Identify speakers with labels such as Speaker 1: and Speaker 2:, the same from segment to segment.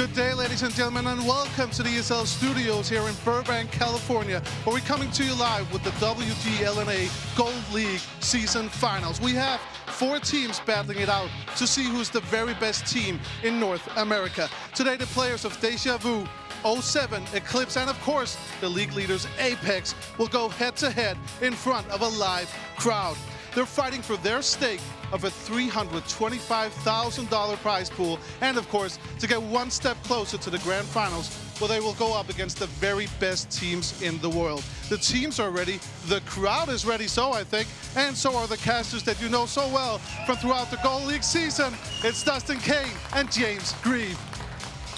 Speaker 1: Good day, ladies and gentlemen, and welcome to the ESL studios here in Burbank, California, where we're coming to you live with the WGLNA Gold League season finals. We have 4 teams battling it out to see who's the very best team in North America. Today, the players of Deja Vu, 07, Eclipse, and of course, the league leaders Apex will go head-to-head in front of a live crowd. They're fighting for their stake of a $325,000 prize pool, and of course, to get one step closer to the grand finals, where they will go up against the very best teams in the world. The teams are ready, the crowd is ready, so I think, and so are the casters that you know so well from throughout the Gold League season. It's Dustin Kane and James Grieve.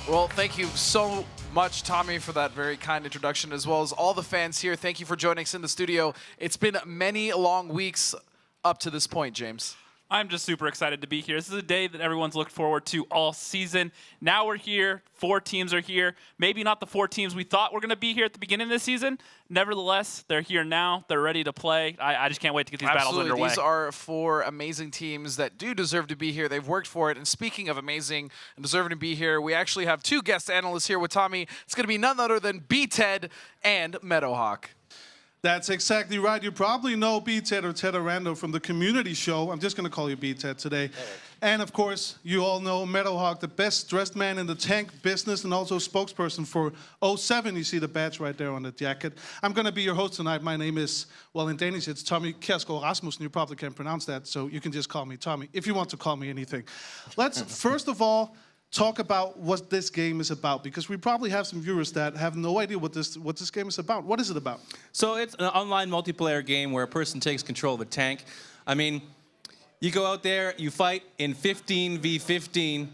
Speaker 2: Well, thank you so much, Tommy, for that very kind introduction, as well as all the fans here. Thank you for joining us in the studio. It's been many long weeks up to this point, James.
Speaker 3: I'm just super excited to be here. This is a day that everyone's looked forward to all season. Now we're here. 4 teams are here. Maybe not the 4 teams we thought were going to be here at the beginning of the season. Nevertheless, they're here now. They're ready to play. I just can't wait to get these battles underway.
Speaker 2: These are 4 amazing teams that do deserve to be here. They've worked for it. And speaking of amazing and deserving to be here, we actually have 2 guest analysts here with Tommy. It's going to be none other than B-Ted and Meadowhawk.
Speaker 1: That's exactly right. You probably know B-Ted or Ted Arando from the community show. I'm just going to call you B-Ted today. And of course, you all know Meadowhawk, the best dressed man in the tank business and also spokesperson for 07. You see the badge right there on the jacket. I'm going to be your host tonight. My name is, well, in Danish, it's Tommy Kjærsgaard Rasmussen. You probably can't pronounce that, so you can just call me Tommy if you want to call me anything. Let's, first of all, talk about what this game is about, because we probably have some viewers that have no idea what this game is about. What is it about?
Speaker 4: So it's an online multiplayer game where a person takes control of a tank. I mean, you go out there, you fight in 15v15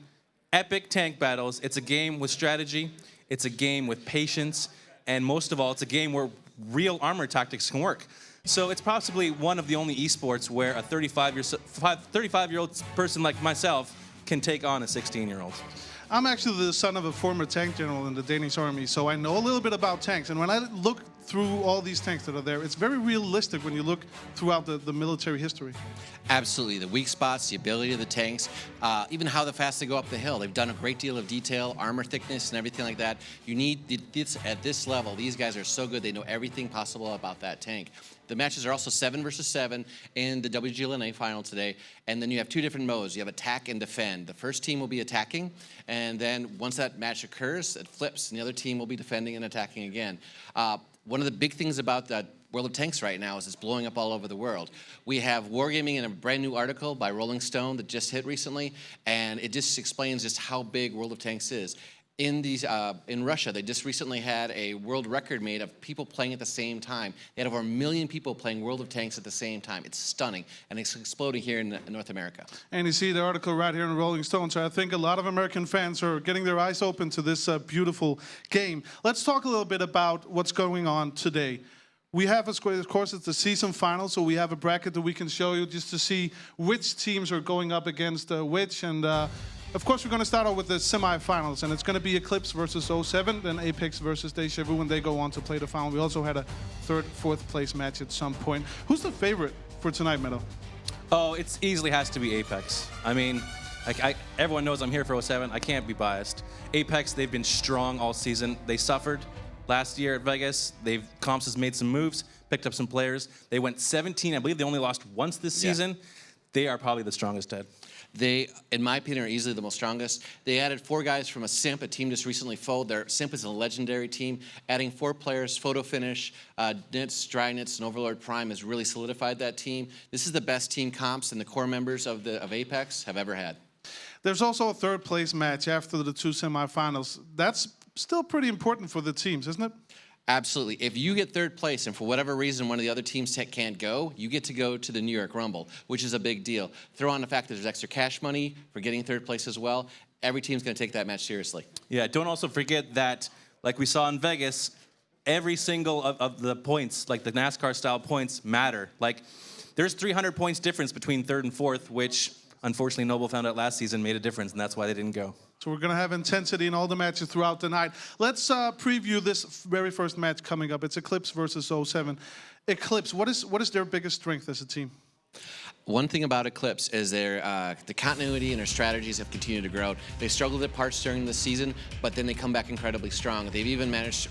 Speaker 4: epic tank battles. It's a game with strategy. It's a game with patience. And most of all, it's a game where real armor tactics can work. So it's possibly one of the only esports where a 35-year-old person like myself can take on a 16-year-old.
Speaker 1: I'm actually the son of a former tank general in the Danish army, so I know a little bit about tanks. And when I look through all these tanks that are there, it's very realistic when you look throughout the military history.
Speaker 5: Absolutely. The weak spots, the ability of the tanks, even how fast they go up the hill. They've done a great deal of detail, armor thickness, and everything like that. You need this at this level. These guys are so good. They know everything possible about that tank. The matches are also 7 versus 7 in the WGLNA final today. And then you have 2 different modes. You have attack and defend. The first team will be attacking, and then once that match occurs, it flips, and the other team will be defending and attacking again. One of the big things about that World of Tanks right now is it's blowing up all over the world. We have Wargaming in a brand new article by Rolling Stone that just hit recently, and it just explains just how big World of Tanks is. In Russia, they just recently had a world record made of people playing at the same time. They had over 1 million people playing World of Tanks at the same time. It's stunning, and it's exploding here in North America.
Speaker 1: And you see the article right here in Rolling Stone, so I think a lot of American fans are getting their eyes open to this beautiful game. Let's talk a little bit about what's going on today. We have, of course, it's the season final, so we have a bracket that we can show you just to see which teams are going up against which. And of course, we're going to start out with the semifinals, and it's going to be Eclipse versus 07, then Apex versus Deja Vu when they go on to play the final. We also had a 3rd, 4th place match at some point. Who's the favorite for tonight, Meadow?
Speaker 4: Oh, it easily has to be Apex. I mean, everyone knows I'm here for 07. I can't be biased. Apex, they've been strong all season. They suffered last year at Vegas. Comps has made some moves, picked up some players. They went 17. I believe they only lost once this season. Yeah. They are probably the strongest, Ted.
Speaker 5: They, in my opinion, are easily the most strongest. They added 4 guys from a Simp, a team just recently folded. Their Simp is a legendary team. Adding 4 players, Photo Finish, Nits, Dry Nits, and Overlord Prime has really solidified that team. This is the best team comps and the core members of Apex have ever had.
Speaker 1: There's also a 3rd place match after the 2 semifinals. That's still pretty important for the teams, isn't it?
Speaker 5: Absolutely. If you get 3rd place and for whatever reason one of the other teams can't go, you get to go to the New York Rumble, which is a big deal. Throw on the fact that there's extra cash money for getting 3rd place as well. Every team's going to take that match seriously.
Speaker 4: Yeah, don't also forget that, like we saw in Vegas, every single of the points, like the NASCAR-style points, matter. Like, there's 300 points difference between 3rd and 4th, which, unfortunately, Noble found out last season made a difference, and that's why they didn't go.
Speaker 1: So we're going to have intensity in all the matches throughout the night. Let's preview this very first match coming up. It's Eclipse versus 07. Eclipse, what is their biggest strength as a team?
Speaker 5: One thing about Eclipse is the continuity and their strategies have continued to grow. They struggled at parts during the season, but then they come back incredibly strong. They've even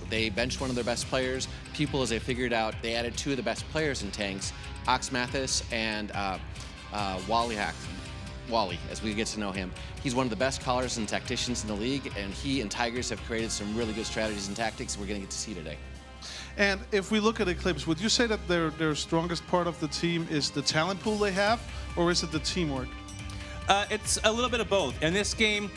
Speaker 5: they benched one of their best players. People, as they figured out, they added 2 of the best players in tanks, Ox Mathis and Wally, as we get to know him. He's one of the best callers and tacticians in the league, and he and Tigers have created some really good strategies and tactics we're going to get to see today.
Speaker 1: And if we look at Eclipse, would you say that their strongest part of the team is the talent pool they have, or is it the teamwork?
Speaker 4: It's a little bit of both. In this game,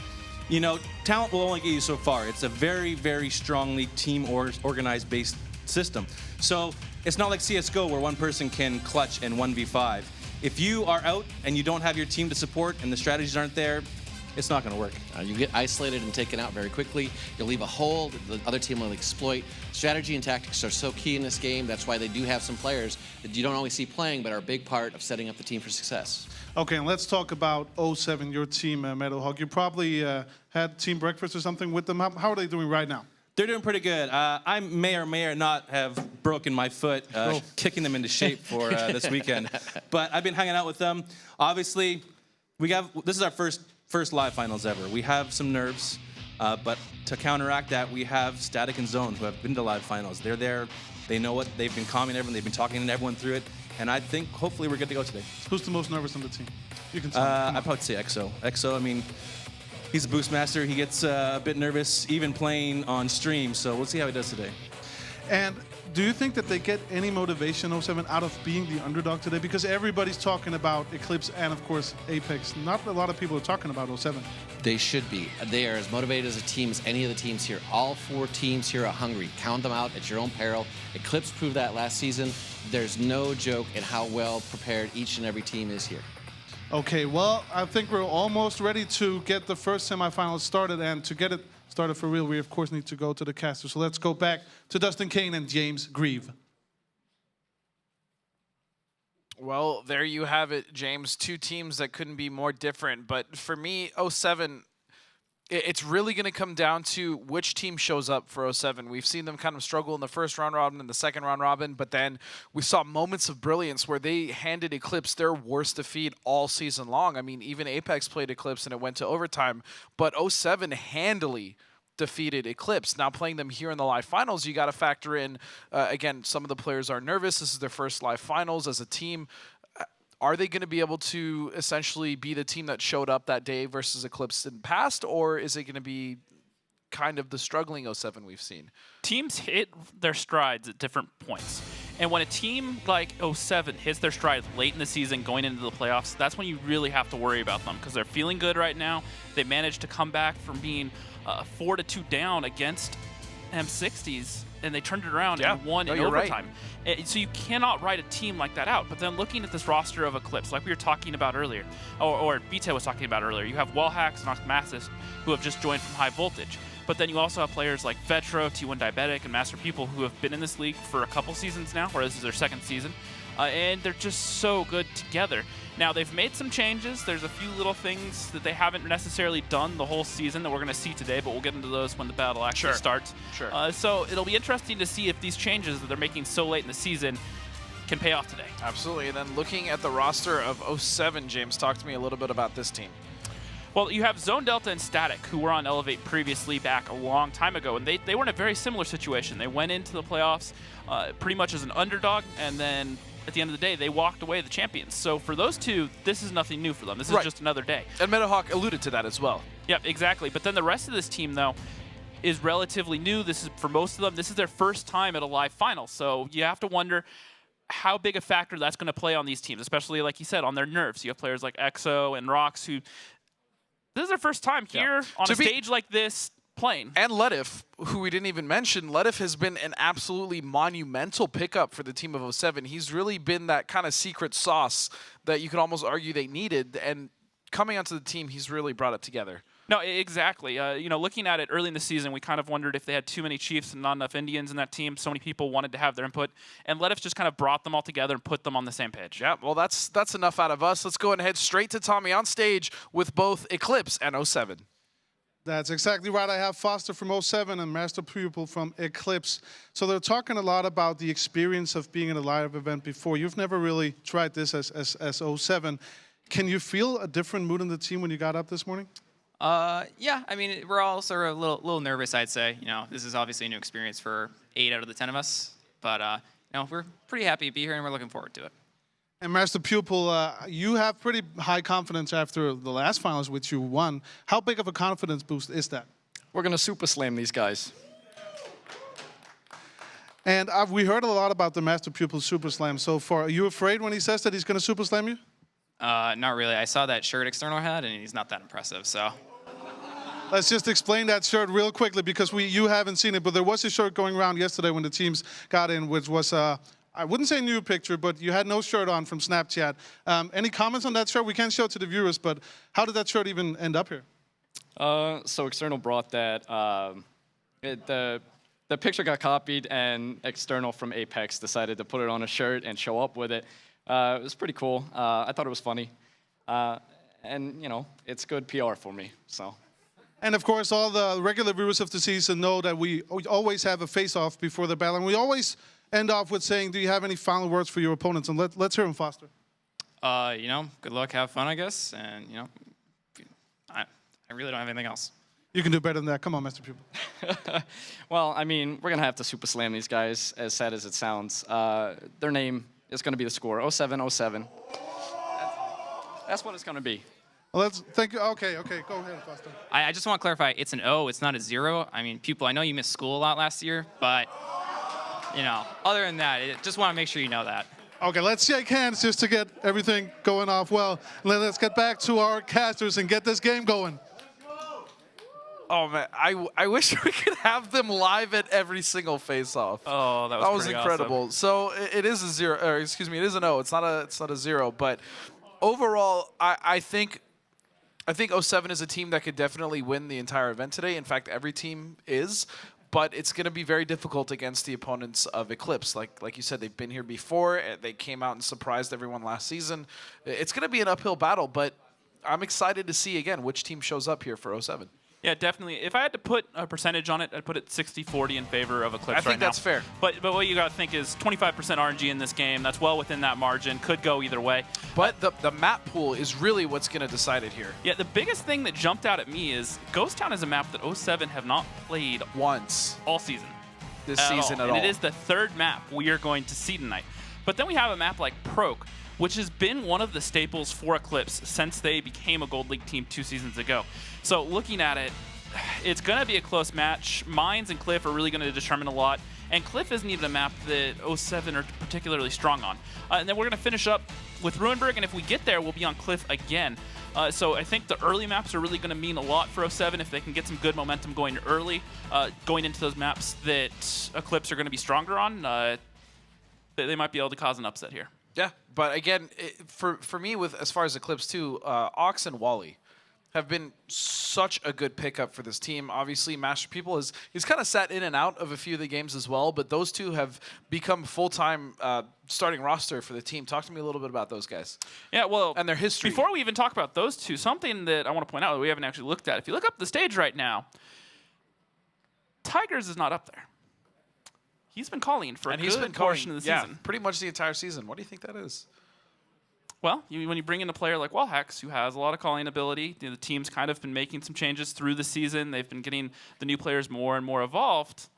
Speaker 4: you know, talent will only get you so far. It's a very, very strongly team organized based system. So it's not like CSGO where one person can clutch in 1v5. If you are out and you don't have your team to support and the strategies aren't there, it's not going to work.
Speaker 5: You get isolated and taken out very quickly. You'll leave a hole that the other team will exploit. Strategy and tactics are so key in this game. That's why they do have some players that you don't always see playing, but are a big part of setting up the team for success.
Speaker 1: Okay, and let's talk about 07, your team, Meadowhawk. You probably had team breakfast or something with them. How are they doing right now?
Speaker 4: They're doing pretty good. I may or may or not have broken my foot kicking them into shape for this weekend. But I've been hanging out with them. Obviously, this is our first live finals ever. We have some nerves, but to counteract that, we have Static and Zone, who have been to live finals. They're there. They know what they've been calming everyone. They've been talking to everyone through it. And I think hopefully we're good to go today.
Speaker 1: Who's the most nervous on the team? You can say.
Speaker 4: I'd probably say EXO. EXO, I mean, he's a boost master. He gets a bit nervous even playing on stream, so we'll see how he does today.
Speaker 1: And do you think that they get any motivation, 07, out of being the underdog today? Because everybody's talking about Eclipse and, of course, Apex. Not a lot of people are talking about 07.
Speaker 5: They should be. They are as motivated as a team as any of the teams here. All 4 teams here are hungry. Count them out at your own peril. Eclipse proved that last season. There's no joke in how well prepared each and every team is here.
Speaker 1: Okay, well, I think we're almost ready to get the first semifinals started, and to get it started for real, we of course need to go to the caster. So let's go back to Dustin Kane and James Grieve.
Speaker 2: Well, there you have it, James. 2 teams that couldn't be more different. But for me, 07, it's really going to come down to which team shows up for 07. We've seen them kind of struggle in the first round robin and the second round robin, but then we saw moments of brilliance where they handed Eclipse their worst defeat all season long. I mean, even Apex played Eclipse and it went to overtime, but 07 handily defeated Eclipse. Now playing them here in the live finals, you got to factor in, again, some of the players are nervous. This is their first live finals as a team. Are they going to be able to essentially be the team that showed up that day versus Eclipse in the past, or is it going to be kind of the struggling 07 we've seen?
Speaker 3: Teams hit their strides at different points. And when a team like 07 hits their strides late in the season going into the playoffs, that's when you really have to worry about them because they're feeling good right now. They managed to come back from being 4-2 down against M60s, and they turned it around and won in overtime. Right. So you cannot write a team like that out. But then looking at this roster of Eclipse, like we were talking about earlier, or BT was talking about earlier, you have Wallhacks and Oxmasis who have just joined from High Voltage. But then you also have players like Vetro, T1 Diabetic, and Master People who have been in this league for a couple seasons now, or this is their second season. And they're just so good together. Now, they've made some changes. There's a few little things that they haven't necessarily done the whole season that we're going to see today, but we'll get into those when the battle actually starts. So it'll be interesting to see if these changes that they're making so late in the season can pay off today.
Speaker 2: Absolutely. And then looking at the roster of 07, James, talk to me a little bit about this team.
Speaker 3: Well, you have Zone Delta and Static, who were on Elevate previously back a long time ago, and they were in a very similar situation. They went into the playoffs pretty much as an underdog, and then at the end of the day, they walked away the champions. So for those two, this is nothing new for them. This is just another day.
Speaker 2: And Meadowhawk alluded to that as well.
Speaker 3: Yep, exactly. But then the rest of this team, though, is relatively new. This is, for most of them, this is their first time at a live final. So you have to wonder how big a factor that's going to play on these teams, especially, like you said, on their nerves. You have players like EXO and Rox who, this is their first time here on a stage like this playing.
Speaker 2: And Letif, who we didn't even mention, Letif has been an absolutely monumental pickup for the team of 07. He's really been that kind of secret sauce that you could almost argue they needed. And coming onto the team, he's really brought it together.
Speaker 3: No, exactly. You know, looking at it early in the season, we kind of wondered if they had too many Chiefs and not enough Indians in that team. So many people wanted to have their input, and Letif just kind of brought them all together and put them on the same page.
Speaker 2: Yeah, well, that's enough out of us. Let's go and head straight to Tommy on stage with both Eclipse and 07.
Speaker 1: That's exactly right. I have Foster from 07 and Master Pupil from Eclipse. So they're talking a lot about the experience of being in a live event before. You've never really tried this as 07. Can you feel a different mood in the team when you got up this morning?
Speaker 6: Yeah, I mean, we're all sort of a little nervous, I'd say. You know, this is obviously a new experience for 8 out of the 10 of us. But, you know, we're pretty happy to be here, and we're looking forward to it.
Speaker 1: And Master Pupil, you have pretty high confidence after the last finals, which you won. How big of a confidence boost is that?
Speaker 7: We're going to super slam these guys.
Speaker 1: And we heard a lot about the Master Pupil Super Slam so far. Are you afraid when he says that he's going to Super Slam you?
Speaker 6: Not really. I saw that shirt External had, and he's not that impressive, so.
Speaker 1: Let's just explain that shirt real quickly because you haven't seen it, but there was a shirt going around yesterday when the teams got in, which was, I wouldn't say new picture, but you had no shirt on from Snapchat. Any comments on that shirt? We can't show it to the viewers, but how did that shirt even end up here?
Speaker 7: So External brought that. The picture got copied, and External from Apex decided to put it on a shirt and show up with it. It was pretty cool. I thought it was funny. And, you know, it's good PR for me, so.
Speaker 1: And, of course, all the regular viewers of the season know that we always have a face-off before the battle. And we always end off with saying, do you have any final words for your opponents? And let's hear them, Foster.
Speaker 6: You know, good luck, have fun, I guess. And, you know, I really don't have anything else.
Speaker 1: You can do better than that. Come on, Master Pupil.
Speaker 7: Well, I mean, we're going to have to super slam these guys, as sad as it sounds. Their name is going to be the score, 07-07. That's what it's going to be.
Speaker 1: Well, thank you. Okay, go ahead, Foster.
Speaker 6: I just want to clarify, it's an O, it's not a 0. I mean, Pupil, I know you missed school a lot last year, but, you know, other than that, just want to make sure you know that.
Speaker 1: Okay, let's shake hands just to get everything going off well. Let's get back to our casters and get this game going.
Speaker 2: Oh, man, I wish we could have them live at every single face-off.
Speaker 3: Oh, that was pretty
Speaker 2: incredible.
Speaker 3: awesome.
Speaker 2: So it is a 0, or excuse me, it is an O. It's not a 0, but overall, I think 07 is a team that could definitely win the entire event today. In fact, every team is, but it's going to be very difficult against the opponents of Eclipse. Like you said, they've been here before. They came out and surprised everyone last season. It's going to be an uphill battle, but I'm excited to see, again, which team shows up here for 07.
Speaker 3: Yeah, definitely. If I had to put a percentage on it, I'd put it 60-40 in favor of Eclipse right now.
Speaker 2: I think that's fair.
Speaker 3: But what you got to think is 25% RNG in this game. That's well within that margin. Could go either way.
Speaker 2: But the map pool is really what's going to decide it here.
Speaker 3: Yeah, the biggest thing that jumped out at me is Ghost Town is a map that 07 have not played
Speaker 2: Once.
Speaker 3: all season.
Speaker 2: This season at all.
Speaker 3: And it is the third map we are going to see tonight. But then we have a map like Proc, which has been one of the staples for Eclipse since they became a Gold League team 2 seasons ago. So looking at it, it's going to be a close match. Mines and Cliff are really going to determine a lot. And Cliff isn't even a map that 07 are particularly strong on. And then we're going to finish up with Ruinberg, and if we get there, we'll be on Cliff again. So I think the early maps are really going to mean a lot for 07 if they can get some good momentum going early, going into those maps that Eclipse are going to be stronger on. They might be able to cause an upset here.
Speaker 2: Yeah, but again, for me, with as far as Eclipse too, Ox and Wally have been such a good pickup for this team. Obviously, Master Pupil he's kind of sat in and out of a few of the games as well, but those two have become full-time starting roster for the team. Talk to me a little bit about those guys.
Speaker 3: Yeah, well,
Speaker 2: and their history.
Speaker 3: Before we even talk about those two, something that I want to point out that we haven't actually looked at. If you look up the stage right now, Tigers is not up there. He's been calling for a good portion of the season.
Speaker 2: Yeah, pretty much the entire season. What do you think that is?
Speaker 3: Well, when you bring in a player like Wallhacks, who has a lot of calling ability, the team's kind of been making some changes through the season. They've been getting the new players more and more evolved.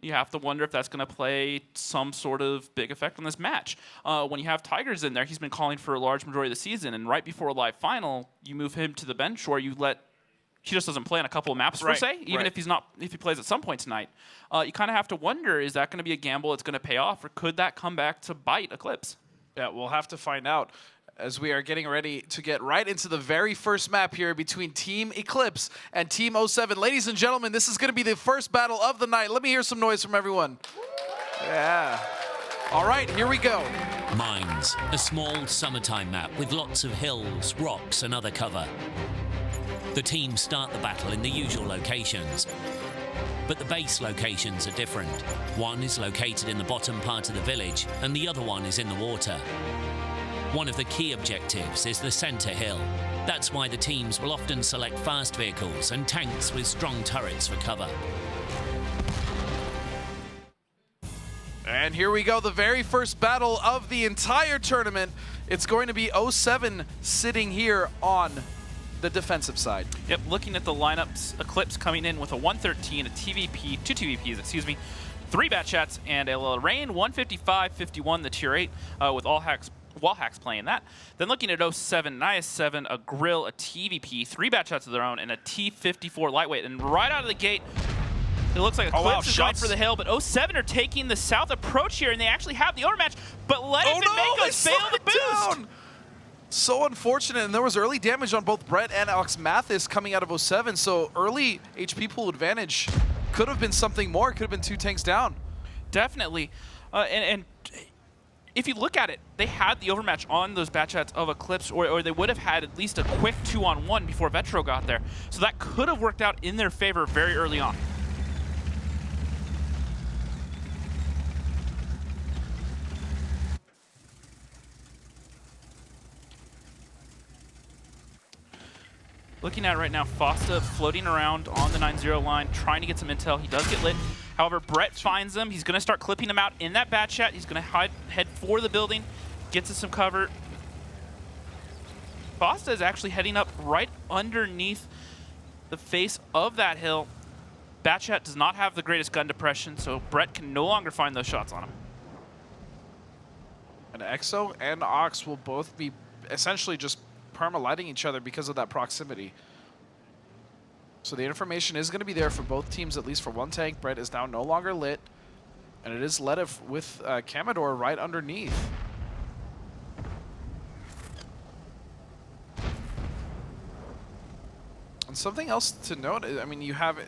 Speaker 3: You have to wonder if that's going to play some sort of big effect on this match. When you have Tigers in there, he's been calling for a large majority of the season, and right before a live final, you move him to the bench, or you let he just doesn't play on a couple of maps per se, even if he plays at some point tonight. You kind of have to wonder, is that going to be a gamble that's going to pay off, or could that come back to bite Eclipse?
Speaker 2: Yeah, we'll have to find out as we are getting ready to get right into the very first map here between Team Eclipse and Team 07. Ladies and gentlemen, this is going to be the first battle of the night. Let me hear some noise from everyone. Yeah. All right, here we go.
Speaker 8: Mines, a small summertime map with lots of hills, rocks and other cover. The teams start the battle in the usual locations, but the base locations are different. One is located in the bottom part of the village and the other one is in the water. One of the key objectives is the center hill. That's why the teams will often select fast vehicles and tanks with strong turrets for cover.
Speaker 2: And here we go, the very first battle of the entire tournament. It's going to be 07 sitting here on the defensive side.
Speaker 3: Yep, looking at the lineups, Eclipse coming in with a 113, a TVP, 2 TVPs, excuse me, 3 Bat Chats, and a Lorraine 155-51, the tier 8, with all hacks. Wall hacks playing that. Then looking at 07, Nia 7, a Grill, a TVP, 3 Bat Chats of their own, and a T54 lightweight. And right out of the gate, it looks like Eclipse is going for the hill, but 07 are taking the south approach here, and they actually have the overmatch, but let it make us fail the boost.
Speaker 2: So unfortunate, and there was early damage on both Brett and Alex Mathis coming out of 07, so early HP pool advantage could have been something more, could have been 2 tanks down.
Speaker 3: Definitely, and if you look at it, they had the overmatch on those Bat Chats of Eclipse, or they would have had at least a quick 2-on-1 before Vetro got there. So that could have worked out in their favor very early on. Looking at it right now, Fosta floating around on the 9-0 line, trying to get some intel. He does get lit. However, Brett finds him. He's going to start clipping him out in that Bat Chat. He's going to head for the building, gets us some cover. Fosta is actually heading up right underneath the face of that hill. Bat Chat does not have the greatest gun depression, so Brett can no longer find those shots on him.
Speaker 2: And Exo and Ox will both be essentially just perma-lighting each other because of that proximity. So the information is going to be there for both teams, at least for one tank. Brett is now no longer lit, and it is Ledev with Kamador right underneath. And something else to note, I mean, you have it.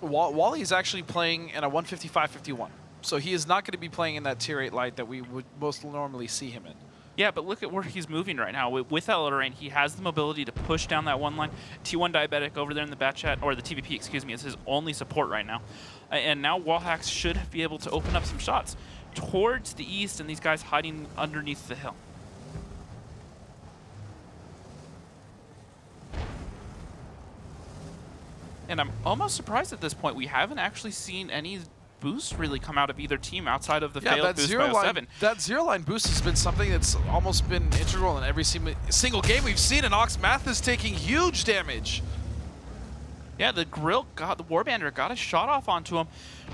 Speaker 2: Wally is actually playing in a 155-51, so he is not going to be playing in that tier 8 light that we would most normally see him in.
Speaker 3: Yeah, but look at where he's moving right now. With that Lorraine, he has the mobility to push down that one line. T1 Diabetic over there in the Bat Chat, or the TVP, excuse me, is his only support right now. And now Wallhacks should be able to open up some shots towards the east, and these guys hiding underneath the hill. And I'm almost surprised at this point. We haven't actually seen any boost really come out of either team outside of the failed boost by 07.
Speaker 2: That zero line boost has been something that's almost been integral in every single game we've seen, and Ox Mathis taking huge damage.
Speaker 3: Yeah, the Warbander got a shot off onto him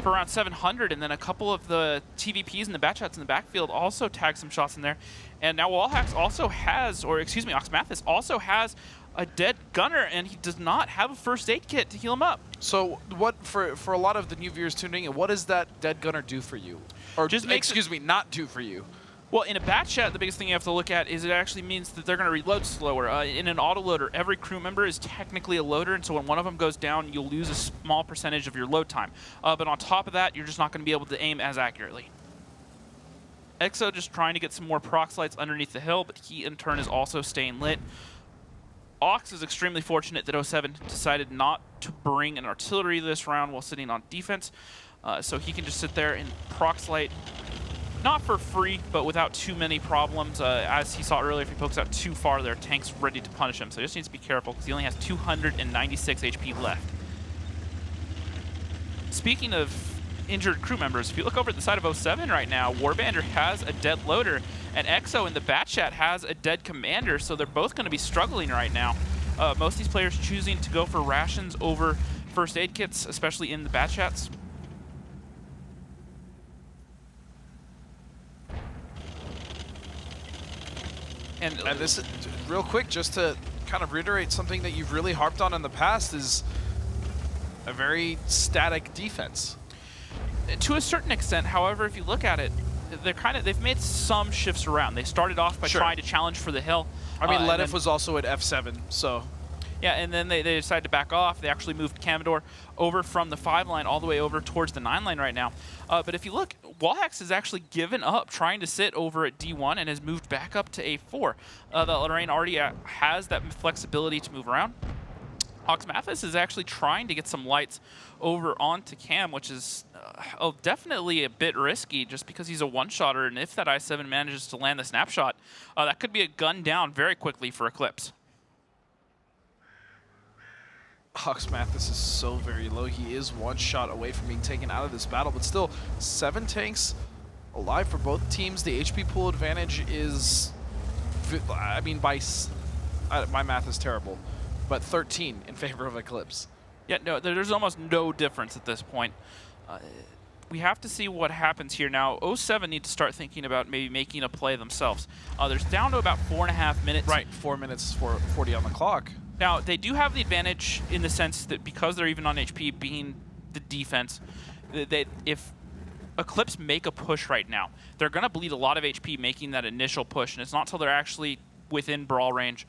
Speaker 3: for around 700, and then a couple of the TVPs and the Bat Chats in the backfield also tagged some shots in there. And now Wallhacks also has, or excuse me, Ox Mathis also has a dead gunner, and he does not have a first aid kit to heal him up.
Speaker 2: So what, for a lot of the new viewers tuning in, what does that dead gunner do for you? Or
Speaker 3: just
Speaker 2: excuse me, not do for you?
Speaker 3: Well, in a Bat Chat, the biggest thing you have to look at is it actually means that they're going to reload slower. In an autoloader, every crew member is technically a loader, and so when one of them goes down, you'll lose a small percentage of your load time. But on top of that, you're just not going to be able to aim as accurately. Exo just trying to get some more prox lights underneath the hill, but he in turn is also staying lit. Ox is extremely fortunate that 07 decided not to bring an artillery this round while sitting on defense, so he can just sit there and prox light, not for free, but without too many problems. As he saw earlier, if he pokes out too far, there are tanks ready to punish him, so he just needs to be careful because he only has 296 HP left. Speaking of injured crew members, if you look over at the side of 07 right now, Warbander has a dead loader, and Exo in the Bat Chat has a dead commander, so they're both going to be struggling right now. Most of these players choosing to go for rations over first aid kits, especially in the Bat Chats.
Speaker 2: And this is, real quick, just to kind of reiterate something that you've really harped on in the past, is a very static defense.
Speaker 3: To a certain extent, however, if you look at it, they've made some shifts around. They started off by trying to challenge for the hill.
Speaker 2: I mean, Ledev was also at F7, so.
Speaker 3: Yeah, and then they decided to back off. They actually moved Kamador over from the 5 line all the way over towards the 9 line right now. But if you look, Wallhacks has actually given up trying to sit over at D1 and has moved back up to A4. The Lorraine already has that flexibility to move around. Ox Mathis is actually trying to get some lights over onto Cam, which is definitely a bit risky just because he's a one-shotter, and if that I-7 manages to land the snapshot, that could be a gun down very quickly for Eclipse.
Speaker 2: Ox Mathis is so very low. He is one shot away from being taken out of this battle, but still 7 tanks alive for both teams. The HP pool advantage is, I mean, my math is terrible, but 13 in favor of Eclipse.
Speaker 3: Yeah, no, there's almost no difference at this point. We have to see what happens here. Now, 07 need to start thinking about maybe making a play themselves. There's down to about 4.5 minutes.
Speaker 2: Right, 4 minutes for 40 on the clock.
Speaker 3: Now, they do have the advantage in the sense that because they're even on HP, being the defense, if Eclipse make a push right now, they're going to bleed a lot of HP making that initial push, and it's not until they're actually within brawl range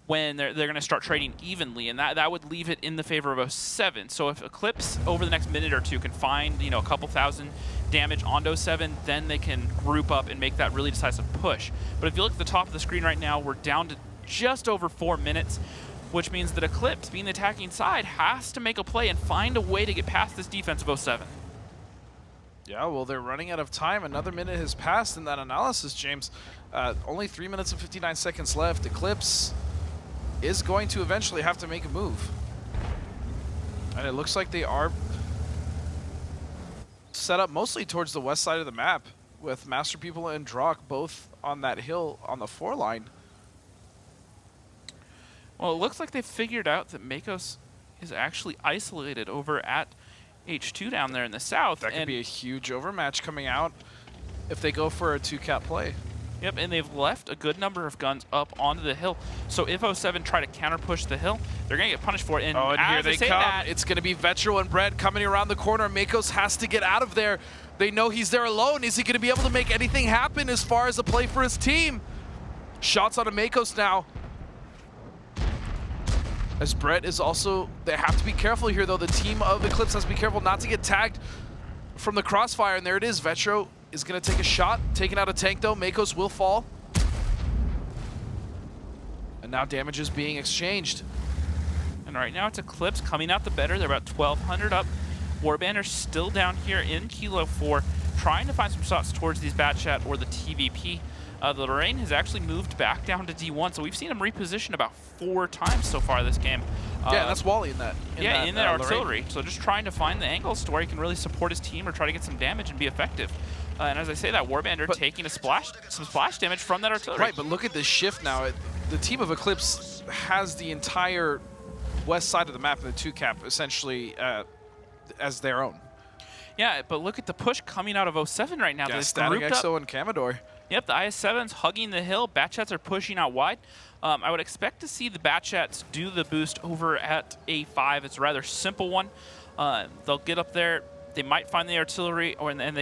Speaker 3: when they're going to start trading evenly, and that would leave it in the favor of 07. So if Eclipse over the next minute or two can find a couple thousand damage on 07, then they can group up and make that really decisive push. But if you look at the top of the screen right now, we're down to just over 4 minutes, which means that Eclipse, being the attacking side, has to make a play and find a way to get past this defense of 07.
Speaker 2: Yeah, well, they're running out of time. Another minute has passed in that analysis, James. Only 3 minutes and 59 seconds left. Eclipse is going to eventually have to make a move. And it looks like they are set up mostly towards the west side of the map, with Master People and Drak both on that hill on the 4 line.
Speaker 3: Well, it looks like they figured out that Makos is actually isolated over at H2 down there in the south.
Speaker 2: That could be a huge overmatch coming out if they go for a 2-cap play.
Speaker 3: Yep, and they've left a good number of guns up onto the hill. So if 07 try to counter push the hill, they're going to get punished for it. And,
Speaker 2: here they come. It's going to be Vetro and Brett coming around the corner. Makos has to get out of there. They know he's there alone. Is he going to be able to make anything happen as far as a play for his team? Shots on a Makos now. As Brett is also, they have to be careful here though. The team of Eclipse has to be careful not to get tagged from the crossfire. And there it is. Vetro is going to take a shot. Taking out a tank though. Makos will fall. And now damage is being exchanged.
Speaker 3: And right now it's Eclipse coming out the better. They're about 1,200 up. Warbanner's still down here in Kilo 4, trying to find some shots towards these Batchat or the TVP. The Lorraine has actually moved back down to D1, so we've seen him reposition about 4 times so far this game.
Speaker 2: Yeah, that's Wally in that.
Speaker 3: In that artillery. So just trying to find the angles to where he can really support his team or try to get some damage and be effective. And as I say that, Warbander taking some splash damage from that artillery.
Speaker 2: Right, but look at this shift now. The team of Eclipse has the entire west side of the map in the 2-cap essentially as their own.
Speaker 3: Yeah, but look at the push coming out of 07 right now.
Speaker 2: Yeah, Static Exo and Commodore.
Speaker 3: Yep, the IS-7's hugging the hill. Batchats are pushing out wide. I would expect to see the Batchats do the boost over at A5. It's a rather simple one. They'll get up there. They might find the artillery, and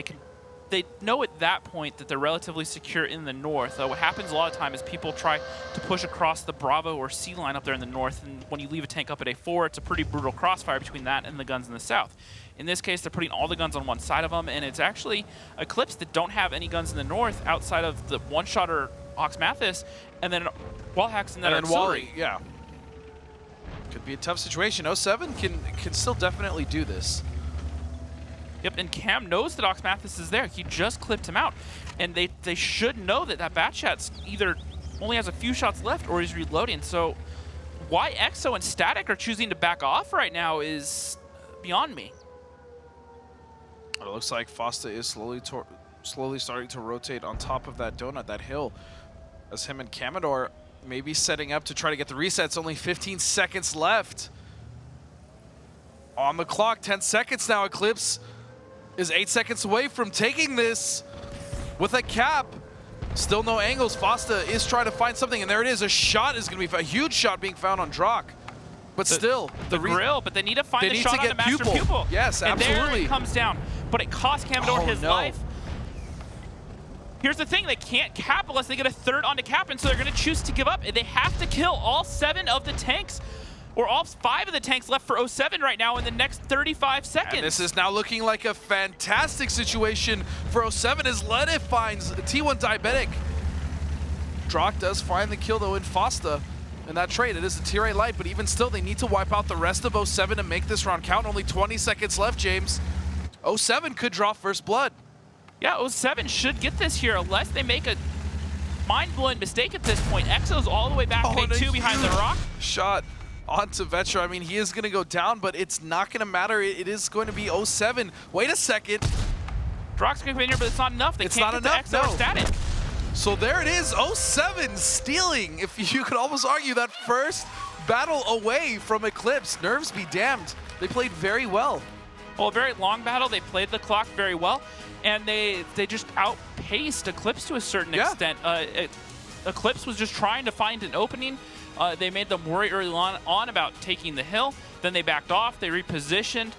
Speaker 3: they know at that point that they're relatively secure in the north. What happens a lot of time is people try to push across the Bravo or C line up there in the north, and when you leave a tank up at A4, it's a pretty brutal crossfire between that and the guns in the south. In this case, they're putting all the guns on one side of them, and it's actually Eclipse that don't have any guns in the north outside of the one-shotter Ox Mathis, and then Wallhacks in that artillery.
Speaker 2: Wally, yeah. Could be a tough situation. 07 can still definitely do this.
Speaker 3: Yep, and Cam knows that Ox Mathis is there. He just clipped him out. And they should know that Batchat's either only has a few shots left or he's reloading. So why Exo and Static are choosing to back off right now is beyond me.
Speaker 2: It looks like Fosta is slowly starting to rotate on top of that donut, that hill, as him and Commodore maybe setting up to try to get the resets. Only 15 seconds left on the clock. 10 seconds now. Eclipse is 8 seconds away from taking this with a cap. Still no angles. Fosta is trying to find something, and there it is. A shot is going to be a huge shot being found on Drak. But still,
Speaker 3: the grill, but they need to find the shot on the Master Pupil.
Speaker 2: Yes, absolutely.
Speaker 3: And there it comes down. But it cost Commodore his life. Here's the thing, they can't cap unless they get a third onto cap, and so they're going to choose to give up. They have to kill all 7 of the tanks, or all 5 of the tanks left for 07 right now in the next 35 seconds.
Speaker 2: And this is now looking like a fantastic situation for 07 as Lede finds T1 Diabetic. Drak does find the kill though in Fosta. in that trade. It is a tier 8 light, but even still, they need to wipe out the rest of 07 to make this round count. Only 20 seconds left, James. 07 could draw first blood.
Speaker 3: Yeah, 07 should get this here unless they make a mind-blowing mistake at this point. Exo's all the way back to 2 behind the rock.
Speaker 2: Shot onto Vetra. I mean, he is going to go down, but it's not going to matter. It is going to be 07. Wait a second.
Speaker 3: Rock's going to come in here, but it's not enough. They
Speaker 2: It's
Speaker 3: can't
Speaker 2: not
Speaker 3: get
Speaker 2: enough,
Speaker 3: the Exo
Speaker 2: no.
Speaker 3: static.
Speaker 2: So there it is, 07 stealing. If you could almost argue that first battle away from Eclipse. Nerves be damned. They played very well.
Speaker 3: Well, a very long battle. They played the clock very well, and they just outpaced Eclipse to a certain extent. Eclipse was just trying to find an opening. They made them worry early on about taking the hill. Then they backed off. They repositioned.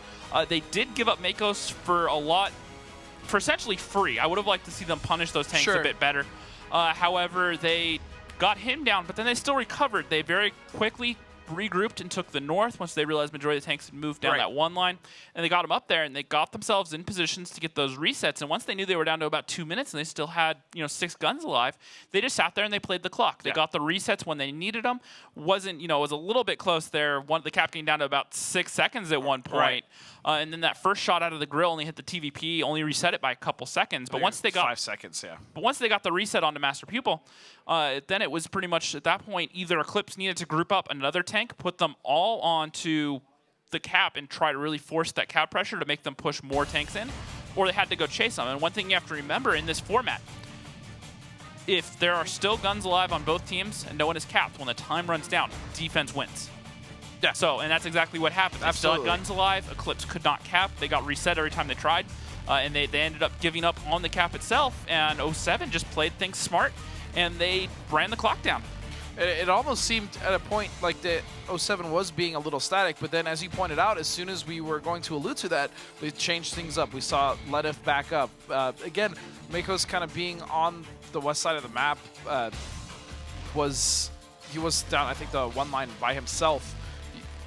Speaker 3: They did give up Makos for essentially free. I would have liked to see them punish those tanks a bit better. However, they got him down, but then they still recovered. They very quickly regrouped and took the north once they realized majority of the tanks had moved down that one line, and they got them up there, and they got themselves in positions to get those resets. And once they knew they were down to about 2 minutes and they still had 6 guns alive, they just sat there and they played the clock. They got the resets when they needed them. It was a little bit close there. The cap getting down to about 6 seconds at one point. And then that first shot out of the grill only hit the TVP, only reset it by a couple seconds. But once they got
Speaker 2: 5 seconds, yeah.
Speaker 3: But once they got the reset onto Master Pupil, then it was pretty much at that point either Eclipse needed to group up another tank, put them all onto the cap and try to really force that cap pressure to make them push more tanks in, or they had to go chase them. And one thing you have to remember in this format, if there are still guns alive on both teams and no one is capped, when the time runs down, defense wins. Yeah. So, and that's exactly what happened. They still had guns alive. Eclipse could not cap. They got reset every time they tried. And they ended up giving up on the cap itself. And 07 just played things smart, and they ran the clock down.
Speaker 2: It almost seemed at a point like the 07 was being a little static, but then as you pointed out, as soon as we were going to allude to that, we changed things up. We saw Ledif back up. Again, Mako's kind of being on the west side of the map. He was down, I think, the one line by himself.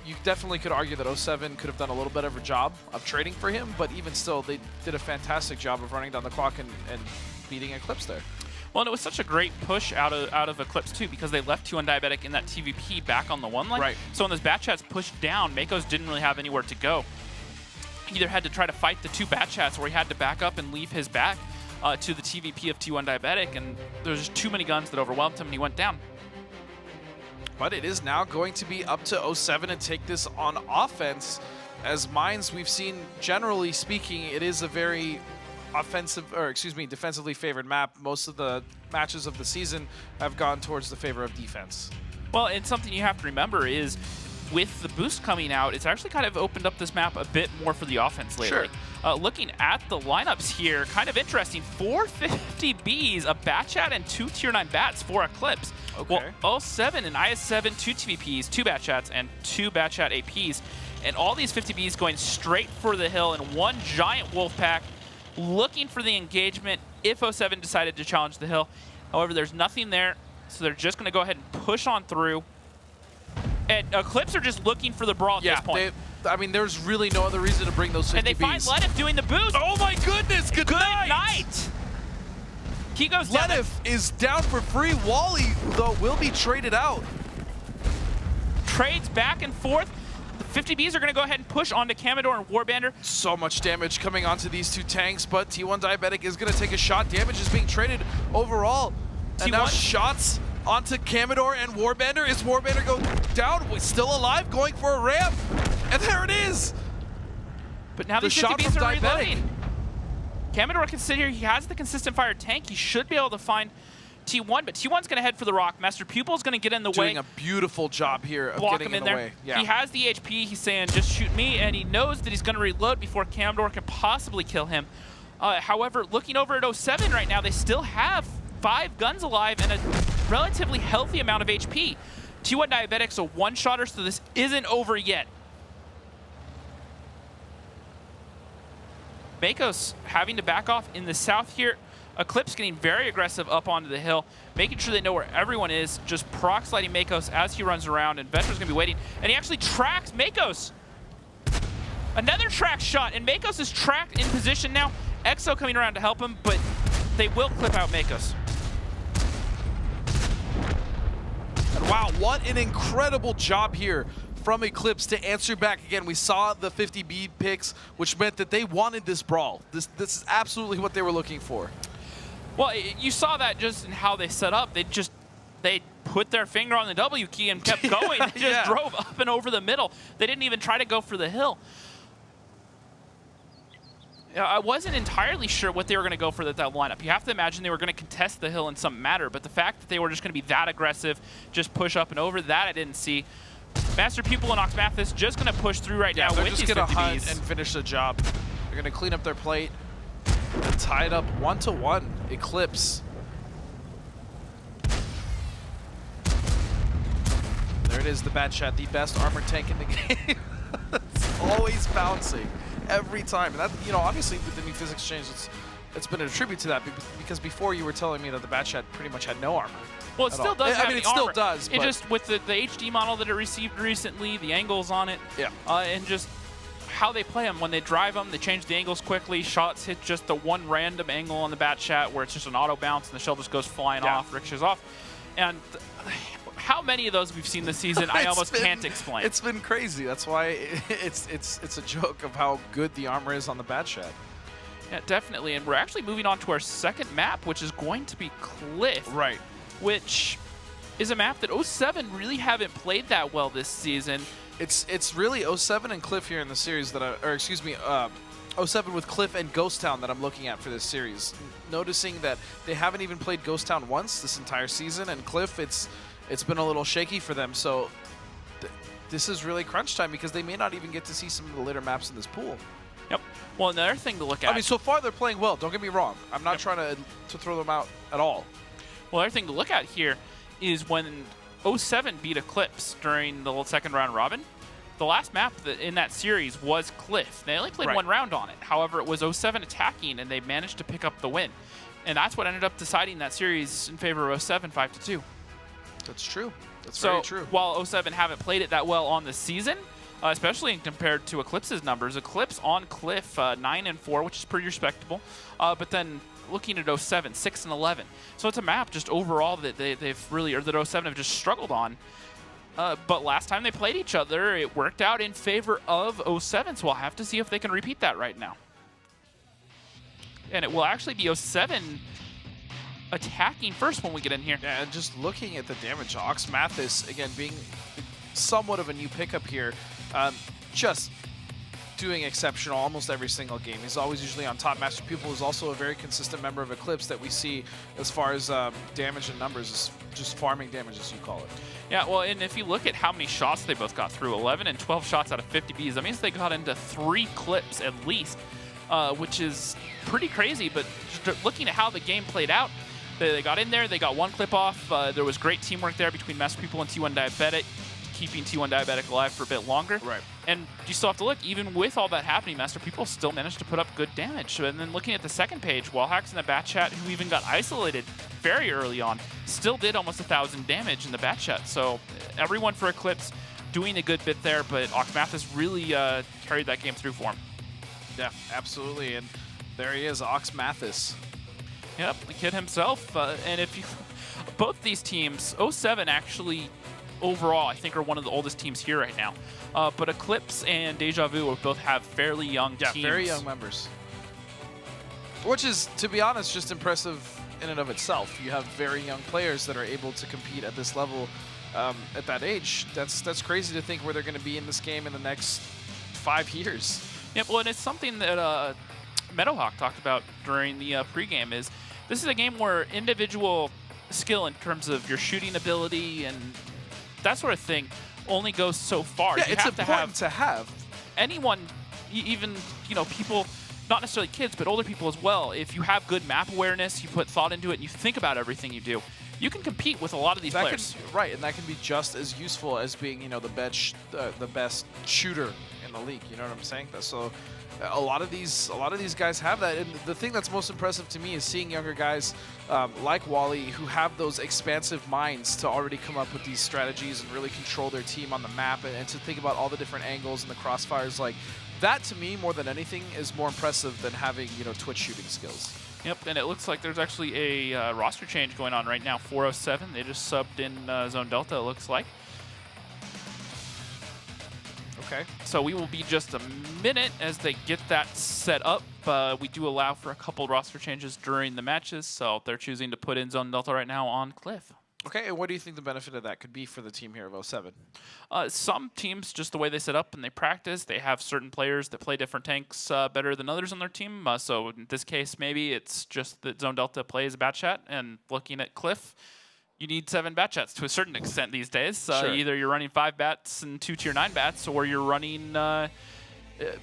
Speaker 2: You definitely could argue that 07 could have done a little bit of a job of trading for him, but even still, they did a fantastic job of running down the clock and beating Eclipse there.
Speaker 3: Well, and it was such a great push out of Eclipse, too, because they left T1 Diabetic in that TVP back on the one line.
Speaker 2: Right.
Speaker 3: So when those bat chats pushed down, Makos didn't really have anywhere to go. He either had to try to fight the 2 bat chats, or he had to back up and leave his back to the TVP of T1 Diabetic, and there was just too many guns that overwhelmed him, and he went down.
Speaker 2: But it is now going to be up to 07 to take this on offense. As Mines, we've seen, generally speaking, it is a very defensively favored map. Most of the matches of the season have gone towards the favor of defense.
Speaker 3: Well, and something you have to remember is with the boost coming out, it's actually kind of opened up this map a bit more for the offense lately.
Speaker 2: Sure.
Speaker 3: Looking at the lineups here, kind of interesting. 450 Bs, a Bat Chat, and 2 Tier 9 Bats for Eclipse.
Speaker 2: Okay.
Speaker 3: Well, 07 and IS7, 2 TVPs, 2 Bat Chats, and 2 Bat Chat APs. And all these 50 Bs going straight for the hill in one giant wolf pack, looking for the engagement if 07 decided to challenge the hill. However, there's nothing there, so they're just going to go ahead and push on through. And Eclipse are just looking for the brawl at this point.
Speaker 2: I mean, there's really no other reason to bring those 50
Speaker 3: And they find
Speaker 2: Bs.
Speaker 3: Ledif doing the boost.
Speaker 2: Oh my goodness, good night!
Speaker 3: night! He goes down.
Speaker 2: Ledif is down for free. Wally, though, will be traded out.
Speaker 3: Trades back and forth. The 50 Bs are going to go ahead and push onto Commodore and Warbander.
Speaker 2: So much damage coming onto these 2 tanks, but T1 Diabetic is going to take a shot. Damage is being traded overall. And now shots onto Commodore and Warbander. Is Warbander going down? Still alive, going for a ramp. And there it is.
Speaker 3: But now
Speaker 2: the
Speaker 3: these 50
Speaker 2: shot
Speaker 3: Bs
Speaker 2: from
Speaker 3: are
Speaker 2: Diabetic.
Speaker 3: reloading. Commodore can sit here. He has the consistent fire tank. He should be able to find T1, but T1's going to head for the rock. Master Pupil's going to get in the way.
Speaker 2: Doing a beautiful job here of
Speaker 3: block
Speaker 2: getting
Speaker 3: him in there.
Speaker 2: way. Yeah.
Speaker 3: He has the HP. He's saying, just shoot me, and he knows that he's going to reload before Commodore can possibly kill him. However, looking over at 07 right now, they still have 5 guns alive and a relatively healthy amount of HP. T1 Diabetic's a one-shotter, so this isn't over yet. Makos having to back off in the south here. Eclipse getting very aggressive up onto the hill, making sure they know where everyone is, just proc sliding Makos as he runs around, and Vetra's gonna be waiting, and he actually tracks Makos. Another track shot, and Makos is tracked in position now. Exo coming around to help him, but they will clip out Makos.
Speaker 2: And Wow, what an incredible job here from Eclipse to answer back again. We saw the 50B picks, which meant that they wanted this brawl. This is absolutely what they were looking for.
Speaker 3: Well, you saw that just in how they set up. They put their finger on the W key and kept going. They just drove up and over the middle. They didn't even try to go for the hill. I wasn't entirely sure what they were going to go for that lineup. You have to imagine they were going to contest the hill in some matter, but the fact that they were just going to be that aggressive, just push up and over, that I didn't see. Master Pupil and Oxmathis just going to push through right now
Speaker 2: they're
Speaker 3: with
Speaker 2: just
Speaker 3: these
Speaker 2: going to
Speaker 3: 50Bs.
Speaker 2: hunt and finish the job. They're going to clean up their plate and tie it up 1-1. Eclipse. There it is, the Bad Chat, the best armored tank in the game. It's always bouncing every time. And that, you know, obviously with the new physics change, it's been a tribute to that because before you were telling me that the Bad Chat pretty much had no armor.
Speaker 3: Well, it still does.
Speaker 2: I mean, it still
Speaker 3: armor.
Speaker 2: does.
Speaker 3: It just with the HD model that it received recently, the angles on it, and just how they play them. When they drive them, they change the angles quickly. Shots hit just the one random angle on the Bat Chat where it's just an auto bounce and the shell just goes flying off, ricochets off. And how many of those we've seen this season, I almost can't explain.
Speaker 2: It's been crazy. That's why it's a joke of how good the armor is on the Bat Chat.
Speaker 3: Yeah, definitely. And we're actually moving on to our second map, which is going to be Cliff.
Speaker 2: Right.
Speaker 3: Which is a map that 07 really haven't played that well this season.
Speaker 2: It's really 07 and Cliff here in the series that or excuse me, 07 with Cliff and Ghost Town that I'm looking at for this series. Noticing that they haven't even played Ghost Town once this entire season, and Cliff, it's been a little shaky for them. So this is really crunch time because they may not even get to see some of the later maps in this pool.
Speaker 3: Yep. Well, another thing to look at.
Speaker 2: I mean, so far they're playing well. Don't get me wrong. I'm not trying to throw them out at all.
Speaker 3: Well, another thing to look at here is when 07 beat Eclipse during the second round robin. The last map in that series was Cliff. They only played one round on it. However, it was 07 attacking, and they managed to pick up the win. And that's what ended up deciding that series in favor of 07, 5-2.
Speaker 2: That's true. That's
Speaker 3: so
Speaker 2: very true.
Speaker 3: While 07 haven't played it that well on the season, especially compared to Eclipse's numbers, Eclipse on Cliff 9-4, which is pretty respectable. But then looking at 07, 6-11. So it's a map just overall that they've really, or that 07 have just struggled on. But last time they played each other, it worked out in favor of 07, so we'll have to see if they can repeat that right now. And it will actually be 07 attacking first when we get in here.
Speaker 2: Yeah, and just looking at the damage, Oxmathis, again, being somewhat of a new pickup here, just doing exceptional almost every single game. He's always usually on top. Master Pupil is also a very consistent member of Eclipse that we see as far as damage and numbers, is just farming damage, as you call it.
Speaker 3: Yeah, well, and if you look at how many shots they both got through, 11 and 12 shots out of 50Bs, that means they got into 3 clips at least, which is pretty crazy. But just looking at how the game played out, they got in there, they got 1 clip off. There was great teamwork there between Master Pupil and T1 Diabetic, keeping T1 Diabetic alive for a bit longer.
Speaker 2: Right.
Speaker 3: And you still have to look, even with all that happening, Master Pupil still managed to put up good damage. And then looking at the second page, Wallhacks in the Bat Chat, who even got isolated very early on, still did almost 1,000 damage in the Bat Chat. So everyone for Eclipse doing a good bit there, but Oxmathis really carried that game through for him.
Speaker 2: Yeah, absolutely. And there he is, Oxmathis.
Speaker 3: Yep, the kid himself. And if you, both these teams, 07 actually overall, I think, are one of the oldest teams here right now. But Eclipse and Deja Vu will both have fairly young teams.
Speaker 2: Yeah, very young members. Which is, to be honest, just impressive in and of itself. You have very young players that are able to compete at this level at that age. That's crazy to think where they're going to be in this game in the next 5 years.
Speaker 3: Yep, well, and it's something that Meadowhawk talked about during the pregame is this is a game where individual skill in terms of your shooting ability and that sort of thing only goes so far.
Speaker 2: Yeah,
Speaker 3: you
Speaker 2: it's
Speaker 3: have
Speaker 2: important to have.
Speaker 3: Anyone, even, you know, people, not necessarily kids, but older people as well, if you have good map awareness, you put thought into it, and you think about everything you do, you can compete with a lot of these players.
Speaker 2: Right, and that can be just as useful as being, you know, the best shooter in the league. You know what I'm saying? So a lot of these guys have that, and the thing that's most impressive to me is seeing younger guys like Wally who have those expansive minds to already come up with these strategies and really control their team on the map, and to think about all the different angles and the crossfires. Like that, to me, more than anything, is more impressive than having, you know, Twitch shooting skills.
Speaker 3: Yep, and it looks like there's actually a roster change going on right now. 407, they just subbed in Zone Delta, it looks like.
Speaker 2: Okay.
Speaker 3: So we will be just a minute as they get that set up. We do allow for a couple roster changes during the matches, so they're choosing to put in Zone Delta right now on Cliff.
Speaker 2: Okay, and what do you think the benefit of that could be for the team here of 07?
Speaker 3: Some teams, just the way they set up and they practice, they have certain players that play different tanks better than others on their team. So in this case, maybe it's just that Zone Delta plays Bat Chat, and looking at Cliff, you need 7 Bat Chats to a certain extent these days.
Speaker 2: Sure.
Speaker 3: Either you're running 5 bats and 2 tier 9 bats, or you're running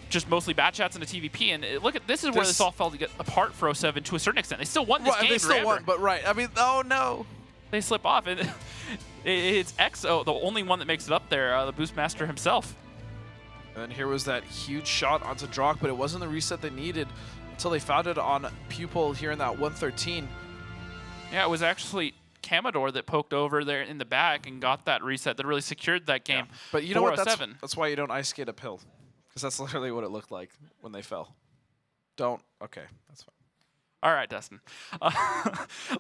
Speaker 3: just mostly Bat Chats and a TVP. And look at this is where this all fell to get apart for 07 to a certain extent. They still won this game.
Speaker 2: They still won, but right. I mean, oh no.
Speaker 3: They slip off. It's XO, the only one that makes it up there, the Boostmaster himself.
Speaker 2: And then here was that huge shot onto Drock, but it wasn't the reset they needed until they found it on Pupil here in that 113.
Speaker 3: Yeah, it was actually Camador that poked over there in the back and got that reset that really secured that game.
Speaker 2: Yeah. But you know what?
Speaker 3: That's
Speaker 2: why you don't ice skate uphill, because that's literally what it looked like when they fell. Don't. Okay, that's fine.
Speaker 3: All right, Dustin.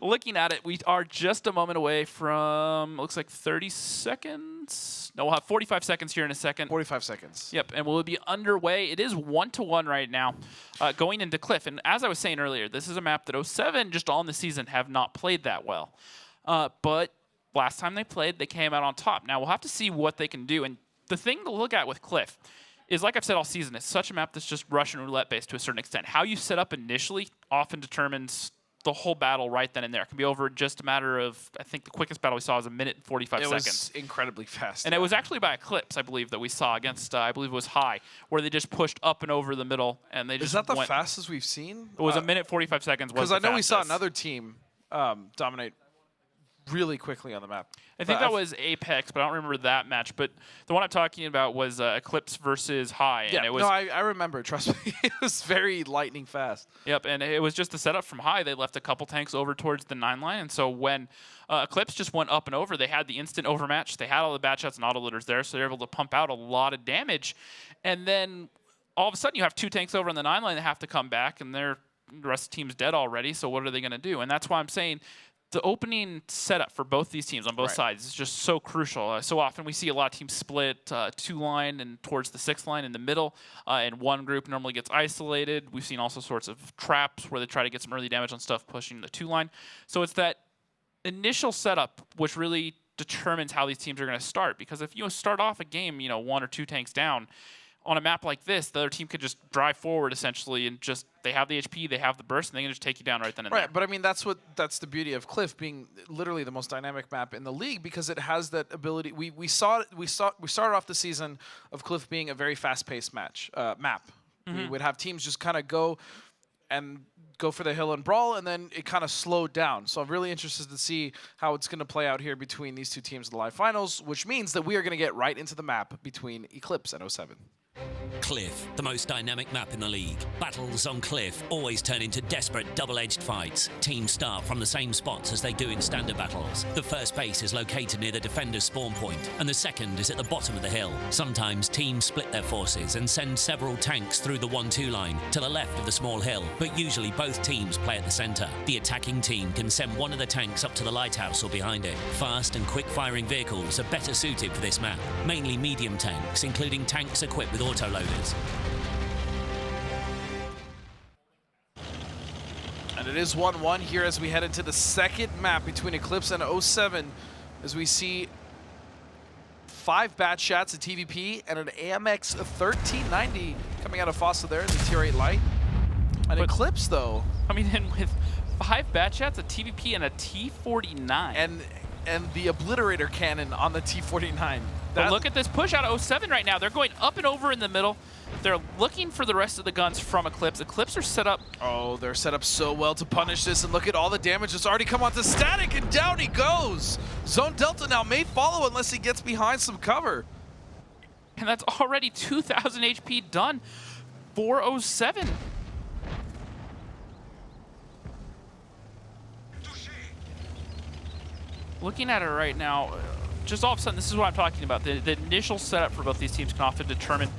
Speaker 3: Looking at it, we are just a moment away from, looks like 30 seconds. No, we'll have 45 seconds here in a second.
Speaker 2: 45 seconds.
Speaker 3: Yep, and we'll be underway. It is 1-1 right now, going into Cliff. And as I was saying earlier, this is a map that 07 just on the season have not played that well. But last time they played, they came out on top. Now we'll have to see what they can do. And the thing to look at with Cliff is, like I've said all season, it's such a map that's just Russian roulette based to a certain extent. How you set up initially often determines the whole battle right then and there. It can be over just a matter of, I think the quickest battle we saw was 1 minute and 45 seconds.
Speaker 2: It was incredibly fast.
Speaker 3: And it was actually by Eclipse, I believe, that we saw against, I believe it was High, where they just pushed up and over the middle, and they just
Speaker 2: Is that the
Speaker 3: went.
Speaker 2: fastest we've seen?
Speaker 3: It was 1 minute 45 seconds.
Speaker 2: Because I know we saw another team dominate really quickly on the map.
Speaker 3: I think that was Apex, but I don't remember that match. But the one I'm talking about was Eclipse versus High.
Speaker 2: Yeah,
Speaker 3: and it was,
Speaker 2: no, I remember. Trust me, it was very lightning fast.
Speaker 3: Yep, and it was just the setup from High. They left a couple tanks over towards the 9 line, and so when Eclipse just went up and over, they had the instant overmatch. They had all the Bat Shots and auto looters there, so they're able to pump out a lot of damage. And then all of a sudden, you have 2 tanks over on the 9 line that have to come back, and the rest of the team's dead already. So what are they going to do? And that's why I'm saying the opening setup for both these teams on both sides is just so crucial. So often we see a lot of teams split 2 line and towards the 6th line in the middle, and one group normally gets isolated. We've seen also sorts of traps where they try to get some early damage on stuff pushing the 2 line. So it's that initial setup which really determines how these teams are going to start, because if you start off a game, 1 or 2 tanks down, on a map like this, the other team could just drive forward essentially, and just they have the HP, they have the burst, and they can just take you down right then and there.
Speaker 2: Right, but I mean that's the beauty of Cliff being literally the most dynamic map in the league, because it has that ability. We started off the season of Cliff being a very fast-paced map. We would have teams just kind of go for the hill and brawl, and then it kind of slowed down. So I'm really interested to see how it's going to play out here between these 2 teams in the live finals, which means that we are going to get right into the map between Eclipse and 07.
Speaker 8: Cliff, the most dynamic map in the league. Battles on Cliff always turn into desperate double-edged fights. Teams start from the same spots as they do in standard battles. The first base is located near the defender's spawn point, and the second is at the bottom of the hill. Sometimes teams split their forces and send several tanks through the 1-2 line to the left of the small hill, but usually both teams play at the center. The attacking team can send one of the tanks up to the lighthouse or behind it. Fast and quick-firing vehicles are better suited for this map, mainly medium tanks, including tanks equipped with autoloaders.
Speaker 2: And it is 1-1 here as we head into the second map between Eclipse and 07, as we see 5 Bat Shots, a TVP, and an AMX 1390 coming out of Fossa there in the Tier 8 light. And Eclipse, though,
Speaker 3: coming in with 5 Bat Shots, a TVP, and a T49.
Speaker 2: And the Obliterator cannon on the T49.
Speaker 3: But look at this push out of 07 right now. They're going up and over in the middle. They're looking for the rest of the guns from Eclipse. Eclipse are set up.
Speaker 2: Oh, they're set up so well to punish this, and look at all the damage that's already come onto Static, and down he goes. Zone Delta now may follow unless he gets behind some cover.
Speaker 3: And that's already 2,000 HP done for 07. Looking at it right now, just all of a sudden, this is what I'm talking about. The initial setup for both these teams can often determine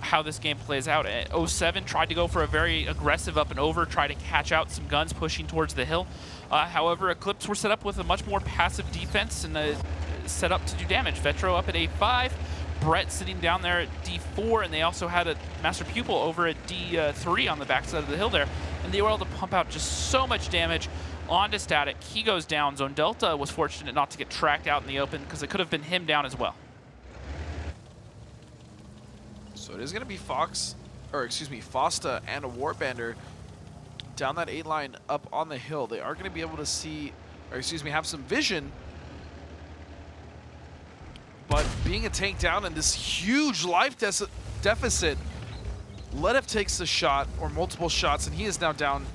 Speaker 3: how this game plays out. 07 tried to go for a very aggressive up and over, try to catch out some guns pushing towards the hill. However, Eclipse were set up with a much more passive defense and set up to do damage. Vetro up at A5, Brett sitting down there at D4, and they also had a Master Pupil over at D3 on the backside of the hill there. And they were able to pump out just so much damage onto Static. He goes down. Zone Delta was fortunate not to get tracked out in the open because it could have been him down as well.
Speaker 2: So it is going to be Fosta and a Warbander down that 8 line up on the hill. They are going to be able to see, or have some vision. But being a tank down in this huge life deficit, Ledev takes the shot, or multiple shots, and he is now down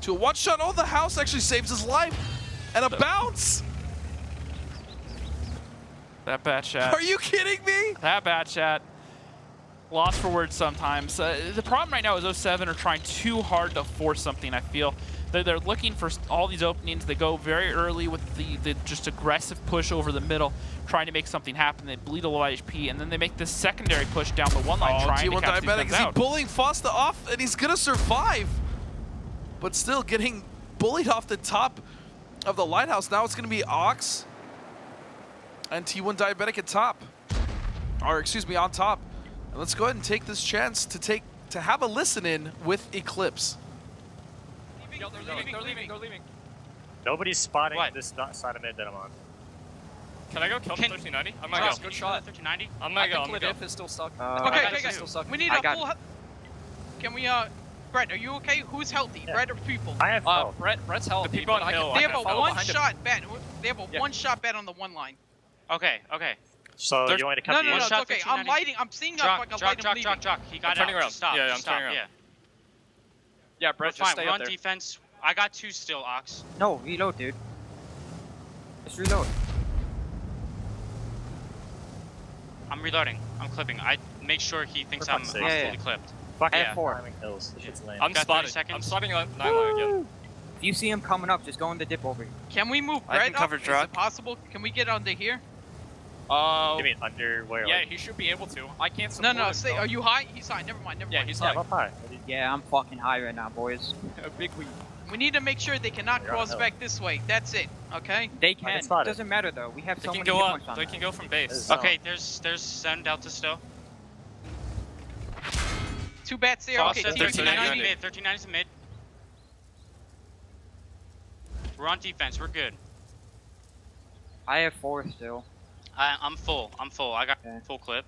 Speaker 2: to a one shot. Oh, the house actually saves his life. And a bounce.
Speaker 3: That bad shot.
Speaker 2: Are you kidding me?
Speaker 3: That bad shot. Lost for words sometimes. The problem right now is 07 are trying too hard to force something, I feel. They're looking for all these openings. They go very early with the just aggressive push over the middle, trying to make something happen. They bleed a lot of HP, and then they make this secondary push down the one line, trying to catch these guns out.
Speaker 2: Is he bullying Fosta off, and he's going to survive, but still getting bullied off the top of the lighthouse. Now it's going to be Ox and T1 Diabetic at top, or on top. And let's go ahead and take this chance to have a listen in with Eclipse.
Speaker 3: They're leaving.
Speaker 9: Nobody's spotting this side of mid that I'm on.
Speaker 10: Can I go kill the 1390? I'm gonna go.
Speaker 6: Good shot. 1390.
Speaker 10: I'm gonna go.
Speaker 7: Cliff is still stuck.
Speaker 11: Okay, we need a full. Can we, Brett, are you okay? Who's healthy, Brett or people?
Speaker 9: I have health.
Speaker 7: Brett's healthy.
Speaker 10: The people on hill.
Speaker 11: They have a one-shot bet. They have a one-shot bet on the one line.
Speaker 6: Okay.
Speaker 9: So you want me to come to you?
Speaker 11: No, it's okay. I'm lighting. I'm seeing a fucking light him leaving.
Speaker 6: Jock. He got
Speaker 10: turning
Speaker 6: out.
Speaker 10: around.
Speaker 6: Stop.
Speaker 10: Yeah, I'm turning around. Yeah, Brett, just stay
Speaker 6: We're
Speaker 10: up
Speaker 6: on
Speaker 10: there.
Speaker 6: defense. I got 2 still, Ox.
Speaker 12: No, reload, dude. Just reload.
Speaker 6: I'm reloading. I'm clipping. I make sure he thinks I'm fully clipped.
Speaker 9: Fuck
Speaker 12: I have
Speaker 9: yeah.
Speaker 12: 4.
Speaker 9: Climbing hills. This shit's lame.
Speaker 10: I'm
Speaker 6: Got 30
Speaker 10: spotted.
Speaker 6: seconds.
Speaker 10: I'm spotting on 9 line again.
Speaker 12: If you see him coming up, just go in the dip over.
Speaker 11: Can we move
Speaker 10: I can
Speaker 11: Brett up?
Speaker 10: cover
Speaker 11: Is
Speaker 10: Drock.
Speaker 11: it possible? Can we get under here?
Speaker 9: You mean under where?
Speaker 10: Yeah,
Speaker 9: like,
Speaker 10: he should be able to. I can't support
Speaker 11: No,
Speaker 10: him,
Speaker 11: stay.
Speaker 10: though.
Speaker 11: Are you high? He's high. Never mind.
Speaker 10: Yeah, he's
Speaker 9: yeah,
Speaker 10: high.
Speaker 9: I'm up high.
Speaker 12: Yeah, I'm fucking high right now, boys.
Speaker 10: A big weed.
Speaker 11: We need to make sure they cannot
Speaker 9: You're on
Speaker 11: cross
Speaker 9: hill.
Speaker 11: back this way. That's it. Okay.
Speaker 12: They
Speaker 9: I
Speaker 12: can.
Speaker 9: get spotted.
Speaker 12: Doesn't matter though. We have
Speaker 10: They
Speaker 12: so
Speaker 10: can
Speaker 12: many
Speaker 10: go
Speaker 12: hit
Speaker 10: up.
Speaker 12: points on
Speaker 10: They
Speaker 12: them.
Speaker 10: can go from base.
Speaker 6: Okay, there's 7 Delta still.
Speaker 11: 2 bats there.
Speaker 6: Foster,
Speaker 11: Okay.
Speaker 6: 1390 mid. 1390's mid. We're on defense. We're good.
Speaker 12: I have 4 still.
Speaker 6: I'm full. I got
Speaker 12: Okay.
Speaker 6: full clip.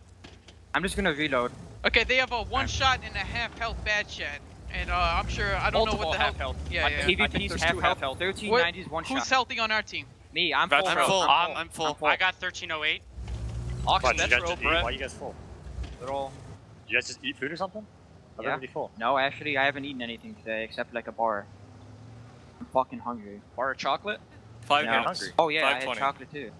Speaker 12: I'm just gonna reload.
Speaker 11: Okay, they have a 1-shot and a half health bad chat. And I'm sure, I don't know what the
Speaker 7: half
Speaker 11: hell.
Speaker 7: health.
Speaker 11: Yeah.
Speaker 12: PvP's
Speaker 7: there's
Speaker 12: half
Speaker 7: 2
Speaker 12: health.
Speaker 7: half health.
Speaker 12: 1390's 1
Speaker 11: Who's
Speaker 12: shot.
Speaker 11: healthy on our team?
Speaker 12: Me, I'm
Speaker 10: That's
Speaker 12: full.
Speaker 10: I'm full.
Speaker 6: I'm full. I got 1308.
Speaker 10: Ox,
Speaker 9: What, you guys
Speaker 10: Metro,
Speaker 9: just eat?
Speaker 10: Brett.
Speaker 9: Why are you guys full?
Speaker 12: Little.
Speaker 9: You guys just eat food or something? I'm
Speaker 12: Yeah.
Speaker 9: already full.
Speaker 12: No, actually, I haven't eaten anything today except like a bar. I'm fucking hungry.
Speaker 7: Bar of chocolate?
Speaker 10: 5
Speaker 12: Yeah.
Speaker 10: minutes.
Speaker 9: Hungry.
Speaker 12: Oh yeah, I had
Speaker 10: 520.
Speaker 12: chocolate too.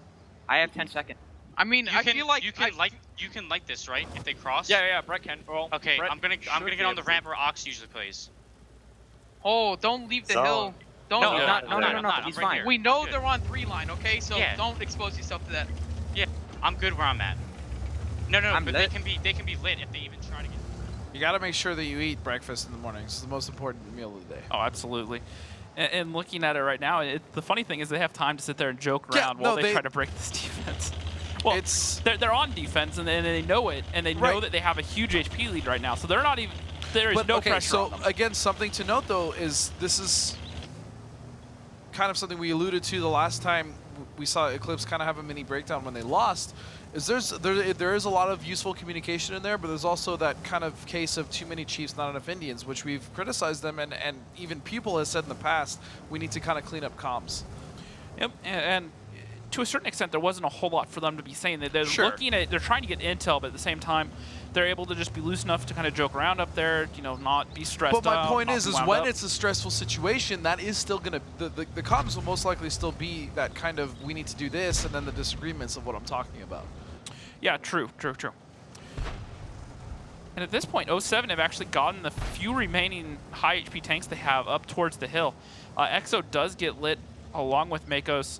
Speaker 12: I have 10 seconds.
Speaker 11: I mean, I feel like
Speaker 6: you can like this, right? If they cross.
Speaker 10: Yeah, Brett can. Well,
Speaker 6: Okay,
Speaker 10: Brett
Speaker 6: I'm gonna
Speaker 10: should
Speaker 6: get
Speaker 10: be
Speaker 6: on the
Speaker 10: able to.
Speaker 6: ramp where Ox usually plays.
Speaker 11: Oh, don't leave the
Speaker 9: So-
Speaker 11: hill. Don't.
Speaker 6: No,
Speaker 9: Yeah,
Speaker 12: No,
Speaker 6: I'm
Speaker 12: he's
Speaker 6: right
Speaker 12: fine.
Speaker 6: here.
Speaker 11: We know
Speaker 6: Good.
Speaker 11: they're on 3 line, okay? So
Speaker 6: Yeah.
Speaker 11: don't expose yourself to that.
Speaker 6: I'm good where I'm at. No,
Speaker 12: I'm
Speaker 6: but
Speaker 12: lit.
Speaker 6: they can be lit if they even try to get.
Speaker 2: You got to make sure that you eat breakfast in the morning. It's the most important meal of the day.
Speaker 3: Oh, absolutely. And looking at it right now, the funny thing is they have time to sit there and joke
Speaker 2: Yeah,
Speaker 3: around
Speaker 2: no,
Speaker 3: while they
Speaker 2: they-
Speaker 3: try to break this defense. Well,
Speaker 2: It's-
Speaker 3: they're on defense and they know it, and they know
Speaker 2: Right.
Speaker 3: that they have a huge HP lead right now. So they're not even. There is
Speaker 2: But
Speaker 3: no
Speaker 2: okay,
Speaker 3: pressure
Speaker 2: so
Speaker 3: on them.
Speaker 2: again, something to note though is this is kind of something we alluded to the last time we saw Eclipse kind of have a mini breakdown when they lost. Is there is a lot of useful communication in there, but there's also that kind of case of too many Chiefs, not enough Indians, which we've criticized them, and even Pupil has said in the past we need to kind of clean up comms.
Speaker 3: Yep, and to a certain extent, there wasn't a whole lot for them to be saying. They're
Speaker 2: Sure.
Speaker 3: looking at, they're trying to get intel, but at the same time, they're able to just be loose enough to kind of joke around up there, not be stressed out.
Speaker 2: But my point
Speaker 3: not
Speaker 2: is
Speaker 3: be wound
Speaker 2: when
Speaker 3: up.
Speaker 2: it's a stressful situation, that is still gonna the comms will most likely still be that kind of we need to do this, and then the disagreements of what I'm talking about.
Speaker 3: Yeah, true. And at this point, 07 have actually gotten the few remaining high HP tanks they have up towards the hill. Exo does get lit along with Makos.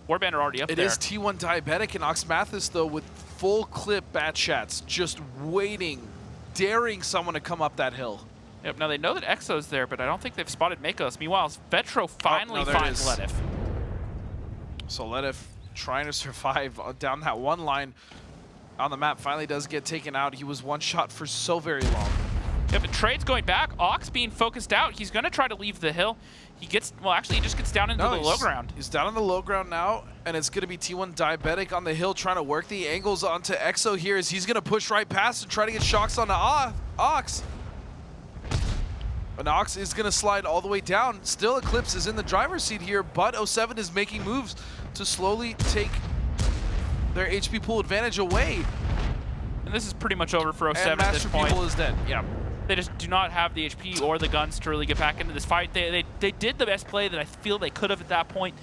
Speaker 3: Warband are already up
Speaker 2: It
Speaker 3: there.
Speaker 2: is T1 Diabetic and Ox Mathis though with full clip bat chats, just waiting daring someone to come up that hill.
Speaker 3: Yep, now they know that Exo's there, but I don't think they've spotted Makos. Meanwhile, Vetro finally
Speaker 2: there it
Speaker 3: finds
Speaker 2: is.
Speaker 3: Ledif.
Speaker 2: So Ledif trying to survive down that one line on the map finally does get taken out. He was one shot for so very long.
Speaker 3: Yep, and Trade's going back. Ox being focused out. He's going to try to leave the hill. He gets, well, actually, he just gets down into the low ground.
Speaker 2: He's down on the low ground now, and it's going to be T1 Diabetic on the hill trying to work the angles onto Exo here as he's going to push right past and try to get shocks onto Ox. And Ox is going to slide all the way down. Still, Eclipse is in the driver's seat here, but 07 is making moves to slowly take their HP pool advantage away.
Speaker 3: And this is pretty much over for 07
Speaker 2: and
Speaker 3: at this
Speaker 2: Master
Speaker 3: point.
Speaker 2: People is dead, yeah.
Speaker 3: They just do not have the HP or the guns to really get back into this fight. They did the best play that I feel they could have at that point,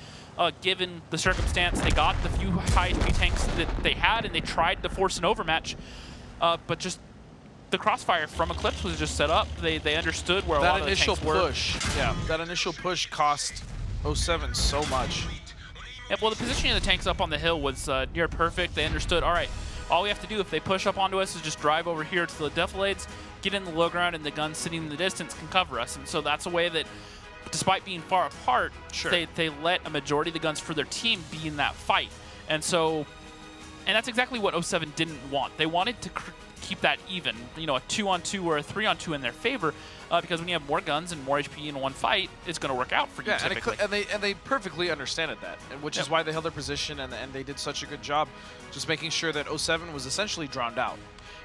Speaker 3: given the circumstance. They got the few high HP tanks that they had, and they tried to force an overmatch. But just the crossfire from Eclipse was just set up. They understood where a lot of the tanks were.
Speaker 2: That initial push, yeah, that initial push cost 07 so much.
Speaker 3: Yeah, well, the positioning of the tanks up on the hill was near perfect. They understood, all right, all we have to do if they push up onto us is just drive over here to the defilades, get in the low ground, and the guns sitting in the distance can cover us. And so that's a way that, despite being far apart, they let a majority of the guns for their team be in that fight. And so, and that's exactly what 07 didn't want. They wanted to keep that even, you know, a 2-on-2 or a 3-on-2 in their favor, because when you have more guns and more HP in one fight, it's going to work out for you typically.
Speaker 2: And they perfectly understood that, which is why they held their position and they did such a good job just making sure that 07 was essentially drowned out.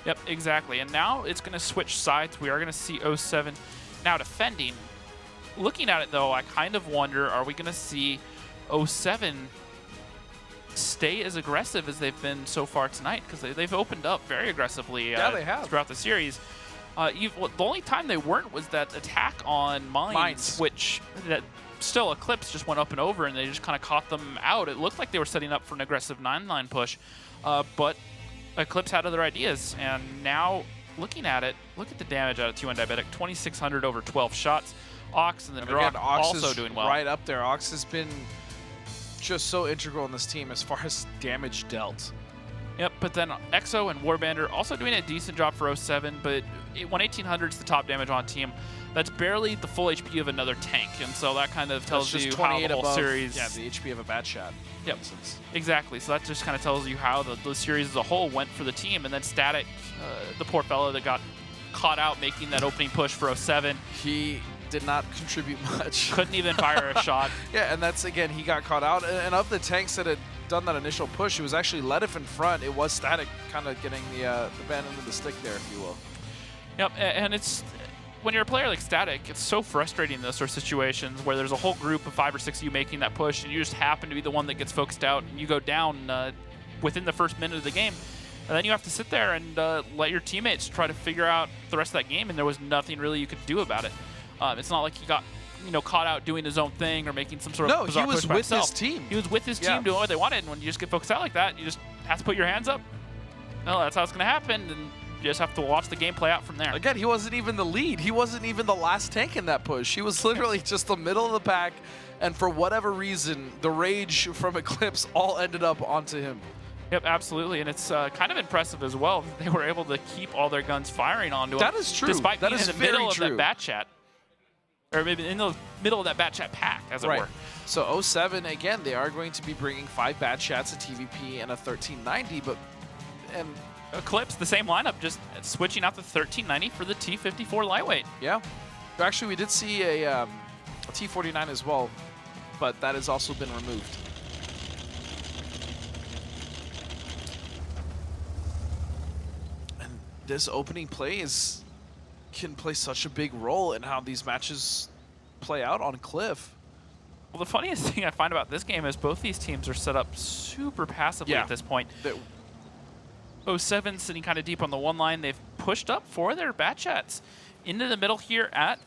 Speaker 3: Yep, exactly. And now it's going to switch sides. We are going to see 07 now defending. Looking at it, though, I kind of wonder, are we going to see 07 stay as aggressive as they've been so far tonight? Because they've opened up very aggressively
Speaker 2: they have.
Speaker 3: throughout the series. The only time they weren't was that attack on Mines. Which that still Eclipse just went up and over, and they just kind of caught them out. It looked like they were setting up for an aggressive 9-line push, but Eclipse had other ideas. And now, looking at it, look at the damage out of T1 Diabetic, 2,600 over 12 shots. Ox and the Drog also doing well.
Speaker 2: Right up there. Ox has been just so integral in this team as far as damage dealt.
Speaker 3: Yep, but then Exo and Warbander also doing a decent job for 07, but 1,800 is the top damage on team. That's barely the full HP of another tank, and so that kind of tells you how the whole series...
Speaker 2: Yeah, the HP of a bad shot.
Speaker 3: Yep, exactly. So that just kind of tells you how the series as a whole went for the team, and then Static, the poor fellow that got caught out making that opening push for 07.
Speaker 2: He did not contribute much.
Speaker 3: Couldn't even fire a shot.
Speaker 2: Yeah, and that's, again, he got caught out. And of the tanks that had done that initial push, it was actually Ledif in front. It was Static kind of getting the band end of the stick there, if you will.
Speaker 3: Yep, and it's, when you're a player like Static, it's so frustrating in those sort of situations where there's a whole group of 5 or 6 of you making that push, and you just happen to be the one that gets focused out, and you go down within the first minute of the game. And then you have to sit there and let your teammates try to figure out the rest of that game, and there was nothing really you could do about it. It's not like he got, caught out doing his own thing or making some sort of bizarre push by himself.
Speaker 2: His team.
Speaker 3: He was with his team doing what they wanted, and when you just get focused out like that, you just have to put your hands up. Well, that's how it's going to happen, and you just have to watch the game play out from there.
Speaker 2: Again, he wasn't even the lead. He wasn't even the last tank in that push. He was literally just the middle of the pack, and for whatever reason, the rage from Eclipse all ended up onto him.
Speaker 3: Yep, absolutely, and it's kind of impressive as well that they were able to keep all their guns firing onto him.
Speaker 2: That is true.
Speaker 3: Despite
Speaker 2: that
Speaker 3: being
Speaker 2: is
Speaker 3: in the middle
Speaker 2: true.
Speaker 3: of that bat chat. Or maybe in the middle of that bat chat pack, as it were.
Speaker 2: So 07, again, they are going to be bringing 5 bat chats, a TVP, and a 1390, but... and
Speaker 3: Eclipse, the same lineup, just switching out the 1390 for the T54 lightweight.
Speaker 2: Yeah. Actually, we did see a T49 as well, but that has also been removed. And this opening play can play such a big role in how these matches play out on Cliff.
Speaker 3: Well, the funniest thing I find about this game is both these teams are set up super passively at this point. 07 sitting kind of deep on the one line. They've pushed up for their bat chats into the middle here at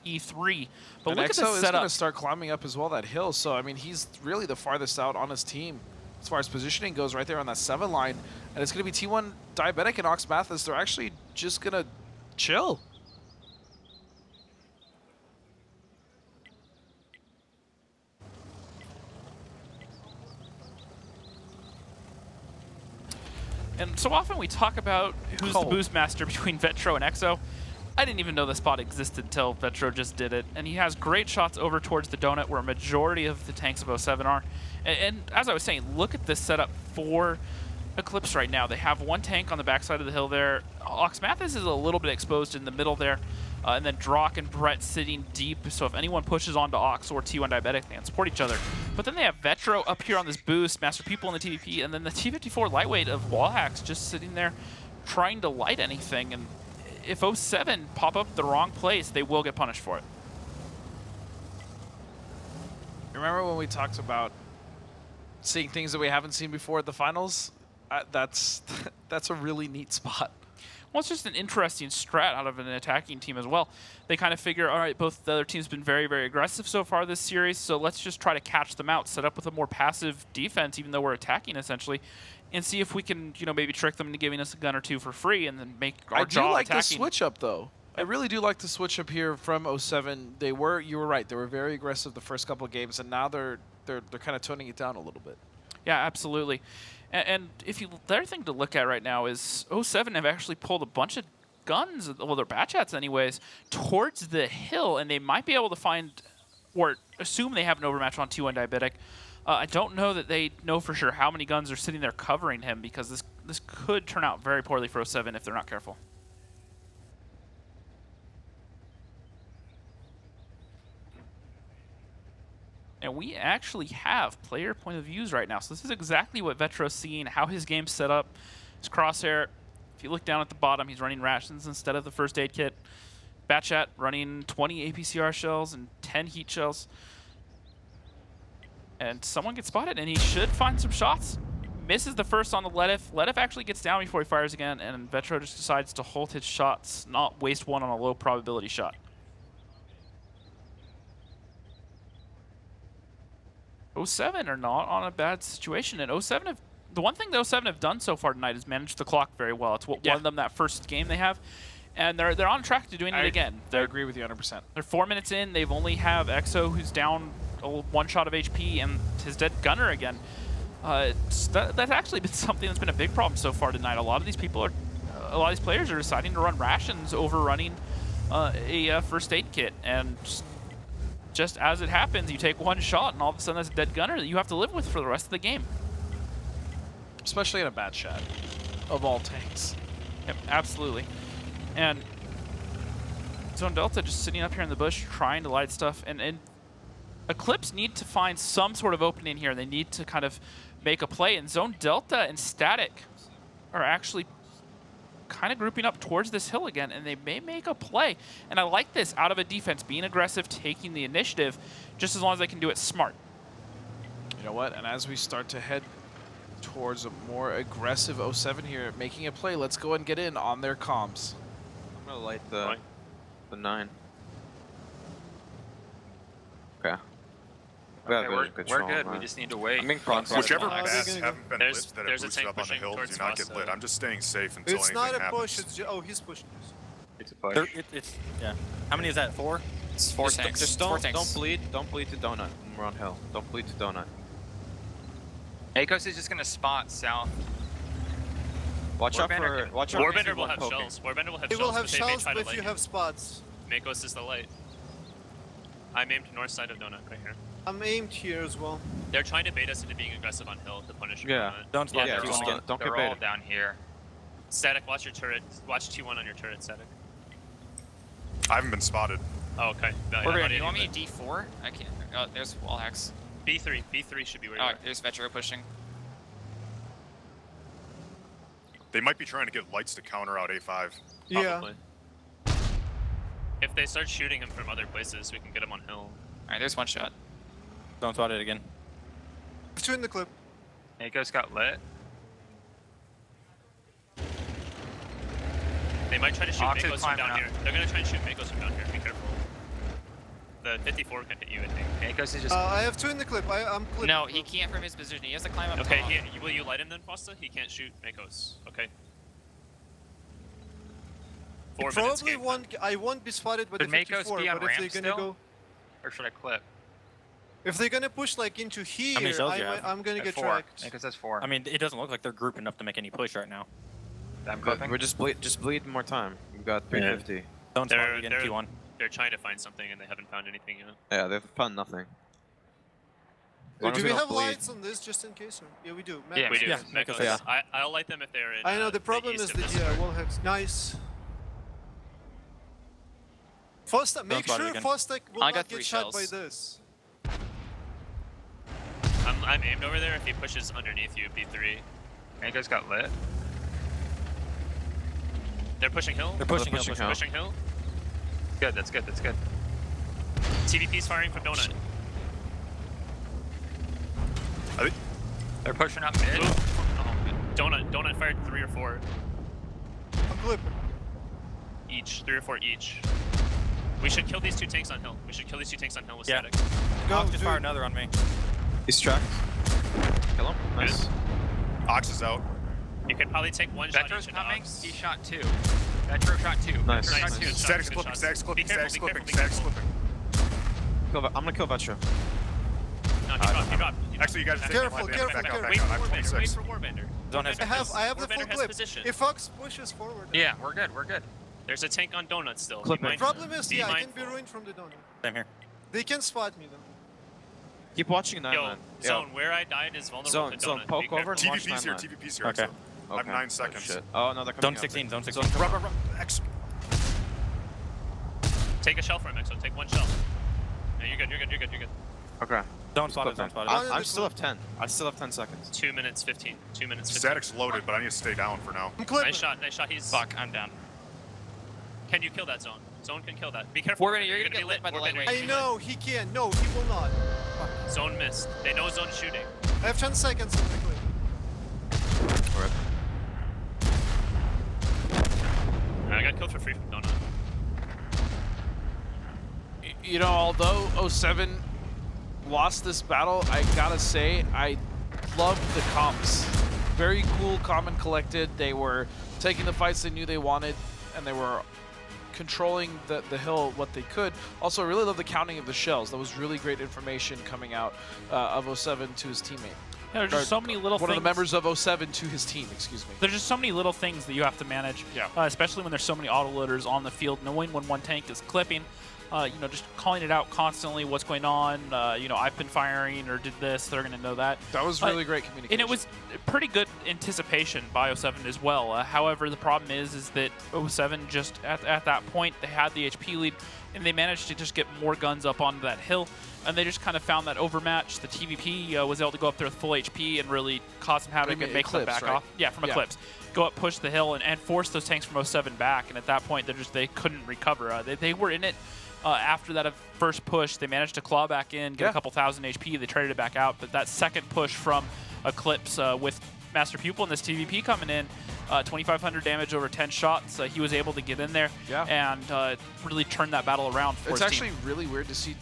Speaker 3: E3. But
Speaker 2: and
Speaker 3: look
Speaker 2: Exo
Speaker 3: at the
Speaker 2: is
Speaker 3: setup.
Speaker 2: going to start climbing up as well that hill. So, I mean, he's really the farthest out on his team as far as positioning goes, right there on that 7 line. And it's going to be T1 Diabetic and Ox Mathis. They're actually just going to chill.
Speaker 3: And so often we talk about who's the boost master between Vetro and Exo. I didn't even know the spot existed until Vetro just did it. And he has great shots over towards the donut where a majority of the tanks of 07 are. And as I was saying, look at this setup for Eclipse right now. They have one tank on the backside of the hill there. Oxmathis is a little bit exposed in the middle there. And then Drock and Brett sitting deep, so if anyone pushes onto Ox or T1 Diabetic, they can support each other. But then they have Vetro up here on this boost, Master People in the TVP, and then the T54 Lightweight of Wallhacks just sitting there trying to light anything. And if 07 pop up the wrong place, they will get punished for it.
Speaker 2: Remember when we talked about seeing things that we haven't seen before at the finals? That's a really neat spot.
Speaker 3: Well, it's just an interesting strat out of an attacking team as well. They kind of figure, all right, both the other teams have been very, very aggressive so far this series, so let's just try to catch them out, set up with a more passive defense, even though we're attacking essentially, and see if we can, you know, maybe trick them into giving us a gun or two for free and then make our job
Speaker 2: I do like
Speaker 3: attacking.
Speaker 2: the switch up, though. I really do like the switch up here from 07. You were right, they were very aggressive the first couple of games, and now they're kind of toning it down a little bit.
Speaker 3: Yeah, absolutely. And if you, the other thing to look at right now is 07 have actually pulled a bunch of guns, well, their bat chats anyways, towards the hill, and they might be able to find or assume they have an overmatch on T1 Diabetic. I don't know that they know for sure how many guns are sitting there covering him, because this could turn out very poorly for 07 if they're not careful. And we actually have player point of views right now. So this is exactly what Vetro's seeing, how his game's set up. His crosshair, if you look down at the bottom, he's running rations instead of the first aid kit. Batchat running 20 APCR shells and 10 heat shells. And someone gets spotted, and he should find some shots. Misses the first on the Letif. Letif actually gets down before he fires again, and Vetro just decides to hold his shots, not waste one on a low probability shot. '07 are not on a bad situation, and '07 have, the one thing that '07 have done so far tonight is manage the clock very well. It's what won them that first game they have, and they're on track to doing it again.
Speaker 2: I agree with you 100%.
Speaker 3: They're 4 minutes in. They've only have Exo, who's down one shot of HP, and his dead gunner again. That's actually been something that's been a big problem so far tonight. A lot of these players are deciding to run rations over running a first aid kit, and just as it happens, you take one shot, and all of a sudden that's a dead gunner that you have to live with for the rest of the game.
Speaker 2: Especially in a bad shot of all tanks.
Speaker 3: Yep, absolutely. And Zone Delta just sitting up here in the bush trying to light stuff, and Eclipse need to find some sort of opening here. They need to kind of make a play, and Zone Delta and Static are actually kind of grouping up towards this hill again, and they may make a play. And I like this out of a defense, being aggressive, taking the initiative, just as long as they can do it smart.
Speaker 2: You know what? And as we start to head towards a more aggressive 07 here, making a play, let's go and get in on their comms.
Speaker 13: I'm gonna light the 9. Okay.
Speaker 10: Okay, we're good. We just need to wait.
Speaker 13: I'm in front.
Speaker 14: Whichever paths haven't been lit that are
Speaker 9: there's a
Speaker 14: boosted
Speaker 9: tank
Speaker 14: up on the
Speaker 9: pushing
Speaker 14: hill do
Speaker 9: towards
Speaker 14: not
Speaker 9: us,
Speaker 14: get lit. I'm just staying safe until
Speaker 15: It's
Speaker 14: anything
Speaker 15: not a
Speaker 14: happens.
Speaker 15: push. It's oh, he's pushing.
Speaker 13: It's a push.
Speaker 10: Yeah. How many is that? 4?
Speaker 6: It's 4 tanks.
Speaker 13: Just
Speaker 6: Four
Speaker 13: don't
Speaker 6: tanks.
Speaker 13: bleed to donut when we're on hill. Don't bleed to donut.
Speaker 10: Akos is just gonna spot south.
Speaker 13: Watch out for
Speaker 9: Warbender will have shells. Warbender will have
Speaker 15: He
Speaker 9: shells.
Speaker 15: will have
Speaker 9: but they may
Speaker 15: shells
Speaker 9: try to
Speaker 15: if
Speaker 9: light
Speaker 15: you
Speaker 9: him.
Speaker 15: have spots.
Speaker 9: Makos is the light. I'm aimed north side of donut right here.
Speaker 15: I'm aimed here as well.
Speaker 9: They're trying to bait us into being aggressive on hill to punish him.
Speaker 13: Yeah.
Speaker 10: Don't
Speaker 13: Yeah,
Speaker 10: they're
Speaker 13: just
Speaker 10: all,
Speaker 13: don't get
Speaker 10: they're all
Speaker 13: baited.
Speaker 10: down here.
Speaker 9: Static, watch your turret. Watch T1 on your turret, Static.
Speaker 14: I haven't been spotted.
Speaker 9: Oh, okay. No,
Speaker 6: We're
Speaker 9: I'm
Speaker 6: good.
Speaker 9: not
Speaker 6: You want me
Speaker 9: aiming,
Speaker 6: at D4? I can't. Oh, there's wall hacks.
Speaker 9: but B3 should be where you
Speaker 6: Oh,
Speaker 9: are.
Speaker 6: there's Vetro pushing.
Speaker 14: They might be trying to get lights to counter out A5.
Speaker 9: Probably. If they start shooting him from other places, we can get him on hill.
Speaker 6: Alright, there's one shot.
Speaker 10: Don't spot it again.
Speaker 15: Between the clip.
Speaker 10: Akos got lit.
Speaker 9: They might try to shoot
Speaker 10: Ox is
Speaker 9: Makos from
Speaker 10: climbing
Speaker 9: down
Speaker 10: up.
Speaker 9: here. They're gonna try and shoot Makos from down here. Be careful. The 54 can hit you, I think.
Speaker 10: Akos is just.
Speaker 15: I have 2 in the clip. I'm clipped.
Speaker 6: No, he can't from his position. He has to climb up
Speaker 9: Okay,
Speaker 6: top.
Speaker 9: will you light him then, Fosta? He can't shoot Makos. Okay. 4 minutes
Speaker 15: Probably
Speaker 9: game.
Speaker 15: I won't be spotted by the
Speaker 10: Should Makos
Speaker 15: 54,
Speaker 10: be on
Speaker 15: but if
Speaker 10: ramp
Speaker 15: they're gonna
Speaker 10: still?
Speaker 15: go...
Speaker 10: Or should I clip?
Speaker 15: If they're gonna push like into here,
Speaker 10: How many shells do you have?
Speaker 15: I'm gonna
Speaker 13: At
Speaker 15: get
Speaker 13: 4.
Speaker 15: tracked.
Speaker 13: Because that's 4.
Speaker 10: I mean, it doesn't look like they're grouped enough to make any push right now.
Speaker 13: I'm clipping. We're just bleed more time. We've got 350.
Speaker 10: Don't spot me getting T1.
Speaker 9: They're trying to find something and they haven't found anything yet.
Speaker 13: Yeah, they've found nothing. As long
Speaker 15: Do
Speaker 13: as
Speaker 15: we
Speaker 13: don't
Speaker 15: have
Speaker 13: bleed.
Speaker 15: lights on this just in case? Or? Yeah, we do.
Speaker 9: Yeah, we do.
Speaker 10: Yeah,
Speaker 9: Mechos.
Speaker 10: yeah.
Speaker 9: I'll light them if they're in.
Speaker 15: I know the problem
Speaker 9: east
Speaker 15: is
Speaker 9: of
Speaker 15: that
Speaker 9: this
Speaker 15: wall hacks. Nice. First, make
Speaker 10: spot it
Speaker 15: sure
Speaker 10: again.
Speaker 15: Fostek will
Speaker 6: I
Speaker 15: not
Speaker 6: got
Speaker 15: get
Speaker 6: 3
Speaker 15: shot by
Speaker 6: shells.
Speaker 15: this.
Speaker 9: I'm aimed over there. If he pushes underneath you, B3.
Speaker 13: You guys got lit.
Speaker 9: They're pushing hill.
Speaker 10: They're pushing hill.
Speaker 9: Pushing hill.
Speaker 13: Good, that's good, that's good.
Speaker 9: TVP's firing from Donut.
Speaker 10: They're pushing up mid.
Speaker 9: Oh, Donut fired 3 or 4
Speaker 15: I'm clipping.
Speaker 9: each. 3 or 4 each. We should kill these 2 tanks on hill. We should kill these 2 tanks on hill with
Speaker 10: Yeah.
Speaker 9: static.
Speaker 15: Go,
Speaker 10: Ox just
Speaker 15: dude.
Speaker 10: fired another on me.
Speaker 13: He's tracked. Kill him. Nice.
Speaker 14: Ox is out.
Speaker 9: You could probably take 1 shot
Speaker 6: Vetro's
Speaker 9: each of
Speaker 6: coming.
Speaker 9: Ox.
Speaker 6: He shot 2. Vetro shot 2.
Speaker 13: Nice.
Speaker 6: Vetro shot
Speaker 9: Nice.
Speaker 6: 2.
Speaker 9: Good shot,
Speaker 14: Static's
Speaker 9: good
Speaker 14: clipping,
Speaker 9: shots.
Speaker 14: static's clipping,
Speaker 9: Be careful,
Speaker 14: static's
Speaker 9: be
Speaker 14: clipping,
Speaker 9: careful, be
Speaker 14: static's
Speaker 9: careful.
Speaker 14: clipping.
Speaker 13: I'm gonna kill Vetro.
Speaker 9: No, he dropped, he dropped.
Speaker 14: Actually, you guys
Speaker 9: Back
Speaker 14: take
Speaker 9: up,
Speaker 15: Careful,
Speaker 14: my
Speaker 15: careful,
Speaker 14: back up,
Speaker 15: careful.
Speaker 14: back
Speaker 9: Wait
Speaker 14: up.
Speaker 9: for
Speaker 14: I'm
Speaker 9: Warbender, wait
Speaker 14: 26.
Speaker 9: for Warbender.
Speaker 10: Don't have
Speaker 15: I have the
Speaker 9: Warbender
Speaker 15: full
Speaker 9: has
Speaker 15: clip.
Speaker 9: position.
Speaker 15: If Fox pushes forward.
Speaker 6: Yeah, we're good. We're good.
Speaker 9: There's a tank on Donut still.
Speaker 13: Clip
Speaker 9: Be
Speaker 13: it.
Speaker 9: mindful.
Speaker 15: Problem is,
Speaker 9: Be
Speaker 15: yeah, I can be
Speaker 9: mindful.
Speaker 15: ruined from the donut.
Speaker 10: Same here.
Speaker 15: They can spot me though.
Speaker 13: Keep watching 9
Speaker 9: Yo,
Speaker 13: man.
Speaker 9: Zone, where I died is vulnerable
Speaker 13: Zone,
Speaker 9: to
Speaker 13: zone,
Speaker 9: Donut.
Speaker 13: poke
Speaker 9: Be careful.
Speaker 13: over and watch
Speaker 14: TVP's here,
Speaker 13: 9
Speaker 14: TVP's here.
Speaker 10: Okay.
Speaker 14: So I have 9 seconds.
Speaker 13: Shit. Oh no, they're coming.
Speaker 10: Zone
Speaker 13: out.
Speaker 10: 16, zone 16.
Speaker 14: Rub, rub, rub. X.
Speaker 9: Take a shell from Exo. Take 1 shell. No, you're good, you're good, you're good, you're good.
Speaker 13: Okay.
Speaker 10: Don't spot it,
Speaker 13: Clip
Speaker 10: don't
Speaker 13: him.
Speaker 10: spot it.
Speaker 13: I'm still have 10. I still have 10 seconds.
Speaker 9: 2 minutes 15. 2 minutes 15.
Speaker 14: Static's loaded, but I need to stay down for now.
Speaker 15: I'm clipping.
Speaker 9: Nice shot, nice shot. He's.
Speaker 6: Fuck, I'm down.
Speaker 9: Can you kill that zone? Zone can kill that. Be careful.
Speaker 6: Warbender, you're gonna
Speaker 9: be
Speaker 6: get lit by the
Speaker 9: Warbender,
Speaker 6: lightweight.
Speaker 9: you're
Speaker 15: I
Speaker 9: gonna be
Speaker 15: know, he can. No, he will not.
Speaker 9: lit. Zone missed. They know zone shooting.
Speaker 15: I have 10 seconds on my clip.
Speaker 13: Alright.
Speaker 9: I got killed for free from Donut.
Speaker 2: You know, although 07 lost this battle, I gotta say, I loved the comps. Very cool, calm and collected. They were taking the fights they knew they wanted, and they were controlling the hill what they could. Also, I really love the counting of the shells. That was really great information coming out of 07 to his teammate.
Speaker 3: Yeah, there's just so many little
Speaker 2: One
Speaker 3: things.
Speaker 2: of the members of 07 to his team, excuse me.
Speaker 3: There's just so many little things that you have to manage,
Speaker 2: Yeah.
Speaker 3: Especially when there's so many autoloaders on the field. Knowing when one tank is clipping, just calling it out constantly. What's going on? I've been firing or did this. They're going to know that.
Speaker 2: That was really great communication.
Speaker 3: And it was pretty good anticipation by 07 as well. However, the problem is that 07 just at that point they had the HP lead and they managed to just get more guns up onto that hill. And they just kind of found that overmatch. The TVP was able to go up there with full HP and really cause some havoc and make them back off. Yeah, from Eclipse. Go up, push the hill, and force those tanks from 07 back. And at that point, they couldn't recover. They were in it after that first push. They managed to claw back in, get a couple thousand HP. They traded it back out. But that second push from Eclipse with Master Pupil and this TVP coming in, 2,500 damage over 10 shots. He was able to get in there and really turn that battle around for his
Speaker 2: It's
Speaker 3: team.
Speaker 2: actually really weird to see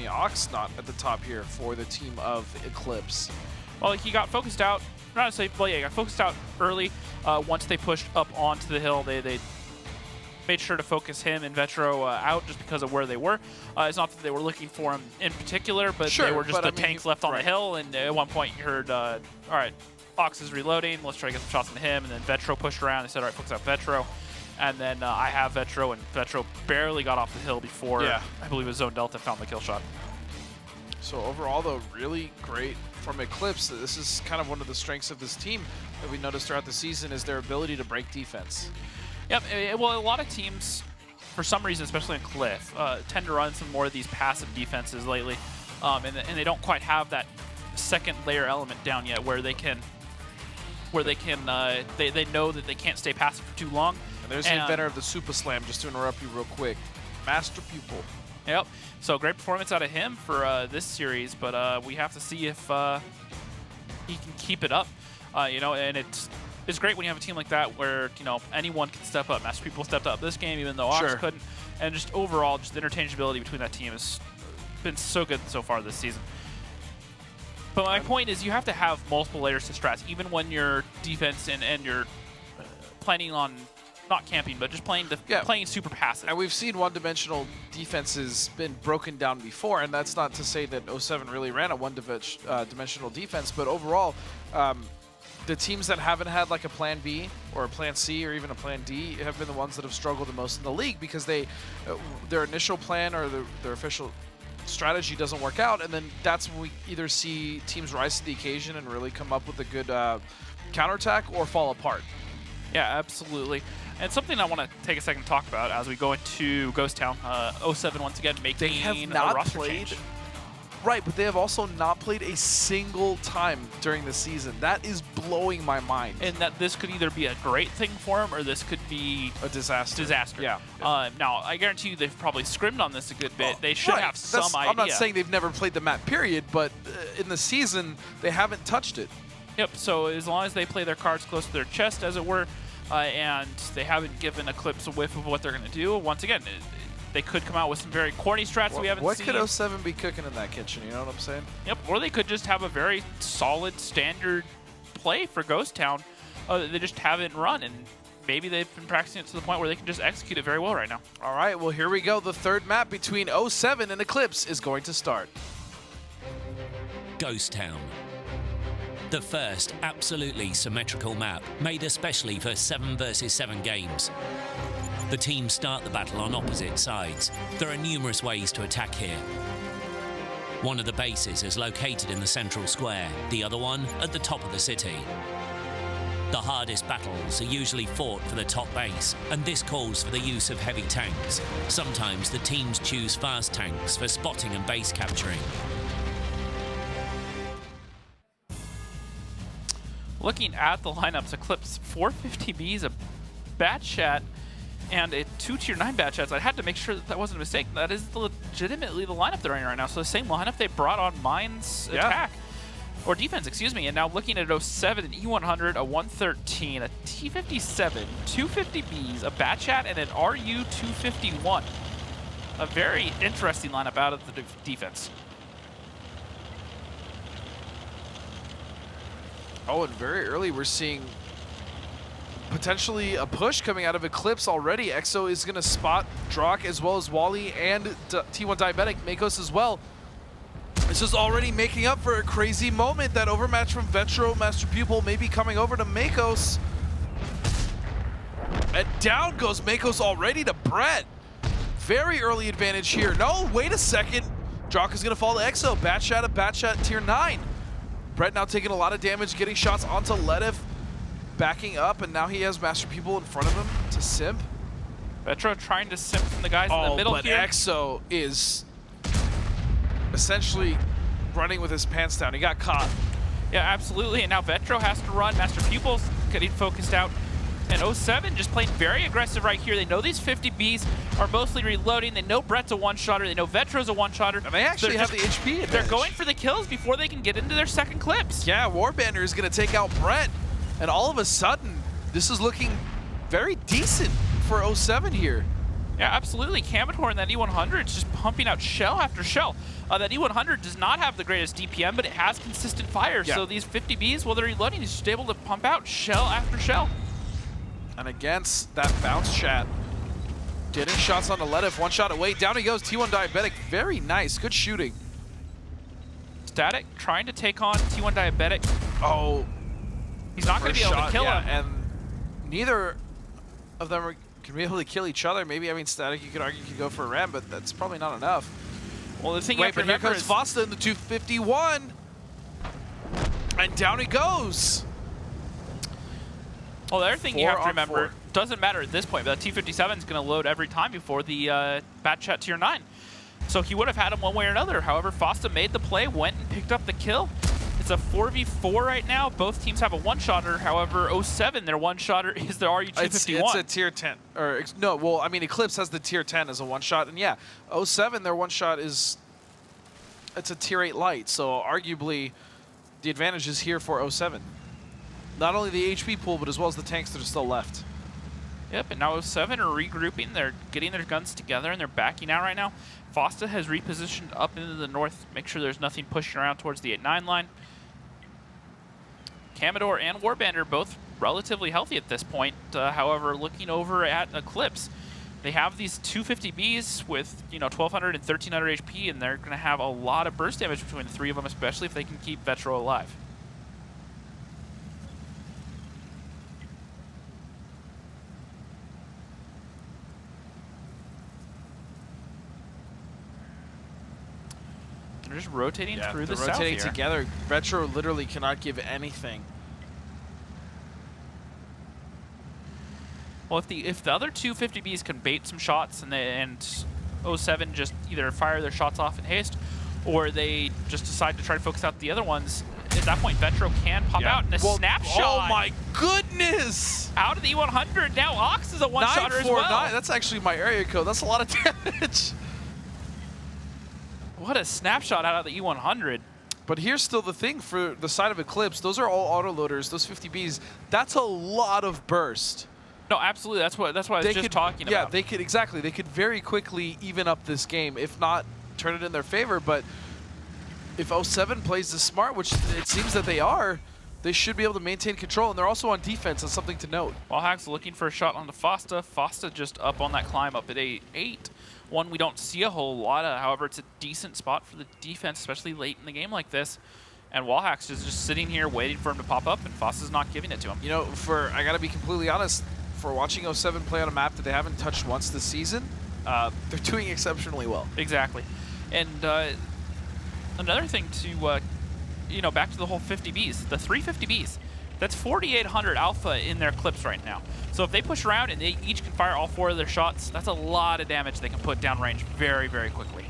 Speaker 2: Ox not at the top here for the team of Eclipse.
Speaker 3: Well, he got focused out. Not to say, well, yeah, he got focused out early. Once they pushed up onto the hill, they made sure to focus him and Vetro out just because of where they were. It's not that they were looking for him in particular, but they were just the tanks left on the hill. And at one point, you heard, all right, Ox is reloading. Let's try to get some shots on him. And then Vetro pushed around. They said, all right, focus out Vetro. And then I have Vetro, and Vetro barely got off the hill before, I believe it was Zone Delta found the kill shot.
Speaker 2: So overall, though, really great from Eclipse. This is kind of one of the strengths of this team that we noticed throughout the season is their ability to break defense.
Speaker 3: Yep. Well, a lot of teams, for some reason, especially in Cliff, tend to run some more of these passive defenses lately, and they don't quite have that second layer element down yet, where they know that they can't stay passive for too long.
Speaker 2: And there's the inventor of the Super Slam, just to interrupt you real quick, Master Pupil.
Speaker 3: Yep. So great performance out of him for this series, but we have to see if he can keep it up. And it's great when you have a team like that where anyone can step up. Master Pupil stepped up this game, even though Ox couldn't. And just overall, just the interchangeability between that team has been so good so far this season. But my point is, you have to have multiple layers to strats, even when your defense and you're planning on not camping, but just playing super passive.
Speaker 2: And we've seen one-dimensional defenses been broken down before, and that's not to say that 07 really ran a one-dimensional defense, but overall, the teams that haven't had like a plan B or a plan C or even a plan D have been the ones that have struggled the most in the league because their initial plan or their official strategy doesn't work out, and then that's when we either see teams rise to the occasion and really come up with a good counterattack or fall apart.
Speaker 3: Yeah, absolutely. And something I want to take a second to talk about as we go into Ghost Town. 07 once again making
Speaker 2: they have not
Speaker 3: a roster
Speaker 2: played
Speaker 3: change.
Speaker 2: Right, but they have also not played a single time during the season. That is blowing my mind.
Speaker 3: And that this could either be a great thing for them or this could be
Speaker 2: a disaster.
Speaker 3: Yeah. Now, I guarantee you they've probably scrimmed on this a good bit. They should have some idea.
Speaker 2: I'm not saying they've never played the map, period, but in the season, they haven't touched it.
Speaker 3: Yep, so as long as they play their cards close to their chest, as it were, and they haven't given Eclipse a whiff of what they're going to do, once again, they could come out with some very corny strats we haven't seen.
Speaker 2: What could 07 be cooking in that kitchen, you know what I'm saying?
Speaker 3: Yep, or they could just have a very solid standard play for Ghost Town that they just haven't run, and maybe they've been practicing it to the point where they can just execute it very well right now.
Speaker 2: All right, well, here we go. The third map between 07 and Eclipse is going to start.
Speaker 8: Ghost Town. The first absolutely symmetrical map, made especially for 7 versus 7 games. The teams start the battle on opposite sides. There are numerous ways to attack here. One of the bases is located in the central square, the other one at the top of the city. The hardest battles are usually fought for the top base, and this calls for the use of heavy tanks. Sometimes the teams choose fast tanks for spotting and base capturing.
Speaker 3: Looking at the lineups, Eclipse 450Bs, a bat chat, and a 2 tier 9 bat chats. I had to make sure that wasn't a mistake. That is legitimately the lineup they're running right now. So the same lineup they brought on Mine's attack, or defense, excuse me. And now looking at 07, an E100, a 113, a T57, 250Bs, a bat chat, and an RU251. A very interesting lineup out of the defense.
Speaker 2: Oh, and very early we're seeing potentially a push coming out of Eclipse already. EXO is going to spot Drock as well as Wally and T1 Diabetic, Makos as well. This is already making up for a crazy moment. That overmatch from Vetro, Master Pupil may be coming over to Makos. And down goes Makos already to Brett. Very early advantage here. No, wait a second. Drock is going to fall to EXO. Batchat tier 9. Brett now taking a lot of damage, getting shots onto Ledev, backing up, and now he has Master Pupil in front of him to simp.
Speaker 3: Vetro trying to simp from the guys in the middle here.
Speaker 2: But EXO is essentially running with his pants down. He got caught.
Speaker 3: Yeah, absolutely, and now Vetro has to run. Master Pupil's getting focused out. And 07 just playing very aggressive right here. They know these 50Bs are mostly reloading. They know Brett's a one-shotter. They know Vetro's a one-shotter.
Speaker 2: And they actually have the HP advantage.
Speaker 3: They're going for the kills before they can get into their second clips.
Speaker 2: Yeah, Warbandor is going to take out Brett. And all of a sudden, this is looking very decent for 07 here.
Speaker 3: Yeah, absolutely. Kamador and that E100 is just pumping out shell after shell. That E100 does not have the greatest DPM, but it has consistent fire.
Speaker 2: Yeah.
Speaker 3: So these 50Bs, while they're reloading, he's just able to pump out shell after shell.
Speaker 2: And against that bounce chat, getting shots on the Ledev, one shot away. Down he goes, T1 Diabetic. Very nice, good shooting.
Speaker 3: Static trying to take on T1 Diabetic.
Speaker 2: Oh,
Speaker 3: he's not going to be able to kill him.
Speaker 2: And neither of them can be able to kill each other. Maybe, I mean, Static, you could argue, could go for a ram, but that's probably not enough.
Speaker 3: Well, the thing you have to
Speaker 2: but here
Speaker 3: remember
Speaker 2: comes Fosta in the 251. And down he goes.
Speaker 3: Well, the other thing you have to remember,
Speaker 2: 4-on-4.
Speaker 3: doesn't matter at this point, but the T57 is going to load every time before the Bat Chat tier 9. So he would have had him one way or another. However, Fosta made the play, went and picked up the kill. It's a 4v4 right now. Both teams have a one-shotter. However, 07, their one-shotter is the RU251.
Speaker 2: It's a tier 10. Or no, well, I mean, Eclipse has the tier 10 as a one-shot. And yeah, 07, their one-shot is, it's a tier 8 light. So arguably, the advantage is here for 07. Not only the HP pool, but as well as the tanks that are still left.
Speaker 3: Yep, and now 07 are regrouping. They're getting their guns together, and they're backing out right now. Fosta has repositioned up into the north, make sure there's nothing pushing around towards the 8-9 line. Kamador and Warbandor both relatively healthy at this point. However, looking over at Eclipse, they have these 250Bs with 1200 and 1300 HP, and they're going to have a lot of burst damage between the three of them, especially if they can keep Vetro alive. They're just rotating through the south
Speaker 2: rotating
Speaker 3: here.
Speaker 2: together. Retro literally cannot give anything.
Speaker 3: Well, if the other two 50Bs can bait some shots and 07 just either fire their shots off in haste, or they just decide to try to focus out the other ones, at that point Vetro can pop out in a snapshot.
Speaker 2: Oh my goodness!
Speaker 3: Out of the E100. Now Ox is a one-shotter as well.
Speaker 2: 949. That's actually my area code. That's a lot of damage.
Speaker 3: What a snapshot out of the E100.
Speaker 2: But here's still the thing for the side of Eclipse. Those are all autoloaders. Those 50Bs. That's a lot of burst.
Speaker 3: No, absolutely. That's what I was just talking about.
Speaker 2: Yeah, they could exactly. They could very quickly even up this game, if not turn it in their favor. But if 07 plays this smart, which it seems that they are, they should be able to maintain control. And they're also on defense. That's something to note.
Speaker 3: Wallhack's looking for a shot onto Fosta. Fosta just up on that climb up at 8-8. One we don't see a whole lot of. However, it's a decent spot for the defense, especially late in the game like this. And Wallhack's is just sitting here waiting for him to pop up, and Fosta's not giving it to him.
Speaker 2: You know, I got to be completely honest, for watching 07 play on a map that they haven't touched once this season, they're doing exceptionally well.
Speaker 3: Exactly. And another thing to, back to the whole 50Bs, the 350Bs, that's 4,800 alpha in their clips right now. So if they push around and they each can fire all 4 of their shots, that's a lot of damage they can put downrange very, very quickly.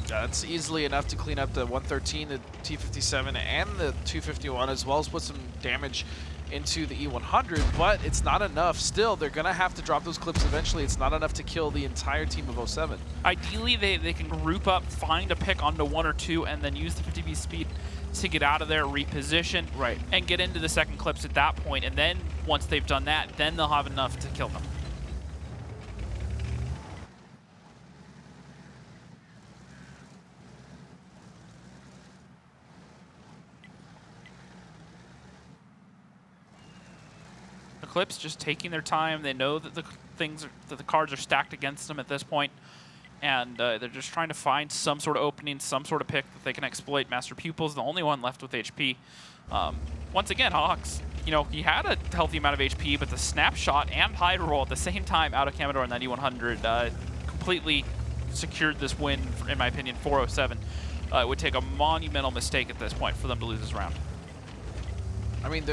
Speaker 2: That's easily enough to clean up the 113, the T57, and the 251, as well as put some damage into the E100, but it's not enough. Still, they're going to have to drop those clips eventually. It's not enough to kill the entire team of 07.
Speaker 3: Ideally, they can group up, find a pick onto 1 or 2, and then use the 50B speed to get out of there, reposition, and get into the second clips at that point. And then once they've done that, then they'll have enough to kill them. Eclipse just taking their time. They know that the cards are stacked against them at this point, and they're just trying to find some sort of opening, some sort of pick that they can exploit. Master Pupil's the only one left with HP. Once again, Hawks, he had a healthy amount of HP, but the snapshot and hide roll at the same time out of Commodore 9100 completely secured this win, in my opinion, 407. It would take a monumental mistake at this point for them to lose this round.
Speaker 2: I mean,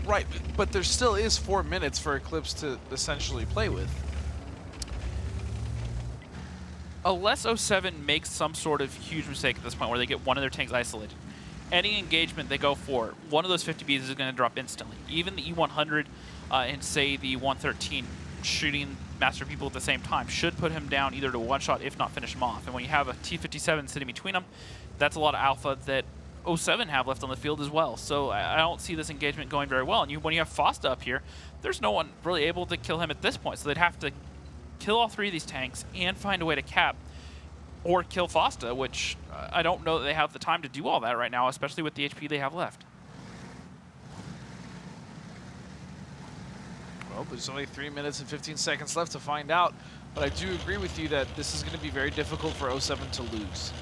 Speaker 2: right, but there still is 4 minutes for Eclipse to essentially play with.
Speaker 3: Unless 07 makes some sort of huge mistake at this point where they get one of their tanks isolated, any engagement they go for, one of those 50Bs is going to drop instantly. Even the E100 and, say, the 113 shooting Master People at the same time should put him down either to one-shot, if not finish him off. And when you have a T57 sitting between them, that's a lot of alpha that 07 have left on the field as well. So I don't see this engagement going very well. And when you have Fosta up here, there's no one really able to kill him at this point. So they'd have to kill all 3 of these tanks and find a way to cap or kill Fosta, which I don't know that they have the time to do all that right now, especially with the HP they have left.
Speaker 2: Well, there's only 3 minutes and 15 seconds left to find out, but I do agree with you that this is going to be very difficult for 07 to lose.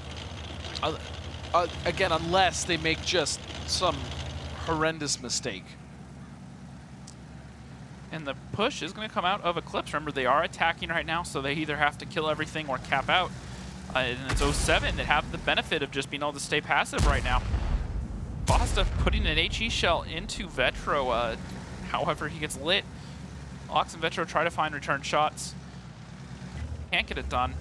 Speaker 2: Again, unless they make just some horrendous mistake.
Speaker 3: And the push is going to come out of Eclipse. Remember, they are attacking right now, so they either have to kill everything or cap out. And it's 07 that have the benefit of just being able to stay passive right now. Fosta putting an HE shell into Vetro. However, he gets lit. Ox and Vetro try to find return shots. Can't get it done.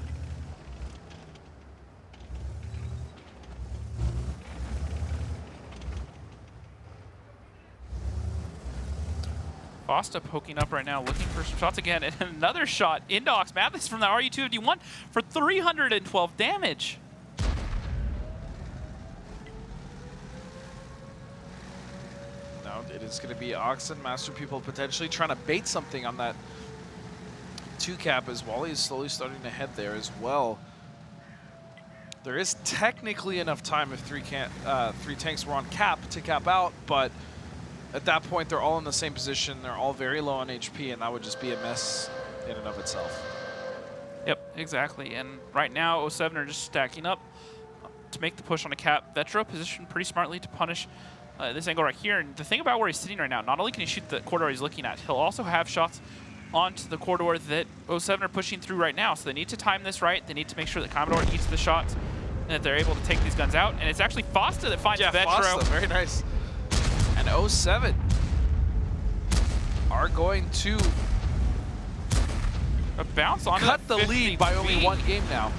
Speaker 3: Fosta poking up right now, looking for some shots again, and another shot into Ox Madness from the RU-251 for 312 damage.
Speaker 2: Now it is going to be Ox and Master People potentially trying to bait something on that 2-cap as Wally is slowly starting to head there as well. There is technically enough time if 3 tanks were on cap to cap out, but at that point, they're all in the same position. They're all very low on HP, and that would just be a mess in and of itself.
Speaker 3: Yep, exactly. And right now, 07 are just stacking up to make the push on a cap. Vetro positioned pretty smartly to punish this angle right here. And the thing about where he's sitting right now, not only can he shoot the corridor he's looking at, he'll also have shots onto the corridor that 07 are pushing through right now. So they need to time this right. They need to make sure that Commodore eats the shots and that they're able to take these guns out. And it's actually Fosta that finds Vetro.
Speaker 2: Fosta, very nice. And 07 are going to
Speaker 3: bounce on
Speaker 2: cut the lead by only 1 game now.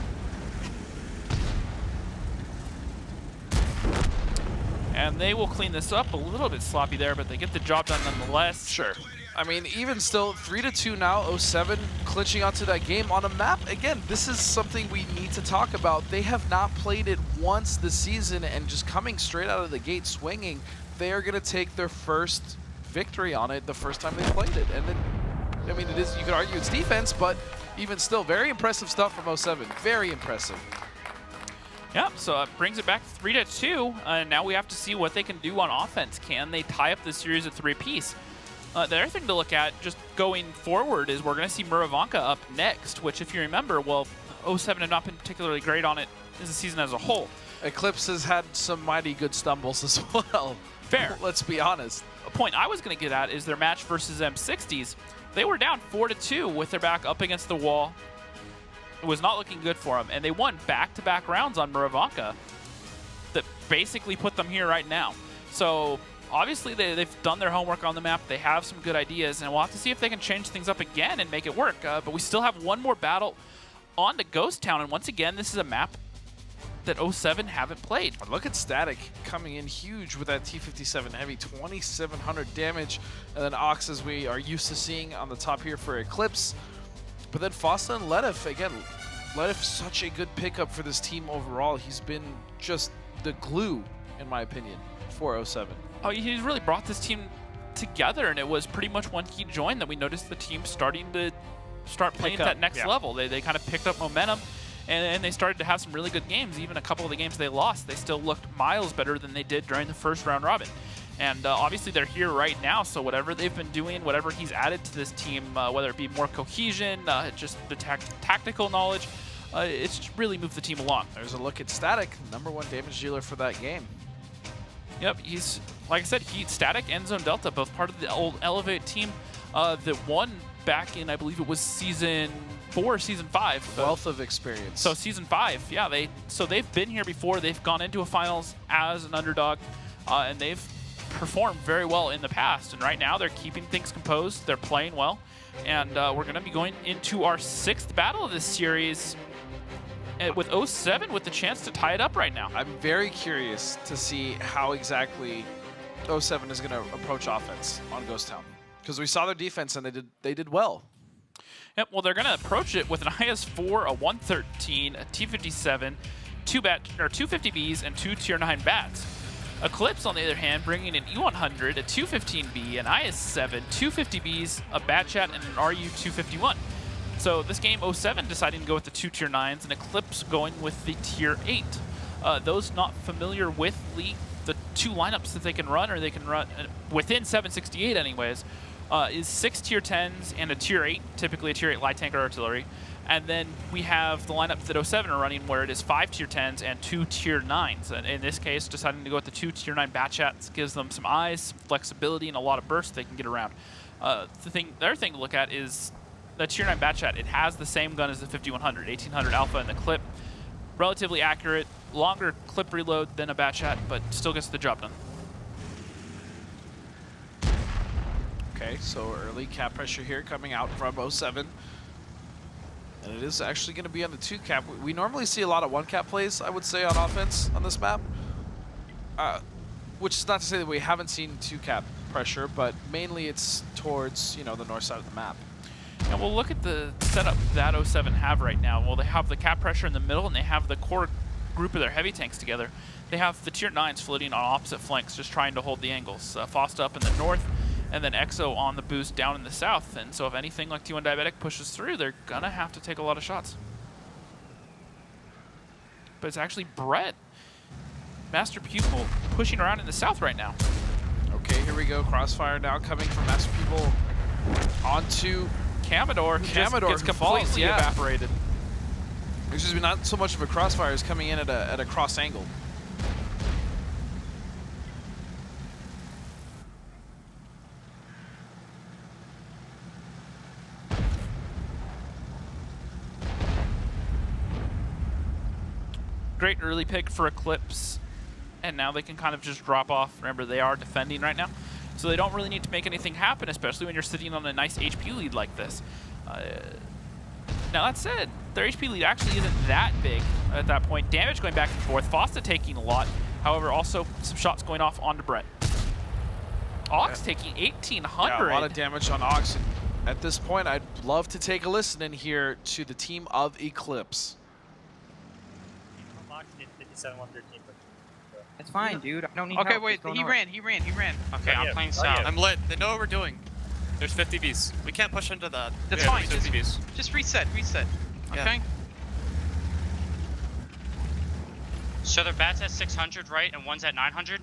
Speaker 3: And they will clean this up. A little bit sloppy there, but they get the job done nonetheless.
Speaker 2: Sure. I mean, even still, 3-2 now, 07 clinching onto that game on a map. Again, this is something we need to talk about. They have not played it once this season, and just coming straight out of the gate swinging, they are going to take their first victory on it the first time they played it. And then, I mean, it is, you could argue it's defense, but even still, very impressive stuff from 07. Very impressive.
Speaker 3: Yeah, so it brings it back 3-2, and now we have to see what they can do on offense. Can they tie up this series at 3 apiece? The other thing to look at just going forward is we're going to see Muravanka up next, which if you remember, well, 07 had not been particularly great on it as a season as a whole.
Speaker 2: Eclipse has had some mighty good stumbles as well.
Speaker 3: Fair.
Speaker 2: Let's be honest.
Speaker 3: A point I was going to get at is their match versus M60s. They were down 4-2 with their back up against the wall. It was not looking good for them, and they won back-to-back rounds on Muravanka that basically put them here right now. So obviously they've done their homework on the map. They have some good ideas, and we'll have to see if they can change things up again and make it work. But we still have one more battle on to Ghost Town, and once again, this is a map that 07 haven't played.
Speaker 2: Look at Static coming in huge with that T57 heavy, 2,700 damage, and then Ox, as we are used to seeing on the top here for Eclipse. But then Fosta and Ledef, again, Ledef such a good pickup for this team overall. He's been just the glue, in my opinion, for 07.
Speaker 3: Oh, he's really brought this team together, and it was pretty much when he joined that we noticed the team starting to playing at that next level. They kind of picked up momentum, and they started to have some really good games. Even a couple of the games they lost, they still looked miles better than they did during the first round robin. And obviously they're here right now, so whatever they've been doing, whatever he's added to this team, whether it be more cohesion, just the tactical knowledge, it's really moved the team along.
Speaker 2: There's a look at Static, #1 damage dealer for that game.
Speaker 3: Yep, he's, like I said, Static and Zone Delta, both part of the old Elevate team that won back in, I believe it was Season 4 or Season 5.
Speaker 2: Wealth of experience.
Speaker 3: So Season 5, yeah, they've been here before. They've gone into a finals as an underdog, and they've performed very well in the past, and right now they're keeping things composed. They're playing well, and we're going to be going into our 6th battle of this series with 07 with the chance to tie it up right now.
Speaker 2: I'm very curious to see how exactly 07 is going to approach offense on Ghost Town, because we saw their defense and they did well.
Speaker 3: Yep, well, they're going to approach it with an IS-4, a 113, a T-57, 2 50Bs, and 2 Tier 9 bats. Eclipse, on the other hand, bringing an E100, a 215B, an IS-7, 2 50Bs, a Batchat, and an RU-251. So this game, 07 deciding to go with the 2 Tier 9s, and Eclipse going with the Tier 8. Those not familiar with League, the 2 lineups that they can run, or they can run within 768 anyways, is 6 Tier 10s and a Tier 8, typically a Tier 8 light tank or artillery. And then we have the lineup that 07 are running, where it is 5 Tier 10s and 2 Tier 9s. And in this case, deciding to go with the 2 Tier 9 Batchats gives them some eyes, some flexibility, and a lot of burst they can get around. The other thing to look at is the Tier 9 Batchat. It has the same gun as the 5100, 1800 Alpha in the clip. Relatively accurate, longer clip reload than a Batchat, but still gets the job done.
Speaker 2: Okay, so early cap pressure here coming out from 07. And it is actually going to be on the 2 cap. We normally see a lot of 1 cap plays, I would say, on offense on this map. Which is not to say that we haven't seen 2 cap pressure, but mainly it's towards, you know, the north side of the map.
Speaker 3: And we'll look at the setup that 07 have right now. Well, they have the cap pressure in the middle, and they have the core group of their heavy tanks together. They have the Tier 9s floating on opposite flanks, just trying to hold the angles. Fosta up in the north, and then EXO on the boost down in the south. And so if anything like T1 Diabetic pushes through, they're gonna have to take a lot of shots. But it's actually Brett, Master Pupil, pushing around in the south right now.
Speaker 2: Okay, here we go. Crossfire now coming from Master People onto
Speaker 3: Commodore.
Speaker 2: Commodore,
Speaker 3: Gets
Speaker 2: who
Speaker 3: completely
Speaker 2: falls, yeah.
Speaker 3: evaporated.
Speaker 2: Excuse me, not so much of a crossfire, is coming in at a cross angle.
Speaker 3: Great early pick for Eclipse, and now they can kind of just drop off. Remember, they are defending right now, so they don't really need to make anything happen, especially when you're sitting on a nice HP lead like this. Now that said, their HP lead actually isn't that big at that point. Damage going back and forth. Fosta taking a lot. However, also some shots going off onto Brett. Ox taking 1,800.
Speaker 2: Yeah, a lot of damage on Ox. And at this point, I'd love to take a listen in here to the team of Eclipse.
Speaker 12: It's fine, dude. I don't need
Speaker 11: Okay,
Speaker 12: help.
Speaker 11: wait.
Speaker 12: Just go
Speaker 11: He
Speaker 12: north.
Speaker 11: ran.
Speaker 10: Okay, I'm playing south.
Speaker 9: I'm lit. They know what we're doing. There's 50 Vs. We can't push into that.
Speaker 11: That's
Speaker 9: Yeah,
Speaker 11: fine.
Speaker 9: 50 Vs.
Speaker 11: Just reset.
Speaker 9: Yeah.
Speaker 11: Okay.
Speaker 10: So their bat's at 600, right? And one's at 900?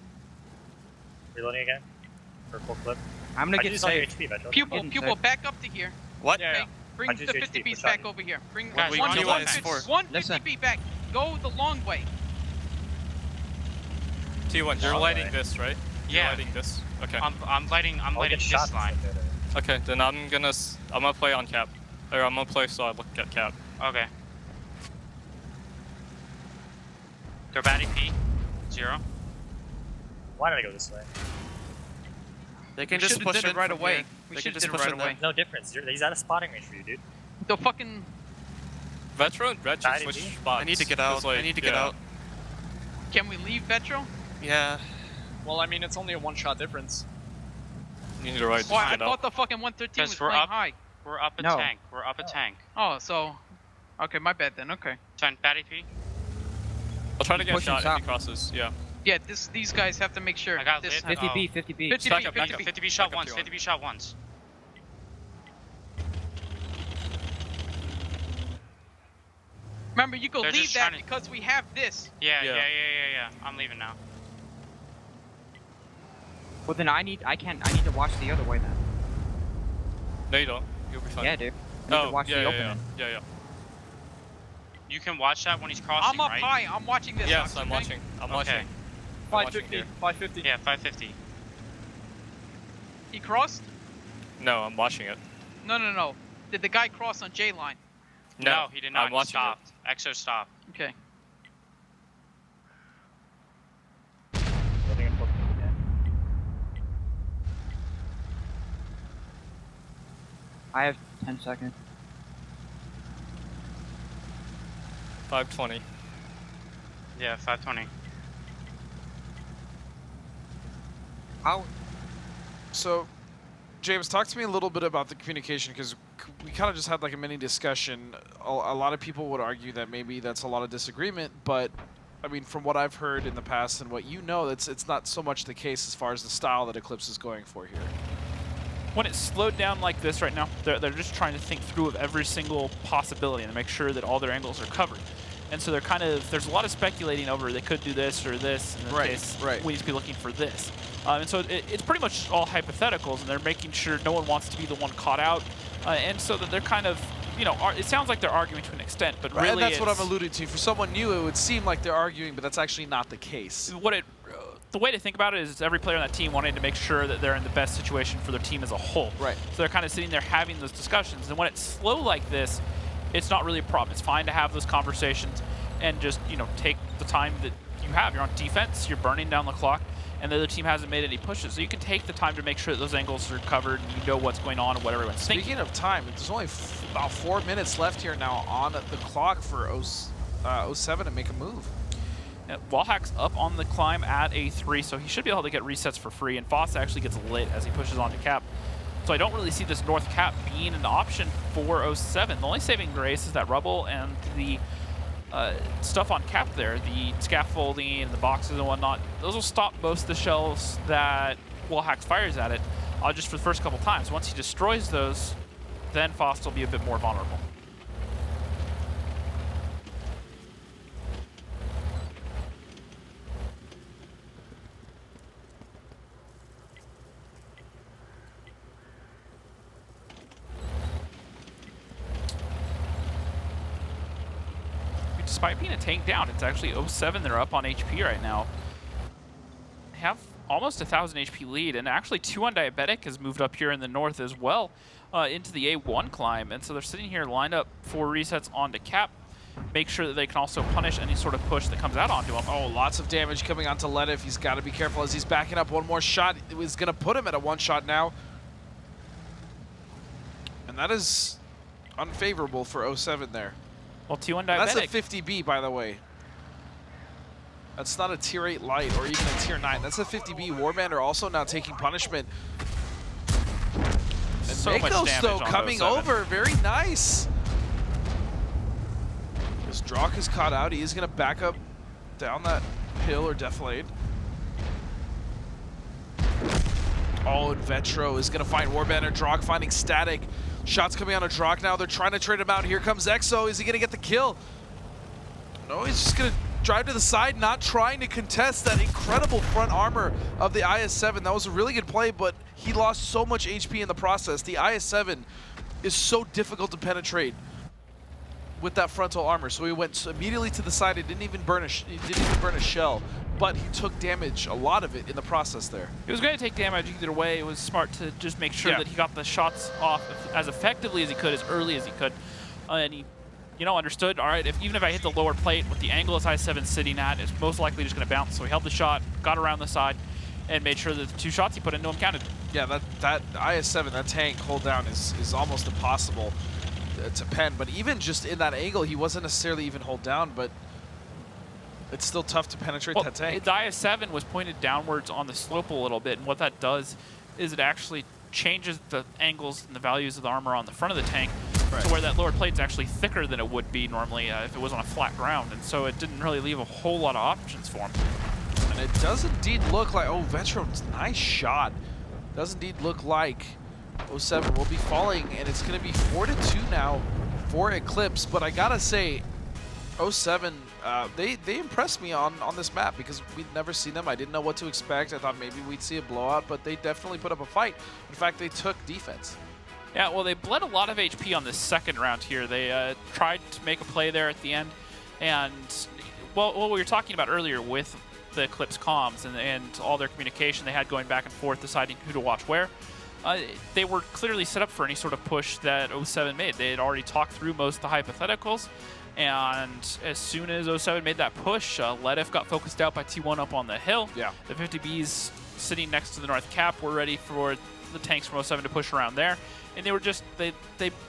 Speaker 9: Reloading again. For full clip.
Speaker 12: I'm gonna get saved.
Speaker 11: Pupil, back up to here.
Speaker 9: What?
Speaker 11: Okay. Bring the 50 Bs back over here. Bring
Speaker 10: Guys,
Speaker 11: one
Speaker 10: we
Speaker 11: to
Speaker 10: need
Speaker 11: 150
Speaker 12: Listen.
Speaker 11: B back. Go the long way.
Speaker 9: T1, you're lighting this, right?
Speaker 10: Yeah.
Speaker 9: You're lighting this. Okay.
Speaker 10: I'm lighting this line.
Speaker 9: Okay, then I'm gonna play on cap. Or I'm gonna play so I look at cap.
Speaker 10: Okay. Their bat EP, 0.
Speaker 9: Why did I go this way? They can
Speaker 11: We
Speaker 9: just
Speaker 11: should've
Speaker 9: push
Speaker 11: did it
Speaker 9: in
Speaker 11: right
Speaker 9: from
Speaker 11: away.
Speaker 9: here.
Speaker 11: We
Speaker 9: They
Speaker 11: should've
Speaker 9: can just
Speaker 11: did it
Speaker 9: push
Speaker 11: right
Speaker 9: in
Speaker 11: away.
Speaker 9: there. No difference. He's out of spotting range for you, dude.
Speaker 11: The fucking.
Speaker 9: Vetro and Red should switch spots. I need to get out. I need to get out.
Speaker 11: Can we leave Vetro?
Speaker 9: Yeah.
Speaker 15: Well, I mean, it's only a one-shot difference.
Speaker 9: You need to right.
Speaker 11: Well, I
Speaker 9: get out.
Speaker 11: thought the fucking 113 was
Speaker 10: Because we're
Speaker 11: playing
Speaker 10: up.
Speaker 11: high.
Speaker 10: We're up a
Speaker 12: No.
Speaker 10: tank. We're up a tank.
Speaker 11: Oh, so. Okay, my bad then. Okay.
Speaker 10: 10 bat EP.
Speaker 9: I'll try to get a
Speaker 12: Pushing
Speaker 9: shot if
Speaker 12: south.
Speaker 9: he crosses. Yeah.
Speaker 11: Yeah, these guys have to make sure.
Speaker 10: I got
Speaker 11: this
Speaker 10: lit.
Speaker 12: 50B, 50B.
Speaker 11: 50
Speaker 9: Back
Speaker 11: B,
Speaker 9: up, back
Speaker 11: 50
Speaker 9: up.
Speaker 11: B.
Speaker 10: 50 B shot
Speaker 9: Back up
Speaker 10: once.
Speaker 9: to
Speaker 10: 50 B shot once.
Speaker 11: Remember, you go
Speaker 10: They're
Speaker 11: leave
Speaker 10: just
Speaker 11: that
Speaker 10: trying to-
Speaker 11: because we have this.
Speaker 10: Yeah.
Speaker 9: Yeah.
Speaker 10: I'm leaving now.
Speaker 12: Well, then I need to watch the other way then.
Speaker 9: No, you don't. You'll be fine.
Speaker 12: Yeah, dude. I need to watch the opening.
Speaker 9: Yeah.
Speaker 10: You can watch that when he's crossing,
Speaker 11: I'm up
Speaker 10: right?
Speaker 11: high. I'm watching this.
Speaker 9: Yes,
Speaker 11: Ox,
Speaker 9: I'm
Speaker 11: okay?
Speaker 9: watching. I'm watching.
Speaker 10: Okay.
Speaker 9: I'm watching
Speaker 15: 550.
Speaker 9: here.
Speaker 15: 550.
Speaker 10: Yeah, 550.
Speaker 11: He crossed?
Speaker 9: No, I'm watching it.
Speaker 11: No. Did the guy cross on J line?
Speaker 10: No, he did not.
Speaker 9: I'm watching
Speaker 10: He stopped. Exo stopped.
Speaker 11: Okay.
Speaker 12: I have 10 seconds.
Speaker 9: 520.
Speaker 10: Yeah, 520.
Speaker 12: How?
Speaker 2: So, James, talk to me a little bit about the communication, because we kind of just had like a mini discussion. A lot of people would argue that maybe that's a lot of disagreement, but I mean, from what I've heard in the past and what you know, it's not so much the case as far as the style that Eclipse is going for here.
Speaker 3: When it's slowed down like this right now, they're just trying to think through of every single possibility and make sure that all their angles are covered. And so they're kind of, there's a lot of speculating over they could do this or this, in this case, we need to be looking for this. And so it's pretty much all hypotheticals, and they're making sure no one wants to be the one caught out. And so that they're kind of, you know, it sounds like they're arguing to an extent, but really
Speaker 2: and that's what I'm alluding to. For someone new, it would seem like they're arguing, but that's actually not the case.
Speaker 3: The way to think about it is every player on that team wanting to make sure that they're in the best situation for their team as a whole.
Speaker 2: Right.
Speaker 3: So they're kind of sitting there having those discussions. And when it's slow like this, it's not really a problem. It's fine to have those conversations and just, you know, take the time that you have. You're on defense, you're burning down the clock, and the other team hasn't made any pushes. So you can take the time to make sure that those angles are covered and you know what's going on and what everyone's thinking.
Speaker 2: Speaking of time, there's only about 4 minutes left here now on the clock for 07 to make a move.
Speaker 3: Wallhack's up on the climb at A3, so he should be able to get resets for free, and Foss actually gets lit as he pushes onto cap. So I don't really see this north cap being an option for 07. The only saving grace is that rubble and the stuff on cap there, the scaffolding and the boxes and whatnot. Those will stop most of the shells that Wallhack fires at it just for the first couple times. Once he destroys those, then Foss will be a bit more vulnerable. despite being a tank down, it's actually 07 that are up on HP right now. They have almost 1,000 HP lead, and actually 2 on Diabetic has moved up here in the north as well into the A1 climb, and so they're sitting here lined up for resets onto Cap. Make sure that they can also punish any sort of push that comes out onto him.
Speaker 2: Oh, lots of damage coming onto Letif. He's got to be careful as he's backing up. One more shot is going to put him at a 1-shot now. And that is unfavorable for 07 there.
Speaker 3: Well, 2 on Diabetic.
Speaker 2: That's a 50B, by the way. That's not a tier 8 light or even a tier 9. That's a 50B. Warband also now taking punishment. And
Speaker 3: So much
Speaker 2: Makos,
Speaker 3: damage
Speaker 2: though,
Speaker 3: on
Speaker 2: coming
Speaker 3: 07.
Speaker 2: over. Very nice. As Drak is caught out, he is going to back up down that hill or defilade. Oh, and Vetro is going to find Warband. Drak finding Static. Shots coming on a Drak now. They're trying to trade him out. Here comes Exo. Is he going to get the kill? No, he's just going to drive to the side, not trying to contest that incredible front armor of the IS-7. That was a really good play, but he lost so much HP in the process. The IS-7 is so difficult to penetrate with that frontal armor, so he went immediately to the side. It didn't even burn a shell, but he took damage, a lot of it, in the process there.
Speaker 3: He was going to take damage either way. It was smart to just make sure that he got the shots off as effectively as he could, as early as he could, and he, you know, understood. All right, even if I hit the lower plate with the angle his I-7 sitting at, it's most likely just going to bounce. So he held the shot, got around the side, and made sure that the 2 shots he put into him counted.
Speaker 2: Yeah, that IS-7, that tank hold down is almost impossible to pen, but even just in that angle, he wasn't necessarily even hold down, but it's still tough to penetrate that tank.
Speaker 3: The IS-7 was pointed downwards on the slope a little bit, and what that does is it actually changes the angles and the values of the armor on the front of the tank to where that lower plate's actually thicker than it would be normally if it was on a flat ground, and so it didn't really leave a whole lot of options for him.
Speaker 2: And it does indeed look like, oh, Veteran's nice shot. Does indeed look like 07 will be falling, and it's going to be 4-2 now for Eclipse. But I gotta say, 07, they impressed me on this map because we'd never seen them. I didn't know what to expect. I thought maybe we'd see a blowout, but they definitely put up a fight. In fact, they took defense.
Speaker 3: Yeah, well, they bled a lot of HP on this second round here. They tried to make a play there at the end, and well, what we were talking about earlier with the Eclipse comms and all their communication they had going back and forth, deciding who to watch where. They were clearly set up for any sort of push that 07 made. They had already talked through most of the hypotheticals, and as soon as 07 made that push, Letif got focused out by T1 up on the hill.
Speaker 2: Yeah.
Speaker 3: The 50Bs sitting next to the north cap were ready for the tanks from 07 to push around there, and they were just, they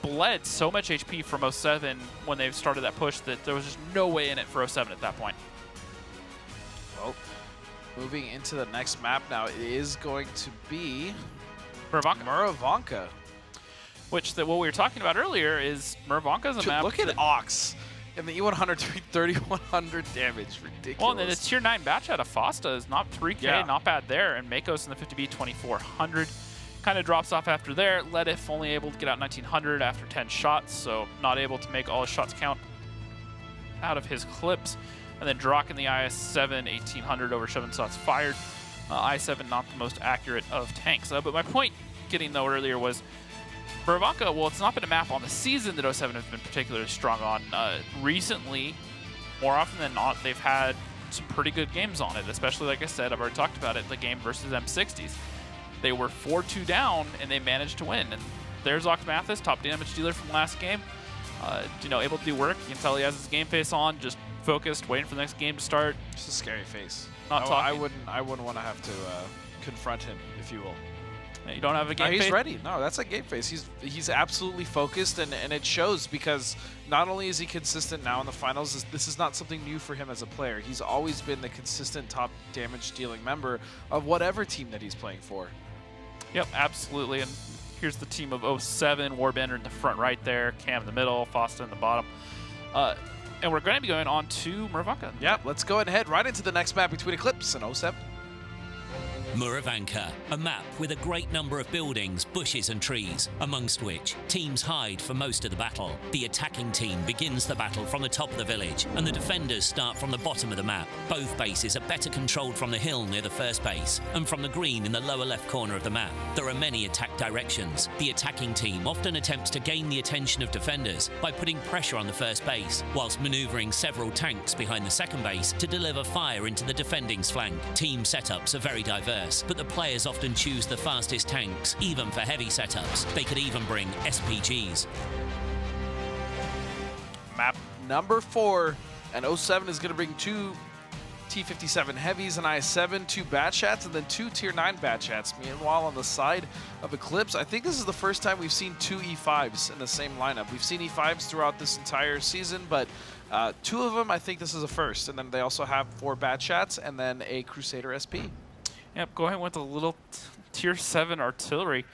Speaker 3: bled so much HP from 07 when they started that push that there was just no way in it for 07 at that point.
Speaker 2: Well, moving into the next map now, it is going to be
Speaker 3: Muravanka. Which, what we were talking about earlier is Muravanka's a map.
Speaker 2: Look at Ox and the E100 doing 3,100 damage. Ridiculous.
Speaker 3: Well, and then the tier 9 batch out of Fosta is not 3K, not bad there. And Makos in the 50B 2,400. Kind of drops off after there. Letif only able to get out 1,900 after 10 shots, so not able to make all his shots count out of his clips. And then Drak in the IS-7, 1,800 over 7 shots fired. I-7 not the most accurate of tanks. But my point getting though earlier was Muravanka, well, it's not been a map on the season that 07 has been particularly strong on. Recently, more often than not, they've had some pretty good games on it, especially, like I said, I've already talked about it, the game versus M60s. They were 4-2 down, and they managed to win. And there's Ox Mathis, top damage dealer from last game. You know, able to do work. You can tell he has his game face on, just focused, waiting for the next game to start.
Speaker 2: Just a scary face.
Speaker 3: Not talking.
Speaker 2: I wouldn't want to have to confront him, if you will.
Speaker 3: You don't have a game face?
Speaker 2: He's ready. No, that's a game face. He's absolutely focused, and it shows because not only is he consistent now in the finals, this is not something new for him as a player. He's always been the consistent top damage dealing member of whatever team that he's playing for.
Speaker 3: Yep, absolutely. And here's the team of 07, Warbender in the front right there, Cam in the middle, Fosta in the bottom. And we're going to be going on to Muravanka.
Speaker 2: Yep, let's go ahead and head right into the next map between Eclipse and 07.
Speaker 8: Muravanka, a map with a great number of buildings, bushes and trees, amongst which teams hide for most of the battle. The attacking team begins the battle from the top of the village, and the defenders start from the bottom of the map. Both bases are better controlled from the hill near the first base, and from the green in the lower left corner of the map. There are many attack directions. The attacking team often attempts to gain the attention of defenders by putting pressure on the first base, whilst manoeuvring several tanks behind the second base to deliver fire into the defending's flank. Team setups are very diverse, but the players often choose the fastest tanks, even for heavy setups. They could even bring SPGs.
Speaker 2: Map number 4, and 07 is going to bring 2 T-57 heavies, an IS-7, 2 Batchats, and then 2 Tier 9 Batchats. Meanwhile, on the side of Eclipse, I think this is the first time we've seen 2 E5s in the same lineup. We've seen E5s throughout this entire season, but 2 of them, I think this is a first. And then they also have 4 Batchats and then a Crusader SP.
Speaker 3: Yep, go ahead with a little Tier 7 artillery.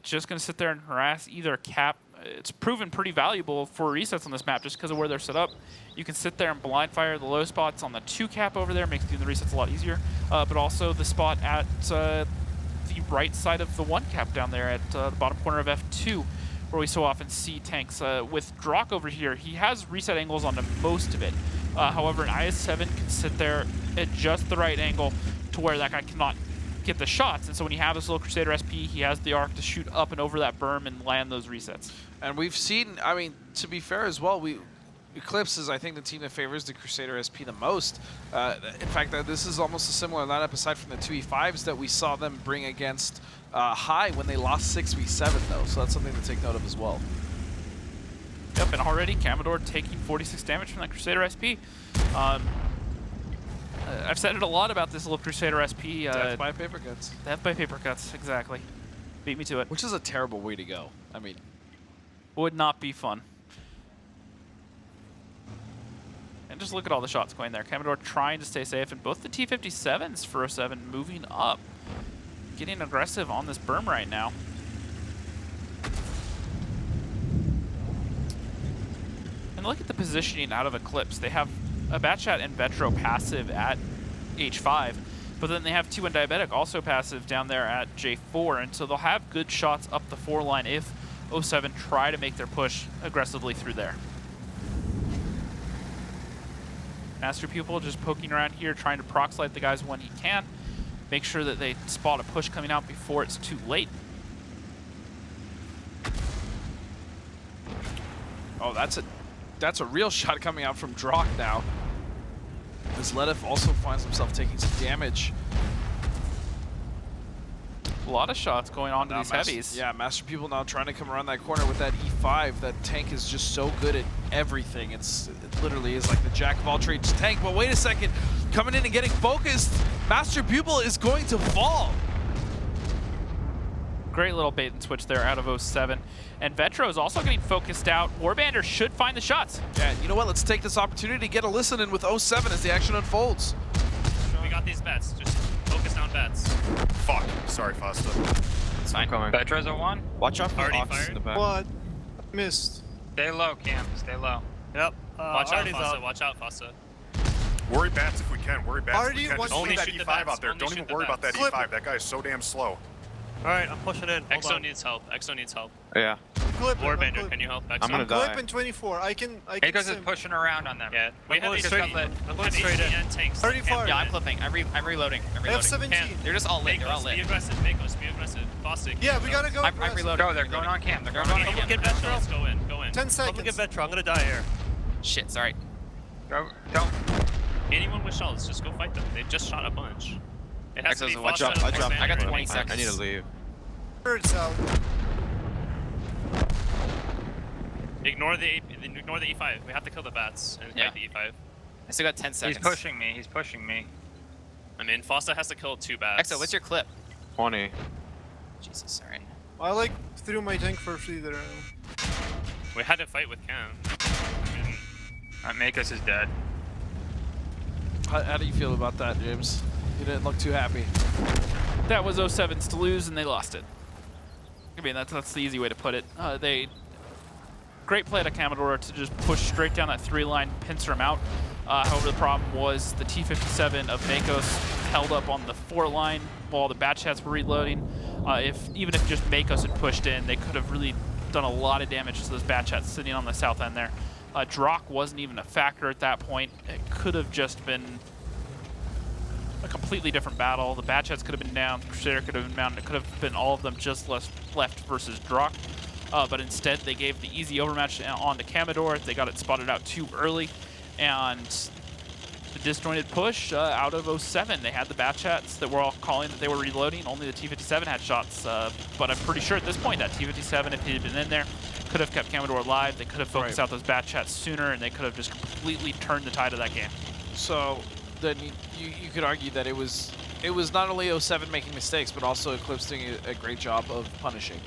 Speaker 3: Just going to sit there and harass either cap. It's proven pretty valuable for resets on this map just because of where they're set up. You can sit there and blind fire the low spots on the 2 cap over there, makes doing the resets a lot easier. But also the spot at the right side of the 1 cap down there at the bottom corner of F2, where we so often see tanks. With Drock over here, he has reset angles on most of it. However, an IS-7 can sit there at just the right angle to where that guy cannot get the shots. And so when you have this little Crusader SP, he has the arc to shoot up and over that berm and land those resets.
Speaker 2: And we've seen, I mean, to be fair as well, Eclipse is, I think, the team that favors the Crusader SP the most. In fact, this is almost a similar lineup aside from the 2 E5s that we saw them bring against High when they lost 6v7, though. So that's something to take note of as well.
Speaker 3: Yep, and already Commodore taking 46 damage from that Crusader SP. I've said it a lot about this little Crusader SP.
Speaker 2: Death by paper cuts.
Speaker 3: Death by paper cuts, exactly. Beat me to it.
Speaker 2: Which is a terrible way to go. I mean,
Speaker 3: would not be fun. And just look at all the shots going there. Commodore trying to stay safe, and both the T-57s for 07 moving up. Getting aggressive on this berm right now. And look at the positioning out of Eclipse. They have a Batchat and Vetro passive at H5, but then they have 2 and Diabetic also passive down there at J4, and so they'll have good shots up the 4 line if 07 try to make their push aggressively through there. Master Pupil just poking around here, trying to proc light the guys when he can. Make sure that they spot a push coming out before it's too late.
Speaker 2: oh, that's a real shot coming out from Drock now. As Ledif also finds himself taking some damage.
Speaker 3: A lot of shots going on to these heavies.
Speaker 2: Yeah, Master Pupil now trying to come around that corner with that E5. That tank is just so good at everything. It literally is like the jack of all trades tank. But wait a second, coming in and getting focused. Master Pupil is going to fall.
Speaker 3: Great little bait and switch there out of 07. And Vetro is also getting focused out. Warbander should find the shots.
Speaker 2: Yeah, you know what? Let's take this opportunity to get a listen in with 07 as the action unfolds.
Speaker 9: We got these bets. Just focus on bets.
Speaker 14: Fuck. Sorry, Fosta.
Speaker 10: It's fine. Vetro's a 1.
Speaker 13: Watch out for
Speaker 9: Already
Speaker 13: Ox
Speaker 9: fired?
Speaker 13: in the back.
Speaker 15: What? Missed.
Speaker 10: Stay low, Cam. Stay low.
Speaker 15: Yep.
Speaker 9: Watch out,
Speaker 15: Artie's
Speaker 9: Fossa.
Speaker 15: out.
Speaker 9: Watch out, Fossa.
Speaker 14: Worry bats if we can. Worry bats if
Speaker 15: Artie,
Speaker 14: we can.
Speaker 15: once
Speaker 14: Just
Speaker 9: Only
Speaker 14: leave that
Speaker 9: shoot the
Speaker 14: E5
Speaker 9: bats.
Speaker 14: out there.
Speaker 9: Only
Speaker 14: Don't
Speaker 9: shoot
Speaker 14: even
Speaker 9: the
Speaker 14: worry about that
Speaker 9: bats.
Speaker 15: Clip
Speaker 14: E5.
Speaker 15: it.
Speaker 14: That guy is so damn slow.
Speaker 15: Alright, I'm pushing in. Hold
Speaker 9: Exo
Speaker 15: on.
Speaker 9: needs help. Exo needs help.
Speaker 13: Yeah.
Speaker 15: Clip it, I'm
Speaker 9: Warbender,
Speaker 15: clip-
Speaker 9: can you help Exo?
Speaker 13: I'm gonna die.
Speaker 15: Clip in 24. I can
Speaker 10: Akos is
Speaker 15: sim.
Speaker 10: pushing around on them.
Speaker 9: Yeah, we
Speaker 15: I'm
Speaker 9: have
Speaker 15: going
Speaker 9: these
Speaker 15: straight in. I'm going straight in.
Speaker 9: tanks.
Speaker 15: 35.
Speaker 6: Yeah, I'm clipping. I'm reloading. I'm reloading.
Speaker 15: F-17.
Speaker 6: They're just all lit. They're all
Speaker 9: Be
Speaker 6: lit.
Speaker 9: aggressive. Makos, be aggressive. Fossa.
Speaker 15: Yeah, we gotta go.
Speaker 6: I'm
Speaker 15: aggressive.
Speaker 6: reloading.
Speaker 10: Go, they're going on Cam. They're going
Speaker 9: Go
Speaker 10: on
Speaker 9: on,
Speaker 10: Cam.
Speaker 15: get
Speaker 9: Let's
Speaker 15: Vetro.
Speaker 9: go in. Go in.
Speaker 15: 10
Speaker 9: Go
Speaker 15: seconds.
Speaker 9: in.
Speaker 15: Get Vetro. I'm gonna die here.
Speaker 6: Shit, sorry.
Speaker 10: Go. Don't.
Speaker 9: Anyone with shells, just go fight them. They just shot a bunch. It has to be
Speaker 6: Exo's a
Speaker 9: Fossa
Speaker 6: watch
Speaker 9: and
Speaker 6: out.
Speaker 9: Warband
Speaker 6: I got
Speaker 9: right
Speaker 6: 20
Speaker 9: now.
Speaker 6: seconds.
Speaker 13: I need to leave.
Speaker 15: Birds out.
Speaker 9: Ignore the E5. We have to kill the bats and
Speaker 6: Yeah.
Speaker 9: fight the E5.
Speaker 6: I still got 10 seconds.
Speaker 10: He's pushing me. He's pushing me.
Speaker 9: I mean, Fossa has to kill 2 bats.
Speaker 6: Exo, what's your clip?
Speaker 13: 20.
Speaker 6: Jesus, alright.
Speaker 15: I like threw my tank for free there.
Speaker 9: We had to fight with Cam.
Speaker 10: Makos is dead.
Speaker 2: How do you feel about that, James? You didn't look too happy.
Speaker 3: That was 07's to lose, and they lost it. I mean, that's the easy way to put it. Great play to Commodore to just push straight down that 3 line, pincer him out. However, the problem was the T-57 of Makos held up on the 4 line while the Batch Hats were reloading. Even if just Makos had pushed in, they could have really done a lot of damage to those Batch Hats sitting on the south end there. Drock wasn't even a factor at that point. It could have just been a completely different battle. The Batch Hats could have been down, the Crusader could have been down, it could have been all of them just left versus Drock. But instead, they gave the easy overmatch on to Commodore. They got it spotted out too early. And the disjointed push out of 07. They had the Batch Hats that were all calling that they were reloading. Only the T-57 had shots. But I'm pretty sure at this point that T-57, if he had been in there, could have kept Commodore alive. They could have focused out those Batch Hats sooner, and they could have just completely turned the tide of that game.
Speaker 2: So then you could argue that it was not only 07 making mistakes, but also Eclipse doing a great job of punishing.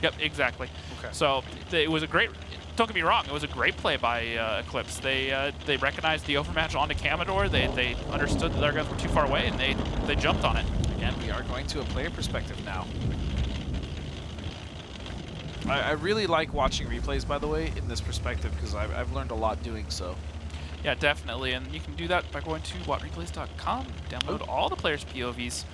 Speaker 3: Yep, exactly.
Speaker 2: Okay.
Speaker 3: So it was a great. Don't get me wrong, it was a great play by Eclipse. They recognized the overmatch onto Commodore. They understood that their guns were too far away, and they jumped on it.
Speaker 2: Again, we are going to a player perspective now. I really like watching replays, by the way, in this perspective, because I've learned a lot doing so.
Speaker 3: Yeah, definitely, and you can do that by going to whatreplays.com, download all the players' POVs,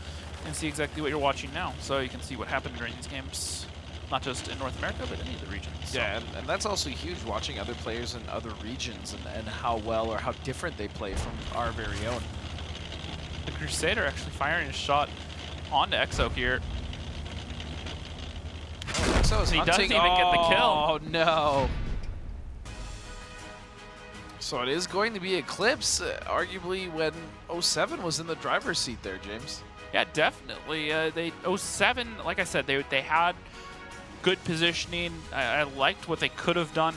Speaker 3: and see exactly what you're watching now. So you can see what happened during these games. Not just in North America, but any of the regions. So.
Speaker 2: Yeah, and that's also huge, watching other players in other regions and how well or how different they play from our very own.
Speaker 3: The Crusader actually firing a shot onto Exo here.
Speaker 2: Oh, Exo's
Speaker 3: he
Speaker 2: hunting.
Speaker 3: doesn't even get the kill.
Speaker 2: Oh, no. So it is going to be Eclipse, arguably when 07 was in the driver's seat there, James.
Speaker 3: Yeah, definitely. 07, like I said, they had good positioning. I liked what they could have done,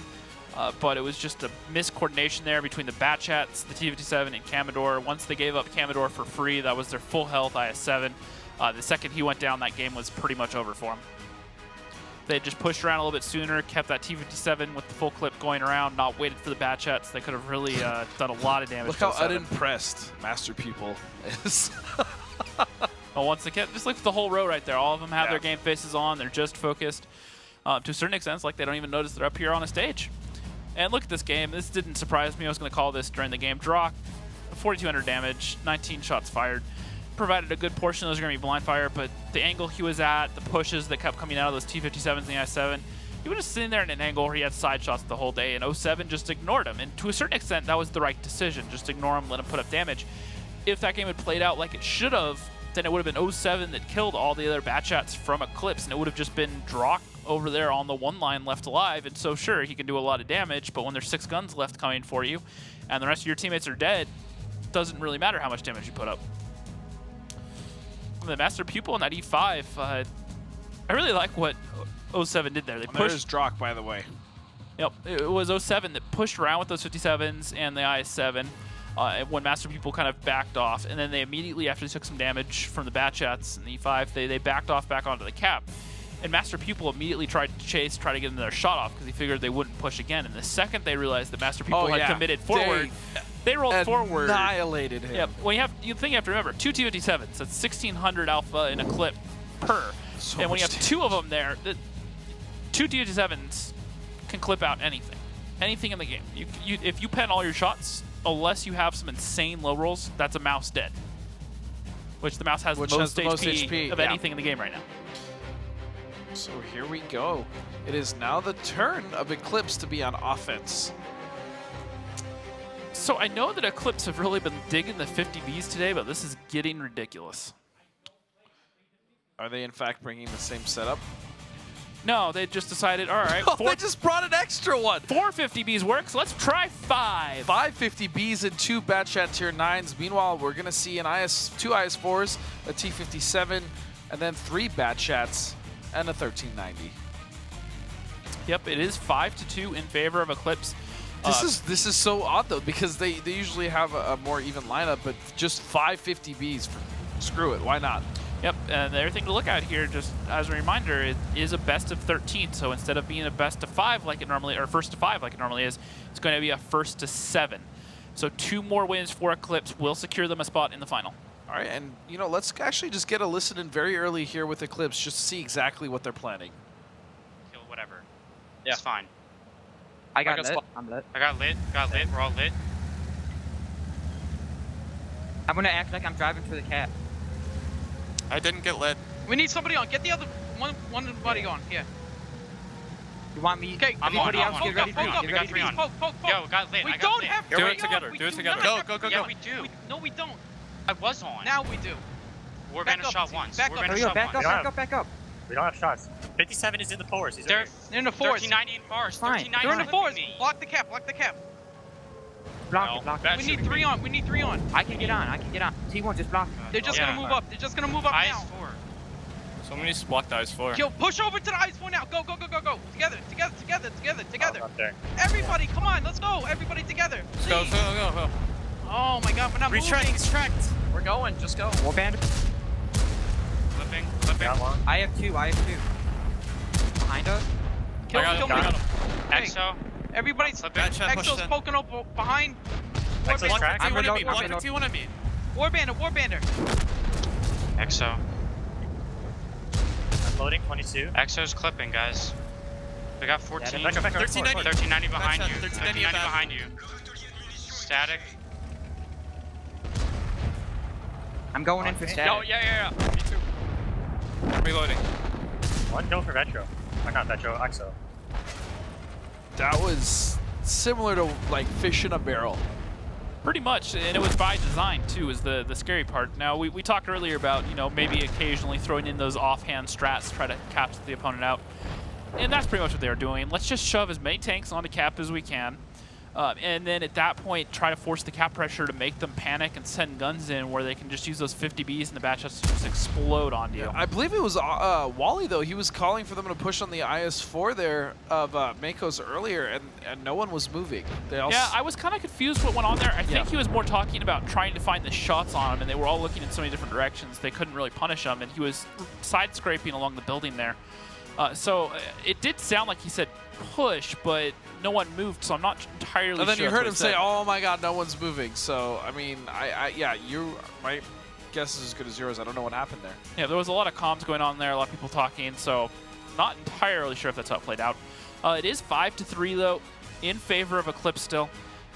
Speaker 3: but it was just a miscoordination there between the Batch Hats, the T-57, and Commodore. Once they gave up Commodore for free, that was their full health IS-7. The second he went down, that game was pretty much over for him. They just pushed around a little bit sooner, kept that T-57 with the full clip going around, not waited for the Batch Hats. They could have really done a lot of damage.
Speaker 2: Look how unimpressed Master Pupil is.
Speaker 3: Well, once again, just look at the whole row right there. All of them have their game faces on. They're just focused. To a certain extent, it's like they don't even notice they're up here on a stage. And look at this game. This didn't surprise me. I was going to call this during the game. Drock, 4,200 damage, 19 shots fired. Provided a good portion of those are going to be blind fire, but the angle he was at, the pushes that kept coming out of those T-57s and the I-7, he was just sitting there in an angle where he had side shots the whole day, and 07 just ignored him. And to a certain extent, that was the right decision. Just ignore him, let him put up damage. If that game had played out like it should have, then it would have been 07 that killed all the other Batch Hats from Eclipse, and it would have just been Drock over there on the 1 line left alive. And so sure, he can do a lot of damage, but when there's 6 guns left coming for you, and the rest of your teammates are dead, doesn't really matter how much damage you put up. The Master Pupil in that E5, I really like what 07 did there. They pushed.
Speaker 2: There's Drock, by the way.
Speaker 3: Yep, it was 07 that pushed around with those 57s and the IS-7 when Master Pupil kind of backed off, and then they immediately, after they took some damage from the Batch Hats and the E5, they backed off back onto the cap. And Master Pupil immediately tried to chase, try to get another shot off because he figured they wouldn't push again. And the second they realized that Master Pupil had committed forward, they rolled forward.
Speaker 2: Annihilated him.
Speaker 3: Yep. Well, you think you have to remember, 2 T-57s. That's 1,600 alpha in a clip per.
Speaker 2: So
Speaker 3: and when you have 2 of them there, 2 T-57s can clip out anything. Anything in the game. If you pen all your shots, unless you have some insane low rolls, that's a mouse dead. Which the mouse has the most HP of anything in the game right now.
Speaker 2: So here we go. It is now the turn of Eclipse to be on offense.
Speaker 3: So I know that Eclipse have really been digging the 50Bs today, but this is getting ridiculous.
Speaker 2: Are they in fact bringing the same setup?
Speaker 3: No, they just decided, all right.
Speaker 2: They just brought an extra one.
Speaker 3: 4 50Bs works. Let's try 5.
Speaker 2: 5 50Bs and 2 Batch Hat Tier 9s. Meanwhile, we're going to see an 2 IS-4s, a T-57, and then 3 Batch Hats and a 1390.
Speaker 3: Yep, it is 5-2 in favor of Eclipse.
Speaker 2: This is so odd, though, because they usually have a more even lineup, but just 5 50Bs. Screw it. Why not?
Speaker 3: Yep, and the other thing to look at here, just as a reminder, it is a best of 13. So instead of being a best of 5 like it normally, or first to 5 like it normally is, it's going to be a first to 7. So 2 more wins for Eclipse will secure them a spot in the final.
Speaker 2: All right, and let's actually just get a listen in very early here with Eclipse, just to see exactly what they're planning.
Speaker 10: Kill whatever. Yeah. It's fine.
Speaker 12: I got lit. I'm lit.
Speaker 10: I got lit. Got lit. We're all lit.
Speaker 12: I'm gonna act like I'm driving for the cap.
Speaker 13: I didn't get lit.
Speaker 11: We need somebody on. Get the other one buddy on. Yeah.
Speaker 12: You want me?
Speaker 11: Okay.
Speaker 10: I'm on.
Speaker 12: Everybody else get ready.
Speaker 10: We got 3 on.
Speaker 11: Poke.
Speaker 10: Yo, we got lit.
Speaker 11: We
Speaker 10: I got
Speaker 11: don't
Speaker 10: lit.
Speaker 11: have
Speaker 13: Do
Speaker 11: three
Speaker 13: it together,
Speaker 11: on.
Speaker 13: do it
Speaker 11: We
Speaker 13: together.
Speaker 11: never
Speaker 13: Go,
Speaker 11: have
Speaker 13: go,
Speaker 11: three
Speaker 13: go.
Speaker 11: on.
Speaker 10: Yeah, we do.
Speaker 11: No, we don't.
Speaker 10: I was on.
Speaker 11: Now we do.
Speaker 10: Warband
Speaker 11: Back
Speaker 10: shot
Speaker 11: up,
Speaker 10: once.
Speaker 11: back up.
Speaker 10: Warband
Speaker 12: Hurry
Speaker 10: shot
Speaker 12: up, back
Speaker 10: once.
Speaker 12: up, back up.
Speaker 13: We don't have shots. 57 is in the forest. He's
Speaker 10: They're
Speaker 11: They're in the forest.
Speaker 10: 1390 in forest.
Speaker 12: Fine.
Speaker 10: 1390
Speaker 11: They're in the
Speaker 10: clipping
Speaker 11: forest.
Speaker 10: me.
Speaker 11: Block the cap. Block the cap.
Speaker 12: Block it, block it.
Speaker 11: We need 3 on. We need 3 on.
Speaker 12: I can get on, T1 just block it.
Speaker 11: They're just gonna move up. They're just gonna move up now.
Speaker 10: IS4.
Speaker 13: Someone needs to block the ice floor.
Speaker 11: Yo, push over to the ice one now. Go. Together.
Speaker 13: Up there.
Speaker 11: Everybody, come on. Let's go. Everybody together.
Speaker 13: Go,
Speaker 11: Please.
Speaker 13: go.
Speaker 11: Oh my God, we're not moving.
Speaker 13: He's tracked.
Speaker 2: We're going. Just go.
Speaker 12: Warband.
Speaker 10: Clipping.
Speaker 13: Got one.
Speaker 12: I have two. Behind us.
Speaker 11: Kill me. Hey,
Speaker 10: EXO.
Speaker 11: everybody's
Speaker 10: Clipping.
Speaker 11: Exo's poking up behind.
Speaker 13: Exo's
Speaker 11: Warband.
Speaker 13: tracked.
Speaker 12: I'm reloading.
Speaker 11: Warbander.
Speaker 10: EXO.
Speaker 13: I'm loading 22.
Speaker 10: EXO's clipping, guys. We got 14.
Speaker 13: Back up.
Speaker 10: 1390 behind you.
Speaker 13: 1390
Speaker 10: 1390 behind you. Static.
Speaker 12: I'm going in for static.
Speaker 10: Yeah.
Speaker 13: Me too. I'm reloading. One kill for Vetro. Not Vetro, Exo.
Speaker 2: That was similar to like fish in a barrel.
Speaker 3: Pretty much, and it was by design too, is the scary part. Now, we talked earlier about, maybe occasionally throwing in those offhand strats to try to cap the opponent out. And that's pretty much what they were doing. Let's just shove as many tanks onto cap as we can. And then at that point, try to force the cap pressure to make them panic and send guns in where they can just use those 50Bs and the batch has to just explode onto you.
Speaker 2: I believe it was Wally, though. He was calling for them to push on the IS-4 there of Mako's earlier, and no one was moving.
Speaker 3: Yeah, I was kind of confused what went on there. I think he was more talking about trying to find the shots on him, and they were all looking in so many different directions. They couldn't really punish him, and he was side-scraping along the building there. So it did sound like he said push, but no one moved, so I'm not entirely sure.
Speaker 2: And then you heard him say,
Speaker 3: said.
Speaker 2: "Oh my God, no one's moving." So I mean, my guess is as good as yours. I don't know what happened there.
Speaker 3: Yeah, there was a lot of comms going on there, a lot of people talking, so not entirely sure if that's how it played out. It is 5-3 though, in favor of Eclipse still.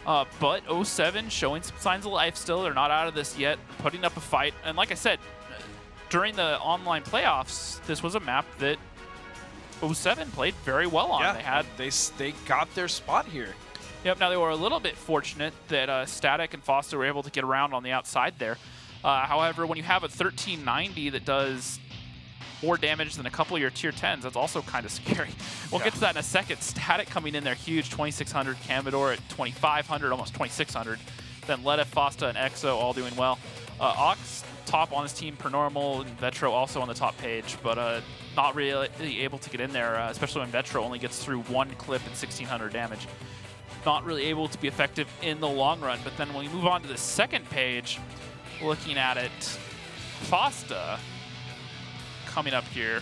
Speaker 3: But 07 showing some signs of life still. They're not out of this yet, putting up a fight. And like I said, during the online playoffs, this was a map that 07 played very well on.
Speaker 2: Yeah, they got their spot here.
Speaker 3: Yep. Now they were a little bit fortunate that Static and Foster were able to get around on the outside there. However, when you have a 1390 that does more damage than a couple of your tier 10s, that's also kind of scary. We'll get to that in a second. Static coming in there huge, 2600. Commodore at 2500, almost 2600. Then Leda, Fosta, and Exo all doing well. Ox top on his team per normal, and Vetro also on the top page, but not really able to get in there, especially when Vetro only gets through one clip and 1600 damage. Not really able to be effective in the long run. But then when we move on to the second page, looking at it, Fosta coming up here,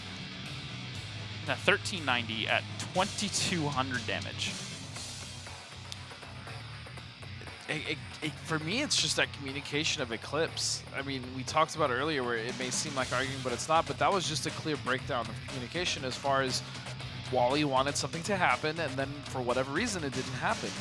Speaker 3: at 1390 at 2200 damage.
Speaker 2: For me, it's just that communication of Eclipse. I mean, we talked about earlier where it may seem like arguing, but it's not. But that was just a clear breakdown of communication as far as Wally wanted something to happen, and then for whatever reason, it didn't happen.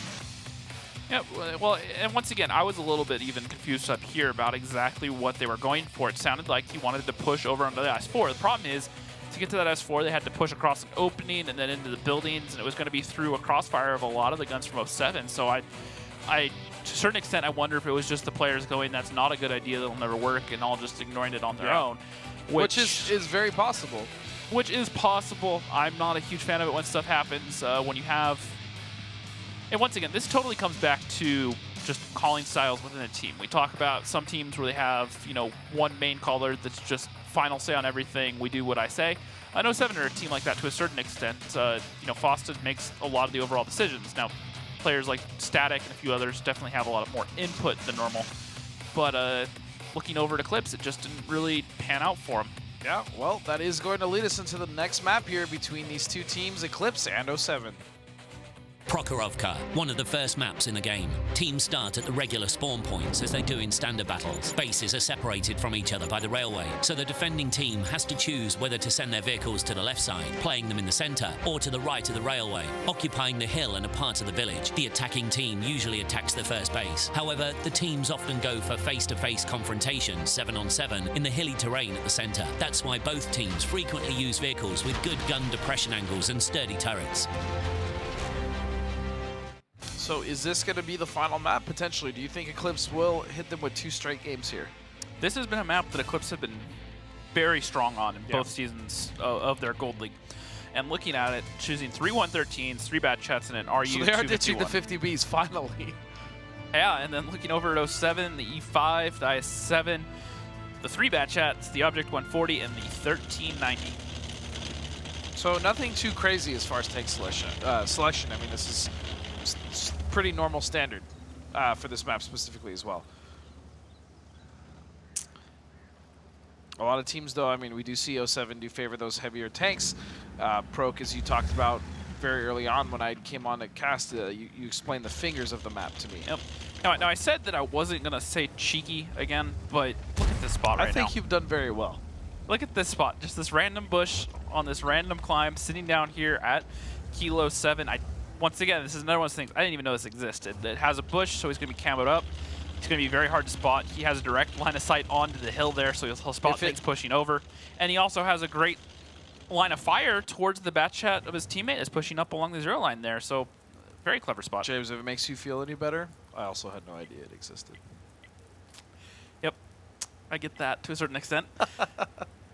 Speaker 3: Yeah, well, and once again, I was a little bit even confused up here about exactly what they were going for. It sounded like he wanted to push over onto the S4. The problem is, to get to that S4, they had to push across an opening and then into the buildings, and it was going to be through a crossfire of a lot of the guns from 07. So I to a certain extent, I wonder if it was just the players going, that's not a good idea, that'll never work, and all just ignoring it on their own.
Speaker 2: Which is very possible.
Speaker 3: Which is possible. I'm not a huge fan of it when stuff happens. When you have... And once again, this totally comes back to just calling styles within a team. We talk about some teams where they have, one main caller that's just final say on everything. We do what I say. I know 7 are a team like that to a certain extent. Foster makes a lot of the overall decisions. Now, players like Static and a few others definitely have a lot more input than normal. But looking over at Eclipse, it just didn't really pan out for him.
Speaker 2: Yeah, well, that is going to lead us into the next map here between these two teams, Eclipse and 07.
Speaker 8: Prokhorovka, one of the first maps in the game. Teams start at the regular spawn points as they do in standard battles. Bases are separated from each other by the railway, so the defending team has to choose whether to send their vehicles to the left side, playing them in the centre, or to the right of the railway, occupying the hill and a part of the village. The attacking team usually attacks the first base. However, the teams often go for face-to-face confrontations, 7-on-7, in the hilly terrain at the centre. That's why both teams frequently use vehicles with good gun depression angles and sturdy turrets.
Speaker 2: So is this going to be the final map, potentially? Do you think Eclipse will hit them with 2 straight games here?
Speaker 3: This has been a map that Eclipse have been very strong on in both seasons of their Gold League. And looking at it, choosing 3 113s, 3 bad chats, and an RU.
Speaker 2: So they are ditching the 50Bs, finally.
Speaker 3: Yeah, and then looking over at 07, the E5, the IS7, the 3 bad chats, the Object 140, and the 1390.
Speaker 2: So nothing too crazy as far as tank selection. I mean, this is pretty normal standard for this map specifically as well. A lot of teams, though, I mean, we do see 07 do favor those heavier tanks. Proc, as you talked about very early on when I came on at cast, you explained the fingers of the map to me.
Speaker 3: Yep. Now I said that I wasn't going to say cheeky again, but look at this spot right now.
Speaker 2: I think you've done very well.
Speaker 3: Look at this spot. Just this random bush on this random climb sitting down here at Kilo 7. Once again, this is another one of those things. I didn't even know this existed. It has a bush, so he's going to be camoed up. It's going to be very hard to spot. He has a direct line of sight onto the hill there, so he'll spot things pushing over. And he also has a great line of fire towards the bat chat of his teammate is pushing up along the 0 line there. So very clever spot.
Speaker 2: James, if it makes you feel any better, I also had no idea it existed.
Speaker 3: Yep. I get that to a certain extent.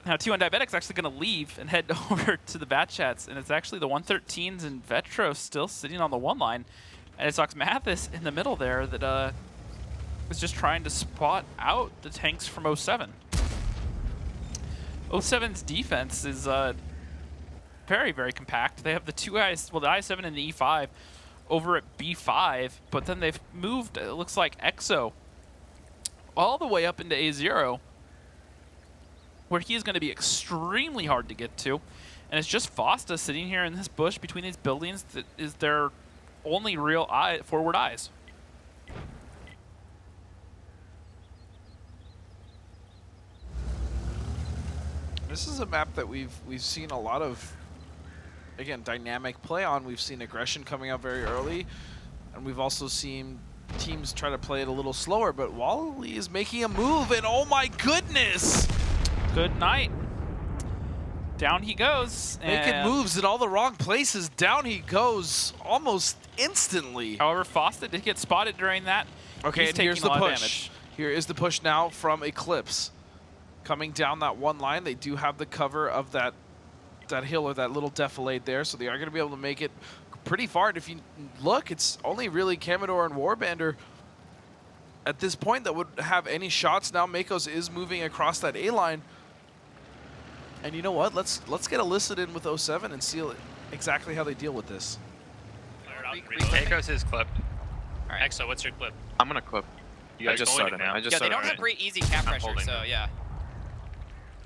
Speaker 3: Now, T1 Diabetic's actually going to leave and head over to the bat chats, and it's actually the 113s and Vetro still sitting on the 1 line. And it's Ox Mathis in the middle there that was just trying to spot out the tanks from 07. 07's defense is very, very compact. They have the 2 guys, well, the I7 and the E5 over at B5, but then they've moved, it looks like, EXO all the way up into A0, where he is going to be extremely hard to get to. And it's just Fosta sitting here in this bush between these buildings that is their only real forward eyes.
Speaker 2: This is a map that we've seen a lot of, again, dynamic play on. We've seen aggression coming out very early, and we've also seen teams try to play it a little slower, but Wally is making a move, and oh my goodness!
Speaker 3: Good night. Down he goes.
Speaker 2: Making moves in all the wrong places. Down he goes almost instantly.
Speaker 3: However, Fosta did get spotted during that.
Speaker 2: Okay, and here's the push.
Speaker 3: Damage.
Speaker 2: Here is the push now from Eclipse. Coming down that 1 line, they do have the cover of that hill or that little defilade there, so they are going to be able to make it pretty far. And if you look, it's only really Commodore and Warbander at this point that would have any shots. Now Makos is moving across that A line. And you know what? Let's get a listen in with 07 and see exactly how they deal with this.
Speaker 9: Makos is clipped. All right. EXO, what's your clip?
Speaker 16: I'm gonna clip.
Speaker 9: You guys just started
Speaker 16: now.
Speaker 6: Yeah, they don't have great easy cap pressure, so yeah.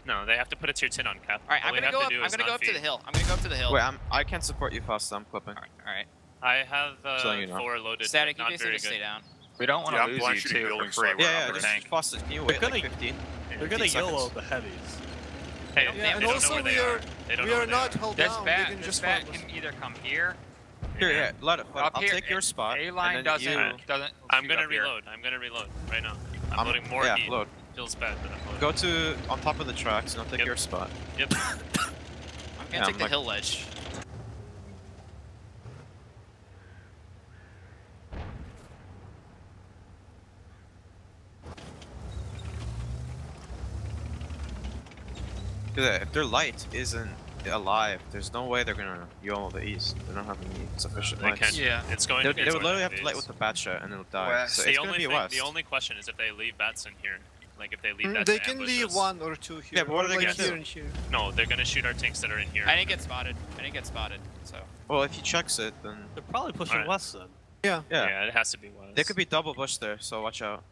Speaker 9: No, they have to put a tier 10 on cap.
Speaker 6: All right, I'm gonna go up. I'm gonna go up to the hill. I'm gonna go up to the hill.
Speaker 16: Wait, I can't support you fast. I'm clipping.
Speaker 6: All right.
Speaker 9: I have 4 loaded.
Speaker 6: Static, you
Speaker 9: not
Speaker 6: basically
Speaker 9: very
Speaker 6: just stay
Speaker 9: good.
Speaker 6: down.
Speaker 16: We don't want to lose you too for free.
Speaker 14: Yeah,
Speaker 16: just fast. Can you wait like 15?
Speaker 15: They're gonna yellow the heavies.
Speaker 9: Hey,
Speaker 15: and also we are not held down. They can just
Speaker 10: can either come here.
Speaker 16: Here, yeah, let it. I'll take your spot.
Speaker 10: A line doesn't.
Speaker 9: I'm gonna reload. I'm gonna reload right now. I'm loading more heat.
Speaker 16: Load.
Speaker 9: Feels bad, but I'm loading.
Speaker 16: Go to on top of the tracks and I'll take your spot.
Speaker 9: Yep.
Speaker 6: I'm gonna take the hill ledge.
Speaker 16: If their light isn't alive, there's no way they're gonna YOLO the east. They don't have any sufficient
Speaker 9: They
Speaker 16: lights.
Speaker 9: can. Yeah, it's going.
Speaker 16: They would literally have to light with the bat shot and it'll die. So it's gonna be west.
Speaker 9: The only question is if they leave bats in here. Like if they leave that.
Speaker 15: They can leave 1 or 2 here.
Speaker 16: Yeah, but what are they gonna do?
Speaker 9: No, they're gonna shoot our tanks that are in here.
Speaker 6: I didn't get spotted. So.
Speaker 16: Well, if he checks it, then
Speaker 15: they're probably pushing west then.
Speaker 16: Yeah.
Speaker 9: Yeah, it has to be west.
Speaker 16: They could be double bush there, so watch out.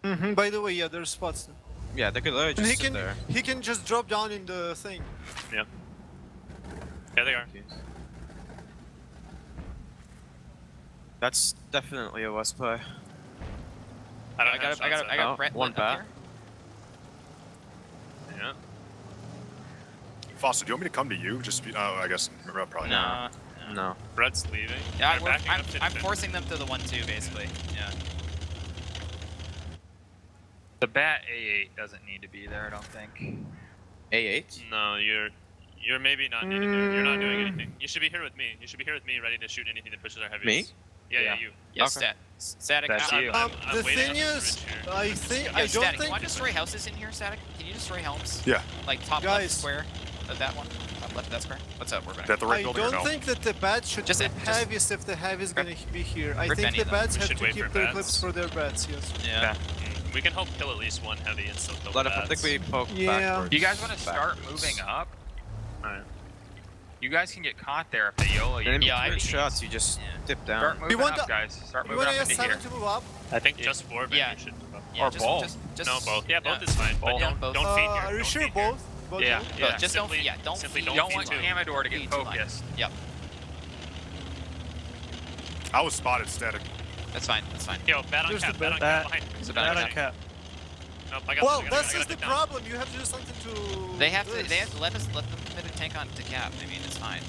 Speaker 15: By the way, yeah, there's spots.
Speaker 16: Yeah, they could literally just sit there.
Speaker 15: He can just drop down in the thing.
Speaker 9: Yeah. Yeah, they are.
Speaker 16: That's definitely a West play.
Speaker 6: I got Brett
Speaker 16: one
Speaker 6: up
Speaker 16: bat.
Speaker 6: here.
Speaker 9: Yeah.
Speaker 14: Foster, do you want me to come to you? Just I guess probably not.
Speaker 16: No.
Speaker 9: Brett's leaving.
Speaker 6: Yeah,
Speaker 9: They're backing up to
Speaker 6: I'm
Speaker 9: defend.
Speaker 6: forcing them to the 1-2 basically. Yeah.
Speaker 17: The bat A8 doesn't need to be there, I don't think.
Speaker 16: A8?
Speaker 9: No, you're maybe not needed there. You're not doing anything. You should be here with me. You should be here with me, ready to shoot anything that pushes our heavies.
Speaker 16: Me?
Speaker 9: Yeah, you.
Speaker 6: Yes,
Speaker 16: Okay.
Speaker 6: Static.
Speaker 17: That's you.
Speaker 9: I'm
Speaker 15: The
Speaker 9: waiting
Speaker 15: thing
Speaker 9: on the
Speaker 15: is,
Speaker 9: bridge here.
Speaker 15: I think
Speaker 6: Yeah,
Speaker 15: I don't
Speaker 6: Static, you
Speaker 15: think.
Speaker 6: want to destroy houses in here, Static? Can you destroy homes?
Speaker 14: Yeah.
Speaker 6: Like top
Speaker 15: Guys.
Speaker 6: left square of that one? Top left that square? What's up? We're back.
Speaker 14: Is that the right
Speaker 15: I
Speaker 14: building or
Speaker 15: don't
Speaker 14: no?
Speaker 15: think that the bats should
Speaker 6: Just-
Speaker 15: rip
Speaker 6: just-
Speaker 15: heaviest if the heavy is gonna be here. I
Speaker 6: Rip
Speaker 15: think
Speaker 6: any
Speaker 15: the
Speaker 6: of them.
Speaker 15: bats
Speaker 9: We
Speaker 15: have
Speaker 9: should
Speaker 15: to
Speaker 9: wait
Speaker 15: keep
Speaker 9: for
Speaker 15: their
Speaker 9: bats.
Speaker 15: clips for their bats. Yes.
Speaker 6: Yeah.
Speaker 9: We can hope kill at least one heavy and still kill
Speaker 16: Let
Speaker 9: the
Speaker 16: I think
Speaker 9: bats.
Speaker 16: we poke
Speaker 15: Yeah.
Speaker 16: backwards.
Speaker 17: You guys want to start
Speaker 16: Backwards.
Speaker 17: moving up?
Speaker 9: Alright.
Speaker 17: You guys can get caught there if they YOLO you.
Speaker 16: And in
Speaker 6: Yeah,
Speaker 16: between
Speaker 6: I mean-
Speaker 16: shots, you just dip
Speaker 17: Start
Speaker 16: down.
Speaker 17: moving
Speaker 15: want
Speaker 17: up,
Speaker 15: the-
Speaker 17: guys. Start
Speaker 15: You
Speaker 17: moving
Speaker 15: want
Speaker 17: up into here.
Speaker 15: AS7 to move up?
Speaker 9: I think just 4
Speaker 6: Yeah.
Speaker 9: vendors should move up.
Speaker 6: Yeah,
Speaker 17: Or both.
Speaker 9: No, both. Yeah, both is fine. But
Speaker 6: Yeah,
Speaker 9: don't
Speaker 6: both.
Speaker 9: feed here.
Speaker 15: Are you
Speaker 9: Don't
Speaker 15: sure
Speaker 9: feed here.
Speaker 15: both? Both
Speaker 17: Yeah,
Speaker 15: move?
Speaker 17: yeah.
Speaker 6: Just
Speaker 9: Simply-
Speaker 6: don't
Speaker 9: simply
Speaker 6: feed.
Speaker 9: don't
Speaker 17: You don't
Speaker 9: feed
Speaker 17: want
Speaker 9: too much.
Speaker 17: Amador to get
Speaker 6: Feed too much.
Speaker 17: focused.
Speaker 6: Yep.
Speaker 14: I was spotted static.
Speaker 6: That's fine. That's fine.
Speaker 9: Yo, bat on
Speaker 15: There's
Speaker 9: cap,
Speaker 15: the
Speaker 9: bat on
Speaker 15: bat.
Speaker 9: cap behind.
Speaker 6: It's a
Speaker 15: Bad
Speaker 6: bad
Speaker 15: on
Speaker 6: attack.
Speaker 15: cap.
Speaker 9: Nope, I got
Speaker 15: Well,
Speaker 9: this, I
Speaker 15: that's
Speaker 9: gotta
Speaker 15: just the
Speaker 9: take down.
Speaker 15: problem. You have to do something to.
Speaker 6: They have to.
Speaker 15: this.
Speaker 6: They have to let them tank on to cap. I mean, it's fine.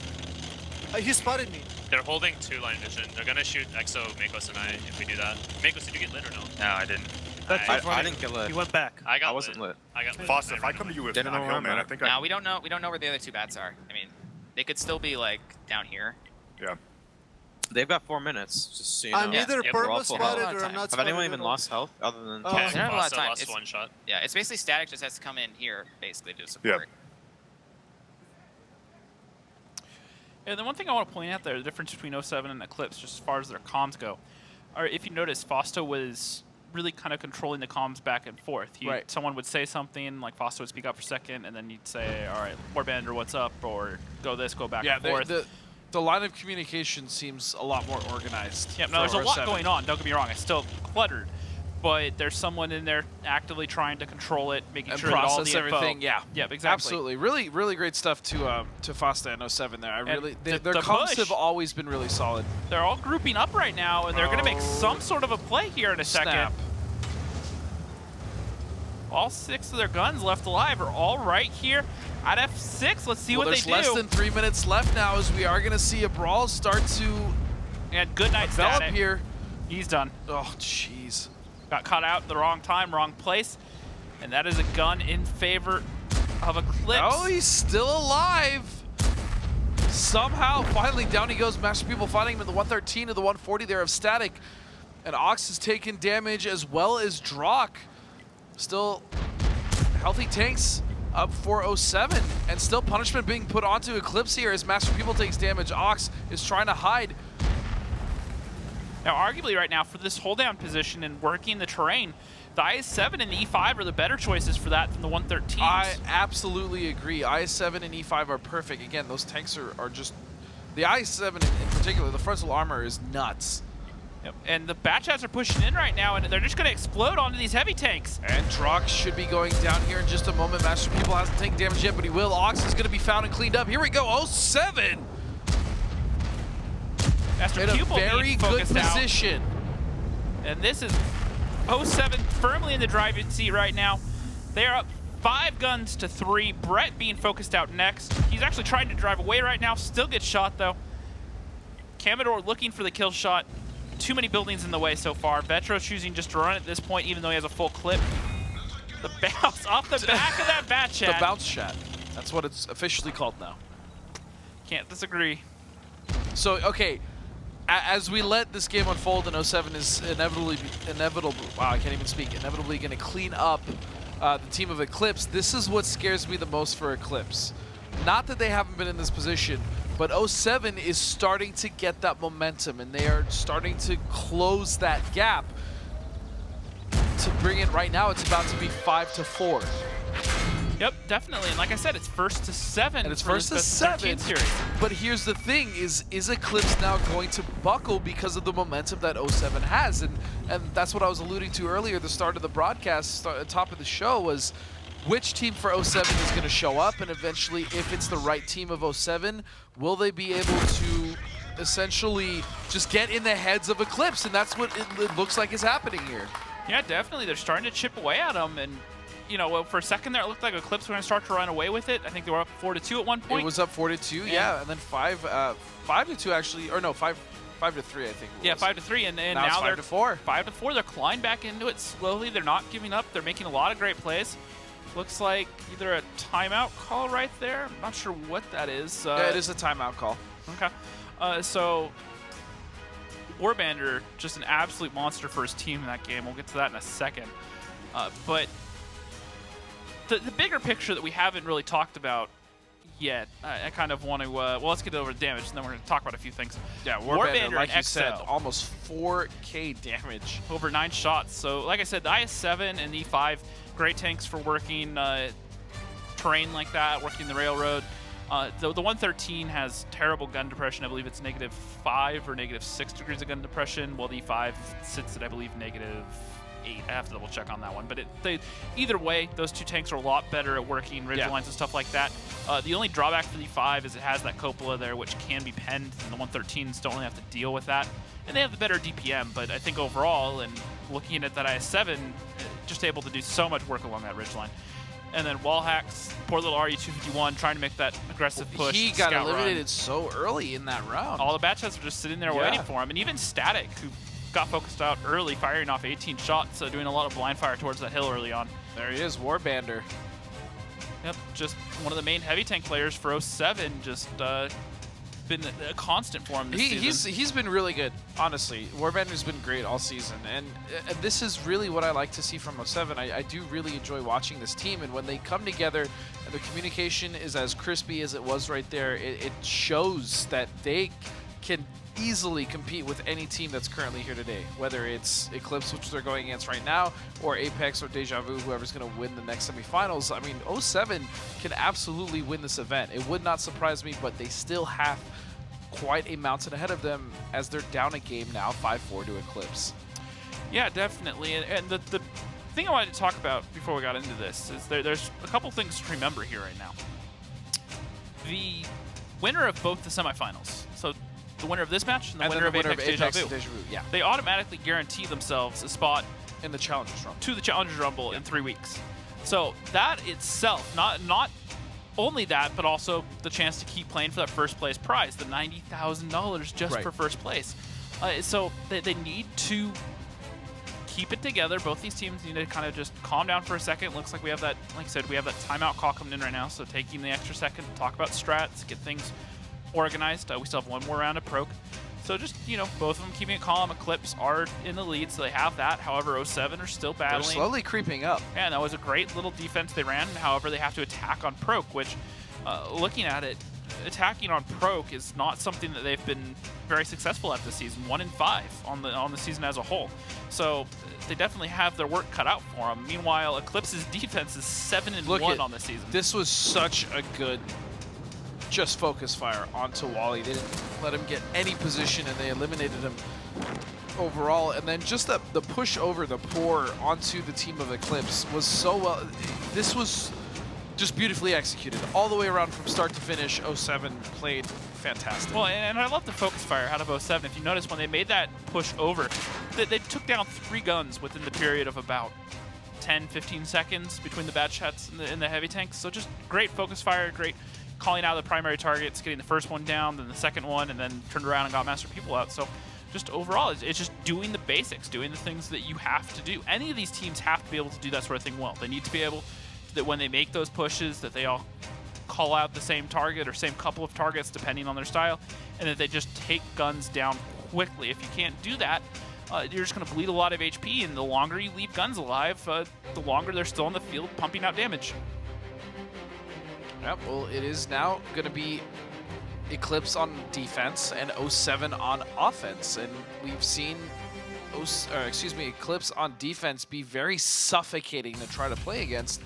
Speaker 15: He spotted me.
Speaker 9: They're holding 2-line vision. They're gonna shoot Exo, Makos, and I if we do that. Makos, did you get lit or no?
Speaker 17: No, I didn't.
Speaker 16: I didn't get lit.
Speaker 15: He went back.
Speaker 9: I got
Speaker 16: I wasn't lit.
Speaker 9: I got lit.
Speaker 14: Foster,
Speaker 9: I
Speaker 14: if I
Speaker 9: ran
Speaker 14: come to
Speaker 9: away.
Speaker 14: you with
Speaker 16: Didn't know
Speaker 14: that
Speaker 16: where
Speaker 14: hill,
Speaker 16: I'm
Speaker 14: man, I
Speaker 16: at.
Speaker 14: think
Speaker 6: Now we don't know. We don't know where the other two bats are. I mean, they could still be like down here.
Speaker 14: Yeah.
Speaker 16: They've got 4 minutes, just so you know.
Speaker 15: I'm either
Speaker 6: Yeah,
Speaker 16: we're all
Speaker 15: purple
Speaker 16: full
Speaker 15: spotted
Speaker 6: health.
Speaker 15: or I'm not
Speaker 16: Have
Speaker 15: spotted.
Speaker 16: anyone
Speaker 15: at
Speaker 16: even
Speaker 15: all.
Speaker 16: lost health other than
Speaker 15: Oh.
Speaker 16: Tank?
Speaker 6: They don't have a lot of
Speaker 9: Foster
Speaker 6: time.
Speaker 9: lost
Speaker 6: It's-
Speaker 9: one shot.
Speaker 6: Yeah, it's basically Static just has to come in here basically to support.
Speaker 3: And the one thing I want to point out there, the difference between 07 and Eclipse, just as far as their comms go, are if you notice, Fosto was really kind of controlling the comms back and forth.
Speaker 2: Right.
Speaker 3: Someone would say something, like Fosto would speak up for a second, and then he'd say, all right, Warband, or what's up, or go this, go back
Speaker 2: Yeah,
Speaker 3: and forth.
Speaker 2: the line of communication seems a lot more organized.
Speaker 3: Yeah, no,
Speaker 2: for
Speaker 3: there's a lot
Speaker 2: 07.
Speaker 3: going on, don't get me wrong, it's still cluttered. But there's someone in there actively trying to control it, making
Speaker 2: And
Speaker 3: sure that all
Speaker 2: process
Speaker 3: the info.
Speaker 2: everything. Yeah,
Speaker 3: Yep, exactly.
Speaker 2: Absolutely, really great stuff to Fosta and 07 there. I really
Speaker 3: the
Speaker 2: their comms
Speaker 3: push-
Speaker 2: have always been really solid.
Speaker 3: They're all grouping up right now, and they're going to make some sort of a play here in a second.
Speaker 2: Snap.
Speaker 3: All 6 of their guns left alive are all right here at F6. Let's see what they
Speaker 2: There's
Speaker 3: do.
Speaker 2: less than 3 minutes left now, as we are going to see a brawl start to
Speaker 3: And good night,
Speaker 2: develop
Speaker 3: Static.
Speaker 2: here.
Speaker 3: He's done.
Speaker 2: Oh, jeez.
Speaker 3: Got caught out at the wrong time, wrong place. And that is a gun in favor of Eclipse.
Speaker 2: Oh, he's still alive. Somehow, finally, down he goes. Master People fighting him in the 113 to the 140 there of Static. And Ox has taken damage as well as Drock. Still healthy tanks up for 07. And still punishment being put onto Eclipse here as Master People takes damage. Ox is trying to hide.
Speaker 3: Now, arguably right now, for this hold-down position and working the terrain, the IS-7 and the E5 are the better choices for that than the 113s.
Speaker 2: I absolutely agree. IS-7 and E5 are perfect. Again, those tanks are just... The IS-7 in particular, the frontal armor is nuts.
Speaker 3: Yep. And the Batchats are pushing in right now, and they're just going to explode onto these heavy tanks.
Speaker 2: And Drock should be going down here in just a moment. Master People hasn't taken damage yet, but he will. Ox is going to be found and cleaned up. Here we go, 07!
Speaker 3: Master
Speaker 2: In a
Speaker 3: Pupil
Speaker 2: very
Speaker 3: being
Speaker 2: good
Speaker 3: focused out.
Speaker 2: position.
Speaker 3: And this is 07 firmly in the driving seat right now. They are up 5 guns to 3. Brett being focused out next. He's actually trying to drive away right now. Still gets shot, though. Camador looking for the kill shot. Too many buildings in the way so far. Vetro choosing just to run at this point, even though he has a full clip. The bounce off the back of that bat chat.
Speaker 2: The bounce shot. That's what it's officially called now.
Speaker 3: Can't disagree.
Speaker 2: So, okay, as we let this game unfold, and 07 is inevitably, wow, I can't even speak, inevitably going to clean up the team of Eclipse. This is what scares me the most for Eclipse. Not that they haven't been in this position, but 07 is starting to get that momentum, and they are starting to close that gap. To bring it right now, it's about to be 5-4.
Speaker 3: Yep, definitely. And like I said, it's 1st to 7.
Speaker 2: And it's
Speaker 3: for
Speaker 2: first to
Speaker 3: this
Speaker 2: 7.
Speaker 3: 13 series.
Speaker 2: But here's the thing: is Eclipse now going to buckle because of the momentum that 07 has? And that's what I was alluding to earlier. The start of the broadcast, top of the show, was which team for 07 is going to show up, and eventually, if it's the right team of 07, will they be able to essentially just get in the heads of Eclipse, and that's what it looks like is happening here.
Speaker 3: Yeah, definitely. They're starting to chip away at them, and you know, well, for a second there, it looked like Eclipse were going to start to run away with it. I think they were up 4-2 at one point.
Speaker 2: It was up 4-2, yeah, and then 5-2 actually, or no, 5-3, I think.
Speaker 3: Yeah, 5-3, and now they're 5-4. 5-4. They're climbing back into it slowly. They're not giving up. They're making a lot of great plays. Looks like either a timeout call right there. I'm not sure what that is.
Speaker 2: Yeah, it is a timeout call.
Speaker 3: Okay. So Warbander, just an absolute monster for his team in that game. We'll get to that in a second. But the bigger picture that we haven't really talked about yet, I kind of want to, well, let's get over the damage, and then we're going to talk about a few things.
Speaker 2: Yeah, Warbander, like
Speaker 3: and
Speaker 2: you said,
Speaker 3: XL,
Speaker 2: almost 4K damage.
Speaker 3: over 9 shots. So, like I said, the IS-7 and E5, great tanks for working terrain like that, working the railroad. The 113 has terrible gun depression. I believe it's -5 or -6 degrees of gun depression, while the E5 sits at, I believe, -8. I have to double check on that one. But either way, those two tanks are a lot better at working ridge lines and stuff like that. The only drawback for the E5 is it has that cupola there, which can be penned, and the 113s don't really have to deal with that. And they have the better DPM, but I think overall, and looking at that IS-7, just able to do so much work along that ridge line. And then wall hacks, poor little RU-251 trying to make that aggressive push.
Speaker 2: He got eliminated so early in that round.
Speaker 3: All the batch heads were just sitting there waiting for him. And even Static, who got focused out early, firing off 18 shots, so doing a lot of blind fire towards that hill early on.
Speaker 2: There he is, Warbander.
Speaker 3: Yep, just one of the main heavy tank players for 07, just been a constant for him this season.
Speaker 2: He's been really good, honestly. Warbander's been great all season, and this is really what I like to see from 07. I do really enjoy watching this team, and when they come together and the communication is as crispy as it was right there, it shows that they can easily compete with any team that's currently here today, whether it's Eclipse, which they're going against right now, or Apex or Deja Vu, whoever's going to win the next semifinals. I mean, 07 can absolutely win this event. It would not surprise me, but they still have quite a mountain ahead of them as they're down a game now, 5-4 to Eclipse.
Speaker 3: Yeah, definitely. And the thing I wanted to talk about before we got into this is there's a couple things to remember here right now. The winner of both the semifinals, so the winner of this match and the winner of Apex Deja Vu,
Speaker 2: yeah,
Speaker 3: they automatically guarantee themselves a spot
Speaker 2: in the Challengers Rumble.
Speaker 3: To the Challengers Rumble in 3 weeks. So that itself, not only that, but also the chance to keep playing for that first place prize, the $90,000 just for first place. So they need to keep it together. Both these teams need to kind of just calm down for a second. Looks like we have that, like I said, we have that timeout call coming in right now. So taking the extra second to talk about strats, get things organized. We still have one more round of Proc. So just, you know, both of them keeping it calm. Eclipse are in the lead, so they have that. However, 07 are still battling.
Speaker 2: They're slowly creeping up.
Speaker 3: Yeah, and that was a great little defense they ran. However, they have to attack on Proc, which, looking at it, attacking on Proc is not something that they've been very successful at this season. 1 in 5 on the season as a whole. So they definitely have their work cut out for them. Meanwhile, Eclipse's defense is 7 and 1 on the season.
Speaker 2: This was such a good just focus fire onto Wally. They didn't let him get any position, and they eliminated him overall. And then just the push over the pour onto the team of Eclipse was so well. This was just beautifully executed all the way around from start to finish. 07 played fantastic.
Speaker 3: Well, and I love the focus fire out of 07. If you notice, when they made that push over, they took down 3 guns within the period of about 10-15 seconds between the bad shots and the heavy tanks. So just great focus fire, great calling out the primary targets, getting the first one down, then the second one, and then turned around and got Master People out. So just overall, it's just doing the basics, doing the things that you have to do. Any of these teams have to be able to do that sort of thing well. They need to be able, that when they make those pushes, that they all call out the same target or same couple of targets depending on their style, and that they just take guns down quickly. If you can't do that, you're just going to bleed a lot of HP, and the longer you leave guns alive, the longer they're still in the field pumping out damage.
Speaker 2: Yep, well, it is now going to be Eclipse on defense and 07 on offense. And we've seen, Eclipse on defense be very suffocating to try to play against.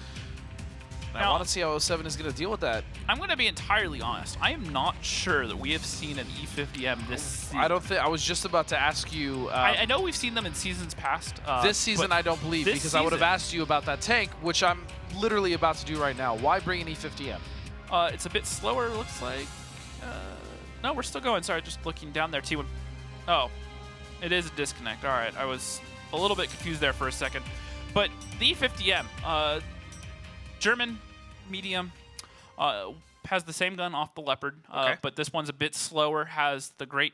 Speaker 2: I want to see how 07 is going to deal with that.
Speaker 3: I'm going to be entirely honest. I am not sure that we have seen an E50M this season.
Speaker 2: I don't think. I was just about to ask you.
Speaker 3: I know we've seen them in seasons past.
Speaker 2: This season, I don't believe, because I would have asked you about that tank, which I'm literally about to do right now. Why bring an E50M?
Speaker 3: It's a bit slower, looks like. no, we're still going. Sorry, just looking down there. T1. Oh, it is a disconnect. All right, I was a little bit confused there for a second. But the E50M, German, medium, has the same gun off the Leopard, but this one's a bit slower, has the great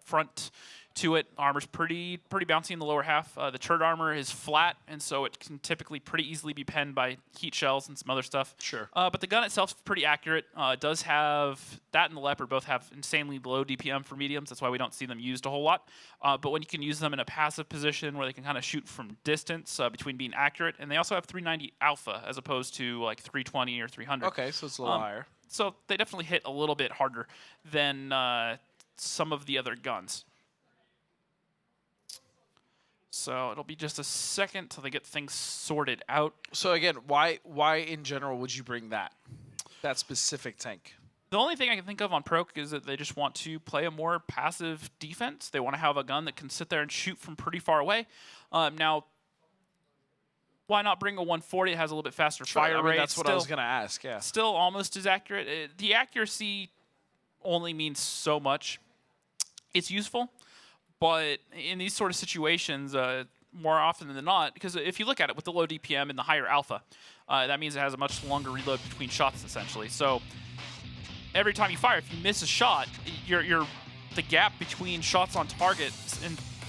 Speaker 3: front to it. Armor's pretty bouncy in the lower half. The turret armor is flat, and so it can typically pretty easily be penned by heat shells and some other stuff.
Speaker 2: Sure.
Speaker 3: But the gun itself is pretty accurate. It does have, that and the Leopard both have insanely low DPM for mediums. That's why we don't see them used a whole lot. But when you can use them in a passive position where they can kind of shoot from distance between being accurate, and they also have 390 alpha as opposed to like 320 or 300.
Speaker 2: Okay, so it's a little higher.
Speaker 3: So they definitely hit a little bit harder than some of the other guns. So it'll be just a second till they get things sorted out.
Speaker 2: So again, why in general would you bring that specific tank?
Speaker 3: The only thing I can think of on Proc is that they just want to play a more passive defense. They want to have a gun that can sit there and shoot from pretty far away. Now, why not bring a 140? It has a little bit faster fire rate.
Speaker 2: That's what I was going to ask, yeah.
Speaker 3: Still almost as accurate. The accuracy only means so much. It's useful, but in these sort of situations, more often than not, because if you look at it with the low DPM and the higher alpha, that means it has a much longer reload between shots, essentially. So every time you fire, if you miss a shot, the gap between shots on target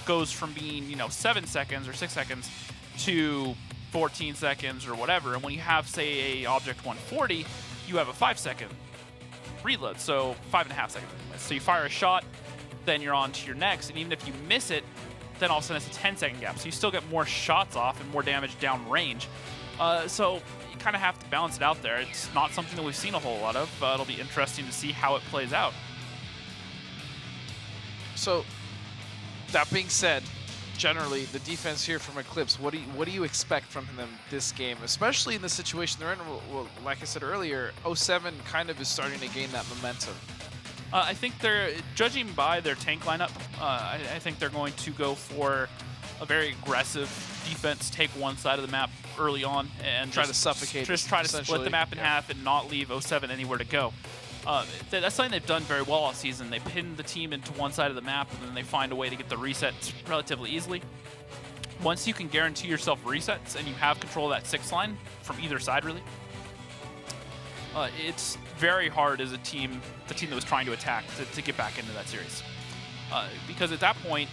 Speaker 3: goes from being 7 seconds or 6 seconds to 14 seconds or whatever. And when you have, say, a Object 140, you have a 5-second reload, so 5.5 seconds. So you fire a shot, then you're on to your next, and even if you miss it, then all of a sudden it's a 10-second gap. So you still get more shots off and more damage downrange. So you kind of have to balance it out there. It's not something that we've seen a whole lot of. It'll be interesting to see how it plays out.
Speaker 2: So that being said, generally the defense here from Eclipse, what do you expect from them this game, especially in the situation they're in? Well, like I said earlier, 07 kind of is starting to gain that momentum.
Speaker 3: I think they're, judging by their tank lineup, I think they're going to go for a very aggressive defense, take one side of the map early on and
Speaker 2: try to suffocate.
Speaker 3: Just try to split the map in half and not leave 07 anywhere to go. That's something they've done very well all season. They pin the team into one side of the map, and then they find a way to get the resets relatively easily. Once you can guarantee yourself resets and you have control of that 6th line from either side, really, it's very hard as a team, the team that was trying to attack, to get back into that series. Because at that point,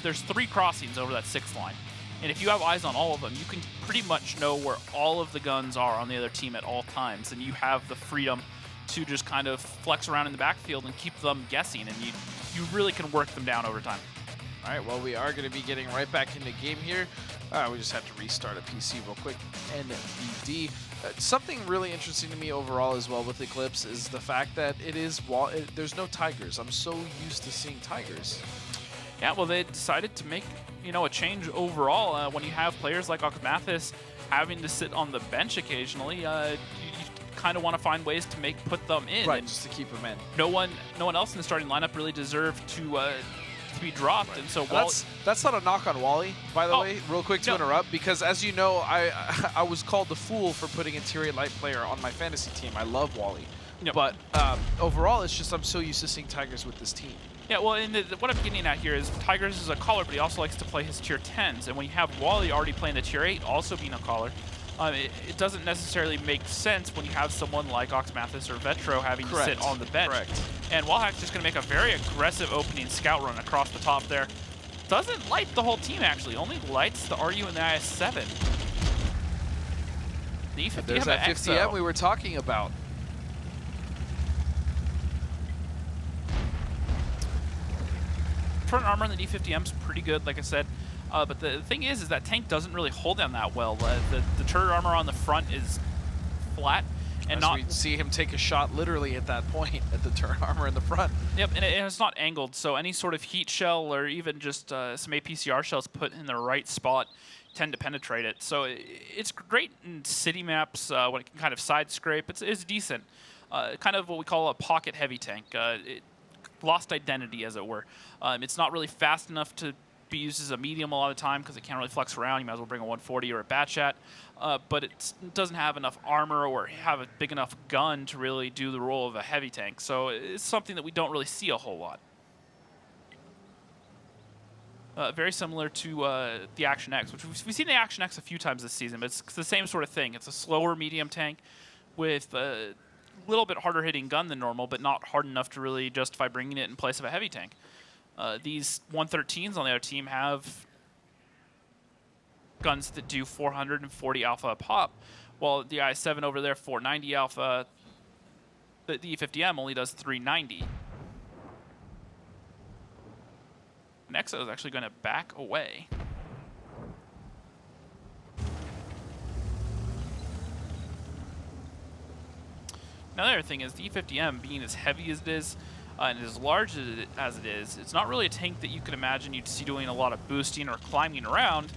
Speaker 3: there's 3 crossings over that 6th line. And if you have eyes on all of them, you can pretty much know where all of the guns are on the other team at all times. And you have the freedom to just kind of flex around in the backfield and keep them guessing. And you really can work them down over time.
Speaker 2: All right, well, we are going to be getting right back into game here. We just have to restart a PC real quick. NBD. Something really interesting to me overall as well with Eclipse is the fact that there's no Tigers. I'm so used to seeing Tigers.
Speaker 3: Yeah, well, they decided to make a change overall. When you have players like Mathis having to sit on the bench occasionally, you kind of want to find ways to put them in.
Speaker 2: Right, just to keep them in.
Speaker 3: No one else in the starting lineup really deserved to be dropped, right. And so
Speaker 2: that's not a knock on Wally, by the way. Real quick to interrupt, because as you know, I was called the fool for putting a tier 8 light player on my fantasy team. I love Wally, but overall, it's just I'm so used to seeing Tigers with this team.
Speaker 3: Yeah, well, what I'm getting at here is Tigers is a caller, but he also likes to play his tier 10s, and when you have Wally already playing the tier 8, also being a caller, it doesn't necessarily make sense when you have someone like Mathis or Vetro having to sit on the bench.
Speaker 2: Correct.
Speaker 3: And Wallhack's just going to make a very aggressive opening scout run across the top there. Doesn't light the whole team, actually. Only lights the RU and the IS-7.
Speaker 2: There's that 50M we were talking about.
Speaker 3: Front armor on the D50M is pretty good, like I said. But the thing is that tank doesn't really hold down that well. The turret armor on the front is flat. And
Speaker 2: we see him take a shot literally at that point at the turret armor in the front.
Speaker 3: Yep, and it's not angled, so any sort of heat shell or even just some APCR shells put in the right spot tend to penetrate it. So it's great in city maps when it can kind of side scrape. It's decent. Kind of what we call a pocket heavy tank. It lost identity, as it were. It's not really fast enough to be used as a medium a lot of the time because it can't really flex around. You might as well bring a 140 or a Batchat. But it doesn't have enough armor or have a big enough gun to really do the role of a heavy tank. So it's something that we don't really see a whole lot. Very similar to the Action X, which we've seen the Action X a few times this season, but it's the same sort of thing. It's a slower medium tank with a little bit harder hitting gun than normal, but not hard enough to really justify bringing it in place of a heavy tank. These 113s on the other team have guns that do 440 alpha a pop, while the I-7 over there, 490 alpha. The E50M only does 390. Nexo is actually going to back away. Now the other thing is the E50M being as heavy as it is and as large as it is, it's not really a tank that you could imagine you'd see doing a lot of boosting or climbing around,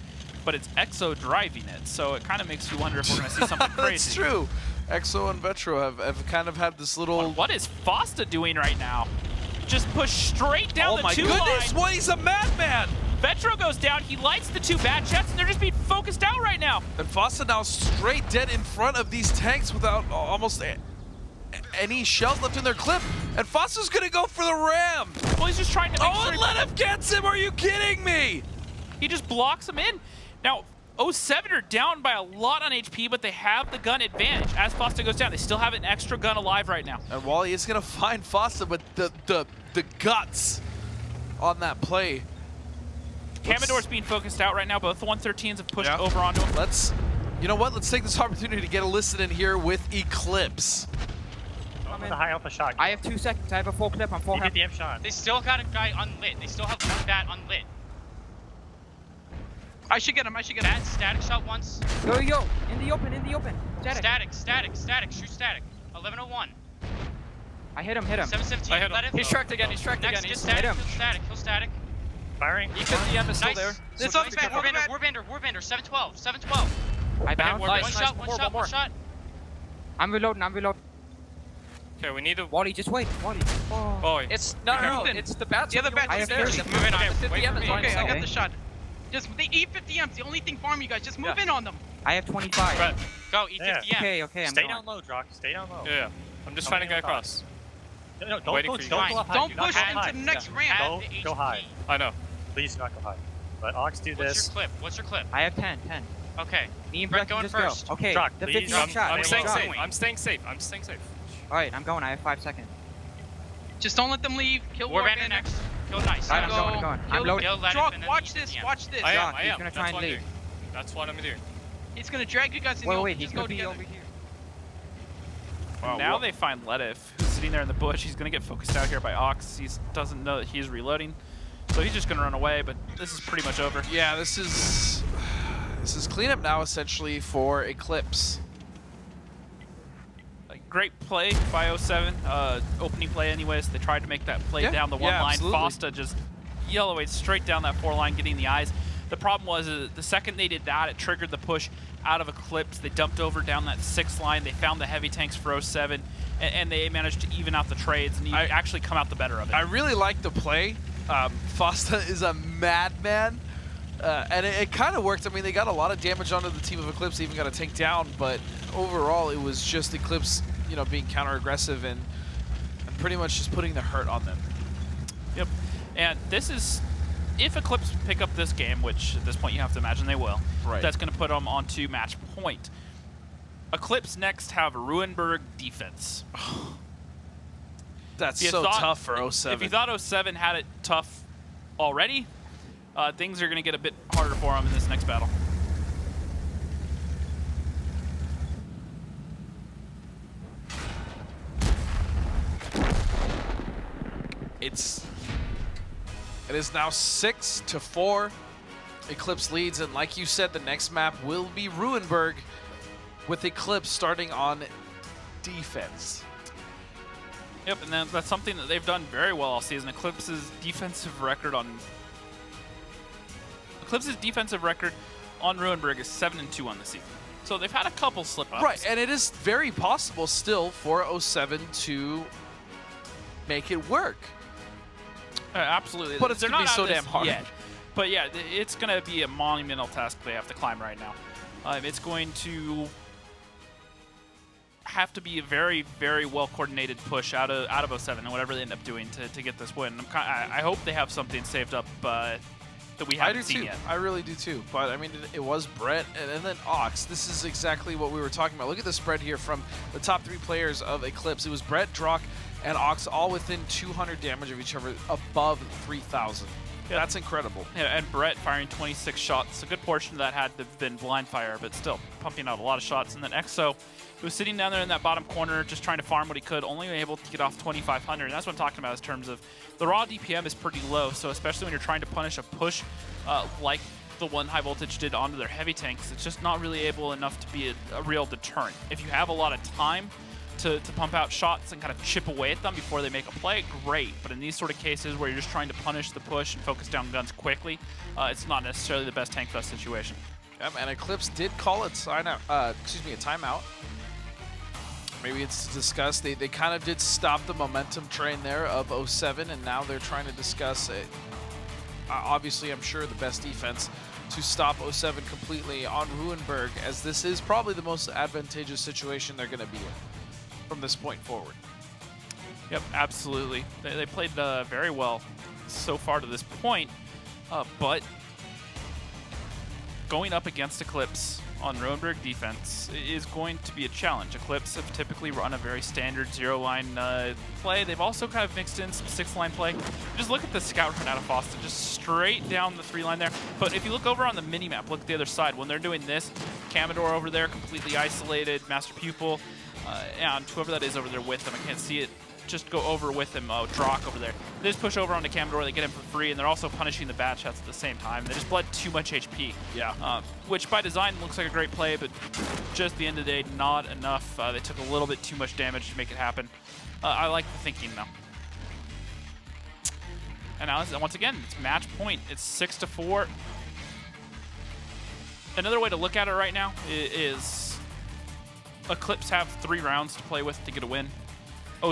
Speaker 3: but it's Exo driving it, so it kind of makes you wonder if we're going to see something crazy.
Speaker 2: That's true. Exo and Vetro have kind of had this little...
Speaker 3: What is Fosta doing right now? Just push straight down the 2 line.
Speaker 2: Oh my goodness, what? He's a madman!
Speaker 3: Vetro goes down, he lights the 2 bat jets, and they're just being focused out right now.
Speaker 2: And Fosta now straight dead in front of these tanks without almost any shells left in their clip. And Fosta's gonna go for the ram!
Speaker 3: Well, he's just trying to make sure...
Speaker 2: and Lenev gets him, are you kidding me?
Speaker 3: He just blocks him in. Now, 07 are down by a lot on HP, but they have the gun advantage. As Fosta goes down, they still have an extra gun alive right now.
Speaker 2: And Wally is gonna find Fosta, but the guts on that play.
Speaker 3: Kamador's being focused out right now. Both the 113s have pushed over onto him.
Speaker 2: You know what? Let's take this opportunity to get a listen in here with Eclipse.
Speaker 13: The high alpha shot.
Speaker 12: I have 2 seconds. I have a full clip. I'm full.
Speaker 13: You get the M shot.
Speaker 10: They still got a guy unlit. They still have one bat unlit.
Speaker 11: I should get him.
Speaker 10: Bat static shot once.
Speaker 12: Yo, in the open.
Speaker 10: Static. Shoot static. 1101.
Speaker 12: I hit him.
Speaker 10: 717.
Speaker 17: I hit him.
Speaker 10: Let it.
Speaker 17: He's tracked again.
Speaker 10: Next,
Speaker 17: He's
Speaker 10: just static.
Speaker 12: hit him.
Speaker 10: Kill static.
Speaker 13: Firing.
Speaker 17: E50M is still there.
Speaker 11: This
Speaker 10: So
Speaker 11: one's bad.
Speaker 10: Warbander. 712.
Speaker 12: I bounced.
Speaker 10: One shot.
Speaker 12: I'm reloading.
Speaker 17: Okay, we need to...
Speaker 12: Wally, just wait. Wally. Oh.
Speaker 17: Boy.
Speaker 11: It's
Speaker 17: No, it's the bats.
Speaker 11: The other bats.
Speaker 12: I have
Speaker 11: there.
Speaker 12: 30.
Speaker 17: Moving on.
Speaker 11: The
Speaker 17: Wait for
Speaker 11: 50M
Speaker 17: me.
Speaker 11: is okay. I got
Speaker 12: Okay.
Speaker 11: the shot. Just the E50M's the only thing farming you guys. Just move in on them.
Speaker 12: I have 25.
Speaker 17: Right.
Speaker 10: Go E50M.
Speaker 12: Okay, I'm
Speaker 13: Stay
Speaker 12: going.
Speaker 13: down low, Drock. Stay down low.
Speaker 17: Yeah. I'm just finding a guy across.
Speaker 13: No, don't
Speaker 17: Waiting
Speaker 13: go,
Speaker 17: for you.
Speaker 13: don't go up high.
Speaker 11: Don't
Speaker 13: Do not
Speaker 11: push
Speaker 13: go up
Speaker 11: into
Speaker 13: high.
Speaker 11: the next ramp.
Speaker 13: Go high.
Speaker 17: I know.
Speaker 13: Please do not go high. Let Ox do this.
Speaker 10: What's your clip?
Speaker 12: I have 10.
Speaker 10: Okay.
Speaker 12: Me and
Speaker 10: Brett
Speaker 12: Brett
Speaker 10: going
Speaker 12: just
Speaker 10: first.
Speaker 12: go. Okay,
Speaker 13: Drock,
Speaker 12: the
Speaker 13: please.
Speaker 12: 50 shot.
Speaker 17: I'm staying
Speaker 12: Drop.
Speaker 17: safe. I'm staying safe.
Speaker 12: Alright, I'm going. I have 5 seconds.
Speaker 11: Just don't let them leave. Kill
Speaker 10: Warbander
Speaker 11: Warbander.
Speaker 10: next. Kill nice.
Speaker 12: Alright, I'm going. I'm loading.
Speaker 10: Kill Lenev
Speaker 11: Drock,
Speaker 10: and then
Speaker 11: watch
Speaker 10: the
Speaker 11: this.
Speaker 10: EPM.
Speaker 11: Watch this.
Speaker 17: I
Speaker 12: Jock,
Speaker 17: am.
Speaker 12: he's gonna
Speaker 17: That's
Speaker 12: try
Speaker 17: what
Speaker 12: and
Speaker 17: I'm
Speaker 12: leave.
Speaker 17: doing. That's what I'm doing.
Speaker 11: He's gonna drag you guys in.
Speaker 12: Wait, he
Speaker 11: just go
Speaker 12: could be
Speaker 11: together.
Speaker 12: over here.
Speaker 3: Now they find Lenev, who's sitting there in the bush. He's going to get focused out here by Ox. He doesn't know that he's reloading. So he's just going to run away, but this is pretty much over.
Speaker 2: Yeah, this is cleanup now, essentially, for Eclipse.
Speaker 3: Great play by 07. Opening play anyways. They tried to make that play down the one line.
Speaker 2: Absolutely.
Speaker 3: Fosta just yellowed straight down that 4 line, getting the eyes. The problem was the second they did that, it triggered the push out of Eclipse. They dumped over down that 6 line. They found the heavy tanks for 07, and they managed to even out the trades and actually come out the better of it.
Speaker 2: I really like the play. Fosta is a madman, and it kind of worked. I mean, they got a lot of damage onto the team of Eclipse. They even got a tank down, but overall, it was just Eclipse, being counter-aggressive and pretty much just putting the hurt on them.
Speaker 3: Yep. And this is, if Eclipse pick up this game, which at this point you have to imagine they will, that's going to put them onto match point. Eclipse next have Ruinberg defense.
Speaker 2: That's so tough for 07.
Speaker 3: If you thought 07 had it tough already, things are going to get a bit harder for them in this next battle.
Speaker 2: It is now 6-4. Eclipse leads, and like you said, the next map will be Ruinberg, with Eclipse starting on defense.
Speaker 3: Yep, and that's something that they've done very well all season. Eclipse's defensive record on Ruinberg is 7-2 on the season. So they've had a couple slip-ups.
Speaker 2: Right, and it is very possible still for 07 to make it work.
Speaker 3: Absolutely.
Speaker 2: But it's
Speaker 3: They're
Speaker 2: going to
Speaker 3: not
Speaker 2: be so
Speaker 3: out of
Speaker 2: damn
Speaker 3: this
Speaker 2: hard.
Speaker 3: yet. But yeah, it's going to be a monumental task they have to climb right now. It's going to have to be a very, very well-coordinated push out of 07 and whatever they end up doing to get this win. I hope they have something saved up that we haven't seen yet.
Speaker 2: I really do too. But I mean, it was Brett and then Ox. This is exactly what we were talking about. Look at the spread here from the top 3 players of Eclipse. It was Brett, Drock, and Ox all within 200 damage of each other, above 3,000. Yeah. That's incredible.
Speaker 3: Yeah, and Brett firing 26 shots. A good portion of that had to have been blind fire, but still pumping out a lot of shots. And then EXO, who was sitting down there in that bottom corner, just trying to farm what he could, only able to get off 2,500. And that's what I'm talking about in terms of the raw DPM is pretty low. So especially when you're trying to punish a push like the one High Voltage did onto their heavy tanks, it's just not really able enough to be a real deterrent. If you have a lot of time to pump out shots and kind of chip away at them before they make a play, great. But in these sort of cases where you're just trying to punish the push and focus down guns quickly, it's not necessarily the best tank fest situation.
Speaker 2: Yep, and Eclipse did call it a timeout. Maybe it's discussed. They kind of did stop the momentum train there of 07, and now they're trying to discuss it. Obviously, I'm sure the best defense to stop 07 completely on Ruinberg, as this is probably the most advantageous situation they're going to be in from this point forward.
Speaker 3: Yep, absolutely. They played very well so far to this point, but going up against Eclipse on Ruinberg defense is going to be a challenge. Eclipse have typically run a very standard 0-line play. They've also kind of mixed in some 6-line play. Just look at the scout run out of Austin, just straight down the 3-line there. But if you look over on the mini-map, look at the other side. When they're doing this, Commodore over there, completely isolated, Master Pupil, and whoever that is over there with them, I can't see it, just go over with him, Drock over there. They just push over onto Commodore, they get him for free, and they're also punishing the bad shots at the same time. They just bled too much HP.
Speaker 2: Yeah.
Speaker 3: Which by design looks like a great play, but just at the end of the day, not enough. They took a little bit too much damage to make it happen. I like the thinking though. And now, once again, it's match point. It's 6-4. Another way to look at it right now is Eclipse have 3 rounds to play with to get a win.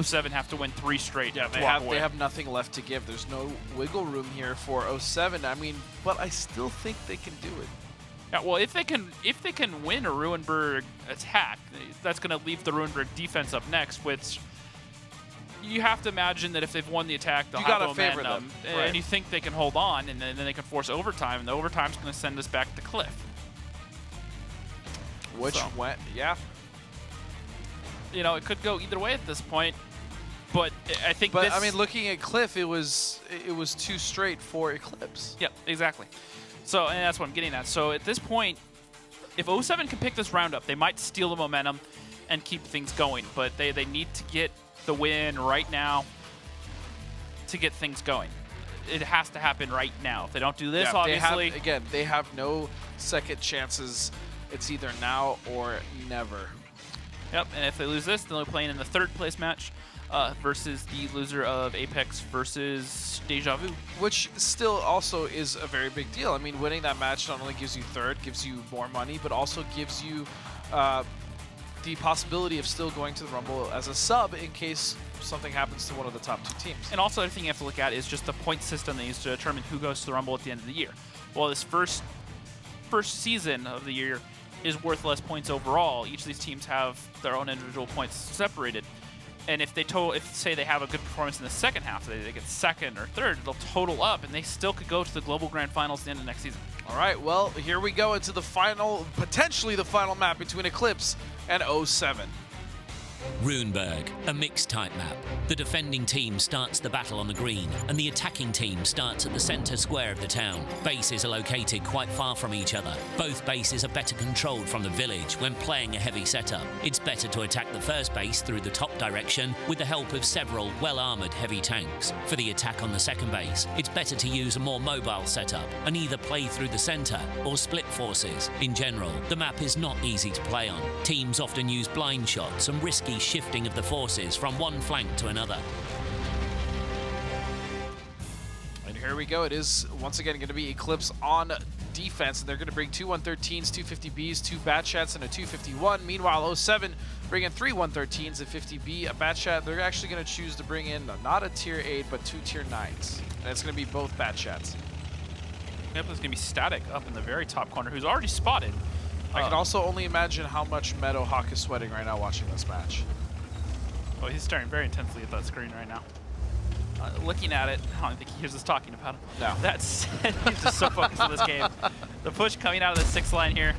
Speaker 3: 07 have to win 3 straight.
Speaker 2: Yeah, they have nothing left to give. There's no wiggle room here for 07. I mean, but I still think they can do it.
Speaker 3: Yeah, well, if they can win a Ruinberg attack, that's going to leave the Ruinberg defense up next, which you have to imagine that if they've won the attack, they'll have momentum, and you think they can hold on, and then they can force overtime, and the overtime's going to send us back to Cliff.
Speaker 2: Which went, yeah.
Speaker 3: You know, it could go either way at this point, but I think.
Speaker 2: But I mean, looking at Cliff, it was 2 straight for Eclipse.
Speaker 3: Yep, exactly. So, and that's what I'm getting at. So at this point, if 07 can pick this round up, they might steal the momentum and keep things going. But they need to get the win right now to get things going. It has to happen right now. If they don't do this, obviously,
Speaker 2: they have no second chances. It's either now or never.
Speaker 3: Yep, and if they lose this, then they're playing in the 3rd place match versus the loser of Apex versus Deja Vu.
Speaker 2: Which still also is a very big deal. I mean, winning that match not only gives you 3rd, gives you more money, but also gives you the possibility of still going to the Rumble as a sub in case something happens to one of the top 2 teams.
Speaker 3: And also the other thing you have to look at is just the point system they use to determine who goes to the Rumble at the end of the year. Well, this first season of the year is worth less points overall. Each of these teams have their own individual points separated. And if say they have a good performance in the second half, they get 2nd or 3rd, they'll total up, and they still could go to the Global Grand Finals at the end of next season.
Speaker 2: All right, well, here we go into the final, potentially the final map between Eclipse and 07.
Speaker 8: Ruinberg, a mixed type map. The defending team starts the battle on the green, and the attacking team starts at the center square of the town. Bases are located quite far from each other. Both bases are better controlled from the village when playing a heavy setup. It's better to attack the first base through the top direction with the help of several well-armored heavy tanks. For the attack on the second base, it's better to use a more mobile setup and either play through the center or split forces. In general, the map is not easy to play on. Teams often use blind shots and risky shifting of the forces from one flank to another.
Speaker 2: And here we go. It is once again going to be Eclipse on defense, and they're going to bring 2 113s, 2 50Bs, 2 Batchats, and a 251. Meanwhile, 07 bring in 3 113s, a 50B, a Batchat. They're actually going to choose to bring in not a tier 8, but 2 tier 9s. And it's going to be both Batchats.
Speaker 3: Yep, there's gonna be Static up in the very top corner, who's already spotted.
Speaker 2: I can also only imagine how much Meadowhawk is sweating right now watching this match.
Speaker 3: Oh, he's staring very intensely at that screen right now. Looking at it, I don't think he hears us talking about him.
Speaker 2: No.
Speaker 3: That said, he's just so focused on this game. The push coming out of the 6th line here.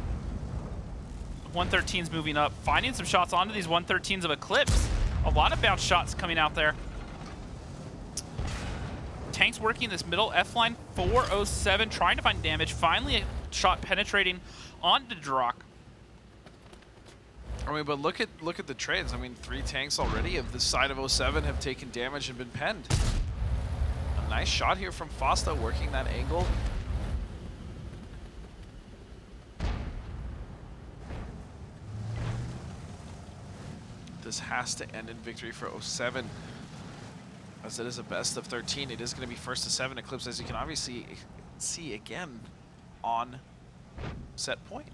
Speaker 3: 113's moving up, finding some shots onto these 113s of Eclipse. A lot of bounce shots coming out there. Tank's working this middle F line, 407, trying to find damage. Finally, a shot penetrating onto Drock.
Speaker 2: I mean, but look at the trades. I mean, 3 tanks already of the side of 07 have taken damage and been penned. A nice shot here from Fosta, working that angle. This has to end in victory for 07. As it is a best of 13, it is going to be first to 7 Eclipse, as you can obviously see again on set point.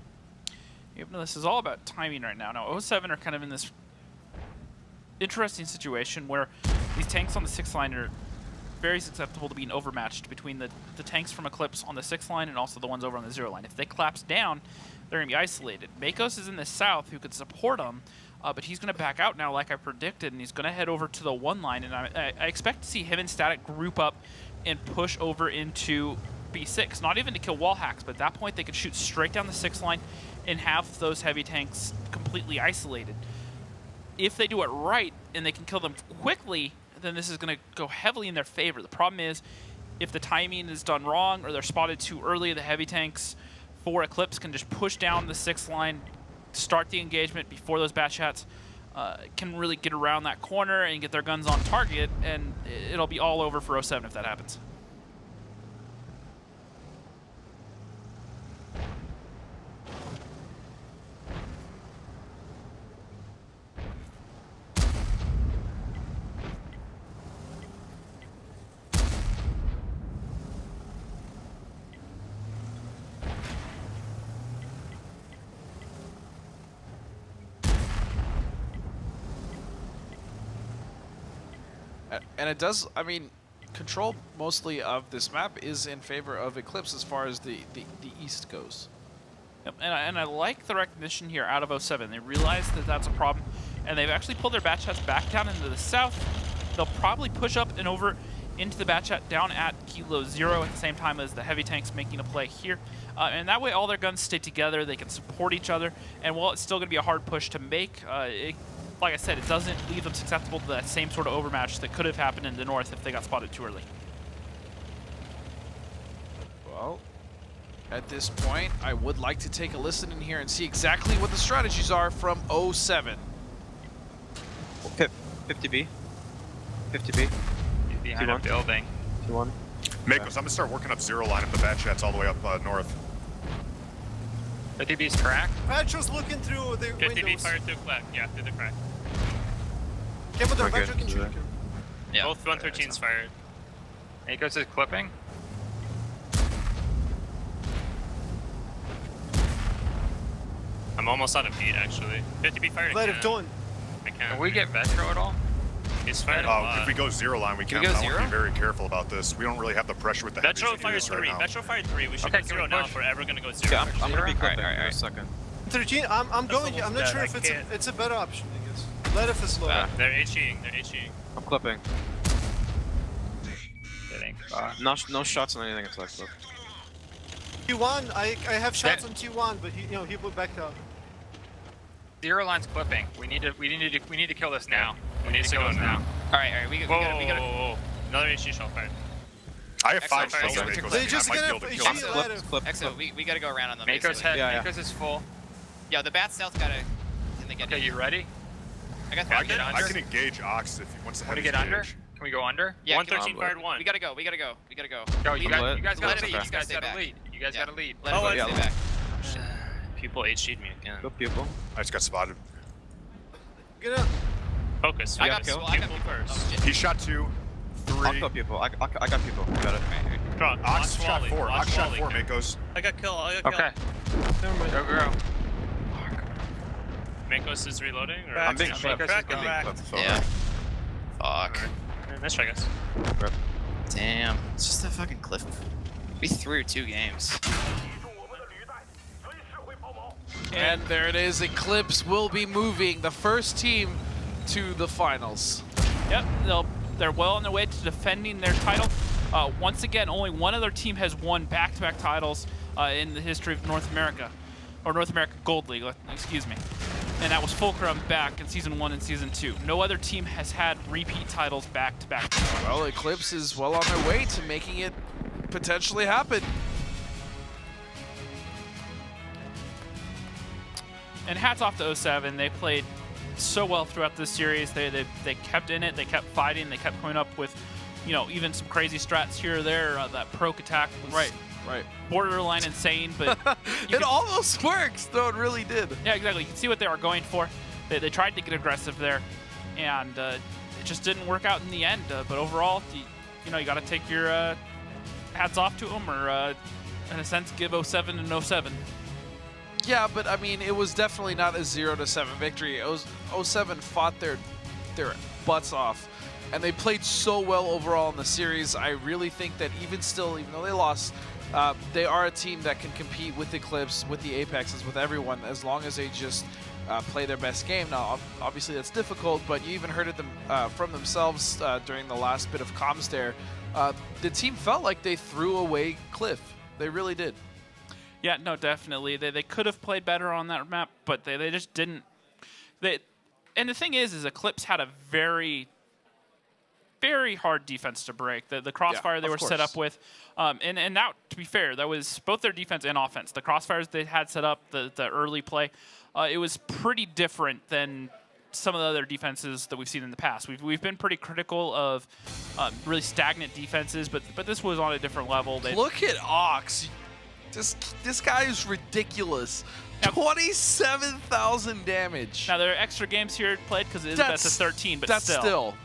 Speaker 3: Even though this is all about timing right now. Now, 07 are kind of in this interesting situation where these tanks on the 6th line are very susceptible to being overmatched between the tanks from Eclipse on the 6th line and also the ones over on the 0 line. If they collapse down, they're going to be isolated. Makos is in the south who could support them, but he's going to back out now like I predicted, and he's going to head over to the 1 line, and I expect to see him and Static group up and push over into B6, not even to kill wall hacks, but at that point they could shoot straight down the 6th line and have those heavy tanks completely isolated. If they do it right and they can kill them quickly, then this is going to go heavily in their favor. The problem is, if the timing is done wrong or they're spotted too early, the heavy tanks for Eclipse can just push down the 6th line, start the engagement before those bat shots, can really get around that corner and get their guns on target, and it'll be all over for 07 if that happens.
Speaker 2: And it does, I mean, control mostly of this map is in favor of Eclipse as far as the east goes.
Speaker 3: Yep, and I like the recognition here out of 07. They realize that that's a problem, and they've actually pulled their bat shots back down into the south. They'll probably push up and over into the bat shot down at Kilo 0 at the same time as the heavy tanks making a play here. And that way all their guns stay together, they can support each other, and while it's still going to be a hard push to make, like I said, it doesn't leave them susceptible to that same sort of overmatch that could have happened in the north if they got spotted too early.
Speaker 2: Well, at this point, I would like to take a listen in here and see exactly what the strategies are from 07.
Speaker 16: 50B. 50B.
Speaker 17: He's behind a building.
Speaker 16: 2-1.
Speaker 14: Makos, I'm gonna start working up 0 line if the bat chats all the way up north.
Speaker 17: 50B's cracked.
Speaker 15: Patro's looking through the
Speaker 9: 50B
Speaker 15: windows.
Speaker 9: fired through crack. Yeah, through the crack.
Speaker 15: Careful there,
Speaker 16: We're
Speaker 15: Patro
Speaker 16: good.
Speaker 15: can shoot.
Speaker 9: Yeah. Both 113's fired.
Speaker 17: Makos is clipping.
Speaker 9: I'm almost out of feet, actually. 50B fired
Speaker 15: Let
Speaker 9: again.
Speaker 15: it done.
Speaker 9: I can't.
Speaker 17: Can we get Vetro at all?
Speaker 9: He's fired a lot.
Speaker 14: If we go 0 line, we
Speaker 17: Can
Speaker 14: can't.
Speaker 17: we go
Speaker 14: I want to
Speaker 17: zero?
Speaker 14: be very careful about this. We don't really have the pressure with the heavies
Speaker 9: Vetro
Speaker 14: to do
Speaker 9: fired
Speaker 14: this
Speaker 9: 3.
Speaker 14: right now.
Speaker 9: Vetro fired 3. We should
Speaker 17: Okay,
Speaker 9: go
Speaker 17: can we
Speaker 9: 0 now
Speaker 17: push?
Speaker 9: if we're ever going to go 0.
Speaker 16: Yeah, I'm gonna be clipping
Speaker 17: Alright,
Speaker 16: in a second.
Speaker 15: 13, I'm going. I'm not
Speaker 9: dead.
Speaker 15: sure
Speaker 9: I
Speaker 15: if
Speaker 9: can't.
Speaker 15: it's a better option, I guess. Let if it's low.
Speaker 16: Yeah.
Speaker 9: They're HEing. They're HEing.
Speaker 16: I'm clipping.
Speaker 17: Kidding.
Speaker 16: No shots on anything until I clip.
Speaker 15: T1, I have shots on T1, but he will back out.
Speaker 17: 0 line's clipping. We need to kill this now.
Speaker 9: We need to kill this now.
Speaker 6: Alright, we
Speaker 9: Whoa,
Speaker 6: gotta.
Speaker 9: whoa. Another HE shot fired.
Speaker 14: I have 5
Speaker 9: Excellent.
Speaker 14: shells,
Speaker 9: Excellent.
Speaker 14: Makos.
Speaker 15: They just
Speaker 14: I might
Speaker 15: gonna
Speaker 14: be able to kill
Speaker 15: HE
Speaker 14: them.
Speaker 15: let it.
Speaker 16: Clip.
Speaker 6: Excellent, we gotta go around on them.
Speaker 17: Makos
Speaker 6: basically.
Speaker 17: Makos is full.
Speaker 6: Yeah, the bat stealth gotta. Can they get
Speaker 17: Okay,
Speaker 6: in?
Speaker 17: you ready?
Speaker 6: I got
Speaker 14: I
Speaker 6: that.
Speaker 14: can,
Speaker 17: under?
Speaker 14: I can engage Ox if he wants to
Speaker 17: Want to
Speaker 14: heavy
Speaker 17: get under?
Speaker 14: engage.
Speaker 17: Can we go under?
Speaker 6: Yeah,
Speaker 9: 113 fired 1.
Speaker 6: We gotta go. We gotta go.
Speaker 17: Go, you
Speaker 16: I'm
Speaker 17: guys
Speaker 16: lit.
Speaker 17: gotta
Speaker 6: Let
Speaker 17: lead.
Speaker 6: him-
Speaker 17: You guys
Speaker 6: stay
Speaker 17: gotta
Speaker 6: back.
Speaker 17: lead. You guys
Speaker 6: Yeah.
Speaker 17: gotta lead.
Speaker 6: Let him
Speaker 16: yeah.
Speaker 6: stay back.
Speaker 9: People HE'd me again.
Speaker 16: Good people.
Speaker 14: I just got spotted.
Speaker 15: Get up.
Speaker 9: Focus.
Speaker 6: I
Speaker 9: We
Speaker 6: got
Speaker 9: gotta
Speaker 6: people. I got
Speaker 9: people
Speaker 6: people.
Speaker 9: first.
Speaker 6: Oh, shit.
Speaker 14: He shot 2, 3.
Speaker 16: I'll clip people. I got people. Got it.
Speaker 9: Draw.
Speaker 14: Ox
Speaker 9: Watch
Speaker 14: shot
Speaker 9: Wally.
Speaker 14: 4.
Speaker 9: Watch
Speaker 14: Ox shot
Speaker 9: Wally.
Speaker 14: 4, Makos.
Speaker 11: I got kill.
Speaker 17: Okay.
Speaker 15: Never mind.
Speaker 17: Go.
Speaker 9: Makos is reloading? Or
Speaker 16: I'm being
Speaker 9: Makos
Speaker 16: clipped.
Speaker 9: is
Speaker 16: I'm being
Speaker 9: going?
Speaker 16: clipped. So
Speaker 6: Yeah. Fuck.
Speaker 9: Nice try, guys.
Speaker 6: Damn. It's just a fucking cliff. We threw 2 games.
Speaker 2: And there it is. Eclipse will be moving the first team to the finals.
Speaker 3: Yep, they're well on their way to defending their title. Once again, only one other team has won back-to-back titles in the history of North America, or North America Gold League, excuse me. And that was Fulcrum back in Season 1 and Season 2. No other team has had repeat titles back-to-back.
Speaker 2: Well, Eclipse is well on their way to making it potentially happen.
Speaker 3: And hats off to 07. They played so well throughout this series. They kept in it. They kept fighting. They kept coming up with, you know, even some crazy strats here or there. That Proc attack was
Speaker 2: right.
Speaker 3: borderline insane, but
Speaker 2: it almost works, though it really did.
Speaker 3: Yeah, exactly. You can see what they were going for. They tried to get aggressive there, and it just didn't work out in the end. But overall, you know, you got to take your hats off to them, or in a sense, give 07 and 07.
Speaker 2: Yeah, but I mean, it was definitely not a 0-7 victory. 07 fought their butts off, and they played so well overall in the series. I really think that even still, even though they lost, they are a team that can compete with Eclipse, with the Apexes, with everyone, as long as they just play their best game. Now, obviously that's difficult, but you even heard it from themselves during the last bit of comms there. The team felt like they threw away Cliff. They really did.
Speaker 3: Yeah, no, definitely. They could have played better on that map, but they just didn't. And the thing is Eclipse had a very, very hard defense to break. The crossfire they were set up with, and that, to be fair, that was both their defense and offense. The crossfires they had set up, the early play, it was pretty different than some of the other defenses that we've seen in the past. We've been pretty critical of really stagnant defenses, but this was on a different level.
Speaker 2: Look at Ox. This guy is ridiculous. 27,000 damage.
Speaker 3: Now, there are extra games here played because it is best of 13, but
Speaker 2: that's still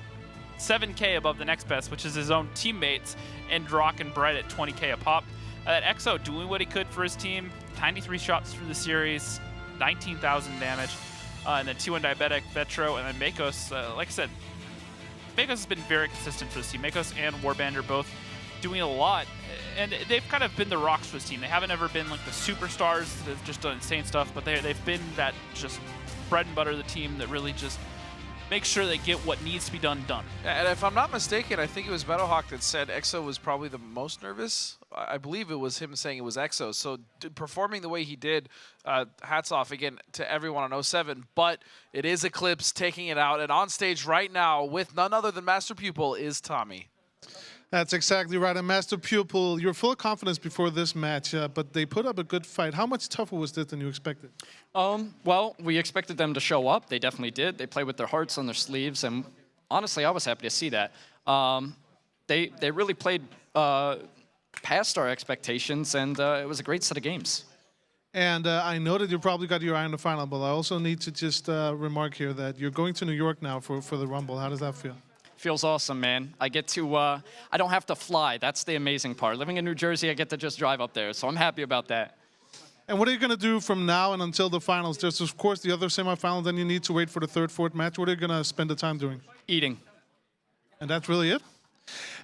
Speaker 3: 7K above the next best, which is his own teammates, and Drock and Brett at 20K a pop. That EXO doing what he could for his team. 93 shots through the series, 19,000 damage. And then 2-1 Diabetic, Vetro, and then Makos. Like I said, Makos has been very consistent for this team. Makos and Warbander both doing a lot, and they've kind of been the rocks for this team. They haven't ever been like the superstars that have just done insane stuff, but they've been that just bread and butter of the team that really just makes sure they get what needs to be done.
Speaker 2: And if I'm not mistaken, I think it was Meadowhawk that said EXO was probably the most nervous. I believe it was him saying it was EXO. So performing the way he did, hats off again to everyone on 07. But it is Eclipse taking it out, and on stage right now with none other than Master Pupil is Tommy.
Speaker 1: That's exactly right. And Master Pupil, you're full of confidence before this match, but they put up a good fight. How much tougher was this than you expected?
Speaker 7: Well, we expected them to show up. They definitely did. They played with their hearts on their sleeves, and honestly, I was happy to see that. They really played past our expectations, and it was a great set of games.
Speaker 1: And I know that you probably got your eye on the final, but I also need to just remark here that you're going to New York now for the Rumble. How does that feel?
Speaker 7: Feels awesome, man. I get to, I don't have to fly. That's the amazing part. Living in New Jersey, I get to just drive up there, so I'm happy about that.
Speaker 1: And what are you going to do from now and until the finals? There's, of course, the other semifinal, then you need to wait for the third, fourth match. What are you going to spend the time doing?
Speaker 7: Eating.
Speaker 1: And that's really it?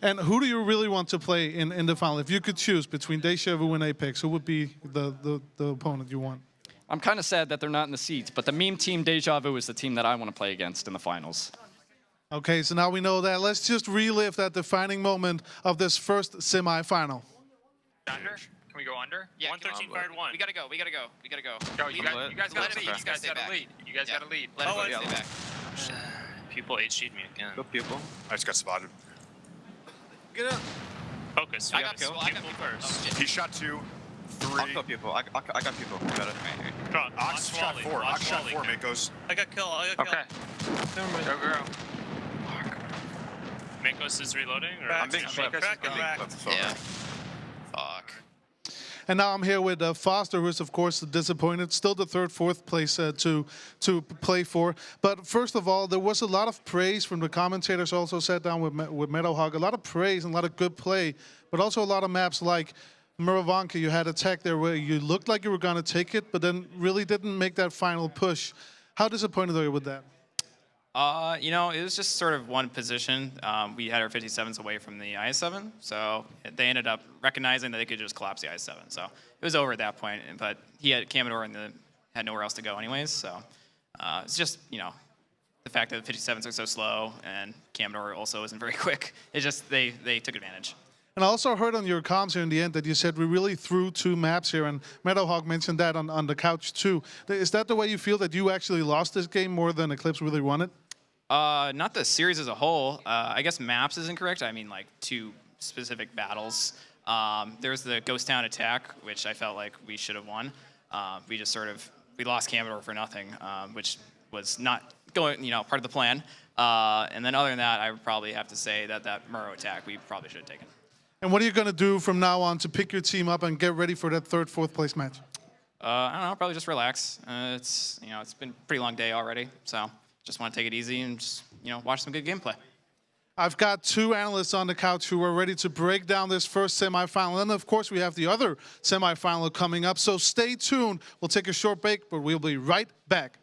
Speaker 1: And who do you really want to play in the final? If you could choose between Deja Vu and Apex, who would be the opponent you want?
Speaker 7: I'm kind of sad that they're not in the seats, but the meme team Deja Vu is the team that I want to play against in the finals.
Speaker 1: Okay, so now we know that. Let's just relive that defining moment of this first semifinal.
Speaker 17: Under? Can we go under?
Speaker 6: Yeah,
Speaker 17: 113 fired 1.
Speaker 6: We gotta go.
Speaker 17: Go, you guys gotta lead. You guys gotta lead. You guys gotta lead.
Speaker 6: Let him stay back.
Speaker 9: Pupil HG'd me again.
Speaker 16: Go Pupil.
Speaker 14: I just got spotted.
Speaker 15: Get up.
Speaker 9: Focus.
Speaker 6: I got Pupil
Speaker 9: first.
Speaker 14: He shot 2, 3.
Speaker 16: I'll kill Pupil. I got Pupil. Got it.
Speaker 14: Ox shot 4. Ox shot 4, Makos.
Speaker 17: I got kill.
Speaker 9: Okay.
Speaker 15: Never mind.
Speaker 9: Go. Makos is reloading? Or
Speaker 16: I'm being clipped.
Speaker 6: Yeah. Fuck.
Speaker 1: And now I'm here with Foster, who's, of course, disappointed. Still the third, fourth place to play for. But first of all, there was a lot of praise from the commentators. Also sat down with Meadowhawk. A lot of praise and a lot of good play, but also a lot of maps like Muravanka. You had a tech there where you looked like you were going to take it, but then really didn't make that final push. How disappointed are you with that?
Speaker 6: You know, it was just sort of one position. We had our 57s away from the IS-7, so they ended up recognizing that they could just collapse the IS-7. So it was over at that point, but he had Commodore and had nowhere else to go anyways, so it's just, you know, the fact that the 57s are so slow and Commodore also isn't very quick. It's just they took advantage.
Speaker 1: And I also heard on your comms here in the end that you said we really threw 2 maps here, and Meadowhawk mentioned that on the couch too. Is that the way you feel, that you actually lost this game more than Eclipse really won it?
Speaker 6: Not the series as a whole. I guess maps is incorrect. I mean, like 2 specific battles. There's the Ghost Town attack, which I felt like we should have won. We just we lost Commodore for nothing, which was not going, you know, part of the plan. And then other than that, I would probably have to say that Murrow attack we probably should have taken.
Speaker 1: And what are you going to do from now on to pick your team up and get ready for that 3rd, 4th place match?
Speaker 6: I don't know, probably just relax. It's been a pretty long day already, so just want to take it easy and just, you know, watch some good gameplay.
Speaker 1: I've got 2 analysts on the couch who are ready to break down this first semifinal. And of course, we have the other semifinal coming up. So stay tuned. We'll take a short break, but we'll be right back.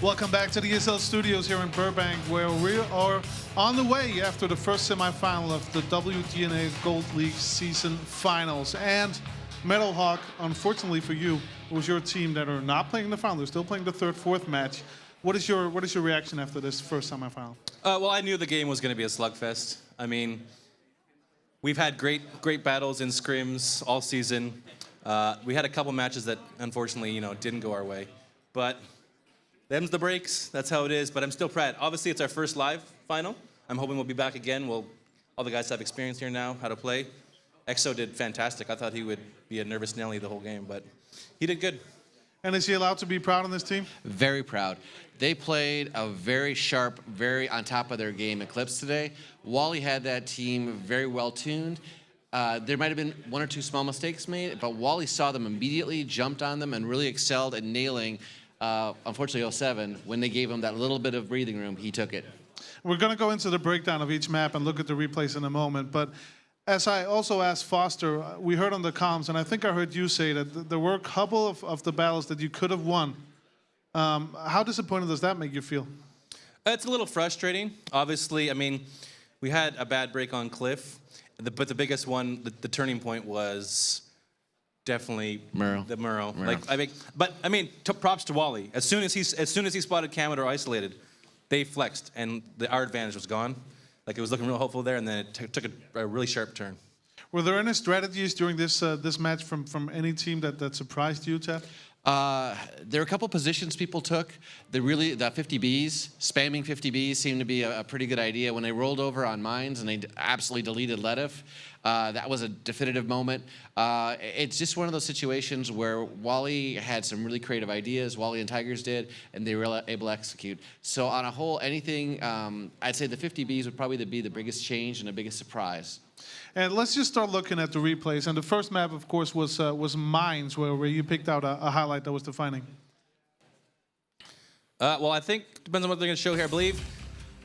Speaker 1: Welcome back to the ESL Studios here in Burbank, where we are on the way after the first semifinal of the WGLNA Gold League season finals. And Meadowhawk, unfortunately for you, it was your team that are not playing the final. They're still playing the third, fourth match. What is your reaction after this first semifinal?
Speaker 4: Well, I knew the game was going to be a slugfest. I mean, we've had great battles in scrims all season. We had a couple matches that, unfortunately, didn't go our way. But them's the breaks. That's how it is. But I'm still proud. Obviously, it's our first live final. I'm hoping we'll be back again. All the guys have experience here now, how to play. EXO did fantastic. I thought he would be a nervous Nelly the whole game, but he did good.
Speaker 1: And is he allowed to be proud on this team?
Speaker 5: Very proud. They played a very sharp, very on top of their game Eclipse today. Wally had that team very well tuned. There might have been one or two small mistakes made, but Wally saw them immediately, jumped on them, and really excelled at nailing, unfortunately, 07. When they gave him that little bit of breathing room, he took it.
Speaker 1: We're going to go into the breakdown of each map and look at the replays in a moment, but as I also asked Foster, we heard on the comms, and I think I heard you say that there were a couple of the battles that you could have won. How disappointed does that make you feel?
Speaker 4: It's a little frustrating. Obviously, I mean, we had a bad break on Cliff, but the biggest one, the turning point was definitely the Murrow. Props to Wally. As soon as he spotted Kamado isolated, they flexed, and our advantage was gone. Like, it was looking real hopeful there, and then it took a really sharp turn.
Speaker 1: Were there any strategies during this match from any team that surprised you, Ted?
Speaker 5: There are a couple positions people took. The 50Bs, spamming 50Bs seemed to be a pretty good idea. When they rolled over on mines and they absolutely deleted Ledif, that was a definitive moment. It's just one of those situations where Wally had some really creative ideas, Wally and Tigers did, and they were able to execute. So on a whole, anything, I'd say the 50Bs would probably be the biggest change and the biggest surprise.
Speaker 1: And let's just start looking at the replays. And the first map, of course, was Mines, where you picked out a highlight that was defining.
Speaker 4: Well, I think depends on what they're going to show here. I believe.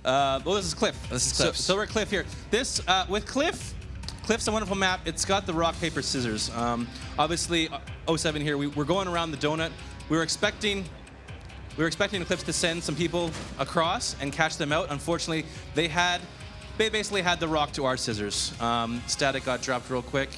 Speaker 4: Well, this is Cliff.
Speaker 5: This is Cliff.
Speaker 4: So we're Cliff here. This with Cliff. Cliff's a wonderful map. It's got the rock, paper, scissors. Obviously, 07 here. We're going around the donut. We were expecting Eclipse to send some people across and catch them out. Unfortunately, they basically had the rock to our scissors. Static got dropped real quick.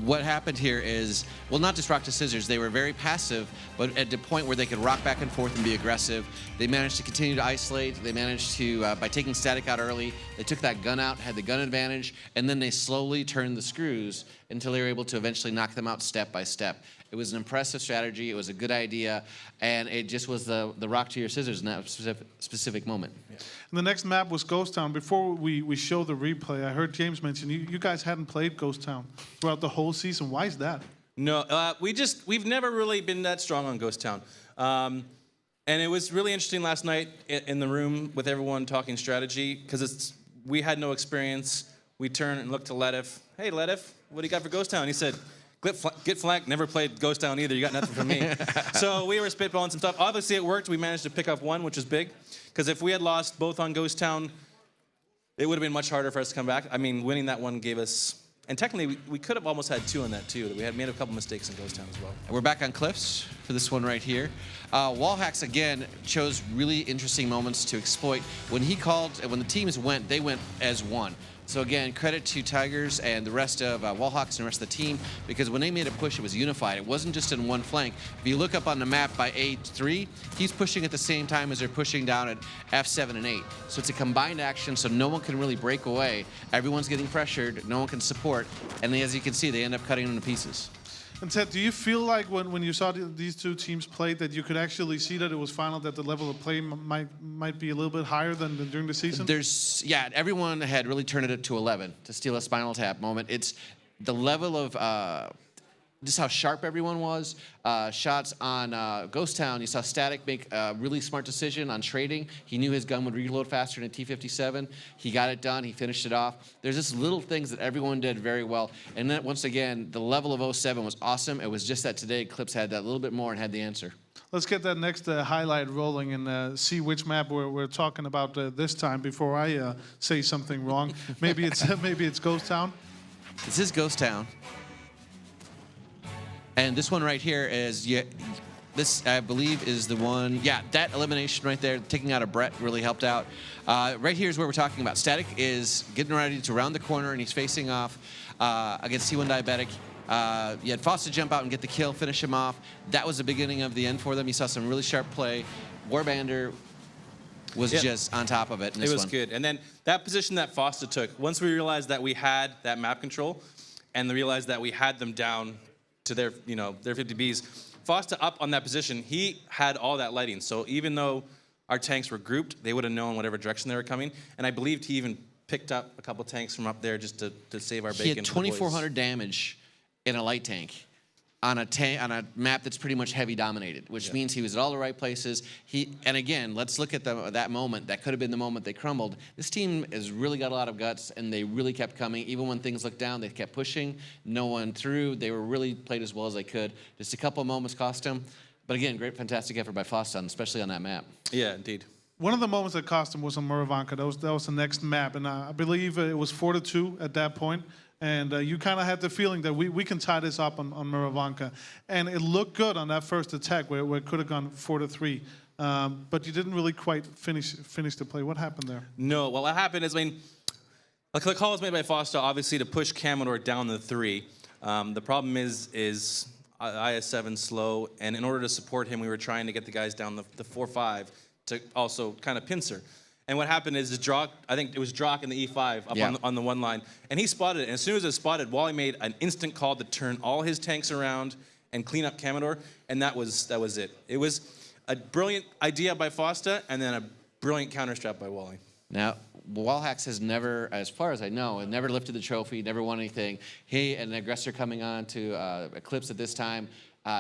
Speaker 5: What happened here is, well, not just rock to scissors. They were very passive, but at the point where they could rock back and forth and be aggressive, they managed to continue to isolate. They managed to, by taking Static out early, they took that gun out, had the gun advantage, and then they slowly turned the screws until they were able to eventually knock them out step by step. It was an impressive strategy. It was a good idea, and it just was the rock to your scissors in that specific moment.
Speaker 1: Yeah. And the next map was Ghost Town. Before we show the replay, I heard James mention you guys hadn't played Ghost Town throughout the whole season. Why is that?
Speaker 4: No, we've never really been that strong on Ghost Town. And it was really interesting last night in the room with everyone talking strategy, because we had no experience. We turned and looked to Ledif. Hey, Ledif, what do you got for Ghost Town? He said, get flanked. Never played Ghost Town either. You got nothing from me. So we were spitballing some stuff. Obviously, it worked. We managed to pick up one, which was big. Because if we had lost both on Ghost Town, it would have been much harder for us to come back. I mean, winning that one gave us... And technically, we could have almost had two on that, too. We had made a couple mistakes in Ghost Town as well.
Speaker 5: We're back on Cliffs for this one right here. Wallhacks, again, chose really interesting moments to exploit. When the teams went, they went as one. So again, credit to Tigers and the rest of Wallhawks and the rest of the team, because when they made a push, it was unified. It wasn't just in one flank. If you look up on the map by A3, he's pushing at the same time as they're pushing down at F7 and 8. So it's a combined action, so no one can really break away. Everyone's getting pressured, no one can support, and as you can see, they end up cutting them to pieces.
Speaker 1: And Ted, do you feel like when you saw these two teams play that you could actually see that it was final, that the level of play might be a little bit higher than during the season?
Speaker 5: Everyone had really turned it up to 11 to steal a Spinal Tap moment. It's the level of just how sharp everyone was. Shots on Ghost Town, you saw Static make a really smart decision on trading. He knew his gun would reload faster than a T57. He got it done. He finished it off. There's just little things that everyone did very well. And then once again, the level of 07 was awesome. It was just that today Clips had that little bit more and had the answer.
Speaker 1: Let's get that next highlight rolling and see which map we're talking about this time before I say something wrong. Maybe it's Ghost Town.
Speaker 5: This is Ghost Town. And this one right here is this, I believe, is the one. Yeah, that elimination right there, taking out a Brett really helped out. Right here is where we're talking about. Static is getting ready to round the corner, and he's facing off against T1 Diabetic. You had Foster jump out and get the kill, finish him off. That was the beginning of the end for them. You saw some really sharp play. Warbander was just on top of it in this one.
Speaker 4: It was good. And then that position that Foster took, once we realized that we had that map control and realized that we had them down to their, their 50Bs, Foster up on that position, he had all that lighting. So even though our tanks were grouped, they would have known whatever direction they were coming. And I believed he even picked up a couple tanks from up there just to save our bacon.
Speaker 5: He had 2,400 damage in a light tank on a map that's pretty much heavy dominated, which means he was at all the right places. And again, let's look at that moment. That could have been the moment they crumbled. This team has really got a lot of guts, and they really kept coming. Even when things looked down, they kept pushing. No one through. They were really played as well as they could. Just a couple of moments cost them. But again, great, fantastic effort by Foston, especially on that map.
Speaker 4: Yeah, indeed.
Speaker 1: One of the moments that cost him was on Muravanka. That was the next map, and I believe it was 4-2 at that point. And you kind of had the feeling that we can tie this up on Muravanka. And it looked good on that first attack where it could have gone 4-3. But you didn't really quite finish the play. What happened there?
Speaker 4: No, well, what happened is, the call was made by Foster, obviously, to push Commodore down the 3. The problem is IS-7 slow, and in order to support him, we were trying to get the guys down the 4-5 to also kind of pincer. And what happened is Drock, I think it was Drock in the E5 up on the one line, and he spotted it. And as soon as it was spotted, Wally made an instant call to turn all his tanks around and clean up Commodore, and that was it. It was a brilliant idea by Foster, and then a brilliant counterstrap by Wally.
Speaker 5: Now, Wallhacks has never, as far as I know, never lifted the trophy, never won anything. He, an aggressor coming on to Eclipse at this time,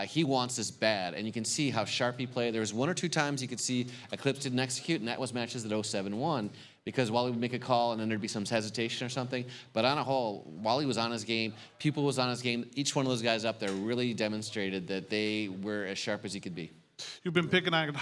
Speaker 5: he wants this bad, and you can see how sharp he played. There was 1 or 2 times you could see Eclipse didn't execute, and that was matches that 07-1, because Wally would make a call, and then there'd be some hesitation or something. But on a whole, Wally was on his game, Pupil was on his game. Each one of those guys up there really demonstrated that they were as sharp as he could be.
Speaker 1: You've been picking out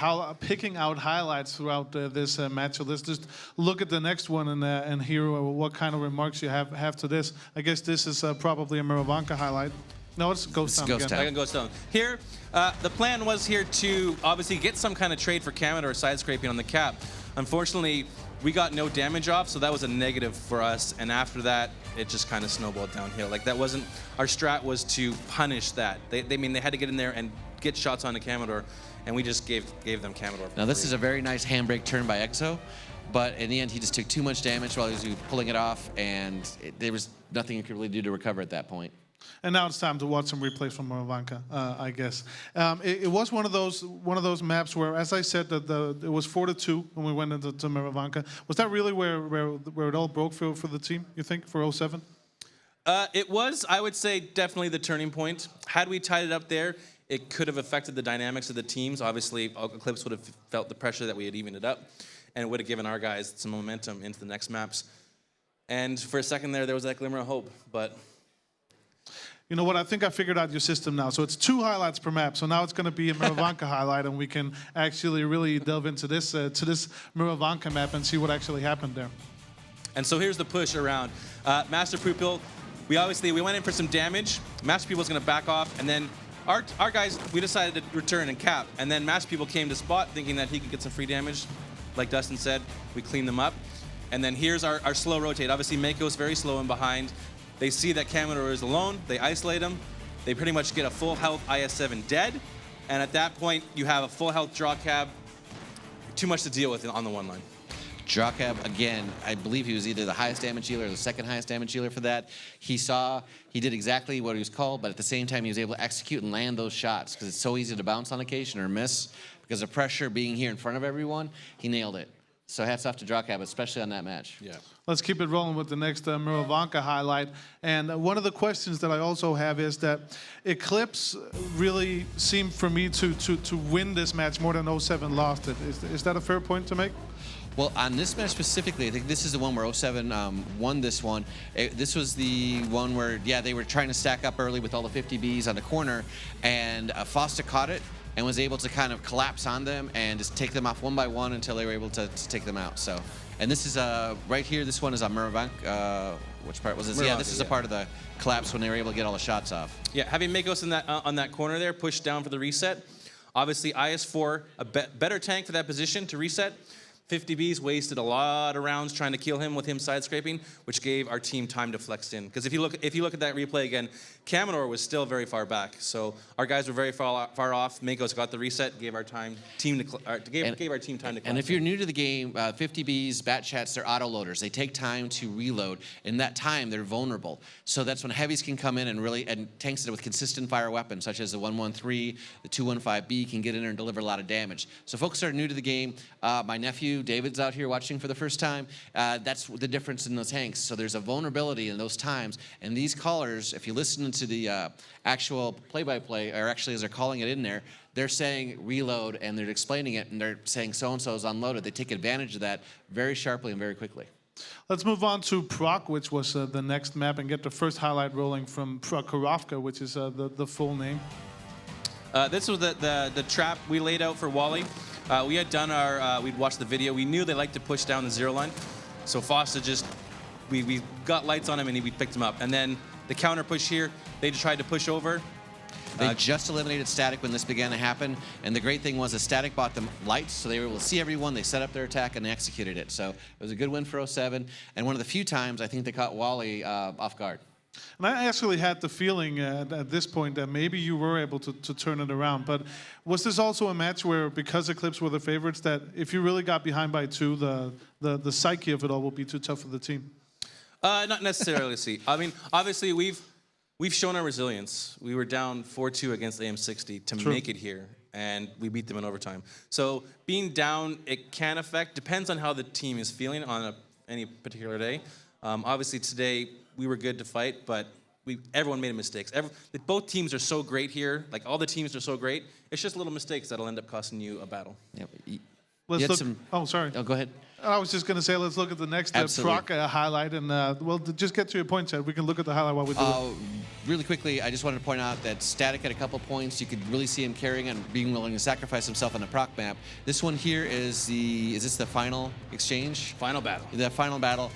Speaker 1: highlights throughout this match, so let's just look at the next one and hear what kind of remarks you have to this. I guess this is probably a Muravanka highlight. No, it's Ghost Town again.
Speaker 4: I can Ghost Town. Here, the plan was here to obviously get some kind of trade for Commodore side scraping on the cap. Unfortunately, we got no damage off, so that was a negative for us. And after that, it just kind of snowballed downhill. Like, that wasn't, our strat was to punish that. They had to get in there and get shots on the Commodore, and we just gave them Commodore.
Speaker 5: Now, this is a very nice handbrake turn by Exo, but in the end, he just took too much damage while he was pulling it off, and there was nothing he could really do to recover at that point.
Speaker 1: And now it's time to watch some replays from Muravanka, I guess. It was one of those maps where, as I said, that it was 4-2 when we went into Muravanka. Was that really where it all broke for the team, you think, for 07?
Speaker 4: It was, I would say, definitely the turning point. Had we tied it up there, it could have affected the dynamics of the teams. Obviously, Eclipse would have felt the pressure that we had evened it up, and it would have given our guys some momentum into the next maps. And for a second there was that glimmer of hope, but...
Speaker 1: You know what? I think I figured out your system now. So it's 2 highlights per map. So now it's going to be a Muravanka highlight, and we can actually really delve into this Muravanka map and see what actually happened there.
Speaker 4: And so here's the push around. Master Pupil, we went in for some damage. Master Pupil's going to back off, and then our guys, we decided to return and cap. And then Master Pupil came to spot, thinking that he could get some free damage. Like Dustin said, we cleaned them up. And then here's our slow rotate. Obviously, Mako's very slow in behind. They see that Commodore is alone, they isolate him, they pretty much get a full health IS-7 dead, and at that point, you have a full health draw cab, too much to deal with on the one line.
Speaker 5: Draw cab, again, I believe he was either the highest damage dealer or the second highest damage dealer for that. He did exactly what he was called, but at the same time, he was able to execute and land those shots, because it's so easy to bounce on occasion or miss. Because of pressure being here in front of everyone, he nailed it. So hats off to Drawcab, especially on that match.
Speaker 4: Yeah.
Speaker 1: Let's keep it rolling with the next Muravanka highlight. And one of the questions that I also have is that Eclipse really seemed for me to win this match more than 07 lost it. Is that a fair point to make?
Speaker 5: Well, on this match specifically, I think this is the one where 07 won this one. This was the one where, they were trying to stack up early with all the 50Bs on the corner, and Foster caught it and was able to kind of collapse on them and just take them off one by one until they were able to take them out. So, and this is right here. This one is on Muravanka. Which part was this? Yeah, this is a part of the collapse when they were able to get all the shots off.
Speaker 4: Yeah, having Makos in that on that corner there, pushed down for the reset. Obviously, IS-4, a better tank for that position to reset. 50Bs wasted a lot of rounds trying to kill him with him side scraping, which gave our team time to flex in. Because if you look at that replay again, Caminor was still very far back, so our guys were very far off. Mako's got the reset, gave our team time to collapse.
Speaker 5: And if you're new to the game, 50Bs, Bat Chats, they're auto loaders. They take time to reload. In that time, they're vulnerable. So that's when heavies can come in and tanks that with consistent fire weapons, such as the 113, the 215B, can get in there and deliver a lot of damage. So folks that are new to the game, my nephew David's out here watching for the first time. That's the difference in those tanks. So there's a vulnerability in those times. And these callers, if you listen to the actual play-by-play, or actually as they're calling it in there, they're saying reload, and they're explaining it, and they're saying so-and-so is unloaded. They take advantage of that very sharply and very quickly.
Speaker 1: Let's move on to Proc, which was the next map, and get the first highlight rolling from Prokhorovka, which is the full name.
Speaker 4: This was the trap we laid out for Wally. We had done we'd watched the video. We knew they liked to push down the zero line. So Fossa just, we got lights on him and we picked him up. And then the counter push here, they just tried to push over.
Speaker 5: They just eliminated Static when this began to happen. And the great thing was the Static bought them lights, so they were able to see everyone. They set up their attack and they executed it. So it was a good win for 07. And one of the few times I think they caught Wally off guard.
Speaker 1: And I actually had the feeling at this point that maybe you were able to turn it around. But was this also a match where, because Eclipse were the favorites, that if you really got behind by 2, the psyche of it all will be too tough for the team?
Speaker 4: Not necessarily. See, I mean, obviously we've shown our resilience. We were down 4-2 against AM60 to make it here, and we beat them in overtime. So being down, it can affect. Depends on how the team is feeling on any particular day. Obviously today we were good to fight, but everyone made mistakes. Both teams are so great here. Like, all the teams are so great. It's just little mistakes that'll end up costing you a battle.
Speaker 5: Yeah.
Speaker 1: Let's look. Oh, sorry.
Speaker 5: Oh, go ahead.
Speaker 1: I was just going to say, let's look at the next Proc highlight. And, well, just get to your point, Ted. We can look at the highlight while we do it.
Speaker 5: Really quickly, I just wanted to point out that Static had a couple points. You could really see him carrying and being willing to sacrifice himself on the Proc map. This one here is this the final exchange?
Speaker 4: Final battle.
Speaker 5: The final battle.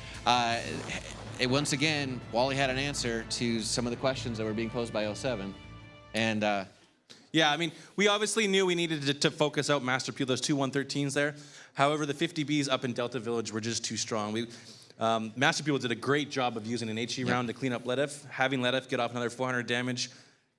Speaker 5: Once again, Wally had an answer to some of the questions that were being posed by 07. And
Speaker 4: yeah, I mean, we obviously knew we needed to focus out Master Peel, those 2 113s there. However, the 50Bs up in Delta Village were just too strong. Master Peel did a great job of using an HE round to clean up Ledef. Having Ledef get off another 400 damage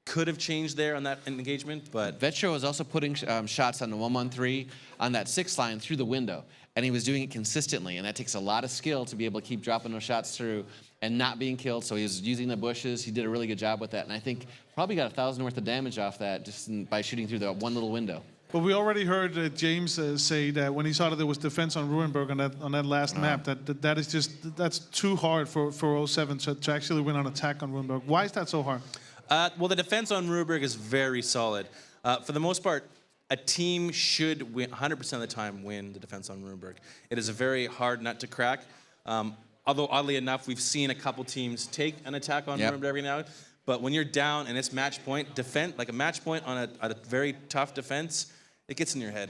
Speaker 4: could have changed there on that engagement, but
Speaker 5: Vetro was also putting shots on the 113 on that 6 line through the window, and he was doing it consistently, and that takes a lot of skill to be able to keep dropping those shots through and not being killed. So he was using the bushes. He did a really good job with that, and I think probably got 1,000 worth of damage off that just by shooting through the one little window.
Speaker 1: But we already heard James say that when he saw that there was defense on Ruinberg on that last map, that's too hard for 07 to actually win on attack on Ruinberg. Why is that so hard?
Speaker 4: Well, the defense on Ruinberg is very solid. For the most part, a team should win 100% of the time win the defense on Ruinberg. It is a very hard nut to crack. Although oddly enough, we've seen a couple teams take an attack on Ruinberg every now and then. But when you're down and it's match point, like a match point on a very tough defense, it gets in your head.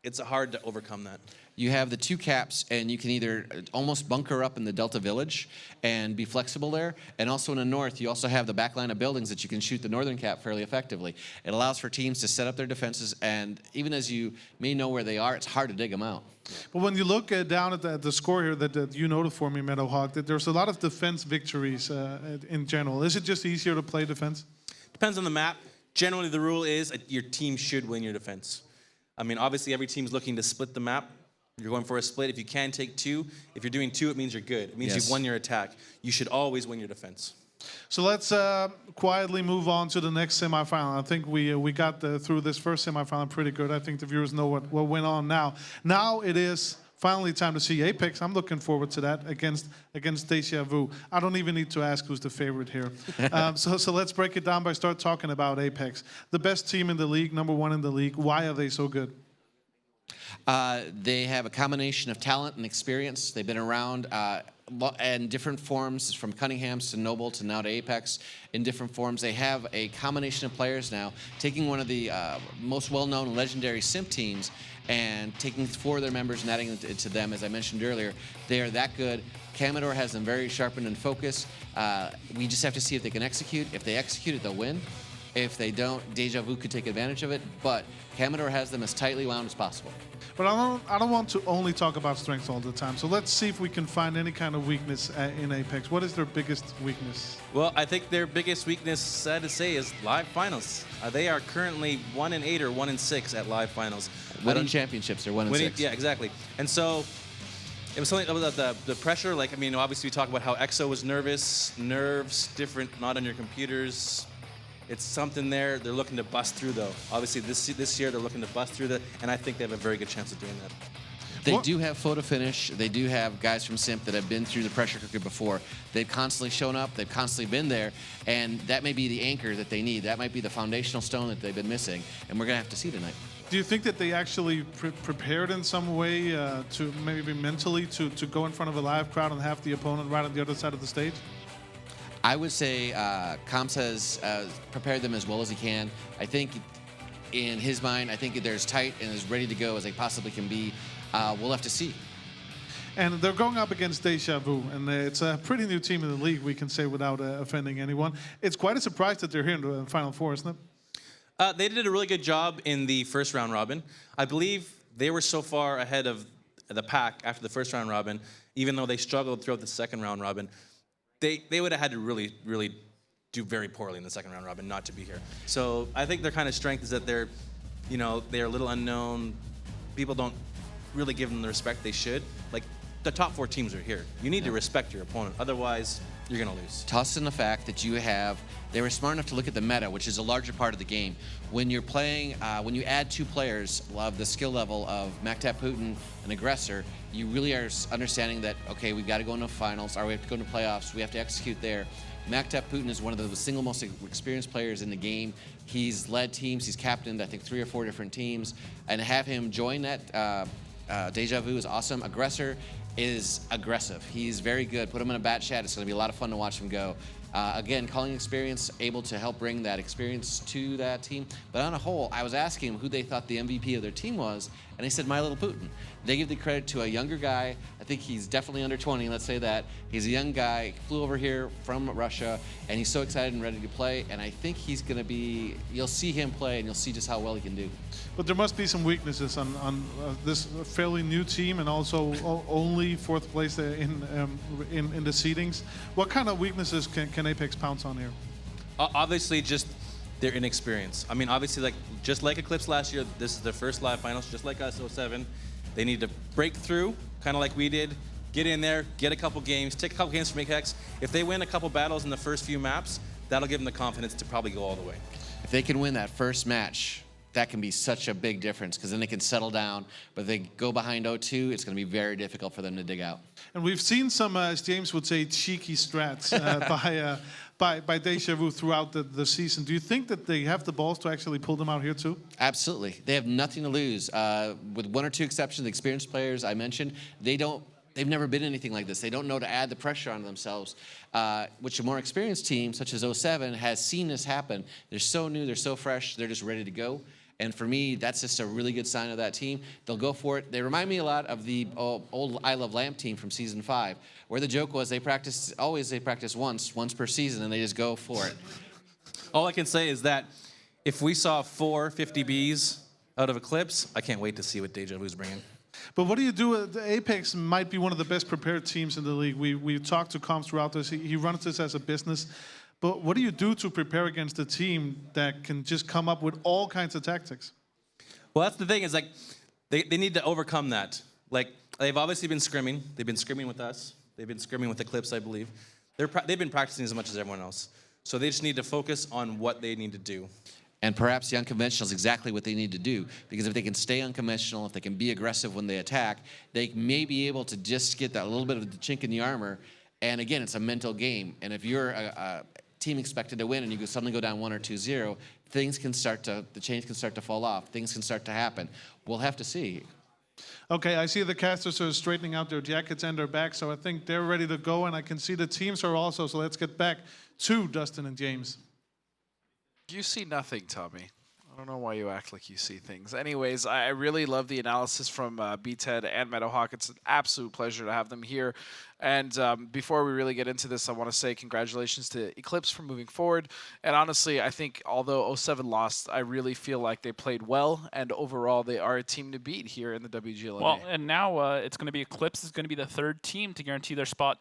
Speaker 4: It's hard to overcome that.
Speaker 5: You have the 2 caps, and you can either almost bunker up in the Delta Village and be flexible there, and also in the north, you also have the back line of buildings that you can shoot the northern cap fairly effectively. It allows for teams to set up their defenses, and even as you may know where they are, it's hard to dig them out.
Speaker 1: But when you look down at the score here that you noted for me, Meadowhawk, that there's a lot of defense victories in general. Is it just easier to play defense?
Speaker 4: Depends on the map. Generally, the rule is your team should win your defense. I mean, obviously, every team's looking to split the map. You're going for a split. If you can take 2, if you're doing 2, it means you're good. It means you've won your attack. You should always win your defense.
Speaker 1: So let's quietly move on to the next semifinal. I think we got through this first semifinal pretty good. I think the viewers know what went on now. Now it is finally time to see Apex. I'm looking forward to that against Deja Vu. I don't even need to ask who's the favorite here. So let's break it down by start talking about Apex. The best team in the league, #1 in the league. Why are they so good?
Speaker 5: They have a combination of talent and experience. They've been around in different forms, from Cunningham's to Noble to now to Apex, in different forms. They have a combination of players now, taking one of the most well-known legendary simp teams and taking 4 of their members and adding it to them. As I mentioned earlier, they are that good. Camador has them very sharpened and focused. We just have to see if they can execute. If they execute it, they'll win. If they don't, Deja Vu could take advantage of it, but Commodore has them as tightly wound as possible.
Speaker 1: But I don't want to only talk about strengths all the time. So let's see if we can find any kind of weakness in Apex. What is their biggest weakness?
Speaker 4: Well, I think their biggest weakness, sad to say, is live finals. They are currently 1-8 or 1-6 at live finals.
Speaker 5: Winning championships, they're 1-6.
Speaker 4: Yeah, exactly. And so it was something about the pressure. Like, I mean, obviously we talk about how EXO was nervous, nerves different, not on your computers. It's something there. They're looking to bust through, though. Obviously, this year they're looking to bust through that, and I think they have a very good chance of doing that.
Speaker 5: They do have photo finish. They do have guys from Simp that have been through the pressure cooker before. They've constantly shown up. They've constantly been there, and that may be the anchor that they need. That might be the foundational stone that they've been missing, and we're going to have to see tonight.
Speaker 1: Do you think that they actually prepared in some way to maybe mentally to go in front of a live crowd and have the opponent right on the other side of the stage?
Speaker 5: I would say Comps has prepared them as well as he can. I think in his mind, I think they're as tight and as ready to go as they possibly can be. We'll have to see.
Speaker 1: And they're going up against Deja Vu, and it's a pretty new team in the league, we can say without offending anyone. It's quite a surprise that they're here in the Final Four, isn't it?
Speaker 4: They did a really good job in the first round robin. I believe they were so far ahead of the pack after the first round robin, even though they struggled throughout the second round robin. They would have had to really, really do very poorly in the second round robin not to be here. So I think their kind of strength is that they're a little unknown. People don't really give them the respect they should. Like, the top 4 teams are here. You need to respect your opponent. Otherwise, you're going to lose.
Speaker 5: Toss in the fact that they were smart enough to look at the meta, which is a larger part of the game. When you're playing, when you add 2 players of the skill level of Mactap Putin and Aggressor, you really are understanding that, okay, we've got to go into finals, or we have to go into playoffs, we have to execute there. Mactap Putin is one of the single most experienced players in the game. He's led teams, he's captained, I think, 3 or 4 different teams, and to have him join that Deja Vu is awesome. Aggressor is aggressive. He's very good. Put him in a bat chat. It's going to be a lot of fun to watch him go. Again, calling experience, able to help bring that experience to that team. But on a whole, I was asking him who they thought the MVP of their team was, and they said My Little Putin. They give the credit to a younger guy. I think he's definitely under 20, let's say that. He's a young guy, flew over here from Russia, and he's so excited and ready to play. And I think he's going to be, you'll see him play, and you'll see just how well he can do.
Speaker 1: But there must be some weaknesses on this fairly new team, and also only 4th place in the seedings. What kind of weaknesses can Apex pounce on here?
Speaker 4: Obviously, just their inexperience. I mean, obviously, just like Eclipse last year, this is their first live finals, just like us, 07. They need to break through, kind of like we did, get in there, get a couple games, take a couple games from Apex. If they win a couple battles in the first few maps, that'll give them the confidence to probably go all the way.
Speaker 5: If they can win that first match, that can be such a big difference, because then they can settle down. But if they go behind 0-2, it's going to be very difficult for them to dig out.
Speaker 1: And we've seen some, as James would say, cheeky strats by Deja Vu throughout the season. Do you think that they have the balls to actually pull them out here too?
Speaker 5: Absolutely. They have nothing to lose. With 1 or 2 exceptions, the experienced players I mentioned, they've never been anything like this. They don't know to add the pressure on themselves, which a more experienced team, such as 07, has seen this happen. They're so new, they're so fresh, they're just ready to go. And for me, that's just a really good sign of that team. They'll go for it. They remind me a lot of the old I Love Lamp team from Season 5, where the joke was they practice once per season, and they just go for it.
Speaker 4: All I can say is that if we saw 4 50Bs out of Eclipse, I can't wait to see what Deja Vu's bringing.
Speaker 1: But what do you do? Apex might be one of the best prepared teams in the league. We talked to Comps throughout this. He runs this as a business. But what do you do to prepare against a team that can just come up with all kinds of tactics?
Speaker 4: Well, that's the thing, is they need to overcome that. They've obviously been scrimming. They've been scrimming with us. They've been scrimming with Eclipse, I believe. They've been practicing as much as everyone else. So they just need to focus on what they need to do.
Speaker 5: And perhaps the unconventional is exactly what they need to do, because if they can stay unconventional, if they can be aggressive when they attack, they may be able to just get that little bit of the chink in the armor. And again, it's a mental game. And if you're a team expected to win and you suddenly go down 1 or 2-0, the chains can start to fall off. Things can start to happen. We'll have to see.
Speaker 1: Okay, I see the casters are straightening out their jackets and their backs, so I think they're ready to go, and I can see the teams are also, so let's get back to Dustin and James.
Speaker 2: You see nothing, Tommy. I don't know why you act like you see things. Anyways, I really love the analysis from BTED and Meadowhawk. It's an absolute pleasure to have them here. And before we really get into this, I want to say congratulations to Eclipse for moving forward. And honestly, I think although 07 lost, I really feel like they played well, and overall they are a team to beat here in the WGLNA.
Speaker 3: Well, and now it's going to be Eclipse is going to be the third team to guarantee their spot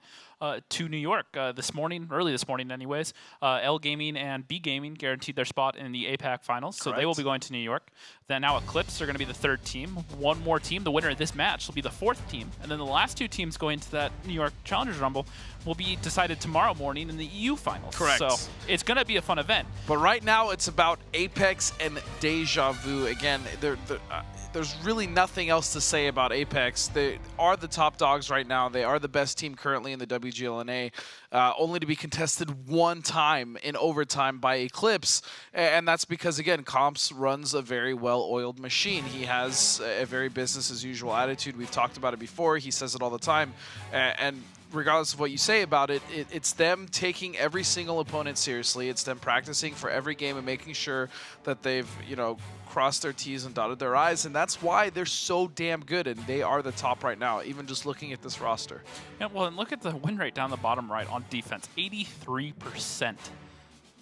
Speaker 3: to New York this morning, early this morning anyways. L Gaming and B Gaming guaranteed their spot in the APAC finals, so they will be going to New York. Then now Eclipse are going to be the third team. One more team, the winner of this match, will be the fourth team. And then the last two teams going to that New York Challengers Rumble will be decided tomorrow morning in the EU finals.
Speaker 2: Correct.
Speaker 3: So it's going to be a fun event.
Speaker 2: But right now it's about Apex and Deja Vu. Again, there's really nothing else to say about Apex. They are the top dogs right now. They are the best team currently in the WGLNA, only to be contested one time in overtime by Eclipse. And that's because, again, Comps runs a very well-oiled machine. He has a very business-as-usual attitude. We've talked about it before. He says it all the time. And regardless of what you say about it, it's them taking every single opponent seriously. It's them practicing for every game and making sure that they've, crossed their T's and dotted their I's, and that's why they're so damn good, and they are the top right now, even just looking at this roster.
Speaker 3: Yeah, well, and look at the win rate down the bottom right on defense, 83%.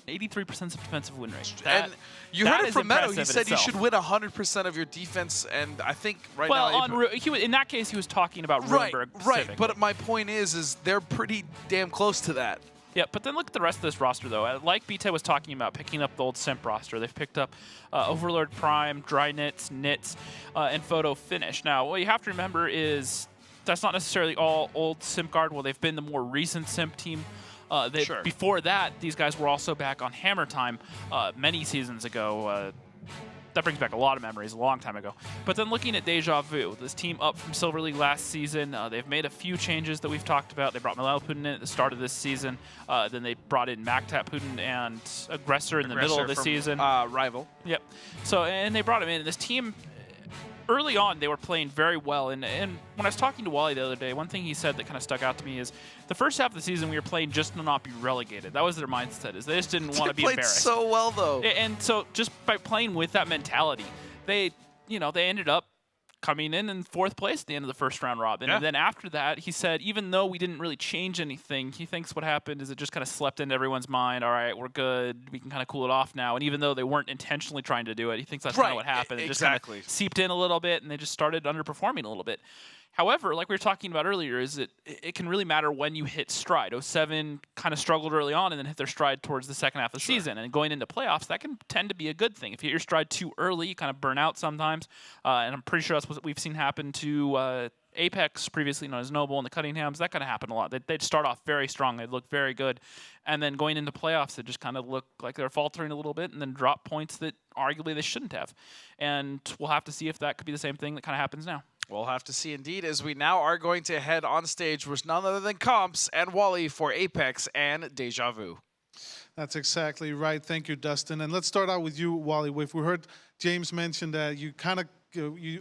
Speaker 3: 83% of defensive win rate.
Speaker 2: And you heard it from Meadow. He said you should win 100% of your defense, and I think now...
Speaker 3: Well, in that case, he was talking about Ruinberg
Speaker 2: Right, but my point is they're pretty damn close to that.
Speaker 3: Yeah, but then look at the rest of this roster, though. Like BT was talking about, picking up the old Simp roster. They've picked up Overlord Prime, Dry Knits, and Photo Finish. Now, what you have to remember is that's not necessarily all old Simp Guard. Well, they've been the more recent Simp team. Before that, these guys were also back on Hammer Time many seasons ago. That brings back a lot of memories, a long time ago. But then looking at Deja Vu, this team up from Silver League last season, they've made a few changes that we've talked about. They brought Milel Putin in at the start of this season. Then they brought in Magtap Putin and Aggressor in the middle of the season.
Speaker 2: Rival.
Speaker 3: Yep. So, and they brought him in. This team, early on, they were playing very well. And when I was talking to Wally the other day, one thing he said that kind of stuck out to me is the first half of the season we were playing just to not be relegated. That was their mindset, is they just didn't want to be embarrassed.
Speaker 2: They played so well, though.
Speaker 3: And so just by playing with that mentality, they ended up coming in fourth place at the end of the first round robin. Yeah. And then after that, he said, even though we didn't really change anything, he thinks what happened is it just kind of slept into everyone's mind. All right, we're good. We can kind of cool it off now. And even though they weren't intentionally trying to do it, he thinks that's kind of what happened. It just kind of seeped in a little bit, and they just started underperforming a little bit. However, like we were talking about earlier, is it can really matter when you hit stride. 07 kind of struggled early on and then hit their stride towards the second half of the season. And going into playoffs, that can tend to be a good thing. If you hit your stride too early, you kind of burn out sometimes. And I'm pretty sure that's what we've seen happen to Apex, previously known as Noble, and the Cunninghams. That kind of happened a lot. They'd start off very strong. They'd look very good. And then going into playoffs, they just kind of look like they're faltering a little bit and then drop points that arguably they shouldn't have. And we'll have to see if that could be the same thing that kind of happens now.
Speaker 2: We'll have to see indeed, as we now are going to head on stage with none other than Comps and Wally for Apex and Deja Vu.
Speaker 1: That's exactly right. Thank you, Dustin. And let's start out with you, Wally. We heard James mention that you kind of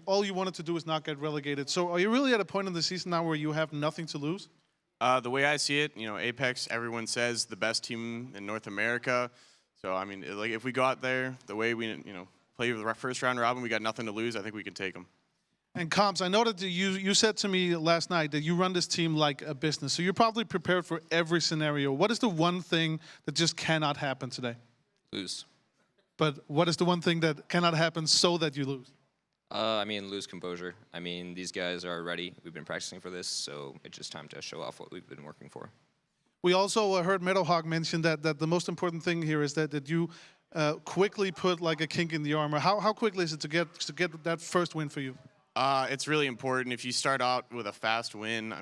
Speaker 1: all you wanted to do is not get relegated. So are you really at a point in the season now where you have nothing to lose?
Speaker 18: The way I see it, Apex, everyone says the best team in North America. So, I mean, like if we go out there the way we, play the first round robin, we got nothing to lose. I think we can take them.
Speaker 1: And Comps, I know that you said to me last night that you run this team like a business. So you're probably prepared for every scenario. What is the one thing that just cannot happen today?
Speaker 19: Lose.
Speaker 1: But what is the one thing that cannot happen so that you lose?
Speaker 19: Lose composure. These guys are ready. We've been practicing for this, so it's just time to show off what we've been working for.
Speaker 1: We also heard Meadowhawk mention that the most important thing here is that you quickly put like a kink in the armor. How quickly is it to get that first win for you?
Speaker 18: It's really important. If you start out with a fast win,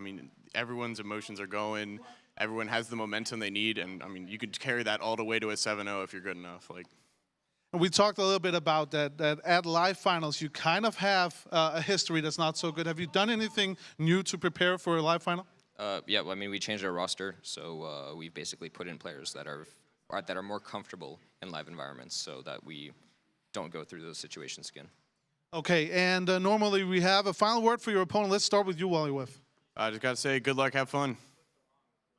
Speaker 18: everyone's emotions are going. Everyone has the momentum they need, and you could carry that all the way to a 7-0 if you're good enough.
Speaker 1: And we talked a little bit about that at live finals, you kind of have a history that's not so good. Have you done anything new to prepare for a live final?
Speaker 19: Yeah, we changed our roster, so we basically put in players that are more comfortable in live environments, so that we don't go through those situations again.
Speaker 1: Okay, and normally we have a final word for your opponent. Let's start with you, Wally Whiff.
Speaker 18: I just got to say, good luck, have fun.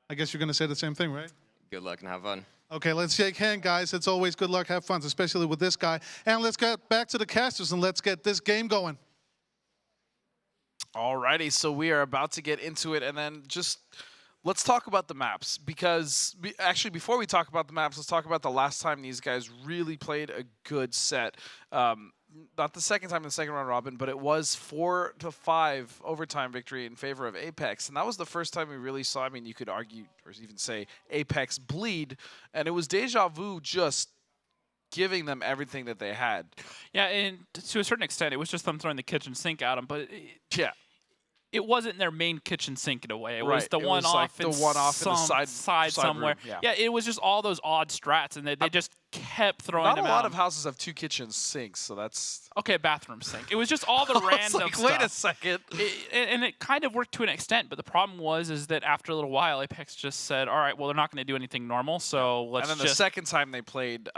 Speaker 1: I guess you're going to say the same thing, right?
Speaker 19: Good luck and have fun.
Speaker 1: Okay, let's shake hands, guys. It's always good luck, have fun, especially with this guy. And let's get back to the casters and let's get this game going.
Speaker 2: Alrighty, so we are about to get into it, and then just let's talk about the maps, because actually before we talk about the maps, let's talk about the last time these guys really played a good set. Not the second time in the second round robin, but it was 4-5 overtime victory in favor of Apex, and that was the first time we really saw, I mean, you could argue or even say Apex bleed, and it was Deja Vu just giving them everything that they had.
Speaker 3: Yeah, and to a certain extent, it was just them throwing the kitchen sink at them, but it wasn't their main kitchen sink in a way. It was the one off in the side somewhere.
Speaker 2: Room,
Speaker 3: yeah, it was just all those odd strats, and they just kept throwing them out.
Speaker 2: Not a lot of houses have 2 kitchen sinks, so that's...
Speaker 3: Okay, bathroom sink. It was just all the random stuff.
Speaker 2: Wait a second.
Speaker 3: And it kind of worked to an extent, but the problem is that after a little while, Apex just said, all right, well, they're not going to do anything normal, so let's
Speaker 2: And then the second time they played...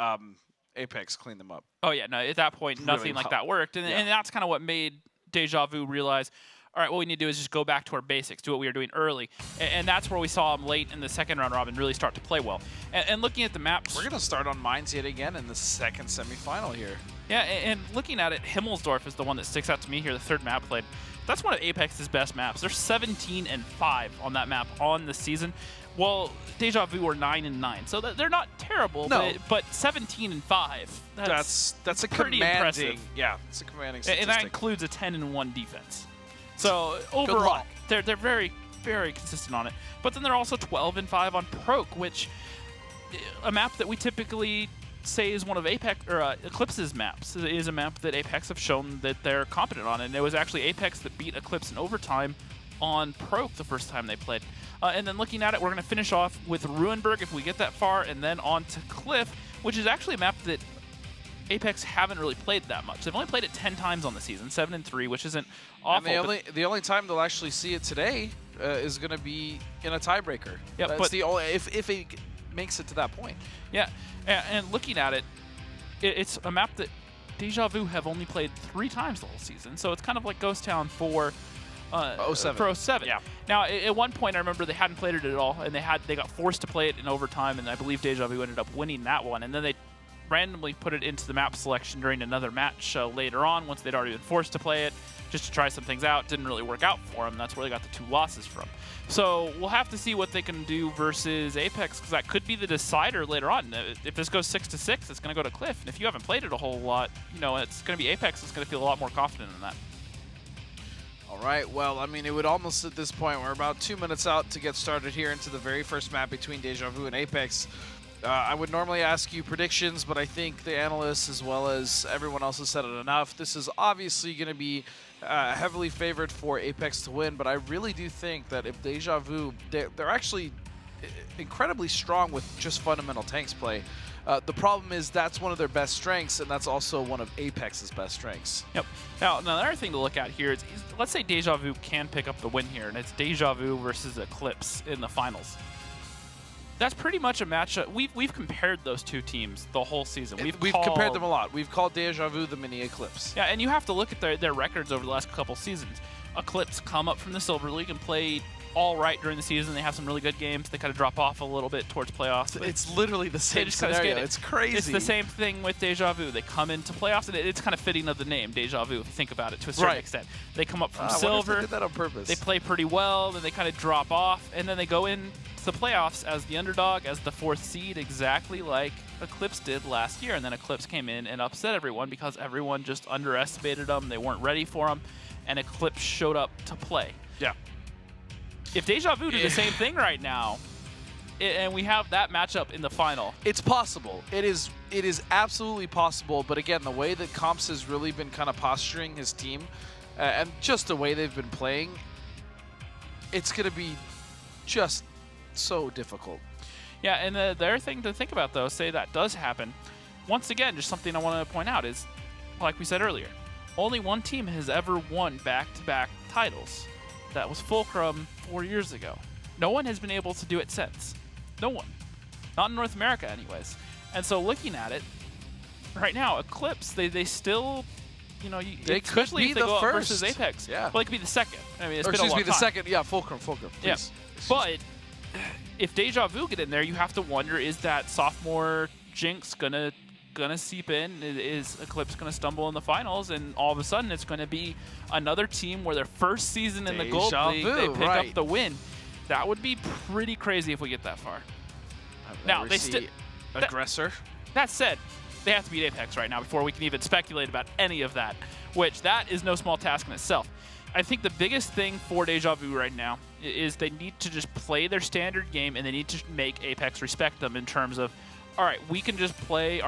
Speaker 2: Apex cleaned them up.
Speaker 3: Oh, yeah. No, at that point, nothing like that worked. And that's kind of what made Deja Vu realize, all right, what we need to do is just go back to our basics, do what we were doing early. And that's where we saw them late in the second round robin really start to play well. And looking at the maps...
Speaker 2: We're going to start on mines yet again in the second semifinal here.
Speaker 3: Yeah, and looking at it, Himmelsdorf is the one that sticks out to me here, the third map played. That's one of Apex's best maps. They're 17-5 on that map on the season. Well, Deja Vu were 9-9, so they're not terrible.
Speaker 2: No.
Speaker 3: But 17-5. That's
Speaker 2: a
Speaker 3: pretty
Speaker 2: commanding.
Speaker 3: impressive.
Speaker 2: Yeah, it's a commanding statistic.
Speaker 3: And that includes a 10-1 defense. So overall, they're very, very consistent on it. But then they're also 12-5 on Proc, which a map that we typically say is one of Apex or Eclipse's maps. It is a map that Apex have shown that they're competent on, and it was actually Apex that beat Eclipse in overtime on Proc the first time they played. And then looking at it, we're going to finish off with Ruinberg if we get that far, and then on to Cliff, which is actually a map that Apex haven't really played that much. They've only played it 10 times on the season, 7-3, which isn't awful.
Speaker 2: And the only time they'll actually see it today is going to be in a tiebreaker. Yeah, that's the only, if it makes it to that point.
Speaker 3: Yeah, and looking at it, it's a map that Deja Vu have only played 3 times the whole season, so it's kind of like Ghost Town for
Speaker 2: 07.
Speaker 3: For 07.
Speaker 2: Yeah.
Speaker 3: Now, at one point, I remember they hadn't played it at all, and they got forced to play it in overtime, and I believe Deja Vu ended up winning that one. And then they randomly put it into the map selection during another match later on, once they'd already been forced to play it, just to try some things out. Didn't really work out for them. That's where they got the 2 losses from. So we'll have to see what they can do versus Apex, because that could be the decider later on. If this goes 6-6, it's going to go to Cliff. And if you haven't played it a whole lot, you know, it's going to be Apex that's going to feel a lot more confident in that.
Speaker 2: All right, well, I mean, it would almost at this point, we're about 2 minutes out to get started here into the very first map between Deja Vu and Apex. I would normally ask you predictions, but I think the analysts as well as everyone else has said it enough. This is obviously going to be heavily favored for Apex to win, but I really do think that if Deja Vu, they're actually incredibly strong with just fundamental tanks play. The problem is that's one of their best strengths, and that's also one of Apex's best strengths.
Speaker 3: Yep. Now, another thing to look at here is let's say Deja Vu can pick up the win here, and it's Deja Vu versus Eclipse in the finals. That's pretty much a matchup. We've compared those 2 teams the whole season.
Speaker 2: We've compared them a lot. We've called Deja Vu the mini Eclipse.
Speaker 3: Yeah, and you have to look at their records over the last couple seasons. Eclipse come up from the Silver League and played all right during the season. They have some really good games. They kind of drop off a little bit towards playoffs.
Speaker 2: It's literally the same scenario. It's crazy.
Speaker 3: It's the same thing with Deja Vu. They come into playoffs, and it's kind of fitting of the name, Deja Vu, if you think about it to a certain extent. They come up from Silver.
Speaker 2: They did that on purpose.
Speaker 3: They play pretty well, then they kind of drop off, and then they go into the playoffs as the underdog, as the 4th seed, exactly like Eclipse did last year. And then Eclipse came in and upset everyone because everyone just underestimated them. They weren't ready for them, and Eclipse showed up to play.
Speaker 2: Yeah.
Speaker 3: If Deja Vu did the same thing right now, and we have that matchup in the final.
Speaker 2: It's possible. It is absolutely possible, but again, the way that Comps has really been kind of posturing his team, and just the way they've been playing, it's going to be just so difficult.
Speaker 3: Yeah, and the other thing to think about, though, say that does happen, once again, just something I want to point out is, like we said earlier, only one team has ever won back-to-back titles. That was Fulcrum 4 years ago. No one has been able to do it since. No one. Not in North America, anyways. And so looking at it, right now, Eclipse, they still, you know,
Speaker 2: they could be the first
Speaker 3: versus Apex.
Speaker 2: Yeah.
Speaker 3: Well, it could be the second. I mean, it's
Speaker 2: or
Speaker 3: been a long time.
Speaker 2: the second. Yeah, Fulcrum.
Speaker 3: Yeah. But if Deja Vu get in there, you have to wonder, is that sophomore Jinx gonna gonna seep in. Is Eclipse gonna stumble in the finals, and all of a sudden it's gonna be another team where their first season in the Gold League, they pick up the win. That would be pretty crazy if we get that far. Now they still
Speaker 2: aggressor.
Speaker 3: That said, they have to beat Apex right now before we can even speculate about any of that, which that is no small task in itself. I think the biggest thing for Deja Vu right now is they need to just play their standard game, and they need to make Apex respect them in terms of, all right, we can just play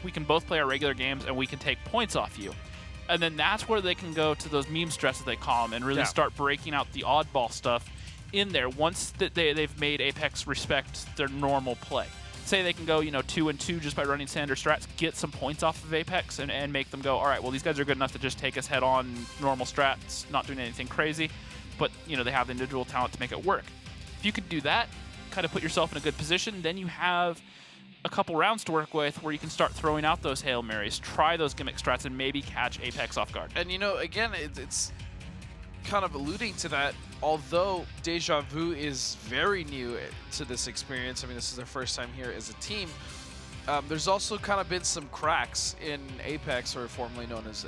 Speaker 3: we can both play our regular games, and we can take points off you. And then that's where they can go to those meme stress, as they call them, and really start breaking out the oddball stuff in there once that they've made Apex respect their normal play. Say they can go, 2-2 just by running standard strats, get some points off of Apex, and make them go, all right, well, these guys are good enough to just take us head on normal strats, not doing anything crazy, but they have the individual talent to make it work. If you could do that, kind of put yourself in a good position, then you have a couple rounds to work with where you can start throwing out those Hail Marys, try those gimmick strats, and maybe catch Apex off guard.
Speaker 2: And again, it's kind of alluding to that. Although Deja Vu is very new to this experience, I mean, this is their first time here as a team, there's also kind of been some cracks in Apex, or formerly known as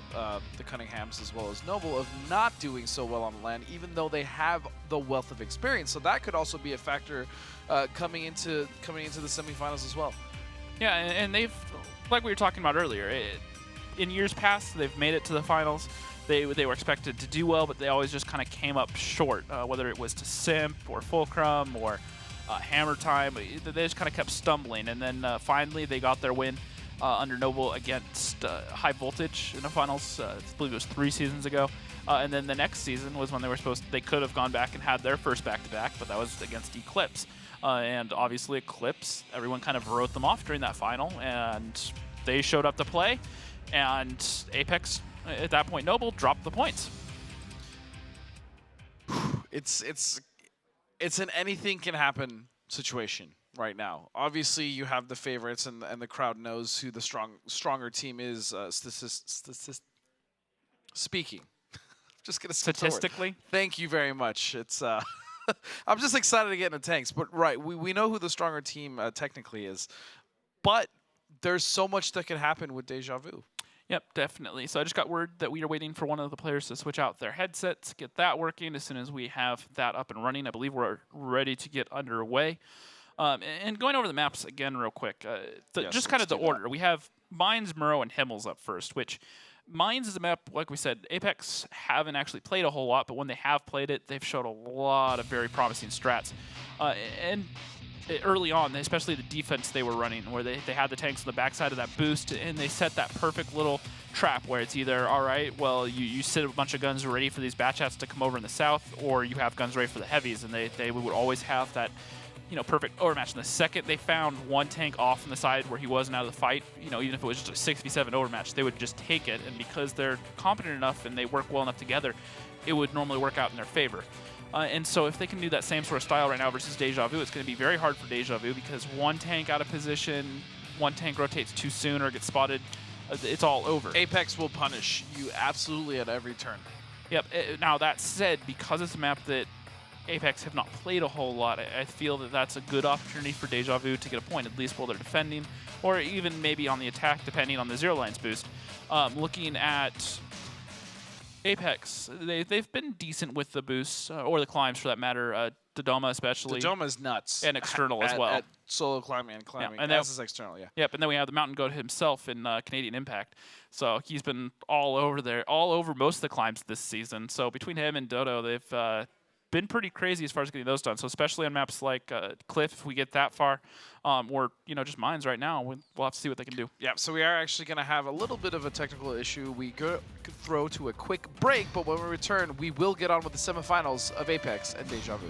Speaker 2: the Cunninghams as well as Noble, of not doing so well on land, even though they have the wealth of experience. So that could also be a factor coming into the semifinals as well.
Speaker 3: Yeah, and they've, like we were talking about earlier, in years past, they've made it to the finals. They were expected to do well, but they always just kind of came up short, whether it was to Simp or Fulcrum or Hammer Time. They just kind of kept stumbling, and then finally they got their win under Noble against High Voltage in the finals. I believe it was 3 seasons ago. And then the next season was when they could have gone back and had their first back-to-back, but that was against Eclipse. And obviously Eclipse, everyone kind of wrote them off during that final, and they showed up to play, and Apex, at that point, Noble dropped the points.
Speaker 2: It's an anything can happen situation right now. Obviously, you have the favorites, and the crowd knows who the stronger team is. Speaking, just gonna
Speaker 3: statistically.
Speaker 2: Thank you very much. It's I'm just excited to get in the tanks. But we know who the stronger team technically is, but there's so much that could happen with Deja Vu.
Speaker 3: Yep, definitely. So I just got word that we are waiting for one of the players to switch out their headsets, get that working. As soon as we have that up and running, I believe we're ready to get underway. And going over the maps again real quick, just kind of the order. We have Mines, Murrow, and Himmels up first, which Mines is a map, like we said, Apex haven't actually played a whole lot, but when they have played it, they've showed a lot of very promising strats. And early on, especially the defense they were running, where they had the tanks on the backside of that boost, and they set that perfect little trap where it's either, all right, well, you sit a bunch of guns ready for these batchats to come over in the south, or you have guns ready for the heavies, and they would always have that perfect overmatch. And the second they found one tank off on the side where he wasn't out of the fight, even if it was just a 6v7 overmatch, they would just take it, and because they're competent enough and they work well enough together, it would normally work out in their favor. And so if they can do that same sort of style right now versus Deja Vu, it's going to be very hard for Deja Vu, because one tank out of position, one tank rotates too soon or gets spotted, it's all over.
Speaker 2: Apex will punish you absolutely at every turn.
Speaker 3: Yep. Now that said, because it's a map that Apex have not played a whole lot, I feel that that's a good opportunity for Deja Vu to get a point, at least while they're defending, or even maybe on the attack, depending on the Zero Lines boost. Looking at Apex, they've been decent with the boosts, or the climbs for that matter. Dodoma especially.
Speaker 2: Dodoma's nuts.
Speaker 3: And external as well.
Speaker 2: At solo climbing and climbing.
Speaker 3: Yeah, and
Speaker 2: this is external, yeah.
Speaker 3: Yep, and then we have the Mountain Goat himself in Canadian Impact. So he's been all over there, all over most of the climbs this season. So between him and Dodo, they've been pretty crazy as far as getting those done. So especially on maps like Cliff, if we get that far, or just Mines right now, we'll have to see what they can do.
Speaker 2: Yeah, so we are actually going to have a little bit of a technical issue. We could throw to a quick break, but when we return, we will get on with the semifinals of Apex and Deja Vu.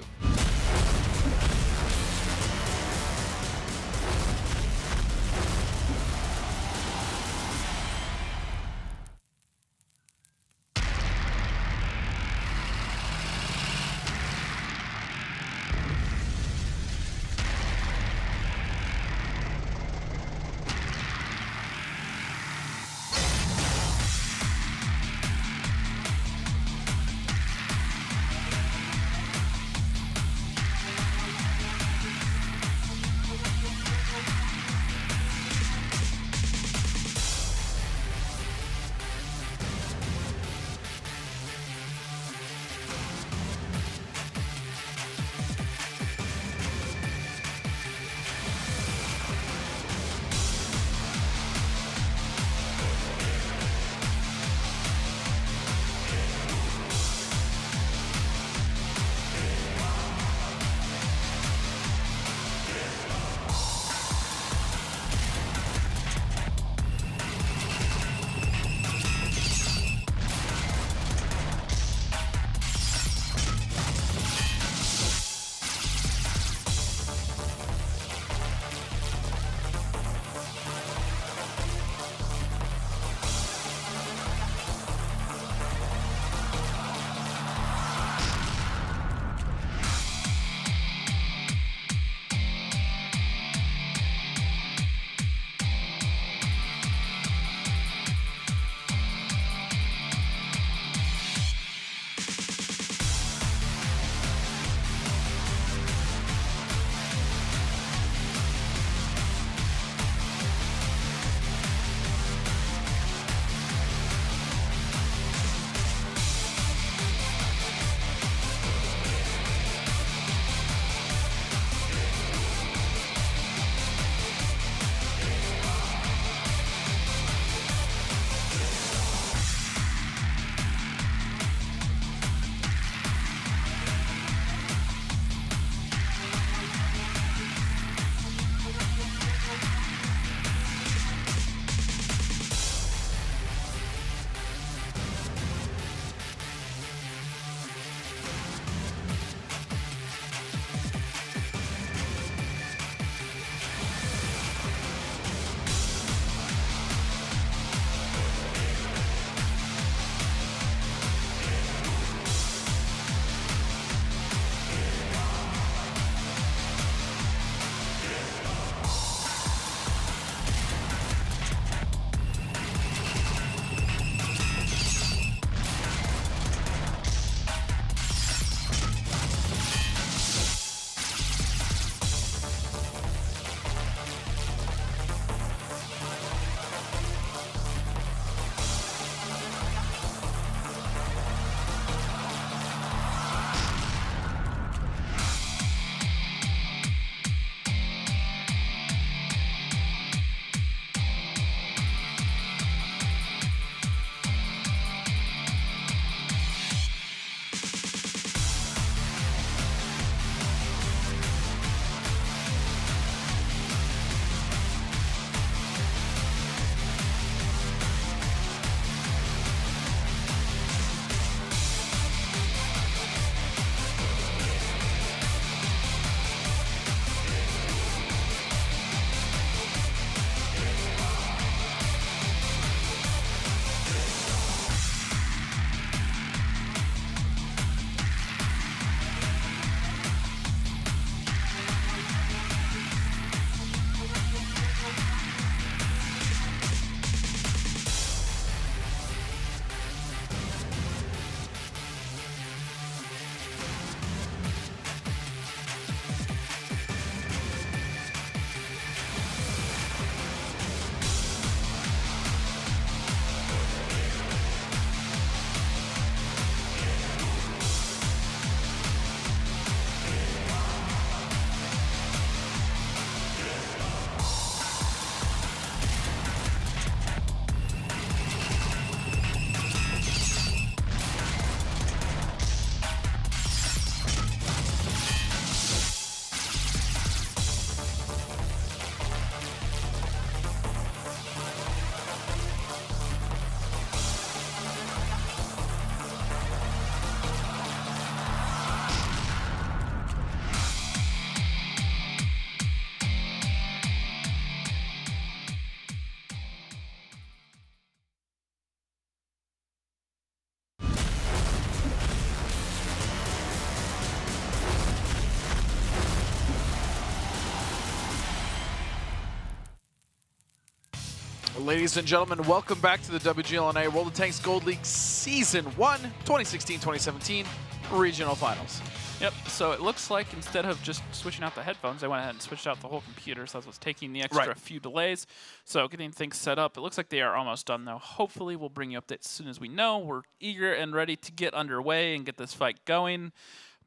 Speaker 2: Ladies and gentlemen, welcome back to the WGLNA World of Tanks Gold League Season 1, 2016-2017 Regional Finals.
Speaker 3: Yep, so it looks like instead of just switching out the headphones, they went ahead and switched out the whole computer, so that's what's taking the extra few delays. So getting things set up, it looks like they are almost done though. Hopefully we'll bring you updates as soon as we know. We're eager and ready to get underway and get this fight going,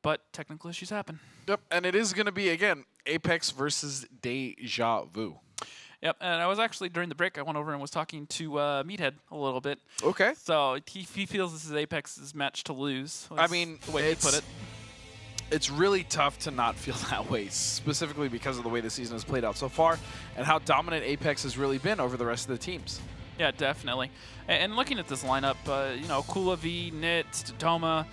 Speaker 3: but technical issues happen.
Speaker 2: Yep, and it is going to be, again, Apex versus Deja Vu.
Speaker 3: Yep, and I was actually, during the break, I went over and was talking to Meathead a little bit.
Speaker 2: Okay.
Speaker 3: So he feels this is Apex's match to lose.
Speaker 2: I mean,
Speaker 3: the way he put it.
Speaker 2: It's really tough to not feel that way, specifically because of the way the season has played out so far and how dominant Apex has really been over the rest of the teams.
Speaker 3: Yeah, definitely. And looking at this lineup, you know, Kula V, Nit, Toma,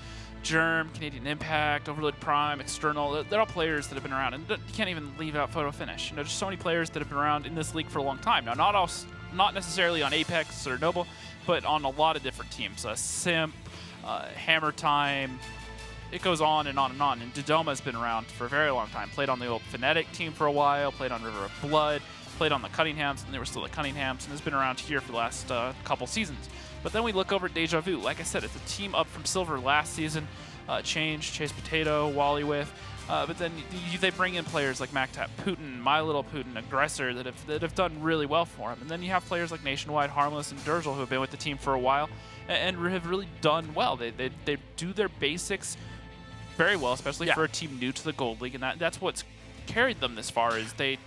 Speaker 3: Germ, Canadian Impact, Overload Prime, External, they're all players that have been around. And you can't even leave out Photo Finish. You know, just so many players that have been around in this league for a long time. Now, not necessarily on Apex or Noble, but on a lot of different teams. Simp, Hammer Time, it goes on and on and on. And Dodoma's been around for a very long time. Played on the old Fnatic team for a while, played on River of Blood, played on the Cunninghams, and they were still the Cunninghams, and has been around here for the last couple seasons. But then we look over at Deja Vu. Like I said, it's a team up from silver last season. Change, Chase Potato, Wally with. But then they bring in players like MacTap, Putin, My Little Putin, Aggressor that have done really well for him. And then you have players like Nationwide, Harmless, and Durzel who have been with the team for a while and have really done well. They do their basics very well, especially for a team new to the Gold League, and that's what's carried them this far. Is they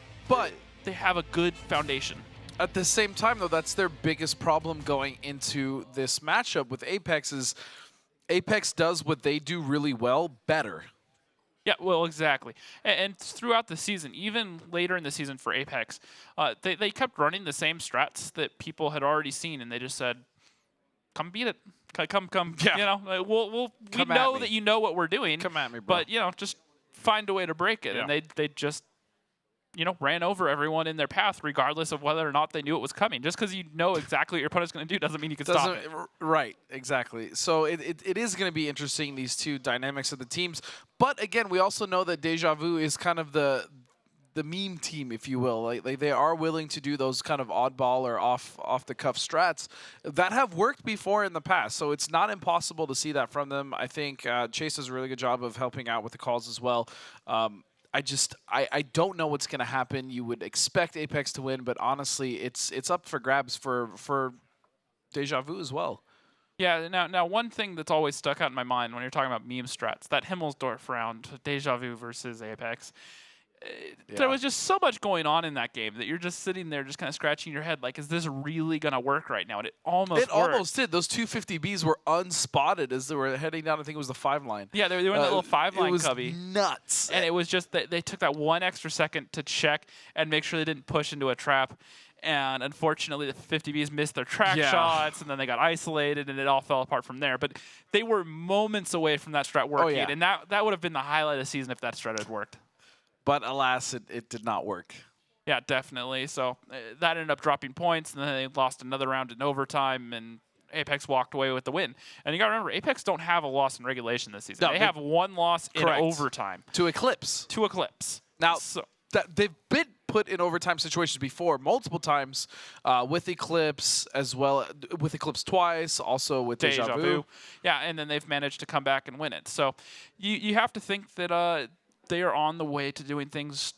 Speaker 3: have a good foundation.
Speaker 2: At the same time, though, that's their biggest problem going into this matchup with Apex. Is Apex does what they do really well better.
Speaker 3: Yeah, well, exactly. And throughout the season, even later in the season for Apex, they kept running the same strats that people had already seen, and they just said, "Come beat it. Come. Yeah. You know, we know that you know what we're doing.
Speaker 2: Come at me, bro.
Speaker 3: But you know, just find a way to break it."
Speaker 2: Yeah.
Speaker 3: And they just, you know, ran over everyone in their path, regardless of whether or not they knew it was coming. Just because you know exactly what your opponent's going to do doesn't mean you can stop it.
Speaker 2: Right, exactly. So it is going to be interesting, these two dynamics of the teams. But again, we also know that Deja Vu is kind of the meme team, if you will. Like they are willing to do those kind of oddball or off the cuff strats that have worked before in the past. So it's not impossible to see that from them. I think Chase does a really good job of helping out with the calls as well. I don't know what's going to happen. You would expect Apex to win, but honestly, it's up for grabs for Deja Vu as well.
Speaker 3: Yeah, now one thing that's always stuck out in my mind when you're talking about meme strats, that Himmelsdorf round, Deja Vu versus Apex, there was just so much going on in that game that you're just sitting there just kind of scratching your head like, is this really going to work right now? And it almost
Speaker 2: did. Those 250Bs were unspotted as they were heading down. I think it was the 5-line.
Speaker 3: Yeah, they were in that little 5-line cubby.
Speaker 2: Nuts.
Speaker 3: And it was just that they took that one extra second to check and make sure they didn't push into a trap. And unfortunately, the 50Bs missed their track shots, and then they got isolated, and it all fell apart from there. But they were moments away from that strat working, and that would have been the highlight of the season if that strat had worked.
Speaker 2: But alas, it did not work.
Speaker 3: Yeah, definitely. So that ended up dropping points, and then they lost another round in overtime, and Apex walked away with the win. And you got to remember, Apex don't have a loss in regulation this season.
Speaker 2: No,
Speaker 3: they have one loss in overtime.
Speaker 2: To Eclipse. Now, they've been put in overtime situations before multiple times with Eclipse as well, with Eclipse twice, also with Deja Vu.
Speaker 3: Yeah, and then they've managed to come back and win it. So you have to think that they are on the way to doing things,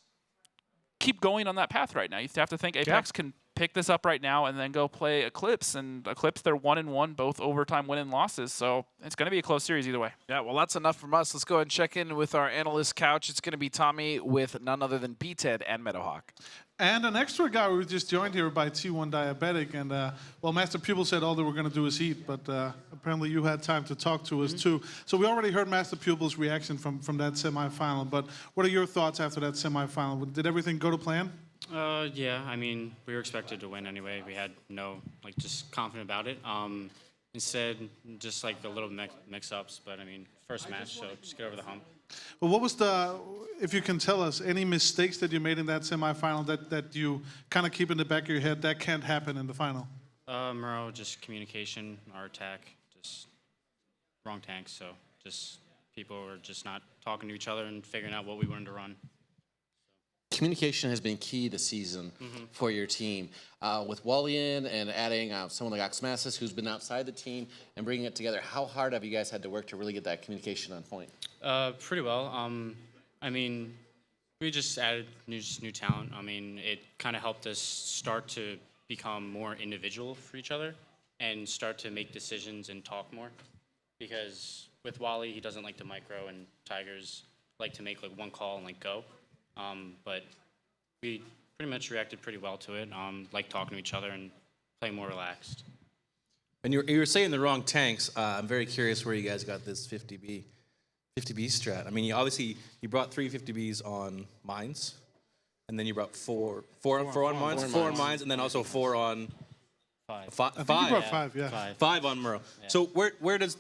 Speaker 3: keep going on that path right now. You have to think Apex can pick this up right now and then go play Eclipse. And Eclipse, they're 1-1, both overtime win and losses. So it's going to be a close series either way.
Speaker 2: Yeah, well, that's enough from us. Let's go ahead and check in with our analyst couch. It's going to be Tommy with none other than BTED and Meadowhawk.
Speaker 1: And an extra guy we just joined here by T1 Diabetic. And, well, Master Pupil said all they were going to do is eat, but apparently you had time to talk to us, too. So we already heard Master Pupil's reaction from that semifinal. But what are your thoughts after that semifinal? Did everything go to plan?
Speaker 20: Yeah, I mean, we were expected to win anyway. We had just confident about it. Instead, just like the little mix-ups. But, I mean, first match, so just get over the hump.
Speaker 1: Well, what was if you can tell us, any mistakes that you made in that semifinal that you kind of keep in the back of your head that can't happen in the final?
Speaker 20: Murrow, just communication, our attack, just wrong tanks. So just people were just not talking to each other and figuring out what we wanted to run.
Speaker 5: communication has been key this season for your team. With Wally in and adding someone like Oxmasis, who's been outside the team, and bringing it together, how hard have you guys had to work to really get that communication on point?
Speaker 20: Pretty well. I mean, we just added new talent. I mean, it kind of helped us start to become more individual for each other and start to make decisions and talk more. Because with Wally, he doesn't like to micro, and Tigers like to make like one call and like go. But we pretty much reacted pretty well to it. Like talking to each other and playing more relaxed.
Speaker 4: And you were saying the wrong tanks. I'm very curious where you guys got this 50B strat. I mean, you brought 3 50Bs on mines, and then you brought four on mines, and then also 4 on five.
Speaker 1: I think you brought 5, yeah.
Speaker 4: 5 on Murrow. Yeah. So where did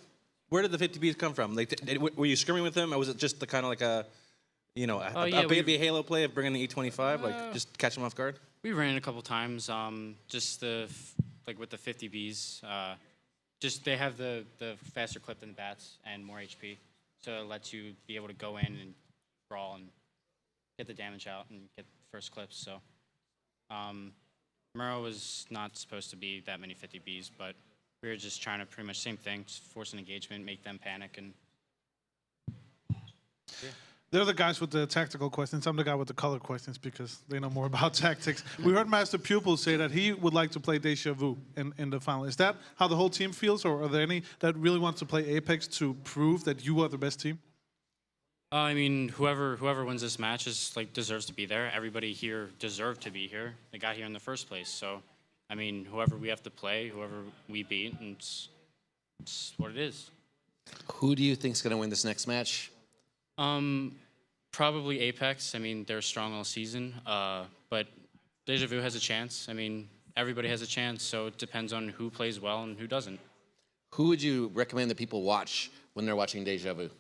Speaker 4: the 50Bs come from? Like, were you scrimming with them, or was it just the kind of like a baby Halo play of bringing the E25, like just catch them off guard?
Speaker 20: We ran it a couple times. Just like with the 50Bs, just they have the faster clip than the bats and more HP, so it lets you be able to go in and brawl and get the damage out and get first clips. So Murrow was not supposed to be that many 50Bs, but we were just trying to pretty much same thing, just force an engagement, make them panic, and yeah.
Speaker 1: They're the guys with the tactical questions. I'm the guy with the color questions because they know more about tactics. We heard Master Pupil say that he would like to play Deja Vu in the final. Is that how the whole team feels, or are there any that really want to play Apex to prove that you are the best team?
Speaker 20: I mean, whoever wins this match deserves to be there. Everybody here deserved to be here. They got here in the first place. So, I mean, whoever we have to play, whoever we beat, and it's what it is.
Speaker 5: Who do you think's going to win this next match?
Speaker 20: Probably Apex. I mean, they're strong all season. But Deja Vu has a chance. I mean, everybody has a chance. So it depends on who plays well and who doesn't.
Speaker 5: Who would you recommend that people watch when they're watching Deja Vu?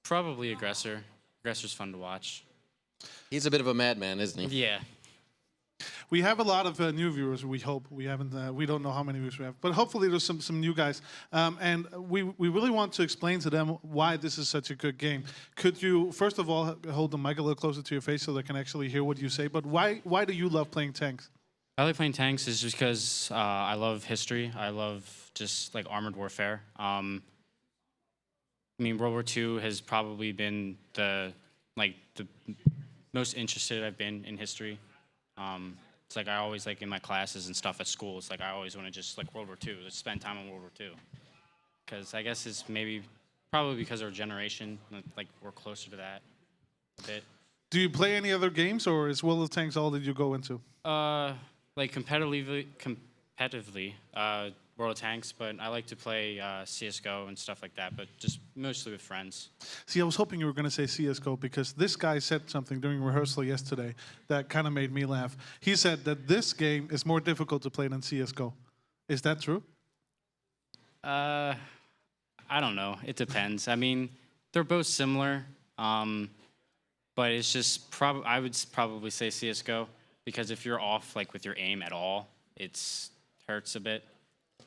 Speaker 20: Probably Aggressor. Aggressor's fun to watch.
Speaker 5: He's a bit of a madman, isn't he?
Speaker 20: Yeah.
Speaker 1: We have a lot of new viewers. We hope we haven't. We don't know how many viewers we have, but hopefully there's some new guys. And we really want to explain to them why this is such a good game. Could you first of all hold the mic a little closer to your face so they can actually hear what you say? But why do you love playing tanks?
Speaker 20: I like playing tanks is just because I love history. I love just like armored warfare. I mean, World War II has probably been the most interested I've been in history. It's like I always in my classes and stuff at school. It's like I always want to just World War II. Let's spend time on World War II. Because I guess it's probably because of our generation. We're closer to that a bit.
Speaker 1: Do you play any other games, or is World of Tanks all that you go into?
Speaker 20: Competitively, World of Tanks, but I like to play CSGO and stuff like that, but just mostly with friends.
Speaker 1: See, I was hoping you were going to say CSGO because this guy said something during rehearsal yesterday that kind of made me laugh. He said that this game is more difficult to play than CSGO. Is that true?
Speaker 20: I don't know. It depends. I mean, they're both similar, but it's just I would probably say CSGO because if you're off with your aim at all, it hurts a bit.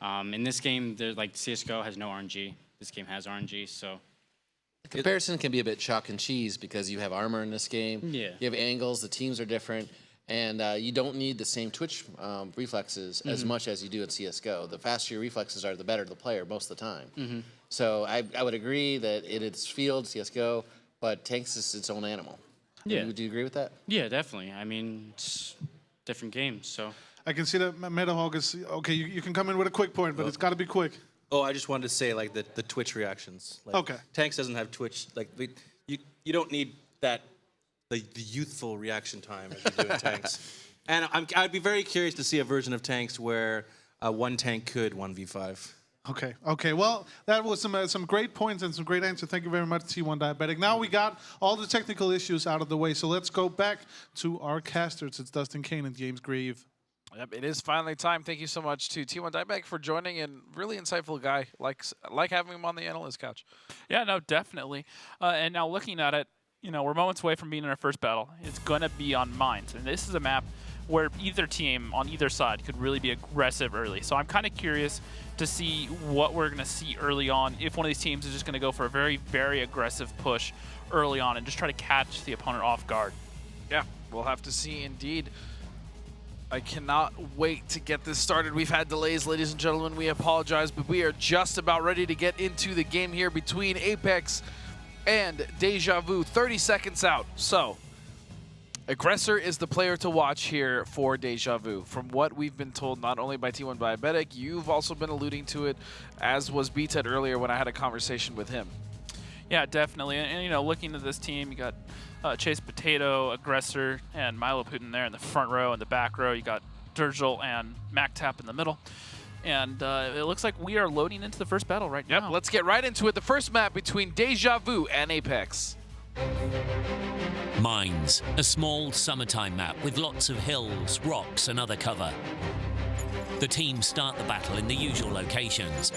Speaker 20: In this game, CSGO has no RNG. This game has RNG, so.
Speaker 5: The comparison can be a bit chalk and cheese because you have armor in this game.
Speaker 20: Yeah.
Speaker 5: You have angles, the teams are different, and you don't need the same twitch reflexes as much as you do in CSGO. The faster your reflexes are, the better the player most of the time. So I would agree that it is field, CSGO, but tanks is its own animal.
Speaker 20: Yeah.
Speaker 5: Do you agree with that?
Speaker 20: Yeah, definitely. I mean, it's different games, so.
Speaker 1: I can see that Metahawk is okay. You can come in with a quick point, but it's got to be quick.
Speaker 4: Oh, I just wanted to say the Twitch reactions.
Speaker 1: Okay.
Speaker 4: Tanks doesn't have Twitch. You don't need that the youthful reaction time as you do in Tanks. And I'd be very curious to see a version of Tanks where one tank could 1v5.
Speaker 1: Okay. Well, that was some great points and some great answers. Thank you very much, T1 Diabetic. Now we got all the technical issues out of the way, so let's go back to our casters. It's Dustin Kane and James Grieve.
Speaker 2: Yep, it is finally time. Thank you so much to T1 Diabetic for joining, and really insightful guy. Like having him on the analyst couch.
Speaker 3: Yeah, no, definitely. And now looking at it, we're moments away from being in our first battle. It's going to be on mines, and this is a map where either team on either side could really be aggressive early. So I'm kind of curious to see what we're going to see early on. If one of these teams is just going to go for a very, very aggressive push early on and just try to catch the opponent off guard.
Speaker 2: Yeah, we'll have to see indeed. I cannot wait to get this started. We've had delays, ladies and gentlemen. We apologize, but we are just about ready to get into the game here between Apex and Deja Vu. 30 seconds out. So, Aggressor is the player to watch here for Deja Vu. From what we've been told, not only by T1 Diabetic, you've also been alluding to it, as was BTED earlier when I had a conversation with him.
Speaker 3: Yeah, definitely. And you know, looking at this team, you got Chase Potato, Aggressor, and Milo Putin there in the front row. In the back row, you got Durgel and MacTap in the middle. And it looks like we are loading into the first battle right now.
Speaker 2: Yep, let's get right into it. The first map between Deja Vu and Apex.
Speaker 8: Mines, a small summertime map with lots of hills, rocks and other cover. The teams start the battle in the usual locations,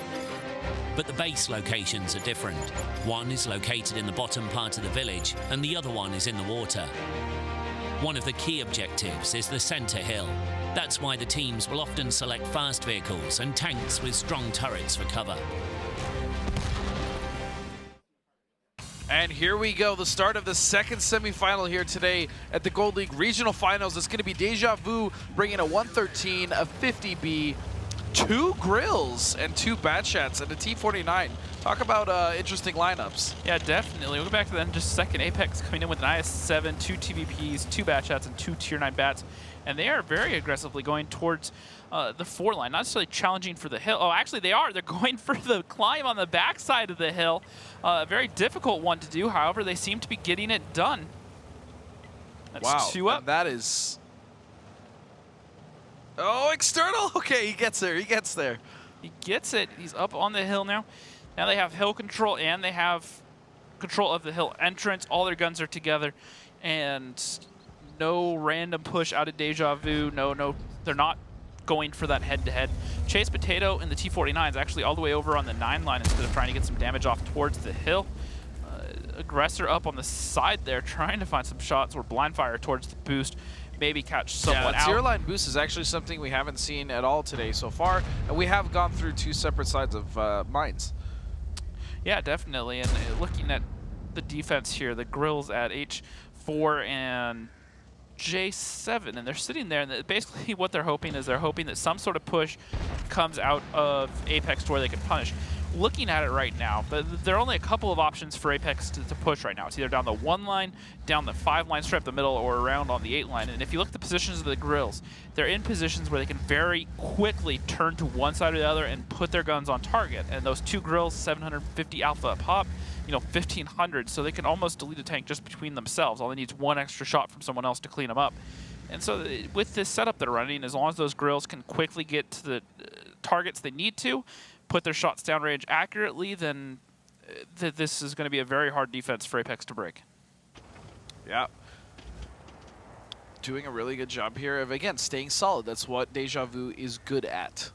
Speaker 8: but the base locations are different. One is located in the bottom part of the village and the other one is in the water. One of the key objectives is the center hill. That's why the teams will often select fast vehicles and tanks with strong turrets for cover.
Speaker 2: And here we go, the start of the second semifinal here today at the Gold League Regional Finals. It's going to be Deja Vu bringing a 113, a 50B, 2 grills, and 2 Batshats, and a T49. Talk about interesting lineups.
Speaker 3: Yeah, definitely. We'll go back to that in just a second. Apex coming in with an IS-7, 2 TVPs, 2 Batshats, and 2 Tier 9 Bats. And they are very aggressively going towards the 4 line, not necessarily challenging for the hill. Oh, actually they are. They're going for the climb on the backside of the hill. A very difficult one to do. However, they seem to be getting it done. That's
Speaker 2: wow,
Speaker 3: 2 up.
Speaker 2: That is... Oh, external. Okay, he gets there. He gets there.
Speaker 3: He gets it. He's up on the hill now. Now they have hill control and they have control of the hill entrance. All their guns are together. And no random push out of Deja Vu. No, they're not going for that head-to-head. Chase Potato and the T49 is actually all the way over on the 9 line instead of trying to get some damage off towards the hill. Aggressor up on the side there trying to find some shots or blind fire towards the boost. Maybe catch someone out.
Speaker 2: Tier line boost is actually something we haven't seen at all today so far, and we have gone through 2 separate sides of mines.
Speaker 3: Yeah, definitely. And looking at the defense here, the grills at H4 and J7, and they're sitting there, and basically what they're hoping is that some sort of push comes out of Apex to where they can punish. Looking at it right now, there are only a couple of options for Apex to push right now. It's either down the 1 line, down the 5 line, straight up the middle, or around on the 8 line. And if you look at the positions of the grills, they're in positions where they can very quickly turn to one side or the other and put their guns on target. And those 2 grills, 750 alpha a pop, 1,500, so they can almost delete a tank just between themselves. All they need is 1 extra shot from someone else to clean them up. And so with this setup they're running, as long as those grills can quickly get to the targets they need to, put their shots downrange accurately, then this is going to be a very hard defense for Apex to break.
Speaker 2: Yeah. Doing a really good job here of, again, staying solid. That's what Deja Vu is good at.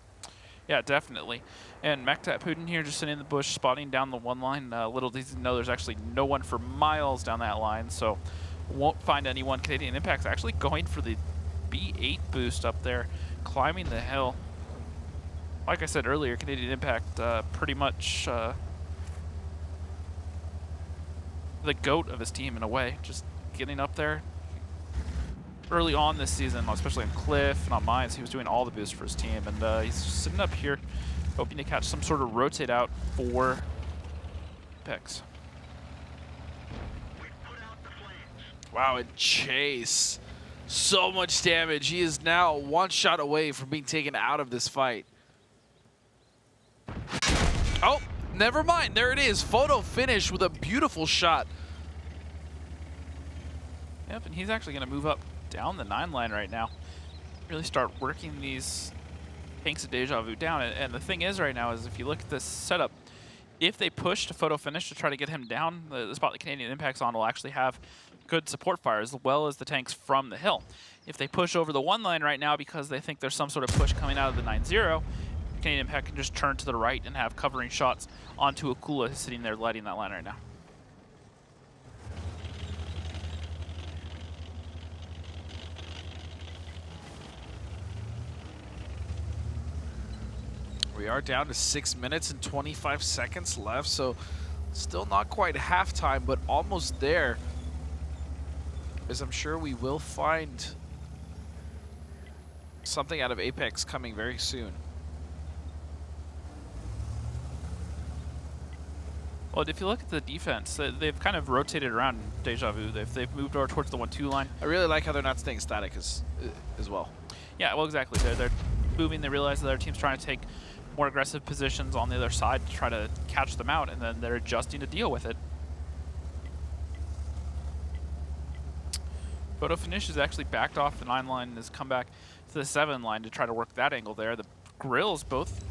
Speaker 3: Yeah, definitely. And MacTap Putin here just sitting in the bush, spotting down the 1 line. Little does he know there's actually no one for miles down that line, so won't find anyone. Canadian Impact's actually going for the B8 boost up there, climbing the hill. Like I said earlier, Canadian Impact pretty much the GOAT of his team in a way, just getting up there. Early on this season, especially on Cliff and on Mines, he was doing all the boosts for his team, and he's just sitting up here hoping to catch some sort of rotate out for Apex.
Speaker 2: Wow, and Chase. So much damage. He is now 1 shot away from being taken out of this fight. Oh, never mind. There it is. Photo finish with a beautiful shot.
Speaker 3: Yep, and he's actually going to move up down the 9 line right now. Really start working these tanks of Deja Vu down. And the thing is right now is if you look at this setup, if they push to photo finish to try to get him down, the spot that Canadian Impact's on will actually have good support fire as well as the tanks from the hill. If they push over the 1 line right now because they think there's some sort of push coming out of the 9-0, Canadian Impact can just turn to the right and have covering shots onto Akula sitting there lighting that line right now.
Speaker 2: We are down to 6 minutes and 25 seconds left, so still not quite halftime, but almost there. As I'm sure we will find something out of Apex coming very soon.
Speaker 3: Well, if you look at the defense, they've kind of rotated around Deja Vu. They've moved over towards the 1-2 line.
Speaker 2: I really like how they're not staying static as well.
Speaker 3: Yeah, well, exactly. They're moving. They realize that their team's trying to take more aggressive positions on the other side to try to catch them out, and then they're adjusting to deal with it. Photo Finish has actually backed off the 9 line and has come back to the 7 line to try to work that angle there. The Grills both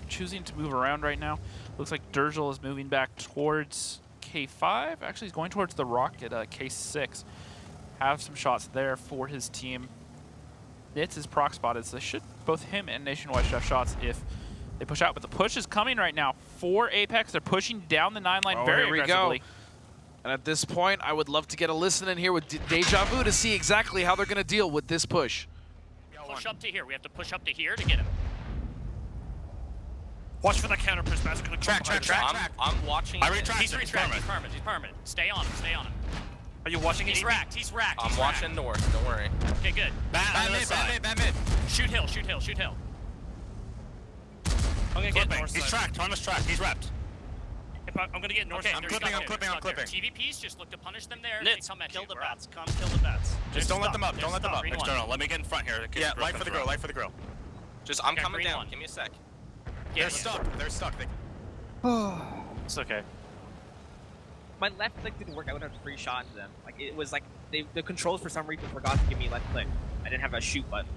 Speaker 3: choosing to move around right now. Looks like Durgel is moving back towards K5. Actually, he's going towards the rock at K6. Have some shots there for his team. Nitz is proc spotted, so they should, both him and Nationwide should have shots if they push out. But the push is coming right now for Apex. They're pushing down the 9 line very aggressively.
Speaker 2: Go. And at this point, I would love to get a listen in here with Deja Vu to see exactly how they're going to deal with this push.
Speaker 17: Push up to here. We have to push up to here to get him.
Speaker 13: Watch for that counter push. That's gonna
Speaker 17: track.
Speaker 13: I'm watching.
Speaker 17: He's retracked. He's permanent. Stay on him.
Speaker 13: Are you watching it?
Speaker 17: He's racked.
Speaker 13: I'm watching north. Don't worry.
Speaker 17: Okay, good.
Speaker 13: Bat mid.
Speaker 17: Shoot hill.
Speaker 13: I'm gonna get north. He's tracked. Thomas tracked. He's repped.
Speaker 17: I'm gonna get north.
Speaker 13: Okay, I'm clipping.
Speaker 17: TVPs, just look to punish them there.
Speaker 13: Nitz,
Speaker 17: come at
Speaker 13: kill
Speaker 17: you.
Speaker 13: the bats. Come kill the bats. Just don't let them up. Don't let them up.
Speaker 17: Green
Speaker 13: External. Let me get in front here. Yeah, light for the grill. Just I'm coming down. Give me a sec. They're stuck. It's okay.
Speaker 12: My left click didn't work. I would have a free shot into them. Like it was like the controls for some reason forgot to give me left click. I didn't have a shoot button.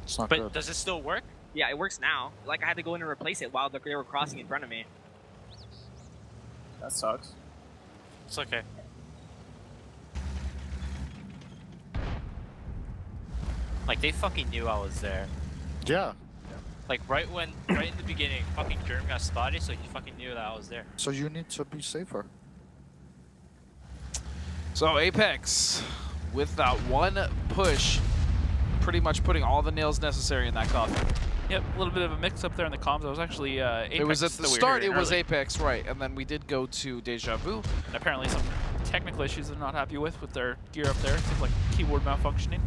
Speaker 13: It's not good. Does it still work?
Speaker 12: Yeah, it works now. Like I had to go in and replace it while they were crossing in front of me. That sucks.
Speaker 13: It's okay. Like they fucking knew I was there.
Speaker 21: Yeah.
Speaker 13: Like right in the beginning, fucking Germ got spotted, so he fucking knew that I was there.
Speaker 21: So you need to be safer.
Speaker 2: So Apex, with that one push, pretty much putting all the nails necessary in that coffin.
Speaker 3: Yep, a little bit of a mix-up there in the comms. It was actually Apex.
Speaker 2: It was at the
Speaker 3: that we were
Speaker 2: start, it
Speaker 3: hearing
Speaker 2: was
Speaker 3: early.
Speaker 2: Apex, right, and then we did go to Deja Vu.
Speaker 3: And apparently some technical issues they're not happy with their gear up there. Seems like keyboard malfunctioning,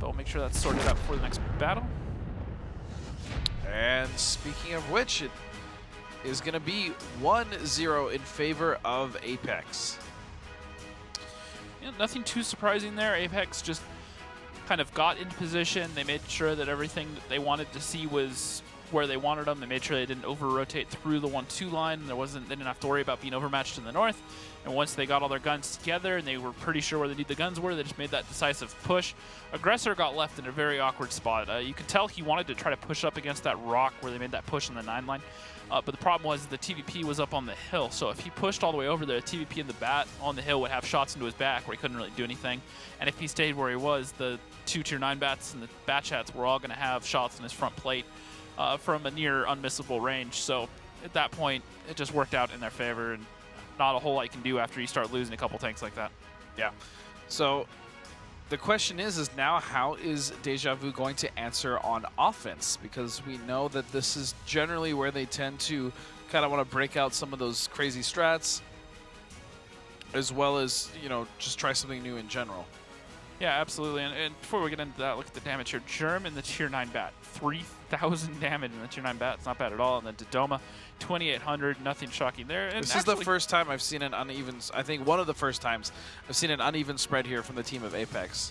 Speaker 3: but we'll make sure that's sorted out before the next battle.
Speaker 2: And speaking of which, it is going to be 1-0 in favor of Apex.
Speaker 3: Yeah, nothing too surprising there. Apex just kind of got into position. They made sure that everything that they wanted to see was where they wanted them. They made sure they didn't over-rotate through the 1-2 line. They didn't have to worry about being overmatched in the north. And once they got all their guns together and they were pretty sure where the guns were, they just made that decisive push. Aggressor got left in a very awkward spot. You could tell he wanted to try to push up against that rock where they made that push in the 9 line. But the problem was the TVP was up on the hill, so if he pushed all the way over there, the TVP and the bat on the hill would have shots into his back where he couldn't really do anything. And if he stayed where he was, the 2 Tier 9 bats and the bat chats were all going to have shots in his front plate from a near unmissable range. So at that point, it just worked out in their favor, and not a whole lot you can do after you start losing a couple tanks like that.
Speaker 2: Yeah. So the question is now how is Deja Vu going to answer on offense? Because we know that this is generally where they tend to kind of want to break out some of those crazy strats, as well as, you know, just try something new in general.
Speaker 3: Yeah, absolutely. And before we get into that, look at the damage here. Germ in the Tier 9 bat. 3,000 damage in the Tier 9 bat. It's not bad at all. And then Dodoma, 2,800. Nothing shocking there. And
Speaker 2: This is the first time I've seen an uneven, I think one of the first times I've seen an uneven spread here from the team of Apex.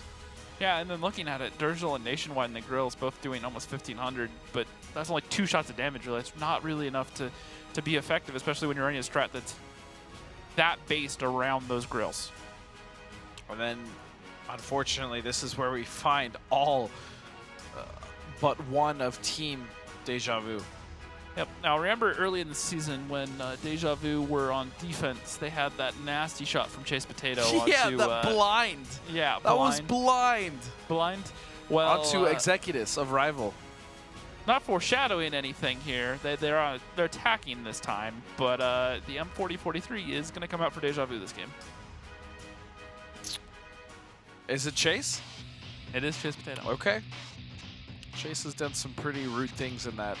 Speaker 3: Yeah, and then looking at it, Durgel and Nationwide and the Grills both doing almost 1,500, but that's only 2 shots of damage. Really. It's not really enough to be effective, especially when you're running a strat that's that based around those Grills.
Speaker 2: And then, unfortunately, this is where we find all but one of Team Deja Vu.
Speaker 3: Yep. Now, remember early in the season when Deja Vu were on defense, they had that nasty shot from Chase Potato
Speaker 2: Yeah,
Speaker 3: onto...
Speaker 2: that blind.
Speaker 3: Yeah,
Speaker 2: that was blind.
Speaker 3: Blind? Well,
Speaker 2: onto Executus of Rival.
Speaker 3: Not foreshadowing anything here. They're attacking this time, but the M4043 is going to come out for Deja Vu this game.
Speaker 2: Is it Chase?
Speaker 3: It is Chase Potato.
Speaker 2: Okay. Chase has done some pretty rude things in that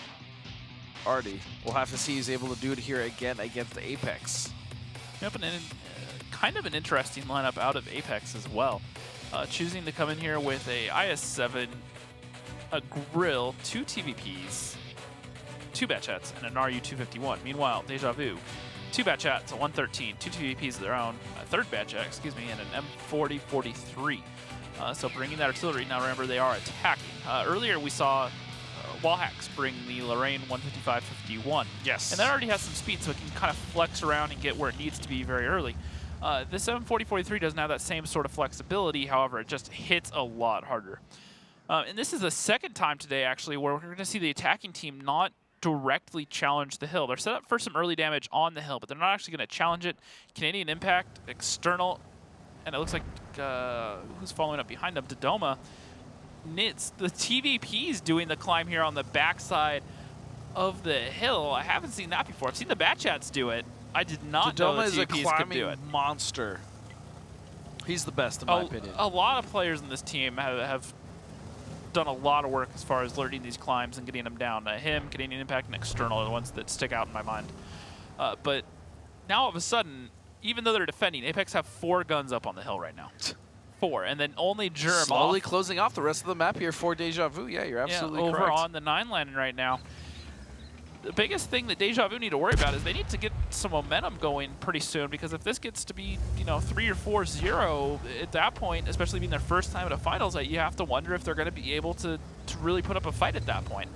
Speaker 2: Artie. We'll have to see he's able to do it here again against the Apex.
Speaker 3: Yep, and kind of an interesting lineup out of Apex as well. Choosing to come in here with a IS-7, a Grill, 2 TVPs, 2 Batchats, and an RU-251. Meanwhile, Deja Vu, 2 Batchats, a 113, 2 TVPs of their own, a 3rd Batchat, and an M4043. So bringing that artillery. Now remember, they are attacking. Earlier we saw Wallhacks bring the Lorraine 155-51.
Speaker 2: Yes.
Speaker 3: And that already has some speed, so it can kind of flex around and get where it needs to be very early. This M4043 doesn't have that same sort of flexibility, however, it just hits a lot harder. And this is the second time today, actually, where we're going to see the attacking team not directly challenge the hill. They're set up for some early damage on the hill, but they're not actually going to challenge it. Canadian Impact, external, and it looks like who's following up behind them? Dodoma. Nits, the TVP's doing the climb here on the backside of the hill. I haven't seen that before. I've seen the Batchats do it. I did not know the
Speaker 2: is a
Speaker 3: TVP's could do it.
Speaker 2: monster. He's the best, in my opinion.
Speaker 3: A lot of players in this team have done a lot of work as far as learning these climbs and getting them down. Him, Canadian Impact, and External are the ones that stick out in my mind. But now all of a sudden, even though they're defending, Apex have 4 guns up on the hill right now. 4, and then only Germ
Speaker 2: slowly closing off the rest of the map here for Deja Vu. Yeah, you're absolutely
Speaker 3: over
Speaker 2: correct.
Speaker 3: on the 9 landing right now. The biggest thing that Deja Vu need to worry about is they need to get some momentum going pretty soon, because if this gets to be, 3 or 4-0 at that point, especially being their first time at a finals, you have to wonder if they're going to be able to really put up a fight at that point.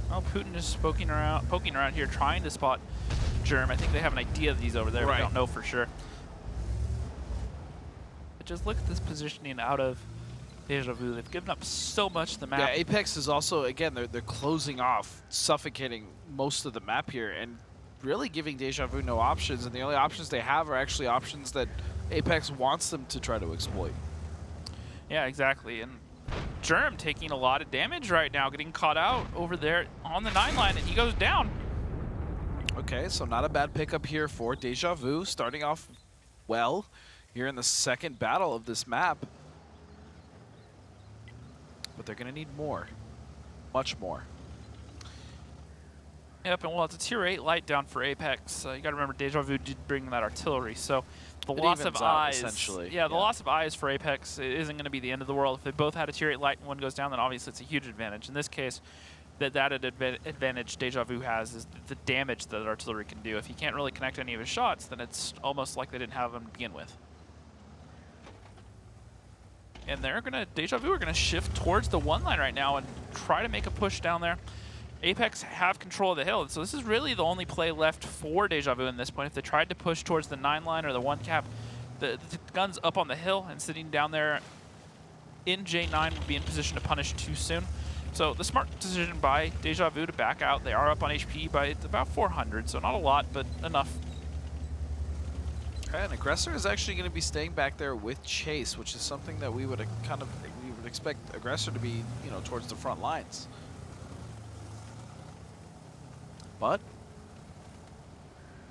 Speaker 3: Well, Putin is poking around here, trying to spot Germ. I think they have an idea that he's over there, but I don't know for sure. But just look at this positioning out of Deja Vu. They've given up so much to the map.
Speaker 2: Yeah, Apex is also, again, they're closing off, suffocating most of the map here, and really giving Deja Vu no options. And the only options they have are actually options that Apex wants them to try to exploit.
Speaker 3: Yeah, exactly. And Germ taking a lot of damage right now, getting caught out over there on the 9 line, and he goes down.
Speaker 2: Okay, so not a bad pickup here for Deja Vu, starting off well here in the second battle of this map. But they're going to need more, much more.
Speaker 3: Yep, and well, it's a tier 8 light down for Apex. You got to remember, Deja Vu did bring that artillery, so the loss of eyes,
Speaker 2: essentially.
Speaker 3: Yeah, the loss of eyes for Apex isn't going to be the end of the world. If they both had a tier 8 light and one goes down, then obviously it's a huge advantage. In this case, that advantage Deja Vu has is the damage that artillery can do. If he can't really connect any of his shots, then it's almost like they didn't have him to begin with. And Deja Vu are gonna shift towards the 1 line right now and try to make a push down there. Apex have control of the hill, so this is really the only play left for Deja Vu in this point. If they tried to push towards the 9 line or the 1 cap, the gun's up on the hill, and sitting down there in J9 would be in position to punish too soon. So the smart decision by Deja Vu to back out. They are up on HP by about 400, so not a lot, but enough.
Speaker 2: Okay, and Aggressor is actually going to be staying back there with Chase, which is something that we would expect Aggressor to be, towards the front lines. But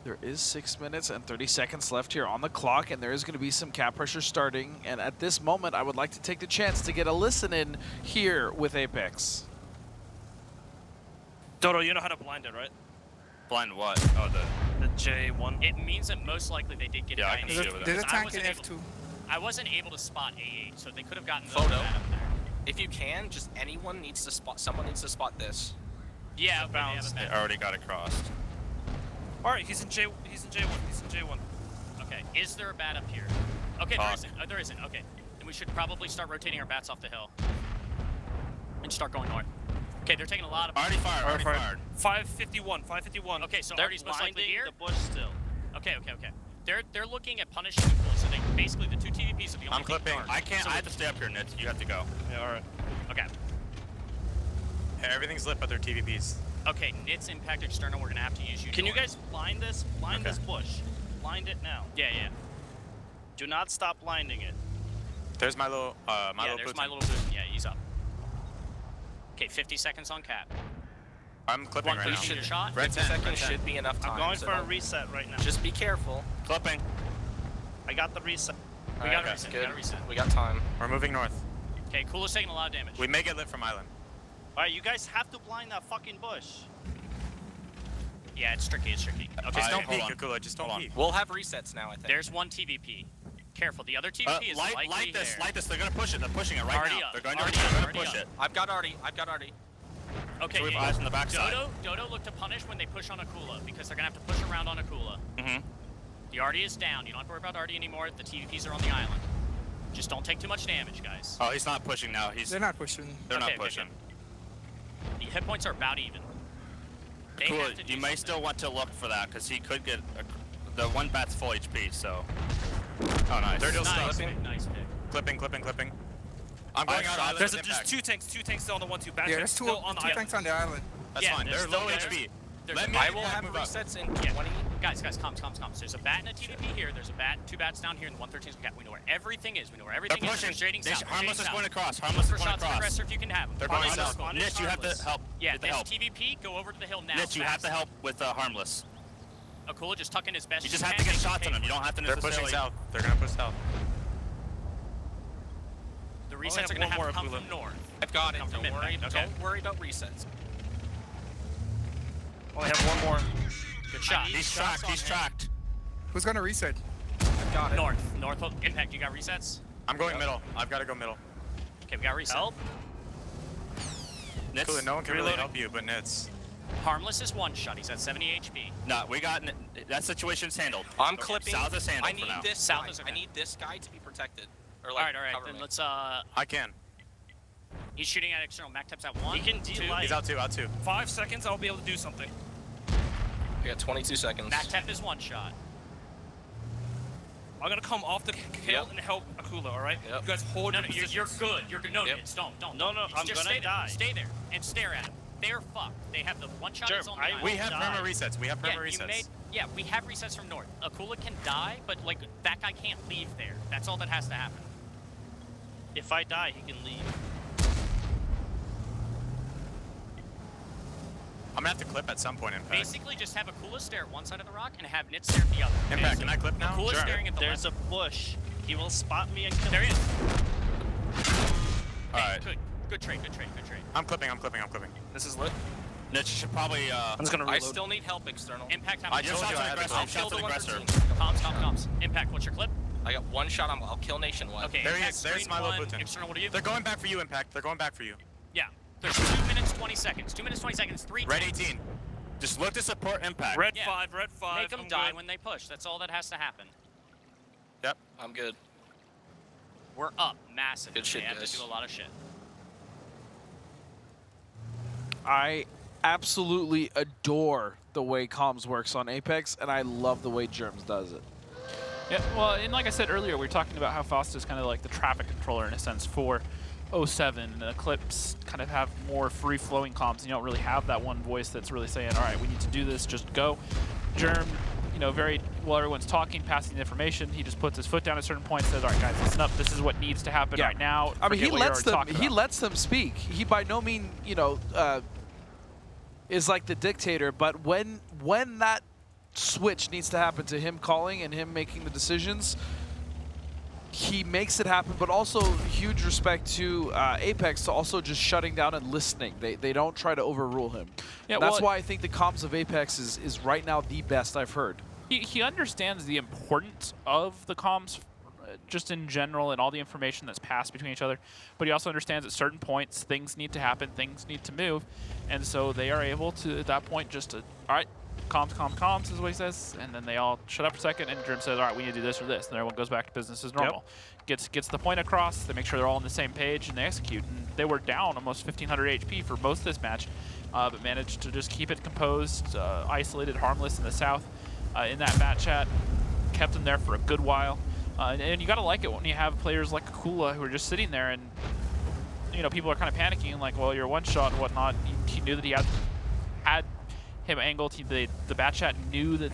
Speaker 2: there is 6 minutes and 30 seconds left here on the clock, and there is going to be some cap pressure starting. And at this moment, I would like to take the chance to get a listen in here with Apex.
Speaker 10: Dodo, you know how to blind it, right?
Speaker 17: Blind what? Oh,
Speaker 10: the J1.
Speaker 17: It means that most likely they did get
Speaker 10: Yeah,
Speaker 17: it.
Speaker 10: I can see with
Speaker 17: There's
Speaker 10: that.
Speaker 17: a tank in F2. I wasn't able to spot A8, so they could have gotten
Speaker 22: Photo.
Speaker 17: that up there.
Speaker 22: If you can, just someone needs to spot this.
Speaker 17: Yeah,
Speaker 10: bounce.
Speaker 17: They
Speaker 22: already got it crossed.
Speaker 10: All right, he's in J1. He's in J1.
Speaker 17: Okay, is there a bat up here? Okay, there isn't. There isn't. Okay, then we should probably start rotating our bats off the hill and start going north. Okay, they're taking a lot of.
Speaker 22: Already fired.
Speaker 10: 551.
Speaker 17: Okay, so
Speaker 10: they're
Speaker 17: Artie's most likely here.
Speaker 10: the bush still.
Speaker 17: Okay. They're looking at punishing the pool, so they basically the 2 TVPs are the only.
Speaker 22: I'm clipping.
Speaker 17: Dark.
Speaker 22: I can't.
Speaker 17: So
Speaker 22: I have to stay up here, Nitz. You have to go.
Speaker 10: Yeah, all right.
Speaker 17: Okay.
Speaker 22: Hey, everything's lit but they're TVPs.
Speaker 17: Okay, Nits Impact External, we're gonna have to use you.
Speaker 10: Can you guys blind this? Blind this bush. Blind it now.
Speaker 17: Yeah.
Speaker 10: Do not stop blinding it.
Speaker 22: There's my little
Speaker 17: there's my little boot. Yeah, he's up. Okay, 50 seconds on cap.
Speaker 9: I'm clipping right now.
Speaker 22: Shot.
Speaker 9: Red
Speaker 22: 50
Speaker 9: 10,
Speaker 22: seconds
Speaker 9: red 10.
Speaker 22: should be enough time.
Speaker 10: I'm going
Speaker 22: so
Speaker 10: for a
Speaker 22: don't-
Speaker 10: reset right now.
Speaker 22: Just be careful.
Speaker 9: Clipping.
Speaker 10: I got the reset.
Speaker 22: We
Speaker 10: got
Speaker 22: got
Speaker 10: a
Speaker 22: a
Speaker 10: reset.
Speaker 22: reset.
Speaker 10: We got a reset.
Speaker 22: We got time.
Speaker 9: We're moving north.
Speaker 17: Okay, Coola's taking a lot of damage.
Speaker 9: We may get lit from island.
Speaker 10: All right, you guys have to blind that fucking bush.
Speaker 17: Yeah, it's tricky. It's tricky. Okay,
Speaker 9: Just don't
Speaker 17: hold
Speaker 9: peek,
Speaker 17: on.
Speaker 9: Akula. Just don't peek.
Speaker 22: We'll have resets now, I think.
Speaker 17: There's one TVP. Careful, the other TVP is likely
Speaker 9: light this,
Speaker 17: here.
Speaker 9: light this. They're gonna push it. They're pushing it right
Speaker 17: Already
Speaker 9: now.
Speaker 17: up,
Speaker 9: They're going to
Speaker 17: already
Speaker 9: they're
Speaker 17: up,
Speaker 9: gonna
Speaker 17: already
Speaker 9: push
Speaker 17: up.
Speaker 9: it.
Speaker 22: I've got Artie. I've got Artie.
Speaker 17: Okay,
Speaker 9: So we have eyes on the backside.
Speaker 17: Dodo look to punish when they push on Akula because they're gonna have to push around on Akula.
Speaker 9: Mm-hmm.
Speaker 17: The Artie is down. You don't have to worry about Artie anymore. The TVPs are on the island. Just don't take too much damage, guys.
Speaker 9: Oh, he's not pushing now. They're not pushing. They're
Speaker 17: Okay,
Speaker 9: not
Speaker 17: okay,
Speaker 9: pushing.
Speaker 17: The hit points are about even. They
Speaker 9: Cool.
Speaker 17: have to do
Speaker 9: You may
Speaker 17: something.
Speaker 9: still want to look for that because he could get the one bat's full HP. So. Oh, nice. They're still
Speaker 17: Nice
Speaker 9: stuck.
Speaker 17: pick, nice pick.
Speaker 9: Clipping, clipping, clipping. I'm going out island.
Speaker 10: There's
Speaker 9: with impact.
Speaker 10: two tanks still on the 1-2 back.
Speaker 9: Yeah, there's two
Speaker 10: on the island.
Speaker 9: on the island. That's
Speaker 17: Yeah,
Speaker 9: fine.
Speaker 17: they're
Speaker 9: They're
Speaker 17: still
Speaker 9: low
Speaker 17: there.
Speaker 9: HP.
Speaker 17: There's
Speaker 9: Let
Speaker 17: a
Speaker 9: me
Speaker 22: I will have
Speaker 9: move up.
Speaker 22: resets in
Speaker 17: Yeah.
Speaker 22: 20.
Speaker 17: Guys, comms. There's a bat and a TVP here. There's a bat, two bats down here, and 113's cat. We know where everything is. We know where everything
Speaker 9: They're
Speaker 17: is. We're
Speaker 9: pushing.
Speaker 17: shading south. We're
Speaker 9: Harmless
Speaker 17: shading
Speaker 9: is going
Speaker 17: south.
Speaker 9: across.
Speaker 17: Look
Speaker 9: Harmless
Speaker 17: for
Speaker 9: is going
Speaker 17: shots of
Speaker 9: across.
Speaker 17: aggressor if you can have them.
Speaker 9: They're going
Speaker 17: Harmless,
Speaker 9: south.
Speaker 17: harmless,
Speaker 9: Nish, you have to
Speaker 17: harmless.
Speaker 9: help.
Speaker 17: Yeah,
Speaker 9: with the
Speaker 17: this
Speaker 9: help.
Speaker 17: TVP, go over to the hill now.
Speaker 9: Nish, you have to
Speaker 17: fast.
Speaker 9: help with harmless.
Speaker 17: Akula just tuck in his best.
Speaker 9: You just have to get shots on them. You don't have to necessarily. They're pushing south. They're gonna push south.
Speaker 17: The
Speaker 10: Only
Speaker 17: resets
Speaker 10: have
Speaker 17: are gonna
Speaker 10: one
Speaker 17: have
Speaker 10: more
Speaker 17: to come
Speaker 10: Akula.
Speaker 17: from north.
Speaker 22: I've got it.
Speaker 17: Come from
Speaker 22: Don't worry.
Speaker 17: impact, okay?
Speaker 22: Don't worry about resets.
Speaker 10: Only have one more.
Speaker 17: Good shot.
Speaker 9: He's tracked. He's tracked.
Speaker 7: Who's gonna reset?
Speaker 22: I've got it.
Speaker 17: North impact. You got resets.
Speaker 9: I'm going middle. I've got to go middle.
Speaker 17: Okay, we got reset.
Speaker 10: Help.
Speaker 9: Nits. Cool, no one can really
Speaker 10: Reloading.
Speaker 9: help you, but Nits.
Speaker 17: Harmless is one shot. He's at 70 HP.
Speaker 9: No, we got that situation's handled.
Speaker 22: I'm clipping.
Speaker 9: South is handled
Speaker 22: I need
Speaker 9: for now.
Speaker 22: this
Speaker 17: South
Speaker 22: guy.
Speaker 17: is okay.
Speaker 22: I need this guy to be protected. Or
Speaker 17: All
Speaker 22: like,
Speaker 17: right.
Speaker 22: cover
Speaker 17: Then
Speaker 22: me.
Speaker 17: let's.
Speaker 9: I can.
Speaker 17: He's shooting at external. Mac Tap's at one.
Speaker 10: He can
Speaker 17: two.
Speaker 10: de-light.
Speaker 9: He's out two. Out two.
Speaker 10: 5 seconds, I'll be able to do something.
Speaker 22: We got 22 seconds.
Speaker 17: Mac Tap is one shot.
Speaker 10: I'm gonna come off the hill and help Akula, alright?
Speaker 22: Yep.
Speaker 10: You guys hold
Speaker 17: No,
Speaker 10: your
Speaker 17: you're
Speaker 10: positions.
Speaker 17: good. You're good. No,
Speaker 22: Yep.
Speaker 17: don't.
Speaker 10: No, I'm
Speaker 17: Just
Speaker 10: gonna
Speaker 17: stay
Speaker 10: die.
Speaker 17: There. Stay there and stare at him. They're fucked. They have the one shot that's on the island.
Speaker 9: We have
Speaker 10: die.
Speaker 9: perma resets. We have perma resets.
Speaker 17: We have resets from north. Akula can die, but like that guy can't leave there. That's all that has to happen.
Speaker 10: If I die, he can leave.
Speaker 9: I'm gonna have to clip at some point. Impact.
Speaker 17: Basically, just have Akula stare at one side of the rock and have Nit stare at the other.
Speaker 9: Impact. Can I clip now?
Speaker 17: Akula's
Speaker 9: Sure.
Speaker 17: staring at the
Speaker 10: There's
Speaker 17: left.
Speaker 10: a bush. He will spot me and kill
Speaker 17: There
Speaker 10: me.
Speaker 17: he is.
Speaker 9: All right.
Speaker 17: Good trade.
Speaker 9: I'm clipping.
Speaker 22: This is lit.
Speaker 9: Nits should probably.
Speaker 10: I'm just gonna
Speaker 22: I
Speaker 10: reload.
Speaker 22: still need help external.
Speaker 17: Impact.
Speaker 9: I told you I had to go.
Speaker 22: I'll
Speaker 9: Shots
Speaker 22: kill
Speaker 9: to
Speaker 22: the
Speaker 9: the aggressor.
Speaker 22: 113.
Speaker 17: Comms. Impact. What's your clip?
Speaker 22: I got one shot. I'll kill nationwide.
Speaker 17: Okay.
Speaker 9: There he
Speaker 17: Impact,
Speaker 9: is. There's
Speaker 17: screen
Speaker 9: Milo
Speaker 17: one.
Speaker 9: Putin.
Speaker 17: External. What are you?
Speaker 9: They're going back for you, Impact. They're going back for you.
Speaker 17: Yeah. There's 2 minutes 20 seconds. 2 minutes 20 seconds. 3.
Speaker 9: Red 18. Just look to support Impact.
Speaker 10: Red
Speaker 17: Yeah.
Speaker 10: 5, red 5.
Speaker 17: Make them
Speaker 10: I'm
Speaker 17: die
Speaker 10: good.
Speaker 17: when they push. That's all that has to happen.
Speaker 9: Yep.
Speaker 22: I'm good.
Speaker 17: We're up massive.
Speaker 22: Good shit,
Speaker 17: They have
Speaker 22: guys.
Speaker 17: to do a lot of shit.
Speaker 2: I absolutely adore the way comms works on Apex, and I love the way Germs does it.
Speaker 3: Yeah, well, and like I said earlier, we were talking about how Faust is kind of like the traffic controller in a sense for 07. The Eclipse kind of have more free-flowing comms, and you don't really have that one voice that's really saying, all right, we need to do this, just go. Germ, you know, while everyone's talking, passing the information, he just puts his foot down at a certain point, says, all right, guys, listen up, this is what needs to happen right now.
Speaker 2: I mean, he
Speaker 3: Forget what
Speaker 2: lets
Speaker 3: you're
Speaker 2: them.
Speaker 3: already talking
Speaker 2: He
Speaker 3: about.
Speaker 2: lets them speak. He by no means, is like the dictator. But when that switch needs to happen to him calling and him making the decisions, he makes it happen. But also, huge respect to Apex to also just shutting down and listening. They don't try to overrule him.
Speaker 3: Yeah,
Speaker 2: That's
Speaker 3: well,
Speaker 2: why I think the comms of Apex is right now the best I've heard.
Speaker 3: He understands the importance of the comms just in general and all the information that's passed between each other, but he also understands at certain points things need to happen, things need to move, and so they are able to, at that point, just to, all right, comms is what he says, and then they all shut up for a second, and Dream says, all right, we need to do this or this, and everyone goes back to business as normal. Gets the point across, they make sure they're all on the same page, and they execute. And they were down almost 1,500 HP for most of this match, but managed to just keep it composed, isolated, harmless in the south. In that bat chat, kept them there for a good while. And you got to like it when you have players like Akula who are just sitting there and, you know, people are kind of panicking like, well, you're one shot and whatnot. He knew that he had him angled. The bat chat knew that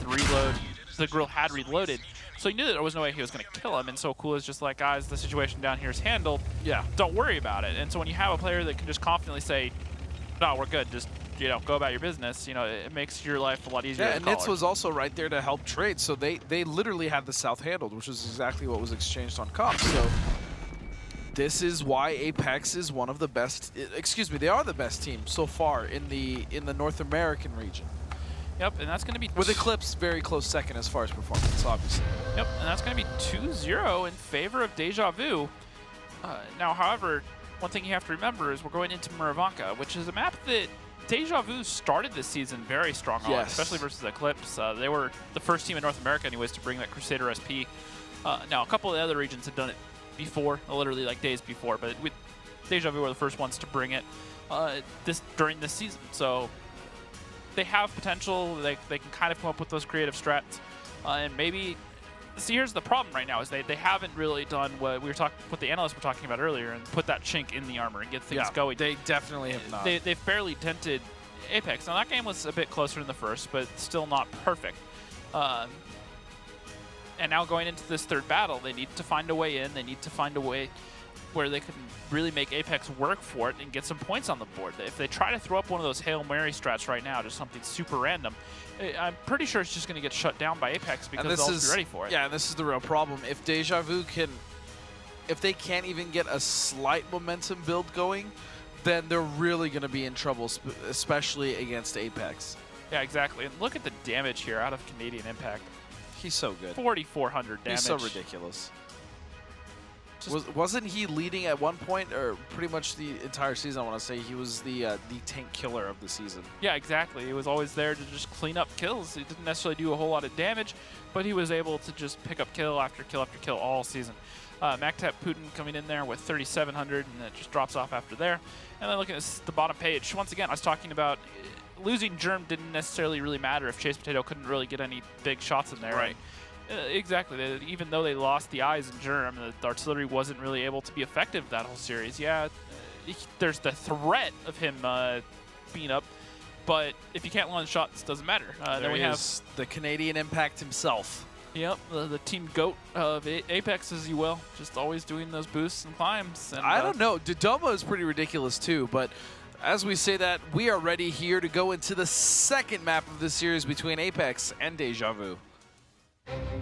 Speaker 3: the grill had reloaded. So he knew that there was no way he was going to kill him. And so Akula's just like, guys, the situation down here is handled.
Speaker 2: Yeah.
Speaker 3: Don't worry about it. And so when you have a player that can just confidently say, no, we're good, just go about your business, it makes your life a lot easier.
Speaker 2: Yeah, and Nitz was also right there to help trade, so they literally had the South handled, which is exactly what was exchanged on comp. So this is why Apex is one of the best. Excuse me, they are the best team so far in the North American region.
Speaker 3: Yep, and that's going to be
Speaker 2: with Eclipse very close second as far as performance, obviously.
Speaker 3: Yep, and that's going to be 2-0 in favor of Deja Vu. Now, however, one thing you have to remember is we're going into Muravanka, which is a map that Deja Vu started this season very strong on, especially versus Eclipse. They were the first team in North America, anyways, to bring that Crusader SP. Now, a couple of the other regions had done it before, literally like days before, but Deja Vu were the first ones to bring it during this season. So they have potential. They can kind of come up with those creative strats, and maybe. See, here's the problem right now is they haven't really done what what the analysts were talking about earlier and put that chink in the armor and get things going.
Speaker 2: They definitely have not.
Speaker 3: They've barely dented Apex. Now that game was a bit closer in the first, but still not perfect. And now going into this third battle, they need to find a way in. They need to find a way where they can really make Apex work for it and get some points on the board. If they try to throw up one of those Hail Mary strats right now, just something super random, I'm pretty sure it's just going to get shut down by Apex because they'll be ready for it.
Speaker 2: Yeah, and this is the real problem. If Deja Vu if they can't even get a slight momentum build going, then they're really going to be in trouble, especially against Apex.
Speaker 3: Yeah, exactly. And look at the damage here out of Canadian Impact.
Speaker 2: He's so good.
Speaker 3: 4,400 damage.
Speaker 2: He's so ridiculous. Wasn't he leading at one point, or pretty much the entire season? I want to say he was the tank killer of the season.
Speaker 3: Yeah, exactly. He was always there to just clean up kills. He didn't necessarily do a whole lot of damage, but he was able to just pick up kill after kill after kill all season. Mactap Putin coming in there with 3,700, and it just drops off after there. And then looking at the bottom page, once again, I was talking about losing Germ didn't necessarily really matter if Chase Potato couldn't really get any big shots in there.
Speaker 2: Right.
Speaker 3: Exactly. Even though they lost the eyes in Germ, the artillery wasn't really able to be effective that whole series. Yeah, there's the threat of him being up, but if you can't land shots, it doesn't matter. Then we have
Speaker 2: the Canadian Impact himself.
Speaker 3: Yep, the team GOAT of Apex, as you will, just always doing those boosts and climbs. And,
Speaker 2: I don't know. Dodoma is pretty ridiculous too, but as we say that, we are ready here to go into the second map of this series between Apex and Deja Vu.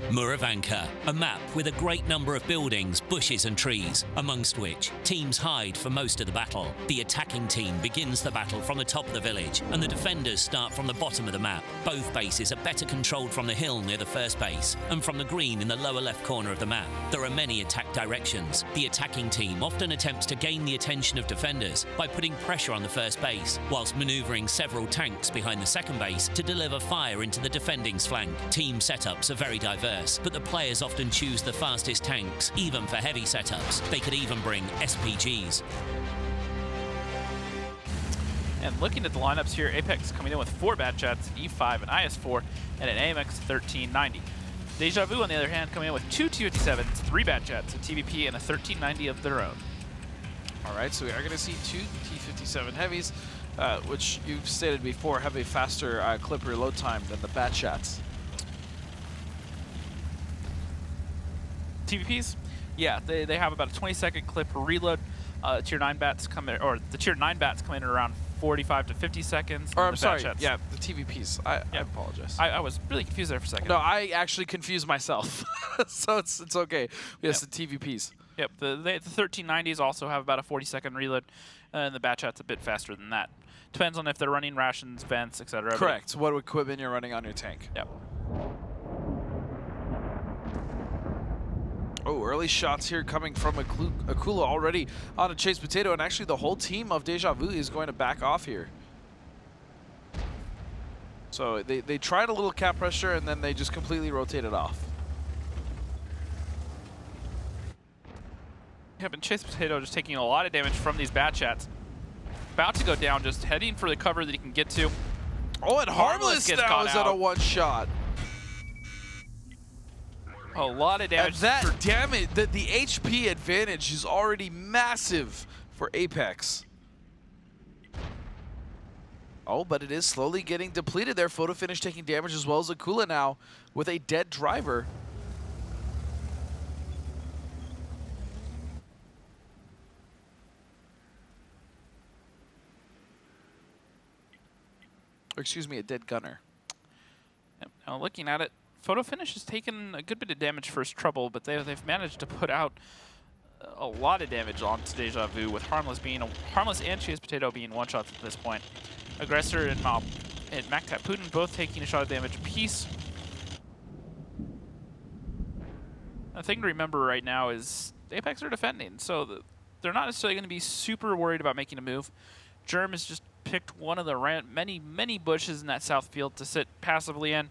Speaker 8: Muravanka, a map with a great number of buildings, bushes and trees, amongst which teams hide for most of the battle. The attacking team begins the battle from the top of the village, and the defenders start from the bottom of the map. Both bases are better controlled from the hill near the first base, and from the green in the lower left corner of the map. There are many attack directions. The attacking team often attempts to gain the attention of defenders by putting pressure on the first base, whilst manoeuvring several tanks behind the second base to deliver fire into the defending's flank. Team setups are very diverse, but the players often choose the fastest tanks, even for heavy setups. They could even bring SPGs.
Speaker 3: And looking at the lineups here, Apex coming in with 4 Bat Jets, E5, and IS-4, and an AMX 1390. Deja Vu, on the other hand, coming in with 2 T-57s, 3 Bat Jets, a TVP, and a 1390 of their own.
Speaker 2: All right, so we are going to see 2 T-57 heavies, which you've stated before have a faster clip reload time than the Bat Shots.
Speaker 3: TVPs, yeah, they have about a 20-second clip reload. Tier 9 bats come in, or the Tier 9 bats come in at around 45 to 50 seconds.
Speaker 2: Or I'm sorry, yeah, the TVPs. I apologize.
Speaker 3: I was really confused there for a second.
Speaker 2: No, I actually confused myself, so it's okay. Yes, the TVPs.
Speaker 3: Yep, the 1390s also have about a 40-second reload, and the Bat Chat's a bit faster than that. Depends on if they're running rations, vents, etc.
Speaker 2: Correct. What equipment you're running on your tank.
Speaker 3: Yep.
Speaker 2: Oh, early shots here coming from Akula already on a Chase Potato, and actually the whole team of Deja Vu is going to back off here. So they tried a little cap pressure, and then they just completely rotated off.
Speaker 3: Yep, and Chase Potato just taking a lot of damage from these Bat Chats. About to go down, just heading for the cover that he can get to.
Speaker 2: Oh, and Harmless now is at a one-shot.
Speaker 3: A lot of damage.
Speaker 2: And that, damn it, the HP advantage is already massive for Apex. Oh, but it is slowly getting depleted there. Photo Finish taking damage as well as Akula now with a dead driver. Or excuse me, a dead gunner.
Speaker 3: Yep. Now looking at it, Photo Finish has taken a good bit of damage first trouble, but they've managed to put out a lot of damage onto Deja Vu, with Harmless and Cheese Potato being one shots at this point. Aggressor and MacTap Putin both taking a shot of damage apiece. The thing to remember right now is Apex are defending, so they're not necessarily going to be super worried about making a move. Germ has just picked one of the many bushes in that south field to sit passively in,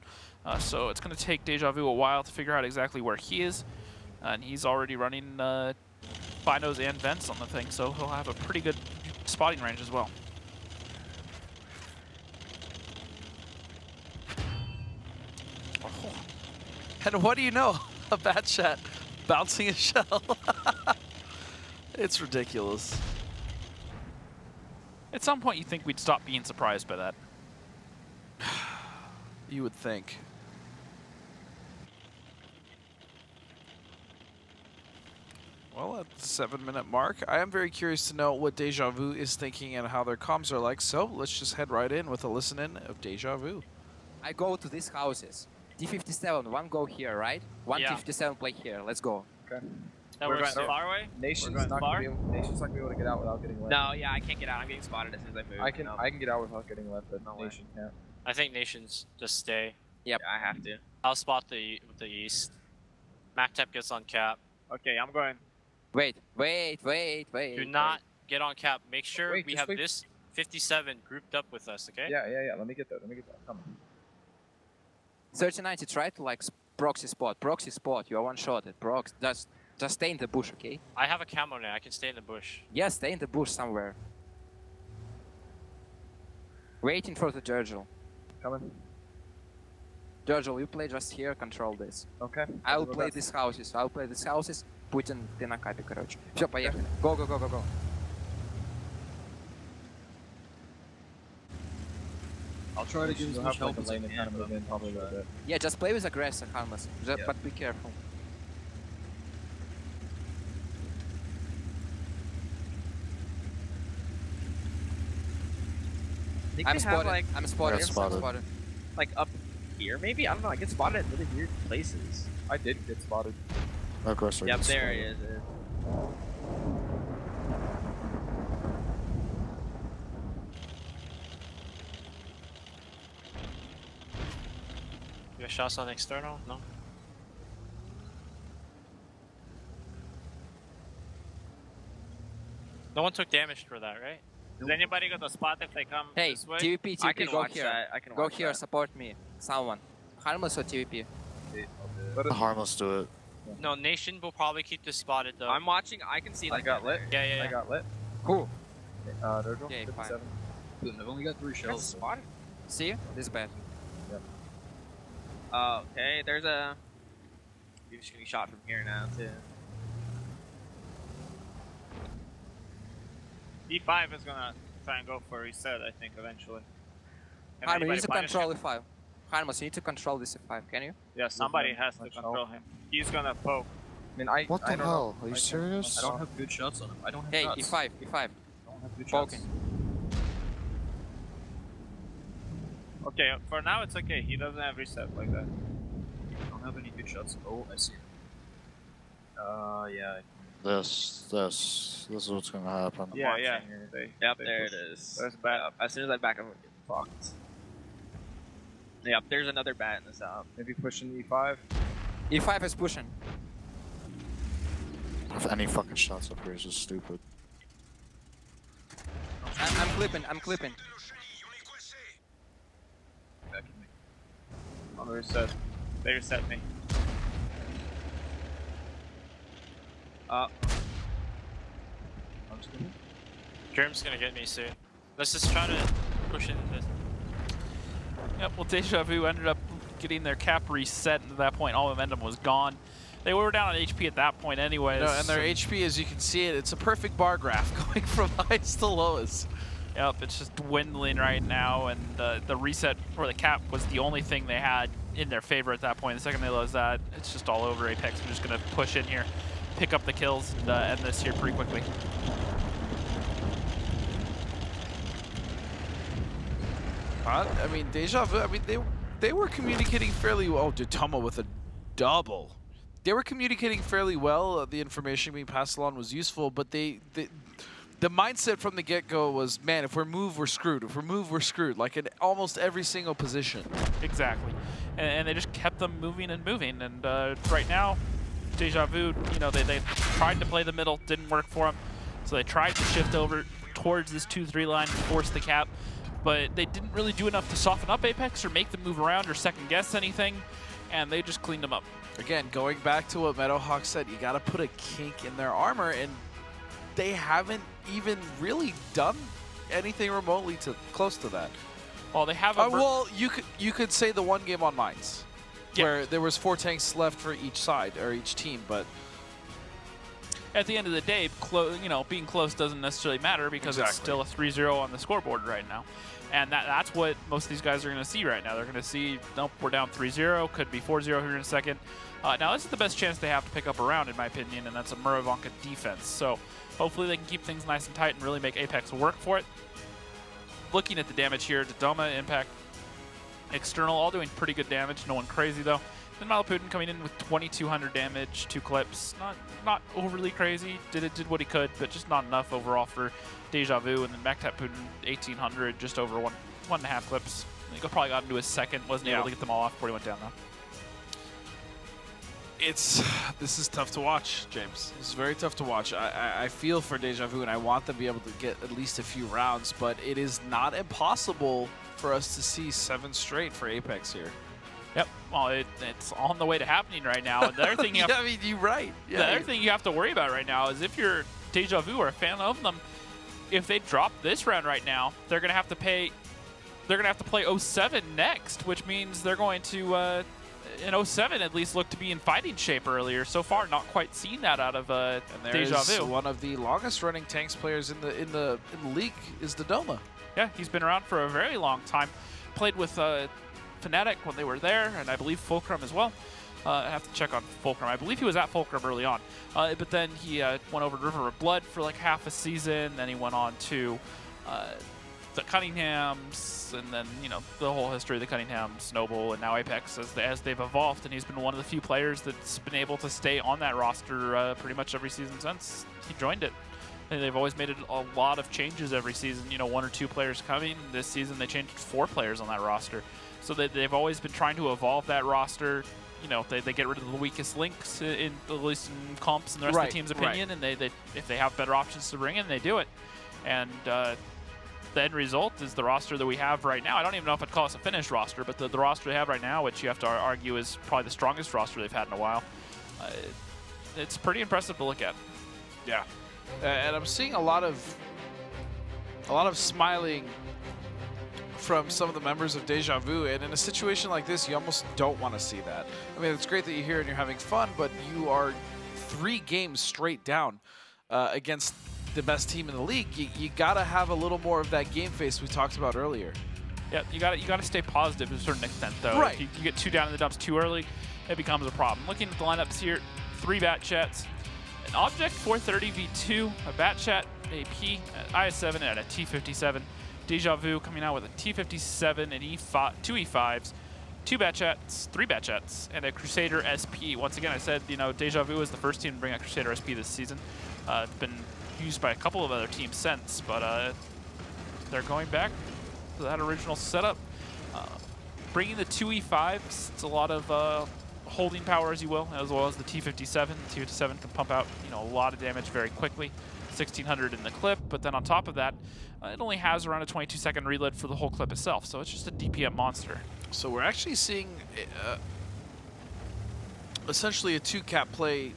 Speaker 3: so it's going to take Deja Vu a while to figure out exactly where he is, and he's already running binos and vents on the thing, so he'll have a pretty good spotting range as well.
Speaker 2: Oh. And what do you know? A bat chat bouncing a shell. It's ridiculous.
Speaker 3: At some point, you think we'd stop being surprised by that.
Speaker 2: You would think. Well, at the 7-minute mark, I am very curious to know what Deja Vu is thinking and how their comms are like, so let's just head right in with a listen-in of Deja Vu.
Speaker 7: I go to these houses. D57, one go here, right? 157 play here, let's go.
Speaker 10: Okay. That works far away?
Speaker 11: Nation's not gonna be able to get out without getting left.
Speaker 12: No, yeah, I can't get out. I'm getting spotted as soon as I move.
Speaker 11: I can get out without getting left, but Nation can't.
Speaker 10: I think Nation's just stay.
Speaker 12: Yep. Yeah, I have to.
Speaker 10: I'll spot the east. MacTap gets on cap.
Speaker 12: Okay, I'm going.
Speaker 7: Wait.
Speaker 10: Do not get on cap. Make sure we have this 57 grouped up with us, okay?
Speaker 11: Yeah. Let me get that. Come on.
Speaker 7: 3090, try to like proxy spot. You are one shot at prox. Just stay in the bush, okay?
Speaker 10: I have a camo now. I can stay in the bush.
Speaker 7: Yeah, stay in the bush somewhere. Waiting for the Durgel.
Speaker 11: Coming.
Speaker 7: Durgel, you play just here, control this.
Speaker 11: Okay.
Speaker 7: I'll play these houses. Putin, ты на капе, короче. Все, поехали. Go.
Speaker 11: I'll try to give as much help as I can. Kind of move in probably a little bit.
Speaker 7: Yeah, just play with aggressor, Harmless. But be careful. I'm spotted.
Speaker 12: Like up here, maybe? I don't know. I get spotted at really weird places.
Speaker 11: I did get spotted.
Speaker 21: Aggressor.
Speaker 12: Yep, there he is.
Speaker 10: You have shots on external? No? No one took damage for that, right?
Speaker 12: Is anybody gonna spot if they come
Speaker 7: Hey,
Speaker 12: this way?
Speaker 7: TVP,
Speaker 12: I can
Speaker 7: go
Speaker 12: watch
Speaker 7: here.
Speaker 12: that. I can
Speaker 7: go
Speaker 12: watch
Speaker 7: here,
Speaker 12: that.
Speaker 7: support me. Someone. Harmless or TVP?
Speaker 21: Harmless do it.
Speaker 10: No, Nation will probably keep this spotted though.
Speaker 12: I'm watching. I can see.
Speaker 11: I got lit.
Speaker 10: Yeah.
Speaker 11: I got lit.
Speaker 7: Cool.
Speaker 11: Durgel.
Speaker 7: Okay,
Speaker 11: 57. I've only got 3 shells.
Speaker 12: Spotted.
Speaker 7: See? This is bad.
Speaker 11: Yep.
Speaker 12: Okay, there's a. You're just getting shot from here now too. D5 is gonna try and go for a reset, I think, eventually.
Speaker 7: Harmless, you need to control E5. Harmless, you need to control this E5, can you?
Speaker 12: Yeah, somebody has to control him. He's gonna poke.
Speaker 11: I mean,
Speaker 21: What the hell? Are you
Speaker 11: I
Speaker 21: serious?
Speaker 11: don't have good shots on him. I don't have
Speaker 7: Hey,
Speaker 11: shots.
Speaker 7: E5.
Speaker 11: I don't have good
Speaker 7: Poking.
Speaker 11: shots.
Speaker 12: Okay, for now it's okay. He doesn't have reset like that.
Speaker 11: I don't have any good shots. Oh, I see. Yeah.
Speaker 21: This is what's gonna happen.
Speaker 12: Yeah.
Speaker 11: They
Speaker 12: There it is. There's a bat. As soon as I back up, I'm gonna get fucked. Yep, there's another bat in the south.
Speaker 11: Maybe pushing E5.
Speaker 7: E5 is pushing.
Speaker 21: If any fucking shots up here is just stupid.
Speaker 7: I'm clipping.
Speaker 12: On the reset. They reset me.
Speaker 11: I'm just gonna...
Speaker 10: Germ's gonna get me soon. Let's just try to push into this.
Speaker 3: Yep, well, Deja Vu ended up getting their cap reset, and at that point, all momentum was gone. They were down on HP at that point anyways.
Speaker 2: No, and their HP, as you can see it's a perfect bar graph going from highest to lowest.
Speaker 3: Yep, it's just dwindling right now, and the reset or the cap was the only thing they had in their favor at that point. The second they lose that, it's just all over. Apex are just going to push in here, pick up the kills, and end this here pretty quickly.
Speaker 2: I mean, Deja Vu, I mean, they were communicating fairly well. Oh, Dutama with a double. They were communicating fairly well. The information being passed along was useful, but the mindset from the get-go was, man, if we move, we're screwed. If we move, we're screwed. Like in almost every single position.
Speaker 3: Exactly. And they just kept them moving and moving. And right now, Deja Vu, you know, they tried to play the middle, didn't work for them. So they tried to shift over towards this 2-3 line and force the cap. But they didn't really do enough to soften up Apex or make them move around or second guess anything. And they just cleaned them up.
Speaker 2: Again, going back to what Meadowhawk said, you got to put a kink in their armor, and they haven't even really done anything remotely close to that.
Speaker 3: Well, they have
Speaker 2: well, you could say the one game on Mines, where there was 4 tanks left for each side or each team, but
Speaker 3: at the end of the day, you know, being close doesn't necessarily matter because it's still a 3-0 on the scoreboard right now. And that's what most of these guys are going to see right now. They're going to see, nope, we're down 3-0, could be 4-0 here in a second. Now, this is the best chance they have to pick up a round, in my opinion, and that's a Muravanka defense. So hopefully they can keep things nice and tight and really make Apex work for it. Looking at the damage here, Dodoma, Impact, External, all doing pretty good damage. No one crazy, though. Then Malaputin coming in with 2,200 damage, 2 clips. Not overly crazy. Did what he could, but just not enough overall for Deja Vu. And then Mactap Putin, 1,800, just over 1.5 clips. I think he probably got into his second. Wasn't able to get them all off before he went down, though.
Speaker 2: This is tough to watch, James. This is very tough to watch. I feel for Deja Vu, and I want them to be able to get at least a few rounds, but it is not impossible for us to see 7 straight for Apex here.
Speaker 3: Yep. Well, it's on the way to happening right now. And the other thing you have,
Speaker 2: I mean, you're right. Yeah,
Speaker 3: the other thing you have to worry about right now is if you're Deja Vu or a fan of them, if they drop this round right now, they're gonna have to pay. They're gonna have to play 07 next, which means they're going to. In 07 at least looked to be in fighting shape earlier. So far, not quite seen that out of Deja Vu.
Speaker 2: One of the longest running tanks players in the league is Dodoma.
Speaker 3: Yeah, he's been around for a very long time. Played with Fnatic when they were there, and I believe Fulcrum as well. I have to check on Fulcrum. I believe he was at Fulcrum early on. But then he went over to River of Blood for like half a season. Then he went on to the Cunninghams, and then, you know, the whole history of the Cunninghams, Noble, and now Apex as they've evolved. And he's been one of the few players that's been able to stay on that roster pretty much every season since he joined it. And they've always made a lot of changes every season. You know, 1 or 2 players coming. This season they changed 4 players on that roster. So they've always been trying to evolve that roster. You know, they get rid of the weakest links at least in comps and the rest of the team's opinion. And they if they have better options to bring in, they do it. And the end result is the roster that we have right now. I don't even know if I'd call this a finished roster, but the roster they have right now, which you have to argue is probably the strongest roster they've had in a while, it's pretty impressive to look at.
Speaker 2: Yeah, and I'm seeing a lot of smiling from some of the members of Deja Vu, and in a situation like this, you almost don't want to see that. I mean, it's great that you're here and you're having fun, but you are 3 games straight down against the best team in the league. You gotta have a little more of that game face we talked about earlier.
Speaker 3: Yeah, you gotta stay positive to a certain extent, though.
Speaker 2: Right.
Speaker 3: If you get 2 down in the dumps too early, it becomes a problem. Looking at the lineups here, 3 Bat Chats, an Object 430 V2, a Bat Chat AP, an IS-7, and a T-57. Deja Vu coming out with a T-57 and 2 E5s, 2 Bat Chats, 3 Bat Chats, and a Crusader SP. Once again, I said, you know, Deja Vu is the first team to bring out Crusader SP this season. It's been used by a couple of other teams since, but they're going back to that original setup. Bringing the 2 E5s, it's a lot of holding power, as you will, as well as the T-57. The T-57 can pump out, you know, a lot of damage very quickly. 1,600 in the clip, but then on top of that, it only has around a 22-second reload for the whole clip itself, so it's just a DPM monster.
Speaker 2: So we're actually seeing essentially a 2-cap play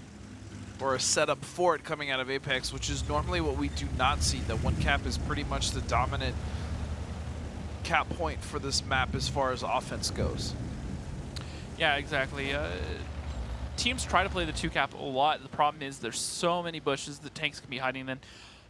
Speaker 2: or a setup for it coming out of Apex, which is normally what we do not see. That 1 cap is pretty much the dominant cap point for this map as far as offense goes.
Speaker 3: Yeah, exactly. Teams try to play the 2-cap a lot. The problem is there's so many bushes that tanks can be hiding in.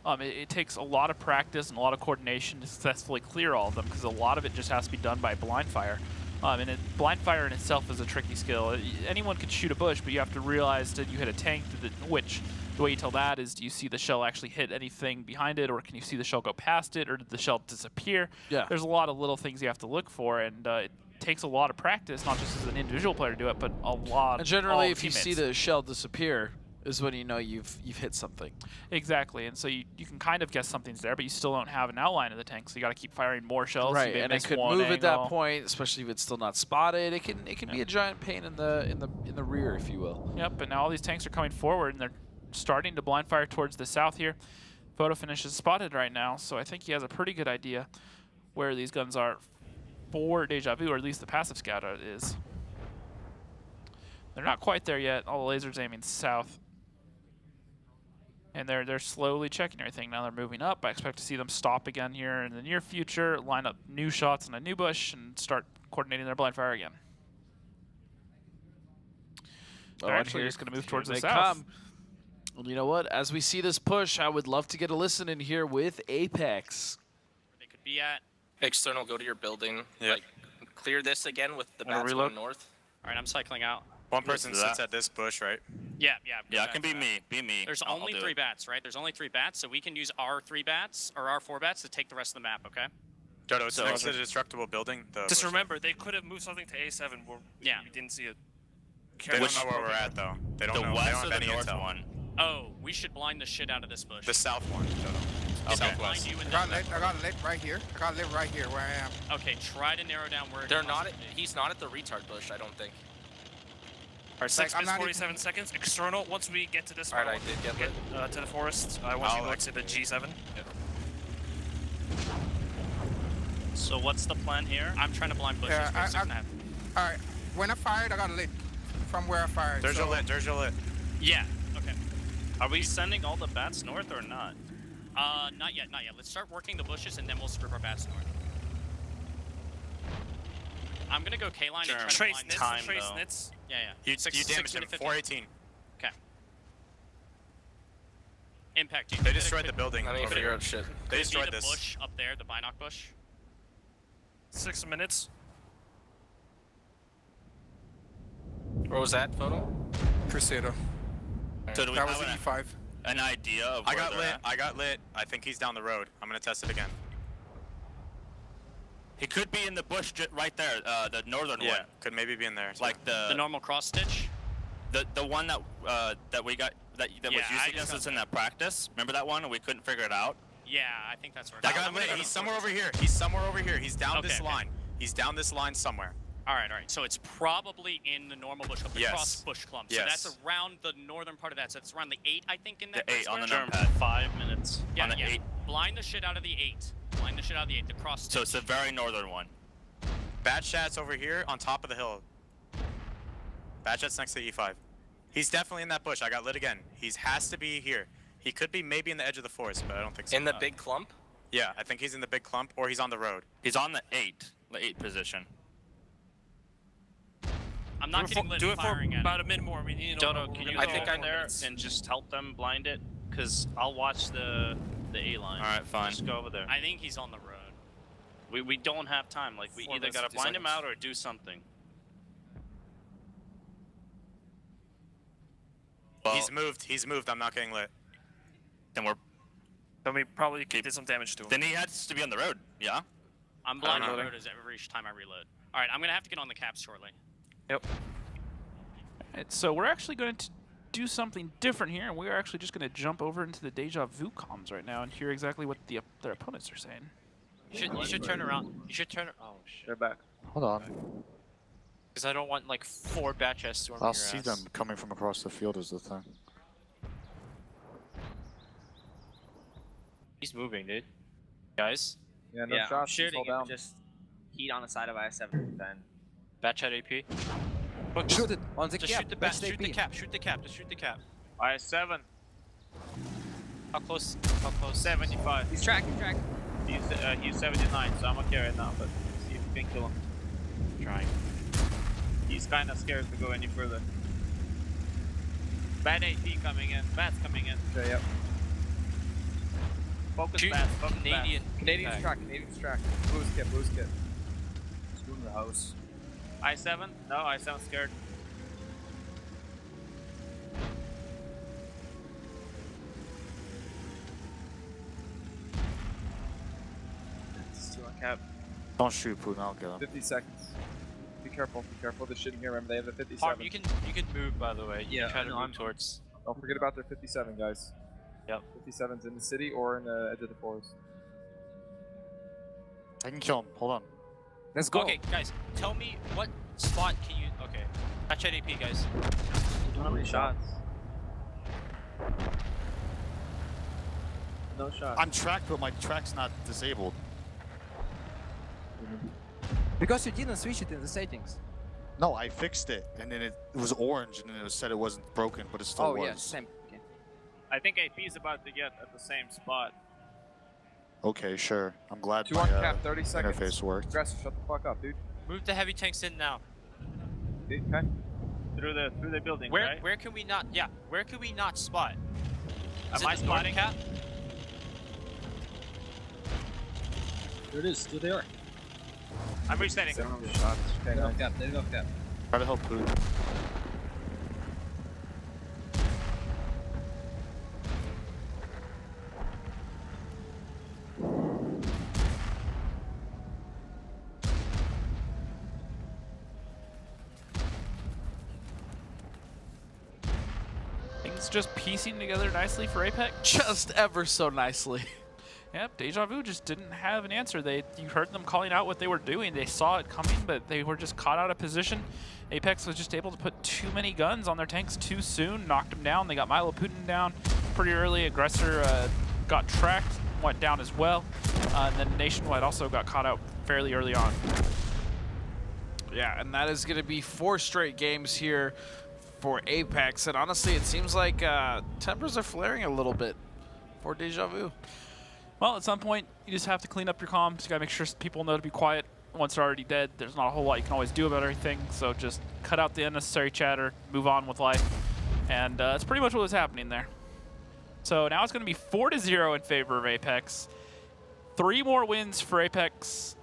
Speaker 3: It takes a lot of practice and a lot of coordination to successfully clear all of them, because a lot of it just has to be done by blind fire. And blind fire in itself is a tricky skill. Anyone can shoot a bush, but you have to realize that you hit a tank, which The way you tell that is, do you see the shell actually hit anything behind it, or can you see the shell go past it, or did the shell disappear?
Speaker 2: Yeah.
Speaker 3: There's a lot of little things you have to look for, and it takes a lot of practice, not just as an individual player to do it, but a lot.
Speaker 2: And generally,
Speaker 3: all
Speaker 2: if you
Speaker 3: teammates.
Speaker 2: see the shell disappear, is when you know you've hit something.
Speaker 3: Exactly, and so you can kind of guess something's there, but you still don't have an outline of the tank, so you got to keep firing more shells.
Speaker 2: Right,
Speaker 3: You
Speaker 2: and
Speaker 3: miss
Speaker 2: it could
Speaker 3: one
Speaker 2: move at that
Speaker 3: angle.
Speaker 2: point, especially if it's still not spotted. It can be a giant pain in the rear, if you will.
Speaker 3: Yep, but now all these tanks are coming forward, and they're starting to blind fire towards the south here. Photo finish is spotted right now, so I think he has a pretty good idea where these guns are for Deja Vu, or at least the passive scout is. They're not quite there yet. All the lasers aiming south. And they're slowly checking everything. Now they're moving up. I expect to see them stop again here in the near future, line up new shots in a new bush, and start coordinating their blind fire again. They're actually just going to move towards the south.
Speaker 2: Well, you know what? As we see this push, I would love to get a listen in here with Apex.
Speaker 10: They could be at external. Go to your building. Like clear this again with the bats going north. All right, I'm cycling out.
Speaker 13: One person sits at this bush, right?
Speaker 10: Yeah.
Speaker 13: Yeah, it can be me. Be me.
Speaker 10: There's
Speaker 13: I'll
Speaker 10: only
Speaker 13: do
Speaker 10: 3
Speaker 13: it.
Speaker 10: bats, right? There's only 3 bats, so we can use our 3 bats or our 4 bats to take the rest of the map. Okay.
Speaker 13: Dodo, it's next to the destructible building.
Speaker 9: Just remember, they could have moved something to A7 where we didn't see it.
Speaker 13: They don't know where we're at, though. They don't know. They don't have any intel.
Speaker 10: one? Oh, we should blind the shit out of this bush.
Speaker 13: The south one, Dodo.
Speaker 10: Okay.
Speaker 13: Southwest.
Speaker 10: You in
Speaker 14: I got lit right here. I got lit right here where I am.
Speaker 10: Okay, try to narrow down where.
Speaker 22: They're not. He's not at the retard bush, I don't think.
Speaker 9: Our 6 minutes 47 seconds. External. Once we get to this,
Speaker 22: All right, I did get lit.
Speaker 9: To the forest. I want you to go to the G7.
Speaker 10: So what's the plan here? I'm trying to blind bushes.
Speaker 14: All right. When I fired, I got lit from where I fired.
Speaker 13: There's your lit. There's your lit.
Speaker 10: Yeah. Okay.
Speaker 9: Are we sending all the bats north or not?
Speaker 10: Not yet. Let's start working the bushes and then we'll strip our bats north. I'm gonna go K-line and try to blind
Speaker 9: time,
Speaker 10: Trace
Speaker 9: though.
Speaker 10: nits. Yeah.
Speaker 13: You damaged him. 418.
Speaker 10: Okay. Impact.
Speaker 13: They destroyed the building.
Speaker 22: I mean, figure out shit.
Speaker 13: They destroyed
Speaker 10: the
Speaker 13: this.
Speaker 10: bush up there, the binoc bush.
Speaker 9: 6 minutes.
Speaker 22: Where was that photo?
Speaker 14: Crusader.
Speaker 13: So do we
Speaker 14: That
Speaker 13: have
Speaker 14: was an E5.
Speaker 13: an idea of where they're at? I got lit. I think he's down the road. I'm gonna test it again.
Speaker 15: He could be in the bush right there, the northern one.
Speaker 13: Yeah, could maybe be in there.
Speaker 15: Like
Speaker 10: the normal cross stitch.
Speaker 15: The one that that we got that was used against us in that practice. Remember that one? And we couldn't figure it out.
Speaker 10: Yeah, I think that's where.
Speaker 13: I got lit. He's somewhere over here. He's somewhere over here. He's down this line. He's down this line somewhere.
Speaker 10: All right. So it's probably in the normal bush clump, the cross bush clump. So that's around the northern part of that. So it's around the 8, I think, in that.
Speaker 15: The 8 on the
Speaker 10: square.
Speaker 15: numpad. 5 minutes.
Speaker 10: Yeah,
Speaker 15: on the 8.
Speaker 10: Blind the shit out of the 8. Blind the shit out of the 8. The cross.
Speaker 15: So it's the very northern one.
Speaker 13: Bad Chat's over here on top of the hill. Bad Chat's next to E5. He's definitely in that bush. I got lit again. He has to be here. He could be maybe in the edge of the forest, but I don't think so.
Speaker 22: In the big clump?
Speaker 13: Yeah, I think he's in the big clump, or he's on the road.
Speaker 15: He's on the 8 position.
Speaker 10: I'm not getting lit
Speaker 9: do it for
Speaker 10: firing at
Speaker 9: about a minute more. I mean, you know,
Speaker 10: Dodo,
Speaker 9: can
Speaker 10: you
Speaker 9: you
Speaker 10: go
Speaker 9: go
Speaker 10: in
Speaker 9: there
Speaker 10: minutes.
Speaker 9: and just help them blind it? Because I'll watch the A line.
Speaker 15: All right, fine.
Speaker 9: Just go over there.
Speaker 10: I think he's on the road.
Speaker 9: We don't have time. Like, we
Speaker 10: 4
Speaker 9: either
Speaker 10: minutes,
Speaker 9: gotta
Speaker 10: 50
Speaker 9: blind him
Speaker 10: seconds.
Speaker 9: out or do something.
Speaker 15: Well,
Speaker 13: He's moved. I'm not getting lit.
Speaker 15: Then
Speaker 9: we probably did some damage to him.
Speaker 15: Then he has to be on the road. Yeah.
Speaker 10: I'm blind on the road every time I reload. All right, I'm gonna have to get on the caps shortly.
Speaker 3: Yep. Alright, so we're actually going to do something different here, and we're actually just going to jump over into the Deja Vu comms right now and hear exactly what their opponents are saying.
Speaker 10: You should turn around. You should turn. Oh shit.
Speaker 11: They're back.
Speaker 21: Hold on.
Speaker 10: Because I don't want like 4 batches storming
Speaker 21: I'll
Speaker 10: your
Speaker 21: see
Speaker 10: ass.
Speaker 21: them coming from across the field is the thing.
Speaker 10: He's moving, dude. Guys.
Speaker 11: Yeah, no
Speaker 12: I'm
Speaker 11: shots.
Speaker 12: shooting.
Speaker 11: Hold down.
Speaker 12: Just heat on the side of I-7 then.
Speaker 10: Batch at AP.
Speaker 7: Shoot it on the
Speaker 10: Just
Speaker 7: cap.
Speaker 10: shoot the bat.
Speaker 7: Best
Speaker 10: Shoot the
Speaker 7: AP.
Speaker 10: cap. Shoot the cap. Just shoot the cap.
Speaker 11: I-7.
Speaker 10: How close? How close?
Speaker 11: 75.
Speaker 12: He's tracking.
Speaker 11: He's 79, so I'm okay right now, but see if we can kill him.
Speaker 10: Trying.
Speaker 11: He's kind of scared to go any further. Bad AT coming in. Bats coming in. Okay, yep. Focus
Speaker 10: Shoot.
Speaker 11: bats. Focus
Speaker 12: Canadian's track.
Speaker 11: Blue skip. Let's go to the house. I-7? No, I-7 scared. Cap.
Speaker 21: Don't shoot Putin, I'll get him.
Speaker 11: 50 seconds. Be careful, be careful. This shouldn't hear. Remember, they have the 57.
Speaker 10: Harm, you can move, by the way. You
Speaker 11: Yeah,
Speaker 10: can try to
Speaker 11: I know,
Speaker 10: move towards.
Speaker 11: Don't forget about their 57, guys.
Speaker 10: Yep.
Speaker 11: 57's in the city or in the edge of the forest.
Speaker 21: I can kill him. Hold on.
Speaker 7: Let's go.
Speaker 17: Okay, guys, tell me what spot can you... Okay. Catch at AP, guys.
Speaker 11: How many shots? No shots.
Speaker 21: I'm tracked, but my track's not disabled.
Speaker 7: Because you didn't switch it in the settings.
Speaker 21: No, I fixed it, and then it was orange, and then it said it wasn't broken, but it still was.
Speaker 7: Oh, yeah, same. Okay.
Speaker 10: I think AP is about to get at the same spot.
Speaker 21: Okay, sure. I'm glad
Speaker 11: 2
Speaker 21: my
Speaker 11: on cap, 30 seconds.
Speaker 21: interface worked.
Speaker 11: Aggressive, shut the fuck up, dude.
Speaker 10: Move the heavy tanks in now.
Speaker 11: Okay.
Speaker 10: Through the building, right? Where can we not? Yeah. Where can we not spot? Am I spotting? Cap?
Speaker 12: There it is. Still there.
Speaker 10: I'm resetting.
Speaker 11: 7 shots. Okay,
Speaker 12: Let
Speaker 11: no.
Speaker 12: off cap. Let it off cap.
Speaker 21: Try to help Putin.
Speaker 3: Things just piecing together nicely for Apex.
Speaker 2: Just ever so nicely.
Speaker 3: Yep, Deja Vu just didn't have an answer. You heard them calling out what they were doing. They saw it coming, but they were just caught out of position. Apex was just able to put too many guns on their tanks too soon, knocked them down. They got Milo Putin down pretty early. Aggressor got tracked, went down as well. And then Nationwide also got caught out fairly early on.
Speaker 2: Yeah, and that is going to be 4 straight games here for Apex. And honestly, it seems like tempers are flaring a little bit for Deja Vu.
Speaker 3: Well, at some point, you just have to clean up your comms. You gotta make sure people know to be quiet once they're already dead. There's not a whole lot you can always do about everything, so just cut out the unnecessary chatter, move on with life. And that's pretty much what was happening there. So now it's gonna be 4-0 in favor of Apex. 3 more wins for Apex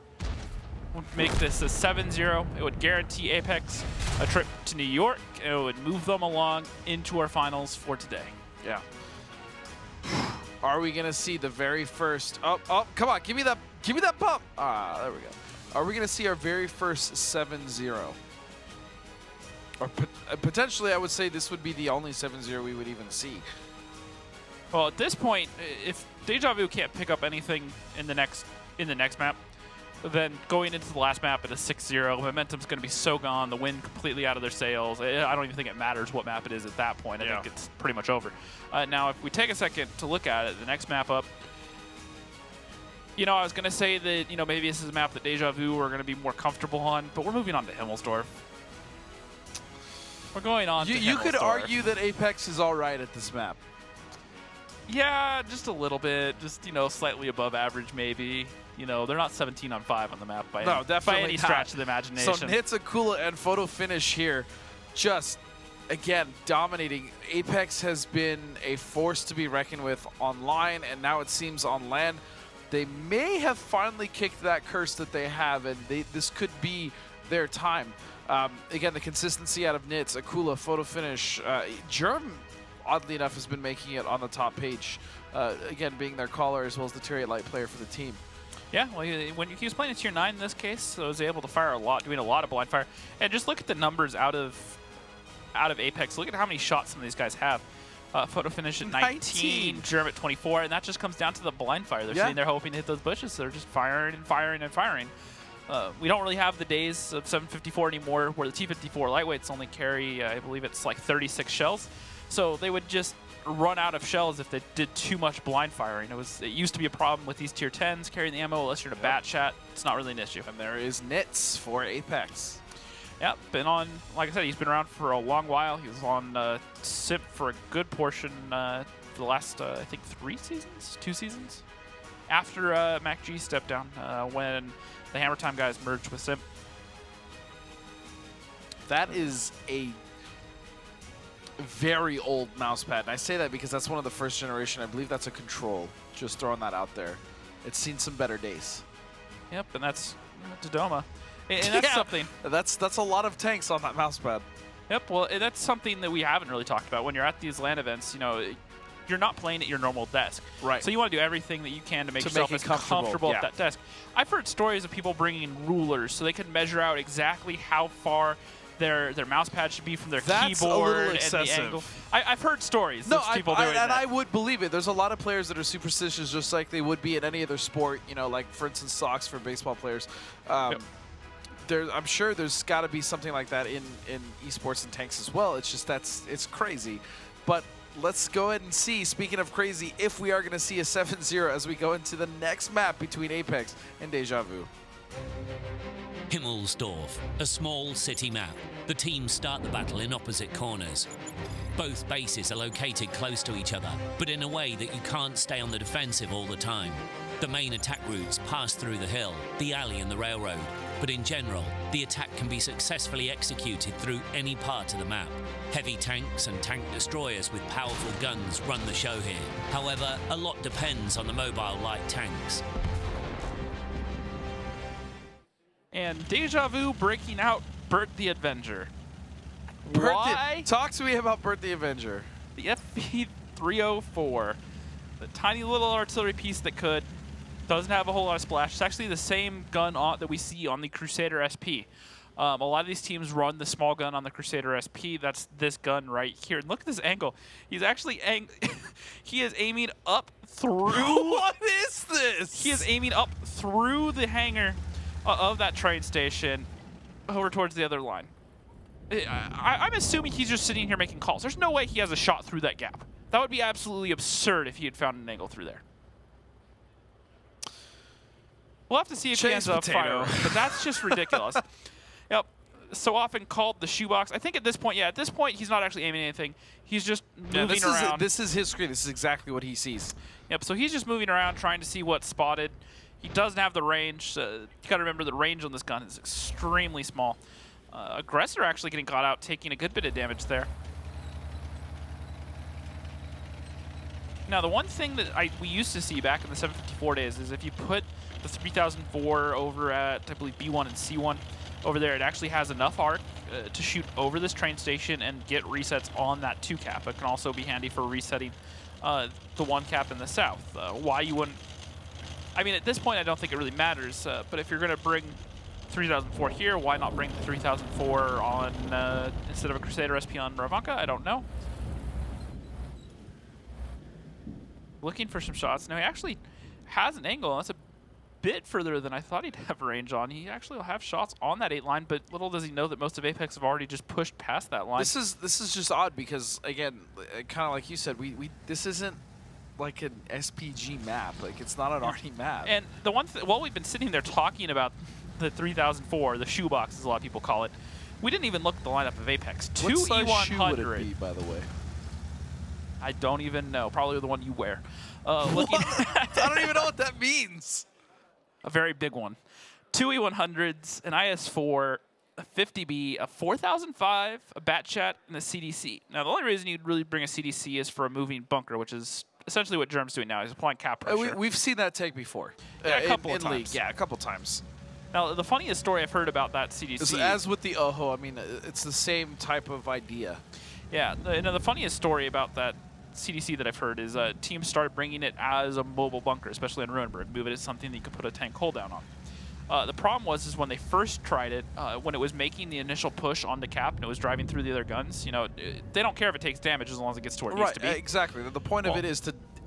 Speaker 3: would make this a 7-0. It would guarantee Apex a trip to New York, and it would move them along into our finals for today.
Speaker 2: Yeah. Are we gonna see the very first? Oh, come on, give me that bump. Ah, there we go. Are we gonna see our very first 7-0? Or potentially, I would say this would be the only 7-0 we would even see.
Speaker 3: Well, at this point, if Deja Vu can't pick up anything in the next map, then going into the last map at a 6-0, momentum's going to be so gone, the wind completely out of their sails. I don't even think it matters what map it is at that point. I think it's pretty much over. Now, if we take a second to look at it, the next map up, I was going to say that, maybe this is a map that Deja Vu are going to be more comfortable on, but we're moving on to Himmelsdorf. We're going on to Himmelsdorf.
Speaker 2: You could argue that Apex is all right at this map.
Speaker 3: Yeah, just a little bit. Just, slightly above average, maybe. They're not 17 on 5 on the map by any stretch of the imagination.
Speaker 2: So Nitzakula and Photo Finish here just, again, dominating. Apex has been a force to be reckoned with online, and now it seems on land. They may have finally kicked that curse that they have, and this could be their time. Again, the consistency out of Nitz, Akula, Photo Finish. Germ, oddly enough, has been making it on the top page. Again, being their caller as well as the Tier 8 Light player for the team.
Speaker 3: Yeah, well, when he was playing a Tier 9 in this case, so he was able to fire a lot, doing a lot of blind fire. And just look at the numbers out of Apex. Look at how many shots some of these guys have. Photo Finish at 19, Germ at 24, and that just comes down to the blind fire. They're sitting there hoping to hit those bushes, so they're just firing and firing and firing. We don't really have the days of 754 anymore, where the T54 lightweights only carry, I believe it's like 36 shells. So they would just run out of shells if they did too much blind firing. It used to be a problem with these Tier 10s carrying the ammo unless you're in a bat chat. It's not really an issue.
Speaker 2: And there is Nitz for Apex.
Speaker 3: Yeah, been on, like I said, he's been around for a long while. He was on Simp for a good portion for the last, I think, 2 seasons? After Mac G stepped down, when the Hammer Time guys merged with Simp.
Speaker 2: That is a very old mouse pad, and I say that because that's one of the first generation. I believe that's a Control. Just throwing that out there. It's seen some better days.
Speaker 3: Yep, and that's Dodoma. And that's something.
Speaker 2: That's a lot of tanks on that mouse pad.
Speaker 3: Yep, well, that's something that we haven't really talked about. When you're at these LAN events, you're not playing at your normal desk.
Speaker 2: Right.
Speaker 3: So you want to do everything that you can to make yourself
Speaker 2: make
Speaker 3: as
Speaker 2: it comfortable,
Speaker 3: at that desk. I've heard stories of people bringing rulers so they can measure out exactly how far their mouse pad should be from their
Speaker 2: That's
Speaker 3: keyboard
Speaker 2: a little
Speaker 3: and
Speaker 2: excessive.
Speaker 3: the angle. I've heard stories
Speaker 2: No,
Speaker 3: of people doing that.
Speaker 2: and I would believe it. There's a lot of players that are superstitious, just like they would be in any other sport. You know, like for instance, socks for baseball players. I'm sure there's got to be something like that in esports and tanks as well. It's just it's crazy. But let's go ahead and see, speaking of crazy, if we are going to see a 7-0 as we go into the next map between Apex and Deja Vu.
Speaker 8: Himmelsdorf, a small city map. The teams start the battle in opposite corners. Both bases are located close to each other, but in a way that you can't stay on the defensive all the time. The main attack routes pass through the hill, the alley and the railroad, but in general, the attack can be successfully executed through any part of the map. Heavy tanks and tank destroyers with powerful guns run the show here. However, a lot depends on the mobile light tanks.
Speaker 3: And Deja Vu breaking out Bert the Avenger. Why?
Speaker 2: Talk to me about Bert the Avenger.
Speaker 3: The FV-304, the tiny little artillery piece that doesn't have a whole lot of splash. It's actually the same gun that we see on the Crusader SP. A lot of these teams run the small gun on the Crusader SP. That's this gun right here. And look at this angle. He's actually he is aiming up through.
Speaker 2: What is this?
Speaker 3: He is aiming up through the hangar of that train station over towards the other line. I'm assuming he's just sitting here making calls. There's no way he has a shot through that gap. That would be absolutely absurd if he had found an angle through there. We'll have to see if he ends up firing, but that's just ridiculous. Yep. So often called the shoebox. I think at this point, he's not actually aiming anything. He's just moving around.
Speaker 2: This is his screen. This is exactly what he sees.
Speaker 3: Yep. So he's just moving around trying to see what's spotted. He doesn't have the range. You got to remember the range on this gun is extremely small. Aggressor actually getting caught out, taking a good bit of damage there. Now, the one thing that we used to see back in the 754 days is if you put the 3004 over at, I believe, B1 and C1 over there, it actually has enough arc to shoot over this train station and get resets on that 2 cap. It can also be handy for resetting the 1 cap in the south. Why you wouldn't... I mean, at this point, I don't think it really matters, but if you're going to bring 3004 here, why not bring the 3004 on instead of a Crusader SP on Ravanka? I don't know. Looking for some shots. Now, he actually has an angle. That's a bit further than I thought he'd have range on. He actually will have shots on that 8 line, but little does he know that most of Apex have already just pushed past that line.
Speaker 2: This is just odd because, again, kind of like you said, this isn't like an SPG map. Like, it's not an arty map.
Speaker 3: And the one while we've been sitting there talking about the 3004, the shoebox as a lot of people call it, we didn't even look at the lineup of Apex.
Speaker 2: What
Speaker 3: 2
Speaker 2: size
Speaker 3: E100.
Speaker 2: shoe would it be, by the way?
Speaker 3: I don't even know. Probably the one you wear.
Speaker 2: Looking I don't even know what that means.
Speaker 3: A very big one. 2 E100s, an IS-4, a 50B, a 4005, a Batchat, and a CDC. Now, the only reason you'd really bring a CDC is for a moving bunker, which is essentially what Germ's doing now. He's applying cap pressure.
Speaker 2: We've seen that take before.
Speaker 3: Yeah, a couple of times.
Speaker 2: League. Yeah, a couple times.
Speaker 3: Now, the funniest story I've heard about that CDC...
Speaker 2: As with the OHO, I mean, it's the same type of idea.
Speaker 3: Yeah, the funniest story about that CDC that I've heard is teams started bringing it as a mobile bunker, especially in Ruinberg, move it as something that you could put a tank hull down on. The problem was when they first tried it, when it was making the initial push on the cap and it was driving through the other guns, you know, they don't care if it takes damage as long as it gets to where it needs to be.
Speaker 2: Exactly. The point of it is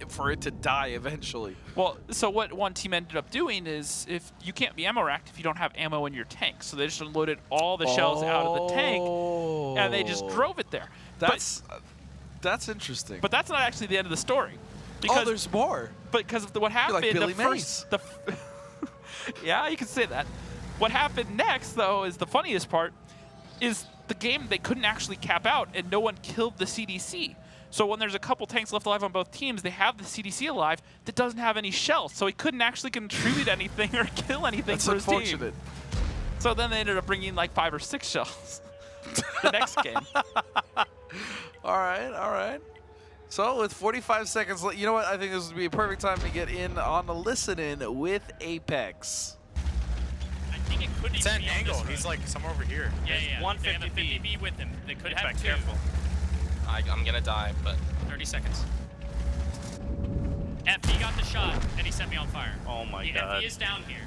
Speaker 2: for it to die eventually.
Speaker 3: Well, so what one team ended up doing is if you can't be ammo racked if you don't have ammo in your tank, so they just unloaded all the shells out of the tank and they just drove it there.
Speaker 2: That's interesting.
Speaker 3: But that's not actually the end of the story. Because,
Speaker 2: there's more.
Speaker 3: Because of what happened,
Speaker 2: You're like Billy Mays.
Speaker 3: Yeah, you can say that. What happened next, though, is the funniest part, is the game they couldn't actually cap out, and no one killed the CDC. So when there's a couple tanks left alive on both teams, they have the CDC alive that doesn't have any shells, so he couldn't actually contribute anything or kill anything for his team. So then they ended up bringing like 5 or 6 shells the next game.
Speaker 2: All right. So with 45 seconds, you know what? I think this would be a perfect time to get in on the listen-in with Apex.
Speaker 17: I think it could
Speaker 13: It's
Speaker 17: even
Speaker 13: an
Speaker 17: be
Speaker 13: angle.
Speaker 17: on this
Speaker 13: He's
Speaker 17: road.
Speaker 13: like somewhere over here.
Speaker 17: Yeah. They have a 50B with him. They could have 2.
Speaker 10: I'm gonna die, but
Speaker 17: 30 seconds. FD got the shot, and he set me on fire.
Speaker 15: Oh my
Speaker 17: the
Speaker 15: god.
Speaker 17: FD is down here.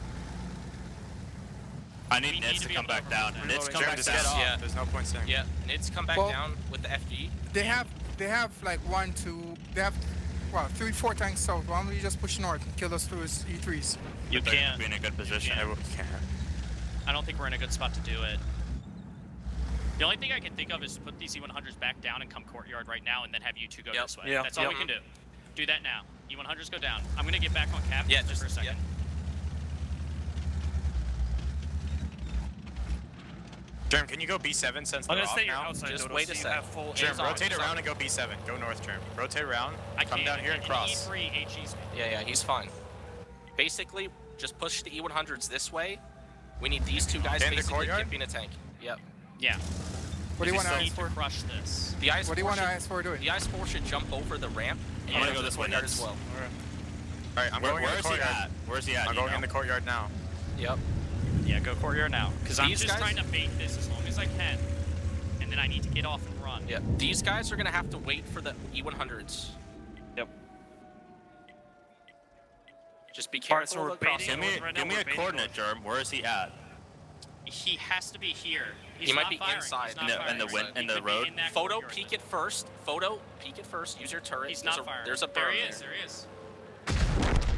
Speaker 15: I need Nits to come back down. Nits come back down.
Speaker 10: Yeah.
Speaker 13: There's no point staying.
Speaker 10: Yeah, Nids come back
Speaker 14: Well-
Speaker 10: down with the FD.
Speaker 14: They have like 1, 2. They have 3, 4 tanks south. Why don't we just push north and kill those through his E3s?
Speaker 15: You can't be in a good position.
Speaker 17: I don't think we're in a good spot to do it. The only thing I can think of is to put these E100s back down and come courtyard right now, and then have you two go this way. That's all we can do. Do that now. E100s go down. I'm gonna get back on cap just for a second.
Speaker 13: Germ, can you go B7 since
Speaker 10: I'm
Speaker 13: they're
Speaker 10: gonna
Speaker 13: off
Speaker 10: stay
Speaker 13: now?
Speaker 10: outside. Just wait a sec.
Speaker 13: Germ, rotate around and go B7. Go north, Germ. Rotate around, come down here and cross.
Speaker 17: E3 HE's.
Speaker 10: Yeah, he's fine. Basically, just push the E100s this way. We need these two guys
Speaker 13: In the
Speaker 10: basically
Speaker 13: courtyard?
Speaker 10: keeping a tank. Yep.
Speaker 17: Yeah.
Speaker 14: What do you want to
Speaker 17: need
Speaker 14: ask for?
Speaker 17: Crush this.
Speaker 10: The IS-4
Speaker 14: What do you want to ask for doing?
Speaker 10: The IS-4 should jump over the ramp.
Speaker 15: I'm gonna go this way
Speaker 10: as well.
Speaker 13: Alright, I'm going in the courtyard.
Speaker 15: Where's he at?
Speaker 13: I'm going in the courtyard now.
Speaker 10: Yep.
Speaker 17: Yeah, go courtyard now. Because I'm
Speaker 10: These
Speaker 17: just
Speaker 10: guys-
Speaker 17: trying to bait this as long as I can. And then I need to get off and run.
Speaker 10: Yeah. These guys are gonna have to wait for the E100s.
Speaker 17: Yep.
Speaker 10: Just be careful.
Speaker 17: so we're baiting.
Speaker 15: Give me a coordinate, Germ. Where is he at?
Speaker 17: He has to be here. He's
Speaker 10: He might
Speaker 17: not
Speaker 10: be
Speaker 17: firing.
Speaker 10: inside.
Speaker 17: He's not firing.
Speaker 15: in
Speaker 17: He
Speaker 15: the
Speaker 17: could be
Speaker 15: road.
Speaker 17: in that
Speaker 10: Photo,
Speaker 17: courtyard,
Speaker 10: peek it first. Photo, peek it first. Use your turret.
Speaker 17: He's
Speaker 10: There's
Speaker 17: not
Speaker 10: a,
Speaker 17: firing.
Speaker 10: There's a
Speaker 17: There
Speaker 10: berm
Speaker 17: he
Speaker 10: there.
Speaker 17: is. There he is.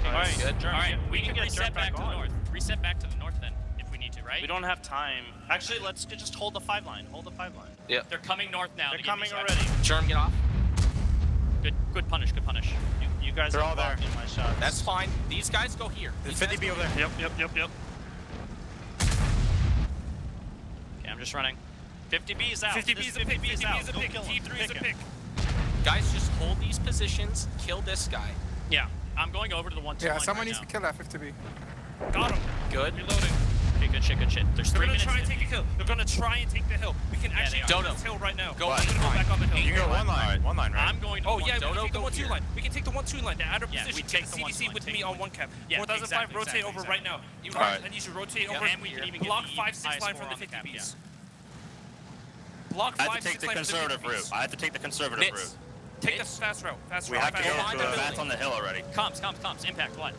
Speaker 10: Alright, good.
Speaker 17: All right, we can
Speaker 11: get
Speaker 17: reset
Speaker 11: Germ
Speaker 17: back
Speaker 11: back
Speaker 17: to the
Speaker 11: on.
Speaker 17: north. Reset back to the north then, if we need to, right?
Speaker 11: We don't have time. Actually, let's just hold the 5 line. Hold the 5 line.
Speaker 10: Yeah.
Speaker 17: They're coming north now.
Speaker 11: They're
Speaker 17: to give me
Speaker 11: coming
Speaker 17: shots.
Speaker 11: already.
Speaker 10: Germ, get off.
Speaker 17: Good punish. Good punish.
Speaker 11: You guys
Speaker 13: They're
Speaker 11: are
Speaker 13: all there.
Speaker 11: blocking my shots.
Speaker 10: That's fine. These guys go here.
Speaker 13: The
Speaker 10: These
Speaker 13: 50
Speaker 10: guys
Speaker 13: B
Speaker 10: go
Speaker 13: over there.
Speaker 10: here.
Speaker 11: Yep.
Speaker 17: Okay, I'm just running.
Speaker 11: 50B is out.
Speaker 17: 50B is a pick.
Speaker 11: 50B is out.
Speaker 17: T3 is a pick.
Speaker 10: Guys, just hold these positions. Kill this guy.
Speaker 17: Yeah, I'm going over to the 1-2
Speaker 14: Yeah,
Speaker 17: line
Speaker 14: someone
Speaker 17: right
Speaker 14: needs
Speaker 17: now.
Speaker 14: to kill that 50B.
Speaker 11: Got him.
Speaker 10: Good.
Speaker 11: Reloading.
Speaker 17: Okay, good shit. There's 3
Speaker 11: They're gonna
Speaker 17: minutes.
Speaker 11: try and take the kill. They're gonna try and take the hill. We can actually
Speaker 17: they
Speaker 11: go
Speaker 17: are.
Speaker 11: to this hill right now.
Speaker 10: Go
Speaker 11: I'm gonna go back on the hill.
Speaker 13: You can go one line. One line, right?
Speaker 17: I'm going to
Speaker 11: Oh
Speaker 17: the
Speaker 11: yeah, we
Speaker 10: Dodo,
Speaker 11: can take the
Speaker 10: go
Speaker 11: 1-2
Speaker 10: here.
Speaker 11: line. We can take the 1-2 line. They're out of
Speaker 17: Yeah,
Speaker 11: position.
Speaker 17: we take the
Speaker 11: CDC
Speaker 17: 1-2
Speaker 11: with
Speaker 17: line.
Speaker 11: me on 1 cap.
Speaker 17: Yeah,
Speaker 11: 4005
Speaker 17: exactly,
Speaker 11: rotate over right now. You guys, I need you to rotate over.
Speaker 17: And we can even get
Speaker 11: block
Speaker 17: the
Speaker 11: 5-6 line
Speaker 17: IS-4
Speaker 11: from the
Speaker 17: on the cap,
Speaker 11: 50Bs. Block
Speaker 15: I have to
Speaker 11: 5-6
Speaker 15: take the
Speaker 11: line from the
Speaker 15: conservative
Speaker 11: 50Bs.
Speaker 15: route. I have to take the conservative
Speaker 10: Nits.
Speaker 15: route.
Speaker 11: Take the fast route. Fast
Speaker 13: We
Speaker 11: route.
Speaker 13: have to
Speaker 11: fast
Speaker 13: go
Speaker 11: route.
Speaker 13: to the-
Speaker 15: That's on the hill already.
Speaker 17: Comms. Impact, what?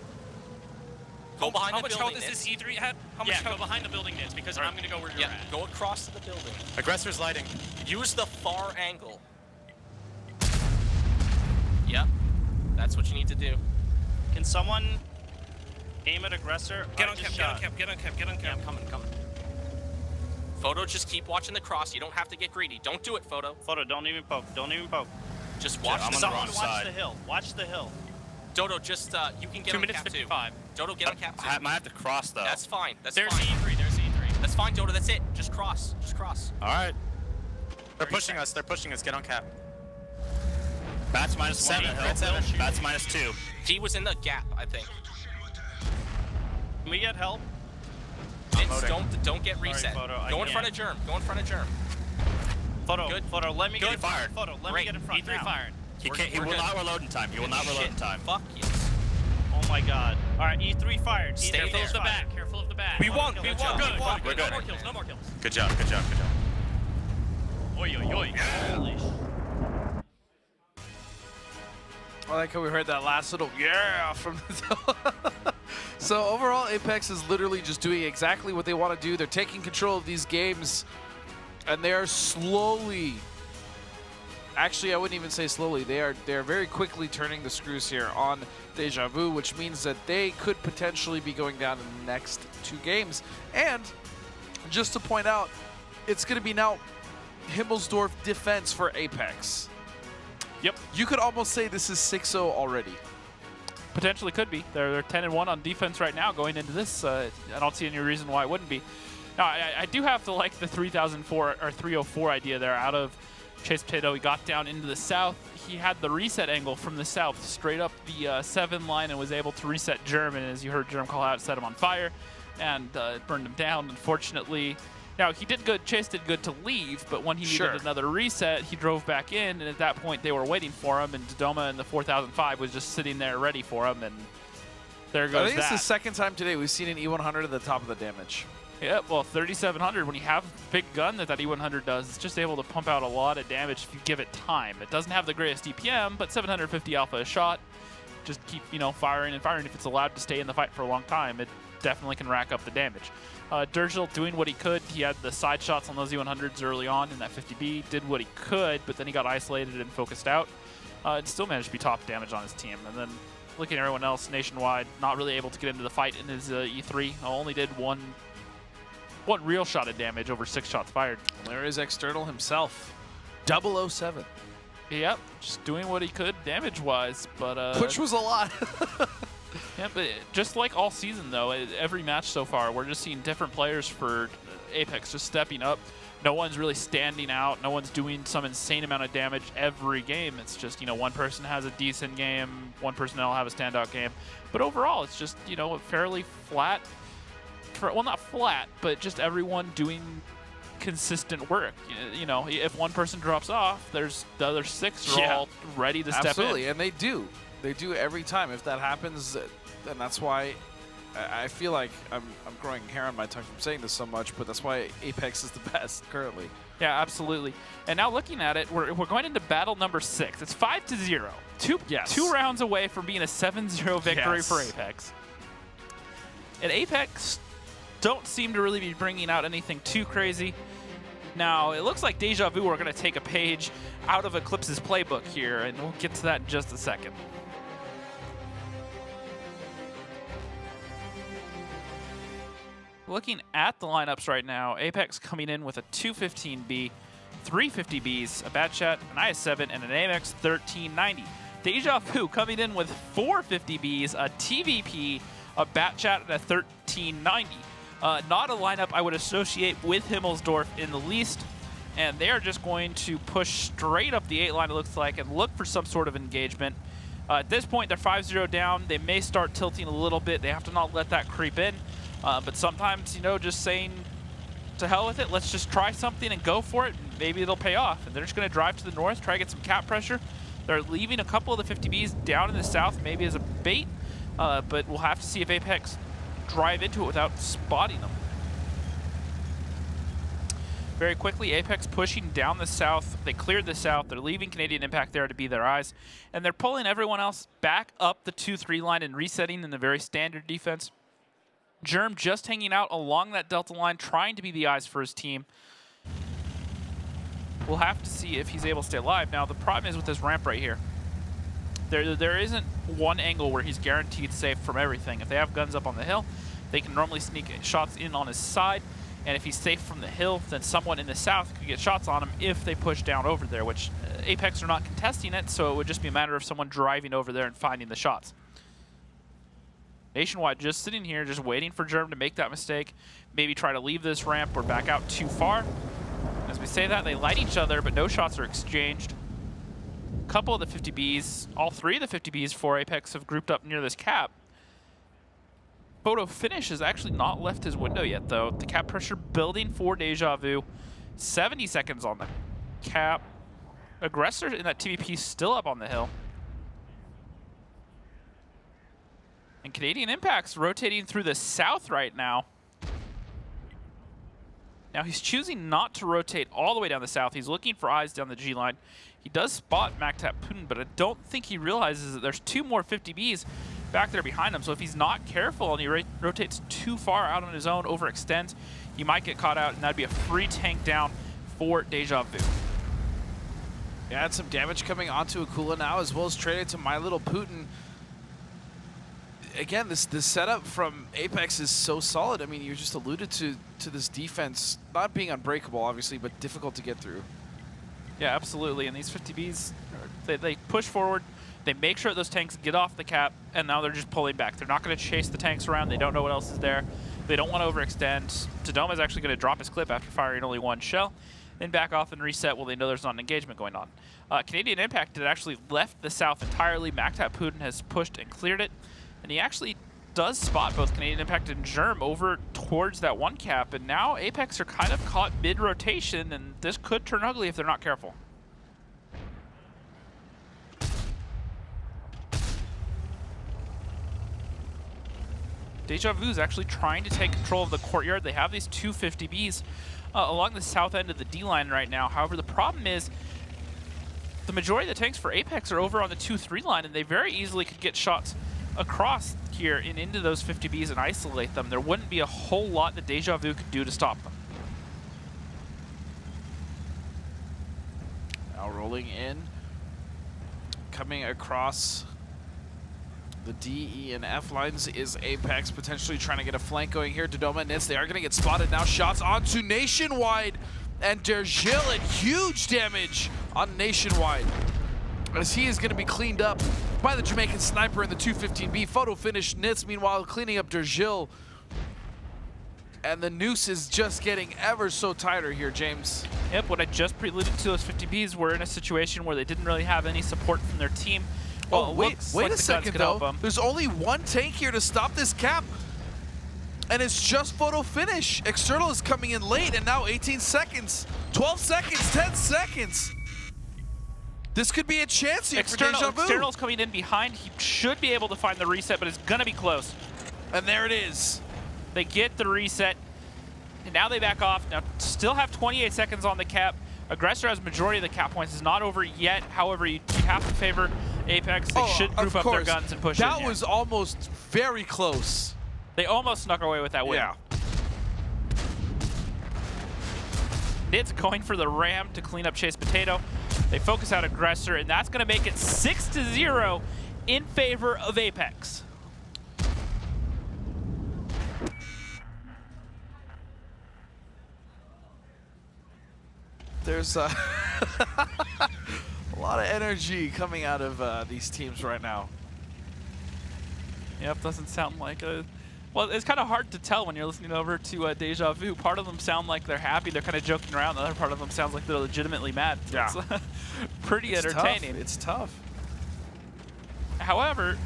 Speaker 10: Go behind
Speaker 11: How
Speaker 10: the
Speaker 11: much
Speaker 10: building.
Speaker 11: health is this
Speaker 10: Nits.
Speaker 11: E3 had? How much
Speaker 17: Yeah, go
Speaker 11: health?
Speaker 17: behind the building, Nits, because I'm gonna go where you're
Speaker 10: Yeah,
Speaker 17: at.
Speaker 10: go across to the building.
Speaker 13: Aggressor's lighting.
Speaker 10: Use the far angle. Yep. That's what you need to do.
Speaker 11: Can someone aim at aggressor?
Speaker 14: Get on cap, get on cap.
Speaker 17: Yeah, I'm coming.
Speaker 10: Photo, just keep watching the cross. You don't have to get greedy. Don't do it, Photo.
Speaker 11: Photo, don't even poke.
Speaker 10: Just watch
Speaker 15: I'm
Speaker 10: the
Speaker 15: on the
Speaker 11: Someone
Speaker 15: wrong
Speaker 11: watch
Speaker 15: side.
Speaker 11: the hill. Watch the hill.
Speaker 10: Dodo, just, you can get
Speaker 17: 2
Speaker 10: on
Speaker 17: minutes
Speaker 10: cap
Speaker 17: 55.
Speaker 10: too. Dodo, get on cap too.
Speaker 15: I might have to cross though.
Speaker 10: That's fine. That's
Speaker 17: There's
Speaker 10: fine.
Speaker 17: E3.
Speaker 10: That's fine, Dodo. That's it. Just cross. Just cross.
Speaker 15: All right.
Speaker 13: They're pushing us. Get on cap.
Speaker 15: Bats -1 on the hill. Bats -2.
Speaker 10: He was in the gap, I think.
Speaker 11: Can we get help?
Speaker 10: Nits, don't get reset.
Speaker 11: Photo, I
Speaker 10: Go in
Speaker 11: can't.
Speaker 10: front of Germ. Go in front of Germ.
Speaker 11: Photo,
Speaker 10: Good.
Speaker 11: Photo, let me get in front.
Speaker 15: Fired.
Speaker 11: Photo, let me
Speaker 10: Great.
Speaker 11: get in front
Speaker 17: E3
Speaker 11: now.
Speaker 17: fired.
Speaker 15: He
Speaker 10: We're
Speaker 15: will
Speaker 10: good.
Speaker 15: not reload in time. He will not reload in
Speaker 10: Shit.
Speaker 15: time.
Speaker 10: Fuck yes.
Speaker 11: Oh my god. Alright, E3 fired.
Speaker 10: Stay
Speaker 11: E3
Speaker 10: there.
Speaker 17: Careful of the back. Careful of the back.
Speaker 11: We won.
Speaker 10: Good job.
Speaker 11: We won.
Speaker 15: We're good.
Speaker 17: No more kills.
Speaker 13: Good job.
Speaker 17: Oi.
Speaker 11: Holy sh-
Speaker 2: I like how we heard that last little yeah from the So overall, Apex is literally just doing exactly what they want to do. They're taking control of these games, and they are slowly. Actually, I wouldn't even say slowly. They are very quickly turning the screws here on Deja Vu, which means that they could potentially be going down in the next 2 games. And just to point out, it's going to be now Himmelsdorf defense for Apex.
Speaker 3: Yep.
Speaker 2: You could almost say this is 6-0 already.
Speaker 3: Potentially could be. They're 10-1 on defense right now going into this. I don't see any reason why it wouldn't be. Now, I do have to like the 3004 or 304 idea there out of Chase Potato. He got down into the south. He had the reset angle from the south straight up the 7 line and was able to reset Germ. And as you heard Germ call out, set him on fire and burned him down, unfortunately. Now, he did good. Chase did good to leave, but when he needed another reset, he drove back in, and at that point, they were waiting for him, and Dodoma in the 4005 was just sitting there ready for him, and there goes that.
Speaker 2: I think it's the second time today we've seen an E100 at the top of the damage.
Speaker 3: Yeah, well, 3700, when you have a big gun that E100 does, it's just able to pump out a lot of damage if you give it time. It doesn't have the greatest DPM, but 750 alpha a shot. just keep, you know, firing and firing. If it's allowed to stay in the fight for a long time, it definitely can rack up the damage. Durgil doing what he could. He had the side shots on those E100s early on in that 50B, did what he could, but then he got isolated and focused out. And still managed to be top damage on his team. And then looking at everyone else, Nationwide, not really able to get into the fight in his E3. Only did one real shot of damage over 6 shots fired.
Speaker 2: There is External himself, 007.
Speaker 3: Yep, just doing what he could damage-wise, but
Speaker 2: which was a lot.
Speaker 3: Yeah, but just like all season, though, every match so far, we're just seeing different players for Apex just stepping up. No one's really standing out. No one's doing some insane amount of damage every game. It's just, you know, one person has a decent game, one person will have a standout game. But overall, it's just, you know, a fairly flat, well, not flat, but just everyone doing consistent work. You know, if one person drops off, there's the other 6 are all ready to step in.
Speaker 2: Absolutely, and they do. They do every time. If that happens, and that's why I feel like I'm growing hair on my tongue from saying this so much, but that's why Apex is the best currently.
Speaker 3: Yeah, absolutely. And now looking at it, we're going into battle number 6. It's 5-0. Two rounds away from being a 7-0 victory for Apex. And Apex don't seem to really be bringing out anything too crazy. Now, it looks like Deja Vu are going to take a page out of Eclipse's playbook here, and we'll get to that in just a second. Looking at the lineups right now, Apex coming in with a 215B, 350Bs, a Batchat, an IS-7, and an AMX 1390. Deja Vu coming in with 450Bs, a TVP, a Batchat, and a 1390. Not a lineup I would associate with Himmelsdorf in the least, and they are just going to push straight up the 8 line, it looks like, and look for some sort of engagement. At this point, they're 5-0 down. They may start tilting a little bit. They have to not let that creep in. But sometimes, you know, just saying to hell with it, let's just try something and go for it, and maybe it'll pay off. And they're just going to drive to the north, try to get some cap pressure. They're leaving a couple of the 50Bs down in the south, maybe as a bait, but we'll have to see if Apex drive into it without spotting them. Very quickly, Apex pushing down the south. They cleared the south. They're leaving Canadian Impact there to be their eyes. And they're pulling everyone else back up the 2-3 line and resetting in the very standard defense. Germ just hanging out along that Delta line, trying to be the eyes for his team. We'll have to see if he's able to stay alive. Now, the problem is with this ramp right here. There isn't one angle where he's guaranteed safe from everything. If they have guns up on the hill, they can normally sneak shots in on his side. And if he's safe from the hill, then someone in the south could get shots on him if they push down over there, which Apex are not contesting it, so it would just be a matter of someone driving over there and finding the shots. Nationwide just sitting here, just waiting for Germ to make that mistake, maybe try to leave this ramp or back out too far. As we say that, they light each other, but no shots are exchanged. A couple of the 50Bs, all 3 of the 50Bs for Apex have grouped up near this cap. Photo finish has actually not left his window yet, though. The cap pressure building for Deja Vu. 70 seconds on the cap. Aggressor in that TVP still up on the hill. And Canadian Impact's rotating through the south right now. Now he's choosing not to rotate all the way down the south. He's looking for eyes down the G line. He does spot Mactap Putin, but I don't think he realizes that there's 2 more 50Bs back there behind him. So if he's not careful and he rotates too far out on his own, overextends, he might get caught out, and that'd be a free tank down for Deja Vu.
Speaker 2: Yeah, and some damage coming onto Akula now, as well as traded to My Little Putin. Again, this setup from Apex is so solid. I mean, you just alluded to this defense not being unbreakable, obviously, but difficult to get through.
Speaker 3: Yeah, absolutely. And these 50Bs, they push forward. They make sure those tanks get off the cap, and now they're just pulling back. They're not going to chase the tanks around. They don't know what else is there. They don't want to overextend. Tadoma is actually going to drop his clip after firing only 1 shell, then back off and reset while they know there's not an engagement going on. Canadian Impact had actually left the south entirely. Mactap Putin has pushed and cleared it, and he actually does spot both Canadian Impact and Germ over towards that 1 cap, and now Apex are kind of caught mid-rotation, and this could turn ugly if they're not careful. Deja Vu is actually trying to take control of the courtyard. They have these 2 50Bs along the south end of the D-line right now. However, the problem is the majority of the tanks for Apex are over on the 2-3 line, and they very easily could get shots across here and into those 50Bs and isolate them. There wouldn't be a whole lot that Deja Vu could do to stop them.
Speaker 2: Now rolling in, coming across the D, E, and F lines is Apex, potentially trying to get a flank going here. Dodoma and Nitz, they are going to get spotted now. Shots onto Nationwide, and Dergil at huge damage on Nationwide, as he is going to be cleaned up by the Jamaican sniper in the 215B. Photo finish. Nitz, meanwhile, cleaning up Dergil. And the noose is just getting ever so tighter here, James.
Speaker 3: Yep, what I just preluded to, those 50Bs were in a situation where they didn't really have any support from their team.
Speaker 2: Well, wait a second, though. There's only one tank here to stop this cap. And it's just photo finish. External is coming in late, and now 18 seconds, 12 seconds, 10 seconds. This could be a chance here for Deja Vu.
Speaker 3: External's coming in behind. He should be able to find the reset, but it's going to be close.
Speaker 2: And there it is.
Speaker 3: They get the reset, and now they back off. Now, still have 28 seconds on the cap. Aggressor has majority of the cap points. It's not over yet. However, you have to favor Apex. They should group up their guns and push
Speaker 2: That was almost very close.
Speaker 3: They almost snuck away with that win.
Speaker 2: Yeah.
Speaker 3: Nitz going for the ram to clean up Chase Potato. They focus out Aggressor, and that's going to make it 6-0 in favor of Apex.
Speaker 2: There's a lot of energy coming out of these teams right now.
Speaker 3: Yep, doesn't sound like a... Well, it's kind of hard to tell when you're listening over to Deja Vu. Part of them sound like they're happy, they're kind of joking around. The other part of them sounds like they're legitimately mad.
Speaker 2: Yeah.
Speaker 3: It's pretty entertaining.
Speaker 2: It's tough.
Speaker 3: However,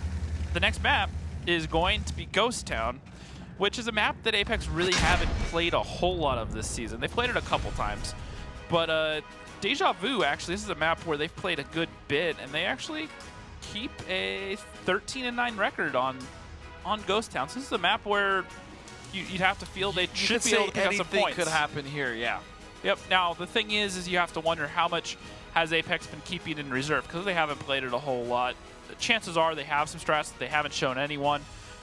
Speaker 3: the next map is going to be Ghost Town, which is a map that Apex really haven't played a whole lot of this season. They've played it a couple times. But Deja Vu, actually, this is a map where they've played a good bit, and they actually keep a 13-9 record on Ghost Town. So this is a map where you'd have to feel they should be able to pick up some points.
Speaker 2: Anything could happen here, yeah.
Speaker 3: Yep. Now, the thing is you have to wonder how much has Apex been keeping in reserve, because they haven't played it a whole lot. The chances are they have some strats that they haven't shown anyone.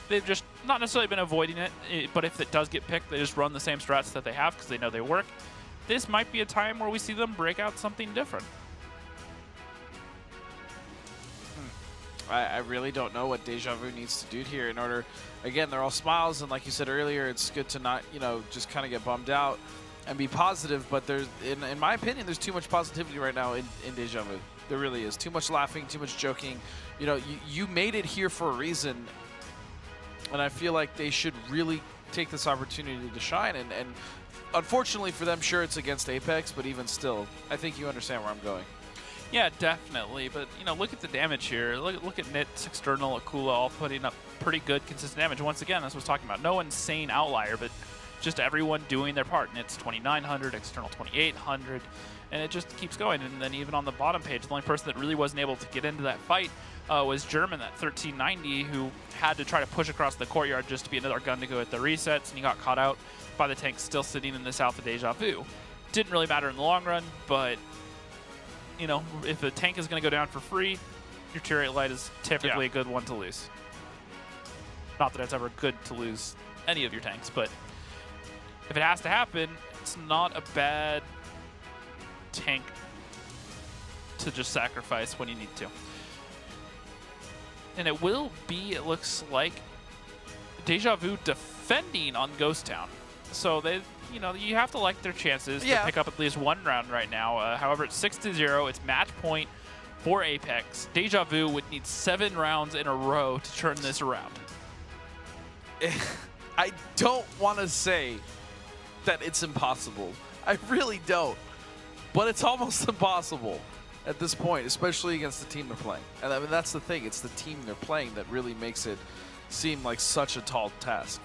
Speaker 3: They've just not necessarily been avoiding it, but if it does get picked, they just run the same strats that they have because they know they work. This might be a time where we see them break out something different.
Speaker 2: I really don't know what Deja Vu needs to do here in order. Again, they're all smiles, and like you said earlier, it's good to not, just kind of get bummed out and be positive. But there's, in my opinion, there's too much positivity right now in Deja Vu. There really is. Too much laughing, too much joking. You made it here for a reason, and I feel like they should really take this opportunity to shine. And unfortunately for them, sure, it's against Apex, but even still, I think you understand where I'm going.
Speaker 3: Yeah, definitely. But, look at the damage here. Look at Nitz, External, Akula all putting up pretty good, consistent damage. Once again, that's what I was talking about. No insane outlier, but just everyone doing their part. Nitz 2,900, External 2,800, and it just keeps going. And then even on the bottom page, the only person that really wasn't able to get into that fight was German, that 1390, who had to try to push across the courtyard just to be another gun to go at the resets, and he got caught out by the tank still sitting in the south of Deja Vu. Didn't really matter in the long run, but if a tank is going to go down for free, your tier 8 light is typically a good one to lose. Not that it's ever good to lose any of your tanks, but if it has to happen, it's not a bad tank to just sacrifice when you need to. And it will be, it looks like, Deja Vu defending on Ghost Town. So they, you have to like their chances to pick up at least one round right now. However, it's 6-0. It's match point for Apex. Deja Vu would need 7 rounds in a row to turn this around.
Speaker 2: I don't want to say that it's impossible. I really don't. But it's almost impossible at this point, especially against the team they're playing. And I mean, that's the thing. It's the team they're playing that really makes it seem like such a tall task.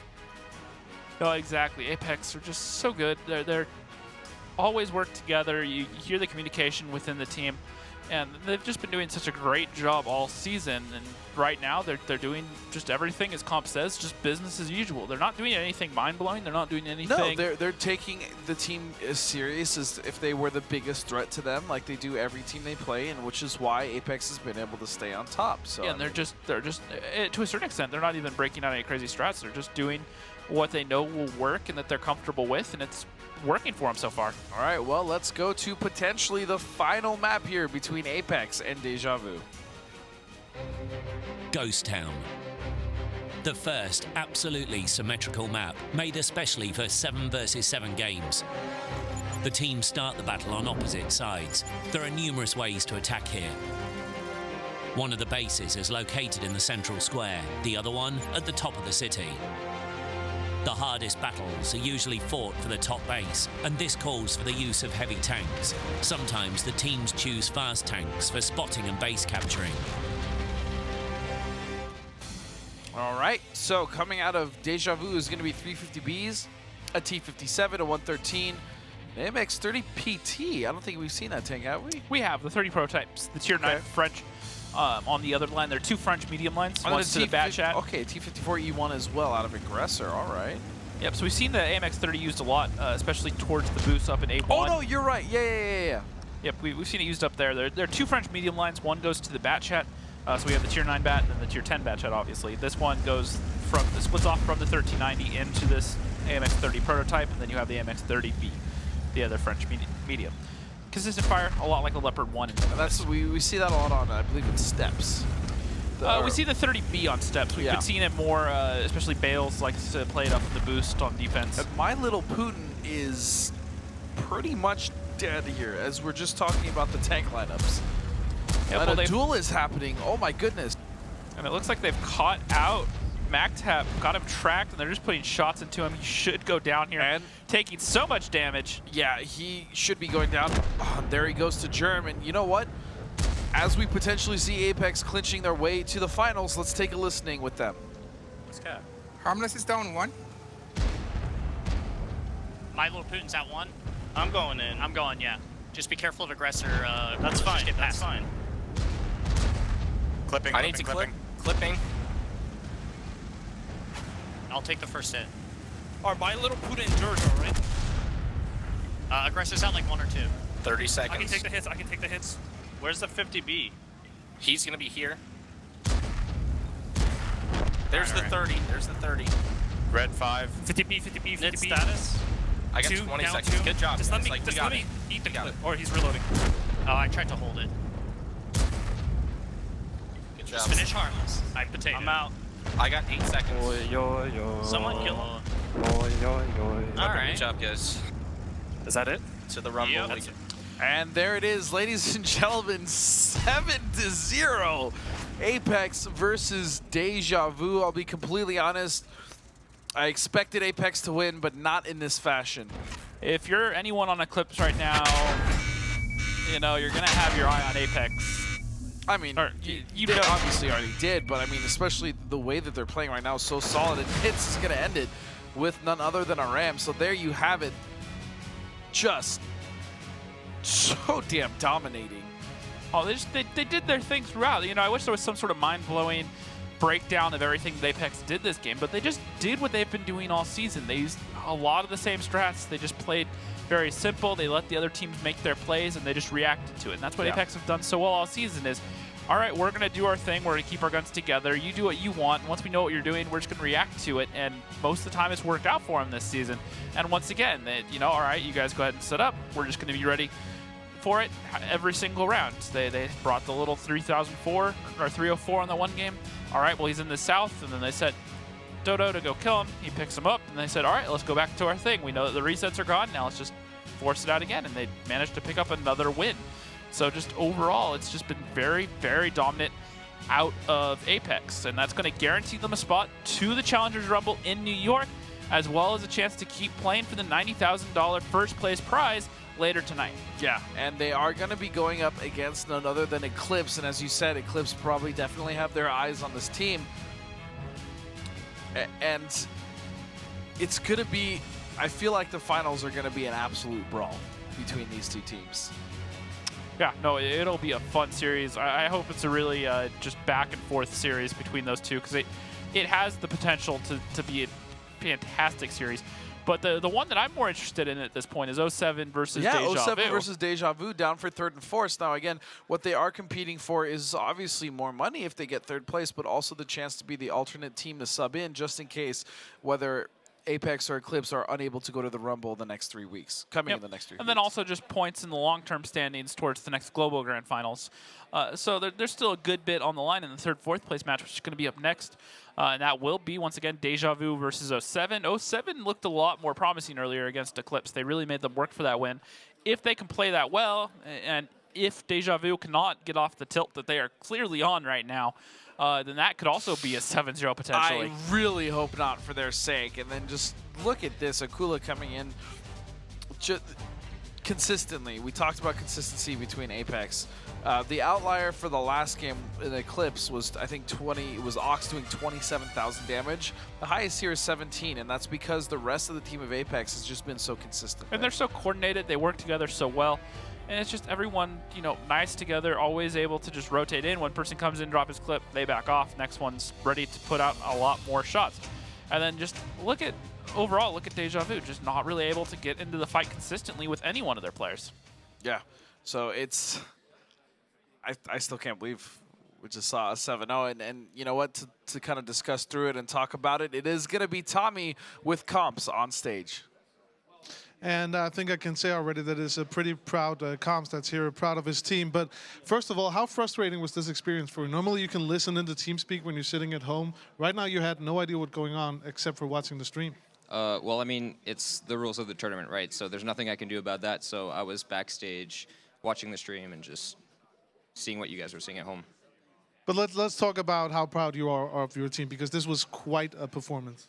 Speaker 3: No, exactly. Apex are just so good. They're always work together. You hear the communication within the team. And they've just been doing such a great job all season. And right now, they're doing just everything, as Comp says, just business as usual. They're not doing anything mind-blowing. They're not doing anything.
Speaker 2: No, they're taking the team as serious as if they were the biggest threat to them, like they do every team they play, and which is why Apex has been able to stay on top. So
Speaker 3: yeah, and they're just to a certain extent, they're not even breaking out any crazy strats. They're just doing what they know will work and that they're comfortable with, and it's working for them so far.
Speaker 2: All right, well, let's go to potentially the final map here between Apex and Deja Vu.
Speaker 8: Ghost Town. The first absolutely symmetrical map, made especially for 7 versus 7 games. The teams start the battle on opposite sides. There are numerous ways to attack here. One of the bases is located in the central square, the other one at the top of the city. The hardest battles are usually fought for the top base, and this calls for the use of heavy tanks. Sometimes the teams choose fast tanks for spotting and base capturing.
Speaker 2: All right, so coming out of Deja Vu is going to be 350Bs, a T57, a 113, an MX-30 PT. I don't think we've seen that tank, have we?
Speaker 3: We have the 30 prototypes, the Tier 9 French. On the other line, there are 2 French medium lines. One's to the bat chat.
Speaker 2: Okay, T54 E1 as well out of Aggressor. All right.
Speaker 3: Yep, so we've seen the AMX-30 used a lot, especially towards the boost up in A1.
Speaker 2: Oh, no, you're right. Yeah.
Speaker 3: Yep, we've seen it used up there. There are 2 French medium lines. One goes to the bat chat. So we have the Tier 9 bat and then the Tier 10 bat chat, obviously. This one splits off from the 1390 into this AMX-30 prototype, and then you have the AMX-30B, the other French medium. Consistent fire, a lot like the Leopard 1.
Speaker 2: That's we see that a lot on, I believe, in Steps.
Speaker 3: We see the 30B on Steps. We've been seeing it more, especially Bales likes to play it up in the boost on defense.
Speaker 2: And My Little Putin is pretty much dead here, as we're just talking about the tank lineups.
Speaker 3: Yeah,
Speaker 2: and a duel is happening. Oh my goodness.
Speaker 3: And it looks like they've caught out MacTap, got him tracked, and they're just putting shots into him. He should go down here, and taking so much damage.
Speaker 2: Yeah, he should be going down. Oh, there he goes to Germ, and you know what? As we potentially see Apex clinching their way to the finals, let's take a listening with them.
Speaker 10: Let's go.
Speaker 14: Harmless is down 1.
Speaker 17: My Little Putin's at 1.
Speaker 10: I'm going in.
Speaker 17: I'm going, yeah. Just be careful of Aggressor.
Speaker 10: That's fine. That's fine.
Speaker 13: Clipping.
Speaker 22: I need to clipping.
Speaker 17: I'll take the first hit.
Speaker 10: Are My Little Putin and George all right?
Speaker 17: Aggressor's out like 1 or 2.
Speaker 22: 30 seconds.
Speaker 10: I can take the hits. Where's the 50B?
Speaker 22: He's going to be here. There's the 30. There's the 30.
Speaker 13: Red 5.
Speaker 10: 50B.
Speaker 22: Net status. I got 20 seconds. Good job.
Speaker 10: Just let me eat the clip. Or he's reloading.
Speaker 17: Oh, I tried to hold it.
Speaker 22: Good job.
Speaker 17: Just finish Harmless. I potato.
Speaker 10: I'm out.
Speaker 22: I got 8 seconds.
Speaker 10: Someone kill him.
Speaker 22: All right. Good job, guys.
Speaker 10: Is that it?
Speaker 22: To the Rumble.
Speaker 10: Yeah, that's it.
Speaker 2: And there it is, ladies and gentlemen, 7-0. Apex versus Deja Vu. I'll be completely honest. I expected Apex to win, but not in this fashion.
Speaker 3: If you're anyone on Eclipse right now, you know, you're going to have your eye on Apex.
Speaker 2: I mean, you obviously already did, but I mean, especially the way that they're playing right now is so solid. And Hits is going to end it with none other than a Ram. So there you have it. Just so damn dominating.
Speaker 3: Oh, they did their thing throughout. You know, I wish there was some sort of mind-blowing breakdown of everything that Apex did this game, but they just did what they've been doing all season. They used a lot of the same strats. They just played very simple. They let the other teams make their plays, and they just reacted to it. And that's what Apex have done so well all season is, all right, we're going to do our thing. We're going to keep our guns together. You do what you want. And once we know what you're doing, we're just going to react to it. And most of the time, it's worked out for them this season. And once again, you know, all right, you guys go ahead and set up. We're just going to be ready for it every single round. They brought the little 3004 or 304 on the one game. All right, well, he's in the south, and then they set Dodo to go kill him. He picks him up, and they said, all right, let's go back to our thing. We know that the resets are gone. Now let's just force it out again, and they managed to pick up another win. So just overall, it's just been very, very dominant out of Apex, and that's going to guarantee them a spot to the Challengers Rumble in New York, as well as a chance to keep playing for the $90,000 first place prize later tonight.
Speaker 2: Yeah, and they are going to be going up against none other than Eclipse, and as you said, Eclipse probably definitely have their eyes on this team. And it's going to be, I feel like the finals are going to be an absolute brawl between these two teams.
Speaker 3: Yeah, no, it'll be a fun series. I hope it's a really just back and forth series between those two because it has the potential to be a fantastic series. But the one that I'm more interested in at this point is 07 versus Deja Vu.
Speaker 2: 07 versus Deja Vu down for third and fourth. Now, again, what they are competing for is obviously more money if they get third place, but also the chance to be the alternate team to sub in just in case whether Apex or Eclipse are unable to go to the Rumble the next 3 weeks, in the next 3 weeks.
Speaker 3: And then also just points in the long-term standings towards the next Global Grand Finals. So there's still a good bit on the line in the third, fourth place match, which is going to be up next. And that will be, once again, Deja Vu versus 07. 07 looked a lot more promising earlier against Eclipse. They really made them work for that win. If they can play that well, and if Deja Vu cannot get off the tilt that they are clearly on right now, then that could also be a 7-0 potentially.
Speaker 2: I really hope not for their sake. And then just look at this. Akula coming in just consistently. We talked about consistency between Apex. The outlier for the last game in Eclipse was, I think, 20. It was Ox doing 27,000 damage. The highest here is 17, and that's because the rest of the team of Apex has just been so consistent.
Speaker 3: And they're so coordinated. They work together so well. And it's just everyone, nice together, always able to just rotate in. One person comes in, drop his clip, they back off. Next one's ready to put out a lot more shots. And then just look at Deja Vu, just not really able to get into the fight consistently with any one of their players.
Speaker 2: Yeah, so it's... I still can't believe we just saw a 7-0. And you know what, to kind of discuss through it and talk about it, it is going to be Tommy with Comps on stage.
Speaker 1: And I think I can say already that it's a pretty proud Comps that's here, proud of his team. But first of all, how frustrating was this experience for you? Normally you can listen into TeamSpeak when you're sitting at home. Right now you had no idea what's going on except for watching the stream.
Speaker 19: Well, I mean, it's the rules of the tournament, right? So there's nothing I can do about that. So I was backstage watching the stream and just seeing what you guys were seeing at home.
Speaker 1: But let's talk about how proud you are of your team, because this was quite a performance.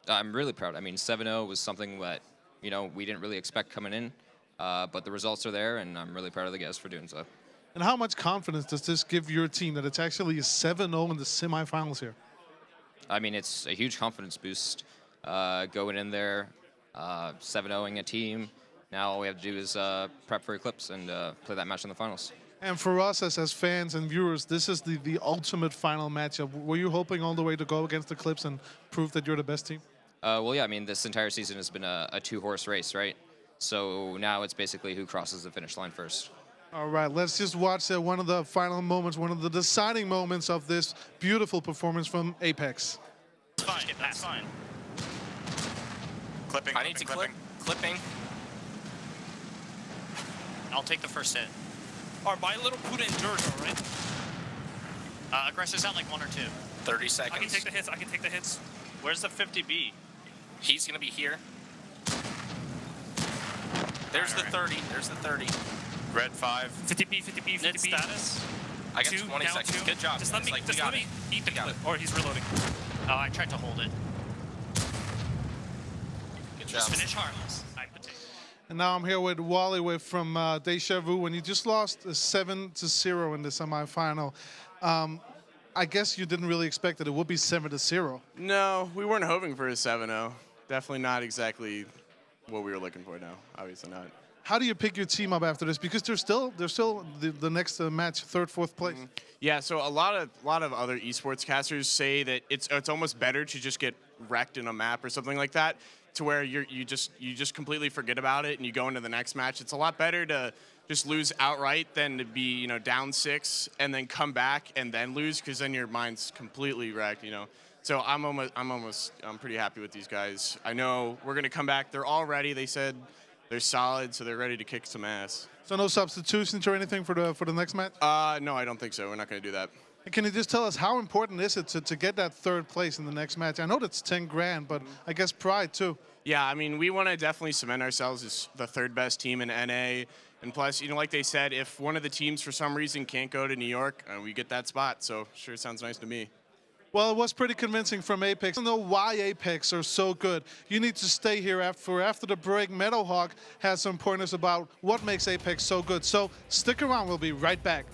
Speaker 19: I'm really proud. I mean, 7-0 was something that, we didn't really expect coming in, but the results are there, and I'm really proud of the guys for doing so.
Speaker 1: And how much confidence does this give your team that it's actually a 7-0 in the semifinals here?
Speaker 19: I mean, it's a huge confidence boost going in there, 7-0ing a team. Now all we have to do is prep for Eclipse and play that match in the finals.
Speaker 1: And for us as fans and viewers, this is the ultimate final matchup. Were you hoping all the way to go against Eclipse and prove that you're the best team?
Speaker 19: Well, yeah, I mean, this entire season has been a two-horse race, right? So now it's basically who crosses the finish line first.
Speaker 1: All right, let's just watch one of the final moments, one of the deciding moments of this beautiful performance from Apex.
Speaker 10: It's fine, that's fine.
Speaker 13: Clipping,
Speaker 10: I need to clipping. I'll take the first hit.
Speaker 17: Or my little Buddha endures, all right?
Speaker 10: Aggressive's out like 1 or 2. 30 seconds.
Speaker 17: I can take the hits.
Speaker 10: Where's the 50B? He's gonna be here. There's the 30. There's the 30.
Speaker 13: Red 5.
Speaker 17: 50B.
Speaker 10: Net status. I got 20 seconds. Good job.
Speaker 17: Just let me eat the clip. Or he's reloading.
Speaker 10: Oh, I tried to hold it. Good job.
Speaker 17: Just finish harmless.
Speaker 1: And now I'm here with Wally from Deja Vu. When you just lost 7-0 in the semifinal, I guess you didn't really expect that it would be 7-0.
Speaker 18: No, we weren't hoping for a 7-0. Definitely not exactly what we were looking for now. Obviously not.
Speaker 1: How do you pick your team up after this? Because they're still the next match, third, fourth place.
Speaker 18: Yeah, so a lot of other esports casters say that it's almost better to just get wrecked in a map or something like that, to where you just completely forget about it and you go into the next match. It's a lot better to just lose outright than to be down 6 and then come back and then lose, because then your mind's completely wrecked. So I'm pretty happy with these guys. I know we're gonna come back. They're all ready. They said they're solid, so they're ready to kick some ass.
Speaker 1: So no substitutions or anything for the next match?
Speaker 18: No, I don't think so. We're not gonna do that.
Speaker 1: Can you just tell us how important is it to get that third place in the next match? I know that's 10 grand, but I guess pride too.
Speaker 18: Yeah, I mean, we want to definitely cement ourselves as the third best team in NA. And plus, like they said, if one of the teams for some reason can't go to New York, we get that spot. So sure sounds nice to me.
Speaker 1: Well, it was pretty convincing from Apex. I don't know why Apex are so good. You need to stay here after the break. Meadowhawk has some pointers about what makes Apex so good. So stick around. We'll be right back.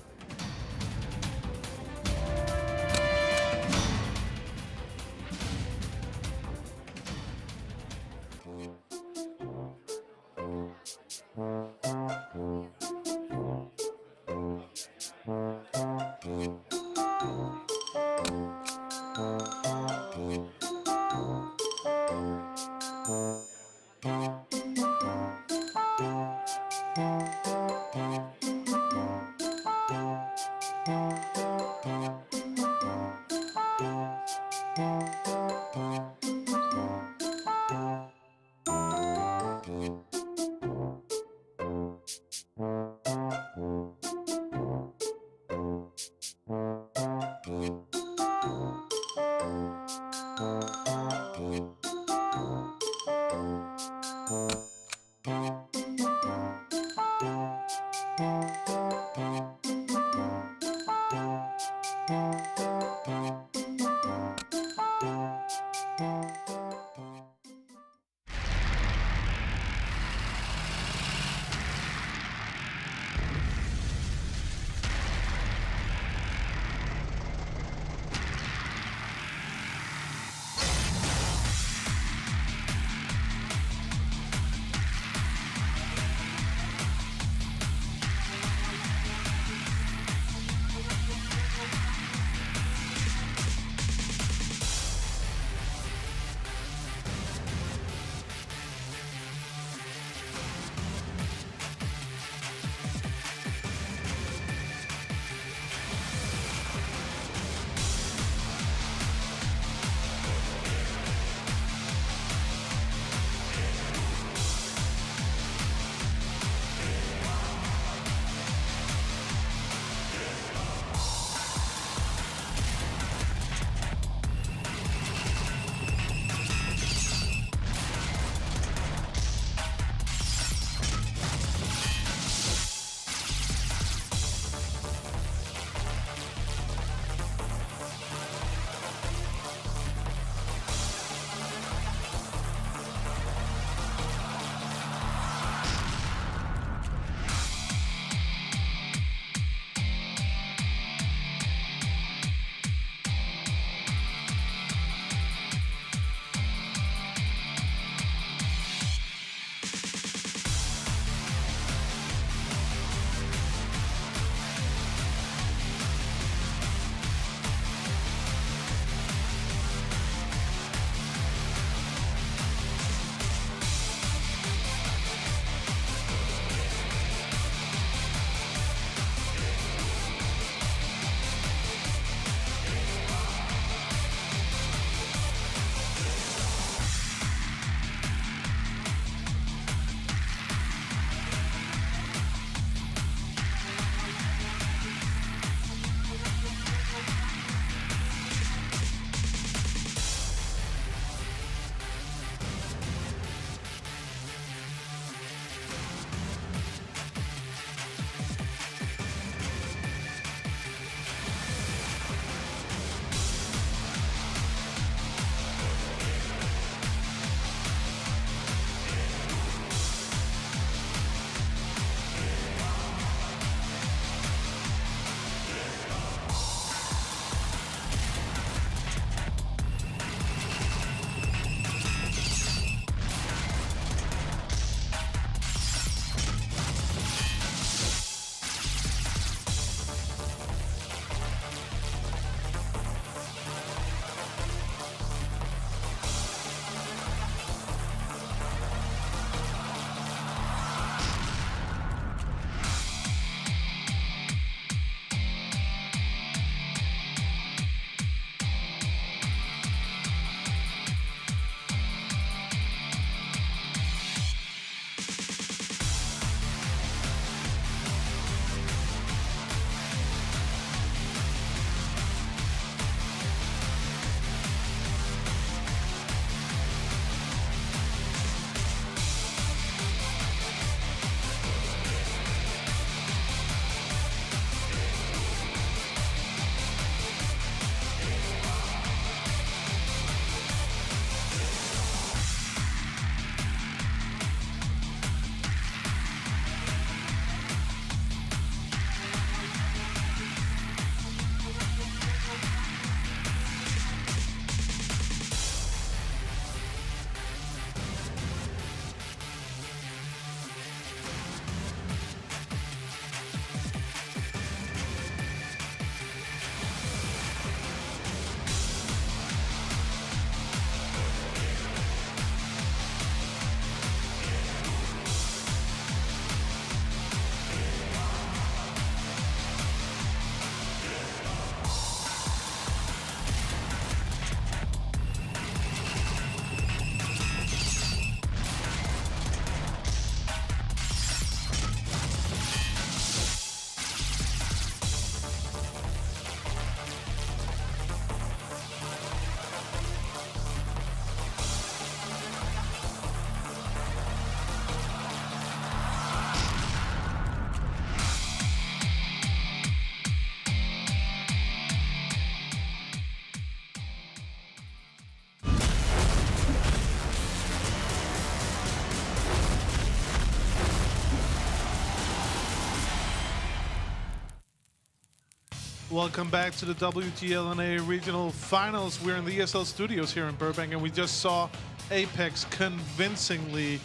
Speaker 1: Welcome back to the WGLNA Regional Finals. We're in the ESL studios here in Burbank, and we just saw Apex convincingly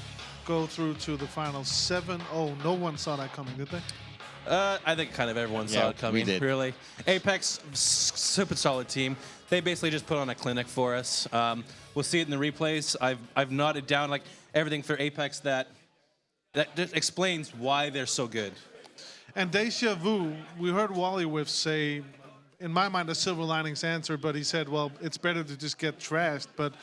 Speaker 1: go through to the finals 7-0. No one saw that coming, did they?
Speaker 4: I think kind of everyone saw it coming,
Speaker 5: we did.
Speaker 4: really. Apex, super solid team. They basically just put on a clinic for us. We'll see it in the replays. I've noted down like everything for Apex that just explains why they're so good.
Speaker 1: And Deja Vu, we heard Wally Whiff say, in my mind, a silver linings answer, but he said, well, it's better to just get trashed. But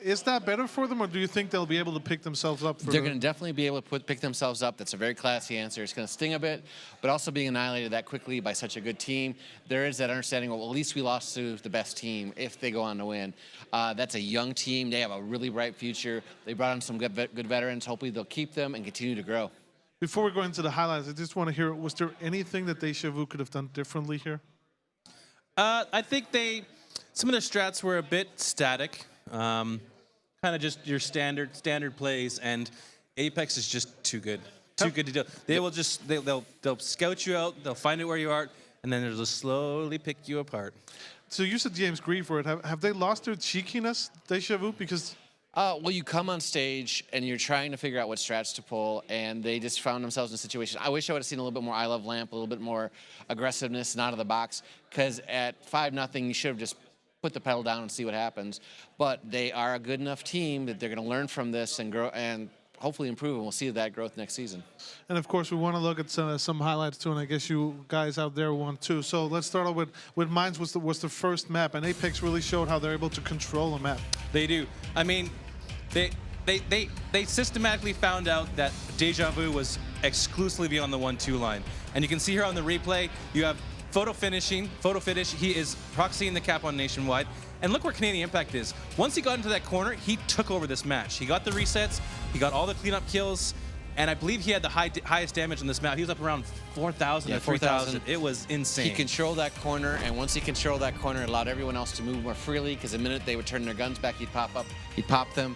Speaker 1: is that better for them, or do you think they'll be able to pick themselves up?
Speaker 5: They're going to definitely be able to pick themselves up. That's a very classy answer. It's going to sting a bit, but also being annihilated that quickly by such a good team, there is that understanding, well, at least we lost to the best team if they go on to win. That's a young team. They have a really bright future. They brought in some good veterans. Hopefully they'll keep them and continue to grow.
Speaker 1: Before we go into the highlights, I just want to hear, was there anything that Deja Vu could have done differently here?
Speaker 4: I think some of their strats were a bit static. Kind of just your standard plays, and Apex is just too good to do. They will just they'll scout you out, they'll find out where you are, and then they'll just slowly pick you apart.
Speaker 1: So you said James Green for it. Have they lost their cheekiness, Deja Vu? Because
Speaker 5: well, you come on stage and you're trying to figure out what strats to pull, and they just found themselves in a situation. I wish I would have seen a little bit more I Love Lamp, a little bit more aggressiveness and out of the box, because at 5-0, you should have just put the pedal down and see what happens. But they are a good enough team that they're going to learn from this and grow and hopefully improve, and we'll see that growth next season.
Speaker 1: And of course, we want to look at some highlights too, and I guess you guys out there want too. So let's start off with Mines was the first map, and Apex really showed how they're able to control a map.
Speaker 4: They do. I mean, they systematically found out that Deja Vu was exclusively on the 1-2 line. And you can see here on the replay, you have Photo Finish. He is proxying the cap on Nationwide. And look where Canadian Impact is. Once he got into that corner, he took over this match. He got the resets, he got all the cleanup kills, and I believe he had the highest damage on this map. He was up around 4,000 to 3,000. It was insane.
Speaker 5: He controlled that corner, and once he controlled that corner, it allowed everyone else to move more freely, because the minute they would turn their guns back, he'd pop up, he'd pop them,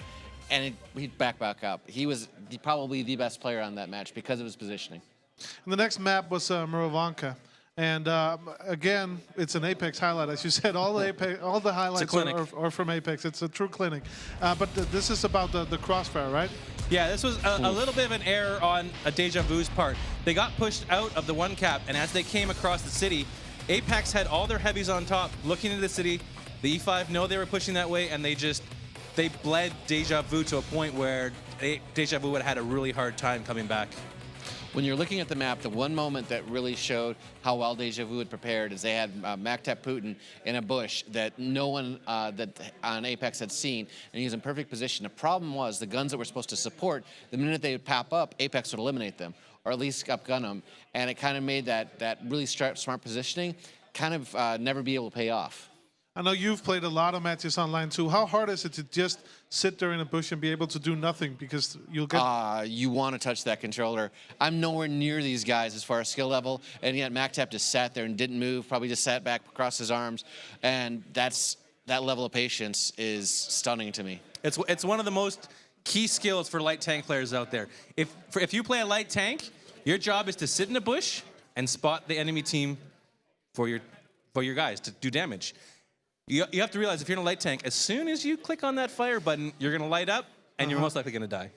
Speaker 5: and he'd back up. He was probably the best player on that match because of his positioning.
Speaker 1: And the next map was Murovanka. And again, it's an Apex highlight. As you said, all the highlights are from Apex. It's a true clinic. But this is about the crossfire, right?
Speaker 4: Yeah, this was a little bit of an error on a Deja Vu's part. They got pushed out of the 1 cap, and as they came across the city, Apex had all their heavies on top, looking into the city. The E5 know they were pushing that way, and they bled Deja Vu to a point where Deja Vu would have had a really hard time coming back.
Speaker 5: When you're looking at the map, the one moment that really showed how well Deja Vu had prepared is they had Mactap Putin in a bush that no one that on Apex had seen, and he was in perfect position. The problem was the guns that were supposed to support, the minute they would pop up, Apex would eliminate them, or at least upgun them, and it kind of made that really smart positioning kind of never be able to pay off.
Speaker 1: I know you've played a lot of matches online too. How hard is it to just sit there in a bush and be able to do nothing because you'll get...
Speaker 5: You want to touch that controller. I'm nowhere near these guys as far as skill level, and yet Mactap just sat there and didn't move, probably just sat back across his arms, and that level of patience is stunning to me.
Speaker 4: It's one of the most key skills for light tank players out there. If you play a light tank, your job is to sit in a bush and spot the enemy team for your guys to do damage. You have to realize if you're in a light tank, as soon as you click on that fire button, you're going to light up, and you're most likely going to die.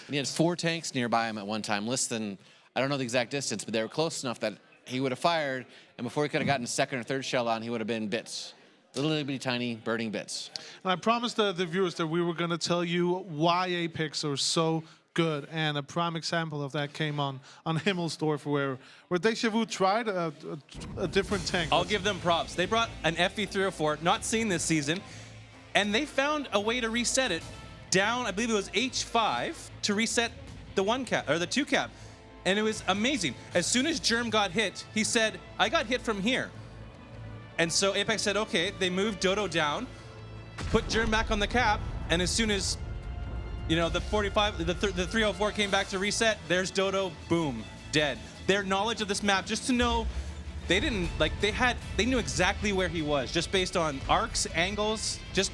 Speaker 5: And he had 4 tanks nearby him at one time, less than, I don't know the exact distance, but they were close enough that he would have fired, and before he could have gotten a 2nd or 3rd shell on, he would have been bits. Little bitty tiny burning bits.
Speaker 1: And I promised the viewers that we were going to tell you why Apex are so good, and a prime example of that came on Himmelsdorf, where Deja Vu tried a different tank.
Speaker 4: I'll give them props. They brought an FE304, not seen this season, and they found a way to reset it down, I believe it was H5, to reset the 1 cap, or the 2 cap. And it was amazing. As soon as Germ got hit, he said, I got hit from here. And so Apex said, okay, they moved Dodo down, put Germ back on the cap, and as soon as the 304 came back to reset, there's Dodo, boom, dead. Their knowledge of this map, just to know, they knew exactly where he was, just based on arcs, angles, just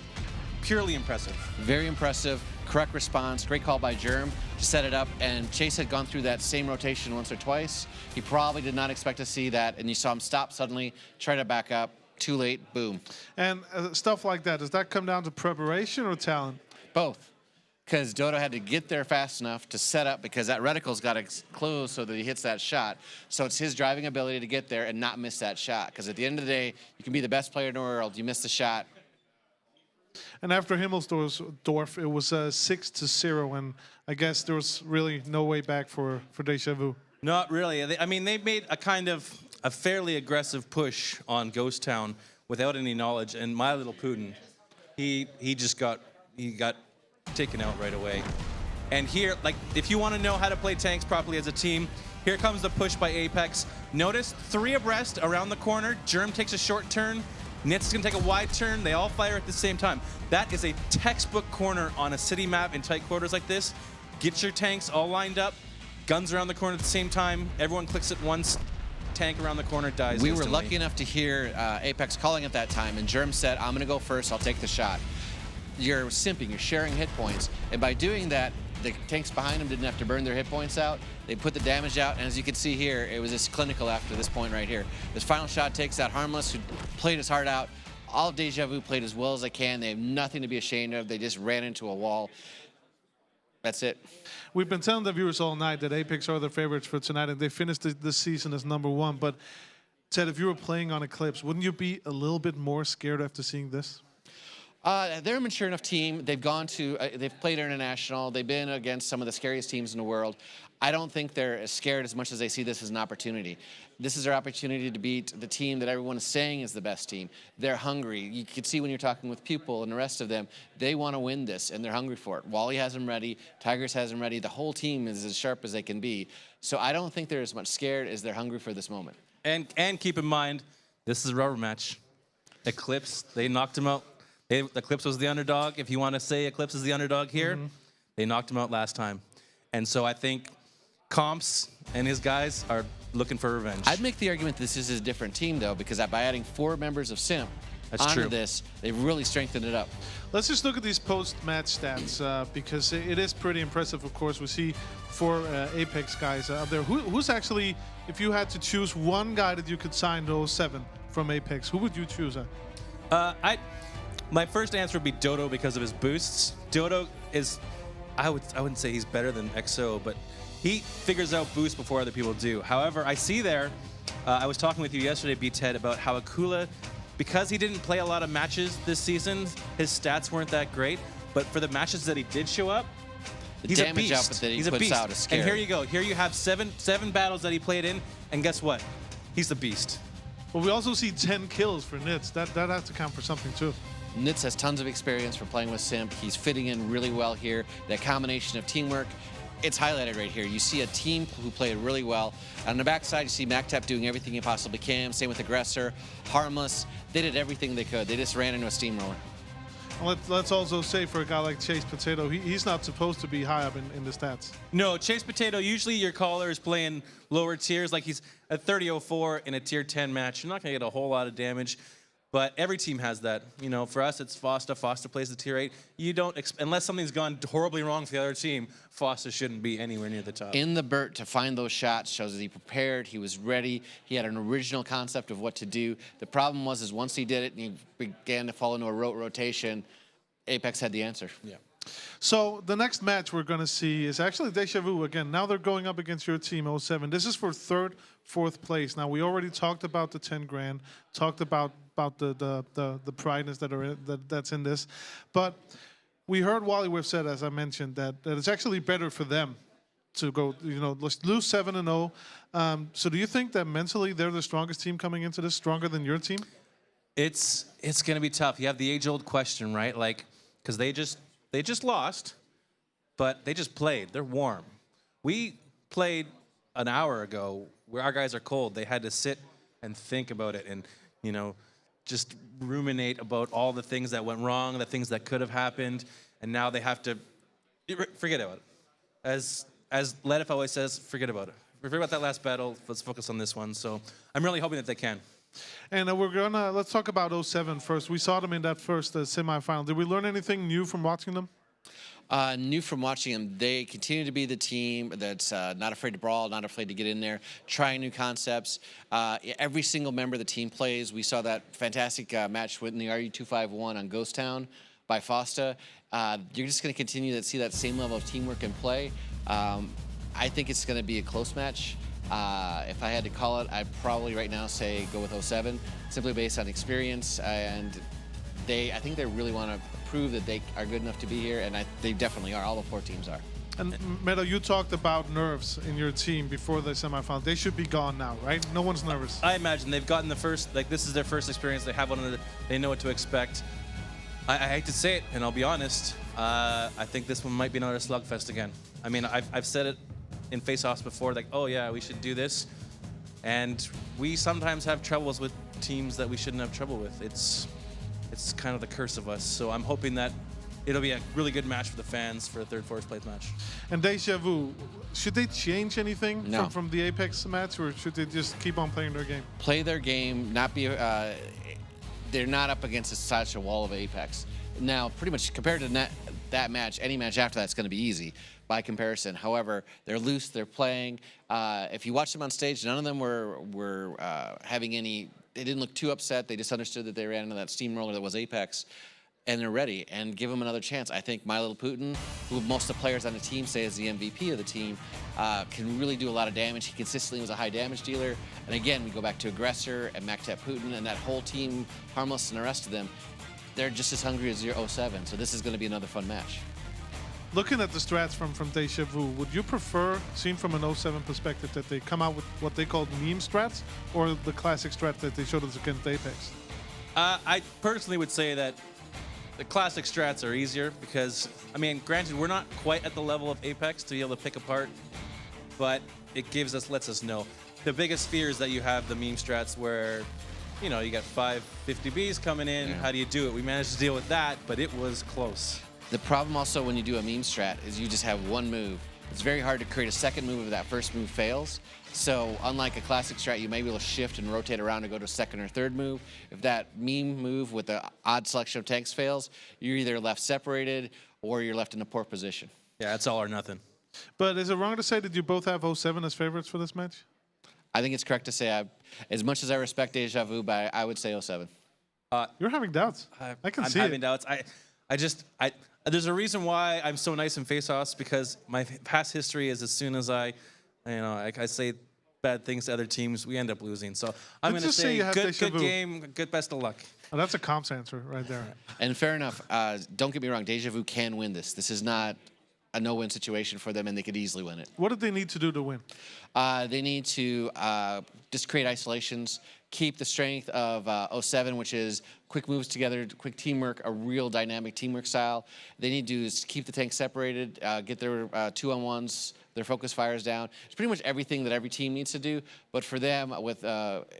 Speaker 4: purely impressive.
Speaker 5: Very impressive, correct response, great call by Germ. to set it up, and Chase had gone through that same rotation once or twice. He probably did not expect to see that, and you saw him stop suddenly, try to back up, too late, boom.
Speaker 1: And stuff like that, does that come down to preparation or talent?
Speaker 5: Both. Because Dodo had to get there fast enough to set up, because that reticle's got to close so that he hits that shot. So it's his driving ability to get there and not miss that shot. Because at the end of the day, you can be the best player in the world. You miss the shot.
Speaker 1: And after Himmelsdorf, it was 6-0, and I guess there was really no way back for Deja Vu.
Speaker 4: Not really. I mean, they made a kind of a fairly aggressive push on Ghost Town without any knowledge. And my little Putin, he got taken out right away. And here, like, if you want to know how to play tanks properly as a team, here comes the push by Apex. Notice 3 abreast around the corner. Germ takes a short turn. Nitz is going to take a wide turn. They all fire at the same time. That is a textbook corner on a city map in tight quarters like this. Get your tanks all lined up. Guns around the corner at the same time. Everyone clicks at once. Tank around the corner dies
Speaker 5: We
Speaker 4: instantly.
Speaker 5: were lucky enough to hear Apex calling at that time, and Germ said, I'm going to go first. I'll take the shot. You're simping, you're sharing hit points. And by doing that, the tanks behind them didn't have to burn their hit points out. They put the damage out, and as you can see here, it was just clinical after this point right here. This final shot takes out Harmless, who played his heart out. All of Deja Vu played as well as they can. They have nothing to be ashamed of. They just ran into a wall. That's it.
Speaker 1: We've been telling the viewers all night that Apex are the favorites for tonight, and they finished this season as #1. But Ted, if you were playing on Eclipse, wouldn't you be a little bit more scared after seeing this?
Speaker 5: They're a mature enough team. They've gone to, they've played international. They've been against some of the scariest teams in the world. I don't think they're as scared as much as they see this as an opportunity. This is their opportunity to beat the team that everyone is saying is the best team. They're hungry. You can see when you're talking with Pupil and the rest of them, they want to win this, and they're hungry for it. Wally has them ready. Tigers has them ready. The whole team is as sharp as they can be. So I don't think they're as much scared as they're hungry for this moment.
Speaker 4: And keep in mind, this is a rubber match. Eclipse, they knocked him out. Eclipse was the underdog. If you want to say Eclipse is the underdog here, they knocked him out last time. And so I think Comps and his guys are looking for revenge.
Speaker 5: I'd make the argument this is a different team, though, because by adding 4 members of Simp onto this, they've really strengthened it up.
Speaker 1: Let's just look at these post-match stats, because it is pretty impressive, of course. We see 4 Apex guys up there. Who's actually, if you had to choose one guy that you could sign to 07 from Apex, who would you choose?
Speaker 4: My first answer would be Dodo because of his boosts. Dodo is, I wouldn't say he's better than XO, but he figures out boosts before other people do. However, I see there, I was talking with you yesterday, B-Ted, about how Akula, because he didn't play a lot of matches this season, his stats weren't that great. But for the matches that he did show up, he's a beast.
Speaker 5: Output that he
Speaker 4: he's
Speaker 5: puts
Speaker 4: a beast.
Speaker 5: out is scary.
Speaker 4: And here you go. Here you have seven battles that he played in, and guess what? He's the beast.
Speaker 1: Well, we also see 10 kills for Nitz. That has to count for something, too.
Speaker 5: Nitz has tons of experience for playing with Simp. He's fitting in really well here. That combination of teamwork, it's highlighted right here. You see a team who played really well. On the backside, you see MacTap doing everything he possibly can. Same with Aggressor, Harmless. They did everything they could. They just ran into a steamroller.
Speaker 1: Let's also say for a guy like Chase Potato, he's not supposed to be high up in the stats.
Speaker 4: No, Chase Potato, usually your caller is playing lower tiers. Like he's at 30-04 in a tier 10 match. You're not going to get a whole lot of damage. But every team has that. You know, for us, it's Foster. Foster plays the tier 8. You don't, unless something's gone horribly wrong for the other team, Foster shouldn't be anywhere near the top.
Speaker 5: In the Burt to find those shots shows that he prepared, he was ready, he had an original concept of what to do. The problem was once he did it and he began to fall into a rotation, Apex had the answer.
Speaker 1: Yeah. So the next match we're going to see is actually Deja Vu again. Now they're going up against your team 07. This is for 3rd, 4th place. Now we already talked about the 10 grand, talked about the prideness that's in this, but we heard Wally Whiff said, as I mentioned, that it's actually better for them to go, let's lose 7-0. So do you think that mentally they're the strongest team coming into this, stronger than your team?
Speaker 4: It's going to be tough. You have the age-old question, right? Like, because they just lost, but they just played. They're warm. We played an hour ago where our guys are cold. They had to sit and think about it and, just ruminate about all the things that went wrong, the things that could have happened, and now they have to forget about it. As Ledif always says, forget about it. Forget about that last battle. Let's focus on this one. So I'm really hoping that they can.
Speaker 1: And let's talk about 07 first. We saw them in that first semifinal. Did we learn anything new from watching them?
Speaker 5: New from watching them, they continue to be the team that's not afraid to brawl, not afraid to get in there, trying new concepts. Every single member of the team plays. We saw that fantastic match in the RU251 on Ghost Town by Fosta. You're just going to continue to see that same level of teamwork and play. I think it's going to be a close match. If I had to call it, I'd probably right now say go with 07, simply based on experience. And I think they really want to prove that they are good enough to be here, and they definitely are. All the 4 teams are.
Speaker 1: And Meadow, you talked about nerves in your team before the semifinal. They should be gone now, right? No one's nervous.
Speaker 4: I imagine they've gotten the first, like this is their first experience. They have they know what to expect. I hate to say it, and I'll be honest, I think this one might be another slugfest again. I mean, I've said it in face-offs before, like, oh yeah, we should do this. And we sometimes have troubles with teams that we shouldn't have trouble with. It's kind of the curse of us. So I'm hoping that it'll be a really good match for the fans for a third, fourth place match.
Speaker 1: And Deja Vu, should they change anything
Speaker 5: No.
Speaker 1: from the Apex match, or should they just keep on playing their game?
Speaker 5: Play their game, not be. They're not up against such a wall of Apex. Now, pretty much compared to that match, any match after that's going to be easy by comparison. However, they're loose, they're playing. If you watch them on stage, none of them were having any. They didn't look too upset. They just understood that they ran into that steamroller that was Apex, and they're ready. And give them another chance. I think My Little Putin, who most of the players on the team say is the MVP of the team, can really do a lot of damage. He consistently was a high damage dealer. And again, we go back to Aggressor and MacTap Putin and that whole team, Harmless and the rest of them. They're just as hungry as 07. So this is going to be another fun match.
Speaker 1: Looking at the strats from Deja Vu, would you prefer, seen from an 07 perspective, that they come out with what they called meme strats, or the classic strat that they showed us against Apex?
Speaker 4: I personally would say that the classic strats are easier because, I mean, granted, we're not quite at the level of Apex to be able to pick apart, but it lets us know. The biggest fear is that you have the meme strats where, you know, you got 5 50Bs coming in. Yeah. How do you do it? We managed to deal with that, but it was close.
Speaker 5: The problem also when you do a meme strat is you just have one move. It's very hard to create a second move if that first move fails. So unlike a classic strat, you may be able to shift and rotate around to go to a second or third move. If that meme move with the odd selection of tanks fails, you're either left separated or you're left in a poor position.
Speaker 4: Yeah, it's all or nothing.
Speaker 1: But is it wrong to say that you both have 07 as favorites for this match?
Speaker 5: I think it's correct to say, as much as I respect Deja Vu, but I would say 07.
Speaker 1: You're having doubts. I can see it.
Speaker 4: I'm having doubts. There's a reason why I'm so nice in face-offs, because my past history is as soon as I say bad things to other teams, we end up losing. So I'm going to say good game, good best of luck.
Speaker 1: Oh, that's a comps answer right there.
Speaker 5: And fair enough. Don't get me wrong. Deja Vu can win this. This is not a no-win situation for them, and they could easily win it.
Speaker 1: What do they need to do to win?
Speaker 5: They need to just create isolations, keep the strength of 07, which is quick moves together, quick teamwork, a real dynamic teamwork style. They need to keep the tanks separated, get their 2-on-1s, their focus fires down. It's pretty much everything that every team needs to do. But for them,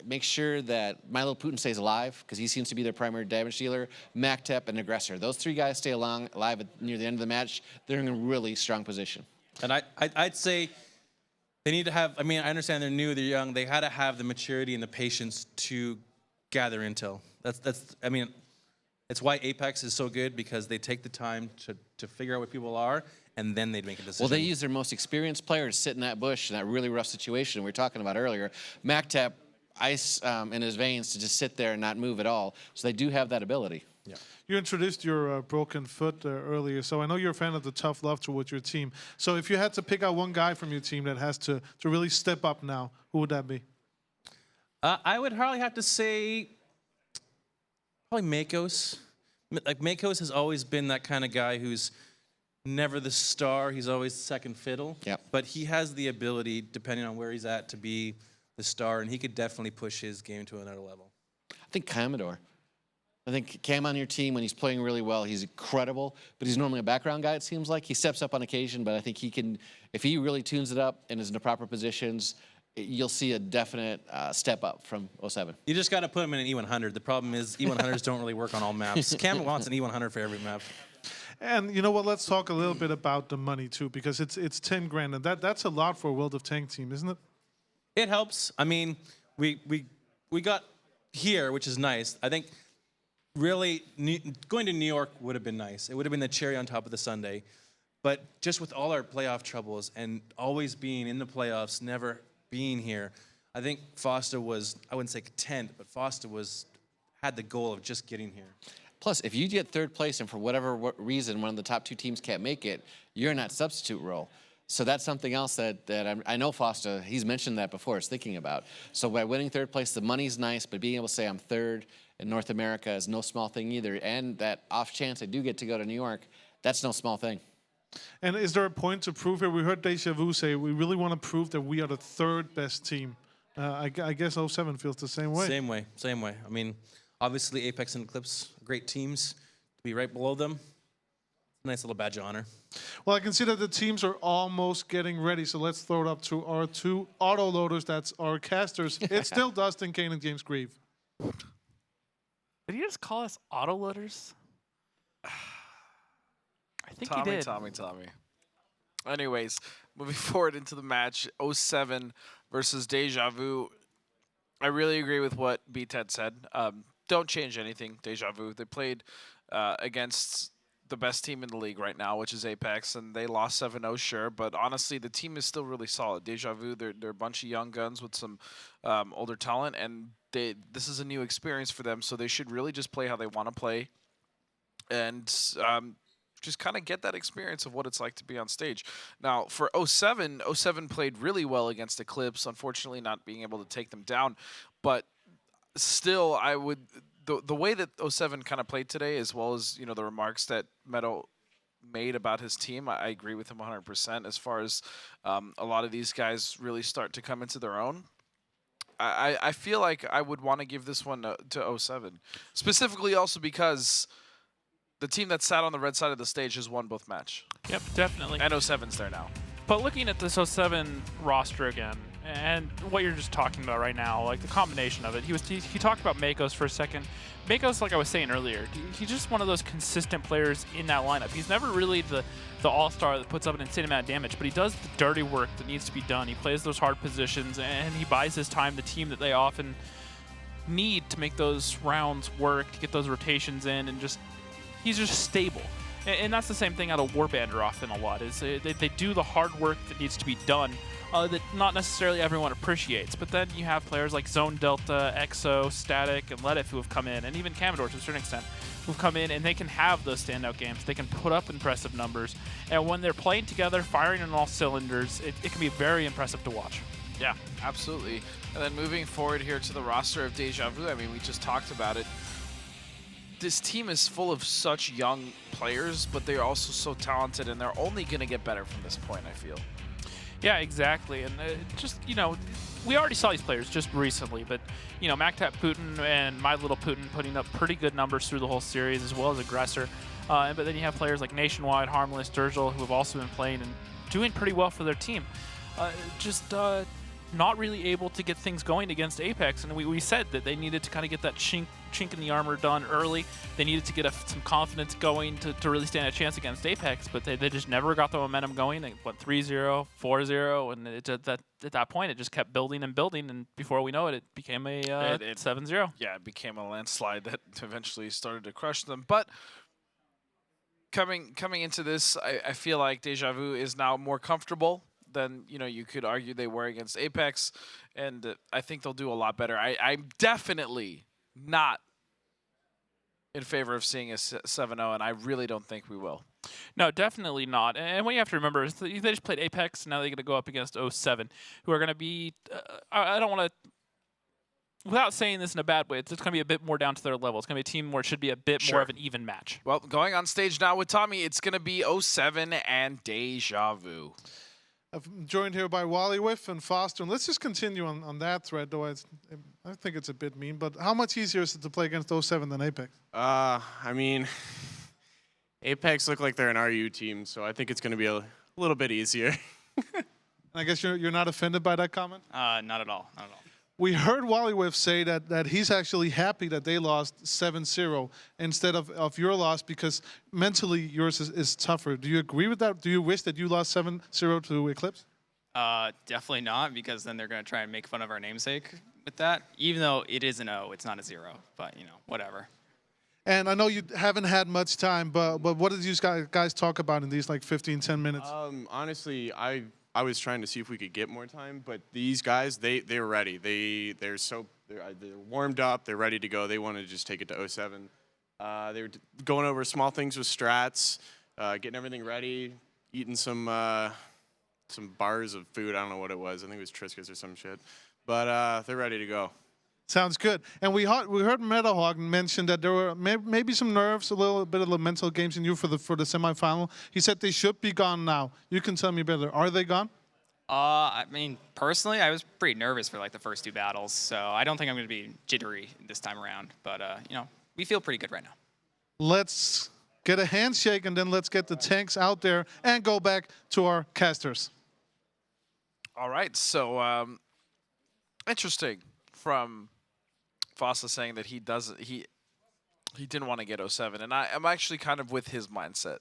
Speaker 5: make sure that My Little Putin stays alive, because he seems to be their primary damage dealer, MacTep, and Aggressor. Those 3 guys stay alive near the end of the match. They're in a really strong position.
Speaker 4: And I'd say they need to have, I mean, I understand they're new, they're young. They had to have the maturity and the patience to gather intel. I mean, it's why Apex is so good, because they take the time to figure out what people are, and then they'd make a decision.
Speaker 5: Well, they use their most experienced player to sit in that bush in that really rough situation we were talking about earlier. MacTap, ice in his veins to just sit there and not move at all. So they do have that ability.
Speaker 1: Yeah. You introduced your broken foot earlier, so I know you're a fan of the tough love towards your team. So if you had to pick out one guy from your team that has to really step up now, who would that be?
Speaker 4: I would probably have to say probably Makos. Like, Makos has always been that kind of guy who's never the star. He's always second fiddle.
Speaker 5: Yep.
Speaker 4: But he has the ability, depending on where he's at, to be the star, and he could definitely push his game to another level.
Speaker 5: I think Commodore. I think Cam on your team, when he's playing really well, he's incredible, but he's normally a background guy, it seems like. He steps up on occasion, but I think he can, if he really tunes it up and is in the proper positions, you'll see a definite step up from 07.
Speaker 4: You just got to put him in an E100. The problem is E100s don't really work on all maps. Cam wants an E100 for every map.
Speaker 1: And you know what? Let's talk a little bit about the money too, because it's 10 grand, and that's a lot for a World of Tank team, isn't it?
Speaker 4: It helps. I mean, we got here, which is nice. I think really going to New York would have been nice. It would have been the cherry on top of the sundae. But just with all our playoff troubles and always being in the playoffs, never being here, I think Foster was, I wouldn't say content, but Foster had the goal of just getting here.
Speaker 5: Plus, if you get third place and for whatever reason one of the top two teams can't make it, you're in that substitute role. So that's something else that I know Foster, he's mentioned that before, is thinking about. So by winning third place, the money's nice, but being able to say I'm third in North America is no small thing either. And that off chance I do get to go to New York, that's no small thing.
Speaker 1: And is there a point to prove here? We heard Deja Vu say we really want to prove that we are the third best team. I guess 07 feels the same way.
Speaker 4: Same way. I mean, obviously Apex and Eclipse, great teams. To be right below them, nice little badge of honor.
Speaker 1: Well, I can see that the teams are almost getting ready, so let's throw it up to our two auto loaders. That's our casters. It's still Dustin Kane and James Grieve.
Speaker 3: Did he just call us auto loaders? I think
Speaker 2: Tommy,
Speaker 3: he did.
Speaker 2: Tommy. Anyways, moving forward into the match, 07 versus Deja Vu. I really agree with what B-Ted said. Don't change anything, Deja Vu. They played against the best team in the league right now, which is Apex, and they lost 7-0, sure, but honestly, the team is still really solid. Deja Vu, they're a bunch of young guns with some older talent, and this is a new experience for them, so they should really just play how they want to play, and just kind of get that experience of what it's like to be on stage. Now, for 07 played really well against Eclipse, unfortunately not being able to take them down, but still, I would... The way that 07 kind of played today, as well as the remarks that Meadow made about his team, I agree with him 100%. As far as a lot of these guys really start to come into their own, I feel like I would want to give this one to 07, specifically also because the team that sat on the red side of the stage has won both match.
Speaker 3: Yep, definitely.
Speaker 2: And 07's there now.
Speaker 3: But looking at this 07 roster again, and what you're just talking about right now, like the combination of it, he talked about Makos for a second. Makos, like I was saying earlier, he's just one of those consistent players in that lineup. He's never really the all-star that puts up an insane amount of damage, but he does the dirty work that needs to be done. He plays those hard positions, and he buys his time the team that they often need to make those rounds work, to get those rotations in, and he's just stable. And that's the same thing out of Warbandor often a lot, is they do the hard work that needs to be done that not necessarily everyone appreciates. But then you have players like Zone Delta, EXO, Static, and Ledif who have come in, and even Commodore to a certain extent, who've come in, and they can have those standout games. They can put up impressive numbers. And when they're playing together, firing on all cylinders, it can be very impressive to watch.
Speaker 2: Yeah, absolutely. And then moving forward here to the roster of Deja Vu, I mean, we just talked about it. This team is full of such young players, but they're also so talented, and they're only going to get better from this point, I feel.
Speaker 3: Yeah, exactly. And we already saw these players just recently, but, MacTap Putin and My Little Putin putting up pretty good numbers through the whole series, as well as Aggressor. But then you have players like Nationwide, Harmless, Durgel, who have also been playing and doing pretty well for their team. Not really able to get things going against Apex, and we said that they needed to kind of get that chink in the armor done early. They needed to get some confidence going to really stand a chance against Apex, but they just never got the momentum going. They went 3-0, 4-0, and at that point, it just kept building and building, and before we know it, it became a 7-0.
Speaker 2: Yeah, it became a landslide that eventually started to crush them. But coming into this, I feel like Deja Vu is now more comfortable than you could argue they were against Apex, and I think they'll do a lot better. I'm definitely not in favor of seeing a 7-0, and I really don't think we will.
Speaker 3: No, definitely not. And what you have to remember is they just played Apex, and now they're going to go up against 07, who are going to be, I don't want to, without saying this in a bad way, it's going to be a bit more down to their level. It's going to be a team where it should be a bit more of an even match.
Speaker 2: Well, going on stage now with Tommy, it's going to be 07 and Deja Vu.
Speaker 1: I'm joined here by Wally Whiff and Foster, and let's just continue on that thread, though I think it's a bit mean, but how much easier is it to play against 07 than Apex?
Speaker 18: I mean, Apex look like they're an RU team, so I think it's going to be a little bit easier.
Speaker 1: I guess you're not offended by that comment?
Speaker 6: Not at all, not at all.
Speaker 1: We heard Wally Whiff say that he's actually happy that they lost 7-0 instead of your loss because mentally yours is tougher. Do you agree with that? Do you wish that you lost 7-0 to Eclipse?
Speaker 6: Definitely not, because then they're going to try and make fun of our namesake with that. Even though it is an O, it's not a 0. But, whatever.
Speaker 1: And I know you haven't had much time, but what did you guys talk about in these like 15, 10 minutes?
Speaker 18: Honestly, I was trying to see if we could get more time, but these guys, they're ready. They're warmed up. They're ready to go. They want to just take it to 07. They were going over small things with strats, getting everything ready, eating some bars of food. I don't know what it was. I think it was Triscuits or some shit. But they're ready to go.
Speaker 1: Sounds good. And we heard Meadowhawk mention that there were maybe some nerves, a little bit of the mental games in you for the semifinal. He said they should be gone now. You can tell me better. Are they gone?
Speaker 6: I mean, personally, I was pretty nervous for like the first 2 battles, so I don't think I'm going to be jittery this time around. But you know, we feel pretty good right now.
Speaker 1: Let's get a handshake and then let's get the tanks out there and go back to our casters.
Speaker 2: All right. So interesting from Fossa saying that he didn't want to get 07, and I'm actually kind of with his mindset.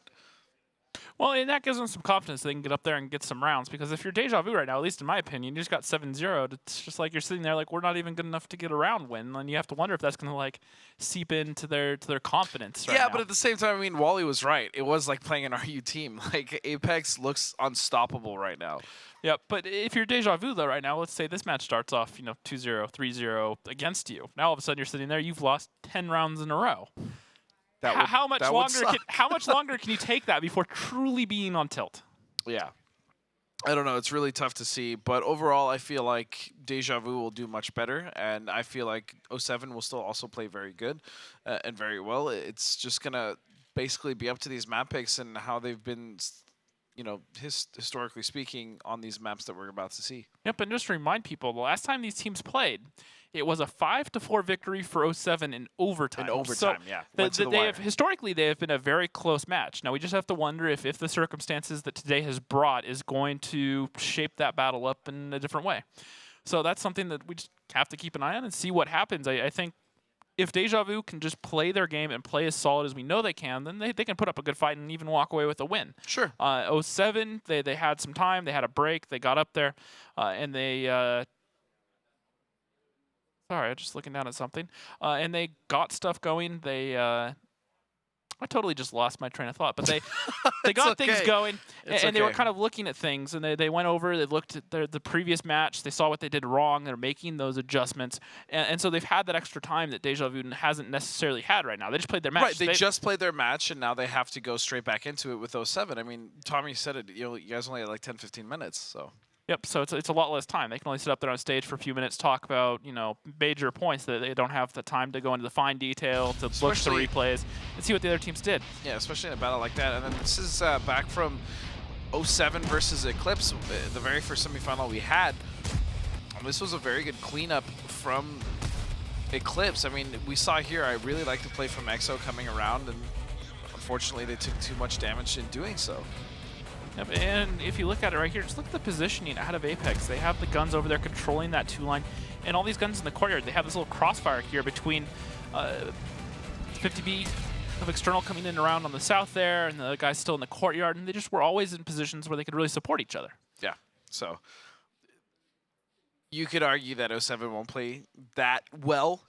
Speaker 3: Well, and that gives them some confidence they can get up there and get some rounds, because if you're Deja Vu right now, at least in my opinion, you just got 7-0. It's just like you're sitting there like, we're not even good enough to get a round win, and you have to wonder if that's going to like seep into their confidence right now.
Speaker 2: But at the same time, I mean, Wally was right. It was like playing an RU team. Like, Apex looks unstoppable right now.
Speaker 3: Yep, but if you're Deja Vu, though, right now, let's say this match starts off, 2-0, 3-0 against you. Now, all of a sudden, you're sitting there, you've lost 10 rounds in a row. How much longer can you take that before truly being on tilt?
Speaker 2: Yeah. I don't know. It's really tough to see. But overall, I feel like Deja Vu will do much better. And I feel like 07 will still also play very good and very well. It's just going to basically be up to these map picks and how they've been, historically speaking, on these maps that we're about to see.
Speaker 3: Yep, and just to remind people, the last time these teams played, it was a 5-4 victory for 07 in overtime. Historically, they have been a very close match. Now, we just have to wonder if the circumstances that today has brought is going to shape that battle up in a different way. So that's something that we just have to keep an eye on and see what happens. I think if Deja Vu can just play their game and play as solid as we know they can, then they can put up a good fight and even walk away with a win.
Speaker 2: Sure.
Speaker 3: 07, they had some time. They had a break. They got up there, and they... Sorry, I'm just looking down at something. And they got stuff going. I totally just lost my train of thought, but they got things going, and they were kind of looking at things, and they went over, they looked at the previous match, they saw what they did wrong, they're making those adjustments, and so they've had that extra time that Deja Vu hasn't necessarily had right now. They just played their match.
Speaker 2: Right, they just played their match, and now they have to go straight back into it with 07. I mean, Tommy said it, you guys only had like 10, 15 minutes, so...
Speaker 3: Yep, so it's a lot less time. They can only sit up there on stage for a few minutes, talk about, major points that they don't have the time to go into the fine detail, to look at the replays, and see what the other teams did.
Speaker 2: Yeah, especially in a battle like that. And then this is back from 07 versus Eclipse, the very first semifinal we had. This was a very good cleanup from Eclipse. I mean, we saw here, I really like the play from EXO coming around, and unfortunately they took too much damage in doing so.
Speaker 3: Yep, and if you look at it right here, just look at the positioning out of Apex. They have the guns over there controlling that 2-line, and all these guns in the courtyard. They have this little crossfire here between 50B of external coming in around on the south there, and the guys still in the courtyard, and they just were always in positions where they could really support each other.
Speaker 2: Yeah, so you could argue that 07 won't play that well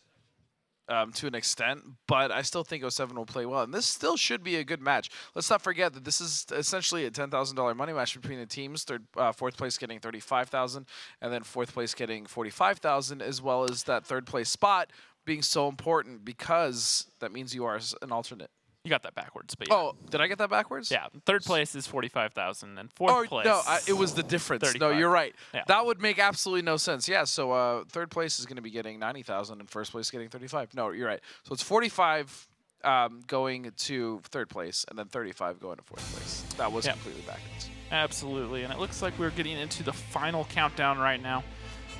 Speaker 2: to an extent, but I still think 07 will play well, and this still should be a good match. Let's not forget that this is essentially a $10,000 money match between the teams. Fourth place getting $35,000, and then fourth place getting $45,000, as well as that third place spot being so important because that means you are an alternate.
Speaker 3: You got that backwards, but yeah.
Speaker 2: Oh, did I get that backwards?
Speaker 3: Yeah, third place is $45,000, and fourth place.
Speaker 2: No, it was the difference.
Speaker 3: 35.
Speaker 2: No, you're right.
Speaker 3: Yeah.
Speaker 2: That would make absolutely no sense. Yeah, so third place is going to be getting $90,000, and first place getting $35,000. No, you're right. So it's $45,000 going to third place, and then $35,000 going to fourth place. That was completely backwards.
Speaker 3: Absolutely, and it looks like we're getting into the final countdown right now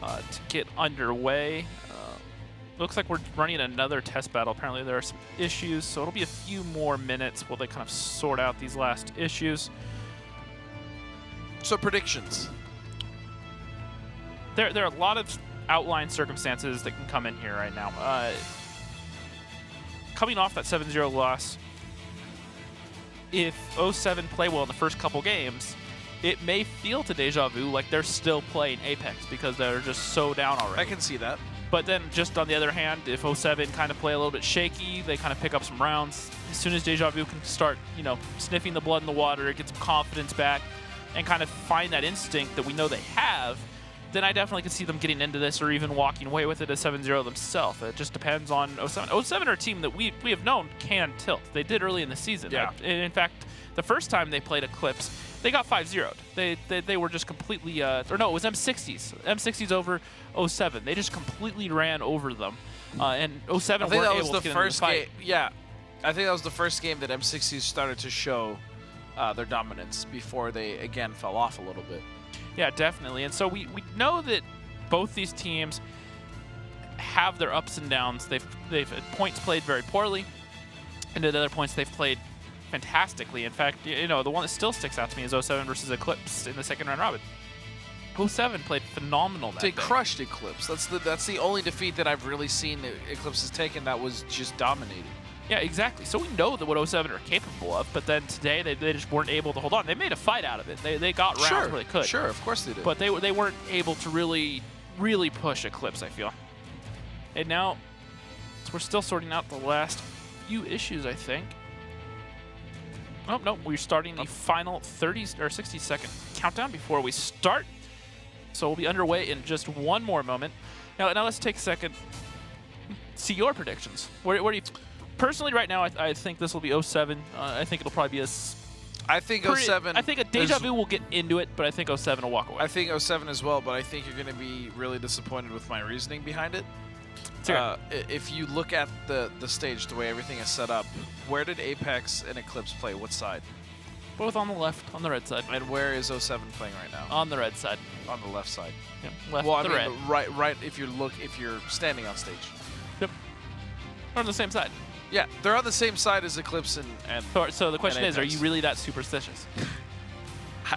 Speaker 3: to get underway. Looks like we're running another test battle. Apparently there are some issues, so it'll be a few more minutes while they kind of sort out these last issues.
Speaker 2: So predictions.
Speaker 3: There are a lot of outline circumstances that can come in here right now. Coming off that 7-0 loss, if 07 play well in the first couple games, it may feel to Deja Vu like they're still playing Apex because they're just so down already.
Speaker 2: I can see that.
Speaker 3: But then just on the other hand, if 07 kind of play a little bit shaky, they kind of pick up some rounds. As soon as Deja Vu can start, you know, sniffing the blood in the water, get some confidence back, and kind of find that instinct that we know they have, then I definitely could see them getting into this or even walking away with it as 7-0 themselves. It just depends on 07. 07 are a team that we have known can tilt. They did early in the season.
Speaker 2: Yeah.
Speaker 3: In fact, the first time they played Eclipse, they got 5-0'd. They were just completely, or no, it was M60s. M60s over 07. They just completely ran over them. And 07 weren't able to get into the fight.
Speaker 2: Yeah, I think that was the first game that M60s started to show their dominance before they, again, fell off a little bit.
Speaker 3: Yeah, definitely. And so we know that both these teams have their ups and downs. They've at points played very poorly, and at other points they've played fantastically. In fact, you know, the one that still sticks out to me is 07 versus Eclipse in the second round robin. 07 played phenomenal that
Speaker 2: They
Speaker 3: day.
Speaker 2: crushed Eclipse. That's the only defeat that I've really seen that Eclipse has taken that was just dominating.
Speaker 3: Yeah, exactly. So we know that what 07 are capable of, but then today they just weren't able to hold on. They made a fight out of it. They got rounds where they could.
Speaker 2: Sure, of course they did.
Speaker 3: But they weren't able to really push Eclipse, I feel. And now, so we're still sorting out the last few issues, I think. Oh, no, we're starting the final 30 or 60-second countdown before we start. So we'll be underway in just one more moment. Now let's take a second. See your predictions. Where do you... Personally, right now, I think this will be 07. I think it'll probably be
Speaker 2: I think 07...
Speaker 3: I think a Deja Vu will get into it, but I think 07 will walk away.
Speaker 2: I think 07 as well, but I think you're going to be really disappointed with my reasoning behind it. If you look at the stage, the way everything is set up, where did Apex and Eclipse play? What side?
Speaker 3: Both on the left, on the red side.
Speaker 2: And where is 07 playing right now?
Speaker 3: On the red side.
Speaker 2: On the left side.
Speaker 3: Yep. Left
Speaker 2: well,
Speaker 3: to
Speaker 2: I mean,
Speaker 3: red.
Speaker 2: right. If you're standing on stage.
Speaker 3: Yep. Or on the same side.
Speaker 2: Yeah, they're on the same side as Eclipse and
Speaker 3: so the question is, are you really that superstitious?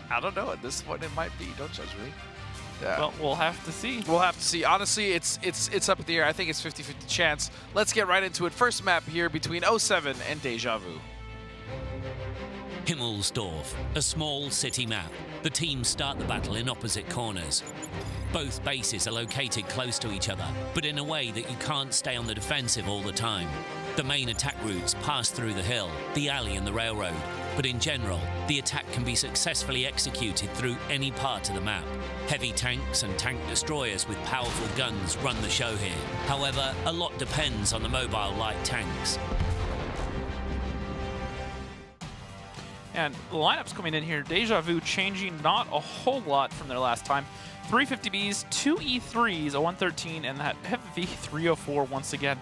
Speaker 2: I don't know. At this point, it might be. Don't judge me. Yeah.
Speaker 3: Well, we'll have to see.
Speaker 2: We'll have to see. Honestly, it's up in the air. I think it's 50-50 chance. Let's get right into it. First map here between 07 and Deja Vu.
Speaker 8: Himmelsdorf, a small city map. The teams start the battle in opposite corners. Both bases are located close to each other, but in a way that you can't stay on the defensive all the time. The main attack routes pass through the hill, the alley and the railroad, but in general, the attack can be successfully executed through any part of the map. Heavy tanks and tank destroyers with powerful guns run the show here. However, a lot depends on the mobile light tanks.
Speaker 3: And the lineups coming in here, Deja Vu changing not a whole lot from their last time. 350Bs, 2 E3s, a 113, and that heavy 304 once again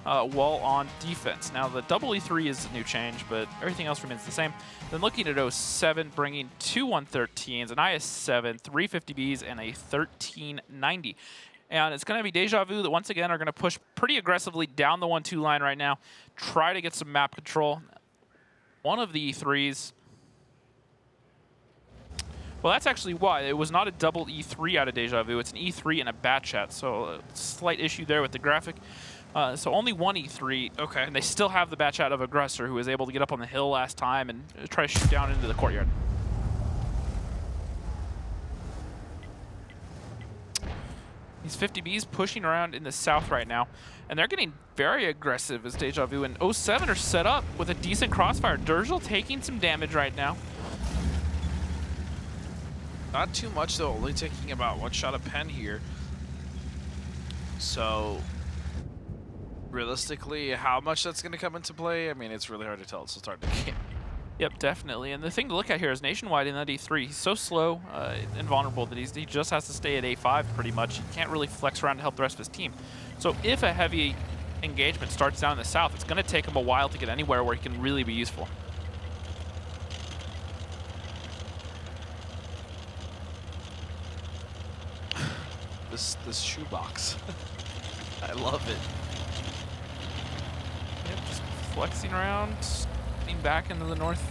Speaker 3: while on defense. Now, the double E3 is a new change, but everything else remains the same. Then looking at 07, bringing 2 113s, an IS-7, 350Bs, and a 1390. And it's going to be Deja Vu that once again are going to push pretty aggressively down the 1-2 line right now, try to get some map control. One of the E3s. Well, that's actually why. It was not a double E3 out of Deja Vu. It's an E3 and a bat chat, so a slight issue there with the graphic. So only one E3.
Speaker 2: Okay.
Speaker 3: And they still have the bat chat of Aggressor, who was able to get up on the hill last time and try to shoot down into the courtyard. These 50Bs pushing around in the south right now, and they're getting very aggressive as Deja Vu and 07 are set up with a decent crossfire. Durgel taking some damage right now.
Speaker 2: Not too much, though. Only taking about one shot a pen here. So, realistically, how much that's going to come into play, I mean, it's really hard to tell. It's the start of the game.
Speaker 3: Yep, definitely. And the thing to look at here is Nationwide in that E3. He's so slow and vulnerable that he just has to stay at A5 pretty much. He can't really flex around to help the rest of his team. So if a heavy engagement starts down in the south, it's going to take him a while to get anywhere where he can really be useful.
Speaker 2: This shoebox. I love it.
Speaker 3: Yep, just flexing around, getting back into the north.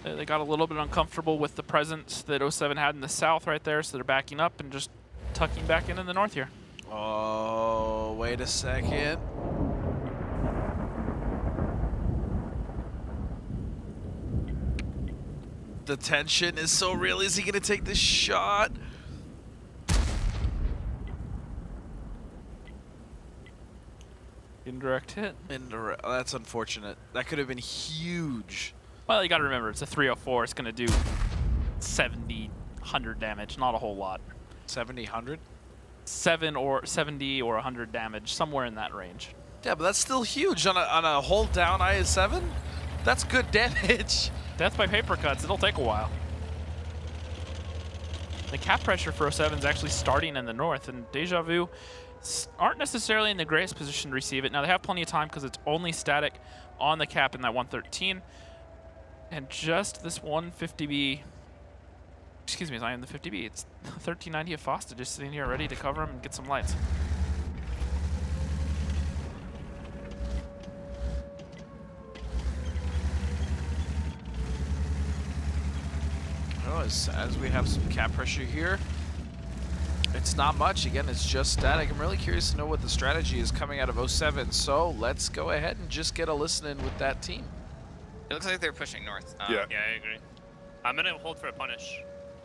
Speaker 3: They got a little bit uncomfortable with the presence that 07 had in the south right there, so they're backing up and just tucking back into the north here.
Speaker 2: Oh, wait a second. The tension is so real. Is he going to take this shot?
Speaker 3: Indirect hit.
Speaker 2: Indirect. That's unfortunate. That could have been huge.
Speaker 3: Well, you got to remember, it's a 304. It's going to do 70, 100 damage. Not a whole lot.
Speaker 2: 70, 100?
Speaker 3: 70 or 100 damage, somewhere in that range.
Speaker 2: Yeah, but that's still huge on a hold down IS-7. That's good damage.
Speaker 3: Death by paper cuts. It'll take a while. The cap pressure for 07 is actually starting in the north, and Deja Vu aren't necessarily in the greatest position to receive it. Now, they have plenty of time because it's only static on the cap in that 113. And just this 150B, excuse me, it's not even the 50B, it's 1390 of Fosta just sitting here ready to cover him and get some lights.
Speaker 2: Oh, as we have some cap pressure here, it's not much. Again, it's just static. I'm really curious to know what the strategy is coming out of 07, so let's go ahead and just get a listen in with that team.
Speaker 6: It looks like they're pushing north.
Speaker 9: Yeah, I agree. I'm gonna hold for a punish.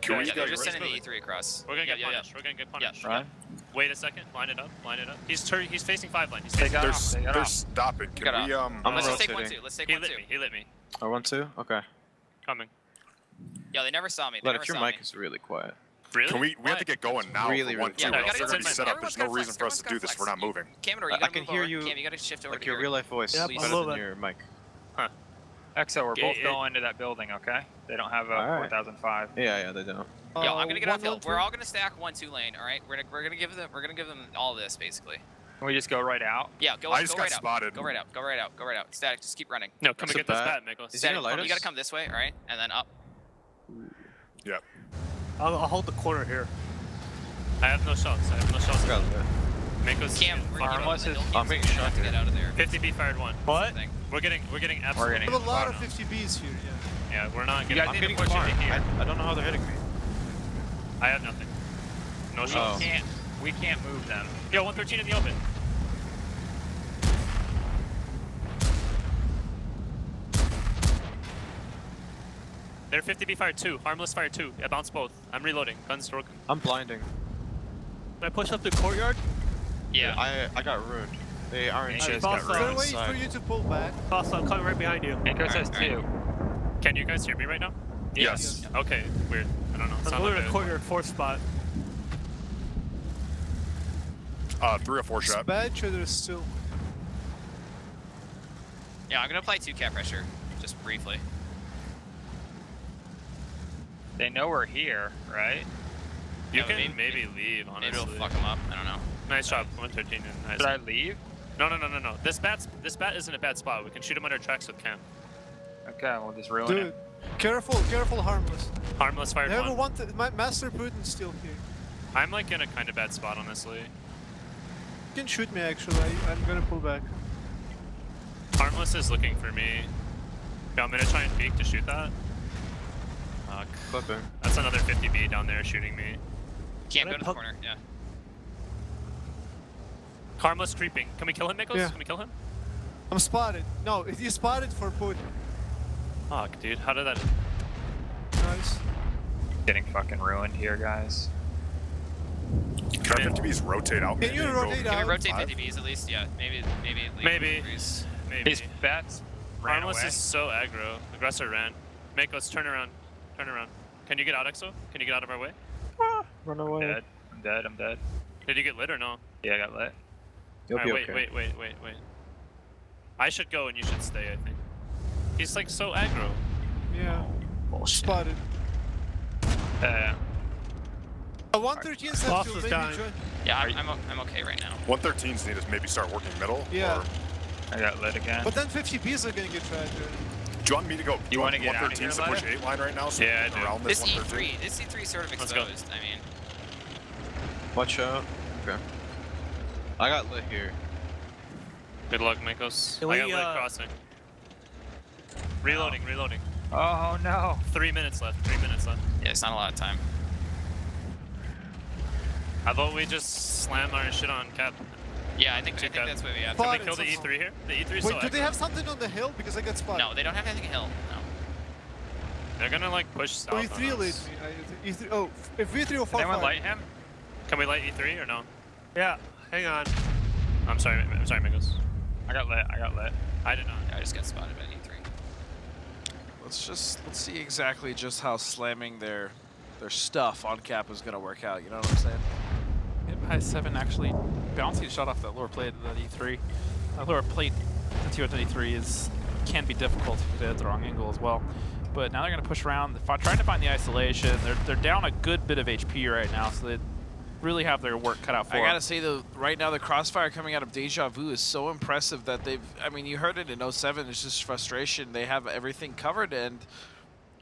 Speaker 6: They're just sending the E3 across.
Speaker 9: We're gonna get punished. We're gonna get punished.
Speaker 6: Yeah.
Speaker 9: Right. Wait a second. Line it up. Line it up. He's facing 5 line. He's
Speaker 21: They're
Speaker 9: facing
Speaker 21: stopping. Can we
Speaker 6: Let's just take 1-2. Let's take 1-2.
Speaker 9: He lit me.
Speaker 21: Oh, 1-2? Okay.
Speaker 9: Coming.
Speaker 6: Yo, they never saw me. They
Speaker 21: But
Speaker 6: never
Speaker 21: if your
Speaker 6: saw
Speaker 21: mic
Speaker 6: me.
Speaker 21: is really quiet.
Speaker 9: Really?
Speaker 21: Can we have to get going now Really, for really 1-2.
Speaker 6: Yeah, we gotta
Speaker 21: They're
Speaker 6: get
Speaker 21: gonna be set up.
Speaker 6: everyone's
Speaker 21: There's no
Speaker 6: gotta
Speaker 21: reason
Speaker 6: flex.
Speaker 21: for us to do this if we're not moving.
Speaker 6: Cameron,
Speaker 21: I
Speaker 6: you gotta
Speaker 21: can
Speaker 6: move
Speaker 21: hear
Speaker 6: over.
Speaker 21: you
Speaker 6: Cam, you gotta shift over
Speaker 21: like
Speaker 6: to
Speaker 21: your real life voice
Speaker 6: Yep,
Speaker 21: better than your mic.
Speaker 9: Huh.
Speaker 11: EXO, we're both going into that building, okay? They don't have a 4005.
Speaker 21: Yeah, they don't.
Speaker 6: Yo, I'm gonna get outfield. We're all gonna stack 1-2 lane. All right, we're gonna give them all this basically.
Speaker 11: Can we just go right out?
Speaker 6: Yeah, go.
Speaker 21: I just
Speaker 6: go
Speaker 21: got
Speaker 6: right
Speaker 21: spotted.
Speaker 6: Out. Go right out. Go right out. Go right out. Static. Just keep running.
Speaker 9: No, come and get this bat, Mikkel.
Speaker 6: Static. You gotta come this way, all right, and then up.
Speaker 21: Yep.
Speaker 16: I'll hold the corner here.
Speaker 9: I have no shots. Mako's
Speaker 6: Cam,
Speaker 9: I'm being shot
Speaker 6: to get out of there.
Speaker 9: 50B fired 1.
Speaker 16: What?
Speaker 9: We're getting absolutely.
Speaker 16: We have a lot of 50Bs here.
Speaker 9: Yeah, we're not getting.
Speaker 21: I'm getting far. I don't know how they're hitting me.
Speaker 9: I have nothing. No shots.
Speaker 11: We can't move them.
Speaker 9: Yo, 113 in the open. They're 50B fired 2. Harmless fired 2. I bounced both. I'm reloading. Guns broken.
Speaker 21: I'm blinding.
Speaker 16: Can I push up the courtyard?
Speaker 6: Yeah.
Speaker 21: I got ruined. They aren't
Speaker 16: Is there a way for you to pull back? Costa, I'm coming right behind you.
Speaker 9: Mako says 2. Can you guys hear me right now?
Speaker 21: Yes.
Speaker 9: Okay, weird. I don't know.
Speaker 16: I'm going to the courtyard 4th spot.
Speaker 21: 3 or 4 shot.
Speaker 16: Bad sure there's still.
Speaker 6: Yeah, I'm gonna apply 2 cap pressure, just briefly.
Speaker 11: They know we're here, right?
Speaker 9: You can maybe leave, honestly.
Speaker 6: Maybe it'll fuck them up. I don't know.
Speaker 9: Nice job, 113. And nice.
Speaker 11: Should I leave?
Speaker 9: No. This bat isn't a bad spot. We can shoot him under tracks with Cam.
Speaker 11: Okay, we'll just ruin
Speaker 16: Dude,
Speaker 11: it.
Speaker 16: careful, harmless.
Speaker 9: Harmless fired
Speaker 16: Never
Speaker 9: 1.
Speaker 16: want my Master Putin's still here.
Speaker 9: I'm like in a kind of bad spot, honestly.
Speaker 16: You can shoot me actually. I'm gonna pull back.
Speaker 9: Harmless is looking for me. Yeah, I'm gonna try and peek to shoot that.
Speaker 21: Clipping.
Speaker 9: That's another 50B down there shooting me.
Speaker 6: Can't go to the corner. Yeah.
Speaker 9: Harmless creeping. Can we kill him, Miklos?
Speaker 16: Yeah.
Speaker 9: Can we kill him?
Speaker 16: I'm spotted. No, if you spotted for Putin.
Speaker 9: Fuck, dude. How did that?
Speaker 16: Nice.
Speaker 11: Getting fucking ruined here, guys.
Speaker 21: Can our 50Bs rotate out?
Speaker 16: Can you rotate out?
Speaker 6: Can we rotate 50Bs at least? Yeah, maybe.
Speaker 9: Maybe.
Speaker 11: These bats ran
Speaker 9: Harmless
Speaker 11: away.
Speaker 9: is so aggro. Aggressor ran. Miklos, turn around. Turn around. Can you get out, Exo? Can you get out of our way?
Speaker 16: Run away.
Speaker 11: I'm dead.
Speaker 9: Did you get lit or no?
Speaker 11: Yeah, I got lit.
Speaker 21: You'll be
Speaker 9: Alright,
Speaker 21: okay.
Speaker 9: wait. I should go and you should stay, I think. He's like so aggro.
Speaker 16: Yeah.
Speaker 11: Bullshit.
Speaker 16: Spotted. 113 said Boss to is maybe dying. join.
Speaker 6: Yeah, I'm okay right now.
Speaker 21: 113s need to maybe start working middle.
Speaker 16: Yeah.
Speaker 21: Or
Speaker 11: I got lit again.
Speaker 16: But then 50Bs are gonna get tried here.
Speaker 21: do you want me to go?
Speaker 11: You want to get out of
Speaker 21: 113s
Speaker 11: here,
Speaker 21: to push 8 line right now? So
Speaker 9: Yeah,
Speaker 21: we can
Speaker 9: I do.
Speaker 21: around
Speaker 6: This
Speaker 21: this 113?
Speaker 6: E3 is sort of
Speaker 9: Let's go.
Speaker 6: exposed. I mean,
Speaker 21: Watch out. Okay. I got lit here.
Speaker 9: Good luck, Mikos.
Speaker 16: Can
Speaker 9: I got
Speaker 16: we,
Speaker 9: lit crossing. Reloading.
Speaker 11: Oh no.
Speaker 9: 3 minutes left. 3 minutes left.
Speaker 6: yeah, it's not a lot of time.
Speaker 9: How about we just slam our shit on Cap?
Speaker 6: Yeah, I think that's what we have.
Speaker 9: Can we
Speaker 16: Spotted,
Speaker 9: kill the E3 here? The E3 is
Speaker 16: Wait,
Speaker 9: so
Speaker 16: do they
Speaker 9: aggro.
Speaker 16: have something on the hill? Because I got spotted.
Speaker 6: No, they don't have anything hill. No.
Speaker 9: They're gonna like push south
Speaker 16: Oh,
Speaker 9: on
Speaker 16: E3
Speaker 9: us.
Speaker 16: leads me. E3, oh, if E3 or 4
Speaker 11: Anyone light him?
Speaker 9: Can we light E3 or no?
Speaker 16: Yeah, hang on.
Speaker 9: I'm sorry, Mikos.
Speaker 10: I got lit. I did not.
Speaker 6: I just got spotted by E3.
Speaker 2: Let's see exactly just how slamming their stuff on cap is gonna work out. You know what I'm saying?
Speaker 3: High 7 actually bouncing a shot off that lower plate of that E3. That lower plate, the T1 E3 can be difficult if you hit the wrong angle as well. But now they're going to push around, trying to find the isolation. They're down a good bit of HP right now, so they really have their work cut out for them.
Speaker 2: I gotta say though, right now the crossfire coming out of Deja Vu is so impressive that I mean, you heard it in 07. It's just frustration. They have everything covered, and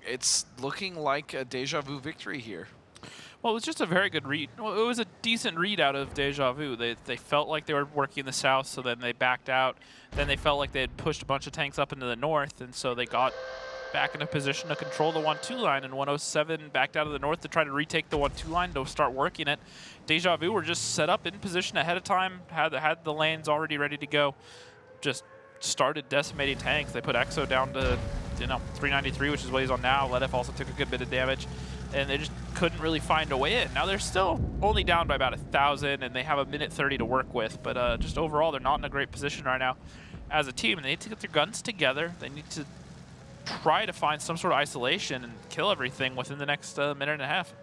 Speaker 2: it's looking like a Deja Vu victory here.
Speaker 3: Well, it was just a very good read. Well, it was a decent read out of Deja Vu. They felt like they were working in the south, so then they backed out. Then they felt like they had pushed a bunch of tanks up into the north, and so they got back in a position to control the 1-2 line, and 107 backed out of the north to try to retake the 1-2 line to start working it. Deja Vu were just set up in position ahead of time, had the lanes already ready to go, just started decimating tanks. They put EXO down to 393, which is what he's on now. Ledef also took a good bit of damage, and they just couldn't really find a way in. Now they're still only down by about 1,000, and they have a minute 30 to work with, but just overall they're not in a great position right now as a team, and they need to get their guns together. They need to try to find some sort of isolation and kill everything within the next minute and a half.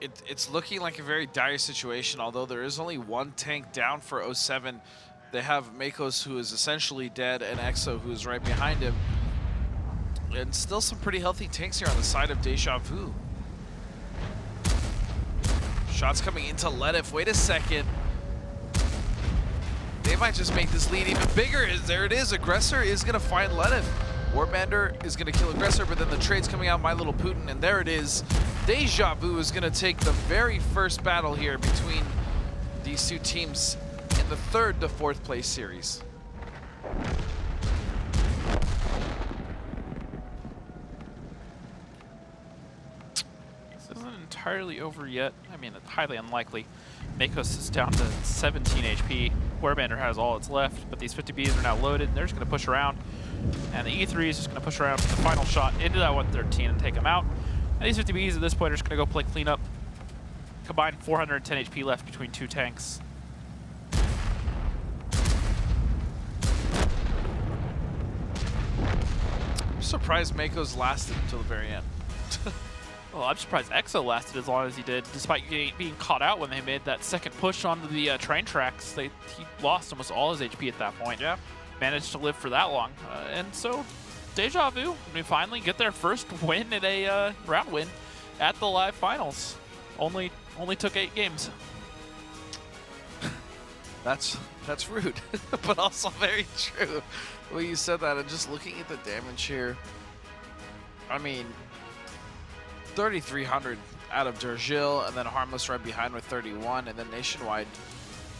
Speaker 2: It's looking like a very dire situation, although there is only one tank down for 07. They have Makos, who is essentially dead, and EXO, who is right behind him. And still some pretty healthy tanks here on the side of Deja Vu. Shots coming into Ledef. Wait a second. They might just make this lead even bigger. There it is. Aggressor is going to find Ledef. Warbandor is going to kill Aggressor, but then the trade's coming out, My Little Putin, and there it is. Deja Vu is going to take the very first battle here between these two teams in the 3rd to 4th place series.
Speaker 3: This isn't entirely over yet. I mean, it's highly unlikely. Makos is down to 17 HP. Warbandor has all it's left, but these 50Bs are now loaded, and they're just going to push around. And the E3 is just going to push around with the final shot into that 113 and take him out. And these 50Bs at this point are just going to go play cleanup. Combined 410 HP left between two tanks.
Speaker 2: I'm surprised Makos lasted until the very end.
Speaker 3: Well, I'm surprised EXO lasted as long as he did, despite being caught out when they made that second push onto the train tracks. He lost almost all his HP at that point.
Speaker 2: Yeah.
Speaker 3: Managed to live for that long. And so, Deja Vu, we finally get their first win in a round win at the live finals. Only took 8 games.
Speaker 2: That's rude, but also very true. Well, you said that, and just looking at the damage here, I mean, 3,300 out of Durgil, and then Harmless right behind with 31, and then Nationwide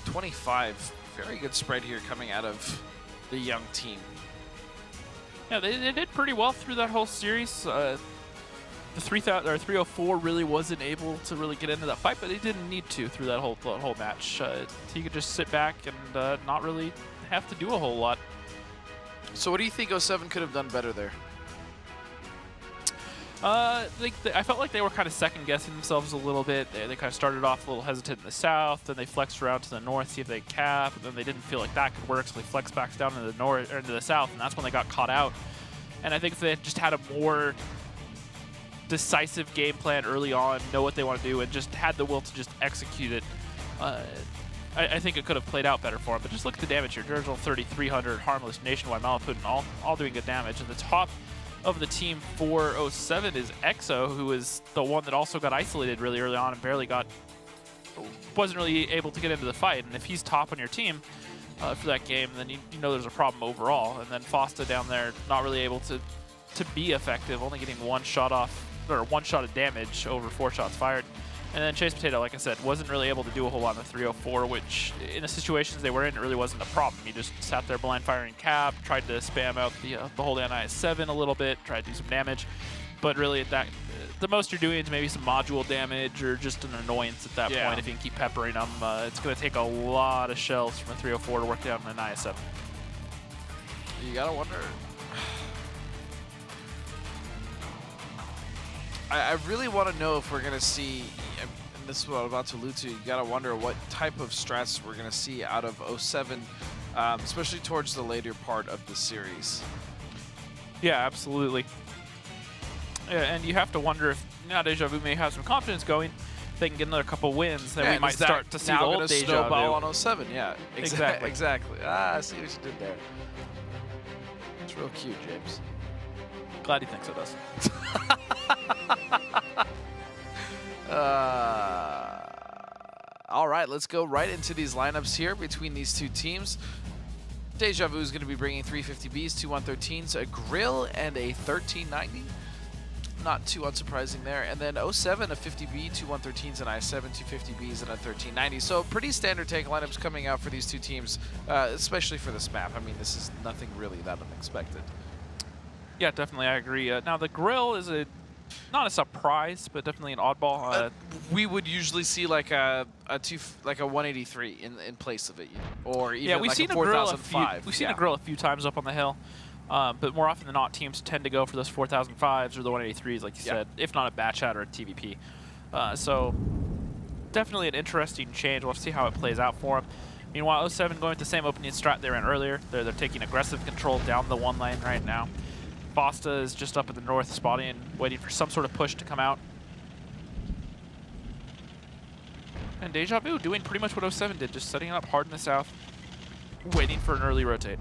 Speaker 2: 25. Very good spread here coming out of the young team.
Speaker 3: Yeah, they did pretty well through that whole series. The 304 really wasn't able to really get into that fight, but he didn't need to through that whole match. He could just sit back and not really have to do a whole lot.
Speaker 2: So what do you think 07 could have done better there?
Speaker 3: I felt like they were kind of second-guessing themselves a little bit. They kind of started off a little hesitant in the south, then they flexed around to the north, see if they cap, and then they didn't feel like that could work, so they flexed back down to the north or into the south, and that's when they got caught out. And I think if they had just had a more decisive game plan early on, know what they want to do, and just had the will to just execute it, I think it could have played out better for them. But just look at the damage here. Durgil 3,300, Harmless, Nationwide, Malaputin, all doing good damage. And the top of the team for 07 is EXO, who is the one that also got isolated really early on and wasn't really able to get into the fight. And if he's top on your team for that game, then you know there's a problem overall. And then Fosta down there, not really able to be effective, only getting one shot of damage over 4 shots fired. And then Chase Potato, like I said, wasn't really able to do a whole lot in the 304, which in the situations they were in, it really wasn't a problem. He just sat there blind firing cap, tried to spam out the whole NIS-7 a little bit, tried to do some damage. But really, the most you're doing is maybe some module damage or just an annoyance at that point. If you can keep peppering them, it's going to take a lot of shells from a 304 to work down an NIS-7.
Speaker 2: You got to wonder. I really want to know if we're going to see, this is what I'm about to allude to. You gotta wonder what type of strats we're gonna see out of 07, especially towards the later part of the series.
Speaker 3: Yeah, absolutely. Yeah, and you have to wonder if now Deja Vu may have some confidence going. If they can get another couple wins, then we might start to see the old Deja Vu.
Speaker 2: Snowball on 07, yeah.
Speaker 3: Exactly.
Speaker 2: Exactly. Ah, I see what you did there. It's real cute, James.
Speaker 3: Glad he thinks it does.
Speaker 2: All right, let's go right into these lineups here between these two teams. Deja Vu is going to be bringing 350Bs, two 113s, a grill, and a 1390. Not too unsurprising there. And then 07, a 50B, two 113s, an I7, two 50Bs, and a 1390. So pretty standard tank lineups coming out for these two teams, especially for this map. I mean, this is nothing really that unexpected.
Speaker 3: Yeah, definitely, I agree. Now, the grill is not a surprise, but definitely an oddball.
Speaker 2: We would usually see like a 183 in place of it, or even
Speaker 3: we've
Speaker 2: like
Speaker 3: seen
Speaker 2: a 4005.
Speaker 3: We've seen the grill a few times up on the hill, but more often than not, teams tend to go for those 4005s or the 183s, like you said, if not a batch out or a TVP. So definitely an interesting change. We'll have to see how it plays out for them. Meanwhile, 07 going with the same opening strat they ran earlier. They're taking aggressive control down the one lane right now. Fosta is just up in the north, spotting and waiting for some sort of push to come out. And Deja Vu doing pretty much what 07 did, just setting up hard in the south, waiting for an early rotate.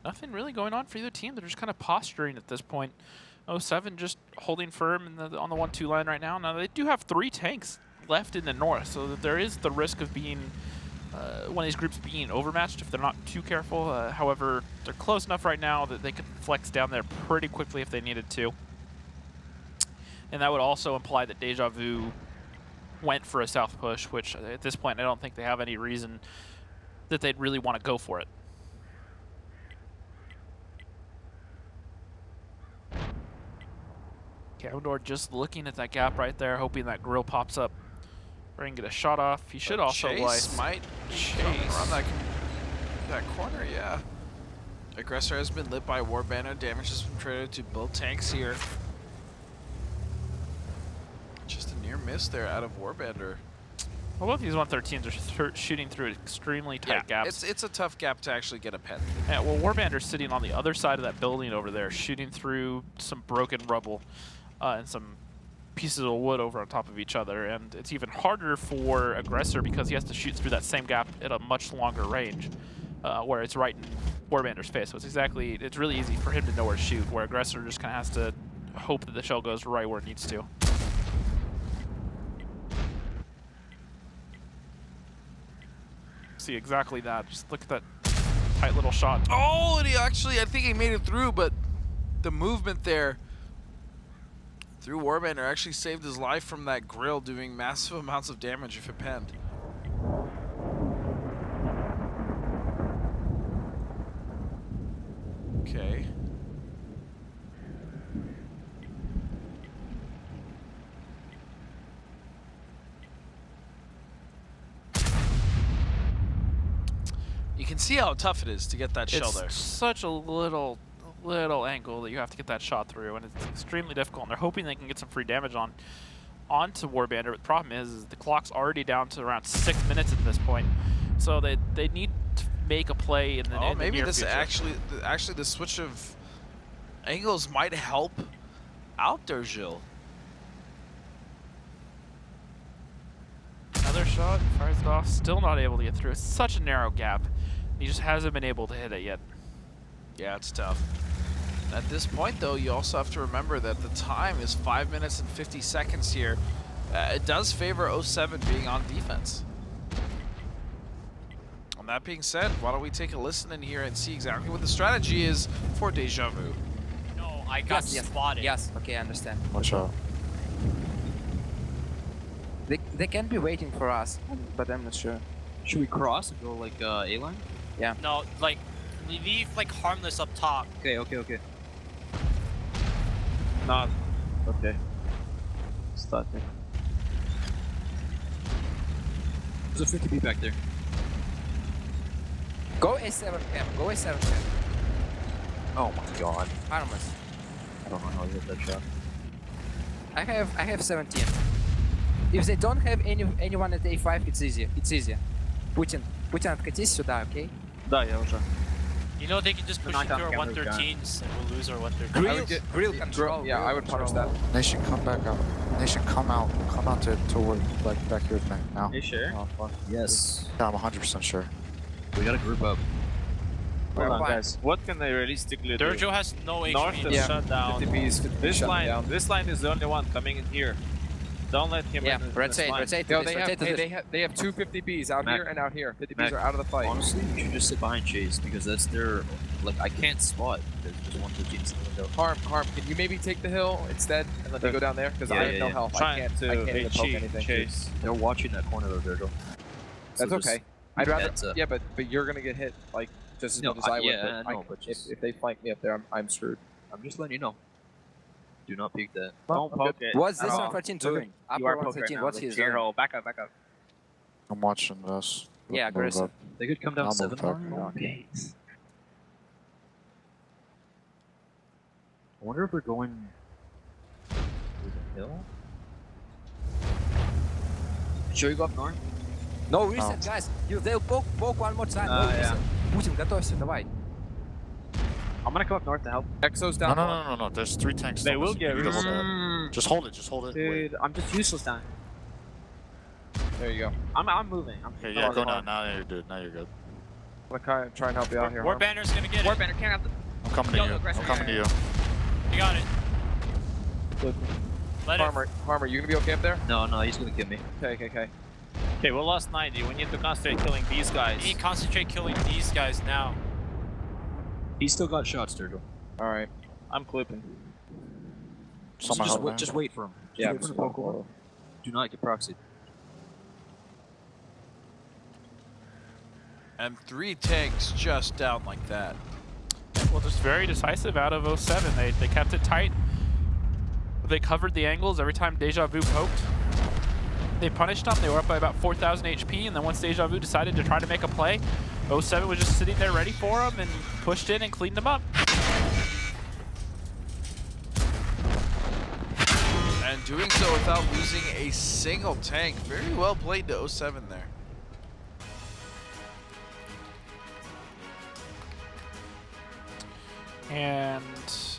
Speaker 3: Nothing really going on for either team. They're just kind of posturing at this point. 07 just holding firm on the 1-2 line right now. Now, they do have 3 tanks left in the north, so that there is the risk of being one of these groups being overmatched if they're not too careful. However, they're close enough right now that they could flex down there pretty quickly if they needed to. And that would also imply that Deja Vu went for a south push, which at this point I don't think they have any reason that they'd really want to go for it. Cavador just looking at that gap right there, hoping that grill pops up. Or get a shot off. He should also
Speaker 2: might chase around that corner, yeah. Aggressor has been lit by Warbandor. Damage has been traded to both tanks here. Just a near miss there out of Warbandor.
Speaker 3: Well, both these 113s are shooting through extremely tight gaps.
Speaker 2: It's a tough gap to actually get a pen.
Speaker 3: Yeah, well, Warbandor's sitting on the other side of that building over there, shooting through some broken rubble and some pieces of wood over on top of each other. And it's even harder for Aggressor because he has to shoot through that same gap at a much longer range, where it's right in Warbandor's face. So it's really easy for him to know where to shoot, where Aggressor just kind of has to hope that the shell goes right where it needs to. See exactly that. Just look at that tight little shot.
Speaker 2: Oh, and I think he made it through, but the movement there through Warbandor actually saved his life from that grill doing massive amounts of damage if it penned. Okay. You can see how tough it is to get that shell there.
Speaker 3: It's such a little angle that you have to get that shot through, and it's extremely difficult. And they're hoping they can get some free damage onto Warbandor. But the problem is the clock's already down to around 6 minutes at this point, so they need to make a play in the in
Speaker 2: maybe
Speaker 3: the near
Speaker 2: this
Speaker 3: future.
Speaker 2: actually the switch of angles might help out there, Gilles.
Speaker 3: Another shot, fires it off, still not able to get through. It's such a narrow gap. He just hasn't been able to hit it yet.
Speaker 2: Yeah, it's tough. At this point, though, you also have to remember that the time is 5 minutes and 50 seconds here. It does favor 07 being on defense. And that being said, why don't we take a listen in here and see exactly what the strategy is for Deja Vu.
Speaker 10: No, I got spotted.
Speaker 12: Yes, okay, I understand.
Speaker 21: Watch out.
Speaker 12: They can be waiting for us, but I'm not sure.
Speaker 11: Should we cross and go like A line?
Speaker 12: Yeah.
Speaker 10: No, like leave like harmless up top.
Speaker 11: Okay. Not. Okay. Starting. There's a 50B back there.
Speaker 12: Go A7 camp. Go A7 camp.
Speaker 11: Oh my god.
Speaker 12: Harmless.
Speaker 11: I don't know how to hit that shot.
Speaker 12: I have 17. If they don't have anyone at A5, it's easy. It's easy. Путин, откатись сюда, okay?
Speaker 11: Да, я уже.
Speaker 10: You know they can just push into our 113s and we'll lose our 113s.
Speaker 12: Grill control.
Speaker 7: Yeah, I would punish that. Nation, come back out. Nation, come out. Come out to work, like back here with me now.
Speaker 11: You sure?
Speaker 7: Oh, fuck.
Speaker 11: Yes.
Speaker 7: Yeah, I'm 100% sure.
Speaker 11: We gotta group up.
Speaker 12: Hold
Speaker 11: on, guys. What can they realistically do?
Speaker 10: Durjo has no HP.
Speaker 11: North is shut down.
Speaker 7: 50
Speaker 11: This
Speaker 7: shut
Speaker 11: line,
Speaker 7: down.
Speaker 11: this line is the only one coming in here. Don't let him in this line.
Speaker 7: Yo, they have two 50Bs out here and out here. 50Bs are out of the fight.
Speaker 11: Honestly, you should just sit behind Chase because that's their. Like, I can't spot because there's 113s in the window.
Speaker 7: Harm, can you maybe take the hill instead and let me go down there? Because I have no health. I can't even poke anything.
Speaker 11: Chase. They're watching that corner though, Durjo.
Speaker 7: That's okay. I'd rather. Yeah, but you're gonna get hit like just as much as I would.
Speaker 11: Yeah, I know, but
Speaker 7: if they flank me up there, I'm screwed.
Speaker 11: I'm just letting you know. Do not peek that.
Speaker 7: Don't
Speaker 11: poke it.
Speaker 12: What's this 113 doing?
Speaker 11: You are
Speaker 12: Upper
Speaker 11: poking right
Speaker 12: 113,
Speaker 11: now.
Speaker 12: what's his
Speaker 11: Clear hole. Back up.
Speaker 7: I'm watching this.
Speaker 12: Yeah, aggressive.
Speaker 11: They could come down
Speaker 7: I'll
Speaker 11: 7
Speaker 7: move
Speaker 11: more.
Speaker 7: back.
Speaker 11: Okay. I wonder if we're going through the hill. Should we go up north?
Speaker 12: No reset, guys. They'll poke one more time. No reset. Путин, готовься, давай.
Speaker 11: I'm gonna come up north to help.
Speaker 7: Exo's down.
Speaker 21: No. There's 3 tanks.
Speaker 11: They will get
Speaker 21: Just hold it.
Speaker 11: Dude,
Speaker 21: Wait.
Speaker 11: I'm just useless down.
Speaker 7: There you go.
Speaker 11: I'm moving.
Speaker 21: Okay, yeah, go now. Now you're good. Now you're good.
Speaker 7: I'm gonna try and help you out here.
Speaker 10: War Banner's gonna get it.
Speaker 12: War Banner can't have the.
Speaker 21: I'm coming to you. I'm coming to you.
Speaker 10: You got it. Let it.
Speaker 7: Harmer, you gonna be okay up there?
Speaker 11: No, he's gonna kill me.
Speaker 7: Okay.
Speaker 11: Okay, we lost 90. We need to concentrate killing these guys.
Speaker 10: You need to concentrate killing these guys now.
Speaker 11: He still got shots, Durjo.
Speaker 7: All right.
Speaker 11: I'm clipping.
Speaker 21: Someone help me.
Speaker 11: Just wait for him.
Speaker 7: Yeah,
Speaker 11: wait for him to poke over. Do not get proxied.
Speaker 2: And 3 tanks just down like that.
Speaker 3: Well, just very decisive out of 07. They kept it tight. They covered the angles every time Deja Vu poked. They punished them. They were up by about 4,000 HP, and then once Deja Vu decided to try to make a play, 07 was just sitting there ready for them and pushed in and cleaned them up.
Speaker 2: And doing so without losing a single tank. Very well played to 07 there.
Speaker 3: And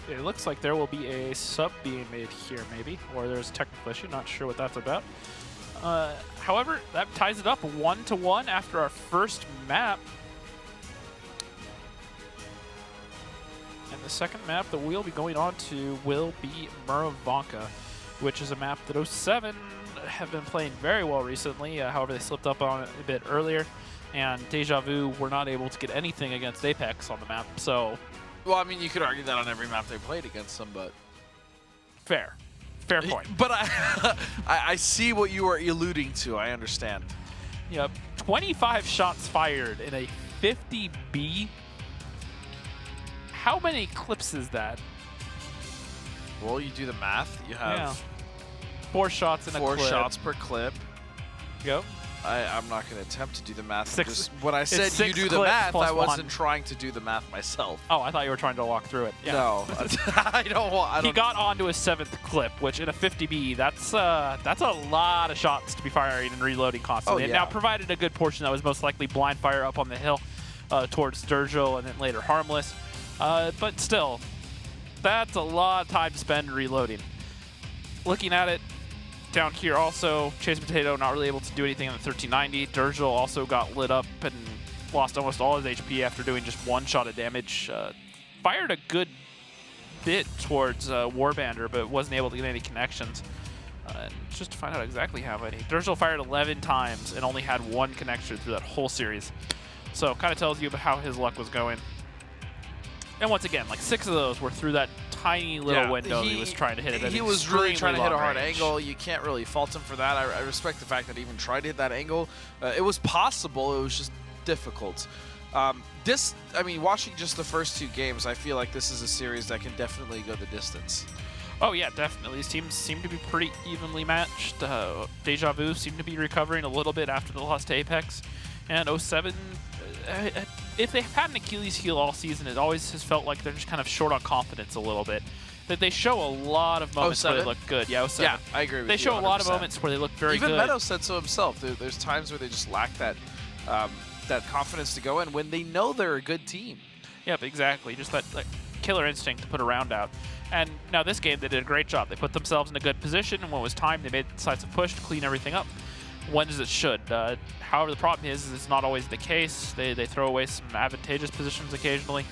Speaker 3: it looks like there will be a sub being made here, maybe, or there's a technical issue. Not sure what that's about. However, that ties it up 1-1 after our first map. And the second map that we'll be going on to will be Murovanka, which is a map that 07 have been playing very well recently. However, they slipped up on it a bit earlier, and Deja Vu were not able to get anything against Apex on the map. So,
Speaker 2: well, I mean, you could argue that on every map they played against them, but
Speaker 3: fair point.
Speaker 2: But I see what you are alluding to. I understand.
Speaker 3: Yep, 25 shots fired in a 50B. How many clips is that?
Speaker 2: Well, you do the math. You have
Speaker 3: 4 shots in a clip.
Speaker 2: 4 shots per clip.
Speaker 3: Yep.
Speaker 2: I'm not going to attempt to do the math.
Speaker 3: 6,
Speaker 2: when I said you do the math, I wasn't trying to do the math myself.
Speaker 3: Oh, I thought you were trying to walk through it. Yeah.
Speaker 2: No, I don't.
Speaker 3: He got onto his 7th clip, which in a 50B, that's a lot of shots to be firing and reloading constantly. And now provided a good portion that was most likely blind fire up on the hill towards Durjo and then later Harmless. But still, that's a lot of time to spend reloading. Looking at it, down here also, Chase Potato not really able to do anything on the 1390. Durjo also got lit up and lost almost all his HP after doing just 1 shot of damage. Fired a good bit towards Warbander, but wasn't able to get any connections. Just to find out exactly how many. Durjo fired 11 times and only had 1 connection through that whole series. So kind of tells you about how his luck was going. And once again, like 6 of those were through that tiny little window he was trying to hit it at.
Speaker 2: He was really trying to hit a hard
Speaker 3: range.
Speaker 2: angle. You can't really fault him for that. I respect the fact that he even tried to hit that angle. It was possible. It was just difficult. I mean, watching just the first 2 games, I feel like this is a series that can definitely go the distance.
Speaker 3: Oh yeah, definitely. These teams seem to be pretty evenly matched. Deja Vu seemed to be recovering a little bit after the loss to Apex. And 07, if they've had an Achilles heel all season, it always has felt like they're just kind of short on confidence a little bit. That they show a lot of moments where they look good. Yeah, 07.
Speaker 2: Yeah, I agree with
Speaker 3: you. They show
Speaker 2: 100%.
Speaker 3: a lot of moments where they look very good.
Speaker 2: Even Meadow said so himself. There's times where they just lack that that confidence to go in when they know they're a good team.
Speaker 3: Yep, exactly. Just that killer instinct to put a round out. And now this game, they did a great job. They put themselves in a good position, and when it was time, they made a decisive push to clean everything up. When as it should. However, the problem is it's not always the case. They throw away some advantageous positions occasionally.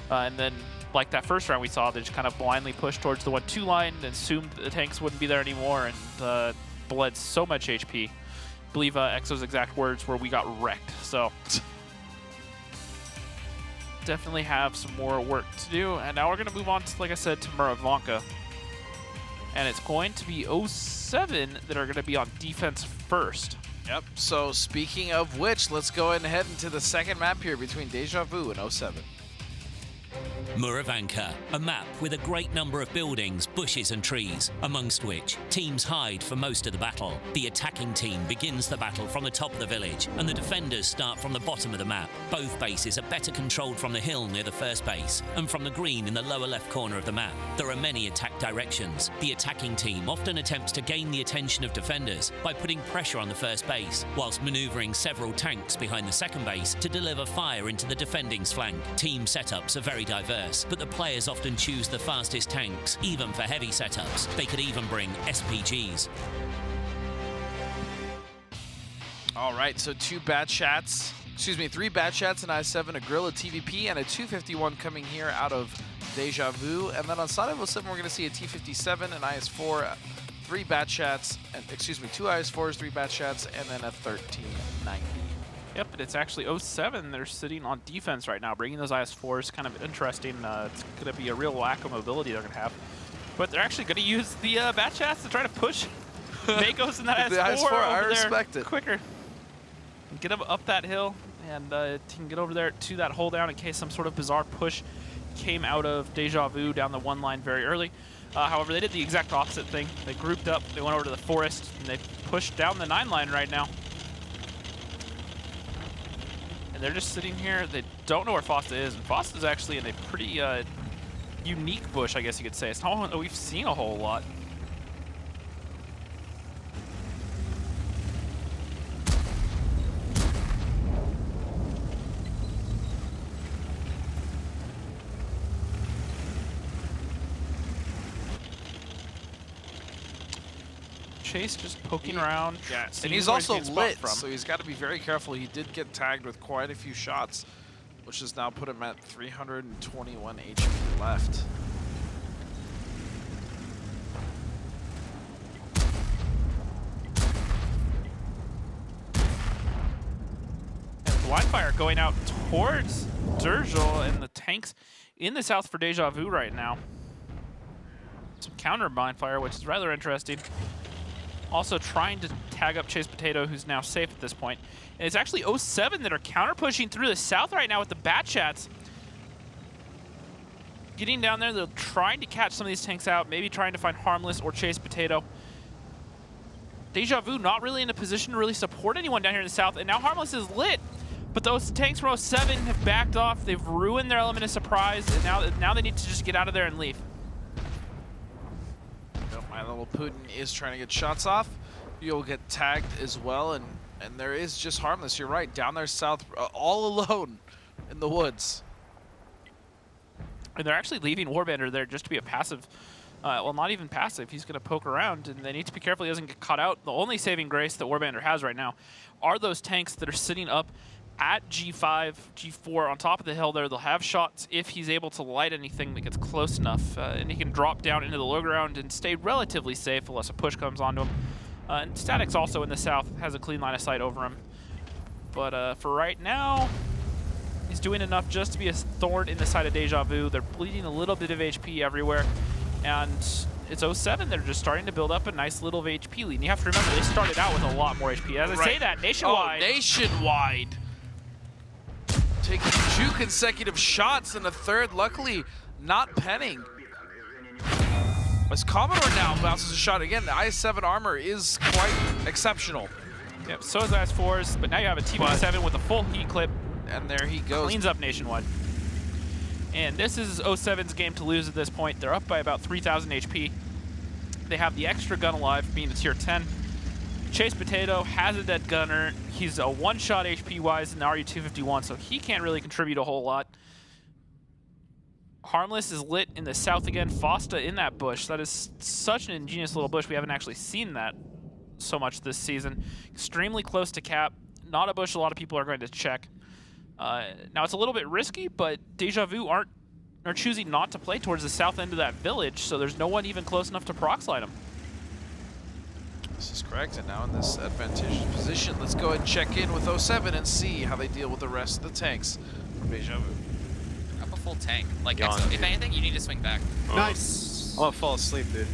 Speaker 3: And then, like that first round we saw, they just kind of blindly pushed towards the 1-2 line and assumed the tanks wouldn't be there anymore and bled so much HP. I believe Exo's exact words were, "We got wrecked." So definitely have some more work to do. And now we're going to move on to, like I said, to Muravanka. And it's going to be 07 that are going to be on defense first.
Speaker 2: Yep, so speaking of which, let's go ahead into the second map here between Deja Vu and 07.
Speaker 8: Muravanka, a map with a great number of buildings, bushes and trees, amongst which teams hide for most of the battle. The attacking team begins the battle from the top of the village, and the defenders start from the bottom of the map. Both bases are better controlled from the hill near the first base, and from the green in the lower left corner of the map. There are many attack directions. The attacking team often attempts to gain the attention of defenders by putting pressure on the first base, whilst manoeuvring several tanks behind the second base to deliver fire into the defending's flank. Team setups are very diverse, but the players often choose the fastest tanks, even for heavy setups. They could even bring SPGs.
Speaker 2: All right, so 3 bad shots in I-7, a Gorilla TVP, and a 251 coming here out of Deja Vu. And then on side of 07, we're going to see a T57, an IS-4, 3 bad shots, and 2 IS-4s, 3 bad shots, and then a 1390.
Speaker 3: Yep, but it's actually 07. They're sitting on defense right now, bringing those IS-4s. Kind of interesting. It's going to be a real lack of mobility they're going to have. But they're actually going to use the bat chats to try to push Makos in that IS-4
Speaker 2: I
Speaker 3: over
Speaker 2: respect
Speaker 3: there
Speaker 2: it.
Speaker 3: quicker. Get them up that hill, and he can get over there to that hole down in case some sort of bizarre push came out of Deja Vu down the 1 line very early. However, they did the exact opposite thing. They grouped up, they went over to the forest, and they pushed down the 9 line right now. They're just sitting here. They don't know where Fosta is, and Fosta is actually in a pretty unique bush, I guess you could say. It's not one that we've seen a whole lot. Chase just poking around.
Speaker 2: Yeah, and he's also lit, so he's got to be very careful. He did get tagged with quite a few shots, which has now put him at 321 HP left.
Speaker 3: And blind fire going out towards Durgel and the tanks in the south for Deja Vu right now. Some counter blind fire, which is rather interesting. Also trying to tag up Chase Potato, who's now safe at this point. And it's actually 07 that are counter-pushing through the south right now with the bat chats. Getting down there, they're trying to catch some of these tanks out, maybe trying to find Harmless or Chase Potato. Deja Vu not really in a position to really support anyone down here in the south, and now Harmless is lit. But those tanks from 07 have backed off. They've ruined their element of surprise, and now they need to just get out of there and leave.
Speaker 2: My little Putin is trying to get shots off. You'll get tagged as well, and there is just Harmless. You're right, down there south, all alone in the woods.
Speaker 3: And they're actually leaving Warbender there just to be a passive. Well, not even passive. He's going to poke around, and they need to be careful he doesn't get caught out. The only saving grace that Warbender has right now are those tanks that are sitting up at G5, G4 on top of the hill there. They'll have shots if he's able to light anything that gets close enough, and he can drop down into the low ground and stay relatively safe unless a push comes onto him. And Static's also in the south, has a clean line of sight over him. But for right now, He's doing enough just to be a thorn in the side of Deja Vu. They're bleeding a little bit of HP everywhere. And it's 07. They're just starting to build up a nice little HP lead. And you have to remember, they started out with a lot more HP. As I say that, Nationwide.
Speaker 2: Oh, Nationwide. Taking 2 consecutive shots and a third, luckily not penning. As Commodore now bounces a shot again, the IS-7 armor is quite exceptional.
Speaker 3: Yep, so is IS-4's, but now you have a T-7 with a full heat clip.
Speaker 2: And there he goes.
Speaker 3: Cleans up Nationwide. And this is 07's game to lose at this point. They're up by about 3,000 HP. They have the extra gun alive, being the tier 10. Chase Potato has a dead gunner. He's a one-shot HP-wise in the RU-251, so he can't really contribute a whole lot. Harmless is lit in the south again. Fosta in that bush. That is such an ingenious little bush. We haven't actually seen that so much this season. Extremely close to cap. Not a bush a lot of people are going to check. Now it's a little bit risky, but Deja Vu are choosing not to play towards the south end of that village, so there's no one even close enough to proc slide them.
Speaker 2: This is correct, and now in this advantageous position, let's go ahead and check in with 07 and see how they deal with the rest of the tanks from Deja Vu.
Speaker 6: Up a full tank. Like, if anything, you need to swing back.
Speaker 16: Nice. I'm gonna fall asleep, dude.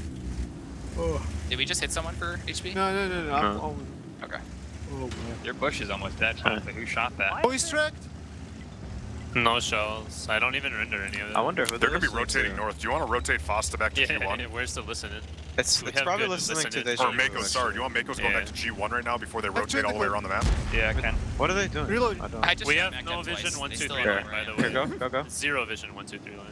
Speaker 16: Oh.
Speaker 6: Did we just hit someone for HP?
Speaker 16: No.
Speaker 6: Okay.
Speaker 16: Oh, man.
Speaker 10: Your bush is almost dead. Who shot that?
Speaker 16: Voice tracked?
Speaker 9: No shells. I don't even render any of them.
Speaker 16: I wonder who
Speaker 15: they're going to be rotating north. Do you want to rotate Fosta back to G1?
Speaker 9: Yeah, where's the listening?
Speaker 16: It's probably listening to this.
Speaker 15: Or Mako, sorry. Do you want Mako's going back to G1 right now before they rotate all the way around the map?
Speaker 9: Yeah, I can.
Speaker 16: What are they doing? Reload.
Speaker 9: We have no vision 1, 2, 3 line, by the way.
Speaker 16: Go.
Speaker 9: 0 vision 1, 2, 3 line.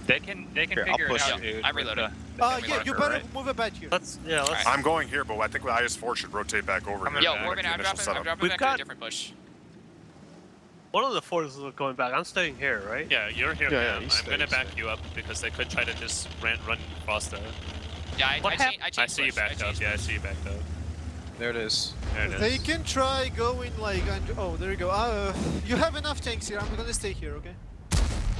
Speaker 10: They can figure it out, dude.
Speaker 6: I reloaded.
Speaker 16: Yeah, you better move it back here.
Speaker 9: Let's.
Speaker 15: I'm going here, but I think the IS-4 should rotate back over here.
Speaker 6: Yo, Morgan, I'm dropping back to a different bush.
Speaker 16: One of the 4s is going back. I'm staying here, right?
Speaker 9: Yeah, you're here. Yeah, I'm gonna back you up because they could try to just run Fosta.
Speaker 6: Yeah, I
Speaker 9: see you backed up. Yeah, I see you backed up.
Speaker 16: There it is.
Speaker 9: There it is.
Speaker 16: They can try going like. Oh, there you go. You have enough tanks here. I'm gonna stay here, okay?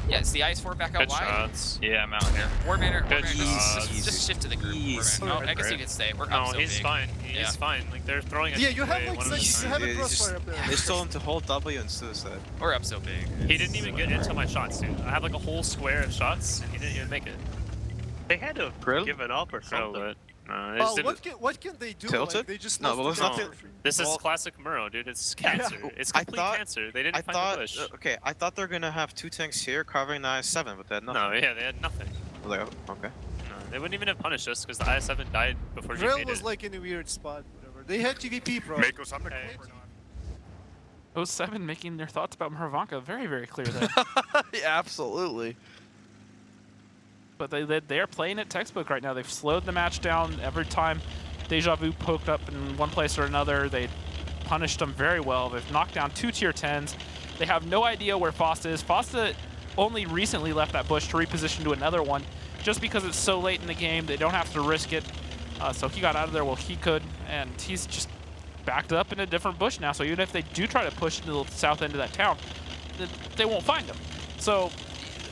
Speaker 6: Yeah, it's the IS-4 back out
Speaker 9: Good
Speaker 6: wide.
Speaker 9: shots. Yeah, I'm out here.
Speaker 6: Warbandor,
Speaker 9: shots.
Speaker 6: just shift to the group. Oh, I guess you can stay. We're up so
Speaker 9: he's
Speaker 6: big.
Speaker 9: fine. He's fine. Like they're throwing us.
Speaker 16: Yeah, you have
Speaker 9: away
Speaker 16: like you have a crossfire up there.
Speaker 21: They told him to hold W and suicide.
Speaker 6: We're up so big.
Speaker 9: He didn't even get into my shots, dude. I have like a whole square of shots, and he didn't even make it.
Speaker 16: They had to have given up or something. What can they do?
Speaker 21: Tilted?
Speaker 16: Like, they just
Speaker 21: No, but was not.
Speaker 9: This is classic Muro, dude. It's cancer. It's complete cancer. They didn't find the bush.
Speaker 21: Okay, I thought they were gonna have 2 tanks here covering the IS-7, but they had nothing.
Speaker 9: No, yeah, they had nothing.
Speaker 21: Okay.
Speaker 9: No, they wouldn't even have punished us because the IS-7 died before
Speaker 16: Drill
Speaker 9: GP'd
Speaker 16: was
Speaker 9: it.
Speaker 16: like in a weird spot, whatever. They had TVP, bro.
Speaker 15: Mako's on the
Speaker 3: 07 making their thoughts about Muravanka very, very clear there.
Speaker 2: Yeah, absolutely.
Speaker 3: But they're playing it textbook right now. They've slowed the match down every time Deja Vu poked up in one place or another. They punished them very well. They've knocked down 2 tier 10s. They have no idea where Fosta is. Fosta only recently left that bush to reposition to another one. Just because it's so late in the game, they don't have to risk it. So he got out of there while he could, and he's just backed up in a different bush now. So even if they do try to push to the south end of that town, they won't find him. So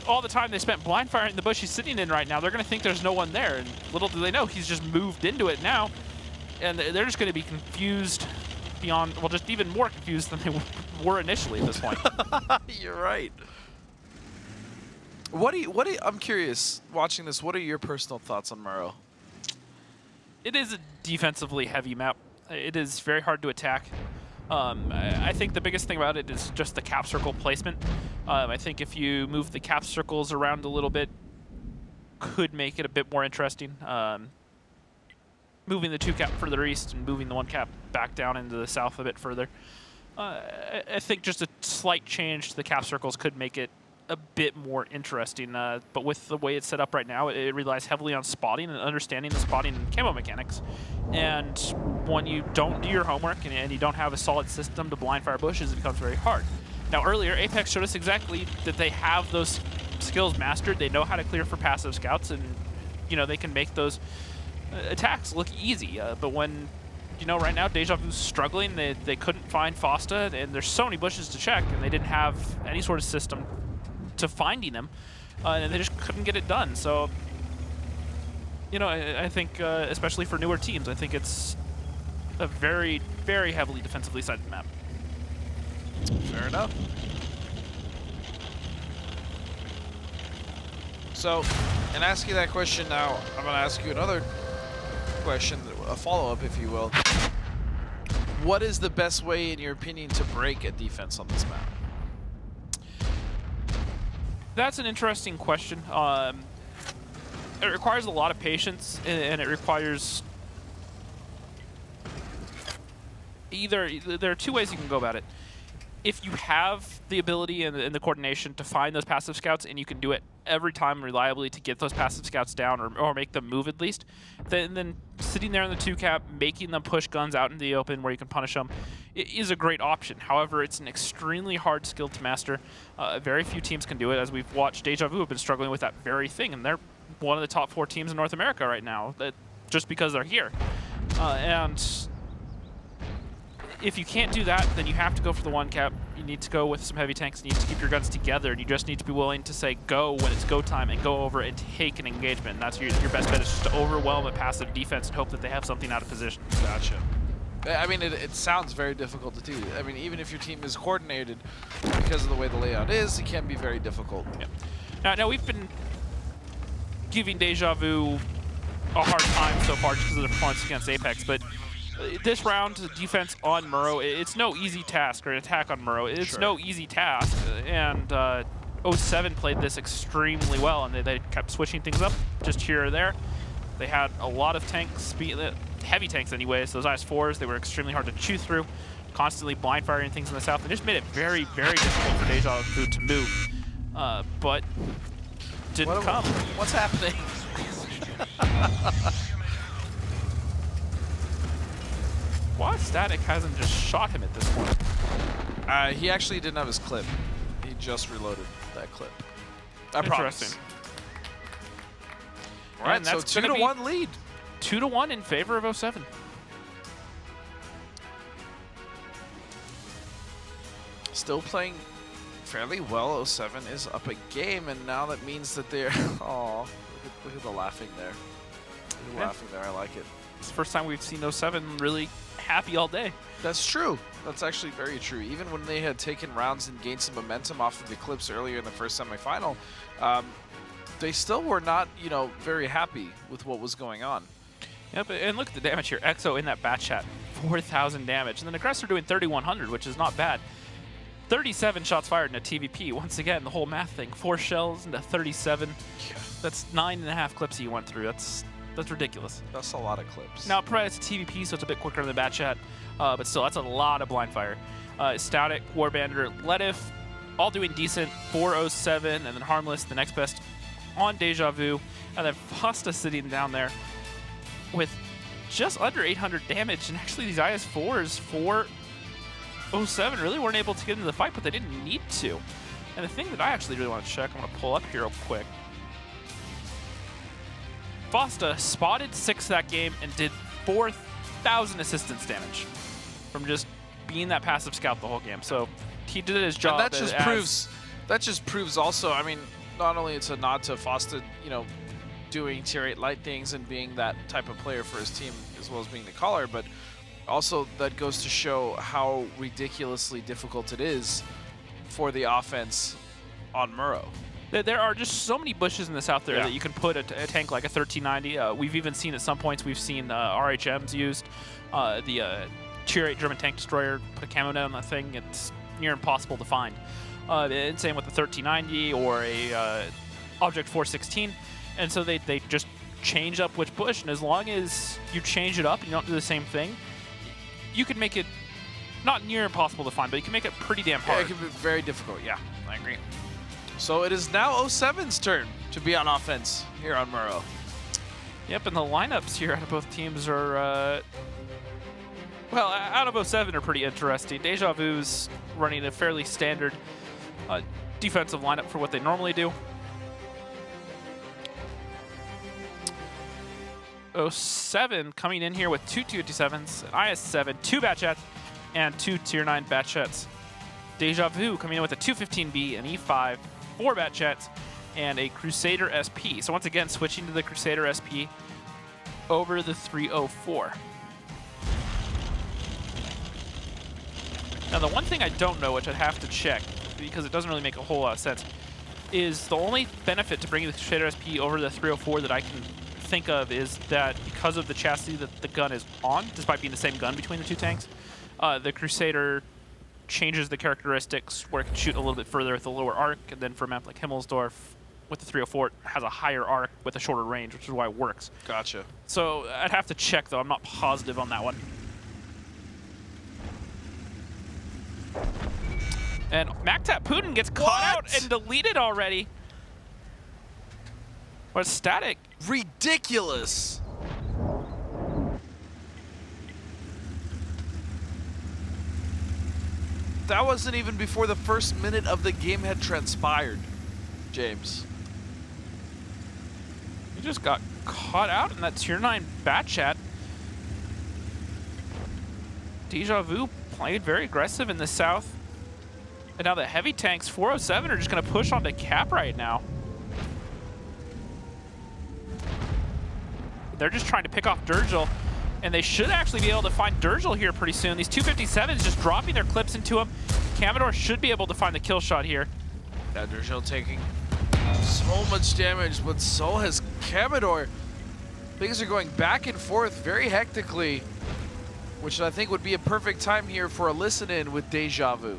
Speaker 3: all the time they spent blind firing the bush he's sitting in right now, they're going to think there's no one there. And little do they know, he's just moved into it now. And they're just going to be confused beyond, well, just even more confused than they were initially at this point.
Speaker 2: You're right. I'm curious, watching this, what are your personal thoughts on Muro?
Speaker 3: It is a defensively heavy map. It is very hard to attack. I think the biggest thing about it is just the cap circle placement. I think if you move the cap circles around a little bit, could make it a bit more interesting. Moving the 2 cap further east and moving the 1 cap back down into the south a bit further. I think just a slight change to the cap circles could make it a bit more interesting. But with the way it's set up right now, it relies heavily on spotting and understanding the spotting and camo mechanics. And when you don't do your homework and you don't have a solid system to blind fire bushes, it becomes very hard. Now earlier, Apex showed us exactly that they have those skills mastered. They know how to clear for passive scouts, and they can make those attacks look easy. But when right now Deja Vu's struggling, they couldn't find Fosta, and there's so many bushes to check, and they didn't have any sort of system to finding them, and they just couldn't get it done. So, I think, especially for newer teams, I think it's a very, very heavily defensively sided map.
Speaker 2: Fair enough. So, in asking that question now, I'm going to ask you another question, a follow-up, if you will. What is the best way, in your opinion, to break a defense on this map?
Speaker 3: That's an interesting question. It requires a lot of patience, and it requires there are two ways you can go about it. If you have the ability and the coordination to find those passive scouts, and you can do it every time reliably to get those passive scouts down or make them move at least, then sitting there in the 2-cap, making them push guns out into the open where you can punish them, is a great option. However, it's an extremely hard skill to master. Very few teams can do it, as we've watched Deja Vu have been struggling with that very thing, and they're one of the top 4 teams in North America right now, just because they're here. And if you can't do that, then you have to go for the 1-cap. You need to go with some heavy tanks. You need to keep your guns together, and you just need to be willing to say go when it's go time and go over and take an engagement. And that's your best bet, is just to overwhelm a passive defense and hope that they have something out of position.
Speaker 2: Gotcha. I mean, it sounds very difficult to do. I mean, even if your team is coordinated, because of the way the layout is, it can be very difficult.
Speaker 3: Yeah. Now we've been giving Deja Vu a hard time so far just because of the performance against Apex, but this round, defense on Murrow, it's no easy task, or an attack on Murrow. It's no easy task, and 07 played this extremely well, and they kept switching things up just here or there. They had a lot of tanks, heavy tanks anyways. Those IS-4s, they were extremely hard to chew through, constantly blind firing things in the south. They just made it very, very difficult for Deja Vu to move, but didn't come.
Speaker 2: What's happening?
Speaker 3: Why Static hasn't just shot him at this point?
Speaker 2: He actually didn't have his clip. He just reloaded that clip. I promise. All right, so 2-1 lead.
Speaker 3: 2-1 in favor of 07.
Speaker 2: Still playing fairly well. 07 is up a game, and now that means that they're... Oh, look at the laughing there. Laughing there, I like it.
Speaker 3: It's the first time we've seen 07 really happy all day.
Speaker 2: That's true. That's actually very true. Even when they had taken rounds and gained some momentum off of the Eclipse earlier in the first semifinal, they still were not, very happy with what was going on.
Speaker 3: Yep, and look at the damage here. EXO in that bat chat, 4,000 damage. And then Aggressor doing 3,100, which is not bad. 37 shots fired in a TVP. Once again, the whole math thing. 4 shells into 37. Yeah. That's 9.5 clips he went through. That's ridiculous.
Speaker 2: That's a lot of clips.
Speaker 3: Now, it's a TVP, so it's a bit quicker than the bat chat, but still, that's a lot of blind fire. Static, Warbandor, Letif, all doing decent. 407, and then Harmless, the next best on Deja Vu, and then Fosta sitting down there with just under 800 damage, and actually these IS-4s for 07 really weren't able to get into the fight, but they didn't need to. And the thing that I actually really want to check, I'm going to pull up here real quick. Fosta spotted 6 that game and did 4,000 assistance damage from just being that passive scout the whole game. So he did his job.
Speaker 2: And that just proves also, I mean, not only it's a nod to Fosta, doing tier 8 light things and being that type of player for his team, as well as being the caller, but also that goes to show how ridiculously difficult it is for the offense on Murrow.
Speaker 3: There are just so many bushes in the south there that you can put a tank like a 1390. We've even seen at some points, we've seen RHMs used. The tier 8 German tank destroyer, put a camo net on that thing. It's near impossible to find. And same with the 1390 or a Object 416. And so they just change up which bush. And as long as you change it up and you don't do the same thing, you can make it not near impossible to find, but you can make it pretty damn hard.
Speaker 2: Yeah, it can be very difficult. Yeah, I agree. So it is now 07's turn to be on offense here on Murrow.
Speaker 3: Yep, and the lineups here out of both teams are, well, out of 07 are pretty interesting. Deja Vu's running a fairly standard defensive lineup for what they normally do. 07 coming in here with 2 257s, an IS-7, 2 Batchats, and 2 Tier 9 Batchats. Deja Vu coming in with a 215B, an E5, 4 Batchats, and a Crusader SP. So once again, switching to the Crusader SP over the 304. Now the one thing I don't know, which I'd have to check, because it doesn't really make a whole lot of sense, is the only benefit to bringing the Crusader SP over the 304 that I can think of is that because of the chassis that the gun is on, despite being the same gun between the two tanks, the Crusader changes the characteristics where it can shoot a little bit further with a lower arc, and then for a map like Himmelsdorf, with the 304, it has a higher arc with a shorter range, which is why it works.
Speaker 2: Gotcha.
Speaker 3: So I'd have to check, though. I'm not positive on that one. And MacTap Putin gets caught out and deleted already. What static?
Speaker 2: Ridiculous. That wasn't even before the first minute of the game had transpired, James.
Speaker 3: He just got caught out in that tier 9 bat chat. Deja Vu played very aggressive in the south. And now the heavy tanks, 407, are just going to push onto Cap right now. They're just trying to pick off Durgil, and they should actually be able to find Durgil here pretty soon. These 257s just dropping their clips into him. Commodore should be able to find the kill shot here.
Speaker 2: Yeah, Durgil taking so much damage, but so has Commodore. Things are going back and forth very hectically, which I think would be a perfect time here for a listen-in with Deja Vu.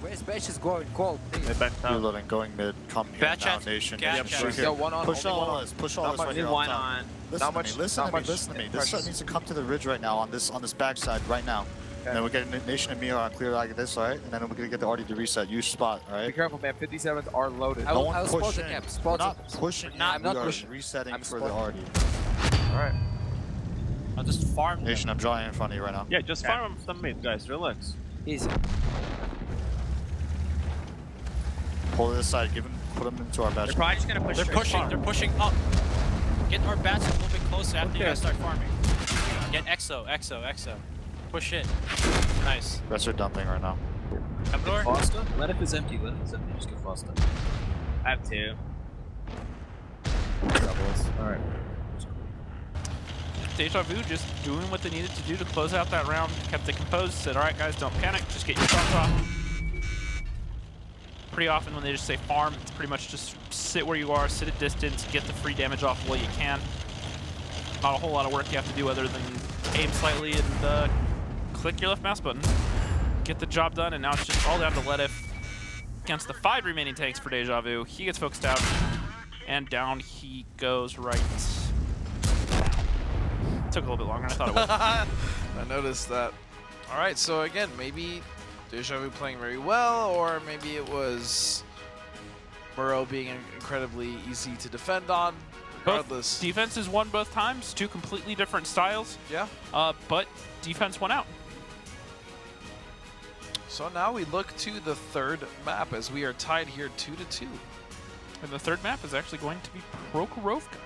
Speaker 12: Where's Batches going? Call, please.
Speaker 21: Reloading, going mid. Come here now, Nation. Push all this. Push all this right here. Listen to me. Listen to me. This set needs to come to the ridge right now on this backside right now. And then we're getting Nation and me on clear like this, all right? And then we're gonna get the RD to reset. Use spot, all right?
Speaker 12: Be careful, man. 57s are loaded.
Speaker 21: Don't push in.
Speaker 12: We're
Speaker 21: not pushing.
Speaker 12: I'm not
Speaker 21: pushing. Resetting for the RD.
Speaker 10: All right. I'll just farm.
Speaker 21: Nation, I'm drawing in front of you right now.
Speaker 11: Yeah, just farm some mid, guys. Relax.
Speaker 12: Easy.
Speaker 21: Pull this side. Put them into our batch.
Speaker 10: They're probably just gonna push. They're pushing up. Get our bats a little bit closer after you guys start farming. Get Exo. Push it. Nice.
Speaker 21: Rest are dumping right now.
Speaker 10: Commodore?
Speaker 11: Faster? Let if it's empty. Just go faster.
Speaker 10: I have 2.
Speaker 11: Alright.
Speaker 3: Deja Vu just doing what they needed to do to close out that round. Kept it composed, said, all right, guys, don't panic. Just get your shots off. Pretty often when they just say farm, it's pretty much just sit where you are, sit at distance, get the free damage off while you can. Not a whole lot of work you have to do other than aim slightly and click your left mouse button. Get the job done, and now it's just all down to Ledif against the 5 remaining tanks for Deja Vu. He gets focused out, and down he goes right. Took a little bit longer than I thought it would.
Speaker 2: I noticed that. All right, so again, maybe Deja Vu playing very well, or maybe it was Burrow being incredibly easy to defend on. Regardless.
Speaker 3: Both defenses won both times, 2 completely different styles.
Speaker 2: Yeah.
Speaker 3: But defense won out.
Speaker 2: So now we look to the third map as we are tied here 2-2.
Speaker 3: And the third map is actually going to be Prokhorovka.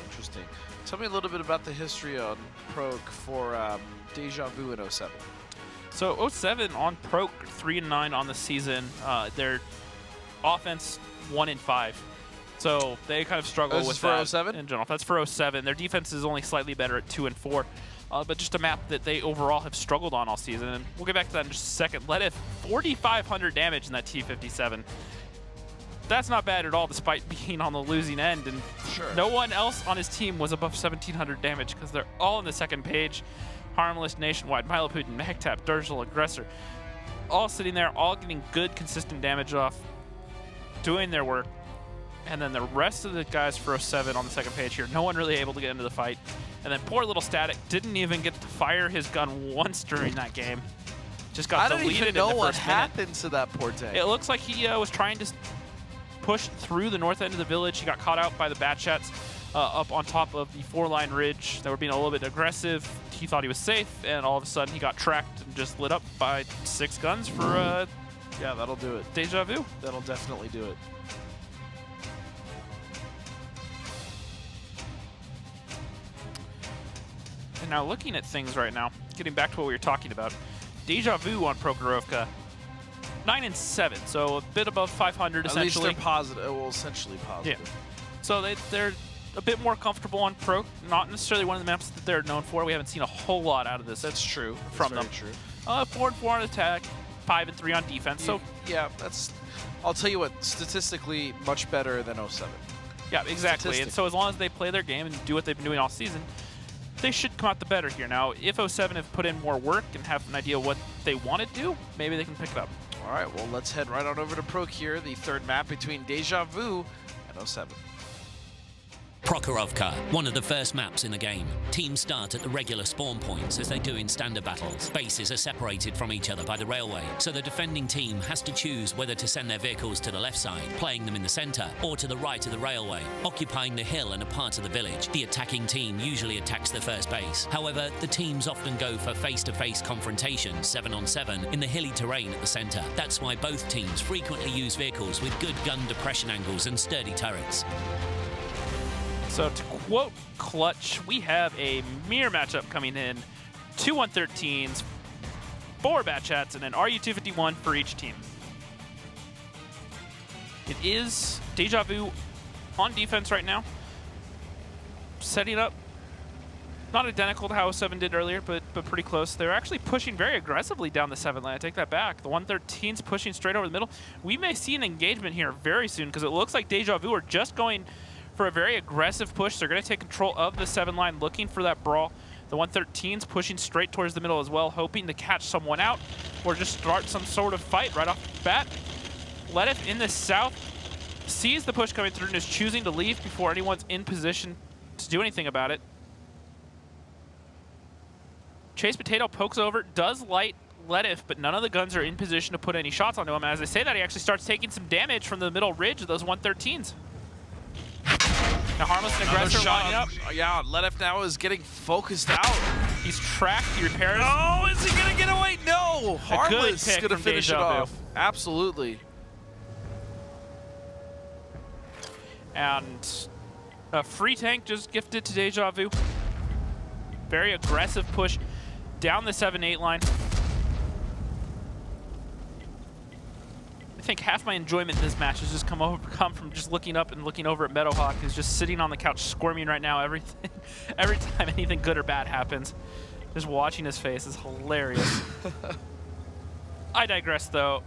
Speaker 2: Interesting. Tell me a little bit about the history on Prok for Deja Vu in 07.
Speaker 3: So 07 on Prok, 3-9 on the season. Their offense 1-5. So they kind of struggle with
Speaker 2: for
Speaker 3: that
Speaker 2: 07?
Speaker 3: in general. That's for 07. Their defense is only slightly better at 2-4. But just a map that they overall have struggled on all season. And we'll get back to that in just a second. Ledif, 4,500 damage in that T-57. That's not bad at all, despite being on the losing end. And no one else on his team was above 1,700 damage because they're all on the second page. Harmless, Nationwide, Milo Putin, MacTap, Durgil, Aggressor. All sitting there, all getting good, consistent damage off, doing their work. And then the rest of the guys for 07 on the second page here, no one really able to get into the fight. And then poor little Static didn't even get to fire his gun once during that game. Just got deleted in the first minute.
Speaker 2: I don't even know what happened to that poor tank.
Speaker 3: It looks like he was trying to push through the north end of the village. He got caught out by the Batchats up on top of the 4-line ridge. They were being a little bit aggressive. He thought he was safe, and all of a sudden he got tracked and just lit up by 6 guns for
Speaker 2: yeah, that'll do it.
Speaker 3: Deja Vu.
Speaker 2: That'll definitely do it.
Speaker 3: And now looking at things right now, getting back to what we were talking about, Deja Vu on Prokhorovka, 9-7, so a bit above 500 essentially.
Speaker 2: At least they're positive, well, essentially positive.
Speaker 3: Yeah. So they're a bit more comfortable on Prok, not necessarily one of the maps that they're known for. We haven't seen a whole lot out of this.
Speaker 2: That's true.
Speaker 3: From them.
Speaker 2: True.
Speaker 3: 4-4 on attack, 5 and 3 on defense. So
Speaker 2: yeah, that's. I'll tell you what, statistically much better than 07.
Speaker 3: Yeah, exactly. And so as long as they play their game and do what they've been doing all season, they should come out the better here. Now, if 07 have put in more work and have an idea what they want to do, maybe they can pick it up.
Speaker 2: All right, well, let's head right on over to Proc here, the third map between Deja Vu and 07.
Speaker 8: Prokhorovka, one of the first maps in the game. Teams start at the regular spawn points as they do in standard battles. Bases are separated from each other by the railway, so the defending team has to choose whether to send their vehicles to the left side, playing them in the center, or to the right of the railway, occupying the hill and a part of the village. The attacking team usually attacks the first base. However, the teams often go for face-to-face confrontations, 7-on-7, in the hilly terrain at the center. That's why both teams frequently use vehicles with good gun depression angles and sturdy turrets.
Speaker 3: So to quote Clutch, we have a mirror matchup coming in. 2 113s, 4 Batchats, and an RU-251 for each team. It is Deja Vu on defense right now. Setting up, not identical to how 07 did earlier, but pretty close. They're actually pushing very aggressively down the 7 lane. I take that back. The 113's pushing straight over the middle. We may see an engagement here very soon because it looks like Deja Vu are just going for a very aggressive push. They're going to take control of the 7 line, looking for that brawl. The 113's pushing straight towards the middle as well, hoping to catch someone out or just start some sort of fight right off the bat. Ledif in the south sees the push coming through and is choosing to leave before anyone's in position to do anything about it. Chase Potato pokes over, does light Ledif, but none of the guns are in position to put any shots onto him. And as I say that, he actually starts taking some damage from the middle ridge of those 113s. Now Harmless and Aggressor lining up.
Speaker 2: Yeah, Ledif now is getting focused out.
Speaker 3: He's tracked, he repairs.
Speaker 2: Oh, is he going to get away? No! Harmless is going to finish it off. Absolutely.
Speaker 3: And a free tank just gifted to Deja Vu. Very aggressive push down the 7-8 line. I think half my enjoyment in this match has just come from just looking up and looking over at Meadowhawk, who's just sitting on the couch squirming right now. Every time anything good or bad happens, just watching his face is hilarious. I digress though.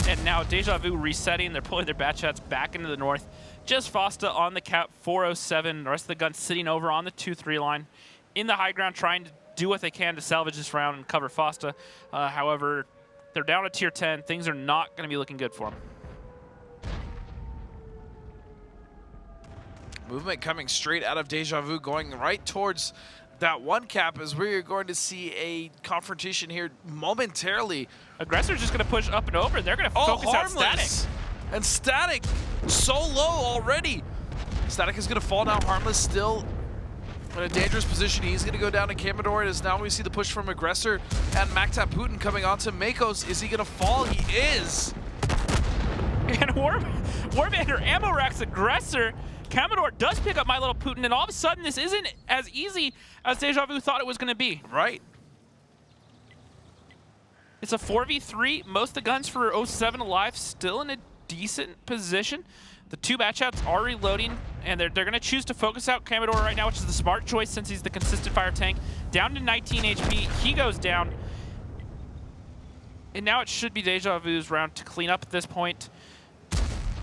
Speaker 3: And now Deja Vu resetting. They're pulling their Batchats back into the north. Just Fosta on the cap 407. The rest of the guns sitting over on the 2-3 line in the high ground, trying to do what they can to salvage this round and cover Fosta. However, they're down to tier 10. Things are not going to be looking good for them.
Speaker 2: Movement coming straight out of Deja Vu, going right towards that 1 cap, as we're going to see a confrontation here momentarily.
Speaker 3: Aggressor's just going to push up and over, and they're going to focus out Static.
Speaker 2: And Static so low already. Static is going to fall now. Harmless still in a dangerous position. He's going to go down to Commodore, as now we see the push from Aggressor and Maktab Putin coming onto Makos. Is he going to fall? He is.
Speaker 3: And Warbander ammo racks Aggressor. Commodore does pick up My Little Putin, and all of a sudden this isn't as easy as Deja Vu thought it was going to be.
Speaker 2: Right.
Speaker 3: It's a 4v3. Most of the guns for 07 alive, still in a decent position. The 2 Batchats are reloading, and they're going to choose to focus out Commodore right now, which is the smart choice since he's the consistent fire tank. Down to 19 HP, he goes down. And now it should be Deja Vu's round to clean up at this point.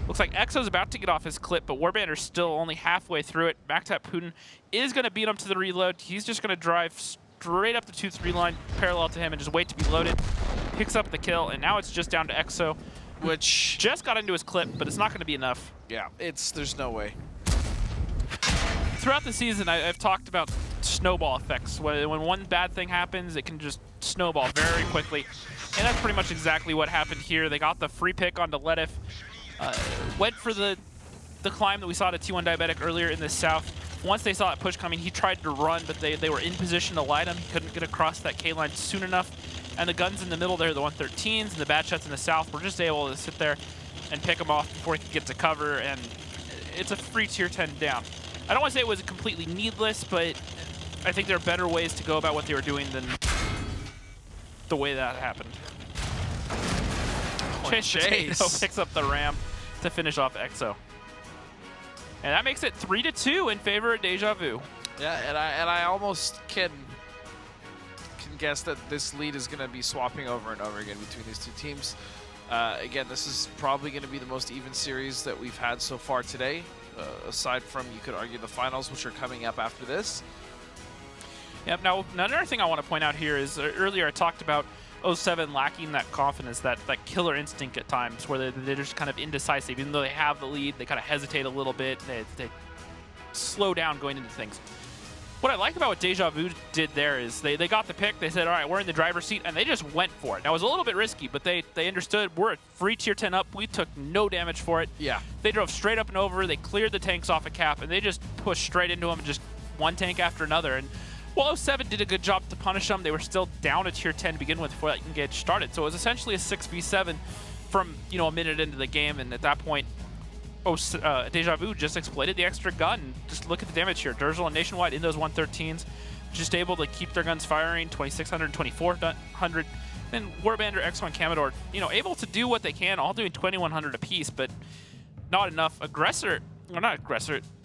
Speaker 3: Looks like Exo's about to get off his clip, but Warbander's still only halfway through it. Maktab Putin is going to beat him to the reload. He's just going to drive straight up the 2-3 line parallel to him and just wait to be loaded. Picks up the kill, and now it's just down to Exo, which just got into his clip, but it's not going to be enough.
Speaker 2: Yeah, there's no way.
Speaker 3: Throughout the season, I've talked about snowball effects. When one bad thing happens, it can just snowball very quickly. And that's pretty much exactly what happened here. They got the free pick onto Ledif. Went for the climb that we saw to T1 Diabetic earlier in the south. Once they saw that push coming, he tried to run, but they were in position to light him. He couldn't get across that K-line soon enough. And the guns in the middle there, the 113s and the Batchats in the south, were just able to sit there and pick him off before he could get to cover, and it's a free tier 10 down. I don't want to say it was completely needless, but I think there are better ways to go about what they were doing than the way that happened. Chase picks up the ram to finish off Exo. And that makes it 3-2 in favor of Deja Vu.
Speaker 2: Yeah, and I almost can guess that this lead is going to be swapping over and over again between these two teams. Again, this is probably going to be the most even series that we've had so far today, aside from, you could argue, the finals, which are coming up after this.
Speaker 3: Yep. Now, another thing I want to point out here is earlier I talked about 07 lacking that confidence, that killer instinct at times, where they're just kind of indecisive. Even though they have the lead, they kind of hesitate a little bit. They slow down going into things. What I like about what Deja Vu did there is they got the pick. They said, all right, we're in the driver's seat, and they just went for it. Now, it was a little bit risky, but they understood we're a free tier 10 up. We took no damage for it.
Speaker 2: Yeah.
Speaker 3: They drove straight up and over. They cleared the tanks off a cap, and they just pushed straight into them, just one tank after another. And while 07 did a good job to punish them, they were still down a tier 10 to begin with before that engage started. So it was essentially a 6v7 from, you know, a minute into the game, and at that point, Deja Vu just exploited the extra gun. Just look at the damage here. Durzel and Nationwide in those 113s, just able to keep their guns firing, 2600, 2400. Then Warbandor, X1, Commodore, you know, able to do what they can, all doing 2100 apiece, but not enough.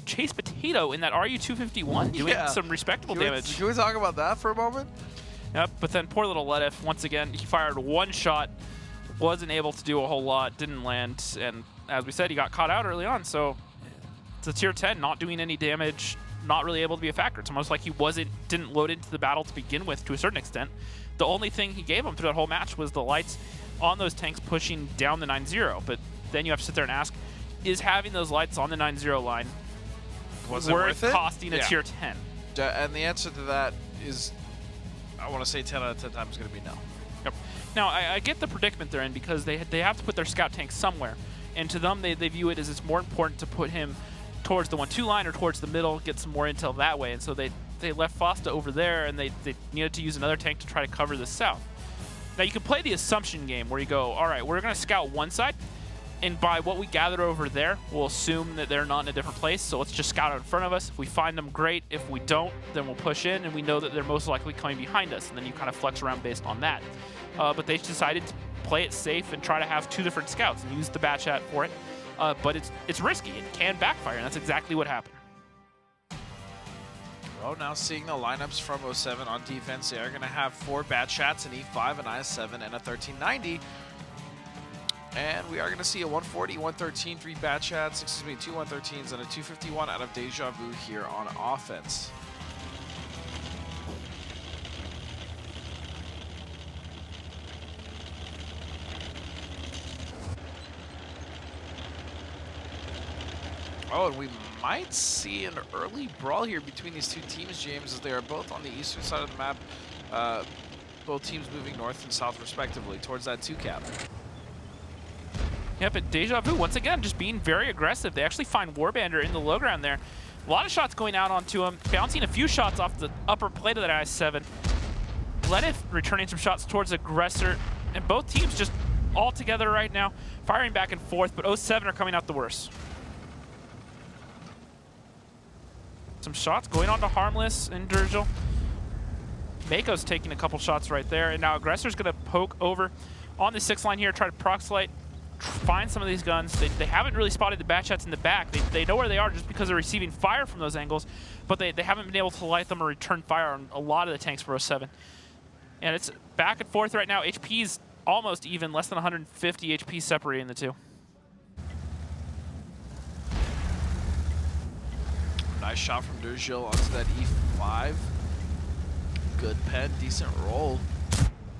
Speaker 3: Chase Potato in that RU-251 doing some respectable damage.
Speaker 2: Can we talk about that for a moment?
Speaker 3: Yep, but then poor little Letif, once again, he fired one shot, wasn't able to do a whole lot, didn't land, and as we said, he got caught out early on, so it's a tier 10, not doing any damage, not really able to be a factor. It's almost like he didn't load into the battle to begin with to a certain extent. The only thing he gave him through that whole match was the lights on those tanks pushing down the 9-0, but then you have to sit there and ask, is having those lights on the 9-0 line worth costing a tier 10?
Speaker 2: And the answer to that is, I want to say 10 out of 10 times is going to be no.
Speaker 3: Yep. Now, I get the predicament they're in because they have to put their scout tank somewhere. And to them, they view it as it's more important to put him towards the 1-2 line or towards the middle, get some more intel that way. And so they left Fosta over there, and they needed to use another tank to try to cover the south. Now, you can play the assumption game where you go, all right, we're going to scout one side, and by what we gather over there, we'll assume that they're not in a different place, so let's just scout out in front of us. If we find them, great. If we don't, then we'll push in, and we know that they're most likely coming behind us, and then you kind of flex around based on that. But they decided to play it safe and try to have two different scouts and use the bat chat for it. But it's risky. It can backfire, and that's exactly what happened.
Speaker 2: Well, now seeing the lineups from 07 on defense, they are going to have 4 bat chats, an E5, an IS-7, and a 1390. And we are going to see a 140, 113, 3 bat chats, 2 113s, and a 251 out of Deja Vu here on offense. Oh, and we might see an early brawl here between these two teams, James, as they are both on the eastern side of the map. Both teams moving north and south, respectively, towards that 2-cap.
Speaker 3: Yep, and Deja Vu, once again, just being very aggressive. They actually find Warbandor in the low ground there. A lot of shots going out onto him, bouncing a few shots off the upper plate of that IS-7. Letif returning some shots towards Aggressor, and both teams just all together right now, firing back and forth, but 07 are coming out the worst. Some shots going on to Harmless and Durzel. Mako's taking a couple shots right there, and now Aggressor's going to poke over on the 6 line here, try to proxylite, find some of these guns. They haven't really spotted the bat shots in the back. They know where they are just because they're receiving fire from those angles, but they haven't been able to light them or return fire on a lot of the tanks for 07. And it's back and forth right now. HP's almost even, less than 150 HP separating the two.
Speaker 2: Nice shot from Durzel onto that E5. Good pen, decent roll.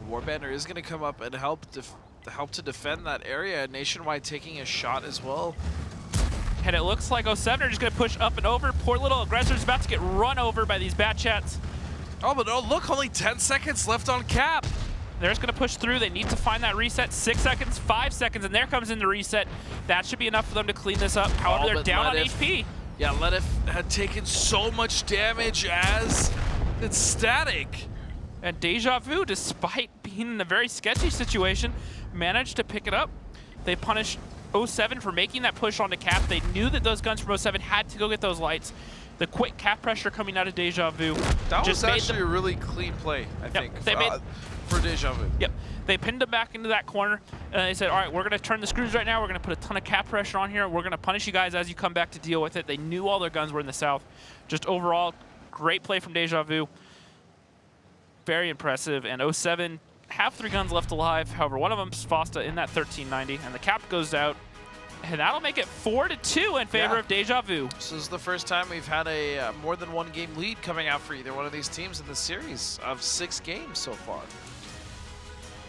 Speaker 2: Warbandor is going to come up and help to defend that area. Nationwide taking a shot as well.
Speaker 3: And it looks like 07 are just going to push up and over. Poor little Aggressor's about to get run over by these bat chats.
Speaker 2: Oh, but oh, look, only 10 seconds left on cap.
Speaker 3: They're just going to push through. They need to find that reset. 6 seconds, 5 seconds, and there comes in the reset. That should be enough for them to clean this up. However, they're down on HP.
Speaker 2: Yeah, Letif had taken so much damage as it's static.
Speaker 3: And Deja Vu, despite being in a very sketchy situation, managed to pick it up. They punished 07 for making that push onto cap. They knew that those guns from 07 had to go get those lights. The quick cap pressure coming out of Deja Vu.
Speaker 2: That was actually a really clean play, I think, for Deja Vu.
Speaker 3: Yep. They pinned him back into that corner, and they said, all right, we're going to turn the screws right now. We're going to put a ton of cap pressure on here. We're going to punish you guys as you come back to deal with it. They knew all their guns were in the south. Just overall, great play from Deja Vu. very impressive. And 07 have 3 guns left alive. However, one of them's Fosta in that 1390, and the cap goes out. And that'll make it 4-2 in favor of Deja Vu.
Speaker 2: This is the first time we've had a more than 1 game lead coming out for either one of these teams in the series of 6 games so far.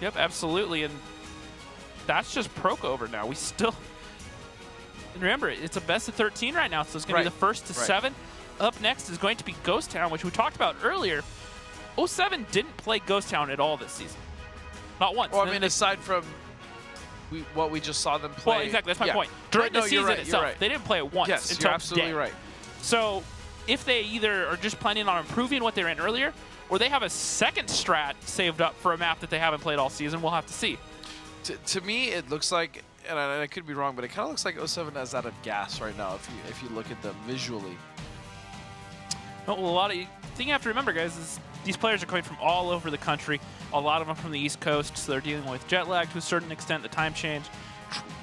Speaker 3: Yep, absolutely. And that's just Proc over now. We still... And remember, it's a best of 13 right now, so it's going to be the first to 7. Up next is going to be Ghost Town, which we talked about earlier. 07 didn't play Ghost Town at all this season. Not once.
Speaker 2: Well, I mean, aside from what we just saw them play.
Speaker 3: Well, exactly. That's my point. During the season itself, they didn't play it once
Speaker 2: yes,
Speaker 3: until
Speaker 2: you're absolutely
Speaker 3: today.
Speaker 2: right.
Speaker 3: So if they either are just planning on improving what they ran earlier, or they have a second strat saved up for a map that they haven't played all season, we'll have to see.
Speaker 2: To me, it looks like, and I could be wrong, but it kind of looks like 07 has out of gas right now if you look at them visually.
Speaker 3: Well, the thing you have to remember, guys, is these players are coming from all over the country. A lot of them from the East Coast, so they're dealing with jet lag to a certain extent, the time change,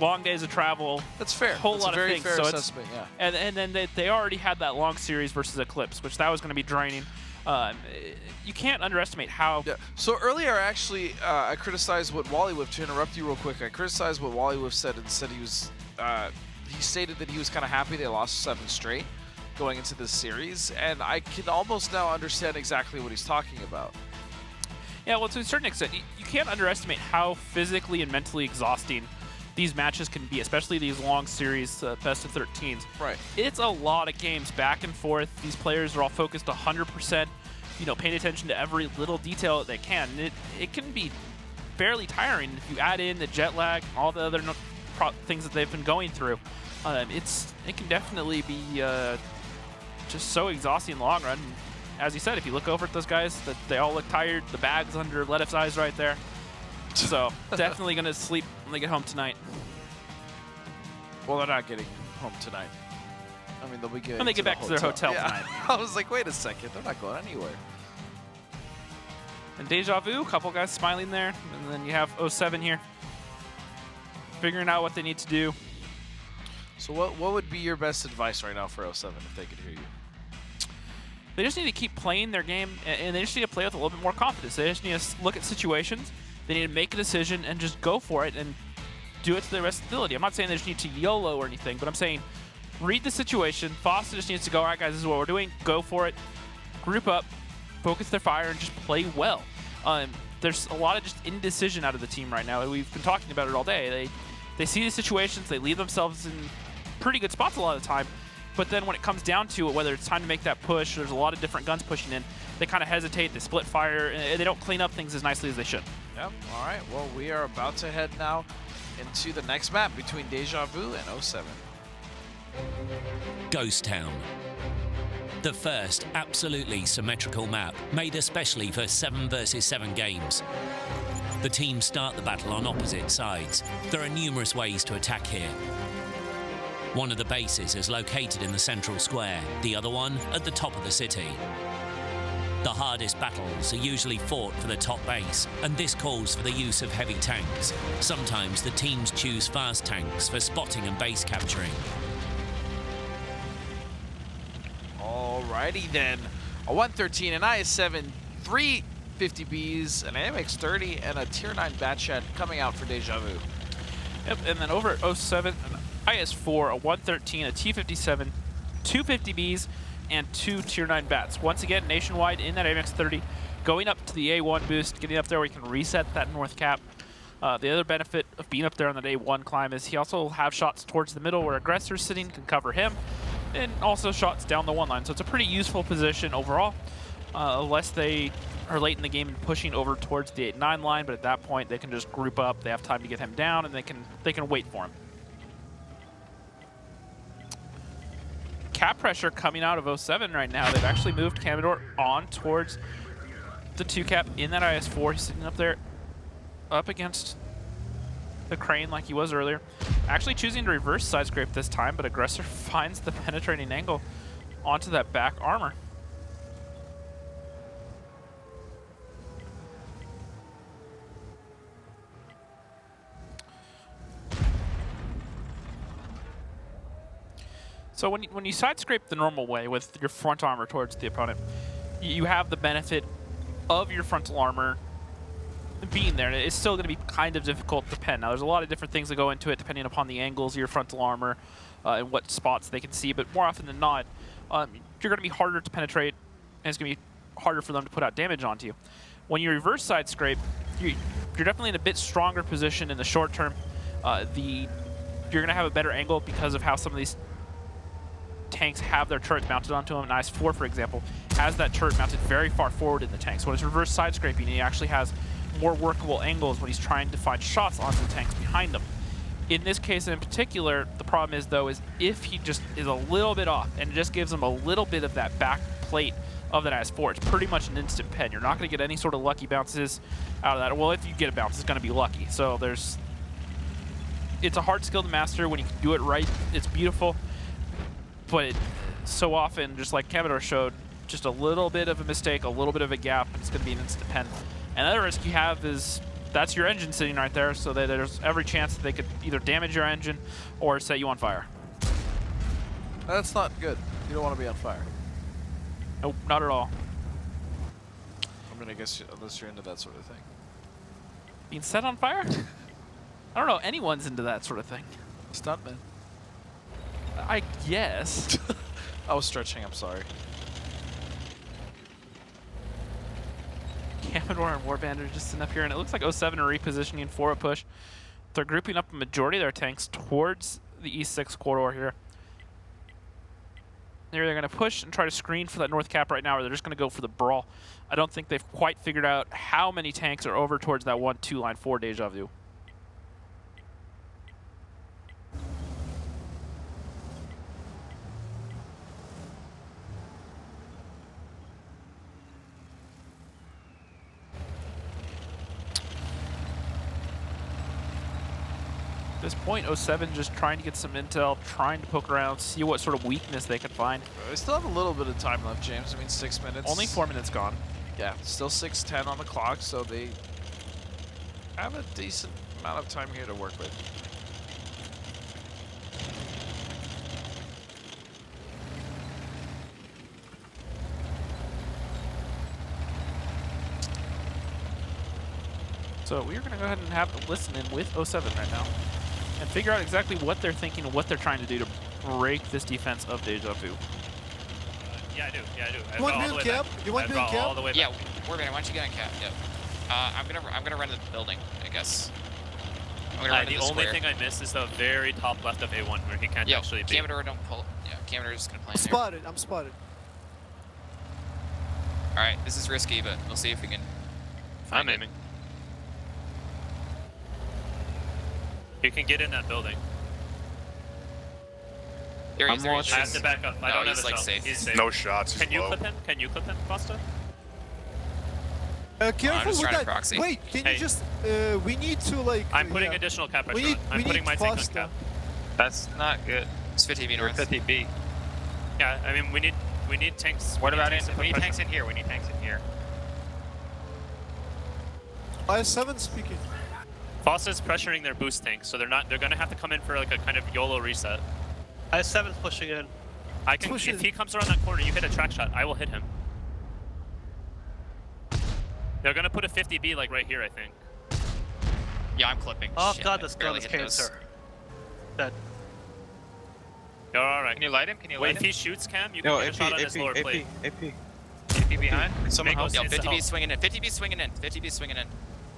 Speaker 3: long days of travel.
Speaker 2: That's fair.
Speaker 3: A whole lot
Speaker 2: a very
Speaker 3: of things.
Speaker 2: Fair
Speaker 3: so
Speaker 2: assessment, yeah.
Speaker 3: And then they already had that long series versus Eclipse, which that was going to be draining. You can't underestimate how...
Speaker 2: Yeah. So earlier, actually, I criticized what Wallywolf, to interrupt you real quick, I criticized what Wallywolf said and said he stated that he was kind of happy they lost 7 straight going into this series, and I can almost now understand exactly what he's talking about.
Speaker 3: Yeah, well, to a certain extent, you can't underestimate how physically and mentally exhausting these matches can be, especially these long series, best of 13s.
Speaker 2: Right.
Speaker 3: It's a lot of games back and forth. These players are all focused 100%, paying attention to every little detail that they can. And it can be fairly tiring if you add in the jet lag, all the other things that they've been going through. It can definitely be just so exhausting in the long run. As you said, if you look over at those guys, that they all look tired. The bag's under Lettuce's eyes right there. So definitely going to sleep when they get home tonight.
Speaker 2: Well, they're not getting home tonight. I mean, they'll be getting
Speaker 3: when they get back to their hotel tonight.
Speaker 2: I was like, wait a second, they're not going anywhere.
Speaker 3: And Deja Vu, a couple guys smiling there. And then you have 07 here, figuring out what they need to do.
Speaker 2: So what would be your best advice right now for 07 if they could hear you?
Speaker 3: They just need to keep playing their game, and they just need to play with a little bit more confidence. They just need to look at situations. They need to make a decision and just go for it and do it to their best ability. I'm not saying they just need to YOLO or anything, but I'm saying read the situation. Foster just needs to go, all right, guys, this is what we're doing. Go for it. Group up, focus their fire, and just play well. There's a lot of just indecision out of the team right now. We've been talking about it all day. They see the situations. They leave themselves in pretty good spots a lot of the time. But then when it comes down to it, whether it's time to make that push, there's a lot of different guns pushing in, they kind of hesitate, they split fire, and they don't clean up things as nicely as they should.
Speaker 2: Yep, all right. Well, we are about to head now into the next map between Deja Vu and 07.
Speaker 8: Ghost Town. The first absolutely symmetrical map, made especially for 7 versus 7 games. The teams start the battle on opposite sides. There are numerous ways to attack here. One of the bases is located in the central square, the other one at the top of the city. The hardest battles are usually fought for the top base, and this calls for the use of heavy tanks. Sometimes the teams choose fast tanks for spotting and base capturing.
Speaker 2: Alrighty then. A 113, an IS-7, 3 50Bs, an AMX-30, and a Tier 9 Batchat coming out for Deja Vu.
Speaker 3: Yep, and then over at 07, an IS-4, a 113, a T-57, 2 50Bs, and 2 Tier 9 Bats. Once again, nationwide in that AMX-30, going up to the A1 boost, getting up there where you can reset that north cap. The other benefit of being up there on that A1 climb is he also will have shots towards the middle where Aggressor's sitting, can cover him, and also shots down the 1 line. So it's a pretty useful position overall, unless they are late in the game and pushing over towards the 8-9 line, but at that point they can just group up, they have time to get him down, and they can wait for him. Cap pressure coming out of 07 right now. They've actually moved Commodore on towards the 2 cap in that IS-4. He's sitting up there up against the crane like he was earlier. Actually choosing to reverse side scrape this time, but Aggressor finds the penetrating angle onto that back armor. So when you side scrape the normal way with your front armor towards the opponent, you have the benefit of your frontal armor being there. It's still going to be kind of difficult to pen. Now, there's a lot of different things that go into it depending upon the angles of your frontal armor and what spots they can see, but more often than not, you're going to be harder to penetrate, and it's going to be harder for them to put out damage onto you. When you reverse side scrape, you're definitely in a bit stronger position in the short term. You're going to have a better angle because of how some of these tanks have their turrets mounted onto them. And IS-4, for example, has that turret mounted very far forward in the tank. So when it's reverse side scraping, he actually has more workable angles when he's trying to find shots onto the tanks behind him. In this case in particular, the problem is, though, is if he just is a little bit off and it just gives him a little bit of that back plate of that IS-4, it's pretty much an instant pen. You're not going to get any sort of lucky bounces out of that. Well, if you get a bounce, it's going to be lucky. So it's a hard skill to master. When you do it right, it's beautiful. But so often, just like Commodore showed, just a little bit of a mistake, a little bit of a gap, and it's going to be an instant pen. And the other risk you have is that's your engine sitting right there, so that there's every chance that they could either damage your engine or set you on fire.
Speaker 2: That's not good. You don't want to be on fire.
Speaker 3: Nope, not at all.
Speaker 2: I mean, I guess unless you're into that sort of thing.
Speaker 3: Being set on fire? I don't know. Anyone's into that sort of thing.
Speaker 2: Stuntman.
Speaker 3: I guess.
Speaker 2: I was stretching. I'm sorry.
Speaker 3: Commodore and Warband are just sitting up here, and it looks like 07 are repositioning for a push. They're grouping up a majority of their tanks towards the E6 corridor here. They're going to push and try to screen for that north cap right now, or they're just going to go for the brawl. I don't think they've quite figured out how many tanks are over towards that 1-2 line for Deja Vu. At this point, 07 just trying to get some intel, trying to poke around, see what sort of weakness they can find.
Speaker 2: We still have a little bit of time left, James. I mean, 6 minutes.
Speaker 3: Only 4 minutes gone.
Speaker 2: Yeah, still 6:10 on the clock, so they have a decent amount of time here to work with.
Speaker 3: So we're going to go ahead and have a listen in with 07 right now and figure out exactly what they're thinking and what they're trying to do to break this defense of Deja Vu.
Speaker 9: Yeah, I do. Yeah, I do.
Speaker 16: You want me in cap? You want me in cap?
Speaker 9: All the way back.
Speaker 6: Yeah, Warband, why don't you get in cap? Yep. I'm gonna run to the building, I guess. I'm gonna run to
Speaker 9: The
Speaker 6: the
Speaker 9: only
Speaker 6: square.
Speaker 9: thing I missed is the very top left of A1 where he can't actually be.
Speaker 6: Commodore, don't pull. Yeah, Commodore is gonna play in there.
Speaker 16: Spotted. I'm spotted.
Speaker 6: All right, this is risky, but we'll see if we can.
Speaker 9: I'm aiming. You can get in that building.
Speaker 6: There he is, there he is.
Speaker 9: I have to back up. I don't have
Speaker 6: he's
Speaker 9: a
Speaker 6: like
Speaker 9: shot.
Speaker 6: safe.
Speaker 9: He's safe.
Speaker 15: No shots.
Speaker 9: Can you clip him? Can you clip him, Costa?
Speaker 16: Careful
Speaker 6: just
Speaker 16: with
Speaker 6: trying to
Speaker 16: that.
Speaker 6: proxy.
Speaker 16: Wait, can you just? We need to like.
Speaker 9: I'm putting additional cap pressure
Speaker 16: We need-
Speaker 9: on. I'm
Speaker 16: we
Speaker 9: putting
Speaker 16: need
Speaker 9: my tank on
Speaker 16: faster.
Speaker 9: cap.
Speaker 11: That's not good.
Speaker 6: It's 50B
Speaker 11: We're
Speaker 6: north.
Speaker 11: 50B.
Speaker 9: Yeah, I mean we need tanks.
Speaker 11: What about in?
Speaker 9: tanks to
Speaker 11: We
Speaker 9: put
Speaker 11: need
Speaker 9: pressure.
Speaker 11: tanks in here. We need tanks in here.
Speaker 16: IS-7 speaking.
Speaker 9: Foster's pressuring their boost tanks, so they're gonna have to come in for like a kind of YOLO reset.
Speaker 11: IS-7's pushing in.
Speaker 9: I can if he comes around that corner, you hit a track shot, I will hit him. They're gonna put a 50B like right here, I think.
Speaker 6: Yeah, I'm clipping.
Speaker 11: Oh
Speaker 6: Shit,
Speaker 11: god,
Speaker 6: I
Speaker 11: this
Speaker 6: barely
Speaker 11: gun is
Speaker 6: hit those.
Speaker 11: cancer. Dead.
Speaker 9: You're alright.
Speaker 11: Can you light him? Can you
Speaker 9: Wait,
Speaker 11: light
Speaker 9: if
Speaker 11: him?
Speaker 9: he shoots Cam, you can get a shot on his lower plate.
Speaker 11: AP behind. Someone help.
Speaker 6: Yo,
Speaker 9: needs to
Speaker 6: 50B
Speaker 9: help.
Speaker 6: swinging in. 50B swinging in. 50B swinging in.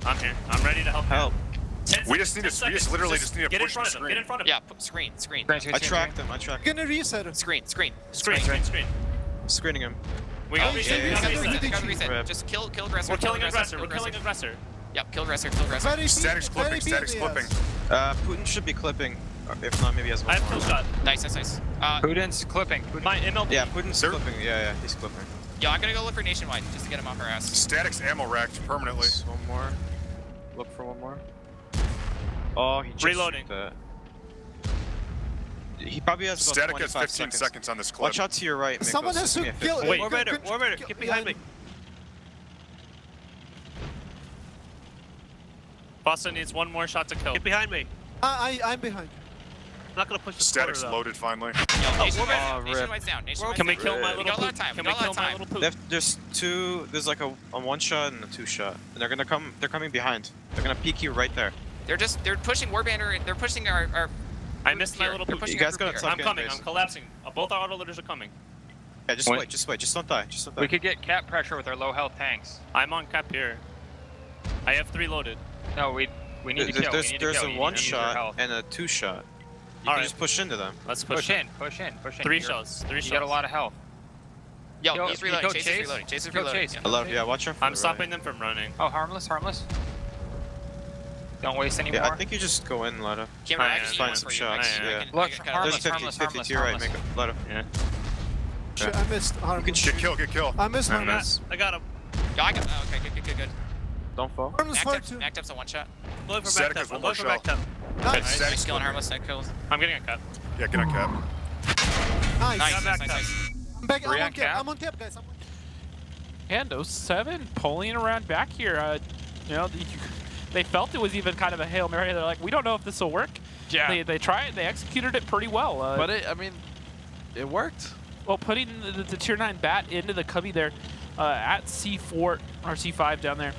Speaker 9: I'm here. I'm ready to help.
Speaker 11: Help.
Speaker 9: 10
Speaker 15: We just
Speaker 9: seconds,
Speaker 15: need to.
Speaker 9: 10
Speaker 15: We just
Speaker 9: seconds.
Speaker 15: literally just need to
Speaker 9: Get in
Speaker 15: push
Speaker 9: front
Speaker 15: the
Speaker 9: of him. Get in
Speaker 15: screen.
Speaker 9: front of him.
Speaker 6: Yeah, screen.
Speaker 11: I tracked him. I tracked him.
Speaker 16: Gonna reset him.
Speaker 6: Screen.
Speaker 9: Screen.
Speaker 6: Screen.
Speaker 11: Screening him.
Speaker 9: We got
Speaker 16: Oh,
Speaker 9: reset. We
Speaker 16: yeah,
Speaker 9: got
Speaker 16: yeah,
Speaker 9: reset.
Speaker 16: yeah.
Speaker 6: Got reset. Just kill aggressor.
Speaker 9: We're killing
Speaker 6: kill
Speaker 9: aggressor.
Speaker 6: kill
Speaker 9: We're killing aggressor.
Speaker 6: Yep, kill aggressor. Kill aggressor.
Speaker 16: Very
Speaker 15: Static's clipping. Static's clipping.
Speaker 11: Putin should be clipping. If not, maybe he has
Speaker 9: I
Speaker 11: one
Speaker 9: have kill
Speaker 11: more.
Speaker 9: shot.
Speaker 6: Nice.
Speaker 11: Putin's clipping.
Speaker 9: My MLB.
Speaker 11: Yeah, Putin's clipping. Yeah, he's clipping.
Speaker 6: Yo, I'm gonna go look for nationwide just to get him off our ass.
Speaker 15: Static's ammo racked permanently.
Speaker 11: One more. Look for one more. Oh, he just
Speaker 9: Reloading.
Speaker 11: He probably has about
Speaker 15: Static has
Speaker 11: 25
Speaker 15: 15 seconds on this clip.
Speaker 11: Watch out to your right, Mikos.
Speaker 16: Someone has to kill.
Speaker 9: Wait,
Speaker 16: Warbetter,
Speaker 11: get behind me.
Speaker 9: Boston needs one more shot to kill.
Speaker 11: Get behind me.
Speaker 16: I'm behind.
Speaker 11: not gonna push the
Speaker 15: Static's
Speaker 11: quarter, though.
Speaker 15: loaded finally.
Speaker 22: Nationwide's down. Nationwide's
Speaker 11: Can we
Speaker 22: down.
Speaker 11: kill my little
Speaker 22: We got a lot of
Speaker 11: poop?
Speaker 22: time.
Speaker 11: Can
Speaker 22: We
Speaker 11: we
Speaker 22: got a
Speaker 11: kill
Speaker 22: lot of
Speaker 11: my
Speaker 22: time.
Speaker 11: little poop?
Speaker 14: There's two. There's like a one shot and a 2 shot, and they're coming behind. They're gonna peek you right there.
Speaker 22: They're pushing Warbander. They're pushing our
Speaker 11: I missed my little
Speaker 22: They're
Speaker 11: poop.
Speaker 22: pushing
Speaker 14: You guys
Speaker 22: our
Speaker 14: gotta
Speaker 22: group
Speaker 14: tuck
Speaker 11: I'm
Speaker 14: in,
Speaker 11: coming.
Speaker 14: guys.
Speaker 11: I'm collapsing. Both our auto loaders are coming.
Speaker 14: Yeah, just wait. Just don't die. Just don't die.
Speaker 10: We could get cap pressure with our low health tanks.
Speaker 11: I'm on cap here. I have 3 loaded.
Speaker 10: No, we need to kill.
Speaker 14: There's
Speaker 10: We need to kill.
Speaker 14: a
Speaker 10: You need
Speaker 14: 1
Speaker 10: to use your
Speaker 14: shot
Speaker 10: health.
Speaker 14: and a 2 shot. You
Speaker 11: All
Speaker 14: can
Speaker 11: right.
Speaker 14: just push into them.
Speaker 11: Let's
Speaker 10: Push in.
Speaker 11: 3
Speaker 10: You're-
Speaker 11: shots. 3 shots.
Speaker 10: You got a lot of health.
Speaker 22: Yo, he's
Speaker 10: you
Speaker 22: reloading.
Speaker 10: go
Speaker 22: Chase is reloading. Chase is
Speaker 10: Go
Speaker 22: reloading.
Speaker 10: Chase.
Speaker 14: I love. Yeah, watch out for
Speaker 11: I'm
Speaker 14: the
Speaker 11: stopping them from running.
Speaker 10: Oh, harmless. Don't waste any
Speaker 14: Yeah,
Speaker 10: more.
Speaker 14: I think you just go in, Letta.
Speaker 22: Cameron, I
Speaker 11: Just
Speaker 22: can
Speaker 14: find
Speaker 22: use
Speaker 14: some
Speaker 22: one for you.
Speaker 14: shots.
Speaker 22: I
Speaker 14: Yeah.
Speaker 22: can-
Speaker 10: Look,
Speaker 22: I can-
Speaker 10: harmless,
Speaker 14: There's 50 to your right. Make a Letta.
Speaker 11: Yeah.
Speaker 16: Shit, I missed Harmless.
Speaker 15: Get kill.
Speaker 16: I missed
Speaker 11: I
Speaker 16: Harmless.
Speaker 11: got him.
Speaker 22: Yo, I got. Oh, okay, good.
Speaker 14: Don't fall.
Speaker 16: Harmless fire too.
Speaker 22: Act up's a 1 shot.
Speaker 11: Going for
Speaker 15: Static
Speaker 11: back
Speaker 15: has
Speaker 11: tap. I'm
Speaker 15: one
Speaker 11: going
Speaker 15: more
Speaker 11: for back
Speaker 15: shell.
Speaker 11: tap.
Speaker 16: Nice.
Speaker 22: Nice killing Harmless. That kills.
Speaker 11: I'm getting a cut.
Speaker 15: Yeah, get on cap.
Speaker 16: Nice.
Speaker 22: Nice,
Speaker 11: Got
Speaker 22: nice,
Speaker 11: back
Speaker 22: nice.
Speaker 16: I'm back.
Speaker 10: Three
Speaker 16: I'm
Speaker 10: on
Speaker 16: on cap.
Speaker 10: cap.
Speaker 16: I'm on cap, guys. I'm on cap.
Speaker 3: And 07 pulling around back here. They felt it was even kind of a Hail Mary. They're like, we don't know if this will work.
Speaker 2: Yeah.
Speaker 3: They tried. They executed it pretty well.
Speaker 2: But it worked.
Speaker 3: Well, putting the tier 9 bat into the cubby there at C4 or C5 down there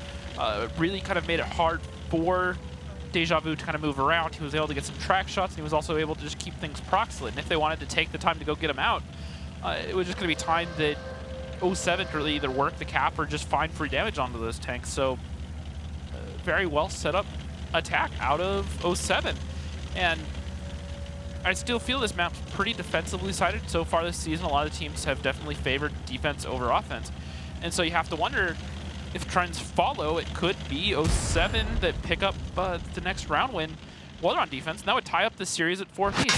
Speaker 3: really kind of made it hard for Deja Vu to kind of move around. He was able to get some track shots, and he was also able to just keep things proxilate. And if they wanted to take the time to go get him out, it was just going to be time that 07 could really either work the cap or just find free damage onto those tanks. So very well set up attack out of 07. And I still feel this map's pretty defensively sided so far this season. A lot of teams have definitely favored defense over offense. And so you have to wonder if trends follow, it could be 07 that pick up the next round win while they're on defense. And that would tie up the series at 4 apiece.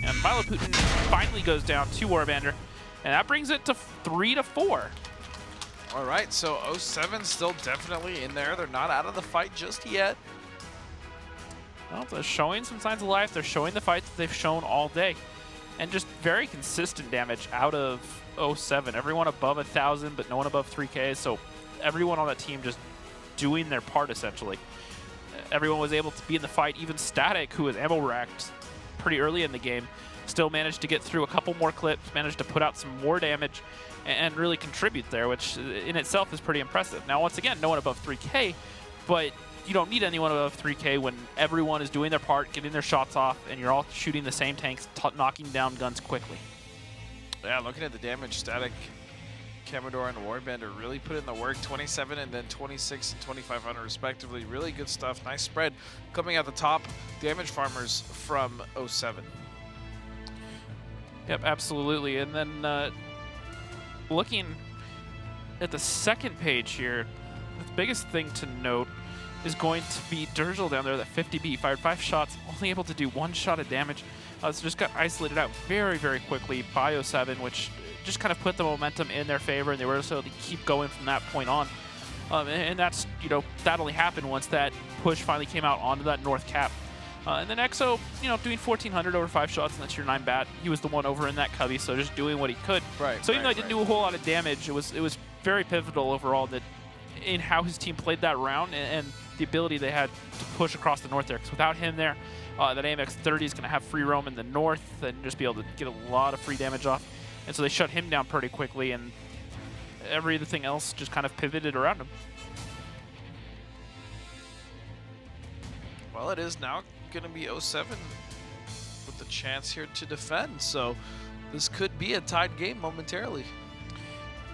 Speaker 3: And Milo Putin finally goes down to Warbander. And that brings it to 3-4.
Speaker 2: All right, so 07 still definitely in there. They're not out of the fight just yet.
Speaker 3: Well, they're showing some signs of life. They're showing the fight that they've shown all day. And just very consistent damage out of 07. Everyone above 1,000, but no one above 3K. So everyone on that team just doing their part, essentially. Everyone was able to be in the fight. Even Static, who was ammo racked pretty early in the game, still managed to get through a couple more clips, managed to put out some more damage, and really contribute there, which in itself is pretty impressive. Now, once again, no one above 3K, but you don't need anyone above 3K when everyone is doing their part, getting their shots off, and you're all shooting the same tanks, knocking down guns quickly.
Speaker 2: Yeah, looking at the damage, Static, Commodore, and Warbander really put in the work. 27 and then 26 and 2,500 respectively. Really good stuff. Nice spread coming out the top. Damage farmers from 07.
Speaker 3: Yep, absolutely. And then looking at the second page here, the biggest thing to note is going to be Durgel down there, that 50B, fired 5 shots, only able to do 1 shot of damage. So just got isolated out very, very quickly by 07, which just kind of put the momentum in their favor, and they were able to keep going from that point on. And that's, that only happened once that push finally came out onto that north cap. And then EXO, doing 1,400 over 5 shots in the tier 9 bat. He was the one over in that cubby, so just doing what he could.
Speaker 2: Right.
Speaker 3: So even though he didn't do a whole lot of damage, it was very pivotal overall that in how his team played that round and the ability they had to push across the north there. Because without him there, that AMX 30 is going to have free roam in the north and just be able to get a lot of free damage off. And so they shut him down pretty quickly, and everything else just kind of pivoted around him.
Speaker 2: Well, it is now going to be 07 with the chance here to defend. So this could be a tied game momentarily.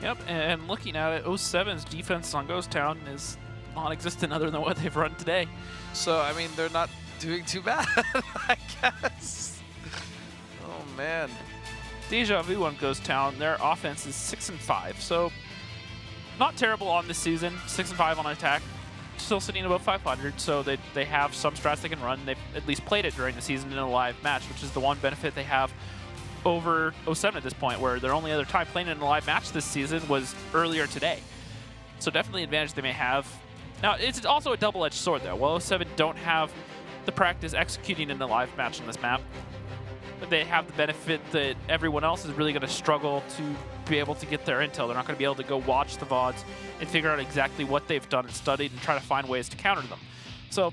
Speaker 3: Yep, and looking at it, 07's defense on Ghost Town is non-existent other than what they've run today.
Speaker 2: So, I mean, they're not doing too bad, I guess. Oh, man.
Speaker 3: Deja Vu on Ghost Town, their offense is 6-5, so not terrible on this season. 6-5 on attack, still sitting above 500, so they have some strats they can run. They've at least played it during the season in a live match, which is the one benefit they have over 07 at this point, where their only other time playing in a live match this season was earlier today. So definitely an advantage they may have. Now, it's also a double-edged sword, though. While 07 don't have the practice executing in a live match on this map, they have the benefit that everyone else is really going to struggle to be able to get their intel. They're not going to be able to go watch the VODs and figure out exactly what they've done and studied and try to find ways to counter them. So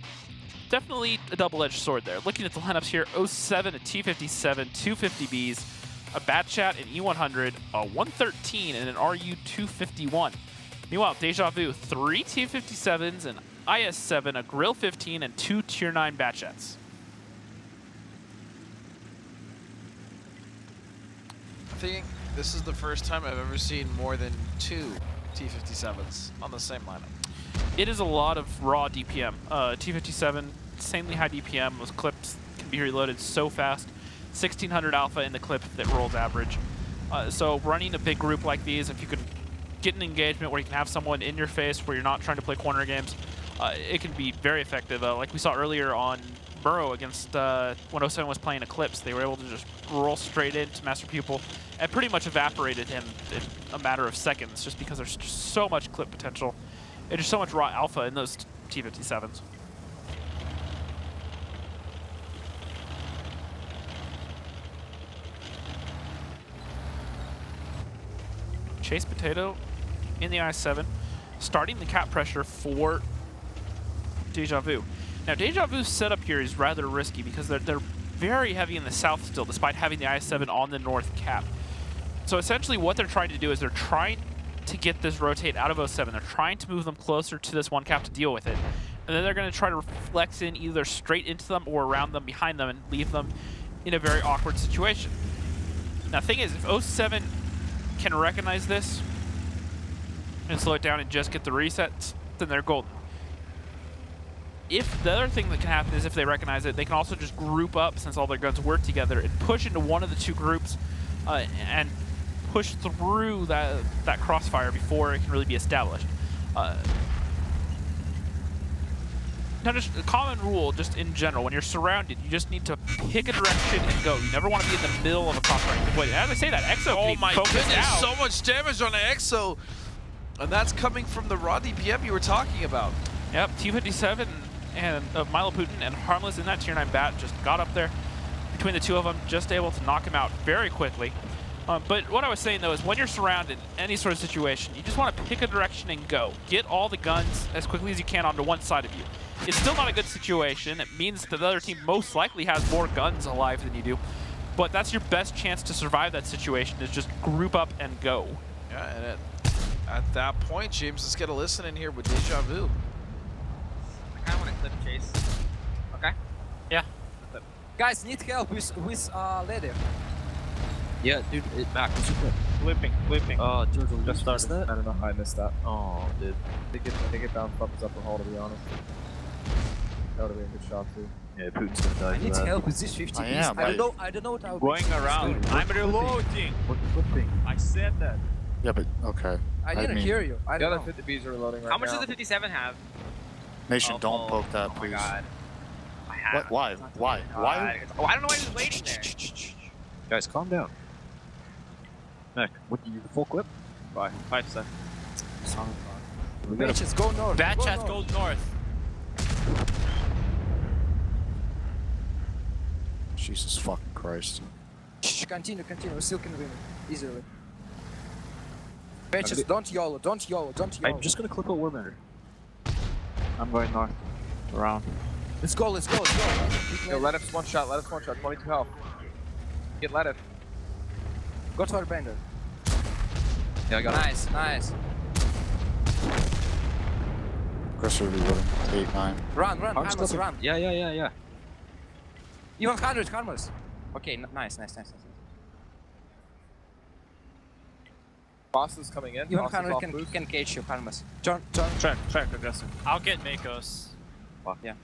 Speaker 3: definitely a double-edged sword there. Looking at the lineups here, 07, a T57, 250Bs, a Batchat, an E100, a 113, and an RU-251. Meanwhile, Deja Vu, 3 T57s, an IS-7, a Grill 15, and 2 Tier 9 Batchats.
Speaker 2: I think this is the first time I've ever seen more than 2 T57s on the same lineup.
Speaker 3: It is a lot of raw DPM. T57, insanely high DPM. Those clips can be reloaded so fast. 1600 alpha in the clip that rolls average. So running a big group like these, if you could get an engagement where you can have someone in your face where you're not trying to play corner games, it can be very effective. Like we saw earlier on Burrow against when 07 was playing Eclipse, they were able to just roll straight into Master Pupil and pretty much evaporated him in a matter of seconds just because there's just so much clip potential. And there's so much raw alpha in those T57s. Chase Potato in the I-7, starting the cap pressure for Deja Vu. Now, Deja Vu's setup here is rather risky because they're very heavy in the south still, despite having the I-7 on the north cap. So essentially what they're trying to do is they're trying to get this rotate out of 07. They're trying to move them closer to this one cap to deal with it. And then they're going to try to flex in either straight into them or around them, behind them, and leave them in a very awkward situation. Now, the thing is, if 07 can recognize this and slow it down and just get the resets, then they're golden. If the other thing that can happen is if they recognize it, they can also just group up, since all their guns work together, and push into one of the two groups and push through that crossfire before it can really be established. Now, just a common rule, just in general, when you're surrounded, you just need to pick a direction and go. You never want to be in the middle of a crossfire. Wait, as I say that, EXO
Speaker 2: Oh
Speaker 3: can be
Speaker 2: my
Speaker 3: focused
Speaker 2: goodness,
Speaker 3: out.
Speaker 2: so much damage on the EXO. And that's coming from the raw DPM you were talking about.
Speaker 3: Yep, T57 and Milo Putin and Harmless in that Tier 9 bat just got up there. Between the two of them, just able to knock him out very quickly. But what I was saying, though, is when you're surrounded in any sort of situation, you just want to pick a direction and go. Get all the guns as quickly as you can onto one side of you. It's still not a good situation. It means that the other team most likely has more guns alive than you do. But that's your best chance to survive that situation, is just group up and go.
Speaker 2: Yeah, and at that point, James, let's get a listen in here with Deja Vu.
Speaker 10: I kind of want to clip Chase. Okay. Yeah. Clip.
Speaker 12: Guys, need help with ladder.
Speaker 11: Yeah, dude, Mac, what's your clip? Flipping. Oh, George, just started.
Speaker 19: I don't know how I missed that. Oh, dude. I think it bounced up his upper hall, to be honest. That would have been a good shot, too. Yeah, Putin's gonna die.
Speaker 12: I need help with this 50 piece. I don't know what I'll
Speaker 11: Going around. I'm reloading.
Speaker 19: What's flipping?
Speaker 11: I said that.
Speaker 21: Yeah, but okay.
Speaker 12: I didn't hear you. I
Speaker 19: The
Speaker 12: don't
Speaker 19: other
Speaker 12: know.
Speaker 19: 50Bs are reloading right
Speaker 10: How much
Speaker 19: now.
Speaker 10: does the 57 have?
Speaker 21: Nation, don't poke that,
Speaker 10: Oh my
Speaker 21: please.
Speaker 10: god.
Speaker 21: What? Why? Why? Why?
Speaker 10: Oh, I don't know why he's waiting there.
Speaker 19: Guys, calm down. Nick, what do you full clip?
Speaker 11: 5 seconds.
Speaker 19: We gotta
Speaker 12: Matches, go north.
Speaker 10: Batchat goes north.
Speaker 21: Jesus fucking Christ.
Speaker 12: Continue. We still can win easily. Matches, don't YOLO.
Speaker 19: I'm just gonna clip a Warminder. I'm going north. Around.
Speaker 12: Let's go.
Speaker 19: Yo, let us one shot, 22 health. Get let it.
Speaker 12: Go to our bender.
Speaker 19: Yeah, I got it.
Speaker 12: Nice.
Speaker 21: Chris will be winning. 8-9.
Speaker 12: Run, Harmless, run.
Speaker 19: Yeah.
Speaker 12: Even 100, Harmless. Okay, nice.
Speaker 19: Foster's coming in.
Speaker 12: Even
Speaker 19: Foster's
Speaker 12: 100
Speaker 19: off boost.
Speaker 12: can catch you, Harmless. Turn.
Speaker 19: Check, aggressive.
Speaker 10: I'll get Makos.
Speaker 12: Yeah.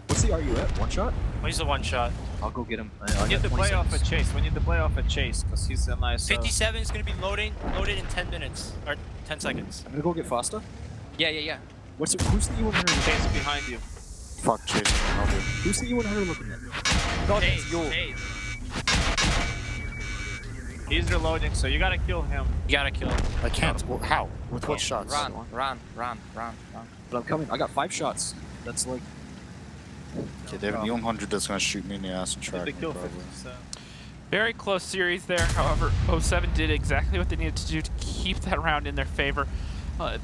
Speaker 19: What's the RU at? One shot?
Speaker 10: He's a one shot.
Speaker 19: I'll go get him.
Speaker 11: We need to play off at Chase. because he's a nice.
Speaker 10: 57 is going to be loaded in 10 minutes. Or 10 seconds.
Speaker 19: I'm gonna go get Foster.
Speaker 12: Yeah.
Speaker 19: Who's the E100?
Speaker 11: Chase behind you.
Speaker 21: Fuck Chase. I'll do it.
Speaker 19: Who's the E100 looking at?
Speaker 12: Not
Speaker 10: Chase,
Speaker 12: you.
Speaker 10: Chase.
Speaker 11: He's reloading, so you gotta kill him.
Speaker 10: You gotta kill him.
Speaker 21: I can't. Well, how? With what shots?
Speaker 12: Run.
Speaker 19: But I'm coming. I got 5 shots. That's like.
Speaker 21: Okay, they have an E100 that's gonna shoot me in the ass and track
Speaker 11: They
Speaker 21: me
Speaker 11: kill
Speaker 21: probably.
Speaker 11: 50, so.
Speaker 3: Very close series there. However, 07 did exactly what they needed to do to keep that round in their favor.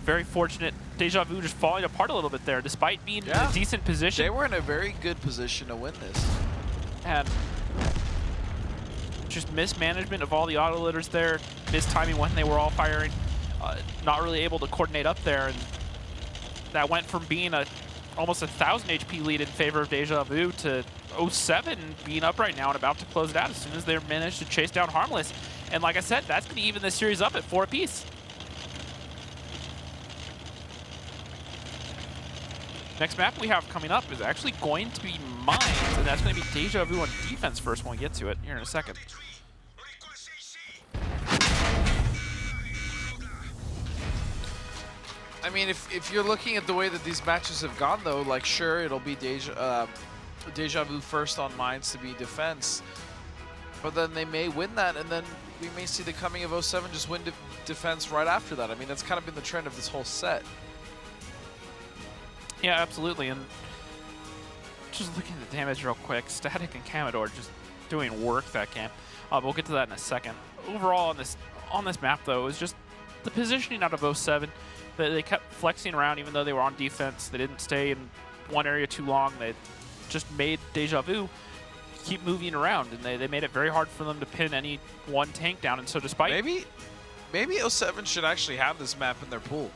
Speaker 3: Very fortunate. Deja Vu just falling apart a little bit there, despite being in a decent position.
Speaker 2: They were in a very good position to win this.
Speaker 3: And just mismanagement of all the auto litters there, mistiming when they were all firing, not really able to coordinate up there, and that went from being almost 1,000 HP lead in favor of Deja Vu to 07 being up right now and about to close it out as soon as they managed to chase down Harmless. And like I said, that's going to even this series up at 4 apiece. Next map we have coming up is actually going to be Mines, and that's going to be Deja Vu on defense first when we get to it here in a second.
Speaker 2: I mean, if you're looking at the way that these matches have gone, though, like, sure, it'll be Deja Vu first on Mines to be defense, but then they may win that, and then we may see the coming of 07 just win defense right after that. I mean, that's kind of been the trend of this whole set.
Speaker 3: Yeah, absolutely, and just looking at the damage real quick, Static and Commodore just doing work that game. We'll get to that in a second. Overall on this map, though, is just the positioning out of 07. They kept flexing around even though they were on defense. They didn't stay in one area too long. They just made Deja Vu keep moving around, and they made it very hard for them to pin any one tank down. And so despite...
Speaker 2: Maybe 07 should actually have this map in their pool.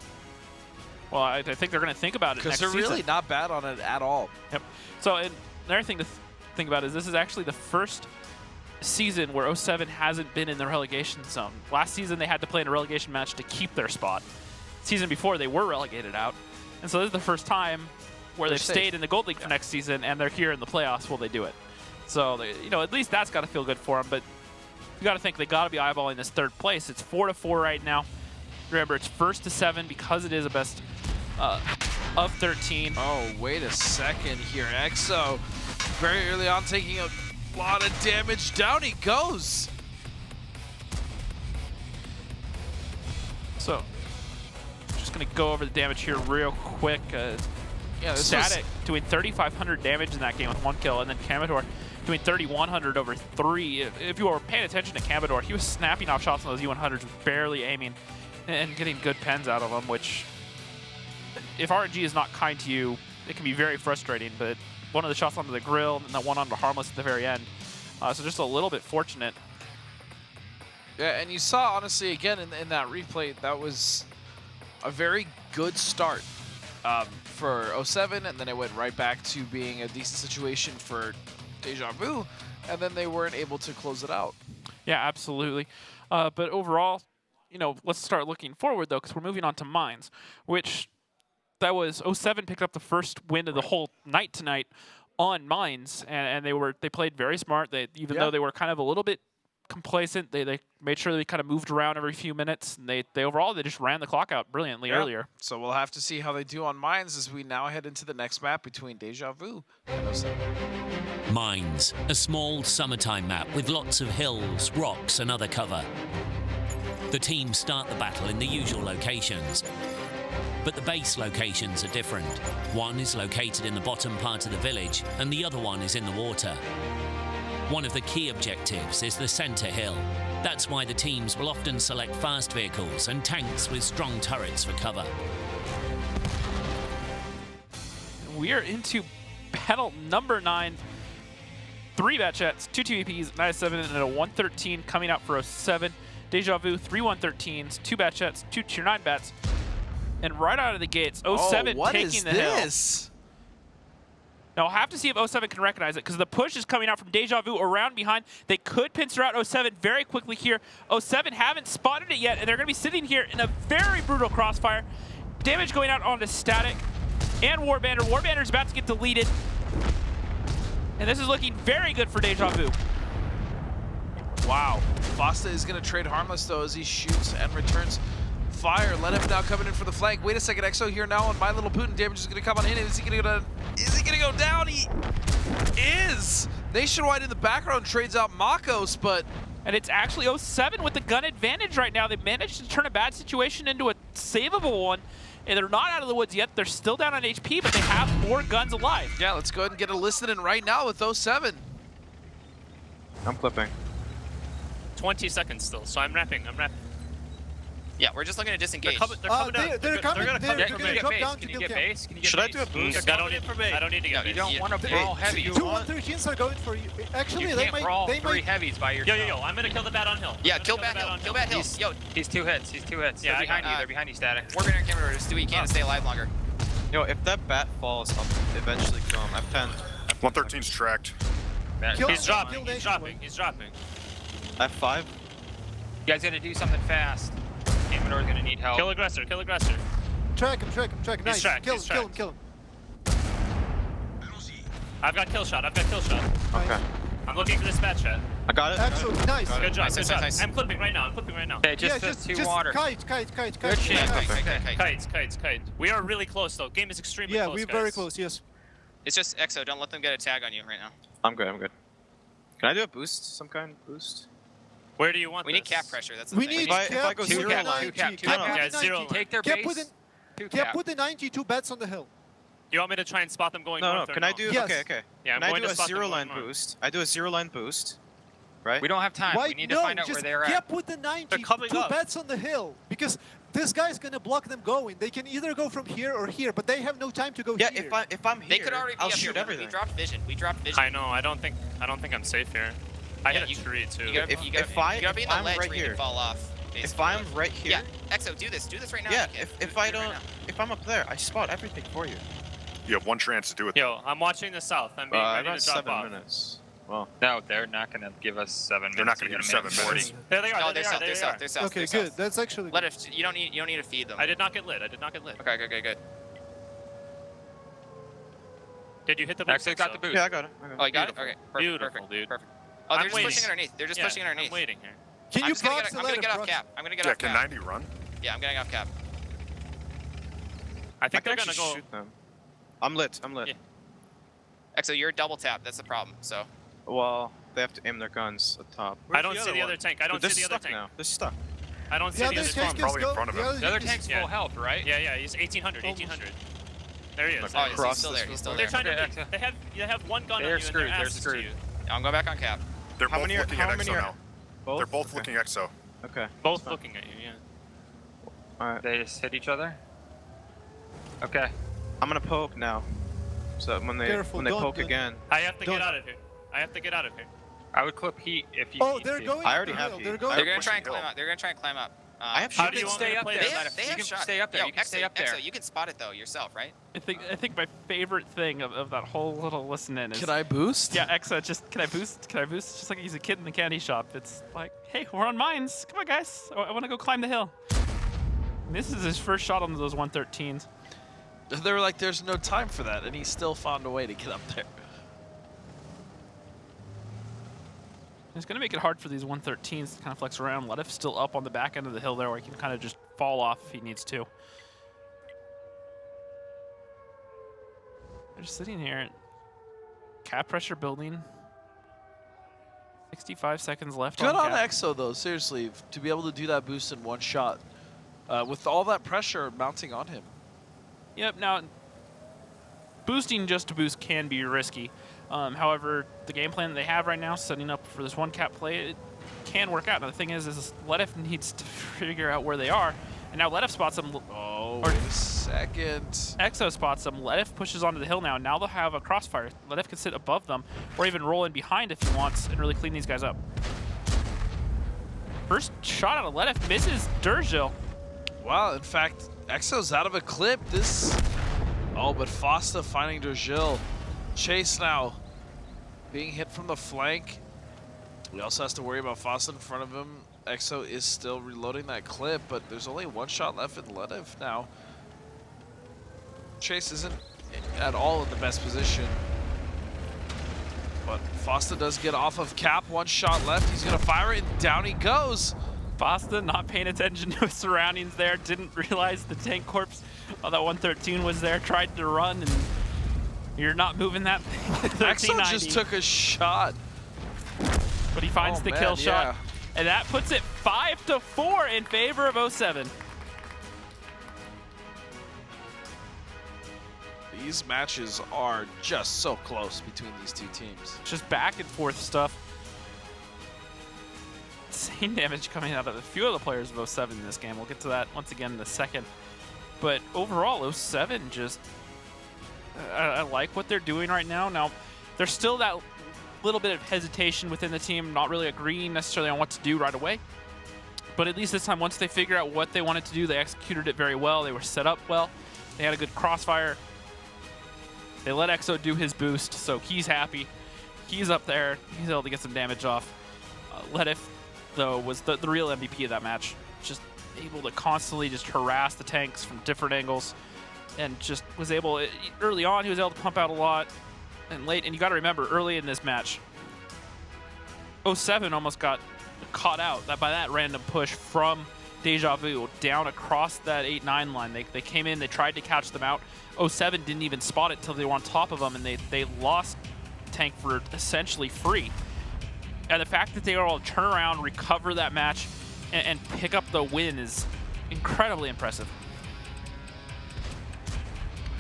Speaker 3: Well, I think they're going to think about it next season.
Speaker 2: Because they're really not bad on it at all.
Speaker 3: Yep. So another thing to think about is this is actually the first season where 07 hasn't been in the relegation zone. Last season, they had to play in a relegation match to keep their spot. Season before, they were relegated out. And so this is the first time where they've stayed in the Gold League for next season, and they're here in the playoffs while they do it. So, at least that's got to feel good for them. But you got to think they got to be eyeballing this third place. It's 4-4 right now. Remember, it's 1st to 7 because it is a best of 13.
Speaker 2: Oh, wait a second here. EXO very early on taking a lot of damage. Down he goes.
Speaker 3: So, just going to go over the damage here real quick. Static doing 3,500 damage in that game with 1 kill, and then Commodore doing 3,100 over 3. If you were paying attention to Commodore, he was snapping off shots on those U100s, barely aiming, and getting good pens out of them, which, if RNG is not kind to you, it can be very frustrating, but one of the shots onto the grill and the one onto Harmless at the very end. So just a little bit fortunate.
Speaker 2: Yeah, and you saw, honestly, again, in that replay, that was a very good start for 07, and then it went right back to being a decent situation for Deja Vu, and then they weren't able to close it out.
Speaker 3: Yeah, absolutely. But overall, let's start looking forward, though, because we're moving on to Mines, which that was 07 picked up the first win of the whole night tonight on Mines, and they played very smart. Even though they were kind of a little bit complacent, they made sure they kind of moved around every few minutes, and they overall just ran the clock out brilliantly earlier.
Speaker 2: So we'll have to see how they do on Mines as we now head into the next map between Deja Vu and 07.
Speaker 8: Mines, a small summertime map with lots of hills, rocks and other cover. The teams start the battle in the usual locations, but the base locations are different. One is located in the bottom part of the village, and the other one is in the water. One of the key objectives is the center hill. That's why the teams will often select fast vehicles and tanks with strong turrets for cover.
Speaker 3: We are into battle number 9. 3 Batchets, 2 TVPs, 97 and a 113 coming out for 07. Deja Vu, 3 113s, 2 Batchets, 2 Tier 9 bats. And right out of the gates, 07 taking the hill. Now, I'll have to see if 07 can recognize it, because the push is coming out from Deja Vu around behind. They could pincer out 07 very quickly here. 07 haven't spotted it yet, and they're going to be sitting here in a very brutal crossfire. Damage going out onto Static and Warbander. Warbander's about to get deleted. And this is looking very good for Deja Vu.
Speaker 2: Wow. Fosta is going to trade Harmless, though, as he shoots and returns fire. Lenif now coming in for the flank. Wait a second, EXO here now on My Little Putin. Damage is going to come on in. Is he going to go down? Is he going to go down? He is. Nationwide in the background trades out Makos, but...
Speaker 3: And it's actually 07 with the gun advantage right now. They managed to turn a bad situation into a savable one. And they're not out of the woods yet. They're still down on HP, but they have more guns alive.
Speaker 2: Yeah, let's go ahead and get a listening right now with 07.
Speaker 11: I'm clipping.
Speaker 9: 20 seconds still, so I'm wrapping.
Speaker 22: Yeah, we're just looking to disengage.
Speaker 16: They're coming down. They're gonna drop down to kill camp.
Speaker 10: Should I do a boost?
Speaker 9: I don't need to get
Speaker 10: You don't want to brawl heavy.
Speaker 16: 2 113s are going for you. Actually,
Speaker 10: You
Speaker 16: they
Speaker 10: can't
Speaker 16: might.
Speaker 10: brawl
Speaker 16: They
Speaker 10: 3
Speaker 16: might.
Speaker 10: heavies by yourself.
Speaker 9: Yo, I'm gonna kill the bat on hill.
Speaker 22: Yeah, kill Bat Hill. Kill Bat Hill. Yo,
Speaker 10: He's 2 hits.
Speaker 9: Yeah,
Speaker 10: They're behind you. They're behind you, Static.
Speaker 22: we're gonna camera. Just do what you can to stay alive longer.
Speaker 14: Yo, if that bat falls, I'll eventually kill him. I've 10.
Speaker 15: 113's tracked.
Speaker 9: He's dropping. He's dropping.
Speaker 14: I have 5.
Speaker 10: You guys gotta do something fast. Amador's gonna need help.
Speaker 9: Kill aggressor.
Speaker 16: Track him. Nice.
Speaker 9: tracked,
Speaker 16: Kill
Speaker 9: he's
Speaker 16: him.
Speaker 9: tracked.
Speaker 16: Kill him.
Speaker 9: I've got kill shot.
Speaker 14: Okay.
Speaker 9: I'm looking for this bat chat.
Speaker 14: I got it.
Speaker 16: Absolutely nice.
Speaker 9: Good job.
Speaker 22: Nice.
Speaker 9: I'm clipping right now.
Speaker 10: Okay,
Speaker 16: Yeah,
Speaker 10: just 2 water.
Speaker 16: kite.
Speaker 10: Good shit.
Speaker 9: Kites. We are really close though. Game is extremely
Speaker 16: Yeah,
Speaker 9: close.
Speaker 16: we're
Speaker 9: guys.
Speaker 16: very close. Yes.
Speaker 22: It's just Exo. Don't let them get a tag on you right now.
Speaker 14: I'm good. Can I do a boost? Some kind of boost?
Speaker 9: Where do you want
Speaker 22: We
Speaker 9: this?
Speaker 22: need cap pressure. That's the
Speaker 16: We
Speaker 22: thing.
Speaker 16: need
Speaker 14: If I go
Speaker 16: Cap,
Speaker 14: zero
Speaker 16: put
Speaker 14: line,
Speaker 16: 90,
Speaker 10: cap,
Speaker 16: Cap,
Speaker 10: no,
Speaker 16: put
Speaker 9: yeah,
Speaker 16: 90.
Speaker 9: zero line.
Speaker 10: Take their
Speaker 16: Cap,
Speaker 10: base.
Speaker 16: put in-
Speaker 10: 2
Speaker 16: Cap,
Speaker 10: cap.
Speaker 16: put the 92 bets on the hill.
Speaker 9: You want me to try and spot them going
Speaker 14: No.
Speaker 9: north or
Speaker 14: Can I do?
Speaker 16: Yes.
Speaker 14: Okay.
Speaker 9: Yeah, I'm
Speaker 14: Can I
Speaker 9: going
Speaker 14: do
Speaker 9: to
Speaker 14: a
Speaker 9: spot them
Speaker 14: 0
Speaker 9: going
Speaker 14: line
Speaker 9: north.
Speaker 14: boost? I do a 0 line boost, right?
Speaker 10: We don't have time.
Speaker 16: Why?
Speaker 10: We need to
Speaker 16: No,
Speaker 10: find out
Speaker 16: just
Speaker 10: where they're
Speaker 16: Cap
Speaker 10: at.
Speaker 16: with the 90.
Speaker 9: They're coming
Speaker 16: 2
Speaker 9: up.
Speaker 16: bets on the hill because this guy's gonna block them going. They can either go from here or here, but they have no time to go
Speaker 14: Yeah.
Speaker 16: here.
Speaker 14: If I'm here,
Speaker 22: They could already be
Speaker 14: I'll
Speaker 22: up
Speaker 14: shoot
Speaker 22: here.
Speaker 14: everything.
Speaker 22: We dropped vision.
Speaker 9: I know. I don't think I'm safe here. I hit a tree too.
Speaker 22: You gotta,
Speaker 14: If
Speaker 22: you gotta be in the
Speaker 14: I'm
Speaker 22: ledge
Speaker 14: right
Speaker 22: where you
Speaker 14: here.
Speaker 22: can fall off.
Speaker 14: If
Speaker 22: basically.
Speaker 14: I'm right here.
Speaker 22: Yeah, Exo, do this. Do this right now.
Speaker 14: Yeah.
Speaker 22: Nick.
Speaker 14: If
Speaker 22: Do
Speaker 14: I
Speaker 22: it right
Speaker 14: don't,
Speaker 22: now.
Speaker 14: if I'm up there, I spot everything for you.
Speaker 15: You have 1 chance to do it.
Speaker 9: Yo, I'm watching the south. I'm being
Speaker 14: I
Speaker 9: ready
Speaker 14: got
Speaker 9: to drop
Speaker 14: 7
Speaker 9: off.
Speaker 14: minutes. Well,
Speaker 10: No, they're not gonna give us 7 minutes.
Speaker 15: They're not gonna
Speaker 10: You
Speaker 15: give
Speaker 10: got a
Speaker 15: 7
Speaker 10: minute
Speaker 15: minutes.
Speaker 10: 40.
Speaker 9: There they are.
Speaker 22: No,
Speaker 9: There
Speaker 22: they're
Speaker 9: they
Speaker 22: south.
Speaker 9: are.
Speaker 22: They're south.
Speaker 16: Okay,
Speaker 22: they're
Speaker 16: good.
Speaker 22: south.
Speaker 16: That's actually
Speaker 22: Let
Speaker 16: good.
Speaker 22: it. You don't need to feed them.
Speaker 9: I did not get lit.
Speaker 22: Okay, good.
Speaker 9: Did you hit the boost?
Speaker 10: Actually got the boost.
Speaker 14: yeah, I got it.
Speaker 22: Oh, you got it. Okay,
Speaker 9: Beautiful,
Speaker 22: perfect.
Speaker 9: dude.
Speaker 22: Perfect. Oh,
Speaker 9: I'm
Speaker 22: they're just
Speaker 9: waiting.
Speaker 22: pushing underneath. They're just
Speaker 9: Yeah,
Speaker 22: pushing underneath.
Speaker 9: I'm waiting here.
Speaker 16: Can
Speaker 22: I'm
Speaker 16: you
Speaker 22: just gonna
Speaker 16: prox
Speaker 22: get,
Speaker 16: the
Speaker 22: I'm gonna
Speaker 16: ladder?
Speaker 22: get off
Speaker 16: Prox?
Speaker 22: cap. I'm gonna get
Speaker 15: Yeah,
Speaker 22: off
Speaker 15: can
Speaker 22: cap.
Speaker 15: 90 run?
Speaker 22: Yeah, I'm getting off cap.
Speaker 9: I think
Speaker 14: I
Speaker 9: they're
Speaker 14: can
Speaker 9: gonna
Speaker 14: actually
Speaker 9: go.
Speaker 14: shoot them. I'm lit.
Speaker 9: Yeah.
Speaker 22: Exo, you're double tap. That's the problem. So.
Speaker 14: Well, they have to aim their guns at top.
Speaker 9: I don't see the other tank. I don't
Speaker 14: Dude,
Speaker 9: see
Speaker 14: they're
Speaker 9: the other
Speaker 14: stuck
Speaker 9: tank.
Speaker 14: now. They're stuck.
Speaker 9: I don't see
Speaker 16: The
Speaker 9: the
Speaker 16: other
Speaker 9: other
Speaker 16: tank
Speaker 9: tank.
Speaker 16: is
Speaker 15: probably in
Speaker 16: go-
Speaker 15: front of him.
Speaker 10: The other
Speaker 16: tank
Speaker 10: tank's
Speaker 9: Yeah.
Speaker 10: full health, right?
Speaker 9: Yeah, he's 1800, 1800. There he is.
Speaker 22: Oh,
Speaker 9: There he is.
Speaker 22: he's still there. He's still
Speaker 9: They're
Speaker 22: there.
Speaker 9: trying to.
Speaker 10: Okay.
Speaker 9: They have one gun
Speaker 10: They're
Speaker 9: on you
Speaker 10: screwed,
Speaker 9: and their
Speaker 10: they're
Speaker 9: asses
Speaker 10: screwed.
Speaker 9: to you.
Speaker 22: I'm going back on cap.
Speaker 15: They're
Speaker 14: How
Speaker 15: both
Speaker 14: many are-
Speaker 15: looking
Speaker 14: how
Speaker 15: at
Speaker 14: many
Speaker 15: EXO
Speaker 14: are-
Speaker 15: now.
Speaker 14: Both?
Speaker 15: They're both
Speaker 14: Okay.
Speaker 15: looking EXO.
Speaker 14: Okay.
Speaker 9: Both looking at you. Yeah.
Speaker 14: Alright.
Speaker 10: They just hit each other. Okay.
Speaker 14: I'm gonna poke now. So when they
Speaker 16: Careful, don't
Speaker 14: poke
Speaker 16: do-
Speaker 14: again.
Speaker 9: I have to
Speaker 16: Don't-
Speaker 9: get out of here.
Speaker 10: I would clip heat if you.
Speaker 16: Oh,
Speaker 10: need
Speaker 16: they're
Speaker 10: to.
Speaker 16: going.
Speaker 14: I already
Speaker 16: to
Speaker 14: have
Speaker 16: hill.
Speaker 14: heat.
Speaker 16: They're going.
Speaker 22: They're gonna
Speaker 15: pushing
Speaker 22: try and
Speaker 15: hill.
Speaker 22: climb up. They're gonna try and climb up.
Speaker 14: I have
Speaker 9: How
Speaker 14: shoot.
Speaker 9: do you want me
Speaker 10: stay
Speaker 9: to
Speaker 10: up
Speaker 9: play
Speaker 10: there.
Speaker 9: this?
Speaker 22: They
Speaker 10: You
Speaker 22: have
Speaker 10: can
Speaker 22: shot.
Speaker 10: stay up there.
Speaker 22: Yo,
Speaker 10: You can stay up there.
Speaker 22: Exo, you can spot it though yourself, right?
Speaker 3: I think my favorite thing of that whole little listening is.
Speaker 2: Can I boost?
Speaker 3: Yeah, Exa, can I boost? Just like he's a kid in the candy shop. It's like, hey, we're on mines. Come on, guys. I want to go climb the hill. And this is his first shot on those 113s.
Speaker 2: They were like, there's no time for that, and he still found a way to get up there.
Speaker 3: It's going to make it hard for these 113s to kind of flex around. Ledif still up on the back end of the hill there where he can kind of just fall off if he needs to. They're just sitting here. Cap pressure building. 65 seconds left.
Speaker 2: Good on
Speaker 3: cap.
Speaker 2: EXO, though, seriously, to be able to do that boost in one shot. With all that pressure mounting on him.
Speaker 3: Yep, now, boosting just to boost can be risky. However, the game plan that they have right now, setting up for this one cap play, it can work out. Now, the thing is Ledif needs to figure out where they are. And now Ledif spots them.
Speaker 2: Oh, wait a second.
Speaker 3: Exo spots them. Ledif pushes onto the hill now. Now they'll have a crossfire. Ledif can sit above them or even roll in behind if he wants and really clean these guys up. First shot out of Ledif misses Durgil.
Speaker 2: Wow, in fact, EXO's out of a clip. Oh, but Fosta finding Durgil. Chase now being hit from the flank. He also has to worry about Fosta in front of him. EXO is still reloading that clip, but there's only one shot left in Ledif now. Chase isn't at all in the best position. But Fosta does get off of cap. One shot left. He's going to fire it, and down he goes.
Speaker 3: Fosta not paying attention to his surroundings there. Didn't realize the tank corpse of that 113 was there. Tried to run, and you're not moving that thing.
Speaker 2: EXO just took a shot.
Speaker 3: But he finds the kill shot. And that puts it 5-4 in favor of 07.
Speaker 2: These matches are just so close between these two teams.
Speaker 3: Just back and forth stuff. insane damage coming out of a few of the players of 07 in this game. We'll get to that once again in a second. But overall, 07 just, I like what they're doing right now. Now, there's still that little bit of hesitation within the team, not really agreeing necessarily on what to do right away. But at least this time, once they figure out what they wanted to do, they executed it very well. They were set up well. They had a good crossfire. They let EXO do his boost, so he's happy. He's up there. He's able to get some damage off. Ledif, though, was the real MVP of that match. Just able to constantly just harass the tanks from different angles, and just was able, early on, he was able to pump out a lot, and late, and you got to remember, early in this match, 07 almost got caught out by that random push from Deja Vu down across that 8-9 line. They came in, they tried to catch them out. 07 didn't even spot it till they were on top of them, and they lost tank for essentially free. And the fact that they were able to turn around, recover that match, and pick up the win is incredibly impressive.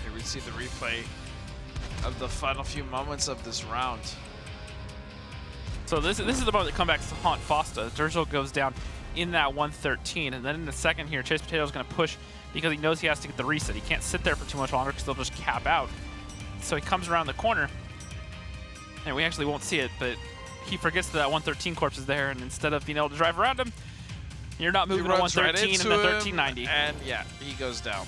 Speaker 2: Here we see the replay of the final few moments of this round.
Speaker 3: So this is the moment that comebacks to haunt Fosta. Durzel goes down in that 113, and then in the second here, Chase Potato's going to push because he knows he has to get the reset. He can't sit there for too much longer because they'll just cap out. So he comes around the corner, and we actually won't see it, but he forgets that 113 corpse is there, and instead of being able to drive around him, you're not moving a 113 and the 1390.
Speaker 2: And yeah, he goes down.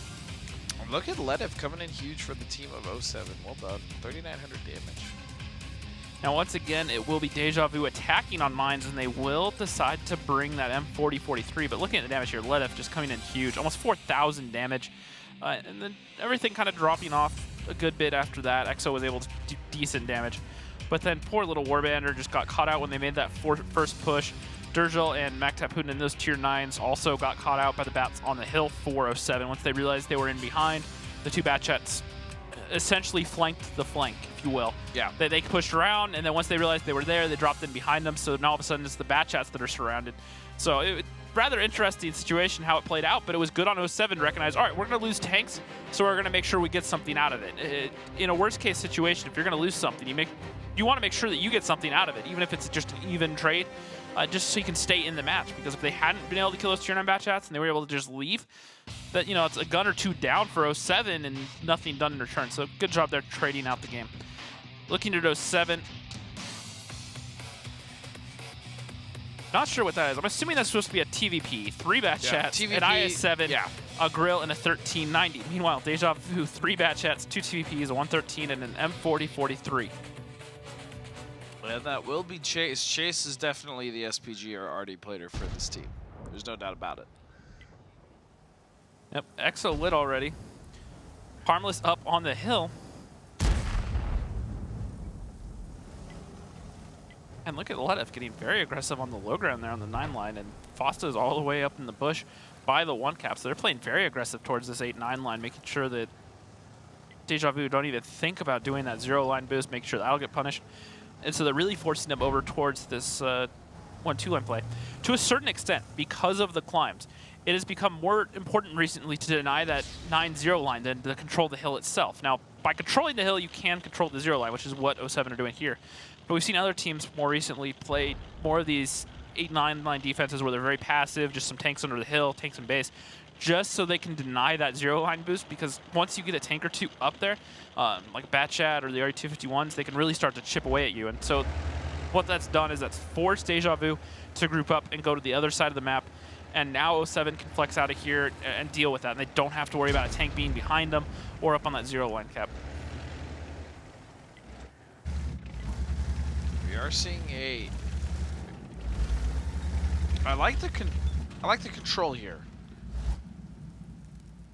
Speaker 2: And look at Ledif coming in huge for the team of 07. Well done. 3,900 damage.
Speaker 3: Now, once again, it will be Deja Vu attacking on mines, and they will decide to bring that M4043. But looking at the damage here, Ledif just coming in huge, almost 4,000 damage. And then everything kind of dropping off a good bit after that. EXO was able to do decent damage. But then poor little Warbander just got caught out when they made that first push. Durzel and Mactap Putin in those tier 9s also got caught out by the bats on the hill for 07. Once they realized they were in behind, the two Batchets essentially flanked the flank, if you will.
Speaker 2: Yeah.
Speaker 3: They pushed around, and then once they realized they were there, they dropped in behind them, so now all of a sudden it's the Batchets that are surrounded. So rather interesting situation how it played out, but it was good on 07 to recognize, all right, we're going to lose tanks, so we're going to make sure we get something out of it. In a worst-case situation, if you're going to lose something, you want to make sure that you get something out of it, even if it's just an even trade, just so you can stay in the match. Because if they hadn't been able to kill those tier 9 Batchets and they were able to just leave, that it's a gun or two down for 07 and nothing done in return. So good job there trading out the game. Looking at 07. Not sure what that is. I'm assuming that's supposed to be a TVP. 3 Batchets, an IS-7, a grill, and a 1390. Meanwhile, Deja Vu, 3 Batchets, 2 TVPs, a 113, and an M4043.
Speaker 2: And that will be Chase. Chase is definitely the SPG or RD player for this team. There's no doubt about it.
Speaker 3: Yep, EXO lit already. Harmless up on the hill. And look at Ledif getting very aggressive on the low ground there on the 9 line, and Fosta is all the way up in the bush by the 1 cap. So they're playing very aggressive towards this 8-9 line, making sure that Deja Vu don't even think about doing that 0 line boost, making sure that'll get punished. And so they're really forcing them over towards this 1-2 line play. To a certain extent, because of the climbs, it has become more important recently to deny that 9-0 line than to control the hill itself. Now, by controlling the hill, you can control the 0 line, which is what 07 are doing here. But we've seen other teams more recently play more of these 8-9 line defenses where they're very passive, just some tanks under the hill, tanks and base, just so they can deny that 0 line boost, because once you get a tank or two up there, like Batchat or the RE251s, they can really start to chip away at you. And so what that's done is that's forced Deja Vu to group up and go to the other side of the map. And now 07 can flex out of here and deal with that. And they don't have to worry about a tank being behind them or up on that 0 line cap.
Speaker 2: We are seeing a... I like the control here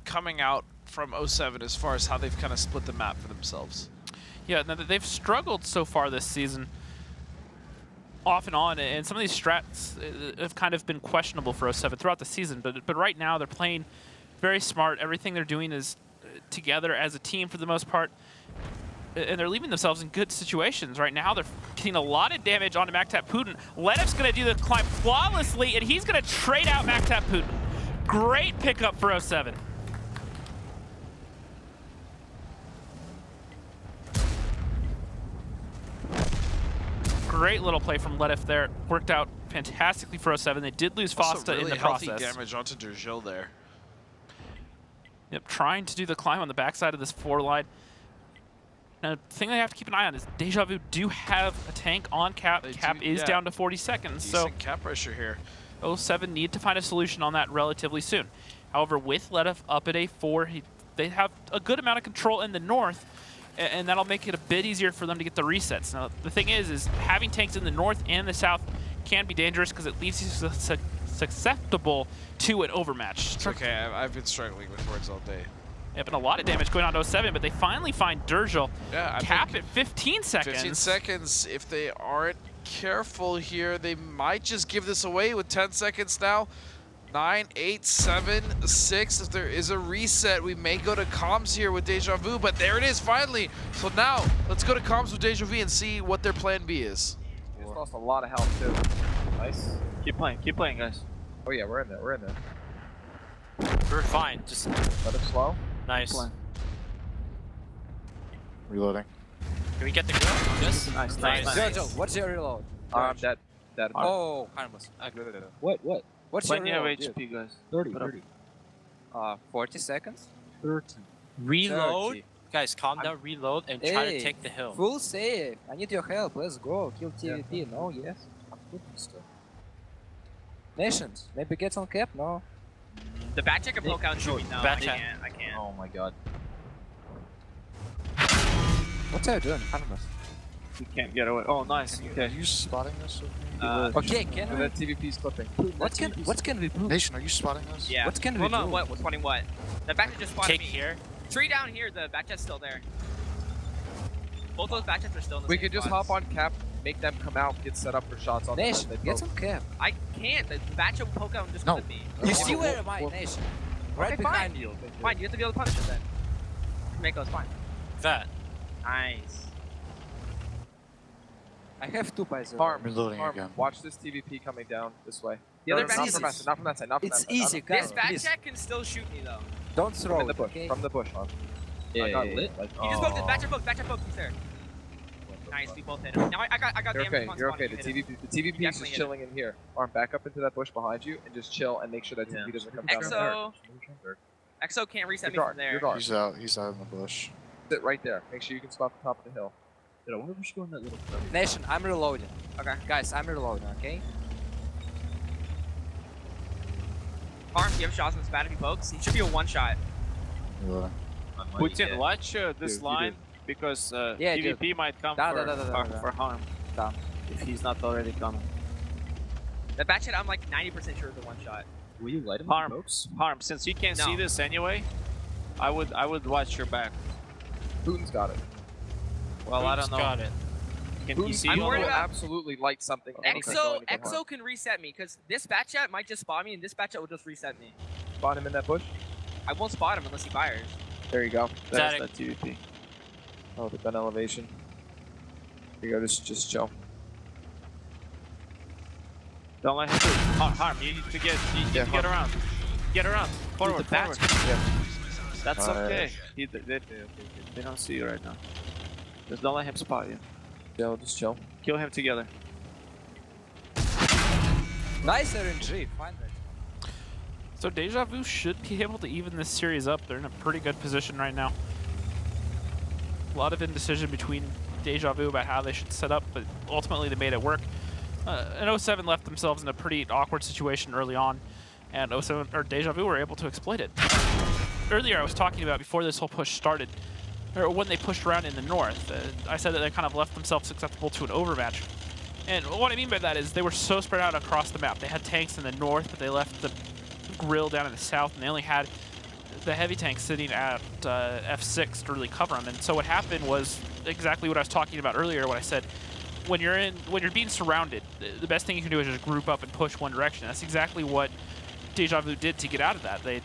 Speaker 2: coming out from 07 as far as how they've kind of split the map for themselves.
Speaker 3: Yeah, they've struggled so far this season off and on, and some of these strats have kind of been questionable for 07 throughout the season, but right now they're playing very smart. Everything they're doing is together as a team for the most part, and they're leaving themselves in good situations. Right now they're getting a lot of damage onto Mactap Putin. Ledif's going to do the climb flawlessly, and he's going to trade out Mactap Putin. Great pickup for 07. Great little play from Ledif there. Worked out fantastically for 07. They did lose Fosta
Speaker 2: really
Speaker 3: in the
Speaker 2: healthy
Speaker 3: process.
Speaker 2: damage onto Durgil there.
Speaker 3: Yep, trying to do the climb on the backside of this 4 line. Now, the thing they have to keep an eye on is Deja Vu do have a tank on cap. Cap is down to 40 seconds.
Speaker 2: Decent cap pressure here.
Speaker 3: 07 need to find a solution on that relatively soon. However, with Ledev up at A4, they have a good amount of control in the north, and that'll make it a bit easier for them to get the resets. Now, the thing is having tanks in the north and the south can be dangerous because it leaves you susceptible to an overmatch.
Speaker 2: It's okay, I've been struggling with words all day.
Speaker 3: Yeah, been a lot of damage going on to 07, but they finally find Durgil.
Speaker 2: Yeah,
Speaker 3: cap at 15 seconds.
Speaker 2: 15 seconds. If they aren't careful here, they might just give this away with 10 seconds now. 9, 8, 7, 6. If there is a reset, we may go to comms here with Deja Vu, but there it is finally. So now, let's go to comms with Deja Vu and see what their plan B is.
Speaker 11: We just lost a lot of health too. Nice. Keep playing, guys. Oh yeah, we're in there.
Speaker 10: We're fine. Just
Speaker 11: let it slow.
Speaker 10: Nice.
Speaker 21: Reloading.
Speaker 10: Can we get the grip on this?
Speaker 11: Nice.
Speaker 12: Jojo, what's your reload?
Speaker 11: Dead.
Speaker 12: Oh,
Speaker 10: Harmless.
Speaker 12: what? What's your
Speaker 11: Plenty of
Speaker 12: reload?
Speaker 11: HP, guys.
Speaker 12: 30. 40 seconds?
Speaker 11: 30.
Speaker 10: Reload.
Speaker 12: 30.
Speaker 10: Guys, calm down, reload, and try to
Speaker 12: Hey,
Speaker 10: take the hill.
Speaker 12: Full save. I need your help. Let's go. Kill TVP. No, yes. I'm good, mister. Nations. Maybe get some cap? No.
Speaker 13: The back check can poke out and shoot me. No,
Speaker 10: back
Speaker 13: I
Speaker 10: check.
Speaker 13: can't. I can't.
Speaker 11: Oh my god.
Speaker 12: What are you doing? Animus.
Speaker 11: We can't get away. Oh, nice. Okay.
Speaker 21: Are you spotting this?
Speaker 12: Okay, can we?
Speaker 11: That TVP's clipping.
Speaker 12: What can we do?
Speaker 21: Nation, are you spotting us?
Speaker 13: Yeah.
Speaker 12: What can we
Speaker 13: well,
Speaker 12: do?
Speaker 13: no, what? What's spawning what? The back jet just spotted
Speaker 10: Take
Speaker 13: me.
Speaker 10: here.
Speaker 13: 3 down here. The back jet's still there. Both those back jets are still in the
Speaker 11: We
Speaker 13: same
Speaker 11: could just
Speaker 13: spots.
Speaker 11: hop on cap, make them come out, get set up for shots on
Speaker 12: Nation,
Speaker 11: them.
Speaker 12: get some cap.
Speaker 13: I can't. The back jet will poke out and just
Speaker 21: No.
Speaker 13: clip me.
Speaker 12: You see where am I, Nation? Right
Speaker 13: Okay,
Speaker 12: behind
Speaker 13: fine.
Speaker 12: you.
Speaker 13: Fine, you have to be able to punish it then. Mako's fine.
Speaker 10: That.
Speaker 13: Nice.
Speaker 12: I have 2 by 0.
Speaker 11: Farm.
Speaker 21: Reloading again.
Speaker 11: Watch this TVP coming down this way.
Speaker 13: The other
Speaker 11: not
Speaker 13: back
Speaker 11: from
Speaker 13: is-
Speaker 11: that side, not from that side, not from
Speaker 12: It's
Speaker 11: that side.
Speaker 12: easy, guys.
Speaker 13: This back
Speaker 12: please.
Speaker 13: jet can still shoot me though.
Speaker 12: Don't throw
Speaker 11: From the
Speaker 12: it,
Speaker 11: bush,
Speaker 12: okay?
Speaker 11: from the bush, Harm.
Speaker 12: Yeah,
Speaker 11: I got
Speaker 12: yeah,
Speaker 11: lit.
Speaker 12: yeah.
Speaker 11: Like,
Speaker 13: You just poked it. Back jet poked. Back jet poked. He's there. Nice. We both hit him. Now I got
Speaker 11: You're
Speaker 13: damage
Speaker 11: okay,
Speaker 13: on
Speaker 11: you're
Speaker 13: spawning.
Speaker 11: okay.
Speaker 13: You
Speaker 11: The
Speaker 13: hit him.
Speaker 11: TVP is
Speaker 13: definitely
Speaker 11: just
Speaker 13: hit
Speaker 11: chilling in here. Arm, back up into that bush behind you and just chill and make sure that TVP doesn't come down.
Speaker 13: Exo. Exo can't reset me
Speaker 11: You're
Speaker 13: from there.
Speaker 11: dark.
Speaker 21: He's out in the bush.
Speaker 11: Sit right there. Make sure you can spot the top of the hill. Dude, I wonder if we should go in that little cubby.
Speaker 12: Nation, I'm reloading.
Speaker 13: Okay.
Speaker 12: Guys, I'm reloading, okay?
Speaker 13: Farm, you have shots on this bat if he pokes. He should be a one shot.
Speaker 21: Reloading.
Speaker 11: Putin,
Speaker 16: watch this
Speaker 11: Dude,
Speaker 16: line because
Speaker 12: Yeah, dude.
Speaker 16: TVP might come
Speaker 12: Da, da, da, da, da, da.
Speaker 16: for harm. If he's not already coming.
Speaker 13: The back shot, I'm like 90% sure is a one shot.
Speaker 11: Will you light him
Speaker 16: Harm.
Speaker 11: with pokes?
Speaker 16: Harm, since you can't see
Speaker 13: No.
Speaker 16: this anyway, I would watch your back.
Speaker 11: Putin's got it.
Speaker 16: Well, I don't know.
Speaker 10: Got it.
Speaker 16: Can he
Speaker 11: Putin
Speaker 16: see
Speaker 13: I'm
Speaker 16: you?
Speaker 13: worried
Speaker 11: will
Speaker 13: about-
Speaker 11: absolutely light something. anything
Speaker 13: Exo,
Speaker 11: going to go
Speaker 13: Exo
Speaker 11: harm.
Speaker 13: can reset me because this bat chat might just spot me and this bat chat will just reset me.
Speaker 11: Spot him in that bush.
Speaker 13: I won't spot him unless he fires.
Speaker 11: There you go. That's
Speaker 10: Static.
Speaker 11: that TVP. Oh, the gun elevation. Here you go. Just chill.
Speaker 16: Don't let him do it. Harm, you need to get
Speaker 11: Harm.
Speaker 16: around. Get around. Forward, forward.
Speaker 11: Yeah.
Speaker 16: That's okay.
Speaker 11: Nice.
Speaker 16: They don't see you right now. Just don't let him spot you.
Speaker 11: Chill. Just chill.
Speaker 16: Kill him together.
Speaker 12: Nice RNG, fine.
Speaker 3: So Deja Vu should be able to even this series up. They're in a pretty good position right now. A lot of indecision between Deja Vu about how they should set up, but ultimately they made it work. And 07 left themselves in a pretty awkward situation early on, and 07 or Deja Vu were able to exploit it. Earlier I was talking about before this whole push started, or when they pushed around in the north, I said that they kind of left themselves susceptible to an overmatch. And what I mean by that is they were so spread out across the map. They had tanks in the north, but they left the grill down in the south, and they only had the heavy tanks sitting at F6 to really cover them. And so what happened was exactly what I was talking about earlier when I said when you're being surrounded, the best thing you can do is just group up and push one direction. That's exactly what Deja Vu did to get out of that. They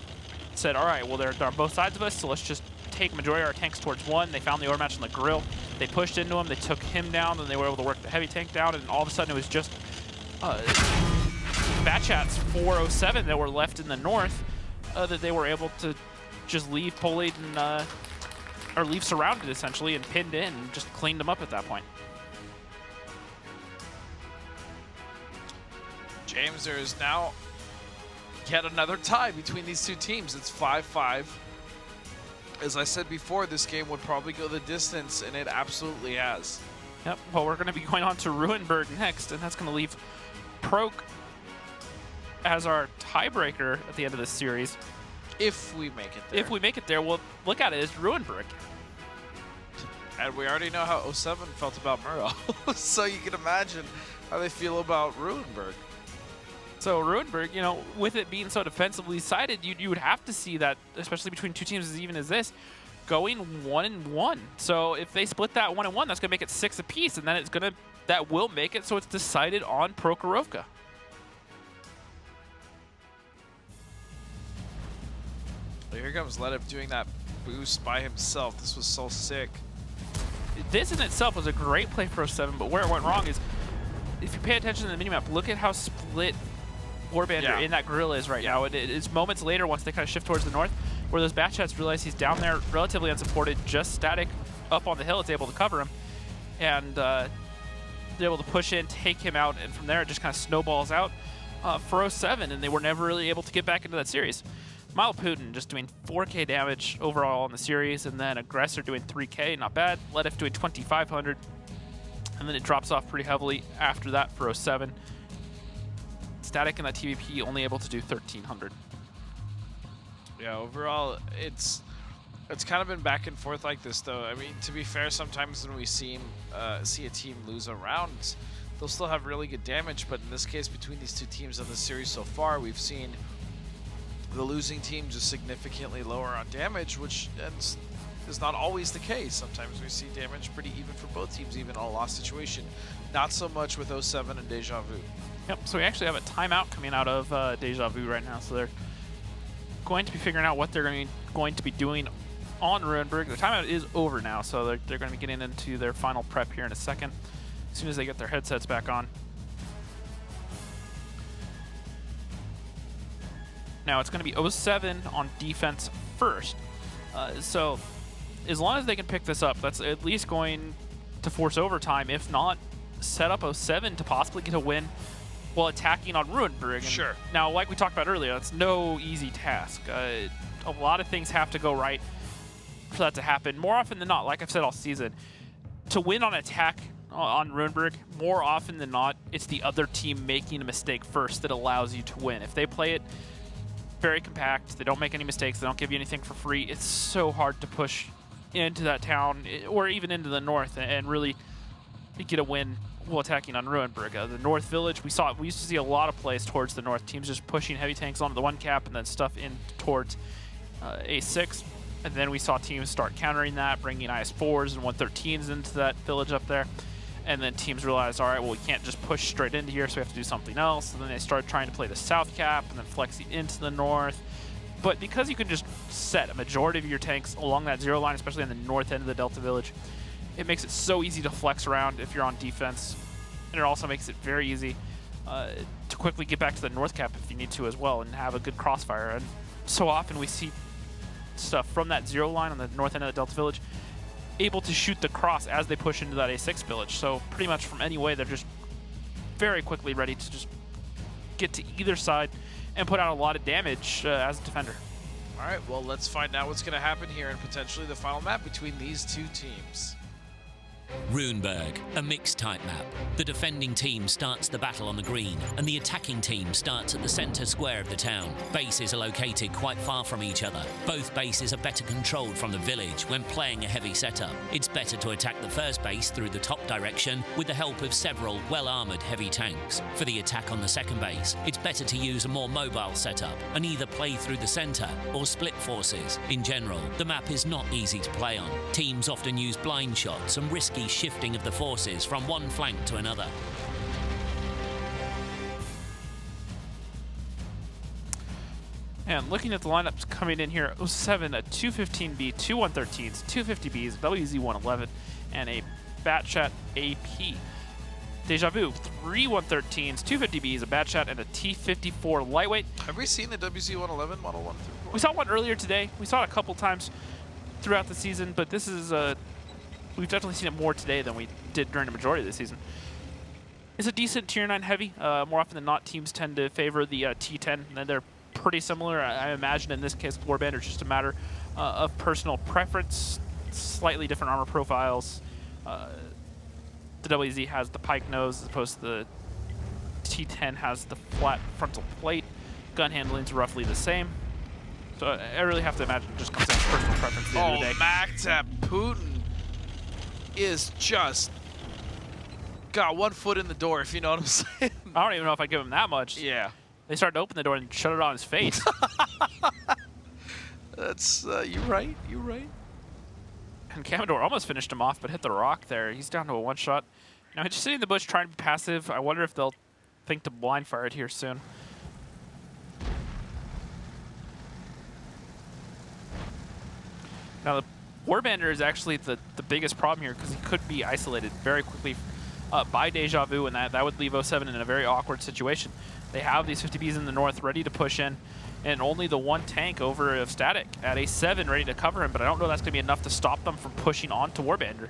Speaker 3: said, all right, well, they're on both sides of us, so let's just take a majority of our tanks towards one. They found the overmatch on the grill. They pushed into him. They took him down, and they were able to work the heavy tank down, and all of a sudden it was just Batchats 407 that were left in the north that they were able to just leave pulleyed and or leave surrounded essentially and pinned in and just cleaned them up at that point.
Speaker 2: James, there is now yet another tie between these two teams. It's 5-5. As I said before, this game would probably go the distance, and it absolutely has.
Speaker 3: Yep, well, we're going to be going on to Ruinberg next, and that's going to leave Proc as our tiebreaker at the end of this series.
Speaker 2: If we make it there.
Speaker 3: If we make it there, we'll look at it as Ruinberg.
Speaker 2: And we already know how 07 felt about Murrow, so you can imagine how they feel about Ruinberg.
Speaker 3: So Ruinberg, you know, with it being so defensively sided, you would have to see that, especially between two teams as even as this, going 1-1. So if they split that 1-1, that's gonna make it 6 apiece, and then that will make it so it's decided on Prokhorovka.
Speaker 2: Here comes Ledev doing that boost by himself. This was so sick.
Speaker 3: This in itself was a great play for 07, but where it went wrong is, if you pay attention to the minimap, look at how split Warbander in that grill is right now. And it is moments later, once they kind of shift towards the north, where those Batchats realize he's down there relatively unsupported, just static up on the hill. It's able to cover him. And they're able to push in, take him out, and from there it just kind of snowballs out for 07, and they were never really able to get back into that series. Mile Putin just doing 4k damage overall in the series, and then Aggressor doing 3k, not bad. Ledev doing 2,500, and then it drops off pretty heavily after that for 07. Static in that TVP only able to do 1,300.
Speaker 2: Yeah, overall, it's kind of been back and forth like this, though. I mean, to be fair, sometimes when we see a team lose a round, they'll still have really good damage, but in this case, between these two teams in the series so far, we've seen the losing team just significantly lower on damage, which is not always the case. Sometimes we see damage pretty even for both teams, even in a loss situation. Not so much with 07 and Deja Vu.
Speaker 3: Yep, so we actually have a timeout coming out of Deja Vu right now, so they're going to be figuring out what they're going to be doing on Ruinberg. The timeout is over now, so they're going to be getting into their final prep here in a second, as soon as they get their headsets back on. Now it's going to be 07 on defense first. So as long as they can pick this up, that's at least going to force overtime, if not set up 07 to possibly get a win while attacking on Ruinberg. And
Speaker 2: sure.
Speaker 3: Now, like we talked about earlier, that's no easy task. A lot of things have to go right for that to happen. More often than not, like I've said all season, to win on attack on Ruinberg, more often than not, it's the other team making a mistake first that allows you to win. If they play it very compact, they don't make any mistakes, they don't give you anything for free, it's so hard to push into that town or even into the north and really get a win while attacking on Ruinberg. The North Village, we used to see a lot of plays towards the north, teams just pushing heavy tanks onto the 1 cap and then stuff in towards A6. And then we saw teams start countering that, bringing IS-4s and 113s into that village up there. And then teams realized, all right, well, we can't just push straight into here, so we have to do something else. And then they started trying to play the south cap and then flexing into the north. But because you can just set a majority of your tanks along that 0 line, especially on the north end of the Delta Village, it makes it so easy to flex around if you're on defense. And it also makes it very easy to quickly get back to the north cap if you need to as well and have a good crossfire. And so often we see stuff from that 0 line on the north end of the Delta Village able to shoot the cross as they push into that A6 village. So pretty much from any way, they're just very quickly ready to just get to either side and put out a lot of damage as a defender.
Speaker 2: All right, well, let's find out what's going to happen here in potentially the final map between these two teams.
Speaker 8: Ruinberg, a mixed type map. The defending team starts the battle on the green, and the attacking team starts at the center square of the town. Bases are located quite far from each other. Both bases are better controlled from the village when playing a heavy setup. It's better to attack the first base through the top direction with the help of several well-armored heavy tanks. For the attack on the second base, it's better to use a more mobile setup and either play through the center or split forces. In general, the map is not easy to play on. Teams often use blind shots and risky shifting of the forces from one flank to another.
Speaker 3: And looking at the lineups coming in here, 07, a 215B, 2 113s, 250Bs, WZ111, and a Batchat AP. Deja Vu, 3 113s, 250Bs, a Batchat, and a T54 lightweight.
Speaker 2: Have we seen the WZ111 Model 1 through 4?
Speaker 3: We saw one earlier today. We saw it a couple times throughout the season, but this is we've definitely seen it more today than we did during the majority of the season. is a decent tier 9 heavy. More often than not, teams tend to favor the T10, and they're pretty similar. I imagine in this case, Warband is just a matter of personal preference, slightly different armor profiles. The WZ has the pike nose as opposed to the T10 has the flat frontal plate. Gun handling's roughly the same. So I really have to imagine it just comes down to personal preference at the end of the day.
Speaker 2: Mactap Putin is just got 1 foot in the door, if you know what I'm saying.
Speaker 3: I don't even know if I'd give him that much.
Speaker 2: Yeah.
Speaker 3: They started to open the door and shut it on his face.
Speaker 2: That's, you're right, you're right.
Speaker 3: And Commodore almost finished him off, but hit the rock there. He's down to a 1-shot. Now he's just sitting in the bush trying to be passive. I wonder if they'll think to blind fire it here soon. Now the Warbander is actually the biggest problem here because he could be isolated very quickly by Deja Vu, and that would leave 07 in a very awkward situation. They have these 50Bs in the north ready to push in, and only the 1 tank over of Static at a 7 ready to cover him, but I don't know that's going to be enough to stop them from pushing onto Warbander.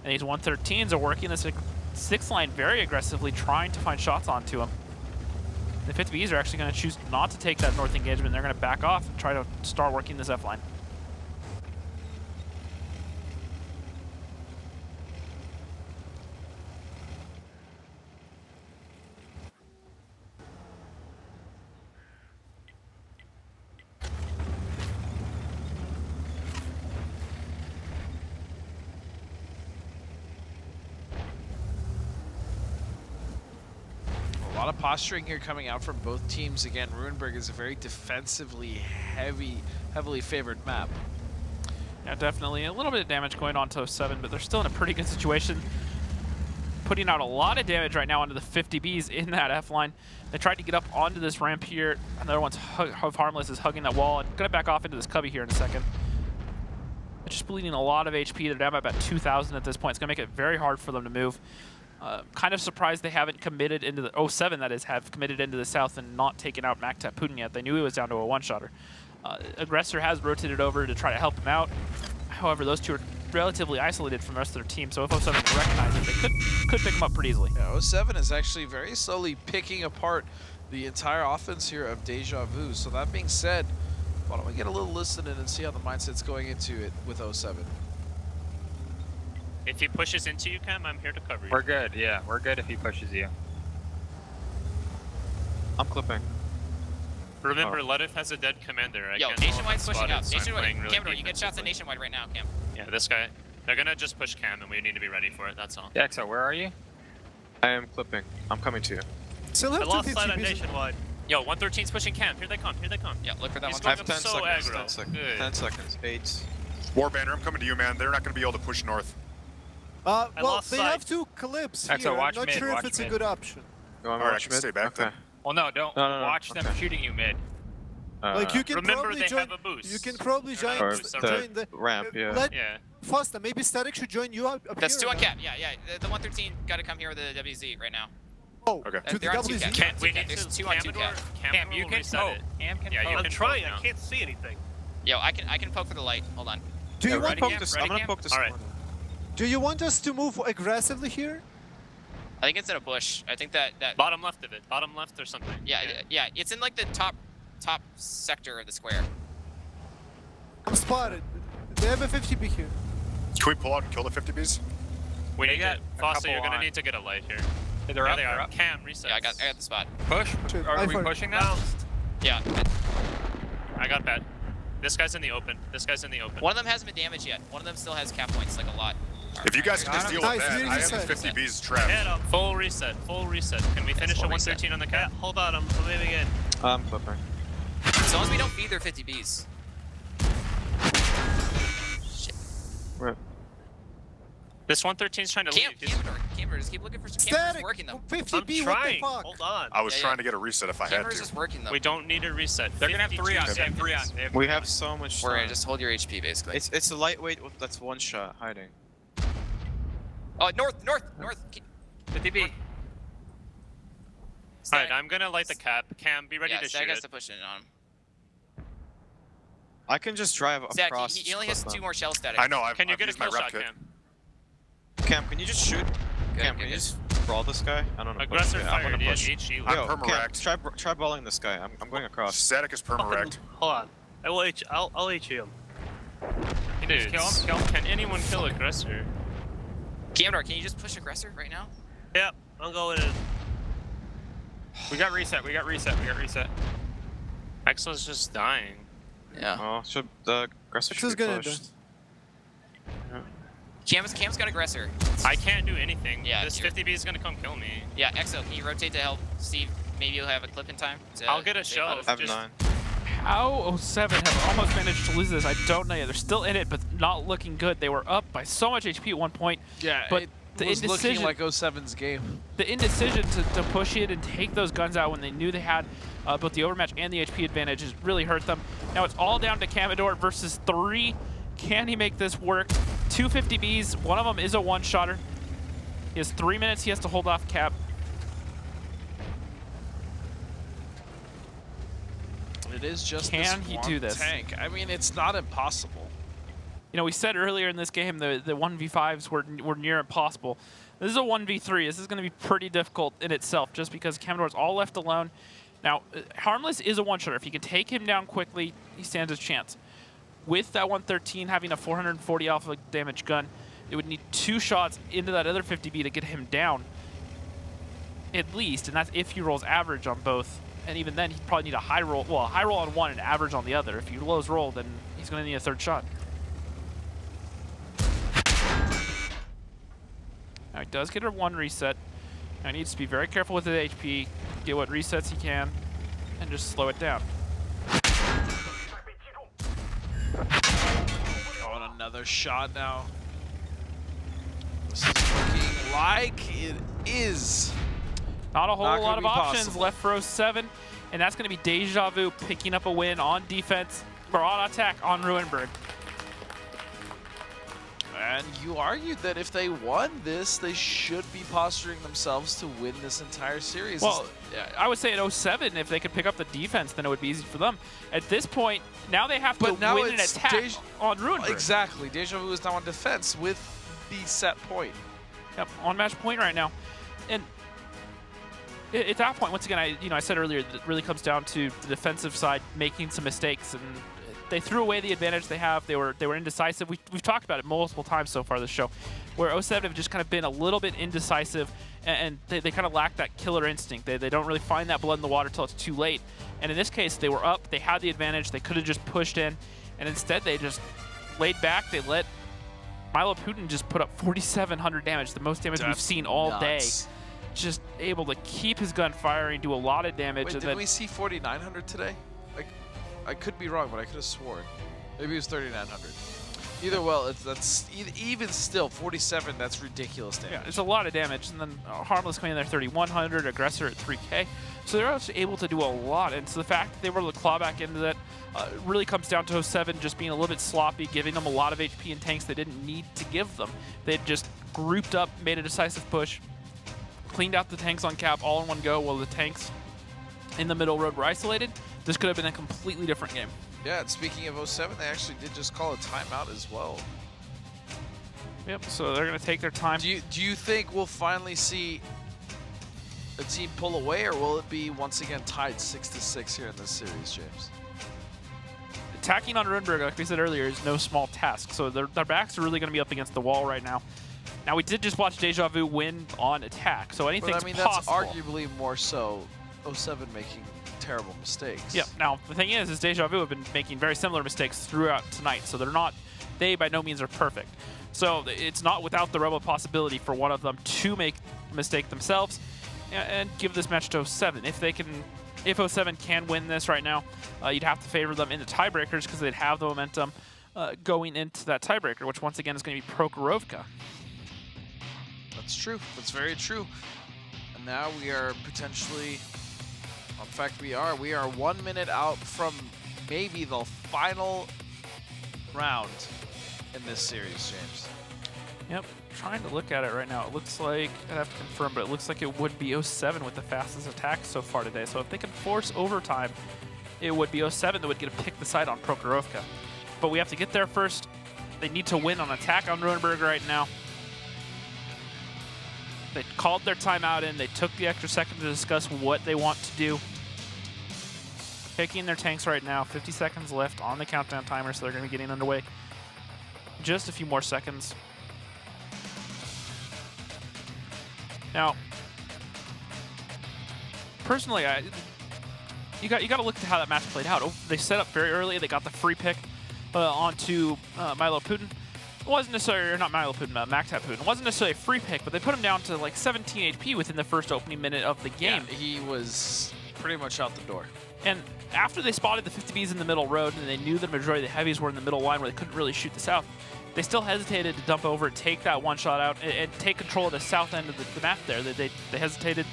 Speaker 3: And these 113s are working this 6th line very aggressively, trying to find shots onto him. The 50Bs are actually going to choose not to take that north engagement. They're going to back off and try to start working this F line.
Speaker 2: A lot of posturing here coming out from both teams. Again, Ruinberg is a very defensively heavily favored map.
Speaker 3: Yeah, definitely. A little bit of damage going on to 07, but they're still in a pretty good situation. Putting out a lot of damage right now onto the 50Bs in that F-line. They tried to get up onto this ramp here. Another one's Harmless is hugging that wall. And gonna back off into this cubby here in a second. They're just bleeding a lot of HP. They're down by about 2,000 at this point. It's gonna make it very hard for them to move. Kind of surprised they haven't committed into the 07, that is, have committed into the south and not taken out Mactap Putin yet. They knew he was down to a 1-shotter. Aggressor has rotated over to try to help him out. However, those two are relatively isolated from the rest of their team, so if 07 can recognize it, they could pick him up pretty easily.
Speaker 2: Yeah, 07 is actually very slowly picking apart the entire offense here of Deja Vu. So that being said, why don't we get a little listening and see how the mindset's going into it with 07.
Speaker 9: If he pushes into you, Cam, I'm here to cover you.
Speaker 11: We're good, yeah. We're good if he pushes you. I'm clipping.
Speaker 9: Remember, Ledif has a dead commander.
Speaker 22: Yo, Nationwide's pushing up. Nationwide, Cameron, you get shots at Nationwide right now, Cam.
Speaker 9: Yeah, this guy. They're gonna just push Cam, and we need to be ready for it, that's all.
Speaker 11: Yeah, so where are you? I am clipping. I'm coming to you.
Speaker 16: Still
Speaker 9: I
Speaker 16: have
Speaker 9: lost
Speaker 16: 250
Speaker 9: sight on
Speaker 16: Bs.
Speaker 9: Nationwide. Yo, 113's pushing Cam. Here they come, here they come.
Speaker 22: Yeah, look for that
Speaker 9: He's
Speaker 22: one.
Speaker 9: going up so aggro.
Speaker 15: 10 seconds.
Speaker 9: Good.
Speaker 15: 10 seconds. 8. Warbander, I'm coming to you, man. They're not going to be able to push north.
Speaker 16: Well,
Speaker 9: lost
Speaker 16: they
Speaker 9: sight.
Speaker 16: have 2 clips
Speaker 11: Axel,
Speaker 16: here. I'm
Speaker 11: watch
Speaker 16: not
Speaker 11: mid,
Speaker 16: sure if
Speaker 11: watch
Speaker 16: it's a
Speaker 11: mid.
Speaker 16: good option.
Speaker 15: You want me to stay back
Speaker 11: Okay.
Speaker 15: then?
Speaker 11: Well, no, don't
Speaker 15: No,
Speaker 11: watch them shooting you mid.
Speaker 16: Like you can
Speaker 9: Remember,
Speaker 16: probably
Speaker 9: they
Speaker 16: join.
Speaker 9: have a boost.
Speaker 16: You can probably join,
Speaker 9: Or
Speaker 16: join the
Speaker 11: ramp, yeah.
Speaker 16: Let
Speaker 9: Yeah.
Speaker 16: Faster. Maybe Static should join you up
Speaker 22: That's
Speaker 16: here.
Speaker 22: 2 on Cap. Yeah, yeah. The 113 got to come here with the WZ right now.
Speaker 16: Oh,
Speaker 15: Okay.
Speaker 16: to the
Speaker 22: They're on 2
Speaker 16: WZ.
Speaker 22: Cap.
Speaker 9: Can't, we need
Speaker 22: There's
Speaker 9: to
Speaker 22: 2 on 2
Speaker 9: Camador,
Speaker 22: Cap.
Speaker 9: Cam, you can reset it.
Speaker 11: Cam can
Speaker 9: Yeah, you
Speaker 11: poke.
Speaker 9: can trying. I can't see anything.
Speaker 22: Yo, I can poke for the light. Hold on.
Speaker 16: Do you want?
Speaker 22: ready, Cam? Ready,
Speaker 11: I'm gonna
Speaker 22: Cam?
Speaker 11: poke this
Speaker 9: All right.
Speaker 11: corner.
Speaker 16: Do you want us to move aggressively here?
Speaker 22: I think it's in a bush. I think that
Speaker 9: Bottom left of it. Bottom left or something.
Speaker 22: yeah. It's in like the top sector of the square.
Speaker 16: I'm spotted. They have a 50B here.
Speaker 15: Can we pull out and kill the 50Bs?
Speaker 9: We need
Speaker 11: got
Speaker 9: to,
Speaker 11: a
Speaker 9: Foster,
Speaker 11: couple
Speaker 9: you're gonna
Speaker 11: on.
Speaker 9: need to get a light here.
Speaker 11: Hey, they're
Speaker 9: There
Speaker 11: up,
Speaker 9: they
Speaker 11: they're
Speaker 9: are.
Speaker 11: up.
Speaker 9: Cam, reset.
Speaker 22: Yeah, I got the spot.
Speaker 11: Push?
Speaker 16: Shit,
Speaker 11: Are
Speaker 16: I
Speaker 11: we
Speaker 16: fired.
Speaker 11: pushing now?
Speaker 22: Yeah.
Speaker 9: I got that. This guy's in the open. This guy's in the open.
Speaker 22: One of them hasn't been damaged yet. One of them still has cap points, like a lot.
Speaker 15: If you guys can just deal with
Speaker 16: Nice,
Speaker 15: that,
Speaker 16: really
Speaker 15: I have
Speaker 16: reset.
Speaker 15: the 50Bs trapped.
Speaker 9: Head up. Full reset. Full reset. Can we finish a
Speaker 22: full
Speaker 9: 113 on the cap? Yeah, hold on. I'm moving in.
Speaker 11: I'm clipping.
Speaker 22: As long as we don't feed their 50Bs. Shit.
Speaker 11: Right.
Speaker 9: This 113's trying to leave.
Speaker 22: Cameron, just keep looking for some
Speaker 16: Static.
Speaker 22: cameras working them.
Speaker 16: 50B.
Speaker 9: I'm
Speaker 16: What the
Speaker 9: trying.
Speaker 16: fuck?
Speaker 9: Hold on.
Speaker 15: I was
Speaker 22: Yeah,
Speaker 15: trying
Speaker 22: yeah.
Speaker 15: to get a reset if I had
Speaker 22: Cameras
Speaker 15: to.
Speaker 22: just working them.
Speaker 9: We don't need a reset.
Speaker 11: They're gonna have 3 on.
Speaker 9: 52
Speaker 11: They have 3 on.
Speaker 9: seconds.
Speaker 11: We have so much
Speaker 22: We're
Speaker 11: time.
Speaker 22: gonna just hold your HP basically.
Speaker 11: It's a lightweight that's 1 shot hiding.
Speaker 22: Oh, north.
Speaker 11: 50B.
Speaker 9: Alright, I'm gonna light the cap. Cam, be ready
Speaker 22: Yeah,
Speaker 9: to
Speaker 22: Static
Speaker 9: shoot
Speaker 22: has
Speaker 9: it.
Speaker 22: to push it on him.
Speaker 11: I can just drive
Speaker 22: Static,
Speaker 11: across.
Speaker 22: he only has 2 more shell static.
Speaker 15: I know.
Speaker 9: Can you
Speaker 15: I've
Speaker 9: get a
Speaker 15: used my
Speaker 9: kill
Speaker 15: rep
Speaker 9: shot,
Speaker 15: kit.
Speaker 9: Cam?
Speaker 11: Cam, can you just shoot?
Speaker 22: Good,
Speaker 11: Cam,
Speaker 22: good,
Speaker 11: can you
Speaker 22: good.
Speaker 11: just
Speaker 14: brawl this guy. I don't know.
Speaker 9: Aggressor
Speaker 14: I'm gonna
Speaker 9: fired,
Speaker 14: push.
Speaker 9: HE.
Speaker 15: I'm
Speaker 14: Yo,
Speaker 15: perma-wrecked.
Speaker 14: try balling this guy. I'm going across.
Speaker 15: Static is perma-wrecked.
Speaker 11: Hold on. I'll HE him.
Speaker 9: Dude, kill him. Can anyone kill aggressor?
Speaker 6: Camdor, can you just push aggressor right now?
Speaker 11: Yep, I'm going in.
Speaker 9: We got reset. Exo's just dying.
Speaker 6: Yeah.
Speaker 14: Oh, should the aggressor should be pushed.
Speaker 6: Cam's got aggressor.
Speaker 9: I can't do anything.
Speaker 6: Yeah,
Speaker 9: this 50B is gonna come kill me.
Speaker 6: Yeah, Exo, can you rotate to help Steve? Maybe you'll have a clip in time.
Speaker 9: I'll get a shove.
Speaker 14: I have 9.
Speaker 3: How 07 have almost managed to lose this, I don't know yet. They're still in it, but not looking good. They were up by so much HP at one point.
Speaker 2: Yeah,
Speaker 3: but
Speaker 2: it was looking like 07's game.
Speaker 3: The indecision to push it and take those guns out when they knew they had both the overmatch and the HP advantage has really hurt them. Now it's all down to Camdor versus 3. Can he make this work? 2 50Bs, one of them is a one-shotter. He has 3 minutes he has to hold off Cap.
Speaker 2: It is just
Speaker 3: Can
Speaker 2: this
Speaker 3: he
Speaker 2: one
Speaker 3: do this?
Speaker 2: tank. I mean, it's not impossible.
Speaker 3: You know, we said earlier in this game the 1v5s were near impossible. This is a 1v3. This is going to be pretty difficult in itself just because Camdor's all left alone. Now, Harmless is a one-shotter. If you can take him down quickly, he stands a chance. With that 113 having a 440 alpha damage gun, it would need 2 shots into that other 50B to get him down, at least, and that's if he rolls average on both. And even then, he'd probably need a high roll. Well, a high roll on one and average on the other. If he lows roll, then he's going to need a 3rd shot. Now, he does get a 1 reset. Now, he needs to be very careful with his HP, get what resets he can, and just slow it down.
Speaker 2: Oh, and another shot now. This is looking like it is.
Speaker 3: Not a whole
Speaker 2: Not
Speaker 3: lot
Speaker 2: gonna
Speaker 3: of
Speaker 2: be
Speaker 3: options
Speaker 2: possible.
Speaker 3: left for 07, and that's going to be Deja Vu picking up a win on defense, or on attack on Ruinberg.
Speaker 2: And you argued that if they won this, they should be posturing themselves to win this entire series.
Speaker 3: Well, I would say at 07, if they could pick up the defense, then it would be easy for them. At this point, now they have to
Speaker 2: now
Speaker 3: win an
Speaker 2: it's
Speaker 3: attack on Ruinberg.
Speaker 2: Exactly. Deja Vu is now on defense with the set point.
Speaker 3: Yep, on match point right now. And at that point, once again, I said earlier that it really comes down to the defensive side making some mistakes, and they threw away the advantage they have. They were indecisive. We've talked about it multiple times so far this show, where 07 have just kind of been a little bit indecisive, and they kind of lack that killer instinct. They don't really find that blood in the water till it's too late. And in this case, they were up. They had the advantage. They could have just pushed in, and instead they just laid back. They let Milo Putin just put up 4,700 damage, the most damage we've seen all day. Just able to keep his gun firing, do a lot of damage.
Speaker 2: Wait,
Speaker 3: and
Speaker 2: did we see 4,900 today? I could be wrong, but I could have sworn. Maybe it was 3,900. Either well, that's even still 47. That's ridiculous damage.
Speaker 3: Yeah, it's a lot of damage, and then Harmless coming in there 3,100, Aggressor at 3K. So they're actually able to do a lot, and so the fact that they were able to claw back into that really comes down to 07 just being a little bit sloppy, giving them a lot of HP and tanks they didn't need to give them. They just grouped up, made a decisive push, cleaned out the tanks on Cap all in one go while the tanks in the middle road were isolated. This could have been a completely different game.
Speaker 2: Yeah, and speaking of 07, they actually did just call a timeout as well.
Speaker 3: Yep, so they're going to take their time.
Speaker 2: Do you think we'll finally see a team pull away, or will it be once again tied 6-6 here in this series, James?
Speaker 3: Attacking on Ruinberg, like we said earlier, is no small task. So their backs are really going to be up against the wall right now. Now, we did just watch Deja Vu win on attack, so anything's
Speaker 2: but, I mean,
Speaker 3: possible.
Speaker 2: that's arguably more so 07 making terrible mistakes.
Speaker 3: Yep. Now, the thing is Deja Vu have been making very similar mistakes throughout tonight, so they by no means are perfect. So it's not without the realm of possibility for one of them to make a mistake themselves and give this match to 07. If 07 can win this right now, you'd have to favor them in the tiebreakers because they'd have the momentum going into that tiebreaker, which once again is going to be Prokhorovka.
Speaker 2: That's true. That's very true. And now we are potentially, in fact, we are 1 minute out from maybe the final round in this series, James.
Speaker 3: Yep, trying to look at it right now. It looks like, I'd have to confirm, but it looks like it would be 07 with the fastest attack so far today. So if they can force overtime, it would be 07 that would get to pick the side on Prokhorovka. But we have to get there first. They need to win on attack on Ruinberg right now. They called their timeout in. They took the extra second to discuss what they want to do. Picking their tanks right now. 50 seconds left on the countdown timer, so they're going to be getting underway. Just a few more seconds. Now, personally, you got to look at how that match played out. They set up very early. They got the free pick onto Milo Putin. It wasn't necessarily, or not Milo Putin, Mactap Putin. It wasn't necessarily a free pick, but they put him down to like 17 HP within the first opening minute of the game.
Speaker 2: Yeah, he was pretty much out the door.
Speaker 3: And after they spotted the 50Bs in the middle road, and they knew the majority of the heavies were in the middle line where they couldn't really shoot the south, they still hesitated to dump over, take that one shot out, and take control of the south end of the map there. They hesitated,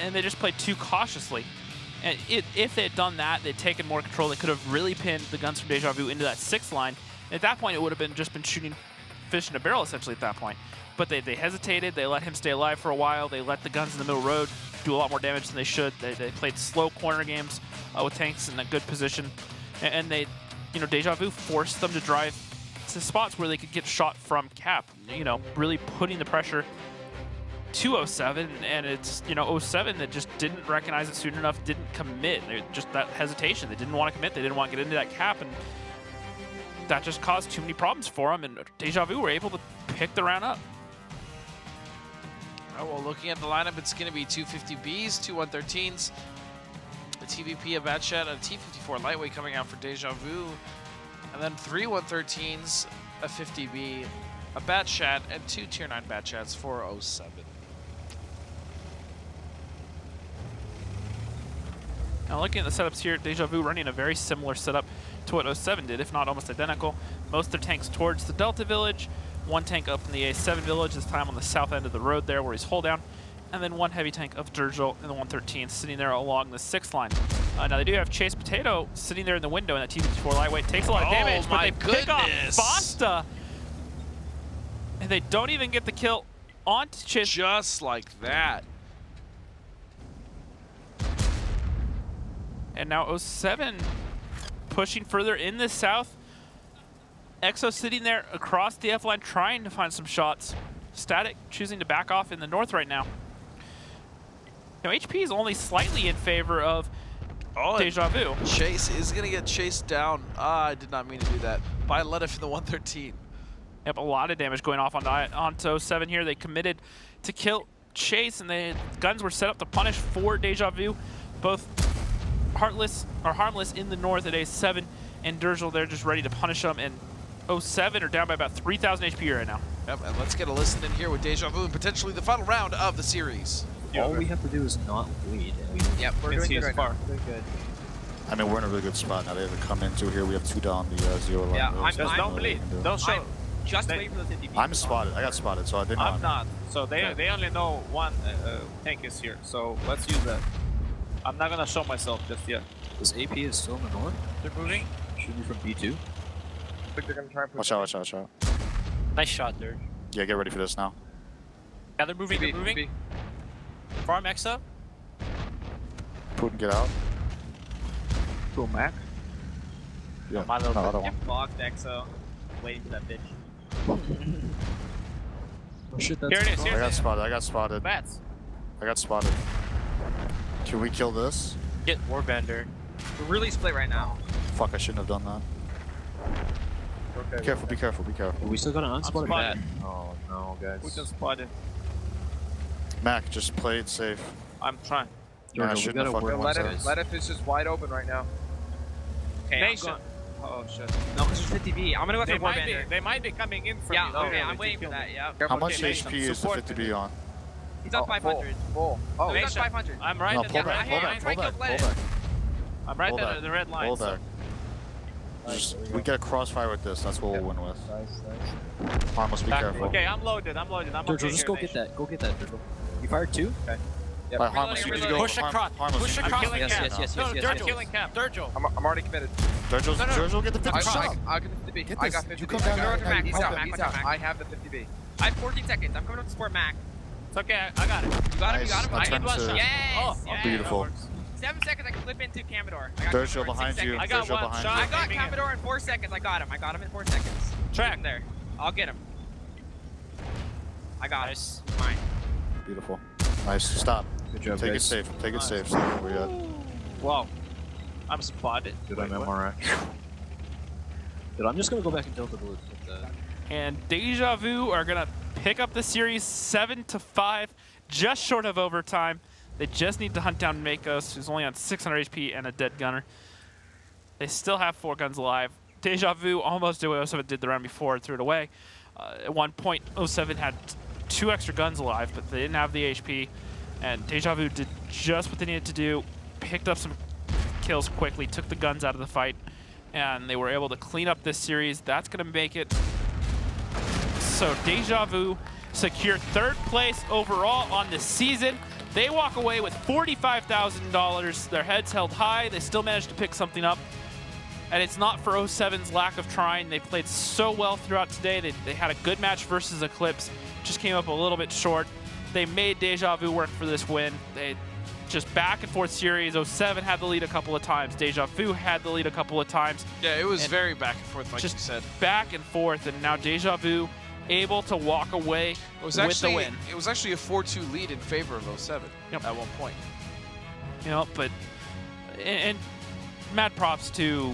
Speaker 3: and they just played too cautiously. And if they had done that, they'd taken more control. They could have really pinned the guns from Deja Vu into that 6th line. At that point, it would have just been shooting fish in a barrel, essentially, at that point. But they hesitated. They let him stay alive for a while. They let the guns in the middle road do a lot more damage than they should. They played slow corner games with tanks in a good position. And they, Deja Vu forced them to drive to spots where they could get shot from cap, really putting the pressure to 07, and it's 07 that just didn't recognize it soon enough, didn't commit. Just that hesitation. They didn't want to commit. They didn't want to get into that cap, and that just caused too many problems for them. And Deja Vu were able to pick the round up.
Speaker 2: All right, well, looking at the lineup, it's going to be 2 50Bs, 2 113s, a TVP, a Bad Shot, a T54 lightweight coming out for Deja Vu, and then 3 113s, a 50B, a Bat Chat, and 2 Tier 9 Bat Chats for 07.
Speaker 3: Now looking at the setups here, Deja Vu running a very similar setup to what 07 did, if not almost identical. Most of their tanks towards the Delta Village, 1 tank up in the A7 Village, this time on the south end of the road there where he's hold down, and then 1 heavy tank of Durgil in the 113 sitting there along the 6th line. Now they do have Chase Potato sitting there in the window in that T54 lightweight. Takes a lot of damage, but they pick off Basta. And they don't even get the kill onto Chase.
Speaker 2: Just like that.
Speaker 3: And now 07 pushing further in the south. Exo sitting there across the F line trying to find some shots. Static choosing to back off in the north right now. Now HP is only slightly in favor of Deja Vu.
Speaker 2: Chase is going to get chased down. I did not mean to do that. By Ledif in the 113.
Speaker 3: Yep, a lot of damage going off onto 07 here. They committed to kill Chase, and the guns were set up to punish for Deja Vu. Both harmless in the north at A7, and Durgil there just ready to punish them. And 07 are down by about 3,000 HP right now.
Speaker 2: Yep, and let's get a listen in here with Deja Vu and potentially the final round of the series.
Speaker 11: All we have to do is not bleed.
Speaker 13: Yep, we're doing good right now.
Speaker 11: Doing good.
Speaker 21: I mean, we're in a really good spot now. They have to come into here. We have 2 down the 0 line.
Speaker 11: Yeah, just don't bleed. Don't show.
Speaker 13: Just wait for the 50 B.
Speaker 21: I'm spotted. I got spotted, so I didn't know.
Speaker 11: I'm not. So they only know 1 tank is here. So let's use that. I'm not gonna show myself just yet.
Speaker 19: This AP is still in the north.
Speaker 11: They're moving.
Speaker 19: Should be from B2.
Speaker 13: I think they're gonna try and
Speaker 21: Watch out, watch out, watch out.
Speaker 11: Nice shot, dude.
Speaker 21: Yeah, get ready for this now.
Speaker 11: Yeah, they're moving. They're moving. Farm Exo.
Speaker 21: Putin, get out.
Speaker 19: Go Mac.
Speaker 21: Yeah,
Speaker 11: my little
Speaker 21: other one.
Speaker 13: Blocked Exo. Waiting for that bitch.
Speaker 19: Oh shit, that's
Speaker 11: here it is. Here
Speaker 21: I got spotted. I got spotted.
Speaker 11: Bats.
Speaker 21: I got spotted. Can we kill this?
Speaker 11: Get Warbender.
Speaker 13: We're really split right now.
Speaker 21: Fuck, I shouldn't have done that.
Speaker 11: Okay.
Speaker 21: Be careful, be careful, be careful.
Speaker 19: We still got an unspotted bat.
Speaker 11: Oh no, guys. We just spotted.
Speaker 21: Mac, just play it safe.
Speaker 11: I'm trying.
Speaker 21: Yeah, I shouldn't have fucking won that.
Speaker 13: Ledif is just wide open right now. Okay,
Speaker 11: Nation.
Speaker 13: Oh shit. No, because there's 50B. I'm gonna go for Warbender.
Speaker 11: They might be coming in from
Speaker 13: Yeah,
Speaker 11: you.
Speaker 13: okay, I'm waiting for that, yeah.
Speaker 21: How much HP is the 50B on?
Speaker 13: He's on 500.
Speaker 21: Full.
Speaker 13: Oh, he's on 500.
Speaker 11: I'm right
Speaker 21: No,
Speaker 11: at
Speaker 21: pull
Speaker 11: the
Speaker 21: back,
Speaker 11: red
Speaker 21: pull
Speaker 11: line.
Speaker 21: back, pull back, pull back.
Speaker 11: I'm right at the red line.
Speaker 21: Pull back. We get a crossfire with this, that's what we'll win with.
Speaker 19: Nice.
Speaker 21: Harmless, be careful.
Speaker 11: Okay, I'm loaded. I'm okay
Speaker 19: Just go get that. Go get that, Durgil. You fired 2? Okay.
Speaker 21: Yep. Right, Harmless, you need to go.
Speaker 11: Push across. Push
Speaker 21: you
Speaker 11: across.
Speaker 21: need to go.
Speaker 19: Yes.
Speaker 11: Durgil killing cap. Durgil.
Speaker 13: I'm already committed.
Speaker 21: Durgil, get the 50 shot.
Speaker 13: I got the 50B. I got 50B.
Speaker 21: You come down there.
Speaker 13: He's out. I have the 50B. I have 14 seconds. I'm coming up to support Mac.
Speaker 11: It's okay. I got it.
Speaker 13: You got him. You got him.
Speaker 21: Nice.
Speaker 13: I need one shot. Yes.
Speaker 11: Oh,
Speaker 21: beautiful.
Speaker 13: 7 seconds. I can flip into Commodore.
Speaker 21: Durgil behind you.
Speaker 11: I got one shot.
Speaker 13: I got Commodore in 4 seconds. I got him in 4 seconds.
Speaker 11: Track
Speaker 13: him there. I'll get him. I got it. Mine.
Speaker 21: Beautiful. Nice. Stop.
Speaker 19: Good job,
Speaker 21: Take it
Speaker 19: guys.
Speaker 21: safe. Take it safe. Stay where you're at.
Speaker 11: Wow. I'm spotted.
Speaker 19: Good
Speaker 11: Wait,
Speaker 19: on
Speaker 11: what?
Speaker 19: MRX. Dude, I'm just gonna go back and Delta Blue.
Speaker 3: And Deja Vu are gonna pick up the series 7-5, just short of overtime. They just need to hunt down Makos, who's only on 600 HP and a dead gunner. They still have 4 guns alive. Deja Vu almost did what 07 did the round before and threw it away. At one point, 07 had 2 extra guns alive, but they didn't have the HP. And Deja Vu did just what they needed to do, picked up some kills quickly, took the guns out of the fight, and they were able to clean up this series. That's going to make it so Deja Vu secure 3rd place overall on the season. They walk away with $45,000. Their heads held high. They still managed to pick something up. And it's not for 07's lack of trying. They played so well throughout today. They had a good match versus Eclipse. Just came up a little bit short. They made Deja Vu work for this win. They just back and forth series. 07 had the lead a couple of times. Deja Vu had the lead a couple of times.
Speaker 2: Yeah, it was very back and forth, like
Speaker 3: just
Speaker 2: you said.
Speaker 3: Back and forth, and now Deja Vu able to walk away with the win.
Speaker 2: It was actually a 4-2 lead in favor of 07 at one point.
Speaker 3: You know, but and mad props to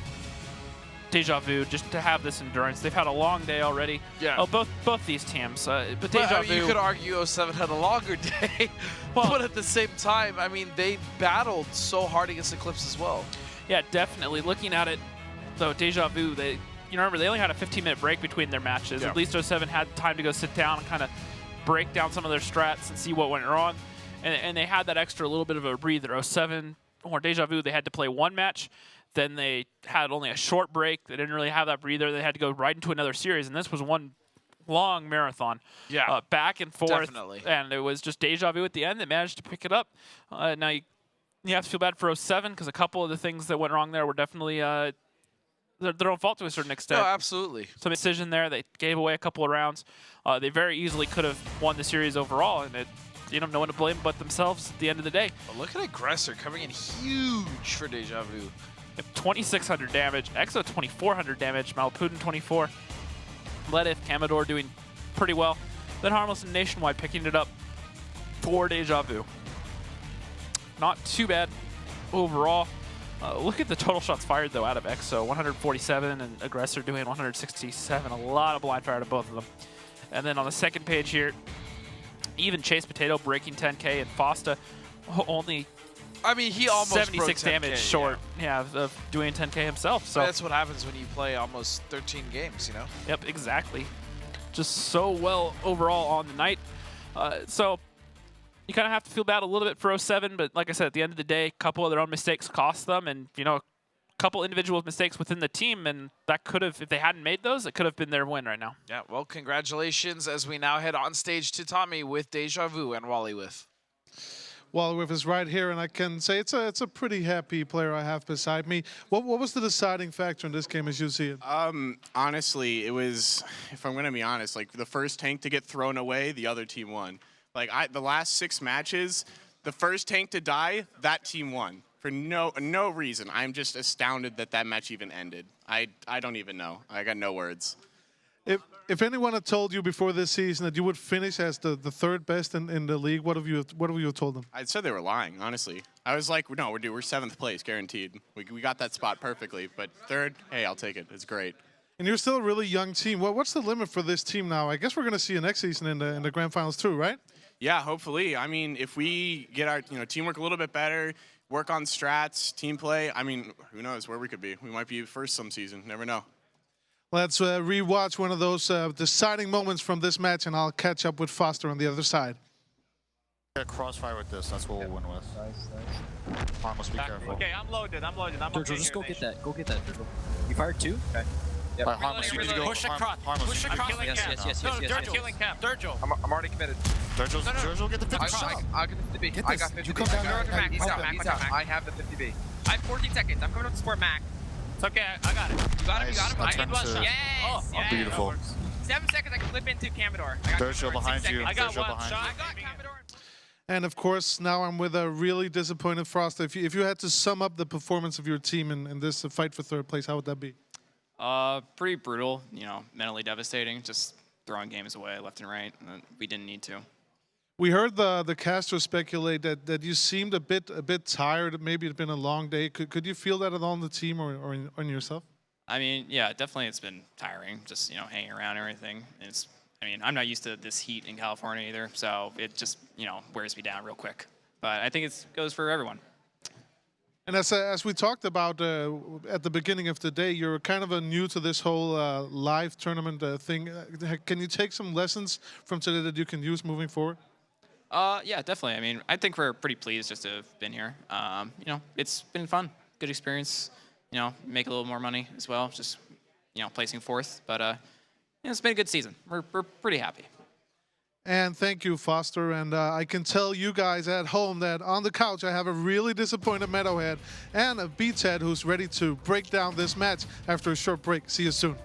Speaker 3: Deja Vu just to have this endurance. They've had a long day already.
Speaker 2: Yeah.
Speaker 3: Oh, both these teams. But Deja Vu.
Speaker 2: You could argue 07 had a longer day, but at the same time, I mean, they battled so hard against Eclipse as well.
Speaker 3: Yeah, definitely. Looking at it, though, Deja Vu, you remember, they only had a 15-minute break between their matches.
Speaker 2: Yeah.
Speaker 3: At least 07 had time to go sit down and kind of break down some of their strats and see what went wrong. And they had that extra little bit of a breather. 07 or Deja Vu, they had to play 1 match. Then they had only a short break. They didn't really have that breather. They had to go right into another series, and this was one long marathon.
Speaker 2: Yeah,
Speaker 3: back and forth.
Speaker 2: Definitely.
Speaker 3: And it was just Deja Vu at the end that managed to pick it up. Now you have to feel bad for 07 because a couple of the things that went wrong there were definitely their own fault to a certain extent.
Speaker 2: No, absolutely.
Speaker 3: Some decision there. They gave away a couple of rounds. They very easily could have won the series overall, and no one to blame but themselves at the end of the day.
Speaker 2: But look at Aggressor coming in huge for Deja Vu.
Speaker 3: 2,600 damage, Exo 2,400 damage, Malpudin 24, Ledith, Camador doing pretty well. Then Harmless and Nationwide picking it up for Deja Vu. Not too bad overall. Look at the total shots fired, though, out of Exo. 147, and Aggressor doing 167. A lot of blind fire to both of them. And then on the second page here, even Chase Potato breaking 10K, and Fosta only
Speaker 2: he almost
Speaker 3: 76
Speaker 2: broke 10K,
Speaker 3: damage short of doing 10K himself. So
Speaker 2: that's what happens when you play almost 13 games, you know?
Speaker 3: Yep, exactly. Just so well overall on the night. So you kind of have to feel bad a little bit for 07, but like I said, at the end of the day, a couple of their own mistakes cost them, and a couple individual mistakes within the team, and that could have, if they hadn't made those, it could have been their win right now.
Speaker 2: Yeah, well, congratulations as we now head on stage to Tommy with Deja Vu and Wally with.
Speaker 1: Wallerwith is right here, and I can say it's a pretty happy player I have beside me. What was the deciding factor in this game as you see it?
Speaker 18: Honestly, it was, if I'm going to be honest, like the first tank to get thrown away, the other team won. Like the last 6 matches, the first tank to die, that team won. For no reason. I'm just astounded that match even ended. I don't even know. I got no words.
Speaker 1: If anyone had told you before this season that you would finish as the 3rd best in the league, what have you told them?
Speaker 18: I'd said they were lying, honestly. I was like, no, we're 7th place, guaranteed. We got that spot perfectly. But 3rd, hey, I'll take it. It's great.
Speaker 1: And you're still a really young team. What's the limit for this team now? I guess we're going to see you next season in the grand finals too, right?
Speaker 18: Yeah, hopefully. I mean, if we get our teamwork a little bit better, work on strats, team play, I mean, who knows where we could be. We might be first some season. Never know.
Speaker 1: Let's rewatch one of those deciding moments from this match, and I'll catch up with Foster on the other side.
Speaker 21: Get a crossfire with this. That's what we'll win with.
Speaker 11: Nice.
Speaker 21: Harmless, be careful.
Speaker 11: Okay, I'm loaded. I'm
Speaker 19: Durgel,
Speaker 11: okay
Speaker 19: just
Speaker 11: here,
Speaker 19: go get that. Go get that, Durgel. You fired 2?
Speaker 11: Okay.
Speaker 21: Yep. Harmless, you need to go.
Speaker 22: Push across. Push
Speaker 11: I'm
Speaker 22: across.
Speaker 11: killing
Speaker 22: Yes,
Speaker 11: Cap.
Speaker 22: yes, yes,
Speaker 11: No,
Speaker 22: yes, yes,
Speaker 11: Durgel.
Speaker 22: yes.
Speaker 11: Killing Cap.
Speaker 22: Durgel.
Speaker 11: I'm already committed.
Speaker 21: Durgel, get the 50 shot.
Speaker 13: I'll get the 50B.
Speaker 21: Get
Speaker 13: I
Speaker 21: this.
Speaker 13: got 50B.
Speaker 21: You come down there.
Speaker 13: He's out. I have the 50B. I have 14 seconds. I'm coming up to support Mac.
Speaker 11: It's okay. I got it.
Speaker 13: You got him. You got him. I need one shot.
Speaker 11: Yes.
Speaker 13: Oh,
Speaker 11: Yeah,
Speaker 21: beautiful.
Speaker 13: 7 seconds. I can flip into Camador. I got
Speaker 21: Durgel
Speaker 13: Camador in 6
Speaker 21: behind you.
Speaker 13: seconds.
Speaker 11: I got
Speaker 21: Durgel
Speaker 11: one
Speaker 21: behind
Speaker 11: shot.
Speaker 13: I got Camador.
Speaker 1: And of course, now I'm with a really disappointed Frost. If you had to sum up the performance of your team in this fight for 3rd place, how would that be?
Speaker 6: Pretty brutal, mentally devastating, just throwing games away left and right. We didn't need to.
Speaker 1: We heard the caster speculate that you seemed a bit tired. Maybe it's been a long day. Could you feel that at all on the team or on yourself?
Speaker 6: I mean, yeah, definitely it's been tiring, just, hanging around and everything. I mean, I'm not used to this heat in California either, so it just, wears me down real quick. But I think it goes for everyone.
Speaker 1: And as we talked about at the beginning of the day, you're kind of new to this whole live tournament thing. Can you take some lessons from today that you can use moving forward?
Speaker 6: Yeah, definitely. I mean, I think we're pretty pleased just to have been here. It's been fun, good experience. Make a little more money as well, just, placing fourth. But it's been a good season. We're pretty happy.
Speaker 1: And thank you, Foster. And I can tell you guys at home that on the couch I have a really disappointed Meadowhead and a Beathead who's ready to break down this match after a short break. See you soon.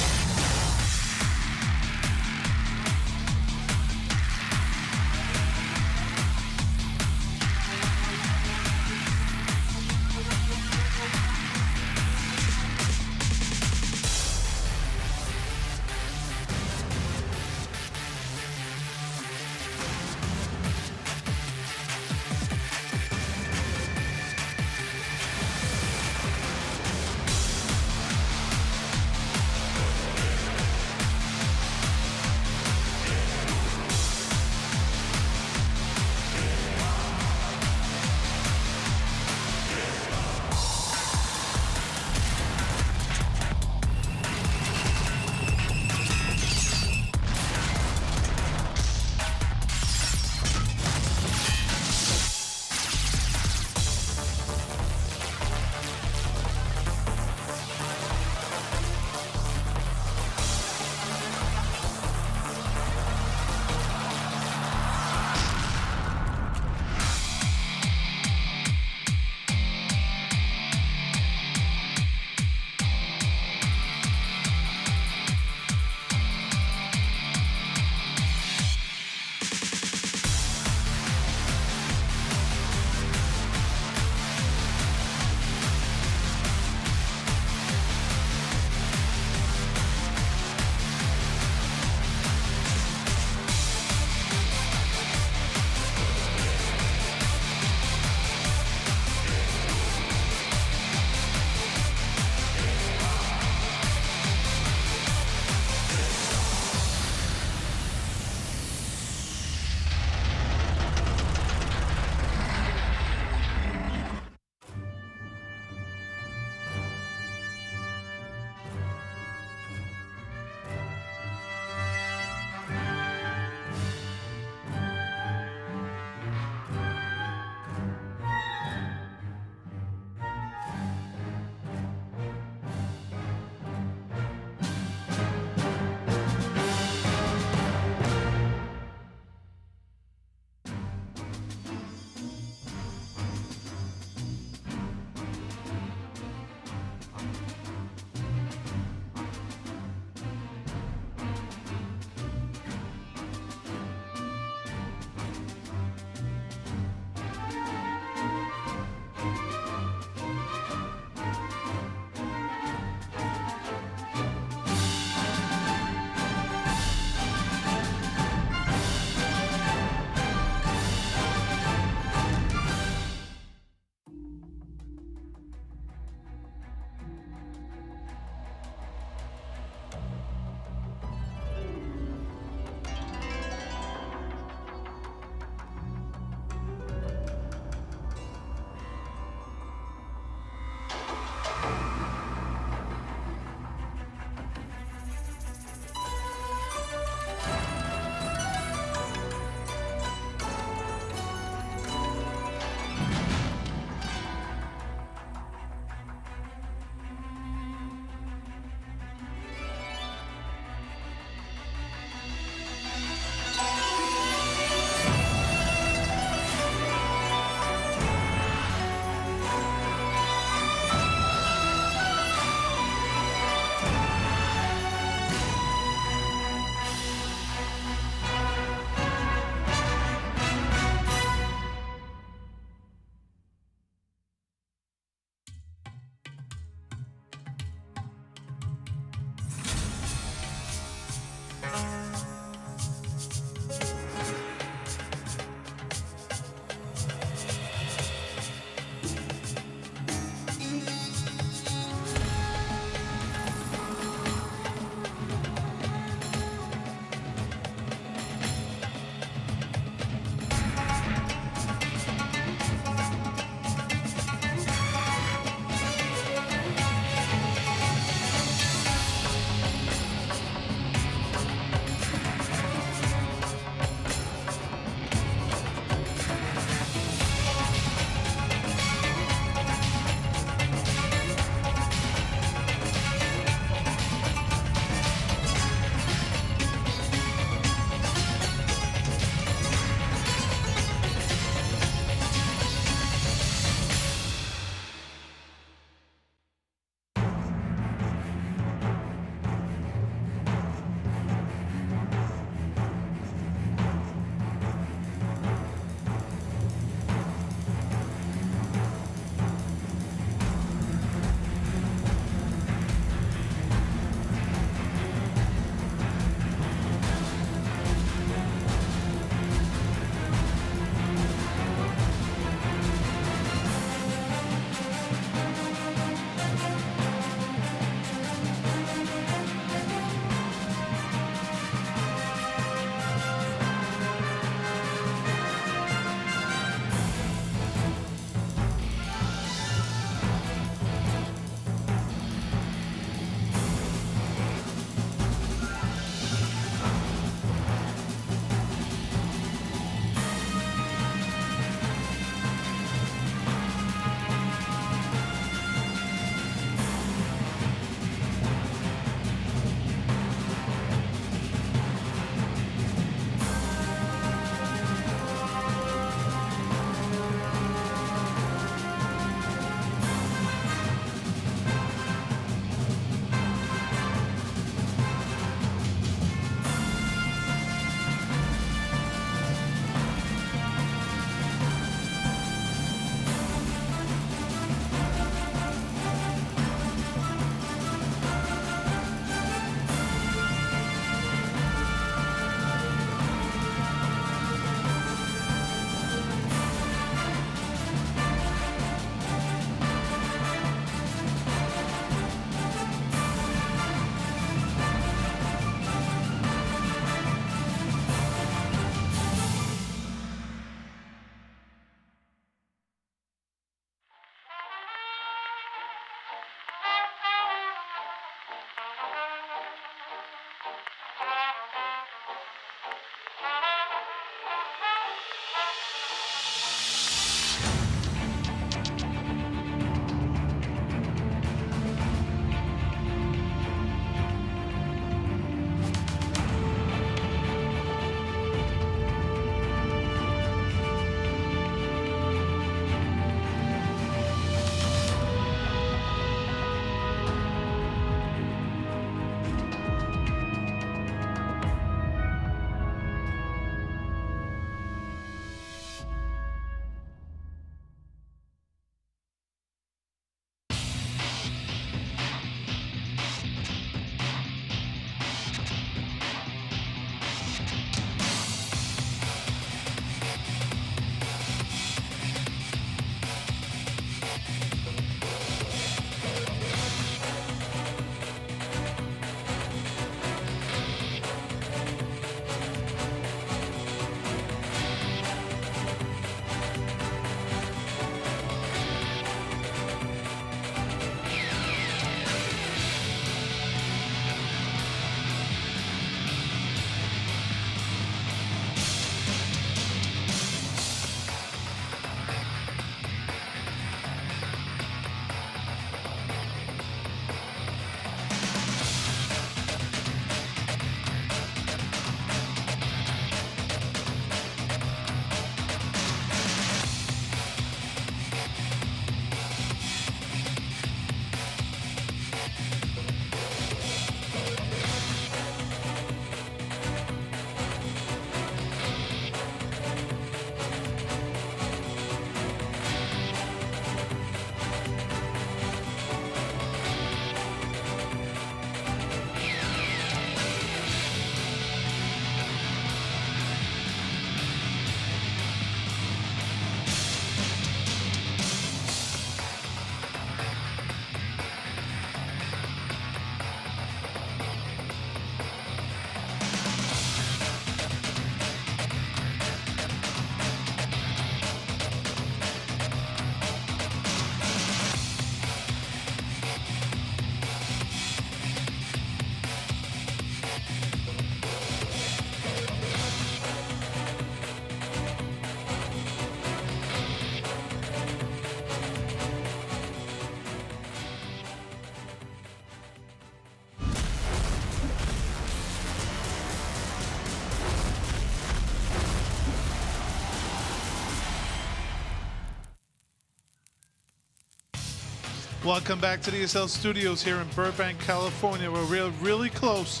Speaker 1: Welcome back to the ESL studios here in Burbank, California. We're really close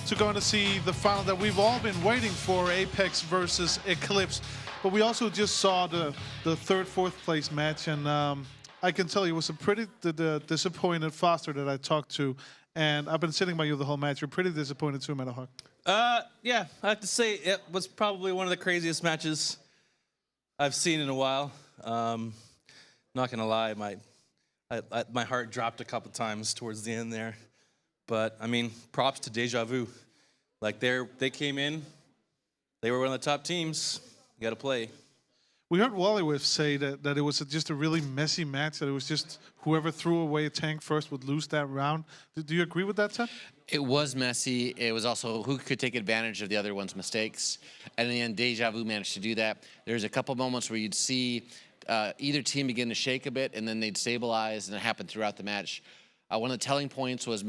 Speaker 1: to going to see the final that we've all been waiting for, Apex versus Eclipse. But we also just saw the third, fourth place match, and I can tell you it was a pretty disappointed Foster that I talked to, and I've been sitting by you the whole match. You're pretty disappointed too, Meadowhawk.
Speaker 4: Yeah, I have to say it was probably one of the craziest matches I've seen in a while. Not gonna lie, my heart dropped a couple times towards the end there. But I mean, props to Deja Vu. Like they came in, they were one of the top teams. You got to play.
Speaker 1: We heard Wallywiff say that it was just a really messy match. That it was just whoever threw away a tank first would lose that round. Do you agree with that, Ted?
Speaker 5: It was messy. It was also who could take advantage of the other one's mistakes. And in the end, Deja Vu managed to do that. There's a couple moments where you'd see either team begin to shake a bit, and then they'd stabilize, and it happened throughout the match. One of the telling points was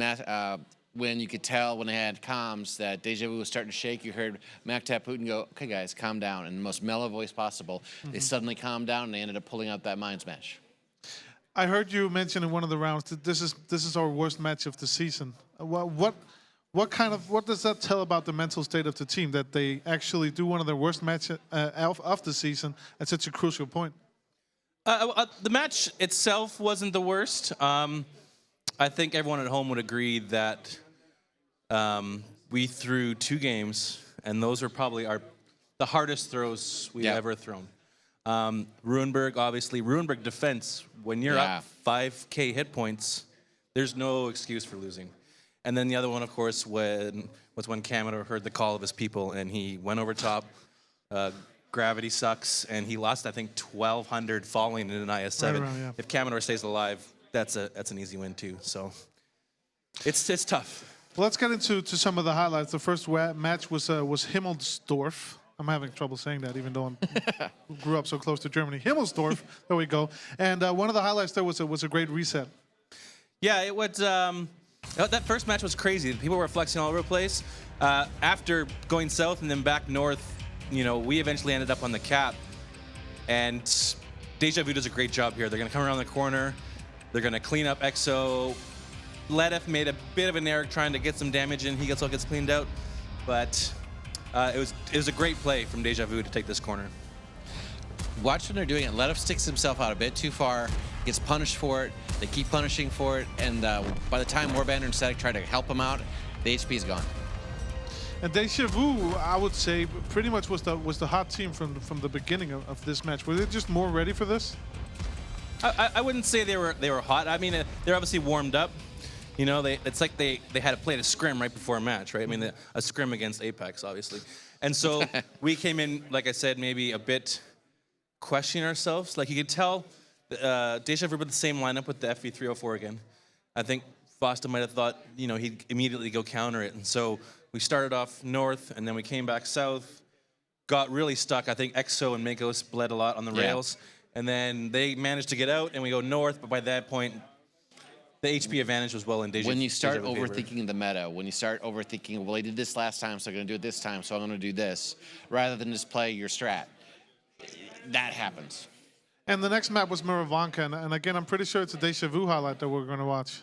Speaker 5: when you could tell when they had comms that Deja Vu was starting to shake. You heard Maktab Putin go, "Okay, guys, calm down," in the most mellow voice possible. They suddenly calmed down, and they ended up pulling out that Minds match.
Speaker 1: I heard you mention in one of the rounds that this is our worst match of the season. What does that tell about the mental state of the team, that they actually do one of their worst matches of the season at such a crucial point?
Speaker 4: The match itself wasn't the worst. I think everyone at home would agree that we threw 2 games, and those are probably the hardest throws we've ever thrown. Ruinberg, obviously. Ruinberg defense, when you're up 5K hit points, there's no excuse for losing. And then the other one, of course, was when Camador heard the call of his people, and he went over top. Gravity sucks, and he lost, I think, 1,200 falling in an IS-7.
Speaker 1: Right around, yeah.
Speaker 4: If Camador stays alive, that's an easy win too. So it's tough.
Speaker 1: Well, let's get into some of the highlights. The first match was Himmelsdorf. I'm having trouble saying that, even though I grew up so close to Germany. Himmelsdorf. There we go. And one of the highlights there was a great reset.
Speaker 4: Yeah, it was. That first match was crazy. People were flexing all over the place. After going south and then back north, we eventually ended up on the cap. And Deja Vu does a great job here. They're going to come around the corner. They're going to clean up EXO. Ledef made a bit of an error trying to get some damage in. He all gets cleaned out. But it was a great play from Deja Vu to take this corner.
Speaker 5: Watch when they're doing it. Ledef sticks himself out a bit too far, gets punished for it. They keep punishing for it. And by the time Warband and Static try to help him out, the HP is gone.
Speaker 1: And Deja Vu, I would say, pretty much was the hot team from the beginning of this match. Were they just more ready for this?
Speaker 4: I wouldn't say they were hot. I mean, they're obviously warmed up. It's like they had played a scrim right before a match, right? I mean, a scrim against Apex, obviously. And so we came in, like I said, maybe a bit questioning ourselves. Like you could tell, Deja Vu with the same lineup with the FV304 again. I think Foster might have thought, he'd immediately go counter it. And so we started off north, and then we came back south, got really stuck. I think EXO and Makos bled a lot on the rails. And then they managed to get out, and we go north. But by that point, the HP advantage was well in Deja.
Speaker 5: When you start overthinking the meta, when you start overthinking, well, I did this last time, so I'm going to do it this time, so I'm going to do this, rather than just play your strat, that happens.
Speaker 1: And the next map was Miravanka, and again, I'm pretty sure it's a Deja Vu highlight that we're going to watch.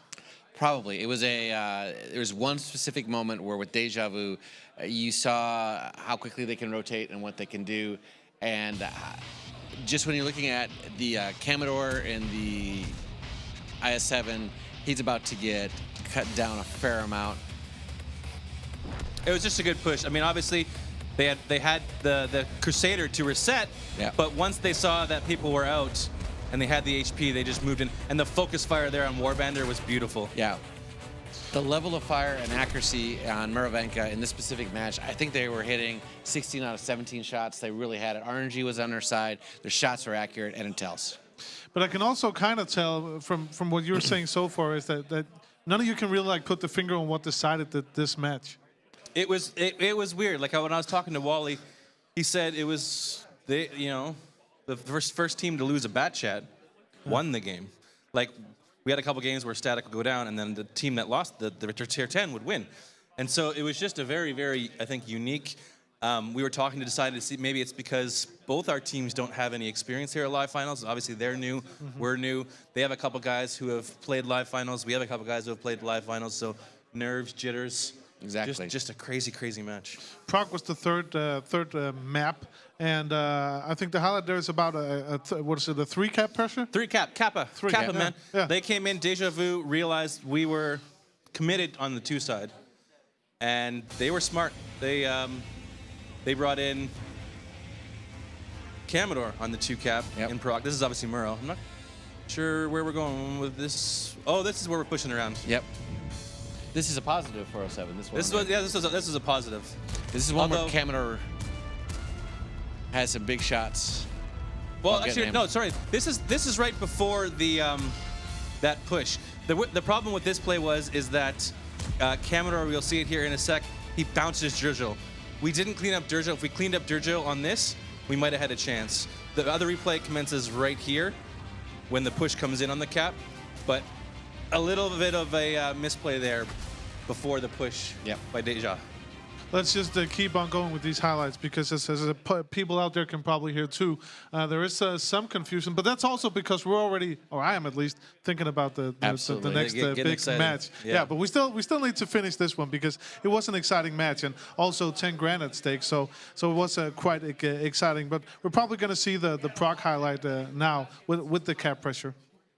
Speaker 5: Probably. It was there was one specific moment where with Deja Vu, you saw how quickly they can rotate and what they can do, and just when you're looking at the Camador and the IS-7, he's about to get cut down a fair amount.
Speaker 4: It was just a good push. I mean, obviously, they had the Crusader to reset, but once they saw that people were out and they had the HP, they just moved in. And the focus fire there on Warbander was beautiful.
Speaker 5: Yeah. The level of fire and accuracy on Miravanka in this specific match, I think they were hitting 16 out of 17 shots. They really had it. RNG was on their side. Their shots were accurate, and it tells.
Speaker 1: But I can also kind of tell from what you were saying so far is that none of you can really put the finger on what decided this match.
Speaker 4: It was weird. Like when I was talking to Wally, he said it was the first team to lose a bat chat won the game. Like we had a couple games where Static would go down, and then the team that lost the tier 10 would win. And so it was just a very, very, I think, unique We were talking to decide to see maybe it's because both our teams don't have any experience here at live finals. Obviously, they're new, we're new. They have a couple guys who have played live finals. We have a couple guys who have played live finals. So nerves, jitters.
Speaker 5: Exactly.
Speaker 4: Just a crazy, crazy match.
Speaker 1: Prague was the third map, and I think the highlight there is about what is it, a 3-cap pressure?
Speaker 4: 3-cap, Kappa,
Speaker 1: Kappa,
Speaker 4: man.
Speaker 1: yeah.
Speaker 4: They came in, Deja Vu realized we were committed on the 2 side, and they were smart. They brought in Commodore on the 2-cap in Prague. This is obviously Murrow. I'm not sure where we're going with this. Oh, this is where we're pushing around.
Speaker 5: Yep. This is a positive for 07. This one.
Speaker 4: This is a positive.
Speaker 5: This is one where Commodore has some big shots.
Speaker 4: Well, actually, no, sorry. This is right before the that push. The problem with this play is that Commodore, we'll see it here in a sec, he bounces Durgil. We didn't clean up Durgil. If we cleaned up Durgil on this, we might have had a chance. The other replay commences right here when the push comes in on the cap, but a little bit of a misplay there before the push by Deja.
Speaker 1: Let's just keep on going with these highlights because as people out there can probably hear too, there is some confusion, but that's also because we're already, or I am at least, thinking about the next big match. Yeah, but we still need to finish this one because it was an exciting match and also 10 grand at stake, so it was quite exciting. But we're probably going to see the Prague highlight now with the cap pressure.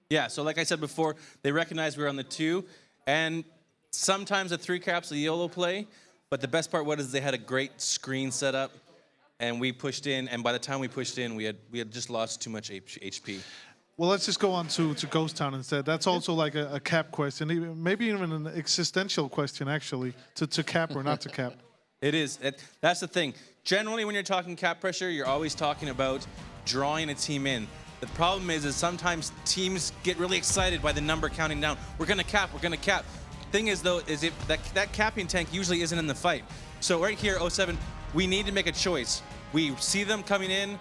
Speaker 4: Yeah, so like I said before, they recognized we were on the 2, and sometimes the 3 caps a YOLO play. But the best part was they had a great screen set up, and we pushed in. And by the time we pushed in, we had just lost too much HP.
Speaker 1: Well, let's just go on to Ghost Town instead. That's also like a cap question, maybe even an existential question, actually, to cap or not to cap.
Speaker 4: It is. That's the thing. Generally, when you're talking cap pressure, you're always talking about drawing a team in. The problem is sometimes teams get really excited by the number counting down. We're gonna cap. We're gonna cap. Thing is, though, is if that capping tank usually isn't in the fight. So right here, 07, we need to make a choice. We see them coming in.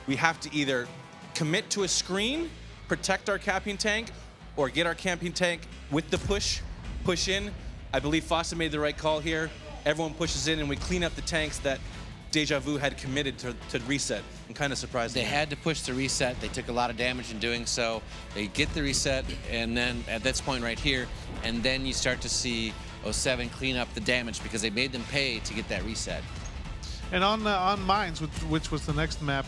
Speaker 4: We have to either commit to a screen, protect our capping tank, or get our camping tank with the push in. I believe Fossa made the right call here. Everyone pushes in, and we clean up the tanks that Deja Vu had committed to reset. I'm kind of surprised.
Speaker 5: They had to push the reset. They took a lot of damage in doing so. They get the reset, and then at this point right here, and then you start to see 07 clean up the damage because they made them pay to get that reset.
Speaker 1: And on Mines, which was the next map,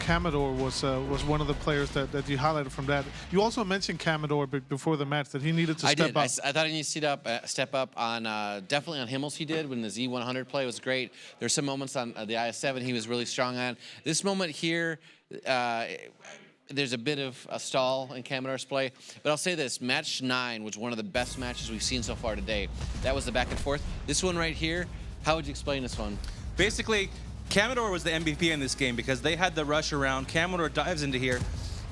Speaker 1: Commodore was one of the players that you highlighted from that. You also mentioned Commodore before the match that he needed to step up.
Speaker 5: I thought he needed to step up on definitely on Himmels. He did when the Z100 play was great. There's some moments on the IS-7 he was really strong on. This moment here, there's a bit of a stall in Commodore's play. But I'll say this, match 9 was one of the best matches we've seen so far today. That was the back and forth. This one right here, how would you explain this one?
Speaker 4: Basically, Commodore was the MVP in this game because they had the rush around. Commodore dives into here,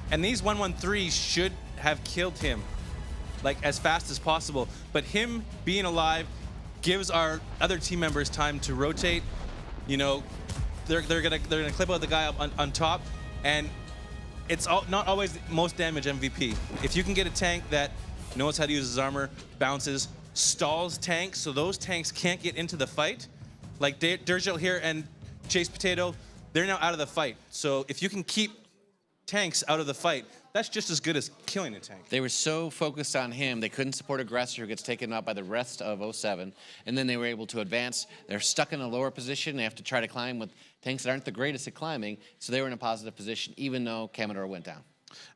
Speaker 4: and these 113s should have killed him, like as fast as possible. But him being alive gives our other team members time to rotate. You know, they're gonna clip out the guy up on top, and it's not always the most damage MVP. If you can get a tank that knows how to use his armor, bounces, stalls tanks, so those tanks can't get into the fight. Like Durgil here and Chase Potato, they're now out of the fight. So if you can keep tanks out of the fight, that's just as good as killing a tank.
Speaker 5: They were so focused on him, they couldn't support Aggressor, who gets taken out by the rest of 07, and then they were able to advance. They're stuck in a lower position. They have to try to climb with tanks that aren't the greatest at climbing, so they were in a positive position, even though Commodore went down.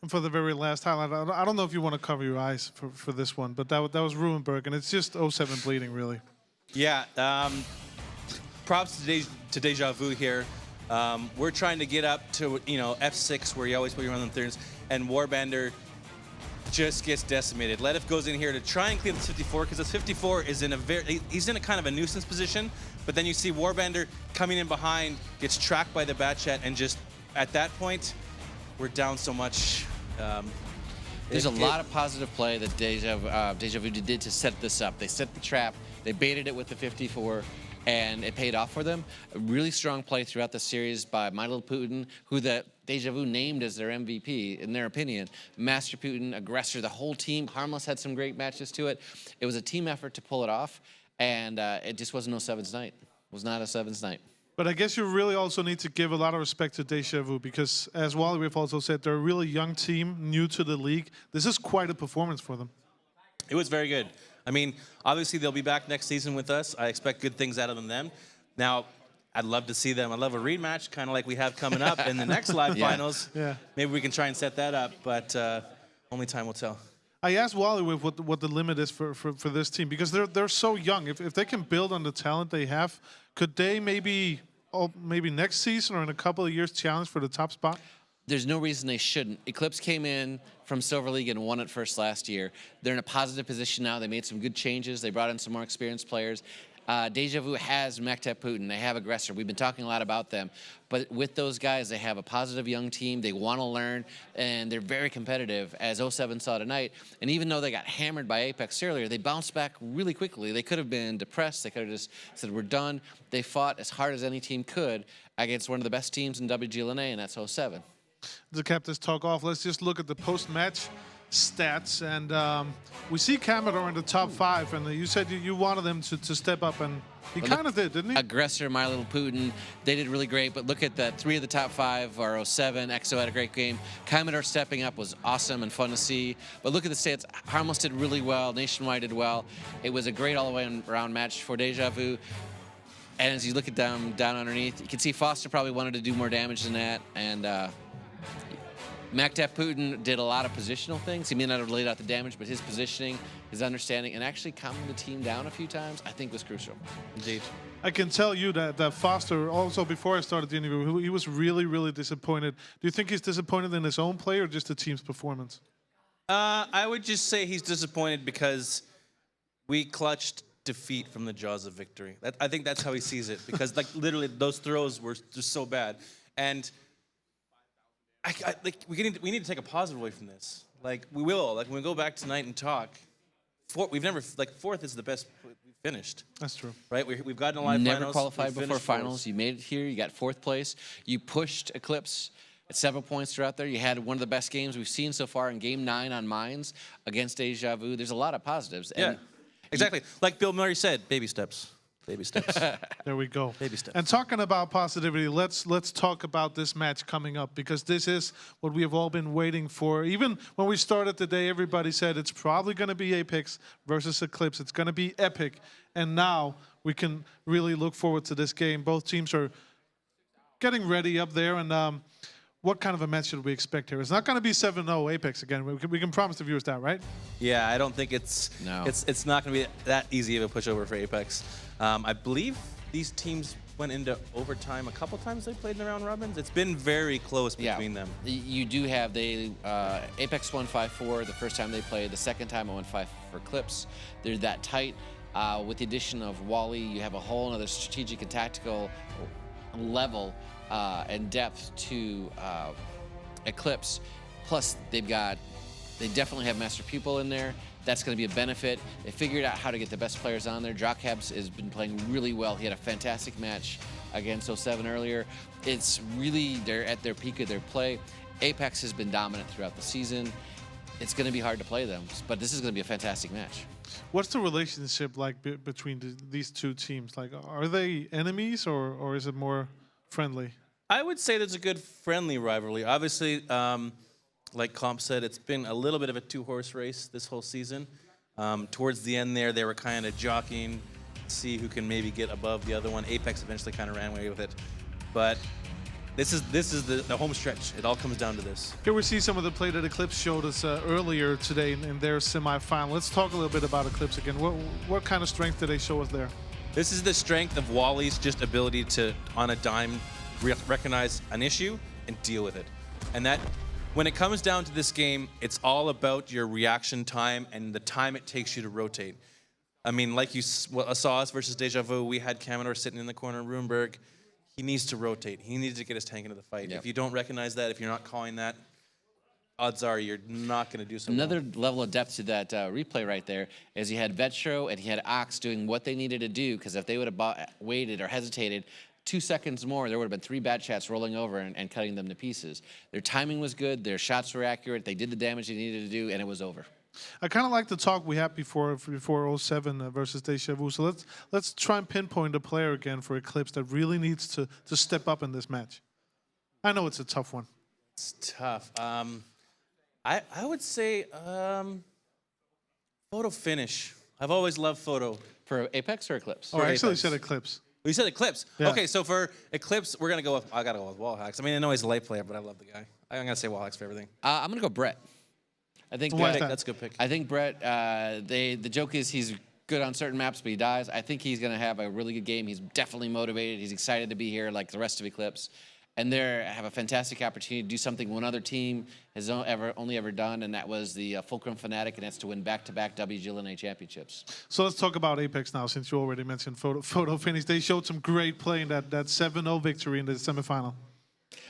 Speaker 1: And for the very last highlight, I don't know if you want to cover your eyes for this one, but that was Ruinberg, and it's just 07 bleeding, really.
Speaker 4: Yeah. Props to Deja Vu here. We're trying to get up to F6 where you always put your 130s, and Warbander just gets decimated. Ledif goes in here to try and clear this 54 because this 54 is he's in a kind of a nuisance position. But then you see Warbander coming in behind, gets tracked by the Batchat, and just at that point, we're down so much.
Speaker 5: There's a lot of positive play that Deja Vu did to set this up. They set the trap, they baited it with the 54. And it paid off for them. A really strong play throughout the series by My Little Putin, who the Deja Vu named as their MVP, in their opinion. Master Putin, Aggressor, the whole team. Harmless had some great matches to it. It was a team effort to pull it off, and it just wasn't 07's night. It was not 07's night.
Speaker 1: But I guess you really also need to give a lot of respect to Deja Vu because, as Wally we've also said, they're a really young team, new to the league. This is quite a performance for them.
Speaker 4: It was very good. I mean, obviously they'll be back next season with us. I expect good things out of them. Now, I'd love to see them. I'd love a rematch, kind of like we have coming up in the next live finals.
Speaker 1: Yeah.
Speaker 4: Maybe we can try and set that up, but only time will tell.
Speaker 1: I asked Wally with what the limit is for this team because they're so young. If they can build on the talent they have, could they maybe next season or in a couple of years challenge for the top spot?
Speaker 5: There's no reason they shouldn't. Eclipse came in from Silver League and won it first last year. They're in a positive position now. They made some good changes. They brought in some more experienced players. Deja Vu has Mektep Putin. They have Aggressor. We've been talking a lot about them. But with those guys, they have a positive young team. They want to learn, and they're very competitive, as 07 saw tonight. And even though they got hammered by Apex earlier, they bounced back really quickly. They could have been depressed. They could have just said, we're done. They fought as hard as any team could against one of the best teams in WGLNA, and that's 07.
Speaker 1: To cap this talk off, let's just look at the post-match stats. And we see Commodore in the top 5, and you said you wanted them to step up, and he kind of did, didn't he?
Speaker 5: Aggressor, My Little Putin, they did really great. But look at that, 3 of the top 5 are 07. EXO had a great game. Commodore stepping up was awesome and fun to see. But look at the stats. Harmless did really well. Nationwide did well. It was a great all-the-way around match for Deja Vu. And as you look at down underneath, you can see Foster probably wanted to do more damage than that. And Mektep Putin did a lot of positional things. He may not have laid out the damage, but his positioning, his understanding, and actually calming the team down a few times, I think was crucial.
Speaker 4: Indeed.
Speaker 1: I can tell you that Foster, also before I started the interview, he was really, really disappointed. Do you think he's disappointed in his own play or just the team's performance?
Speaker 4: I would just say he's disappointed because we clutched defeat from the jaws of victory. I think that's how he sees it, because like literally those throws were just so bad. And we need to take a positive away from this. Like we will. Like when we go back tonight and talk, fourth is the best we've finished.
Speaker 1: That's true.
Speaker 4: Right? We've gotten a live
Speaker 5: Never
Speaker 4: finals.
Speaker 5: qualified before finals. You made it here. You got 4th place. You pushed Eclipse at several points throughout there. You had one of the best games we've seen so far in Game 9 on Mines against Deja Vu. There's a lot of positives.
Speaker 4: Yeah, exactly. Like Bill Murray said, baby steps. Baby steps.
Speaker 1: There we go.
Speaker 4: Baby steps.
Speaker 1: And talking about positivity, let's talk about this match coming up, because this is what we have all been waiting for. Even when we started the day, everybody said it's probably going to be Apex versus Eclipse. It's going to be epic. And now we can really look forward to this game. Both teams are getting ready up there. And what kind of a match should we expect here? It's not going to be 7-0 Apex again. We can promise the viewers that, right?
Speaker 4: Yeah, I don't think it's not going to be that easy of a pushover for Apex. I believe these teams went into overtime a couple times they played in the round robins. It's been very close between them.
Speaker 5: You do have Apex won 5-4 the first time they played. The second time it went 5 for Eclipse. They're that tight. With the addition of Wally, you have a whole other strategic and tactical level and depth to Eclipse. Plus, they definitely have Master Pupil in there. That's going to be a benefit. They figured out how to get the best players on there. Drawcabs has been playing really well. He had a fantastic match against 07 earlier. It's really, they're at their peak of their play. Apex has been dominant throughout the season. It's going to be hard to play them, but this is going to be a fantastic match.
Speaker 1: What's the relationship like between these two teams? Like, are they enemies or is it more friendly?
Speaker 4: I would say there's a good friendly rivalry. Obviously, like Comp said, it's been a little bit of a 2-horse race this whole season. Towards the end there, they were kind of jockeying to see who can maybe get above the other one. Apex eventually kind of ran away with it. But this is the home stretch. It all comes down to this.
Speaker 1: Here we see some of the play that Eclipse showed us earlier today in their semifinal. Let's talk a little bit about Eclipse again. What kind of strength did they show us there?
Speaker 4: This is the strength of Wally's just ability to, on a dime, recognize an issue and deal with it. And that, when it comes down to this game, it's all about your reaction time and the time it takes you to rotate. I mean, like you saw us versus Deja Vu, we had Commodore sitting in the corner of Roomberg. He needs to rotate. He needs to get his tank into the fight. Yep. If you don't recognize that, if you're not calling that, odds are you're not going to do something.
Speaker 5: Another level of depth to that replay right there is you had Vetro and he had Ox doing what they needed to do, because if they would have waited or hesitated 2 seconds more, there would have been 3 bad chats rolling over and cutting them to pieces. Their timing was good. Their shots were accurate. They did the damage they needed to do, and it was over.
Speaker 1: I kind of like the talk we had before 07 versus Deja Vu. So let's try and pinpoint a player again for Eclipse that really needs to step up in this match. I know it's a tough one.
Speaker 4: It's tough. I would say Photo Finish. I've always loved Photo.
Speaker 5: For Apex or Eclipse?
Speaker 1: Oh, I actually said Eclipse.
Speaker 4: You said Eclipse.
Speaker 1: Yeah.
Speaker 4: Okay, so for Eclipse, we're gonna go with. I gotta go with Wallhacks. I mean, I know he's a late player, but I love the guy. I'm gonna say Wallhacks for everything.
Speaker 5: I'm gonna go Brett. I think
Speaker 4: that's a good pick.
Speaker 5: I think Brett. The joke is he's good on certain maps, but he dies. I think he's gonna have a really good game. He's definitely motivated. He's excited to be here, like the rest of Eclipse. And they have a fantastic opportunity to do something one other team has only ever done, and that was the Fulcrum Fnatic, and that's to win back-to-back WGLNA championships.
Speaker 1: So let's talk about Apex now, since you already mentioned Photo Finish. They showed some great play in that 7-0 victory in the semifinal.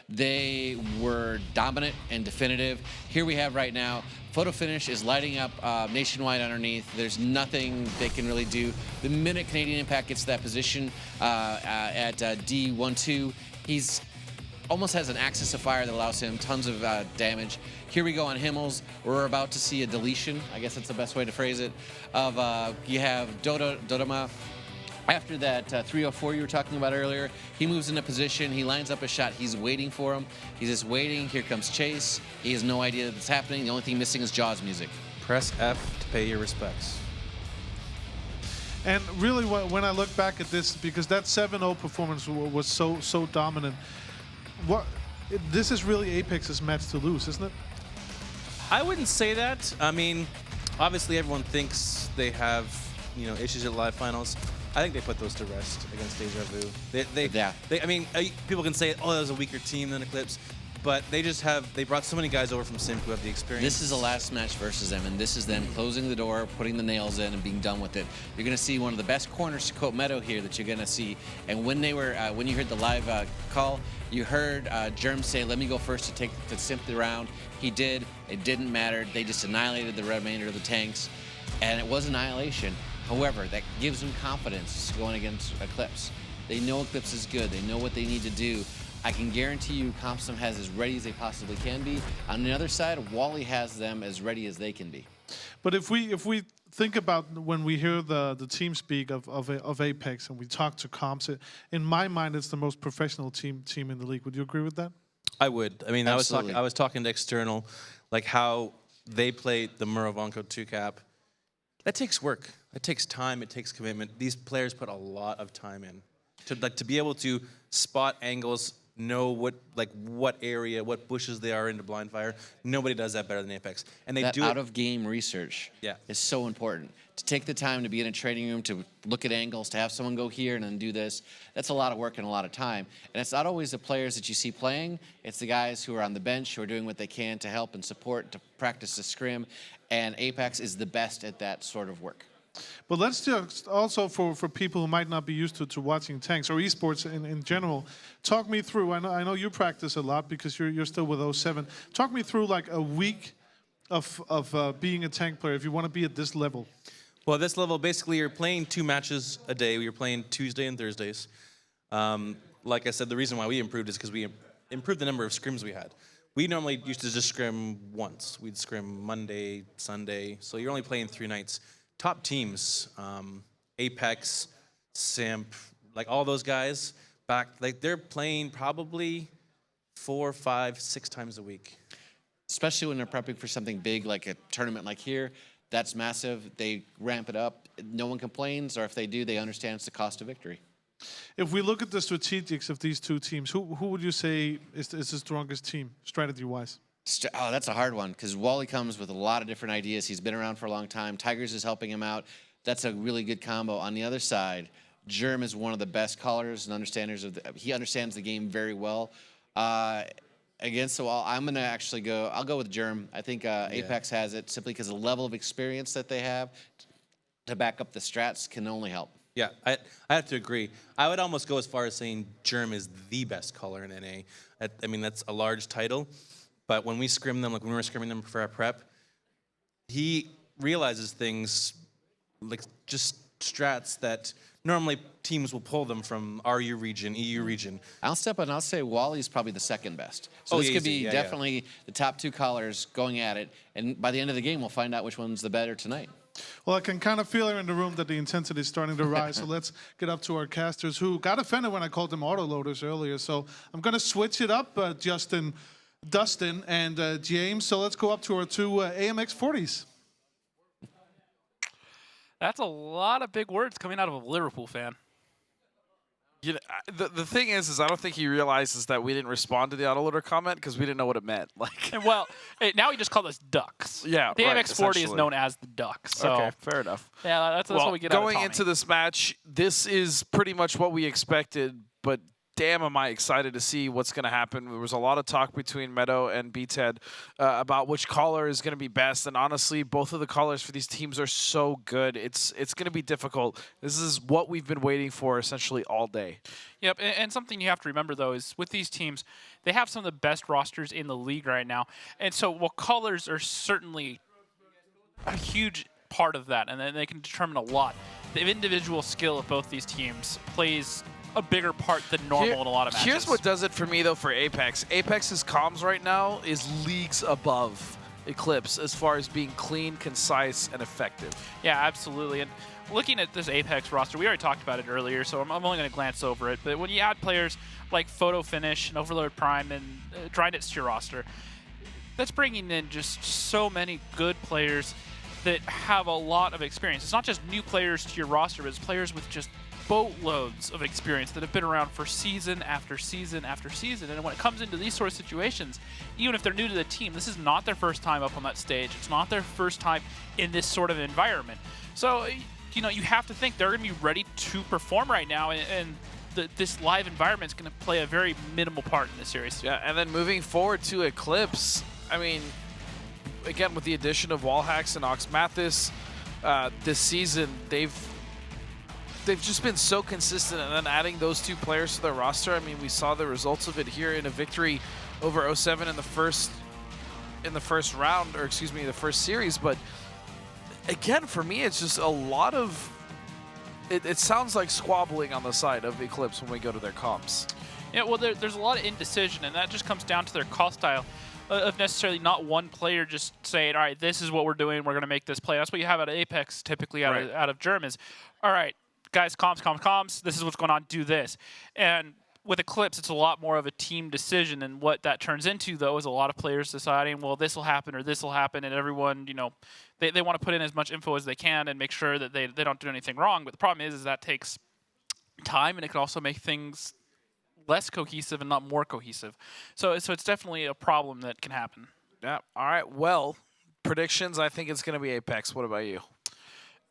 Speaker 5: They were dominant and definitive. Here we have right now, Photo Finish is lighting up nationwide underneath. There's nothing they can really do. The minute Canadian Impact gets to that position at D12, he's almost has an axis of fire that allows him tons of damage. Here we go on Himmels. We're about to see a deletion, I guess that's the best way to phrase it, of you have Dodoma. After that 304 you were talking about earlier, he moves into position, he lines up a shot, he's waiting for him. He's just waiting, here comes Chase. He has no idea that it's happening. The only thing missing is Jaws music.
Speaker 4: Press F to pay your respects.
Speaker 1: And really, when I look back at this, because that 7-0 performance was so dominant, this is really Apex's match to lose, isn't it?
Speaker 4: I wouldn't say that. I mean, obviously everyone thinks they have, issues at live finals. I think they put those to rest against Deja Vu. I mean, people can say, oh, that was a weaker team than Eclipse, but they brought so many guys over from Sim who have the experience.
Speaker 5: This is the last match versus them, and this is them closing the door, putting the nails in, and being done with it. You're going to see one of the best corners to quote Meadow here that you're going to see. And when you heard the live call, you heard Germ say, "Let me go first to simp the round." He did. It didn't matter. They just annihilated the remainder of the tanks, and it was annihilation. However, that gives them confidence going against Eclipse. They know Eclipse is good. They know what they need to do. I can guarantee you Compston has as ready as they possibly can be. On the other side, Wally has them as ready as they can be.
Speaker 1: But if we think about when we hear the team speak of Apex and we talk to Comps, in my mind, it's the most professional team in the league. Would you agree with that?
Speaker 4: I would. I mean,
Speaker 5: Absolutely.
Speaker 4: I was talking to external, like how they played the Murovanko 2-cap. That takes work. It takes time. It takes commitment. These players put a lot of time in to be able to spot angles, know what area, what bushes they are into blind fire. Nobody does that better than Apex, and they do
Speaker 5: out of game research.
Speaker 4: Yeah,
Speaker 5: is so important. To take the time to be in a training room, to look at angles, to have someone go here and then do this. That's a lot of work and a lot of time. And it's not always the players that you see playing. It's the guys who are on the bench who are doing what they can to help and support, to practice the scrim. And Apex is the best at that sort of work.
Speaker 1: But let's just also for people who might not be used to watching tanks or esports in general, talk me through. I know you practice a lot because you're still with 07. Talk me through like a week of being a tank player if you want to be at this level.
Speaker 4: Well, at this level, basically, you're playing 2 matches a day. You're playing Tuesday and Thursdays. Like I said, the reason why we improved is because we improved the number of scrims we had. We normally used to just scrim once. We'd scrim Monday, Sunday. So you're only playing 3 nights. Top teams, Apex, Simp, like all those guys, they're playing probably 4, 5, 6 times a week.
Speaker 5: Especially when they're prepping for something big like a tournament like here. That's massive. They ramp it up. No one complains, or if they do, they understand it's the cost of victory.
Speaker 1: If we look at the strategics of these 2 teams, who would you say is the strongest team, strategy-wise?
Speaker 5: Oh, that's a hard one, because Wally comes with a lot of different ideas. He's been around for a long time. Tigers is helping him out. That's a really good combo. On the other side, Germ is one of the best callers and understanders he understands the game very well. Against the wall, I'm going to actually I'll go with Germ. I think Apex has it simply because the level of experience that they have to back up the strats can only help.
Speaker 4: Yeah, I have to agree. I would almost go as far as saying Germ is the best caller in NA. I mean, that's a large title. But when we scrim them, like when we were scrimming them for our prep, he realizes things like just strats that normally teams will pull them from RU region, EU region.
Speaker 5: I'll step in. I'll say Wally's probably the second best. So
Speaker 4: Oh,
Speaker 5: this
Speaker 4: yeah,
Speaker 5: could
Speaker 4: easy.
Speaker 5: be
Speaker 4: Yeah,
Speaker 5: definitely the top two colors going at it. And by the end of the game, we'll find out which one's the better tonight.
Speaker 1: Well, I can kind of feel here in the room that the intensity is starting to rise. So let's get up to our casters who got offended when I called them autoloaders earlier. So I'm going to switch it up, Dustin, and James. So let's go up to our two AMX 40s.
Speaker 3: That's a lot of big words coming out of a Liverpool fan.
Speaker 2: You know, the thing is I don't think he realizes that we didn't respond to the autoloader comment because we didn't know what it meant. Like,
Speaker 3: And well, now he just called us ducks.
Speaker 2: Yeah,
Speaker 3: the
Speaker 2: right,
Speaker 3: AMX 40 is
Speaker 2: essentially.
Speaker 3: known as the ducks. So.
Speaker 2: Okay, fair enough.
Speaker 3: Yeah, that's
Speaker 2: well,
Speaker 3: what we get out of
Speaker 2: going
Speaker 3: Tommy.
Speaker 2: into this match, this is pretty much what we expected, but damn am I excited to see what's going to happen. There was a lot of talk between Meadow and BTED about which caller is going to be best, and honestly, both of the callers for these teams are so good. It's going to be difficult. This is what we've been waiting for essentially all day.
Speaker 3: Yep, and something you have to remember, though, is with these teams, they have some of the best rosters in the league right now. And so while callers are certainly a huge part of that, and then they can determine a lot, the individual skill of both these teams plays a bigger part than normal in a lot of matches.
Speaker 2: Here's what does it for me, though, for Apex. Apex's comms right now is leagues above Eclipse as far as being clean, concise, and effective.
Speaker 3: Yeah, absolutely. And looking at this Apex roster, we already talked about it earlier, so I'm only going to glance over it. But when you add players like Photo Finish and Overlord Prime and Drynets to your roster, that's bringing in just so many good players that have a lot of experience. It's not just new players to your roster, but it's players with just boatloads of experience that have been around for season after season after season. And when it comes into these sort of situations, even if they're new to the team, this is not their first time up on that stage. It's not their first time in this sort of environment. So, you know, you have to think they're going to be ready to perform right now, and this live environment is going to play a very minimal part in this series.
Speaker 2: Yeah, and then moving forward to Eclipse, I mean, again, with the addition of Wallhacks and Ox Mathis this season, they've just been so consistent, and then adding those two players to their roster, I mean, we saw the results of it here in a victory over 07 in the first round, or excuse me, the first series. But again, for me, it's just a lot of it sounds like squabbling on the side of Eclipse when we go to their comps.
Speaker 3: Yeah, well, there's a lot of indecision, and that just comes down to their call style of necessarily not one player just saying, all right, this is what we're doing, we're going to make this play. That's what you have out of Apex, typically out of Germ, is, all right, guys, comms, this is what's going on, do this. And with Eclipse, it's a lot more of a team decision, and what that turns into, though, is a lot of players deciding, well, this will happen or this will happen, and everyone, you know, they want to put in as much info as they can and make sure that they don't do anything wrong. But the problem is that takes time, and it can also make things less cohesive and not more cohesive. So it's definitely a problem that can happen.
Speaker 2: Yeah. All right. Well, predictions, I think it's going to be Apex. What about you?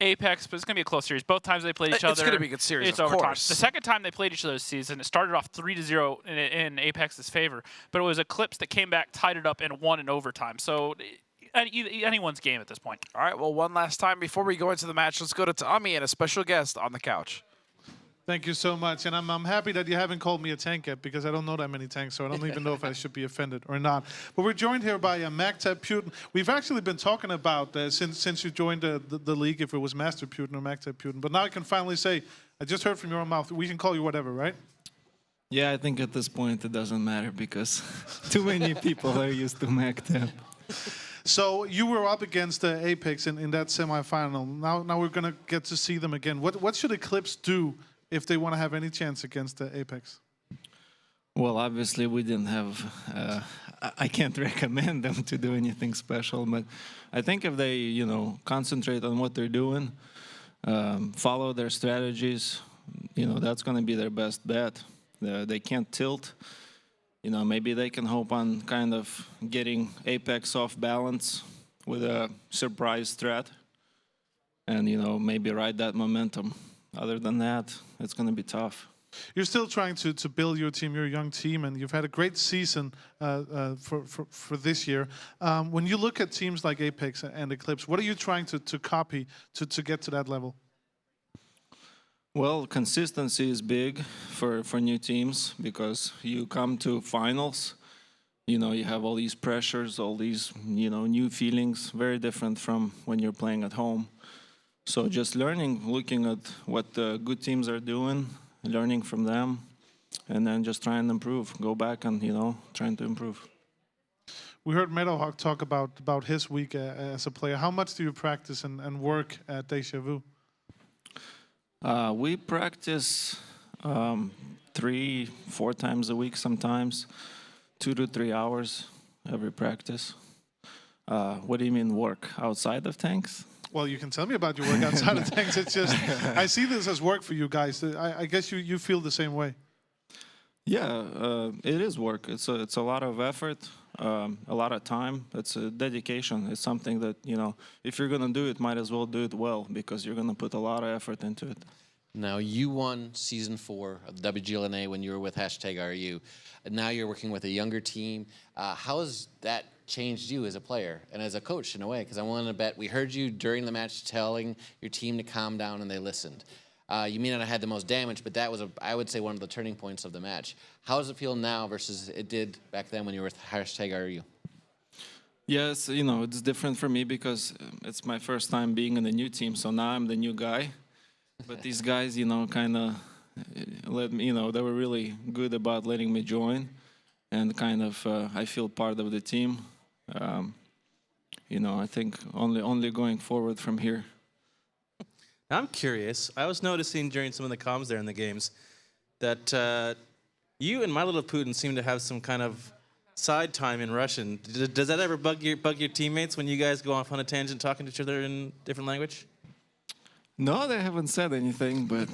Speaker 3: Apex, but it's going to be a close series. Both times they played each other.
Speaker 2: It's going to be a good series,
Speaker 3: it's
Speaker 2: of
Speaker 3: overtime.
Speaker 2: course.
Speaker 3: The second time they played each other this season, it started off 3-0 in Apex's favor, but it was Eclipse that came back, tied it up, and won in overtime. So anyone's game at this point.
Speaker 2: All right, well, one last time before we go into the match, let's go to Tommy and a special guest on the couch.
Speaker 1: Thank you so much, and I'm happy that you haven't called me a tank yet, because I don't know that many tanks, so I don't even know if I should be offended or not. But we're joined here by Magtab Putin. We've actually been talking about, since you joined the league, if it was Master Putin or Magtab Putin, but now I can finally say, I just heard from your own mouth, we can call you whatever, right?
Speaker 17: Yeah, I think at this point it doesn't matter, because too many people are used to Magtab.
Speaker 1: So you were up against Apex in that semifinal. Now we're going to get to see them again. What should Eclipse do if they want to have any chance against Apex?
Speaker 17: Well, obviously we didn't have, I can't recommend them to do anything special, but I think if they, you know, concentrate on what they're doing, follow their strategies, you know, that's going to be their best bet. They can't tilt. You know, maybe they can hope on kind of getting Apex off balance with a surprise threat and, you know, maybe ride that momentum. Other than that, it's going to be tough.
Speaker 1: You're still trying to build your team, your young team, and you've had a great season for this year. When you look at teams like Apex and Eclipse, what are you trying to copy to get to that level?
Speaker 17: Well, consistency is big for new teams, because you come to finals, you know, you have all these pressures, all these, you know, new feelings, very different from when you're playing at home. So just learning, looking at what the good teams are doing, learning from them, and then just trying to improve. Go back and, trying to improve.
Speaker 1: We heard Meadowhawk talk about his week as a player. How much do you practice and work at Deja Vu?
Speaker 17: We practice 3-4 times a week sometimes, 2 to 3 hours every practice. What do you mean work? Outside of tanks?
Speaker 1: Well, you can tell me about your work outside of tanks. It's just, I see this as work for you guys. I guess you feel the same way.
Speaker 17: Yeah, it is work. It's a lot of effort, a lot of time. It's a dedication. It's something that, if you're going to do it, might as well do it well, because you're going to put a lot of effort into it.
Speaker 5: Now, you won Season 4 of WGLNA when you were with #RU. Now you're working with a younger team. How has that changed you as a player and as a coach in a way? Because I wanted to bet, we heard you during the match telling your team to calm down, and they listened. You may not have had the most damage, but that was, I would say, one of the turning points of the match. How does it feel now versus it did back then when you were with #RU?
Speaker 17: Yes, it's different for me because it's my first time being in a new team, so now I'm the new guy. But these guys, kind of let me, they were really good about letting me join, and kind of I feel part of the team. I think only going forward from here.
Speaker 4: I'm curious. I was noticing during some of the comms there in the games that you and My Little Putin seem to have some kind of side time in Russian. Does that ever bug your teammates when you guys go off on a tangent talking to each other in different language?
Speaker 17: No, they haven't said anything, but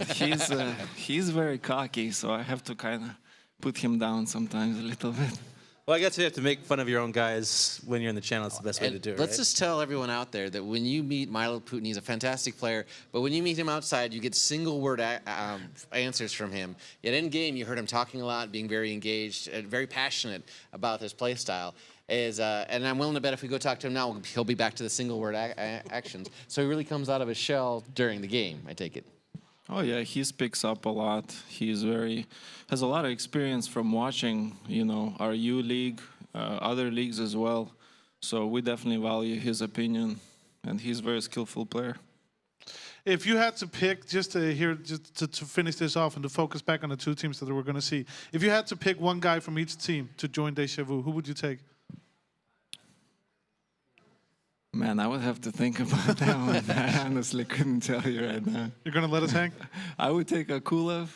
Speaker 17: he's very cocky, so I have to kind of put him down sometimes a little bit.
Speaker 4: Well, I guess you have to make fun of your own guys when you're in the channel. It's the best way to do it,
Speaker 5: Let's just tell everyone out there that when you meet Milo Putin, he's a fantastic player, but when you meet him outside, you get single-word answers from him. Yet in-game, you heard him talking a lot, being very engaged, very passionate about his play style. And I'm willing to bet if we go talk to him now, he'll be back to the single-word actions. So he really comes out of his shell during the game, I take it.
Speaker 17: Oh yeah, he speaks up a lot. Has a lot of experience from watching, RU league, other leagues as well. So we definitely value his opinion, and he's a very skillful player.
Speaker 1: If you had to pick, just to finish this off and to focus back on the two teams that we're going to see, if you had to pick one guy from each team to join Deja Vu, who would you take?
Speaker 17: Man, I would have to think about that one. I honestly couldn't tell you right now.
Speaker 1: You're going to let us hang?
Speaker 17: I would take Akulev,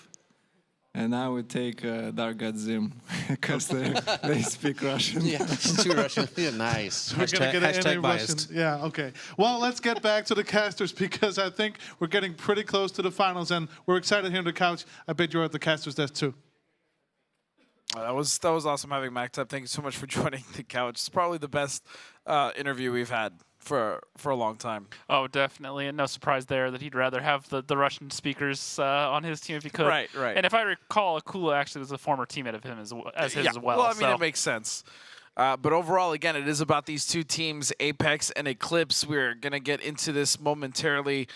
Speaker 17: and I would take Dargadzim, because they speak Russian.
Speaker 5: Yeah, it's too Russian. Yeah, nice.
Speaker 1: So we're going to get any Russian. Yeah, okay. Well, let's get back to the casters, because I think we're getting pretty close to the finals, and we're excited here on the couch. I bet you're at the casters desk too.
Speaker 2: That was awesome having Mac Type. Thank you so much for joining the couch. It's probably the best interview we've had for a long time.
Speaker 3: Oh, definitely, and no surprise there that he'd rather have the Russian speakers on his team if he could.
Speaker 2: Right.
Speaker 3: And if I recall, Akula actually was a former teammate of him as well.
Speaker 2: Well, I mean, it makes sense. But overall, again, it is about these two teams, Apex and Eclipse. We're going to get into this momentarily.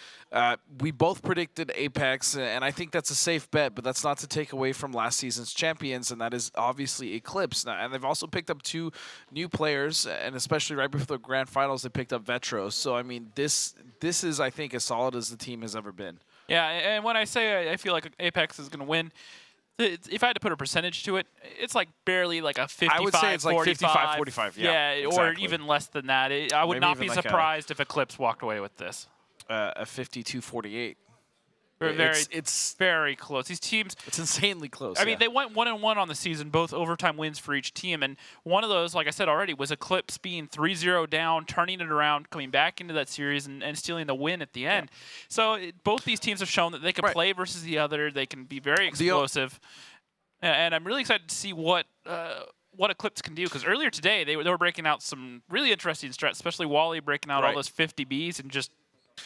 Speaker 2: We both predicted Apex, and I think that's a safe bet, but that's not to take away from last season's champions, and that is obviously Eclipse. Now, and they've also picked up 2 new players, and especially right before the grand finals, they picked up Vetros. So, I mean, this is, I think, as solid as the team has ever been.
Speaker 3: Yeah, and when I say I feel like Apex is going to win, if I had to put a percentage to it, it's like barely like a 55,
Speaker 2: I would say it's like 55-45, yeah,
Speaker 3: exactly. Or even less than that. I would not be surprised if Eclipse walked away with this.
Speaker 2: A 52-48.
Speaker 3: It's very close. These teams,
Speaker 2: it's insanely close.
Speaker 3: I mean, they went 1-1 on the season, both overtime wins for each team, and one of those, like I said already, was Eclipse being 3-0 down, turning it around, coming back into that series, and stealing the win at the end. Yeah. So both these teams have shown that they can play versus the other. They can be very explosive, and I'm really excited to see what Eclipse can do, because earlier today they were breaking out some really interesting strats, especially Wally breaking out all those 50 Bs and just.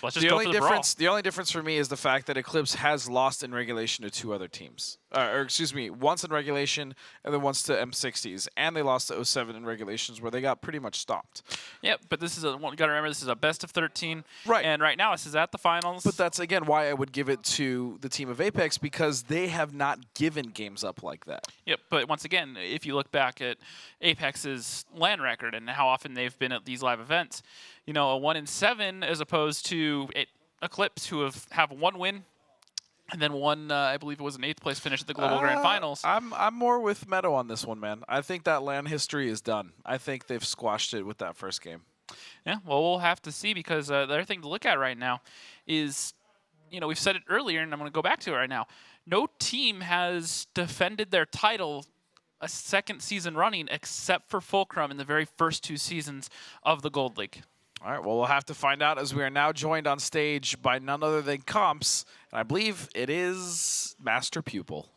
Speaker 3: Let's just go for the brawl.
Speaker 2: The only difference for me is the fact that Eclipse has lost in regulation to 2 other teams. Or excuse me, once in regulation and then once to M60s. And they lost to 07 in regulations where they got pretty much stopped.
Speaker 3: Yep, but this is you got to remember, this is a best of 13.
Speaker 2: Right.
Speaker 3: And right now this is at the finals.
Speaker 2: But that's, again, why I would give it to the team of Apex, because they have not given games up like that.
Speaker 3: Yep, but once again, if you look back at Apex's LAN record and how often they've been at these live events, a 1-7 as opposed to Eclipse, who have 1 win, and then one, I believe it was an 8th place finish at the Global Grand Finals.
Speaker 2: I'm more with Meadow on this one, man. I think that LAN history is done. I think they've squashed it with that first game.
Speaker 3: Yeah, well, we'll have to see, because the other thing to look at right now is, we've said it earlier, and I'm going to go back to it right now. No team has defended their title a 2nd season running except for Fulcrum in the very first 2 seasons of the Gold League.
Speaker 2: All right, well, we'll have to find out, as we are now joined on stage by none other than Comps, and I believe it is Master Pupil.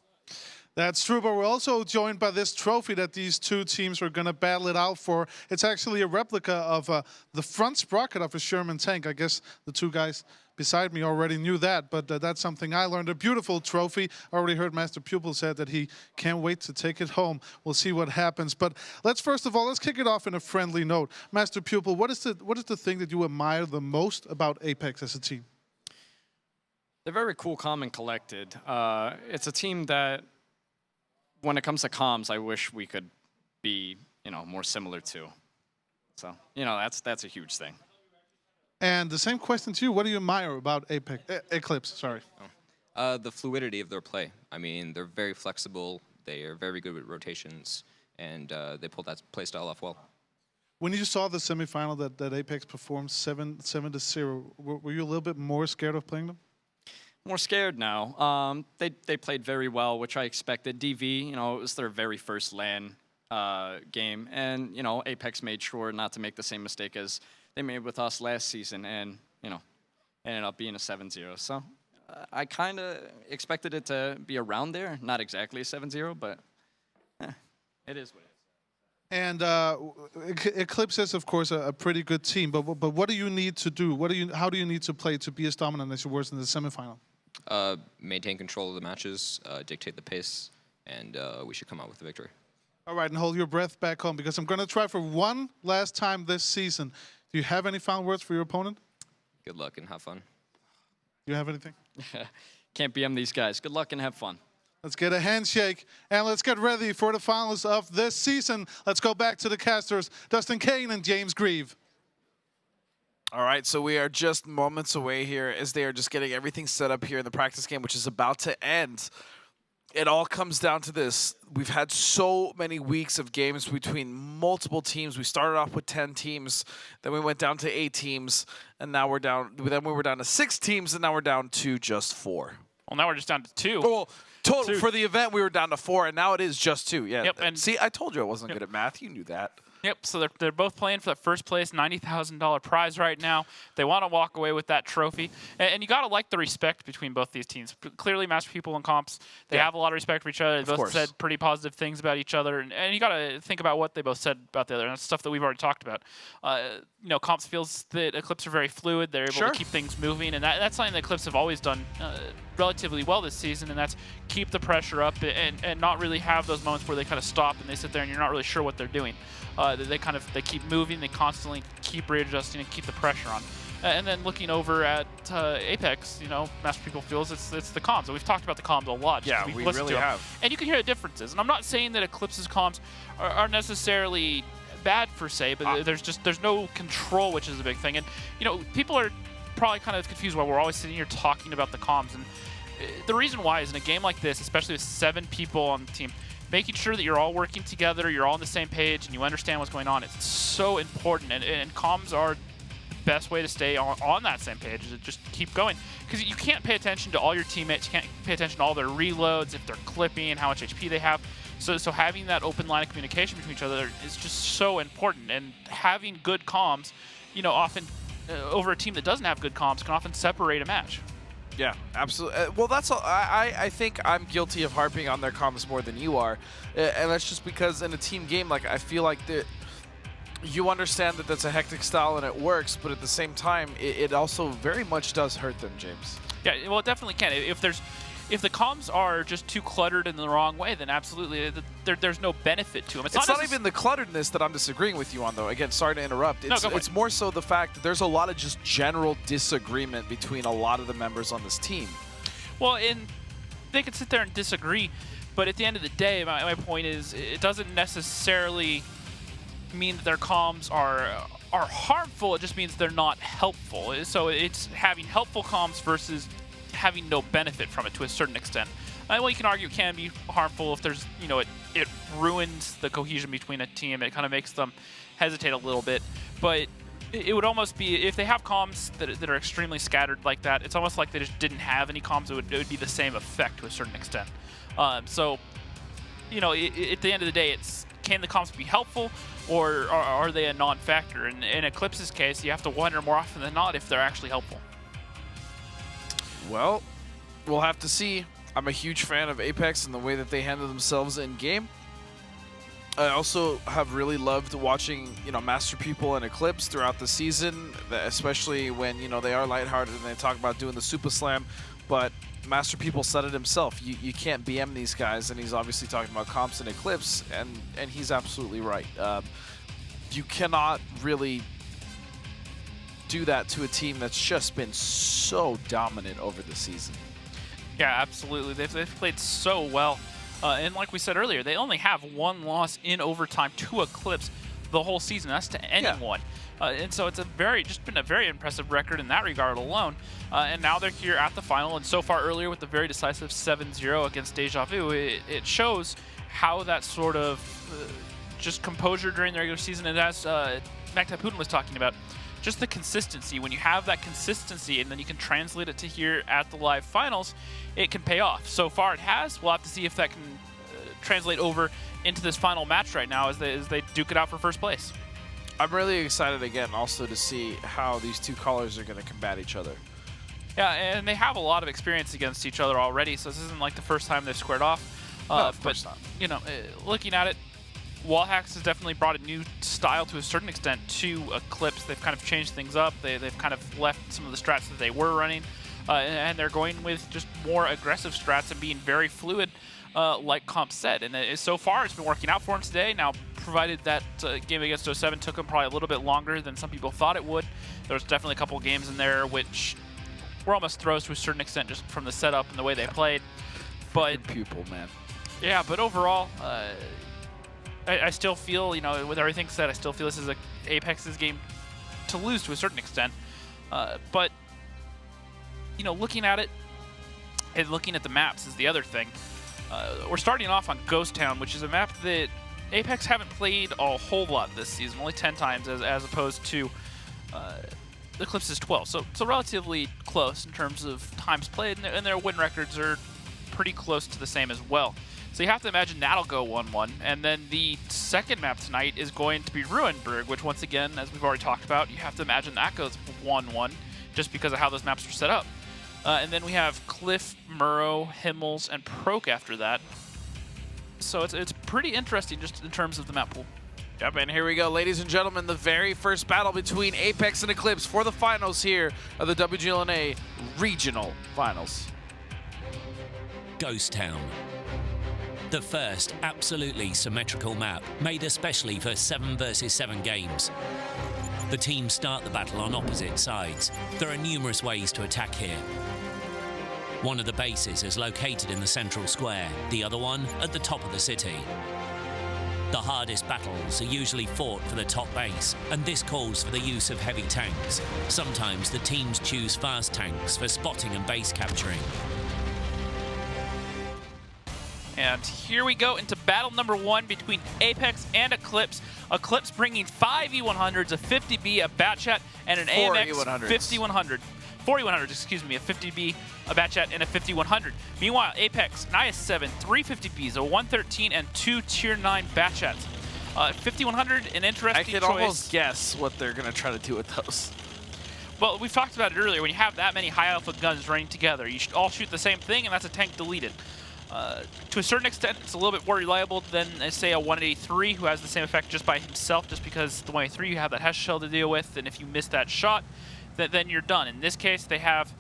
Speaker 1: That's true, but we're also joined by this trophy that these 2 teams are going to battle it out for. It's actually a replica of the front sprocket of a Sherman tank. I guess the 2 guys beside me already knew that, but that's something I learned. A beautiful trophy. I already heard Master Pupil said that he can't wait to take it home. We'll see what happens. But let's first of all, let's kick it off in a friendly note. Master Pupil, what is the thing that you admire the most about Apex as a team?
Speaker 7: They're very cool, calm, and collected. It's a team that, when it comes to comms, I wish we could be, more similar to. So, that's a huge thing.
Speaker 1: And the same question to you. What do you admire about Eclipse? Sorry.
Speaker 20: The fluidity of their play. I mean, they're very flexible. They are very good with rotations, and they pull that play style off well.
Speaker 1: When you saw the semifinal that Apex performed 7-0, were you a little bit more scared of playing them?
Speaker 7: More scared now. They played very well, which I expected. DV, it was their very first LAN game, and Apex made sure not to make the same mistake as they made with us last season, and ended up being a 7-0. So I kind of expected it to be around there, not exactly a 7-0, but it is what it is.
Speaker 1: And Eclipse is, of course, a pretty good team. But what do you need to do? How do you need to play to be as dominant as you were in the semifinal?
Speaker 20: Maintain control of the matches, dictate the pace, and we should come out with the victory.
Speaker 1: All right, and hold your breath back home, because I'm going to try for one last time this season. Do you have any final words for your opponent?
Speaker 20: Good luck and have fun.
Speaker 1: Do you have anything?
Speaker 7: Can't BM these guys. Good luck and have fun.
Speaker 1: Let's get a handshake, and let's get ready for the finals of this season. Let's go back to the casters, Dustin Kane and James Grieve.
Speaker 2: All right, so we are just moments away here as they are just getting everything set up here in the practice game, which is about to end. It all comes down to this. We've had so many weeks of games between multiple teams. We started off with 10 teams, then we went down to 8 teams, and now we're down. Then we were down to 6 teams, and now we're down to just 4.
Speaker 3: Well, now we're just down to 2.
Speaker 2: Well, total for the event we were down to 4, and now it is just 2. Yeah.
Speaker 3: Yep. And
Speaker 2: see, I told you I wasn't good at math. You knew that.
Speaker 3: Yep, so they're both playing for that first place $90,000 prize right now. They want to walk away with that trophy. And you got to like the respect between both these teams. Clearly, Master People and Comps, they have a lot of respect for each other. They both said pretty positive things about each other. And you got to think about what they both said about the other. And that's stuff that we've already talked about. Comps feels that Eclipse are very fluid. They're able to keep things moving. And that's something that Eclipse have always done relatively well this season. And that's keep the pressure up and not really have those moments where they kind of stop and they sit there and you're not really sure what they're doing. They keep moving, they constantly keep readjusting and keep the pressure on. And then looking over at Apex, Master People feels it's the comms. And we've talked about the comms a lot.
Speaker 2: Yeah, we really have.
Speaker 3: And you can hear the differences. And I'm not saying that Eclipse's comms are necessarily bad per se, but there's no control, which is a big thing. And people are probably kind of confused why we're always sitting here talking about the comms. And the reason why is in a game like this, especially with 7 people on the team, making sure that you're all working together, you're all on the same page, and you understand what's going on. It's so important, and comms are the best way to stay on that same page, is to just keep going. Because you can't pay attention to all your teammates, you can't pay attention to all their reloads, if they're clipping, how much HP they have. So having that open line of communication between each other is just so important, and having good comms, often over a team that doesn't have good comms can often separate a match.
Speaker 2: Yeah, absolutely. Well, that's all. I think I'm guilty of harping on their comms more than you are, and that's just because in a team game, I feel like that you understand that that's a hectic style and it works, but at the same time, it also very much does hurt them, James.
Speaker 3: Yeah, well, it definitely can. If the comms are just too cluttered in the wrong way, then absolutely there's no benefit to them.
Speaker 2: It's not even the clutteredness that I'm disagreeing with you on, though. Again, sorry to interrupt. It's more so the fact that there's a lot of just general disagreement between a lot of the members on this team.
Speaker 3: Well, and they could sit there and disagree, but at the end of the day, my point is it doesn't necessarily mean that their comms are are harmful. It just means they're not helpful. So it's having helpful comms versus having no benefit from it to a certain extent. Well, you can argue it can be harmful if there's, you know, it ruins the cohesion between a team. It kind of makes them hesitate a little bit. But it would almost be, if they have comms that are extremely scattered like that, it's almost like they just didn't have any comms. It would be the same effect to a certain extent. So, you know, at the end of the day, it's, can the comms be helpful, or are they a non-factor? And in Eclipse's case, you have to wonder more often than not if they're actually helpful.
Speaker 2: Well, we'll have to see. I'm a huge fan of Apex and the way that they handle themselves in game. I also have really loved watching, you know, Master People and Eclipse throughout the season, especially when, you know, they are lighthearted and they talk about doing the Super Slam. But Master People said it himself. You can't BM these guys, and he's obviously talking about comps and Eclipse, and he's absolutely right. You cannot really do that to a team that's just been so dominant over the season.
Speaker 3: Yeah, absolutely. They've played so well. And like we said earlier, they only have one loss in overtime to Eclipse the whole season. That's to anyone. And so it's just been a very impressive record in that regard alone. And now they're here at the final. And so far earlier with the very decisive 7-0 against Deja Vu, it shows how that sort of just composure during the regular season, and as Magta Putin was talking about, just the consistency. When you have that consistency and then you can translate it to here at the live finals, it can pay off. So far it has. We'll have to see if that can translate over into this final match right now as they duke it out for first place.
Speaker 2: I'm really excited again also to see how these two callers are going to combat each other.
Speaker 3: Yeah, and they have a lot of experience against each other already, so this isn't like the first time they've squared off.
Speaker 2: No, of course not.
Speaker 3: You know, looking at it, Wallhacks has definitely brought a new style to a certain extent to Eclipse. They've kind of changed things up. They've kind of left some of the strats that they were running, and they're going with just more aggressive strats and being very fluid, like Comp said. And so far, it's been working out for him today. Now, provided that game against 07 took him probably a little bit longer than some people thought it would. There was definitely a couple of games in there which were almost throws to a certain extent just from the setup and the way they played. But
Speaker 2: Pupil, man.
Speaker 3: Yeah, but overall, I still feel, you know, with everything said, I still feel this is Apex's game to lose to a certain extent. But, you know, looking at it and looking at the maps is the other thing. We're starting off on Ghost Town, which is a map that Apex haven't played a whole lot this season, only 10 times as opposed to Eclipse's 12. So relatively close in terms of times played, and their win records are pretty close to the same as well. So you have to imagine that'll go 1-1. And then the second map tonight is going to be Ruinberg, which once again, as we've already talked about, you have to imagine that goes 1-1 just because of how those maps are set up. And then we have Cliff, Murrow, Himmels, and Proc after that. So it's pretty interesting just in terms of the map pool.
Speaker 2: Yep, and here we go, ladies and gentlemen, the very first battle between Apex and Eclipse for the finals here of the WGLNA Regional Finals.
Speaker 8: Ghost Town. The first absolutely symmetrical map, made especially for 7 versus 7 games. The teams start the battle on opposite sides. There are numerous ways to attack here. One of the bases is located in the central square, the other one at the top of the city. The hardest battles are usually fought for the top base, and this calls for the use of heavy tanks. Sometimes the teams choose fast tanks for spotting and base capturing.
Speaker 3: And here we go into battle number 1 between Apex and Eclipse. Eclipse bringing 5 E100s, a 50B, a Batchat, and an AMX 5100. 4100s, excuse me, a 50B, a Batchat, and a 5100. Meanwhile, Apex, Nia 7, 350Bs, a 113, and 2 Tier 9 Batchats. 5100, an interesting choice.
Speaker 2: I could almost guess what they're going to try to do with those.
Speaker 3: Well, we've talked about it earlier. When you have that many high alpha guns running together, you should all shoot the same thing, and that's a tank deleted. To a certain extent, it's a little bit more reliable than, say, a 183 who has the same effect just by himself, just because the 183 you have that HESH shell to deal with, and if you miss that shot, then you're done. In this case, they have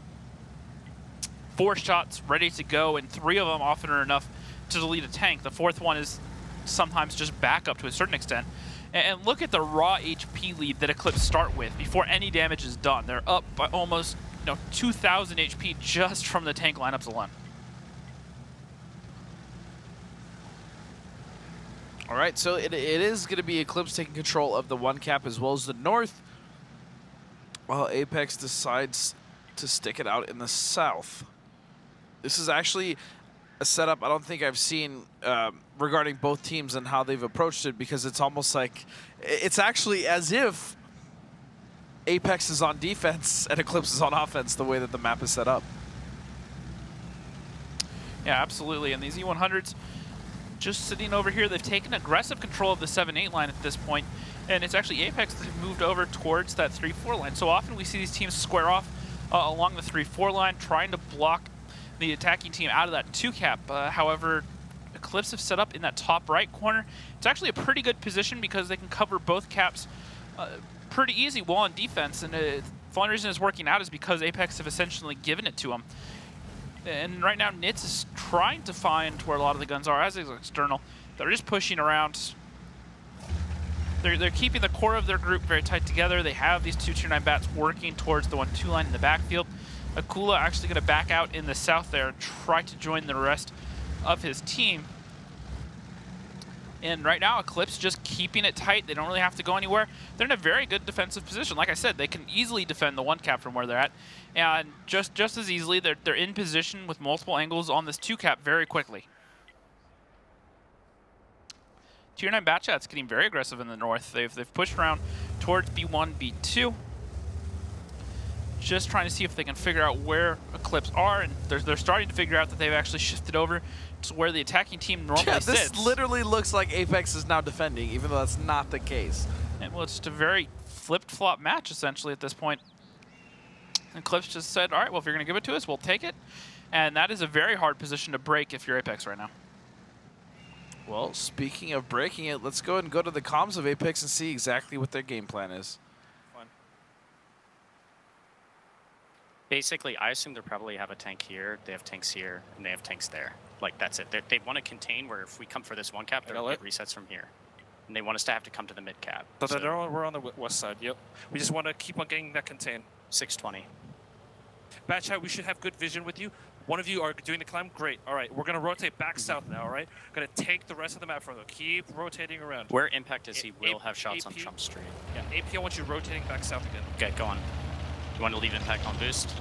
Speaker 3: 4 shots ready to go, and 3 of them often are enough to delete a tank. The 4th one is sometimes just backup to a certain extent. And look at the raw HP lead that Eclipse start with before any damage is done. They're up by almost 2,000 HP just from the tank lineups alone.
Speaker 2: All right, so it is going to be Eclipse taking control of the one cap as well as the north, while Apex decides to stick it out in the south. This is actually a setup I don't think I've seen regarding both teams and how they've approached it, because it's almost like it's actually as if Apex is on defense and Eclipse is on offense, the way that the map is set up.
Speaker 3: Yeah, absolutely. And these E100s just sitting over here, they've taken aggressive control of the 7-8 line at this point, and it's actually Apex that have moved over towards that 3-4 line. So often we see these teams square off along the 3-4 line, trying to block the attacking team out of that 2 cap. However, Eclipse have set up in that top right corner. It's actually a pretty good position because they can cover both caps pretty easy while on defense, and the only reason it's working out is because Apex have essentially given it to them. And right now, Nits is trying to find where a lot of the guns are, as is External. They're just pushing around. They're keeping the core of their group very tight together. They have these 229 bats working towards the 1-2 line in the backfield. Akula actually going to back out in the south there and try to join the rest of his team. And right now, Eclipse just keeping it tight. They don't really have to go anywhere. They're in a very good defensive position. Like I said, they can easily defend the 1 cap from where they're at. And just as easily, they're in position with multiple angles on this 2 cap very quickly. Tier 9 Batchat's getting very aggressive in the north. They've pushed around towards B1, B2. Just trying to see if they can figure out where Eclipse are, and they're starting to figure out that they've actually shifted over to where the attacking team normally sits.
Speaker 2: This literally looks like Apex is now defending, even though that's not the case.
Speaker 3: And well, it's just a very flipped-flop match, essentially, at this point. And Eclipse just said, all right, well, if you're going to give it to us, we'll take it. And that is a very hard position to break if you're Apex right now.
Speaker 2: Well, speaking of breaking it, let's go ahead and go to the comms of Apex and see exactly what their game plan is.
Speaker 10: Basically, I assume they probably have a tank here, they have tanks here, and they have tanks there. Like, that's it. They want to contain where if we come for this 1 cap, they'll get resets from here. And they want us to have to come to the mid cap.
Speaker 12: But we're on the west side, yep. We just want to keep on getting that contain.
Speaker 10: 620.
Speaker 12: Batchat, we should have good vision with you. One of you are doing the climb, great. All right, we're going to rotate back south now, all right? Going to take the rest of the map from them. Keep rotating around.
Speaker 10: Where Impact is, he will have shots on Trump Street.
Speaker 12: Yeah, AP, I want you rotating back south again.
Speaker 10: Okay, go on. You want to leave Impact on boost?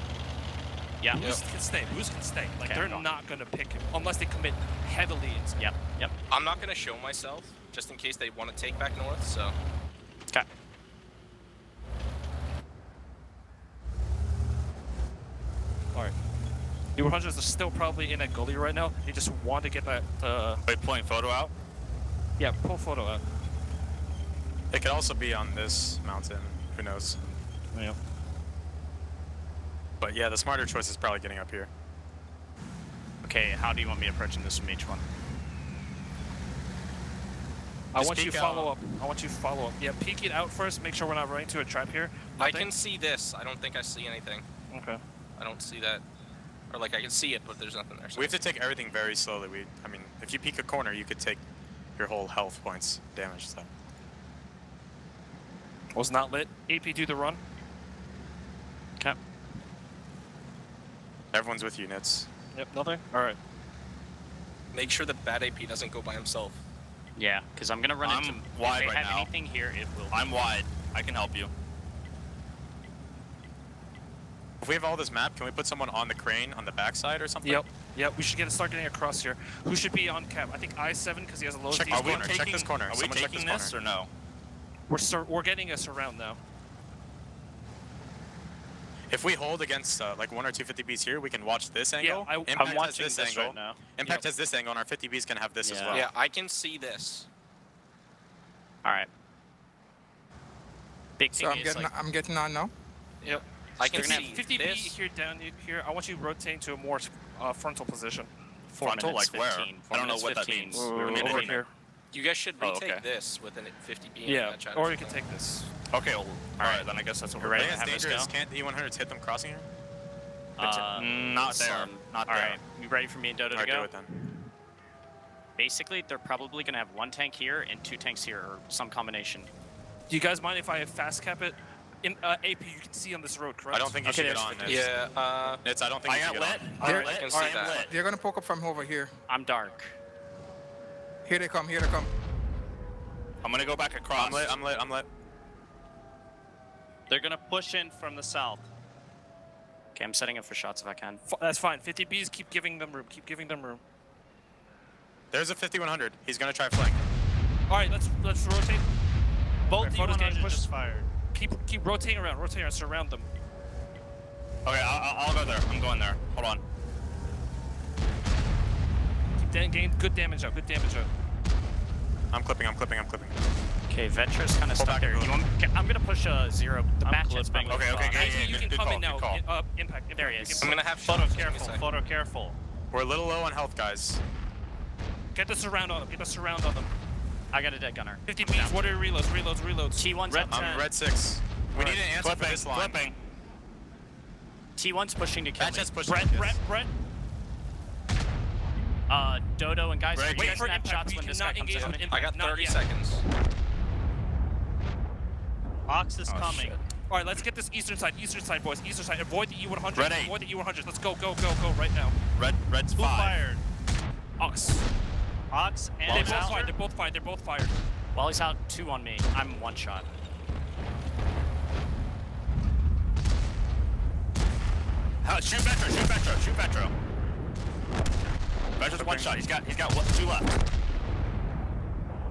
Speaker 10: Yeah.
Speaker 12: Boost can stay. Boost can stay. Like,
Speaker 10: Okay,
Speaker 12: they're not going to pick him unless they commit heavily into
Speaker 10: Yep, yep.
Speaker 22: I'm not going to show myself, just in case they want to take back north, so...
Speaker 10: Okay.
Speaker 12: All right. The 100s are still probably in that gully right now. They just want to get that...
Speaker 23: Wait, pulling photo out?
Speaker 12: Yeah, pull photo out.
Speaker 15: It could also be on this mountain. Who knows?
Speaker 12: Yeah.
Speaker 15: But yeah, the smarter choice is probably getting up here.
Speaker 10: Okay, how do you want me approaching this from H1?
Speaker 12: I want you to follow up. I want you to follow up. Yeah, peek it out first. Make sure we're not running into a trap here.
Speaker 22: I can see this. I don't think I see anything.
Speaker 12: Okay.
Speaker 22: I don't see that. Or like I can see it, but there's nothing there. So
Speaker 15: We have to take everything very slowly. I mean, if you peek a corner, you could take your whole health points damage. So.
Speaker 12: Was not lit. AP do the run.
Speaker 10: Okay.
Speaker 15: Everyone's with you, Nits.
Speaker 12: Yep, nothing? All right.
Speaker 22: Make sure that bad AP doesn't go by himself.
Speaker 10: Yeah, because I'm going to run into...
Speaker 23: wide
Speaker 10: if they
Speaker 23: right
Speaker 10: have
Speaker 23: now.
Speaker 10: anything here, it will...
Speaker 23: I'm wide. I can help you.
Speaker 15: If we have all this map, can we put someone on the crane on the backside or something?
Speaker 12: Yep. Yep, we should start getting across here. Who should be on cap? I think I7 because he has a low
Speaker 15: Check this corner. Check this corner.
Speaker 23: Are we
Speaker 15: Someone check
Speaker 23: taking
Speaker 15: this
Speaker 23: this
Speaker 15: corner.
Speaker 23: or no?
Speaker 12: We're getting us around now.
Speaker 15: If we hold against like 1 or 2 50Bs here, we can watch this angle.
Speaker 12: Yeah,
Speaker 15: Impact
Speaker 10: I'm watching
Speaker 15: has
Speaker 10: this
Speaker 15: angle.
Speaker 10: right now.
Speaker 15: Impact has this angle, and our 50Bs can have this as well.
Speaker 22: Yeah, I can see this.
Speaker 10: All right. Big thing is,
Speaker 24: I'm getting on now.
Speaker 12: Yep.
Speaker 22: I can see
Speaker 12: 50B
Speaker 22: this.
Speaker 12: here, down here. I want you rotating to a more frontal position.
Speaker 23: Frontal, like where? I don't know what that
Speaker 10: 15.
Speaker 23: means.
Speaker 12: Over here.
Speaker 22: You guys should retake
Speaker 23: okay.
Speaker 22: this with a 50B.
Speaker 12: Yeah, or you can take this.
Speaker 23: Okay, well, all right, then I guess that's what we're
Speaker 15: I
Speaker 23: ready
Speaker 15: think
Speaker 23: to
Speaker 15: it's
Speaker 23: have this
Speaker 15: dangerous.
Speaker 23: go.
Speaker 15: Can't the E100s hit them crossing here?
Speaker 23: Not there. Not there.
Speaker 10: All right, you ready for me and Dota to
Speaker 15: Alright,
Speaker 10: go?
Speaker 15: do it then.
Speaker 10: Basically, they're probably going to have 1 tank here and 2 tanks here, or some combination.
Speaker 12: Do you guys mind if I fast cap it? In AP, you can see on this road, correct?
Speaker 15: I don't think you should get on this.
Speaker 22: Yeah,
Speaker 15: Nits, I don't think you should get on.
Speaker 22: I can see that.
Speaker 24: They're gonna poke up from over here.
Speaker 10: I'm dark.
Speaker 24: Here they come. Here they come.
Speaker 23: I'm gonna go back across.
Speaker 15: I'm lit.
Speaker 10: They're gonna push in from the south. Okay, I'm setting up for shots if I can.
Speaker 12: That's fine. 50Bs, keep giving them room. Keep giving them room.
Speaker 15: There's a 5100. He's gonna try flank.
Speaker 12: All right, let's rotate.
Speaker 10: Both
Speaker 12: D100
Speaker 10: just fired.
Speaker 12: Keep rotating around. Surround them.
Speaker 23: Okay, I'll go there. I'm going there. Hold on.
Speaker 12: Keep getting good damage out.
Speaker 15: I'm clipping.
Speaker 10: Okay, Vetra's kind of stuck here. I'm gonna push a 0. The batch is probably
Speaker 23: Okay.
Speaker 12: You can come in now. Impact.
Speaker 10: There he is.
Speaker 23: I'm gonna have
Speaker 10: photo
Speaker 23: shots.
Speaker 10: careful.
Speaker 15: We're a little low on health, guys.
Speaker 12: Get the surround on them.
Speaker 10: I got a dead gunner.
Speaker 12: 50Bs, what are your reloads?
Speaker 10: T1's
Speaker 15: Red,
Speaker 10: up 10.
Speaker 15: red 6. We need an answer for this line.
Speaker 23: Clipping.
Speaker 10: T1's pushing to kill me.
Speaker 15: Batch pushing.
Speaker 12: Brett.
Speaker 10: Dodo and guys,
Speaker 23: Wait
Speaker 10: wait
Speaker 12: for
Speaker 10: snap
Speaker 12: impact.
Speaker 10: shots
Speaker 12: We
Speaker 10: when this
Speaker 12: cannot
Speaker 10: guy comes
Speaker 12: engage
Speaker 10: in.
Speaker 12: with impact.
Speaker 23: I got
Speaker 12: Not
Speaker 23: 30
Speaker 12: yet.
Speaker 23: seconds.
Speaker 10: Ox is coming.
Speaker 23: Shit.
Speaker 12: All right, let's get this eastern side, boys. Eastern side. Avoid the E100s.
Speaker 23: Red 8.
Speaker 12: Avoid the E100s. Let's go right now.
Speaker 23: Red's
Speaker 10: Who
Speaker 23: 5.
Speaker 10: fired?
Speaker 12: Ox.
Speaker 10: Ox and
Speaker 12: They're both fired.
Speaker 10: While he's out 2 on me, I'm 1 shot.
Speaker 23: Shoot Vetro. Vetro's 1 shot. He's got 2 left.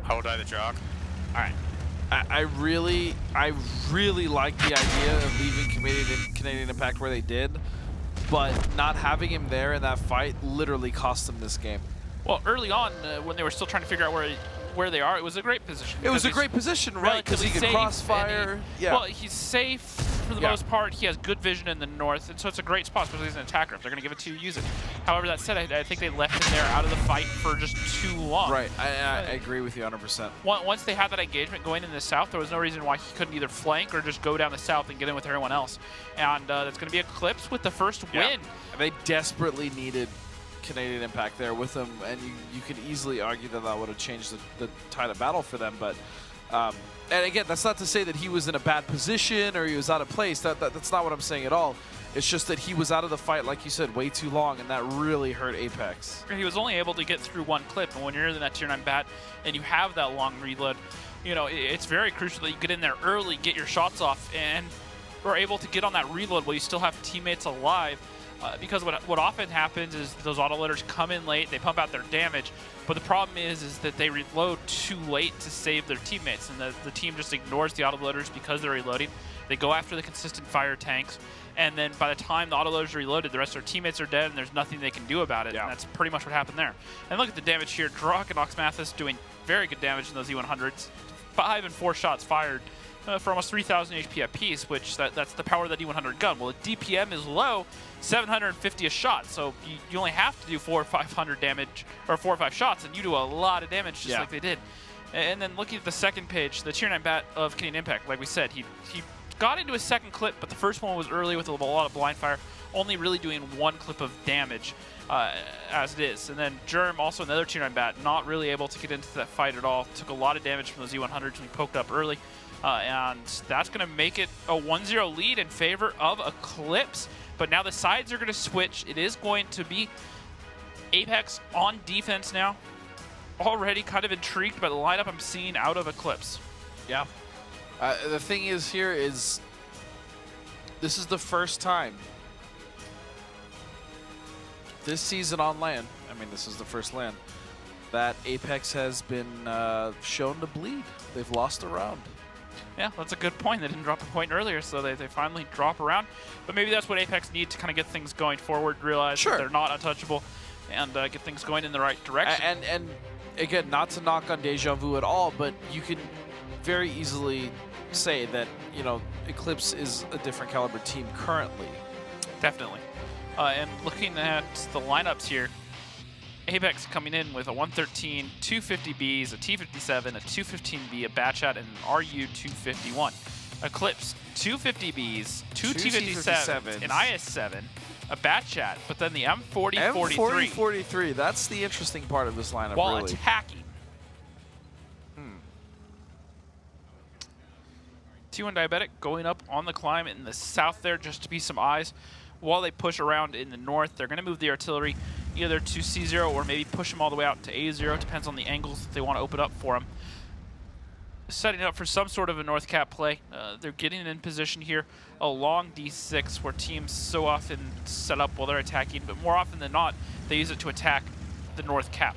Speaker 15: How would I the jog?
Speaker 10: All right.
Speaker 2: I really like the idea of leaving Canadian Impact where they did, but not having him there in that fight literally cost them this game.
Speaker 3: Well, early on, when they were still trying to figure out where they are, it was a great position.
Speaker 2: It was a great position, right? Because he could crossfire.
Speaker 3: Well, he's safe for the most part. He has good vision in the north, and so it's a great spot, especially as an attacker. If they're going to give it to you, use it. However, that said, I think they left him there out of the fight for just too long.
Speaker 2: Right, I agree with you 100%.
Speaker 3: Once they had that engagement going in the south, there was no reason why he couldn't either flank or just go down the south and get in with everyone else. And that's going to be Eclipse with the first win.
Speaker 2: They desperately needed Canadian Impact there with them, and you could easily argue that would have changed the tide of battle for them. But and again, that's not to say that he was in a bad position or he was out of place. That's not what I'm saying at all. It's just that he was out of the fight, like you said, way too long, and that really hurt Apex.
Speaker 3: He was only able to get through 1 clip, and when you're in that tier 9 bat and you have that long reload, you know, it's very crucial that you get in there early, get your shots off, and are able to get on that reload while you still have teammates alive. Because what often happens is those autoloaders come in late, they pump out their damage, but the problem is that they reload too late to save their teammates, and the team just ignores the autoloaders because they're reloading. They go after the consistent fire tanks, and then by the time the autoloaders are reloaded, the rest of their teammates are dead, and there's nothing they can do about it, and that's pretty much what happened there. And look at the damage here. Drock and Oxmathis doing very good damage in those E100s. 5 and 4 shots fired for almost 3,000 HP apiece, which that's the power of that E100 gun. Well, the DPM is low, 750 a shot, so you only have to do 400 or 500 damage, or 4 or 5 shots, and you do a lot of damage just like they did. And then looking at the second page, the tier 9 bat of Canadian Impact, like we said, he got into his second clip, but the first one was early with a lot of blind fire, only really doing 1 clip of damage as it is. And then Germ, also another tier 9 bat, not really able to get into that fight at all, took a lot of damage from those E100s when he poked up early. And that's going to make it a 1-0 lead in favor of Eclipse. But now the sides are going to switch. It is going to be Apex on defense now. Already kind of intrigued by the lineup I'm seeing out of Eclipse.
Speaker 2: Yeah. The thing is here is this is the first time this season on LAN, I mean this is the first LAN, that Apex has been shown to bleed. They've lost a round.
Speaker 3: Yeah, that's a good point. They didn't drop a point earlier, so they finally drop around. But maybe that's what Apex need to kind of get things going forward, realize that they're not untouchable, and get things going in the right direction.
Speaker 2: And again, not to knock on Deja Vu at all, but you can very easily say that, you know, Eclipse is a different caliber team currently.
Speaker 3: Definitely. And looking at the lineups here, Apex coming in with a 113, 250Bs, a T57, a 215B, a Batchat, and an RU-251. Eclipse, 250Bs, 2 T57s, an IS-7, a Batchat, but then the M40-43.
Speaker 2: M40-43, that's the interesting part of this lineup,
Speaker 3: while
Speaker 2: really.
Speaker 3: Attacking. T1 Diabetic going up on the climb in the south there just to be some eyes. While they push around in the north, they're going to move the artillery either to C0 or maybe push them all the way out to A0. Depends on the angles that they want to open up for them. setting up for some sort of a north cap play. They're getting in position here along D6, where teams so often set up while they're attacking, but more often than not, they use it to attack the north cap.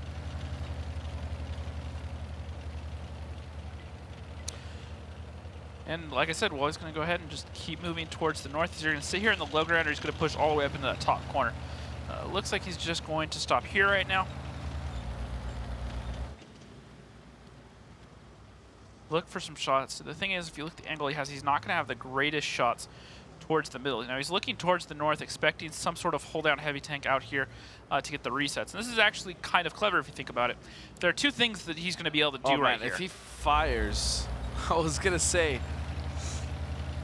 Speaker 3: And like I said, Wally's going to go ahead and just keep moving towards the north. He's going to sit here in the low ground, or he's going to push all the way up into that top corner. Looks like he's just going to stop here right now. Look for some shots. The thing is, if you look at the angle he has, he's not going to have the greatest shots towards the middle. Now he's looking towards the north, expecting some sort of hold down heavy tank out here to get the resets. And this is actually kind of clever if you think about it. There are two things that he's going to be able to do right here.
Speaker 2: If he fires, I was going to say.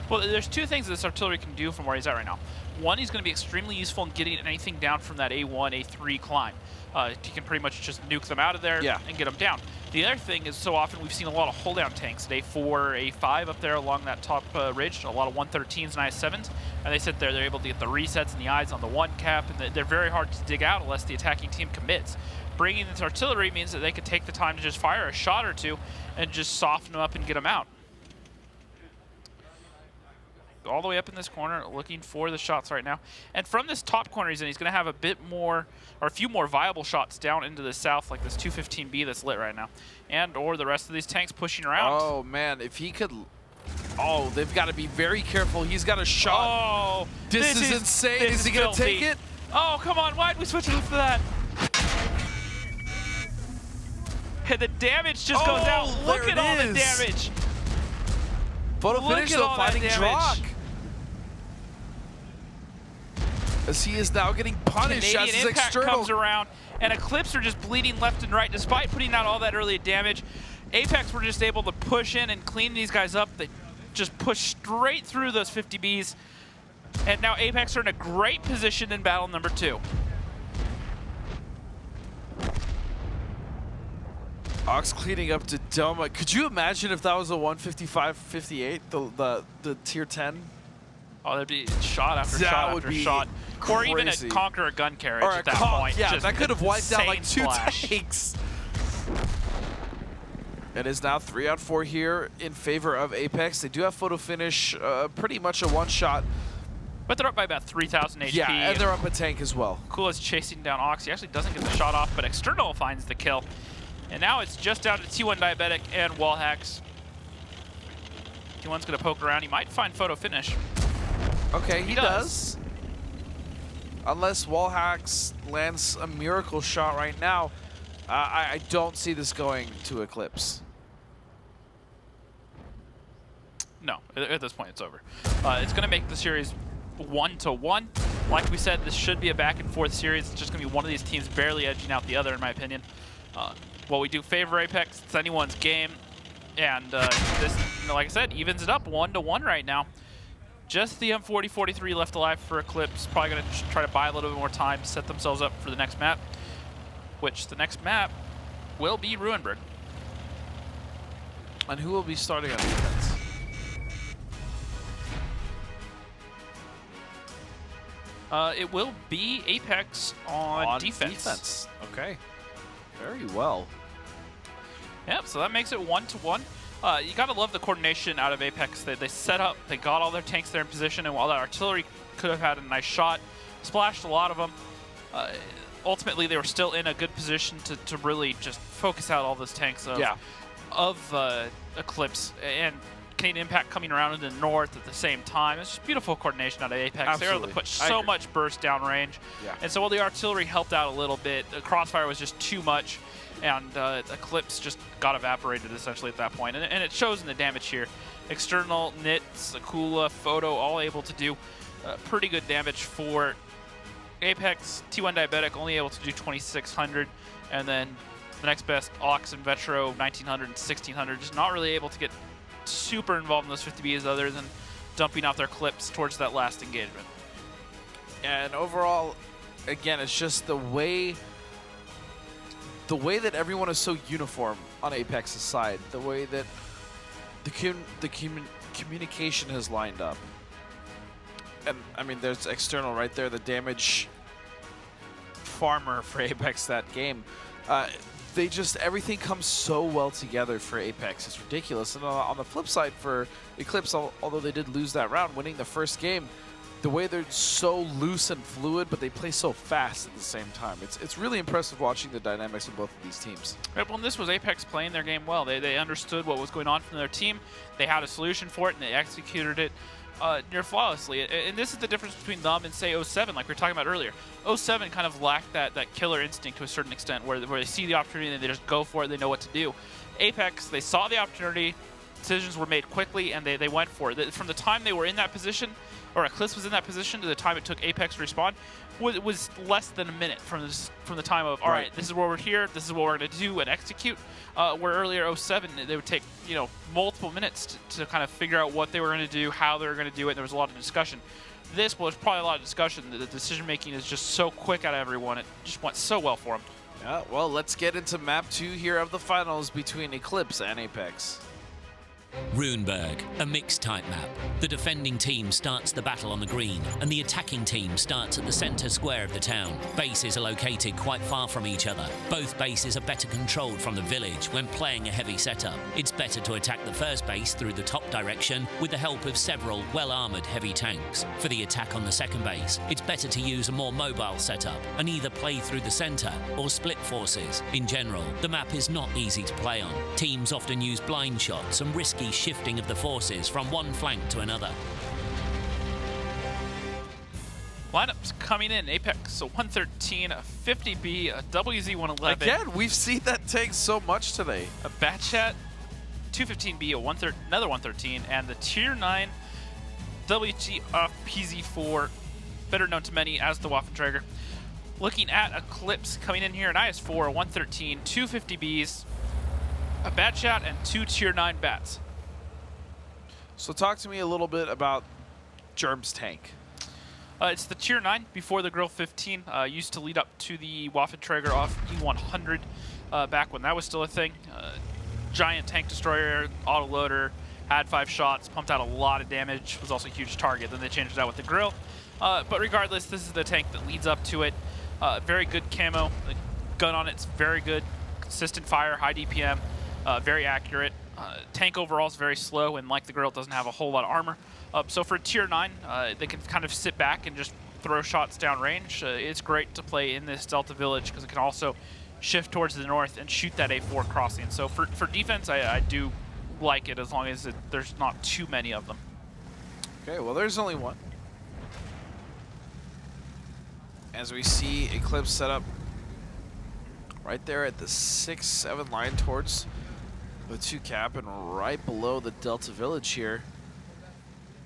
Speaker 3: Well, there's two things that this artillery can do from where he's at right now. One, he's going to be extremely useful in getting anything down from that A1, A3 climb. He can pretty much just nuke them out of there and get them down. The other thing is, so often we've seen a lot of hold down tanks at A4, A5 up there along that top ridge, a lot of 113s and I7s, and they sit there, they're able to get the resets and the eyes on the one cap, and they're very hard to dig out unless the attacking team commits. Bringing this artillery means that they could take the time to just fire a shot or two and just soften them up and get them out. All the way up in this corner, looking for the shots right now. And from this top corner he's in, he's going to have a bit more, or a few more viable shots down into the south, like this 215B that's lit right now. And or the rest of these tanks pushing around.
Speaker 2: Oh, man, if he could... Oh, they've got to be very careful. He's got a shot.
Speaker 3: Oh,
Speaker 2: this is insane. Is he going to take it?
Speaker 3: Oh, come on. Why did we switch off for that? And the damage just goes out. Look at all the damage.
Speaker 2: Photo finish, though, finding Drock. As he is now getting punished as his
Speaker 3: Impact
Speaker 2: external
Speaker 3: comes around, and Eclipse are just bleeding left and right. Despite putting out all that early damage, Apex were just able to push in and clean these guys up. They just pushed straight through those 50Bs, and now Apex are in a great position in battle number 2.
Speaker 2: Ox cleaning up to Doma. Could you imagine if that was a 155-58, the tier 10?
Speaker 3: Oh, that'd be shot after shot after shot. Or even a Conqueror gun carriage
Speaker 2: or
Speaker 3: at that point.
Speaker 2: Yeah,
Speaker 3: just
Speaker 2: that could have wiped out like 2
Speaker 3: splash.
Speaker 2: tanks. It is now 3 out 4 here in favor of Apex. They do have photo finish, pretty much a one-shot.
Speaker 3: But they're up by about 3,000 HP.
Speaker 2: Yeah, and they're up a tank as well.
Speaker 3: Cool is chasing down Ox. He actually doesn't get the shot off, but External finds the kill. And now it's just down to T1 Diabetic and wall hacks. T1's going to poke around. He might find photo finish.
Speaker 2: Okay, he does. Unless wall hacks lands a miracle shot right now, I don't see this going to Eclipse.
Speaker 3: No, at this point it's over. It's going to make the series 1-1. Like we said, this should be a back and forth series. It's just going to be one of these teams barely edging out the other, in my opinion. What we do favor Apex, it's anyone's game. And this, like I said, evens it up 1-1 right now. Just the M40-43 left alive for Eclipse. Probably going to try to buy a little bit more time, set themselves up for the next map, which the next map will be Ruinberg.
Speaker 2: And who will be starting on defense?
Speaker 3: It will be Apex on defense.
Speaker 2: Okay. Very well.
Speaker 3: Yep, so that makes it 1-1. You gotta love the coordination out of Apex. They set up, they got all their tanks there in position, and while that artillery could have had a nice shot, splashed a lot of them, ultimately they were still in a good position to really just focus out all those tanks of Eclipse. And Canadian Impact coming around in the north at the same time. It's just beautiful coordination out of Apex.
Speaker 2: Absolutely.
Speaker 3: They were able to put so much burst downrange.
Speaker 2: Yeah.
Speaker 3: And so while the artillery helped out a little bit, the crossfire was just too much, and Eclipse just got evaporated essentially at that point. And it shows in the damage here. External, Nits, Akula, Photo, all able to do pretty good damage for Apex. T1 Diabetic only able to do 2,600, and then the next best, Ox and Vetro, 1,900 and 1,600, just not really able to get super involved in those 50Bs other than dumping out their clips towards that last engagement.
Speaker 2: And overall, again, it's just the way that everyone is so uniform on Apex's side, the way that the communication has lined up. And I mean, there's External right there, the damage farmer for Apex that game. they just, everything comes so well together for Apex. It's ridiculous. And on the flip side for Eclipse, although they did lose that round, winning the first game, the way they're so loose and fluid, but they play so fast at the same time. It's really impressive watching the dynamics of both of these teams.
Speaker 3: Right, well, this was Apex playing their game well. They understood what was going on from their team. They had a solution for it, and they executed it near flawlessly. And this is the difference between them and, say, 07, like we were talking about earlier. 07 kind of lacked that killer instinct to a certain extent, where they see the opportunity and they just go for it. They know what to do. Apex, they saw the opportunity, decisions were made quickly, and they went for it. From the time they were in that position, or Eclipse was in that position, to the time it took Apex to respond, was less than a minute from the time of, all right, this is where we're here, this is what we're going to do and execute. Where earlier 07, they would take multiple minutes to kind of figure out what they were going to do, how they were going to do it, and there was a lot of discussion. This was probably a lot of discussion. The decision making is just so quick out of everyone. It just went so well for them.
Speaker 2: Yeah, well, let's get into map 2 here of the finals between Eclipse and Apex.
Speaker 8: Runeberg, a mixed type map. The defending team starts the battle on the green, and the attacking team starts at the center square of the town. Bases are located quite far from each other. Both bases are better controlled from the village when playing a heavy setup. It's better to attack the first base through the top direction with the help of several well-armored heavy tanks. For the attack on the second base, it's better to use a more mobile setup and either play through the center or split forces. In general, the map is not easy to play on. Teams often use blind shots and risky shifting of the forces from one flank to another.
Speaker 3: Lineups coming in, Apex, so 113, a 50B, a WZ-111.
Speaker 2: Again, we've seen that tank so much today.
Speaker 3: A Batchat, 215B, another 113, and the Tier 9 WG PZ4, better known to many as the Waffenträger. Looking at Eclipse coming in here, an IS-4, a 113, 250Bs, a Batchat, and 2 Tier 9 Bats.
Speaker 2: So talk to me a little bit about Germ's tank.
Speaker 3: It's the Tier 9 before the Grill 15. Used to lead up to the Waffenträger off E100 back when that was still a thing. Giant tank destroyer, autoloader, had 5 shots, pumped out a lot of damage, was also a huge target. Then they changed it out with the Grill. But regardless, this is the tank that leads up to it. Very good camo. The gun on it's very good. Consistent fire, high DPM, very accurate. Tank overall is very slow, and like the Grill, it doesn't have a whole lot of armor. So for Tier 9, they can kind of sit back and just throw shots downrange. It's great to play in this Delta Village because it can also shift towards the north and shoot that A4 crossing. So for defense, I do like it as long as there's not too many of them.
Speaker 2: Okay, well, there's only one. As we see Eclipse set up right there at the 6-7 line towards the 2 cap and right below the Delta Village here.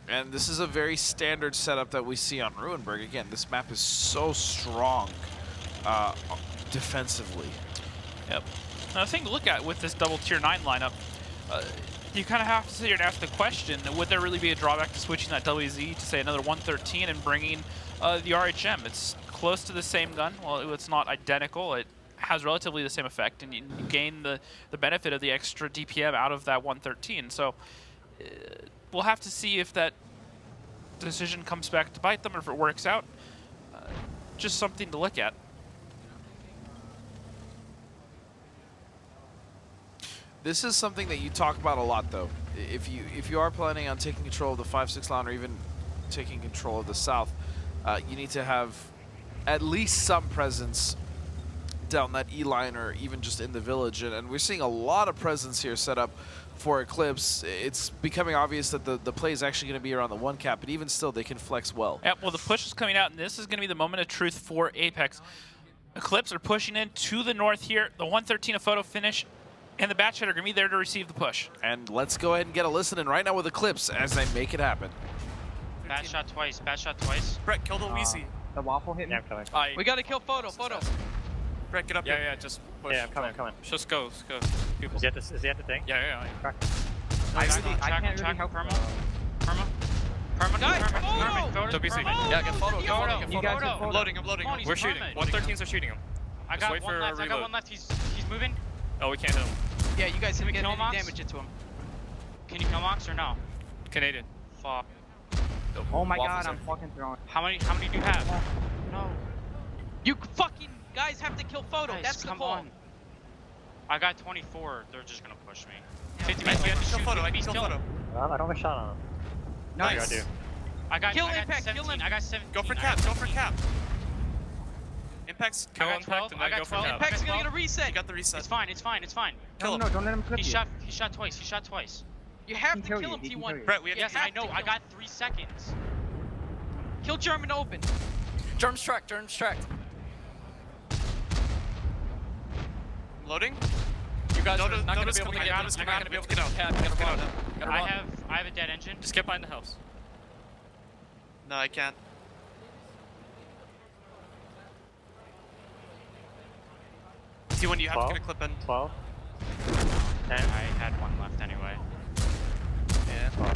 Speaker 2: And this is a very standard setup that we see on Ruinberg. Again, this map is so strong defensively.
Speaker 3: Yep. Now, the thing to look at with this double Tier 9 lineup, you kind of have to sit here and ask the question, would there really be a drawback to switching that WZ to, say, another 113 and bringing the RHM? It's close to the same gun. Well, it's not identical. It has relatively the same effect, and you gain the benefit of the extra DPM out of that 113. So we'll have to see if that decision comes back to bite them or if it works out. Just something to look at.
Speaker 2: This is something that you talk about a lot, though. If you are planning on taking control of the 5-6 line or even taking control of the south, you need to have at least some presence down that E line or even just in the village, and we're seeing a lot of presence here set up for Eclipse. It's becoming obvious that the play is actually going to be around the 1 cap, but even still, they can flex well.
Speaker 3: Yeah, well, the push is coming out, and this is going to be the moment of truth for Apex. Eclipse are pushing in to the north here. The 113 a photo finish, and the Batchat are going to be there to receive the push.
Speaker 2: And let's go ahead and get a listen in right now with Eclipse as they make it happen.
Speaker 9: Batchat twice, Batchat twice.
Speaker 12: Brett, kill the Wheezy.
Speaker 13: The waffle hit me.
Speaker 12: Yeah, I'm coming.
Speaker 9: We gotta kill Photo.
Speaker 12: Brett, get up here. Yeah, just push.
Speaker 11: Yeah, I'm coming.
Speaker 12: Just go. People.
Speaker 11: Is he at the thing?
Speaker 12: Yeah.
Speaker 13: I can't really help.
Speaker 9: Perma.
Speaker 12: WC.
Speaker 9: Yeah, get Photo.
Speaker 13: You guys get
Speaker 9: I'm loading.
Speaker 12: We're shooting. 113s are shooting him.
Speaker 9: I got one left. He's moving.
Speaker 12: Oh, we can't hit him.
Speaker 9: Yeah, you guys can get any damage into him. Can you kill Mox or no?
Speaker 12: Canadian.
Speaker 9: Fuck.
Speaker 13: Oh my god, I'm fucking throwing.
Speaker 9: How many do you have? No. You fucking guys have to kill Photo. That's the call. I got 24. They're just gonna push me. 50
Speaker 12: I
Speaker 9: meters.
Speaker 12: can kill photo. I can kill photo.
Speaker 19: I don't have a shot on him.
Speaker 9: Nice.
Speaker 12: Yeah,
Speaker 9: I got
Speaker 13: Kill
Speaker 9: I got
Speaker 13: Impact, kill
Speaker 9: 17.
Speaker 13: him.
Speaker 9: I got 17.
Speaker 12: Go for
Speaker 9: I got
Speaker 12: cap. Go for
Speaker 9: 17.
Speaker 12: cap. Impact's kill
Speaker 9: I got
Speaker 12: Impact
Speaker 9: 12.
Speaker 12: and
Speaker 9: I
Speaker 12: then
Speaker 9: got
Speaker 12: go for
Speaker 9: 12.
Speaker 12: cap.
Speaker 13: Impact's gonna
Speaker 9: 12.
Speaker 13: get a reset.
Speaker 12: You got the reset.
Speaker 9: It's fine. It's fine. It's fine.
Speaker 12: Kill him.
Speaker 19: No, don't let him clip
Speaker 9: He
Speaker 19: you.
Speaker 9: shot. He shot twice. He shot twice.
Speaker 13: You have
Speaker 19: He
Speaker 13: to
Speaker 19: can
Speaker 13: kill
Speaker 19: kill
Speaker 13: him,
Speaker 19: you, he can
Speaker 13: T1.
Speaker 19: kill you.
Speaker 12: Brett, we have
Speaker 9: Yes,
Speaker 12: to
Speaker 9: I know. I got 3 seconds.
Speaker 13: Kill German open.
Speaker 6: Germ's tracked.
Speaker 12: Loading.
Speaker 6: You guys are
Speaker 12: Notice
Speaker 6: not going to be able to
Speaker 12: coming
Speaker 6: get
Speaker 12: out.
Speaker 6: out.
Speaker 12: Notice
Speaker 6: You're
Speaker 12: coming
Speaker 6: not
Speaker 12: out.
Speaker 6: going to be able to
Speaker 12: Get out.
Speaker 6: get out. You
Speaker 12: Get
Speaker 6: gotta
Speaker 12: out.
Speaker 6: run. You gotta run.
Speaker 9: I have a dead engine.
Speaker 12: Just get behind the house. No, I can't. T1, you have to get a clip in.
Speaker 19: 12.
Speaker 9: 10. I had one left anyway.
Speaker 12: Yeah.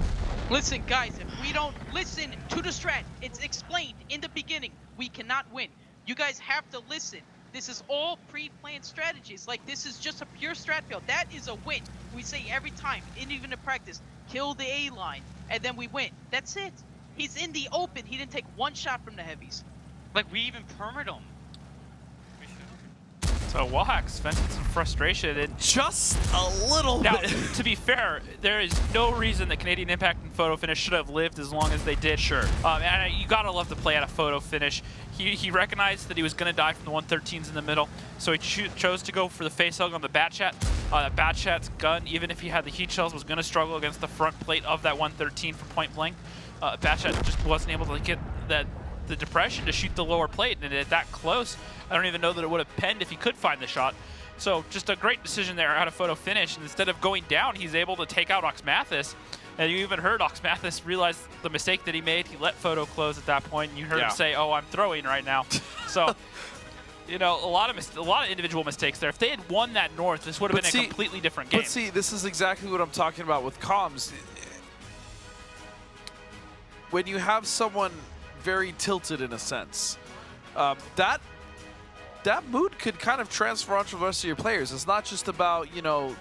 Speaker 13: Listen, guys, if we don't listen to the strat, it's explained in the beginning. We cannot win. You guys have to listen. This is all pre-planned strategies. Like, this is just a pure strat fail. That is a win. We say every time, and even in practice, kill the A line, and then we win. That's it. He's in the open. He didn't take one shot from the heavies.
Speaker 9: Like, we even permit him.
Speaker 3: So Wahak's venting some frustration. And
Speaker 2: Just a little
Speaker 3: now,
Speaker 2: bit.
Speaker 3: to be fair, there is no reason that Canadian Impact and Photo Finish should have lived as long as they did.
Speaker 2: Sure.
Speaker 3: And you gotta love to play at a Photo Finish. He recognized that he was gonna die from the 113s in the middle, so he chose to go for the face hug on the Batchat. Batchat's gun, even if he had the heat shells, was gonna struggle against the front plate of that 113 from point blank. Batchat just wasn't able to get the depression to shoot the lower plate, and at that close, I don't even know that it would have penned if he could find the shot. So just a great decision there out of Photo Finish, and instead of going down, he's able to take out Oxmathis, and you even heard Oxmathis realize the mistake that he made. He let Photo close at that point, and you heard him say, "Oh, I'm throwing right now." So, you know, a lot of individual mistakes there. If they had won that North, this would have been a completely different game.
Speaker 2: But see, this is exactly what I'm talking about with comms. When you have someone very tilted in a sense, that mood could kind of transfer onto the rest of your players. It's not just about, you know,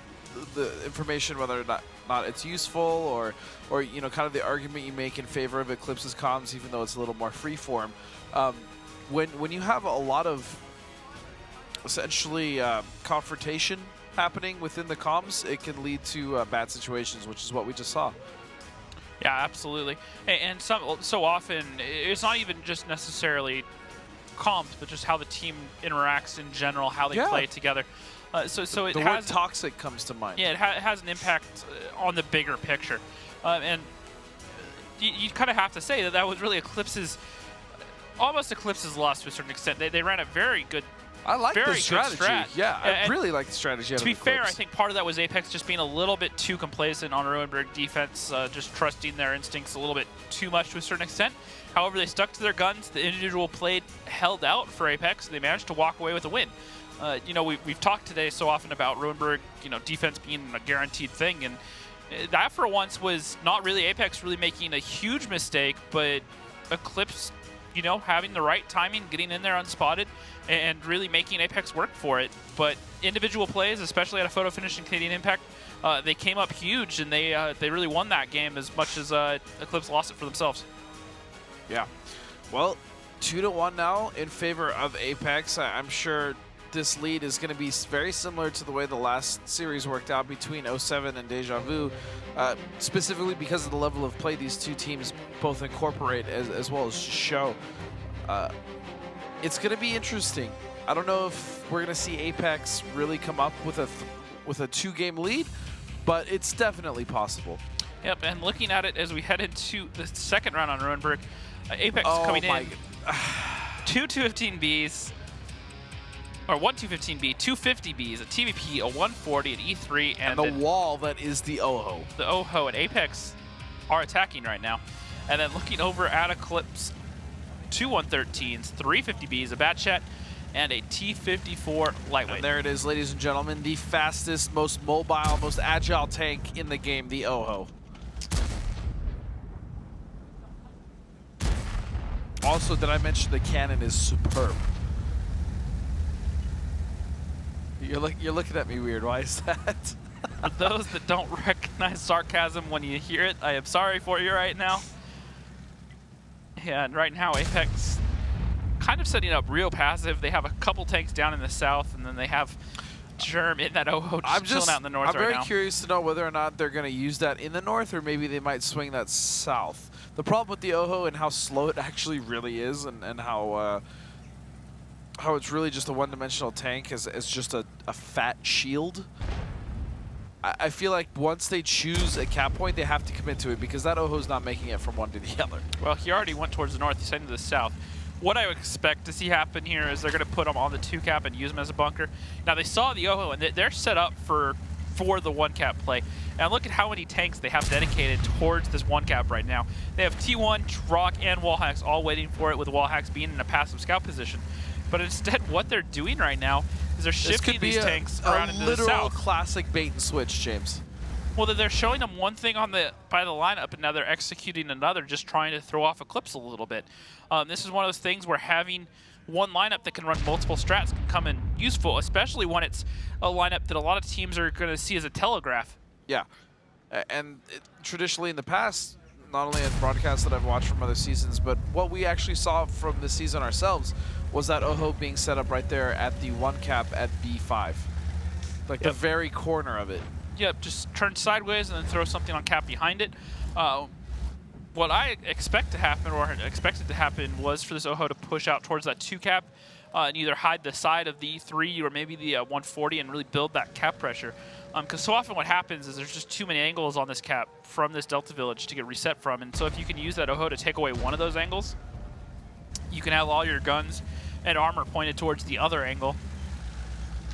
Speaker 2: the information, whether or not it's useful, or you know, kind of the argument you make in favor of Eclipse's comms, even though it's a little more freeform. When you have a lot of essentially confrontation happening within the comms, it can lead to bad situations, which is what we just saw.
Speaker 3: Yeah, absolutely. And so often, it's not even just necessarily comms, but just how the team interacts in general, how they play together. So it
Speaker 2: the
Speaker 3: has
Speaker 2: word toxic comes to mind.
Speaker 3: Yeah, it has an impact on the bigger picture, and you kind of have to say that was really almost Eclipse's loss to a certain extent. They ran a very good.
Speaker 2: I like the strategy. Yeah, I really like the strategy.
Speaker 3: To be fair, I think part of that was Apex just being a little bit too complacent on Roenberg defense, just trusting their instincts a little bit too much to a certain extent. However, they stuck to their guns. The individual play held out for Apex, and they managed to walk away with a win. You know, we've talked today so often about Roenberg, you know, defense being a guaranteed thing, and that for once was not really Apex really making a huge mistake, but Eclipse, you know, having the right timing, getting in there unspotted, and really making Apex work for it. But individual plays, especially at a Photo Finish in Canadian Impact, they came up huge, and they really won that game as much as Eclipse lost it for themselves.
Speaker 2: Yeah. Well, 2-1 now in favor of Apex. I'm sure this lead is going to be very similar to the way the last series worked out between 07 and Deja Vu, specifically because of the level of play these two teams both incorporate as well as show. It's going to be interesting. I don't know if we're going to see Apex really come up with a 2-game lead, but it's definitely possible.
Speaker 3: Yep, and looking at it as we head into the second round on Roenberg, Apex coming in 2 215Bs, or 1 215B, 250Bs, a TVP, a 140, an E3, and
Speaker 2: the wall that is the OHO.
Speaker 3: The OHO and Apex are attacking right now. And then looking over at Eclipse, 2 113s, 350Bs, a Batchat, and a T-54 lightweight.
Speaker 2: And there it is, ladies and gentlemen, the fastest, most mobile, most agile tank in the game, the OHO. Also, did I mention the cannon is superb? You're looking at me weird. Why is that?
Speaker 3: For those that don't recognize sarcasm when you hear it, I am sorry for you right now. Yeah, and right now Apex kind of setting up real passive. They have a couple tanks down in the south, and then they have Germ in that Oho just chilling out in the north
Speaker 2: I'm
Speaker 3: right
Speaker 2: very
Speaker 3: now.
Speaker 2: curious to know whether or not they're going to use that in the north, or maybe they might swing that south. The problem with the Oho and how slow it actually really is, and how it's really just a one-dimensional tank as just a fat shield. I feel like once they choose a cap point, they have to commit to it, because that Oho's not making it from one to the other.
Speaker 3: Well, he already went towards the north. He's heading to the south. What I would expect to see happen here is they're going to put him on the 2 cap and use him as a bunker. Now, they saw the Oho, and they're set up for the 1 cap play. And look at how many tanks they have dedicated towards this 1 cap right now. They have T1, Rock, and Wallhacks all waiting for it, with Wallhacks being in a passive scout position. But instead, what they're doing right now is they're shifting these tanks around into the south.
Speaker 2: Literal classic bait and switch, James.
Speaker 3: Well, they're showing them one thing by the lineup, and now they're executing another, just trying to throw off Eclipse a little bit. This is one of those things where having one lineup that can run multiple strats can come in useful, especially when it's a lineup that a lot of teams are going to see as a telegraph.
Speaker 2: Yeah, and traditionally in the past, not only in broadcasts that I've watched from other seasons, but what we actually saw from this season ourselves was that Oho being set up right there at the 1 cap at B5. Like the very corner of it.
Speaker 3: Yep, just turn sideways and then throw something on cap behind it. What I expect to happen, or expected to happen, was for this Oho to push out towards that 2 cap and either hide the side of the E3 or maybe the 140 and really build that cap pressure. Because so often what happens is there's just too many angles on this cap from this Delta Village to get reset from. And so if you can use that Oho to take away one of those angles, you can have all your guns and armor pointed towards the other angle.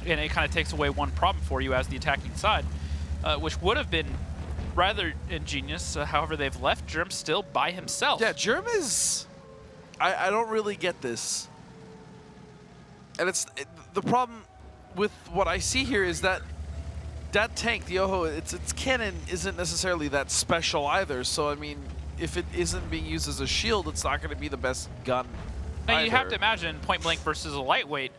Speaker 3: And it kind of takes away one problem for you as the attacking side, which would have been rather ingenious. However, they've left Germ still by himself.
Speaker 2: Yeah, Germ is... I don't really get this. And the problem with what I see here is that tank, the Oho, its cannon isn't necessarily that special either. So, I mean, if it isn't being used as a shield, it's not going to be the best gun
Speaker 3: Now, you have to imagine point blank versus a lightweight.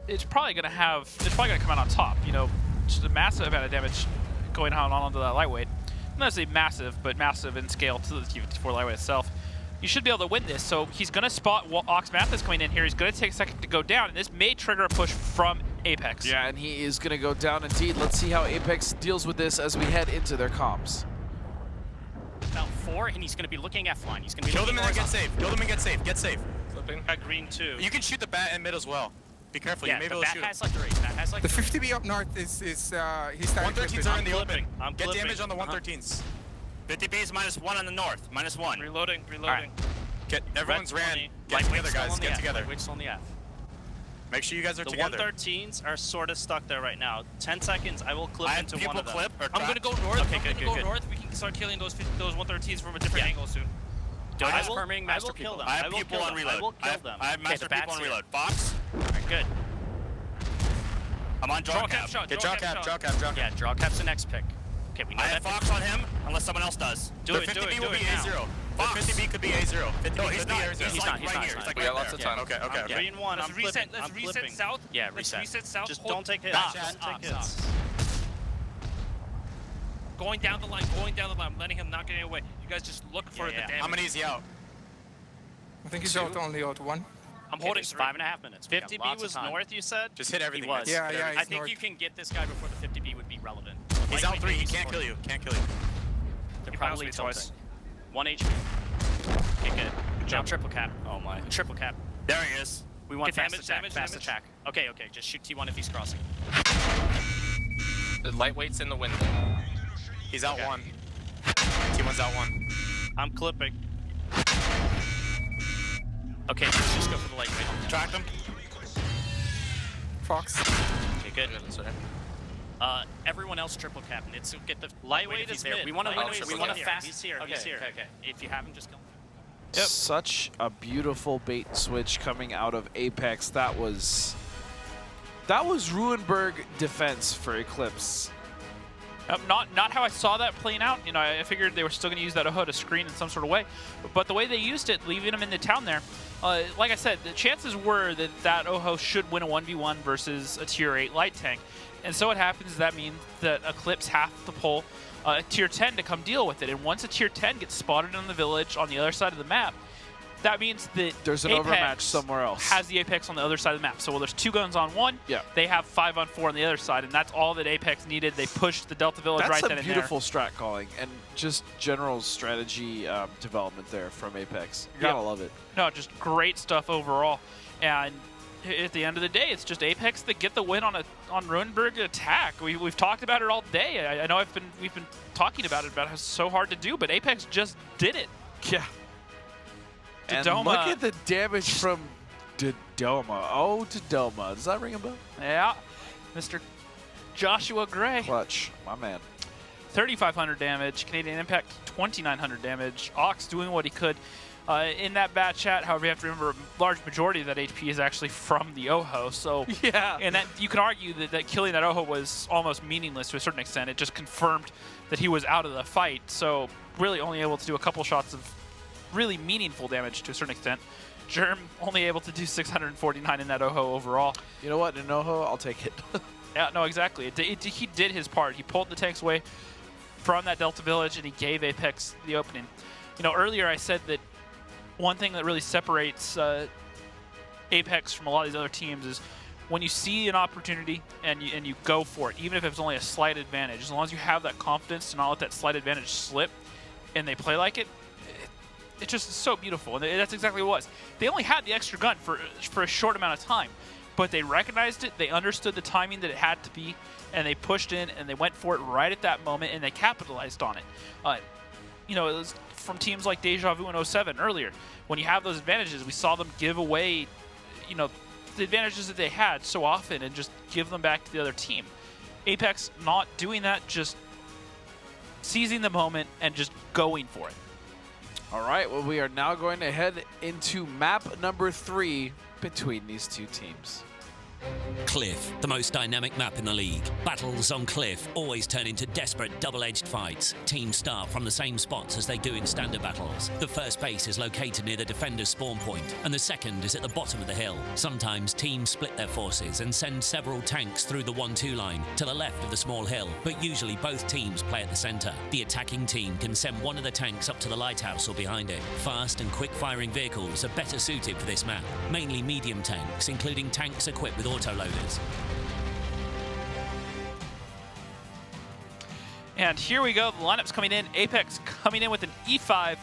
Speaker 3: It's probably going to come out on top. You know, just a massive amount of damage going on onto that lightweight. Not necessarily massive, but massive in scale to the T54 lightweight itself. You should be able to win this. So he's going to spot Ox Mathis coming in here. He's going to take a second to go down, and this may trigger a push from Apex.
Speaker 2: Yeah, and he is going to go down indeed. Let's see how Apex deals with this as we head into their comms.
Speaker 10: About 4, and he's going to be looking F-line. He's going to be
Speaker 15: kill them and then get safe. Kill them and get safe. Get safe.
Speaker 12: Flipping. At green 2.
Speaker 15: You can shoot the bat in mid as well. Be careful.
Speaker 10: Yeah,
Speaker 15: you may be
Speaker 10: the
Speaker 15: able to
Speaker 10: bat
Speaker 15: shoot.
Speaker 10: has like 3. Bat has like
Speaker 14: The
Speaker 10: 3.
Speaker 14: 50B up north is he's starting
Speaker 15: 113s are in the open.
Speaker 10: I'm
Speaker 15: Get
Speaker 10: clipping.
Speaker 15: damage on the 113s.
Speaker 22: 50B is -1 on the north. -1.
Speaker 12: Reloading.
Speaker 10: Right.
Speaker 15: Get everyone's ran. Get
Speaker 10: Lightweight's
Speaker 15: together, guys.
Speaker 10: still on the
Speaker 15: Get
Speaker 10: F.
Speaker 15: together.
Speaker 10: Lightweight's still on the F.
Speaker 15: Make sure you guys are
Speaker 16: the
Speaker 15: together.
Speaker 16: 113s are sort of stuck there right now. 10 seconds, I will clip
Speaker 15: I have
Speaker 16: into
Speaker 15: people
Speaker 16: one of them.
Speaker 15: clip or
Speaker 12: I'm going to go north.
Speaker 16: Okay,
Speaker 12: I'm
Speaker 16: good,
Speaker 12: going to
Speaker 16: good,
Speaker 12: go
Speaker 16: good.
Speaker 12: north. We can start killing those 113s from a different angle soon.
Speaker 10: Dona's
Speaker 16: will-
Speaker 10: permeating
Speaker 16: I
Speaker 10: master
Speaker 16: will kill
Speaker 10: people.
Speaker 16: them.
Speaker 22: I
Speaker 16: I
Speaker 22: have
Speaker 16: will
Speaker 22: people
Speaker 16: kill
Speaker 22: on
Speaker 16: them.
Speaker 22: reload.
Speaker 16: I will kill them.
Speaker 22: I have master
Speaker 10: the
Speaker 22: people on
Speaker 10: bat's
Speaker 22: reload. Fox,
Speaker 10: Alright, good.
Speaker 22: I'm on draw cap.
Speaker 12: shot.
Speaker 15: Get
Speaker 12: draw
Speaker 15: draw cap,
Speaker 12: shot.
Speaker 15: draw cap, draw cap.
Speaker 10: Yeah, draw cap's the next pick. Okay, we know
Speaker 22: I
Speaker 10: that.
Speaker 22: have Fox on him, unless someone else does.
Speaker 16: Do
Speaker 15: The
Speaker 16: it,
Speaker 15: 50B
Speaker 16: do
Speaker 15: will
Speaker 16: it
Speaker 15: be
Speaker 16: now.
Speaker 15: A0. The
Speaker 22: Fox.
Speaker 15: 50B could be A0. 50B
Speaker 22: No,
Speaker 15: could
Speaker 22: he's
Speaker 15: be
Speaker 22: not.
Speaker 15: A0.
Speaker 22: He's
Speaker 10: He's
Speaker 22: like
Speaker 10: not, he's
Speaker 22: right
Speaker 10: not,
Speaker 22: here.
Speaker 10: he's
Speaker 22: He's
Speaker 10: not.
Speaker 22: like
Speaker 15: We
Speaker 22: right
Speaker 15: got lots of
Speaker 22: there.
Speaker 15: time. Okay, okay, okay.
Speaker 16: Green 1,
Speaker 12: Let's
Speaker 16: I'm
Speaker 12: reset.
Speaker 16: flipping.
Speaker 12: Let's
Speaker 16: I'm
Speaker 12: reset
Speaker 16: flipping.
Speaker 12: south.
Speaker 10: Yeah,
Speaker 12: Let's
Speaker 10: reset.
Speaker 12: reset south.
Speaker 16: Just
Speaker 12: Hold-
Speaker 16: don't take hits.
Speaker 10: Ox,
Speaker 16: Don't
Speaker 10: Ox,
Speaker 16: take hits.
Speaker 12: Going down the line. I'm letting him not get away. You guys just look for the damage.
Speaker 15: How many is he out?
Speaker 14: I think he's out only out 1.
Speaker 12: I'm
Speaker 10: Okay,
Speaker 12: holding
Speaker 10: there's
Speaker 12: 5.5
Speaker 10: minutes. We got
Speaker 16: 50B
Speaker 10: lots of
Speaker 16: was
Speaker 10: time.
Speaker 16: north, you said?
Speaker 15: Just hit everything.
Speaker 10: He was.
Speaker 15: guys.
Speaker 14: Yeah,
Speaker 15: Hit
Speaker 14: yeah,
Speaker 15: everything.
Speaker 10: I
Speaker 14: he's
Speaker 10: think
Speaker 14: north.
Speaker 10: you can get this guy before the 50B would be relevant.
Speaker 15: He's out
Speaker 10: Lightweight
Speaker 15: 3. He
Speaker 10: maybe
Speaker 15: can't
Speaker 10: score.
Speaker 15: kill you. Can't kill you.
Speaker 10: They're
Speaker 12: He
Speaker 10: probably
Speaker 12: bounced me twice.
Speaker 10: tilting. 1 HP. Okay, good. Now triple cap. Oh my. Triple cap.
Speaker 22: There he is.
Speaker 10: We want
Speaker 12: Okay,
Speaker 10: fast
Speaker 12: damage,
Speaker 10: attack.
Speaker 12: damage,
Speaker 10: Fast
Speaker 12: damage.
Speaker 10: attack. Okay, okay. Just shoot T1 if he's crossing.
Speaker 23: The lightweight's in the window.
Speaker 15: He's out 1. T1's out 1.
Speaker 16: I'm clipping.
Speaker 10: Okay, let's just go for the lightweight.
Speaker 22: Tracked him.
Speaker 14: Fox.
Speaker 10: Okay, good. Everyone else triple cap. And it's get the
Speaker 16: Lightweight
Speaker 10: if he's
Speaker 16: is
Speaker 10: there.
Speaker 16: mid.
Speaker 10: We want to
Speaker 16: Lightweight
Speaker 10: we
Speaker 16: is
Speaker 10: want to
Speaker 16: here.
Speaker 10: fast.
Speaker 16: He's here,
Speaker 10: Okay,
Speaker 16: he's here.
Speaker 10: Okay, okay. If you have him, just kill him.
Speaker 2: Yep. Such a beautiful bait and switch coming out of Apex. That was Ruinberg defense for Eclipse.
Speaker 3: Not how I saw that playing out. You know, I figured they were still going to use that Oho to screen in some sort of way. But the way they used it, leaving them in the town there, like I said, the chances were that Oho should win a 1v1 versus a tier 8 light tank. And so what happens is that means that Eclipse have to pull a tier 10 to come deal with it. And once a tier 10 gets spotted in the village on the other side of the map, that means that
Speaker 2: there's an
Speaker 3: Apex
Speaker 2: overmatch somewhere else.
Speaker 3: Has the Apex on the other side of the map. So while there's 2 guns on one, they have 5 on 4 on the other side, and that's all that Apex needed. They pushed the Delta Village right then and there.
Speaker 2: That's a beautiful strat calling and just general strategy development there from Apex. You gotta love it.
Speaker 3: No, just great stuff overall. And at the end of the day, it's just Apex that get the win on Ruinberg attack. We've talked about it all day. I know we've been talking about it, about how it's so hard to do, but Apex just did it.
Speaker 2: Yeah. And
Speaker 3: Dodoma,
Speaker 2: look at the damage from Dodoma. Oh, Dodoma. Does that ring a bell?
Speaker 3: Yeah. Mr. Joshua Gray.
Speaker 2: Clutch, my man.
Speaker 3: 3,500 damage. Canadian Impact, 2,900 damage. Ox doing what he could in that bat chat. However, you have to remember a large majority of that HP is actually from the Oho. So
Speaker 2: yeah,
Speaker 3: and that you can argue that killing that Oho was almost meaningless to a certain extent. It just confirmed that he was out of the fight. So really only able to do a couple shots of really meaningful damage to a certain extent. Germ only able to do 649 in that Oho overall.
Speaker 2: You know what? In Oho, I'll take it.
Speaker 3: Yeah, no, exactly. He did his part. He pulled the tanks away from that Delta Village, and he gave Apex the opening. You know, earlier I said that one thing that really separates Apex from a lot of these other teams is when you see an opportunity and you go for it, even if it's only a slight advantage, as long as you have that confidence to not let that slight advantage slip, and they play like it, it's just so beautiful. And that's exactly what it was. They only had the extra gun for a short amount of time, but they recognized it, they understood the timing that it had to be, and they pushed in and they went for it right at that moment, and they capitalized on it. You know, it was from teams like Deja Vu in 07 earlier. When you have those advantages, we saw them give away, you know, the advantages that they had so often and just give them back to the other team. Apex not doing that, just seizing the moment and just going for it.
Speaker 2: All right, well, we are now going to head into map number 3 between these two teams.
Speaker 8: Cliff, the most dynamic map in the league. Battles on Cliff always turn into desperate double-edged fights. Teams start from the same spots as they do in standard battles. The first base is located near the defender's spawn point, and the second is at the bottom of the hill. Sometimes teams split their forces and send several tanks through the 1-2 line to the left of the small hill, but usually both teams play at the center. The attacking team can send one of the tanks up to the lighthouse or behind it. Fast and quick-firing vehicles are better suited for this map, mainly medium tanks, including tanks equipped with autoloaders.
Speaker 3: And here we go, the lineup's coming in. Apex coming in with an E5,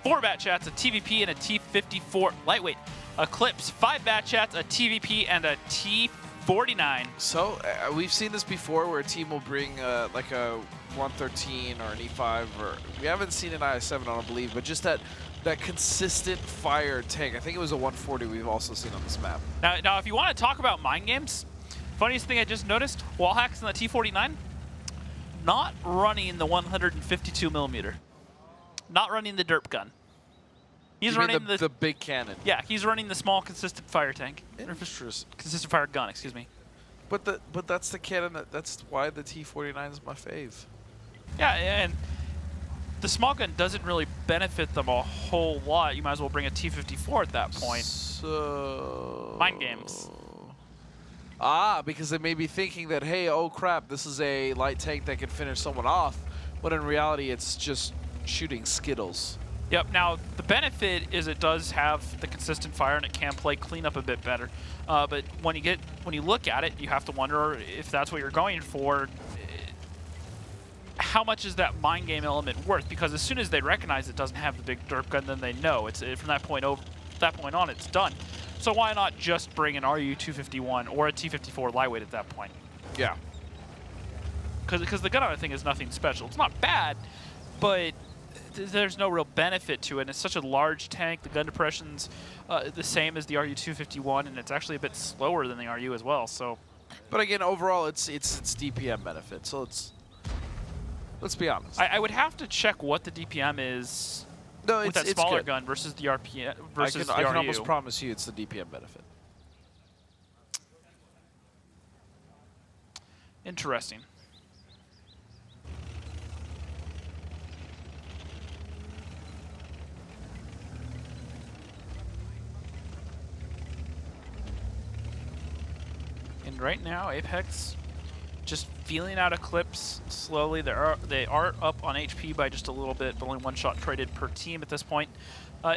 Speaker 3: 4 bat chats, a TVP, and a T54 lightweight. Eclipse, 5 bat chats, a TVP, and a T49.
Speaker 2: So we've seen this before where a team will bring like a 113 or an E5, or we haven't seen an IS-7, I don't believe, but just that consistent fire tank. I think it was a 140 we've also seen on this map.
Speaker 3: Now if you want to talk about mind games, funniest thing I just noticed, wall hacks in the T49, not running the 152 millimeter, not running the derp gun. He's running
Speaker 2: the big cannon.
Speaker 3: Yeah, he's running the small consistent fire tank.
Speaker 2: Interesting.
Speaker 3: Consistent fire gun, excuse me.
Speaker 2: But that's the cannon. That's why the T49 is my fave.
Speaker 3: Yeah, and the small gun doesn't really benefit them a whole lot. You might as well bring a T54 at that point.
Speaker 2: So
Speaker 3: mind games.
Speaker 2: Because they may be thinking that, hey, oh crap, this is a light tank that can finish someone off, but in reality, it's just shooting Skittles.
Speaker 3: Yep. Now the benefit is it does have the consistent fire and it can play cleanup a bit better. But when you look at it, you have to wonder if that's what you're going for. How much is that mind game element worth? Because as soon as they recognize it doesn't have the big derp gun, then they know it's from that point on, it's done. So why not just bring an RU-251 or a T-54 lightweight at that point?
Speaker 2: Yeah.
Speaker 3: Because the gun on the thing is nothing special. It's not bad, but there's no real benefit to it. And it's such a large tank. The gun depression's the same as the RU-251, and it's actually a bit slower than the RU as well. So,
Speaker 2: but again, overall, it's DPM benefit. So let's be honest.
Speaker 3: I would have to check what the DPM is with that smaller gun versus the RPM versus the RU.
Speaker 2: I can almost promise you it's the DPM benefit.
Speaker 3: Interesting. And right now, Apex just feeling out of clips slowly. They are up on HP by just a little bit, but only 1 shot traded per team at this point.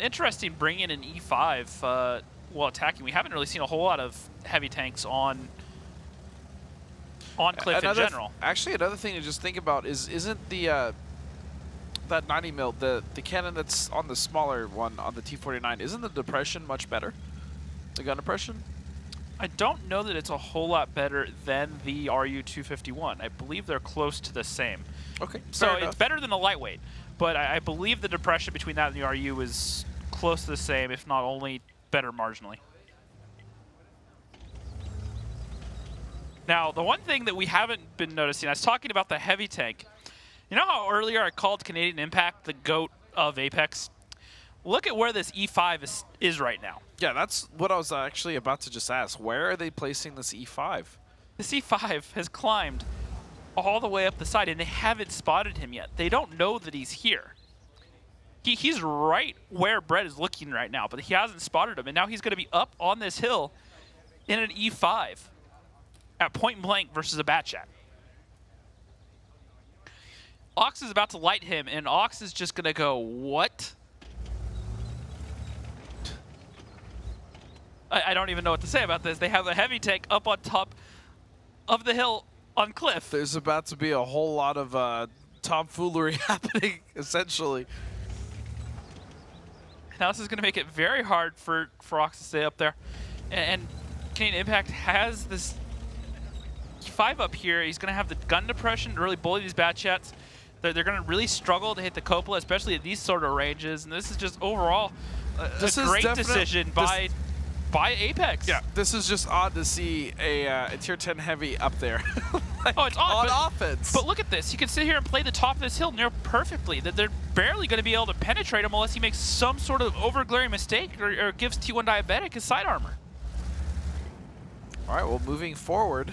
Speaker 3: Interesting bringing in E5 while attacking. We haven't really seen a whole lot of heavy tanks on Cliff in general.
Speaker 2: Actually, another thing to just think about isn't the that 90 mil the cannon that's on the smaller one on the T49, isn't the depression much better? The gun depression?
Speaker 3: I don't know that it's a whole lot better than the RU-251. I believe they're close to the same.
Speaker 2: Okay,
Speaker 3: so it's better than the lightweight, but I believe the depression between that and the RU is close to the same, if not only better marginally. Now, the one thing that we haven't been noticing, I was talking about the heavy tank. You know how earlier I called Canadian Impact the GOAT of Apex? Look at where this E5 is right now.
Speaker 2: Yeah, that's what I was actually about to just ask. Where are they placing this E5?
Speaker 3: This E5 has climbed all the way up the side, and they haven't spotted him yet. They don't know that he's here. He's right where Brett is looking right now, but he hasn't spotted him, and now he's going to be up on this hill in an E5 at point blank versus a Batchat. Ox is about to light him, and Ox is just going to go, what? I don't even know what to say about this. They have a heavy tank up on top of the hill on Cliff.
Speaker 2: There's about to be a whole lot of tomfoolery happening, essentially.
Speaker 3: Now this is going to make it very hard for Ox to stay up there. And Canadian Impact has this E5 up here. He's going to have the gun depression to really bully these Batchats. They're going to really struggle to hit the Coppola, especially at these sort of ranges. And this is just overall a great decision by Apex.
Speaker 2: Yeah, this is just odd to see a tier 10 heavy up there.
Speaker 3: Like, oh, it's odd,
Speaker 2: on offense.
Speaker 3: But look at this. You can sit here and play the top of this hill near perfectly. That they're barely going to be able to penetrate him unless he makes some sort of over-glaring mistake or gives T1 Diabetic his side armor.
Speaker 2: All right, well, moving forward.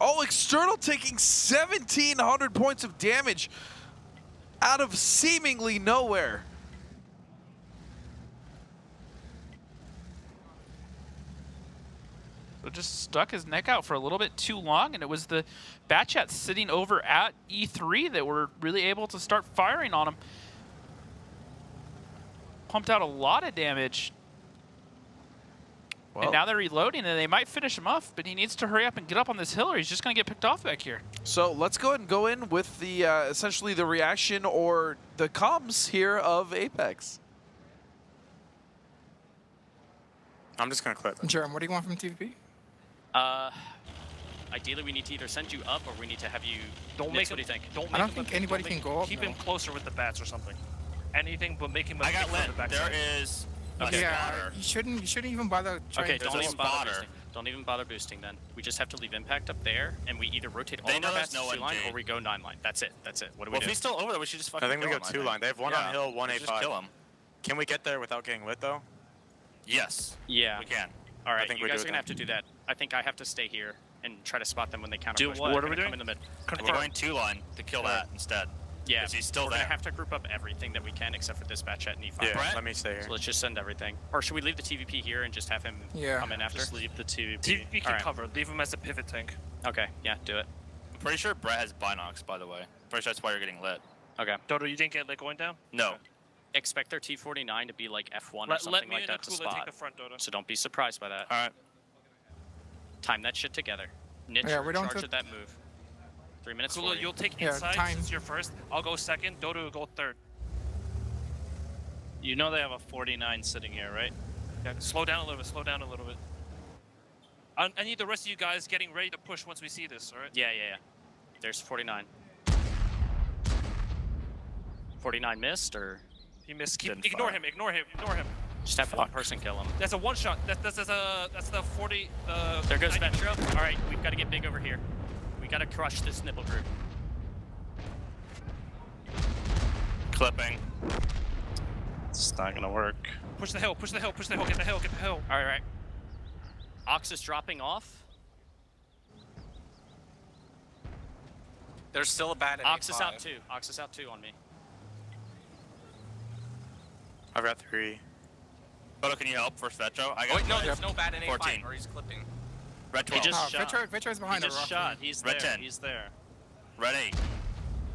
Speaker 2: Oh, External taking 1,700 points of damage out of seemingly nowhere.
Speaker 3: So just stuck his neck out for a little bit too long, and it was the Batchats sitting over at E3 that were really able to start firing on him. Pumped out a lot of damage.
Speaker 2: Well,
Speaker 3: and now they're reloading, and they might finish him off, but he needs to hurry up and get up on this hill, or he's just going to get picked off back here.
Speaker 2: So let's go ahead and go in with the essentially the reaction or the comms here of Apex.
Speaker 15: I'm just going to clip.
Speaker 14: Jerem, what do you want from TVP?
Speaker 10: Ideally, we need to either send you up or we need to have you.
Speaker 12: Don't
Speaker 10: Nix,
Speaker 12: make
Speaker 10: what do you think?
Speaker 14: I don't think anybody can go up.
Speaker 12: Keep him closer with the bats or something. Anything but make him.
Speaker 23: I got lit.
Speaker 12: The back
Speaker 23: There
Speaker 12: side.
Speaker 23: is.
Speaker 10: Okay.
Speaker 14: Yeah, you shouldn't even bother trying
Speaker 10: Okay,
Speaker 14: to
Speaker 10: don't
Speaker 14: go
Speaker 10: even
Speaker 14: up.
Speaker 10: bother boosting. Don't even bother boosting then. We just have to leave impact up there, and we either rotate all
Speaker 23: They
Speaker 10: of
Speaker 23: know
Speaker 10: our
Speaker 23: there's
Speaker 10: bats to
Speaker 23: no
Speaker 10: 2 line,
Speaker 23: NG.
Speaker 10: or we go 9 line. That's it. That's it. What do we
Speaker 23: Well,
Speaker 10: do?
Speaker 23: if he's still over there, we should just fucking
Speaker 15: I think we
Speaker 23: kill
Speaker 15: go
Speaker 23: him,
Speaker 15: 2 line. They have one
Speaker 23: Yeah.
Speaker 15: on hill, one
Speaker 23: We
Speaker 15: A5.
Speaker 23: should just kill him.
Speaker 15: Can we get there without getting lit though?
Speaker 23: Yes.
Speaker 10: Yeah.
Speaker 23: We can.
Speaker 10: All right,
Speaker 15: think
Speaker 10: you
Speaker 15: we
Speaker 10: guys
Speaker 15: do
Speaker 10: are
Speaker 15: it
Speaker 10: gonna have to do that. I think I have to stay here and try to spot them when they counter
Speaker 12: Do
Speaker 10: push.
Speaker 12: what?
Speaker 10: We're
Speaker 12: What are
Speaker 10: gonna
Speaker 12: we
Speaker 10: come
Speaker 12: doing?
Speaker 10: in the mid.
Speaker 23: We're going 2 line to kill that instead.
Speaker 10: Yeah,
Speaker 23: Because he's still
Speaker 10: we're
Speaker 23: there.
Speaker 10: gonna have to group up everything that we can except for this Batchat and E5.
Speaker 15: Yeah,
Speaker 23: Brett?
Speaker 15: let me stay here.
Speaker 10: So let's just send everything. Or should we leave the TVP here and just have him come in after?
Speaker 12: Just leave the TVP. TVP
Speaker 10: All
Speaker 12: can
Speaker 10: right.
Speaker 12: cover. Leave him as a pivot tank.
Speaker 10: Okay, yeah, do it.
Speaker 23: I'm pretty sure Brett has Binox, by the way. Pretty sure that's why you're getting lit.
Speaker 10: Okay.
Speaker 12: Dodo, you didn't get lit going down?
Speaker 23: No.
Speaker 10: Expect their T49 to be like F1 or
Speaker 12: Let
Speaker 10: something
Speaker 12: me
Speaker 10: like
Speaker 12: and
Speaker 10: that to
Speaker 12: Akula take
Speaker 10: spot.
Speaker 12: the front, Dodo.
Speaker 10: So don't be surprised by that.
Speaker 23: All right.
Speaker 10: Time that shit together. Niche,
Speaker 14: Yeah, we don't
Speaker 10: charge
Speaker 14: took-
Speaker 10: at that move. 3 minutes
Speaker 12: Akula,
Speaker 10: for
Speaker 12: you'll take
Speaker 14: Yeah,
Speaker 12: inside
Speaker 14: time.
Speaker 12: since you're first. I'll go second. Dodo will go third.
Speaker 16: You know they have a 49 sitting here, right?
Speaker 12: Yeah, slow down a little bit. Slow down a little bit. I need the rest of you guys getting ready to push once we see this, all right?
Speaker 10: Yeah. There's 49. 49 missed, or
Speaker 12: He missed.
Speaker 23: Didn't
Speaker 12: Ignore
Speaker 23: fire.
Speaker 12: him. Ignore him. Ignore him.
Speaker 10: just have one person kill him.
Speaker 12: That's a one shot. That's the 40.
Speaker 10: There goes
Speaker 12: 90.
Speaker 10: Metro. All right, we've got to get big over here. We got to crush this nipple group.
Speaker 23: Clipping.
Speaker 16: It's not gonna work.
Speaker 12: Push the hill. Push the hill. Push the hill. Get the hill. Get the hill.
Speaker 10: All right. Ox is dropping off.
Speaker 23: There's still a bat at
Speaker 10: Ox is out too. Ox is out too on me.
Speaker 15: I've got 3.
Speaker 23: Photo, can you help for Svetro? I
Speaker 22: Oh,
Speaker 23: got
Speaker 22: wait, no, there's no bat in A5
Speaker 23: 14.
Speaker 22: or he's clipping.
Speaker 23: Red
Speaker 16: He
Speaker 23: 12.
Speaker 16: just shot.
Speaker 14: Vetro is behind
Speaker 16: He
Speaker 14: the
Speaker 16: just
Speaker 14: rock.
Speaker 16: shot. He's
Speaker 23: Red
Speaker 16: there.
Speaker 23: 10.
Speaker 16: He's there.
Speaker 23: Red 8.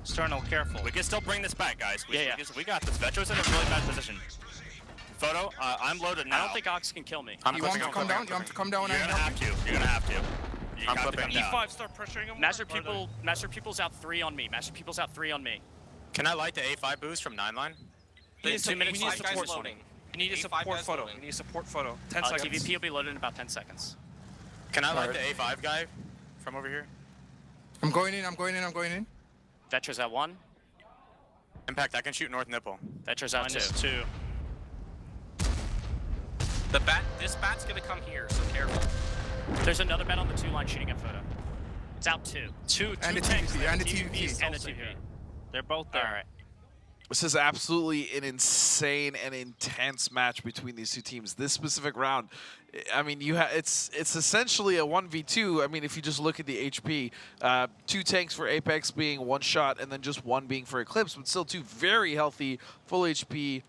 Speaker 16: Sternal, careful.
Speaker 23: We can still bring this back, guys.
Speaker 16: Yeah.
Speaker 23: We got this. Vetro's in a really bad position. Photo, I'm loaded now.
Speaker 16: I don't think Ox can kill me.
Speaker 14: You want me to come down? You want me to come down?
Speaker 23: You're gonna have to. You're gonna have to. You
Speaker 15: I'm
Speaker 23: got to
Speaker 15: clipping.
Speaker 23: come down.
Speaker 16: E5, start pressuring him. Master Pupil's out 3 on me. Master Pupil's out 3 on me.
Speaker 15: Can I light the A5 boost from 9 line?
Speaker 16: We need
Speaker 22: 2 minutes.
Speaker 16: we need
Speaker 22: Five guys
Speaker 16: support
Speaker 22: loading.
Speaker 16: zone.
Speaker 22: We need a support photo. We need a support photo. 10 seconds.
Speaker 16: TVP will be loaded in about 10 seconds.
Speaker 15: Can I light the A5 guy from over here?
Speaker 14: I'm going in. I'm going in. I'm going in.
Speaker 16: Vetra's at 1.
Speaker 15: Impact, I can shoot north nipple.
Speaker 16: Vetra's out 2.
Speaker 22: This bat's gonna come here, so careful.
Speaker 13: There's another bat on the 2 line shooting at photo. It's out 2.
Speaker 16: Two
Speaker 14: And the
Speaker 16: tanks
Speaker 14: TVP,
Speaker 16: there.
Speaker 14: and the
Speaker 16: TVP is
Speaker 14: TVP.
Speaker 13: And the
Speaker 16: also
Speaker 13: TVP.
Speaker 16: here. They're both there.
Speaker 13: All right.
Speaker 2: This is absolutely an insane and intense match between these two teams. This specific round, I mean, it's essentially a 1v2. I mean, if you just look at the HP, 2 tanks for Apex being 1 shot, and then just 1 being for Eclipse, but still 2 very healthy, full HP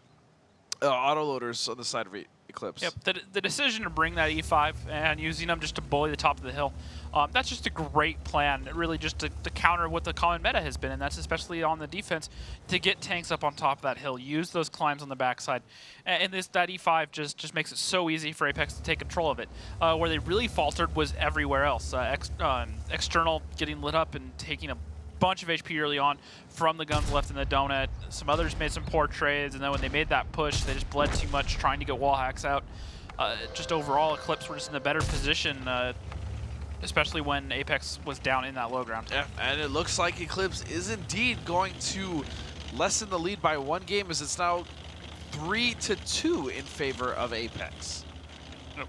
Speaker 2: autoloaders on the side of Eclipse.
Speaker 3: Yep, the decision to bring that E5 and using them just to bully the top of the hill, that's just a great plan, really just to counter what the common meta has been, and that's especially on the defense, to get tanks up on top of that hill, use those climbs on the backside, and that E5 just makes it so easy for Apex to take control of it. Where they really faltered was everywhere else. External getting lit up and taking a bunch of HP early on from the guns left in the donut. Some others made some poor trades, and then when they made that push, they just bled too much trying to get wall hacks out. Just overall, Eclipse were just in a better position, especially when Apex was down in that low ground.
Speaker 2: Yeah, and it looks like Eclipse is indeed going to lessen the lead by 1 game, as it's now 3-2 in favor of Apex.
Speaker 3: Nope.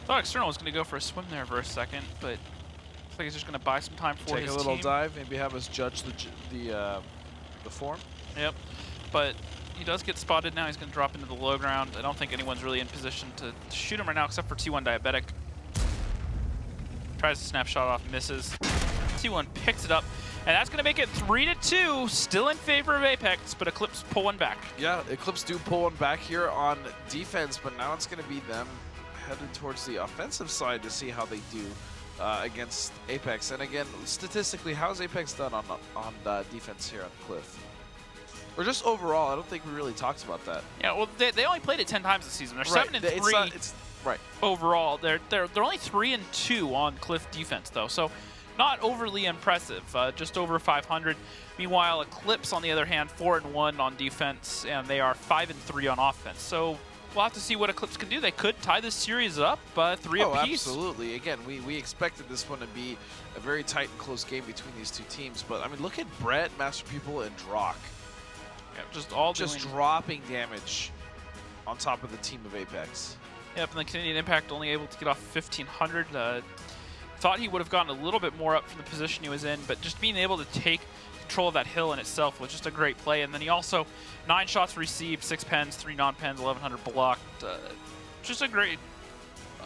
Speaker 3: Thought External was going to go for a swim there for a second, but looks like he's just going to buy some time for his
Speaker 2: Take a little
Speaker 3: team.
Speaker 2: dive, maybe have us judge the form.
Speaker 3: Yep, but he does get spotted now. He's going to drop into the low ground. I don't think anyone's really in position to shoot him right now, except for T1 Diabetic. Tries to snapshot off, misses. T1 picks it up, and that's going to make it 3-2, still in favor of Apex, but Eclipse pull 1 back.
Speaker 2: Yeah, Eclipse do pull 1 back here on defense, but now it's going to be them headed towards the offensive side to see how they do against Apex. And again, statistically, how's Apex done on defense here on Cliff? Or just overall? I don't think we really talked about that.
Speaker 3: Yeah, well, they only played it 10 times this season. They're 7-3
Speaker 2: right.
Speaker 3: overall. They're only 3-2 on Cliff defense though, so not overly impressive. Just over 500. Meanwhile, Eclipse on the other hand, 4-1 on defense, and they are 5-3 on offense. So we'll have to see what Eclipse can do. They could tie this series up 3 apiece.
Speaker 2: Absolutely. Again, we expected this one to be a very tight and close game between these two teams. But I mean, look at Brett, Master Pupil, and Drock.
Speaker 3: Yeah,
Speaker 2: just dropping damage on top of the team of Apex.
Speaker 3: Yep, and the Canadian Impact only able to get off 1,500. Thought he would have gotten a little bit more up from the position he was in, but just being able to take control of that hill in itself was just a great play. And then he also 9 shots received, 6 pens, 3 non-pens, 1,100 blocked. Just a great.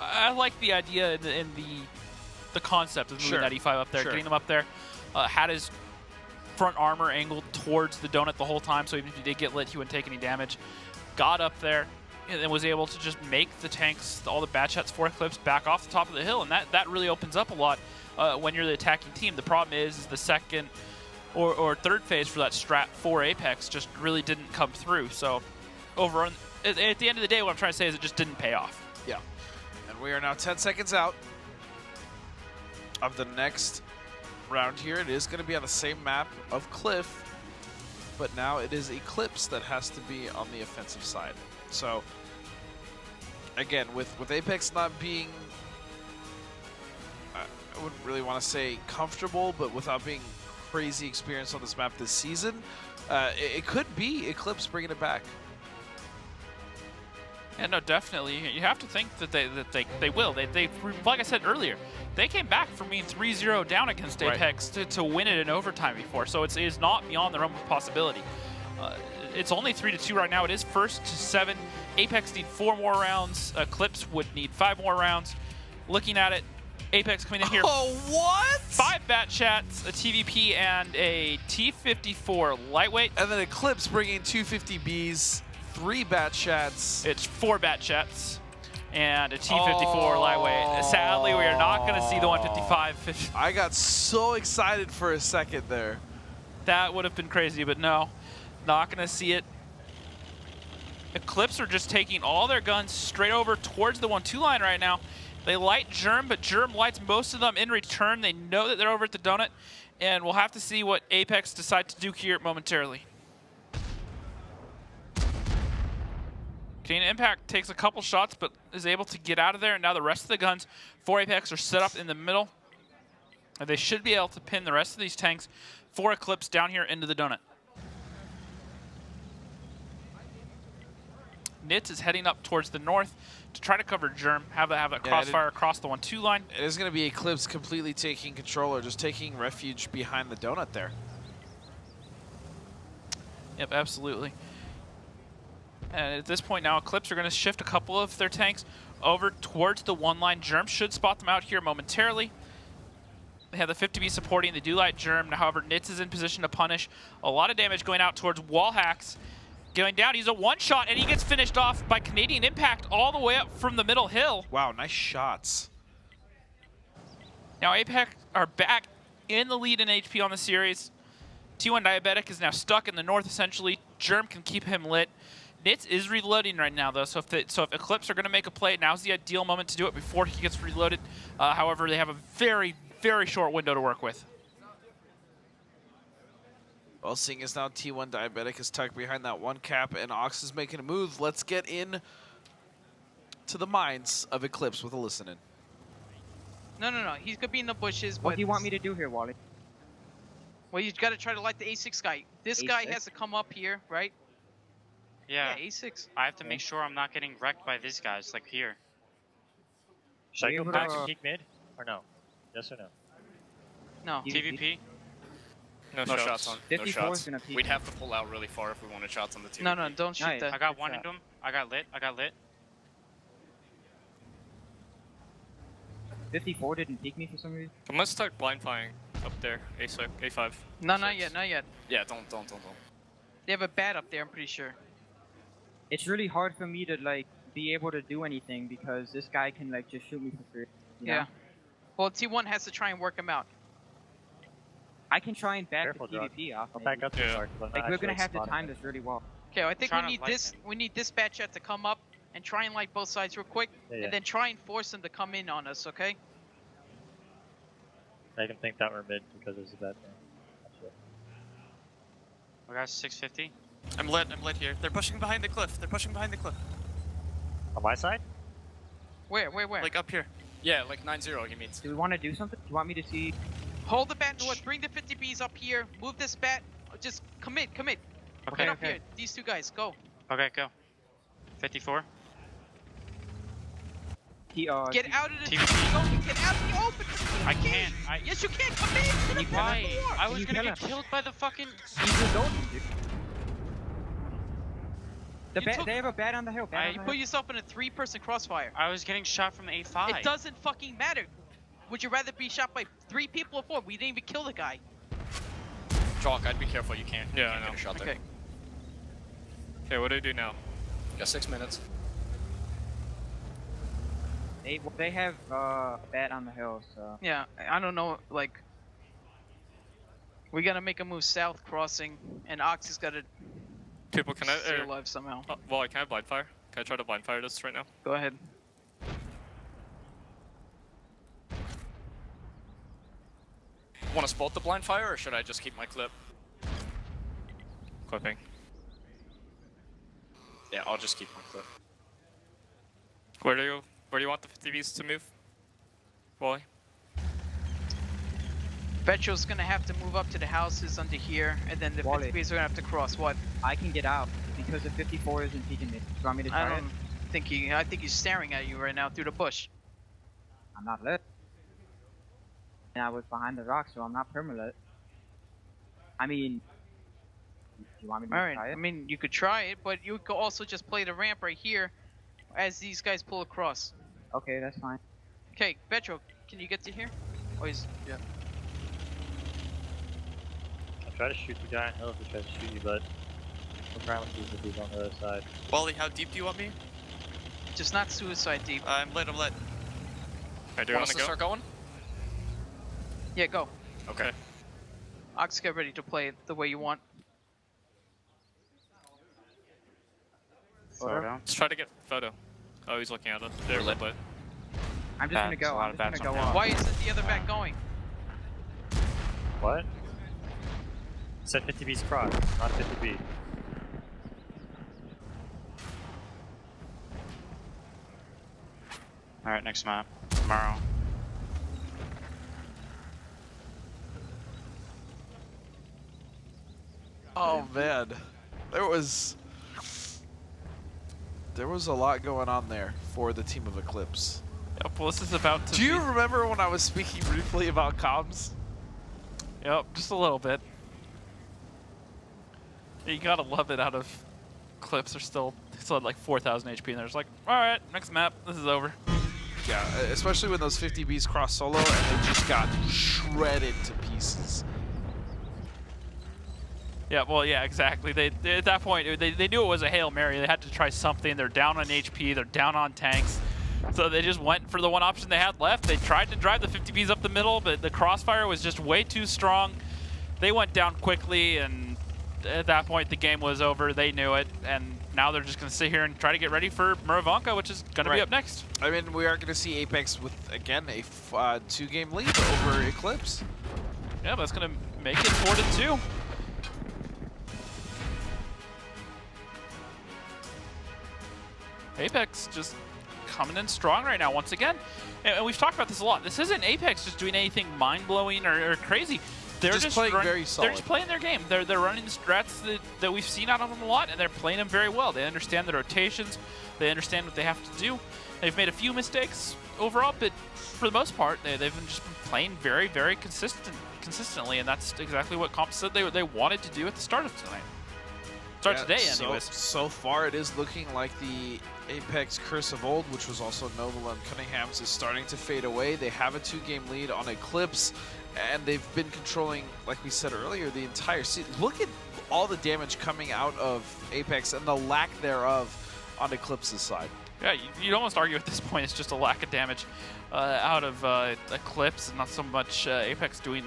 Speaker 3: I like the idea in the concept of moving that E5 up there, getting him up there. Had his front armor angled towards the donut the whole time, so even if he did get lit, he wouldn't take any damage. Got up there and was able to just make the tanks, all the bad shots for Eclipse, back off the top of the hill, and that really opens up a lot when you're the attacking team. The problem is the second or third phase for that strat for Apex just really didn't come through. So at the end of the day, what I'm trying to say is it just didn't pay off.
Speaker 2: Yeah, and we are now 10 seconds out of the next round here. It is going to be on the same map of Cliff, but now it is Eclipse that has to be on the offensive side. So again, with Apex not being, I wouldn't really want to say comfortable, but without being crazy experienced on this map this season, it could be Eclipse bringing it back.
Speaker 3: Yeah, no, definitely. You have to think that they will. They like I said earlier, they came back from being 3-0 down against Apex to win it in overtime before. So it is not beyond the realm of possibility. It's only 3-2 right now. It is 1st to 7. Apex need 4 more rounds. Eclipse would need 5 more rounds. Looking at it, Apex coming in here.
Speaker 2: Oh, what?
Speaker 3: 5 bat chats, a TVP, and a T-54 lightweight.
Speaker 2: And then Eclipse bringing 250Bs, 3 bat shots.
Speaker 3: It's 4 bat shots. And a T-54 lightweight. Sadly, we are not going to see the 155.
Speaker 2: I got so excited for a second there.
Speaker 3: That would have been crazy, but no. Not going to see it. Eclipse are just taking all their guns straight over towards the 1-2 line right now. They light Germ, but Germ lights most of them in return. They know that they're over at the donut, and we'll have to see what Apex decide to do here momentarily. Canadian Impact takes a couple shots, but is able to get out of there, and now the rest of the guns for Apex are set up in the middle. And they should be able to pin the rest of these tanks for Eclipse down here into the donut. Nitz is heading up towards the north to try to cover Germ, have that crossfire across the 1-2 line.
Speaker 2: It is going to be Eclipse completely taking control, or just taking refuge behind the donut there.
Speaker 3: Yep, absolutely. And at this point now, Eclipse are going to shift a couple of their tanks over towards the 1 line. Germ should spot them out here momentarily. They have the 50B supporting. They do light Germ. However, Nitz is in position to punish. A lot of damage going out towards wall hacks. Going down, he's a 1-shot, and he gets finished off by Canadian Impact all the way up from the middle hill.
Speaker 2: Wow, nice shots.
Speaker 3: Now Apex are back in the lead in HP on the series. T1 Diabetic is now stuck in the north, essentially. Germ can keep him lit. Nitz is reloading right now, though, so if Eclipse are going to make a play, now's the ideal moment to do it before he gets reloaded. However, they have a very, very short window to work with.
Speaker 2: Well, seeing as now T1 Diabetic is tucked behind that 1 cap and Ox is making a move, let's get in to the minds of Eclipse with a listen in.
Speaker 13: No. He's going to be in the bushes.
Speaker 4: What do you want me to do here, Wally?
Speaker 13: Well, you've got to try to light the A6 guy. This guy has to come up here, right?
Speaker 10: Yeah.
Speaker 13: A6.
Speaker 10: I have to make sure I'm not getting wrecked by these guys, like here.
Speaker 11: Should I go back to peek mid? Or no? Yes or no?
Speaker 13: No.
Speaker 10: TVP?
Speaker 23: No shots on.
Speaker 4: 54 is gonna peek.
Speaker 23: We'd have to pull out really far if we wanted shots on the team.
Speaker 13: No, don't shoot that.
Speaker 10: I got one into him. I got lit.
Speaker 4: 54 didn't peek me for some reason.
Speaker 23: I must start blind firing up there. A6, A5.
Speaker 13: No, not yet.
Speaker 23: Yeah, don't.
Speaker 13: They have a bat up there, I'm pretty sure.
Speaker 4: It's really hard for me to like be able to do anything because this guy can like just shoot me for free. You know?
Speaker 13: Yeah. Well, T1 has to try and work him out.
Speaker 4: I can try and back the TVP off.
Speaker 11: I'll back up
Speaker 4: Like we're gonna have to time this really well.
Speaker 13: Okay, well, I think we need this bat shot to come up and try and light both sides real quick, and then try and force them to come in on us, okay?
Speaker 11: I can think that we're mid because there's a bad thing.
Speaker 10: I got 650.
Speaker 23: I'm lit here. They're pushing behind the cliff.
Speaker 11: On my side?
Speaker 13: Where?
Speaker 23: Like up here. Yeah, like 9-0 he means.
Speaker 4: Do we want to do something? Do you want me to see?
Speaker 13: Hold the bat north, bring the 50Bs up here, move this bat, just commit.
Speaker 10: Okay,
Speaker 13: Get up here, these 2 guys, go.
Speaker 10: Okay, go. 54.
Speaker 13: Get out of the open, get out of the open!
Speaker 10: I can't.
Speaker 13: Yes, you can, come in!
Speaker 10: Why? I was gonna get killed by the fucking...
Speaker 4: They have a bat on the hill.
Speaker 13: You put yourself in a 3-person crossfire.
Speaker 10: I was getting shot from A5.
Speaker 13: It doesn't fucking matter. Would you rather be shot by 3 people or 4? We didn't even kill the guy.
Speaker 23: Chalk, I'd be careful. You can't. Yeah, I know. Get a shot there.
Speaker 13: Okay.
Speaker 23: Okay, what do I do now? Got 6 minutes.
Speaker 4: They have a bat on the hill, so.
Speaker 13: Yeah, I don't know, like... We gotta make a move south crossing, and Ox has gotta...
Speaker 23: People, can
Speaker 13: stay alive somehow.
Speaker 23: Well, can I blind fire? Can I try to blind fire this right now?
Speaker 13: Go ahead.
Speaker 23: Want to spot the blind fire, or should I just keep my clip? Clipping. Yeah, I'll just keep my clip. Where do you want the 50Bs to move, Wally?
Speaker 13: Petro's gonna have to move up to the houses under here, and then the 50Bs are gonna have to cross. What?
Speaker 4: I can get out because the 54 isn't peeking me. Do you want me to try it?
Speaker 13: I think he's staring at you right now through the bush.
Speaker 4: I'm not lit. And I was behind the rock, so I'm not permalit. I mean, do you want me to try it?
Speaker 13: I mean, you could try it, but you could also just play the ramp right here as these guys pull across.
Speaker 4: Okay, that's fine.
Speaker 13: Okay, Petro, can you get to here? Oh, yeah.
Speaker 11: I'll try to shoot the guy on hill if he tries to shoot you, but
Speaker 19: We're trying to use the deep on the other side.
Speaker 23: Wally, how deep do you want me?
Speaker 13: Just not suicide deep.
Speaker 23: I'm lit. Alright, do you
Speaker 22: Want
Speaker 23: want
Speaker 22: us
Speaker 23: to
Speaker 22: to
Speaker 23: go?
Speaker 22: start going?
Speaker 13: Yeah, go.
Speaker 23: Okay.
Speaker 13: Ox, get ready to play it the way you want.
Speaker 23: Let's try to get photo. Oh, he's looking at us. They're lit.
Speaker 4: I'm just gonna go. I'm just gonna go on.
Speaker 13: Why isn't the other back going?
Speaker 19: What? Set 50B's cross, not 50B.
Speaker 10: Alright, next map. Tomorrow.
Speaker 2: Oh man, there was a lot going on there for the team of Eclipse.
Speaker 3: Yep, well, this is about to
Speaker 2: Do you remember when I was speaking briefly about comms?
Speaker 3: Yep, just a little bit. You gotta love it out of Clips. They're still at like 4,000 HP, and they're just like, all right, next map, this is over.
Speaker 2: Yeah, especially when those 50Bs cross solo and they just got shredded to pieces.
Speaker 3: Yeah, well, yeah, exactly. They at that point, they knew it was a Hail Mary. They had to try something. They're down on HP. They're down on tanks. So they just went for the one option they had left. They tried to drive the 50Bs up the middle, but the crossfire was just way too strong. They went down quickly, and at that point, the game was over. They knew it, and now they're just going to sit here and try to get ready for Muravanka, which is going to be up next.
Speaker 2: I mean, we are going to see Apex with, again, a 2-game lead over Eclipse.
Speaker 3: Yeah, that's going to make it 4-2. Apex just coming in strong right now once again. And we've talked about this a lot. This isn't Apex just doing anything mind-blowing or crazy. They're just
Speaker 2: playing very solid.
Speaker 3: They're just playing their game. They're running the strats that we've seen out of them a lot, and they're playing them very well. They understand the rotations. They understand what they have to do. They've made a few mistakes overall, but for the most part, they've just been playing very, very consistently, and that's exactly what Comp said they wanted to do at the start of tonight. Today, anyways.
Speaker 2: So far, it is looking like the Apex curse of old, which was also Noble and Cunningham's, is starting to fade away. They have a 2-game lead on Eclipse, and they've been controlling, like we said earlier, the entire season. Look at all the damage coming out of Apex and the lack thereof on Eclipse's side.
Speaker 3: Yeah, you'd almost argue at this point it's just a lack of damage out of Eclipse, and not so much Apex doing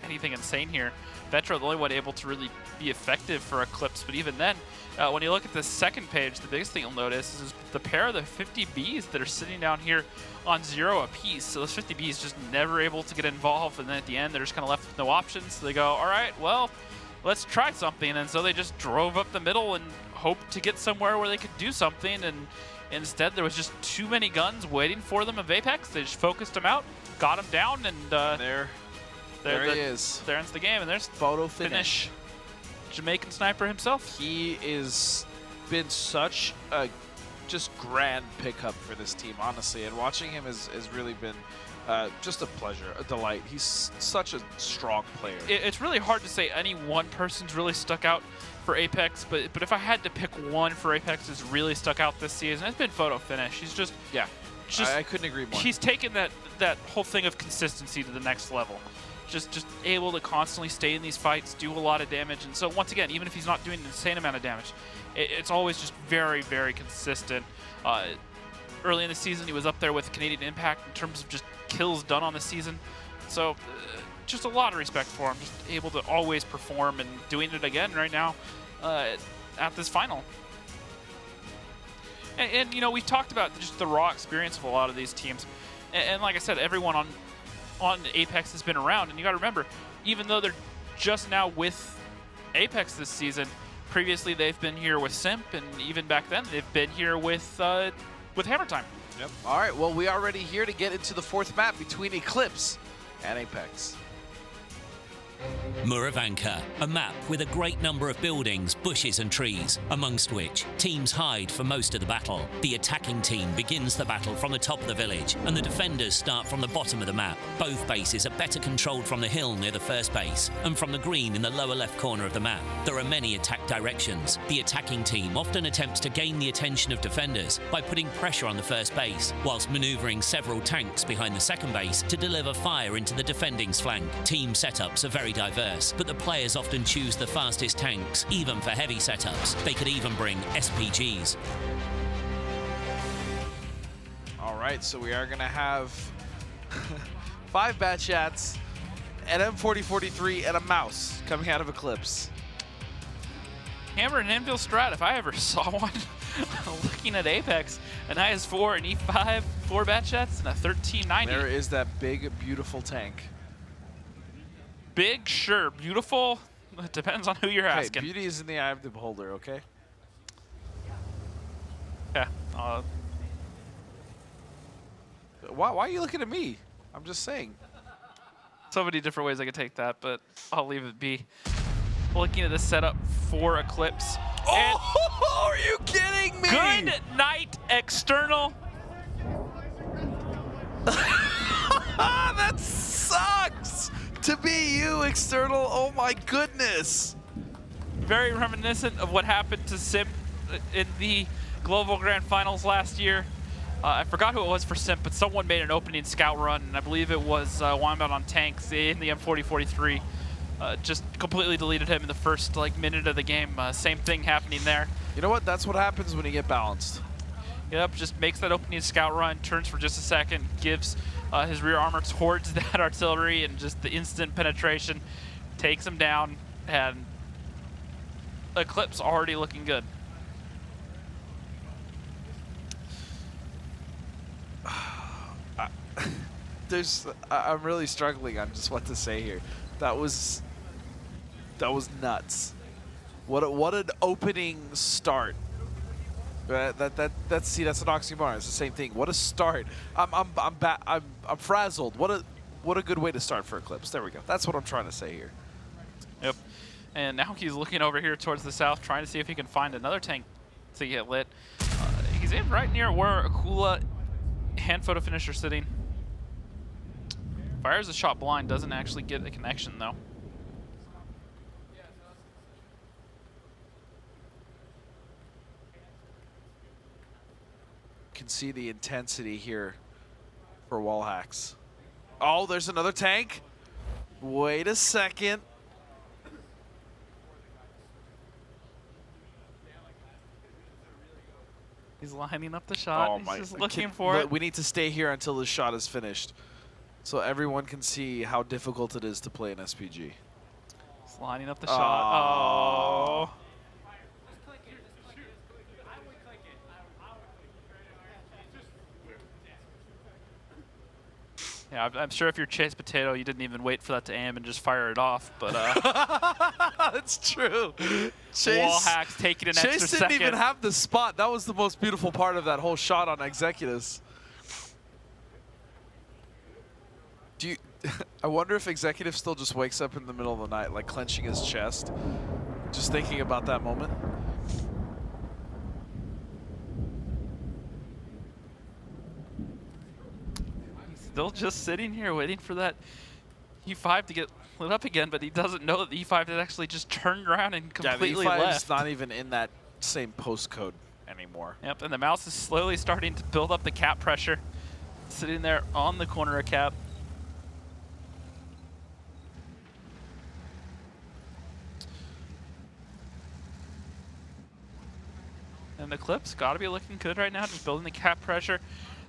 Speaker 3: anything insane here. Vetro, the only one able to really be effective for Eclipse, but even then, when you look at the second page, the biggest thing you'll notice is the pair of the 50Bs that are sitting down here on 0 apiece. So those 50Bs just never able to get involved, and then at the end, they're just kind of left with no options. So they go, all right, well, let's try something. And so they just drove up the middle and hoped to get somewhere where they could do something, and instead there was just too many guns waiting for them of Apex. They just focused them out, got them down, and
Speaker 2: there he is.
Speaker 3: There ends the game, and there's
Speaker 2: photo finish.
Speaker 3: Jamaican sniper himself.
Speaker 2: He is been such a just grand pickup for this team, honestly, and watching him has really been just a pleasure, a delight. He's such a strong player.
Speaker 3: It's really hard to say any one person's really stuck out for Apex, but if I had to pick one for Apex that's really stuck out this season, it's been photo finish. He's just
Speaker 2: I couldn't agree more.
Speaker 3: He's taken that whole thing of consistency to the next level. Just able to constantly stay in these fights, do a lot of damage, and so once again, even if he's not doing an insane amount of damage, it's always just very, very consistent. Early in the season, he was up there with Canadian Impact in terms of just kills done on the season. So just a lot of respect for him, just able to always perform and doing it again right now at this final. And you know, we've talked about just the raw experience of a lot of these teams, and like I said, everyone on Apex has been around, and you got to remember, even though they're just now with Apex this season, previously they've been here with Simp, and even back then they've been here with Hammer Time.
Speaker 2: Yep. All right. Well, we are ready here to get into the 4th map between Eclipse and Apex.
Speaker 8: Muravanka, a map with a great number of buildings, bushes and trees, amongst which teams hide for most of the battle. The attacking team begins the battle from the top of the village, and the defenders start from the bottom of the map. Both bases are better controlled from the hill near the first base, and from the green in the lower left corner of the map. There are many attack directions. The attacking team often attempts to gain the attention of defenders by putting pressure on the first base, whilst manoeuvring several tanks behind the second base to deliver fire into the defending's flank. Team setups are very diverse, diverse, but the players often choose the fastest tanks, even for heavy setups. They could even bring SPGs.
Speaker 2: All right, so we are going to have 5 Batchats, an M4043, and a mouse coming out of Eclipse.
Speaker 3: Hammer and Anvil strat, if I ever saw one. Looking at Apex, an IS-4, an E5, 4 Batchats, and a 1390.
Speaker 2: There is that big, beautiful tank.
Speaker 3: Big, sure. Beautiful, it depends on who you're asking.
Speaker 2: Beauty is in the eye of the beholder, okay?
Speaker 3: Yeah.
Speaker 2: Why are you looking at me? I'm just saying.
Speaker 3: So many different ways I could take that, but I'll leave it be. Looking at the setup for Eclipse.
Speaker 2: Oh, are you kidding me?
Speaker 3: Good night, external.
Speaker 2: That sucks to be you, external. Oh my goodness.
Speaker 3: Very reminiscent of what happened to Simp in the Global Grand Finals last year. I forgot who it was for Simp, but someone made an opening scout run, and I believe it was Wombat on tanks in the M4043. Just completely deleted him in the first minute of the game. Same thing happening there.
Speaker 2: You know what? That's what happens when you get balanced.
Speaker 3: Yep, just makes that opening scout run, turns for just a second, gives his rear armor towards that artillery, and just the instant penetration takes him down, and Eclipse already looking good.
Speaker 2: I'm really struggling on just what to say here. That was nuts. What an opening start. That's an oxymoron. It's the same thing. What a start. I'm frazzled. What a good way to start for Eclipse. There we go. That's what I'm trying to say here.
Speaker 3: Yep. And now he's looking over here towards the south, trying to see if he can find another tank to get lit. He's in right near where Akula hand photo finisher sitting. Fires a shot blind, doesn't actually get a connection though.
Speaker 2: Can see the intensity here for wall hacks. Oh, there's another tank. Wait a second.
Speaker 3: He's lining up the shot.
Speaker 2: Oh,
Speaker 3: He's just looking for it.
Speaker 2: We need to stay here until the shot is finished, so everyone can see how difficult it is to play an SPG.
Speaker 3: He's lining up the shot. Oh. Yeah, I'm sure if you're Chase Potato, you didn't even wait for that to aim and just fire it off. But
Speaker 2: that's true.
Speaker 3: Wall hacks taking an extra second.
Speaker 2: Chase didn't even have the spot. That was the most beautiful part of that whole shot on Executives. I wonder if Executive still just wakes up in the middle of the night, like clenching his chest, just thinking about that moment.
Speaker 3: Still just sitting here waiting for that E5 to get lit up again, but he doesn't know that the E5 has actually just turned around and completely
Speaker 2: the E5
Speaker 3: left.
Speaker 2: is not even in that same postcode anymore.
Speaker 3: Yep, and the mouse is slowly starting to build up the cap pressure. Sitting there on the corner of cap. And the Eclipse got to be looking good right now, just building the cap pressure.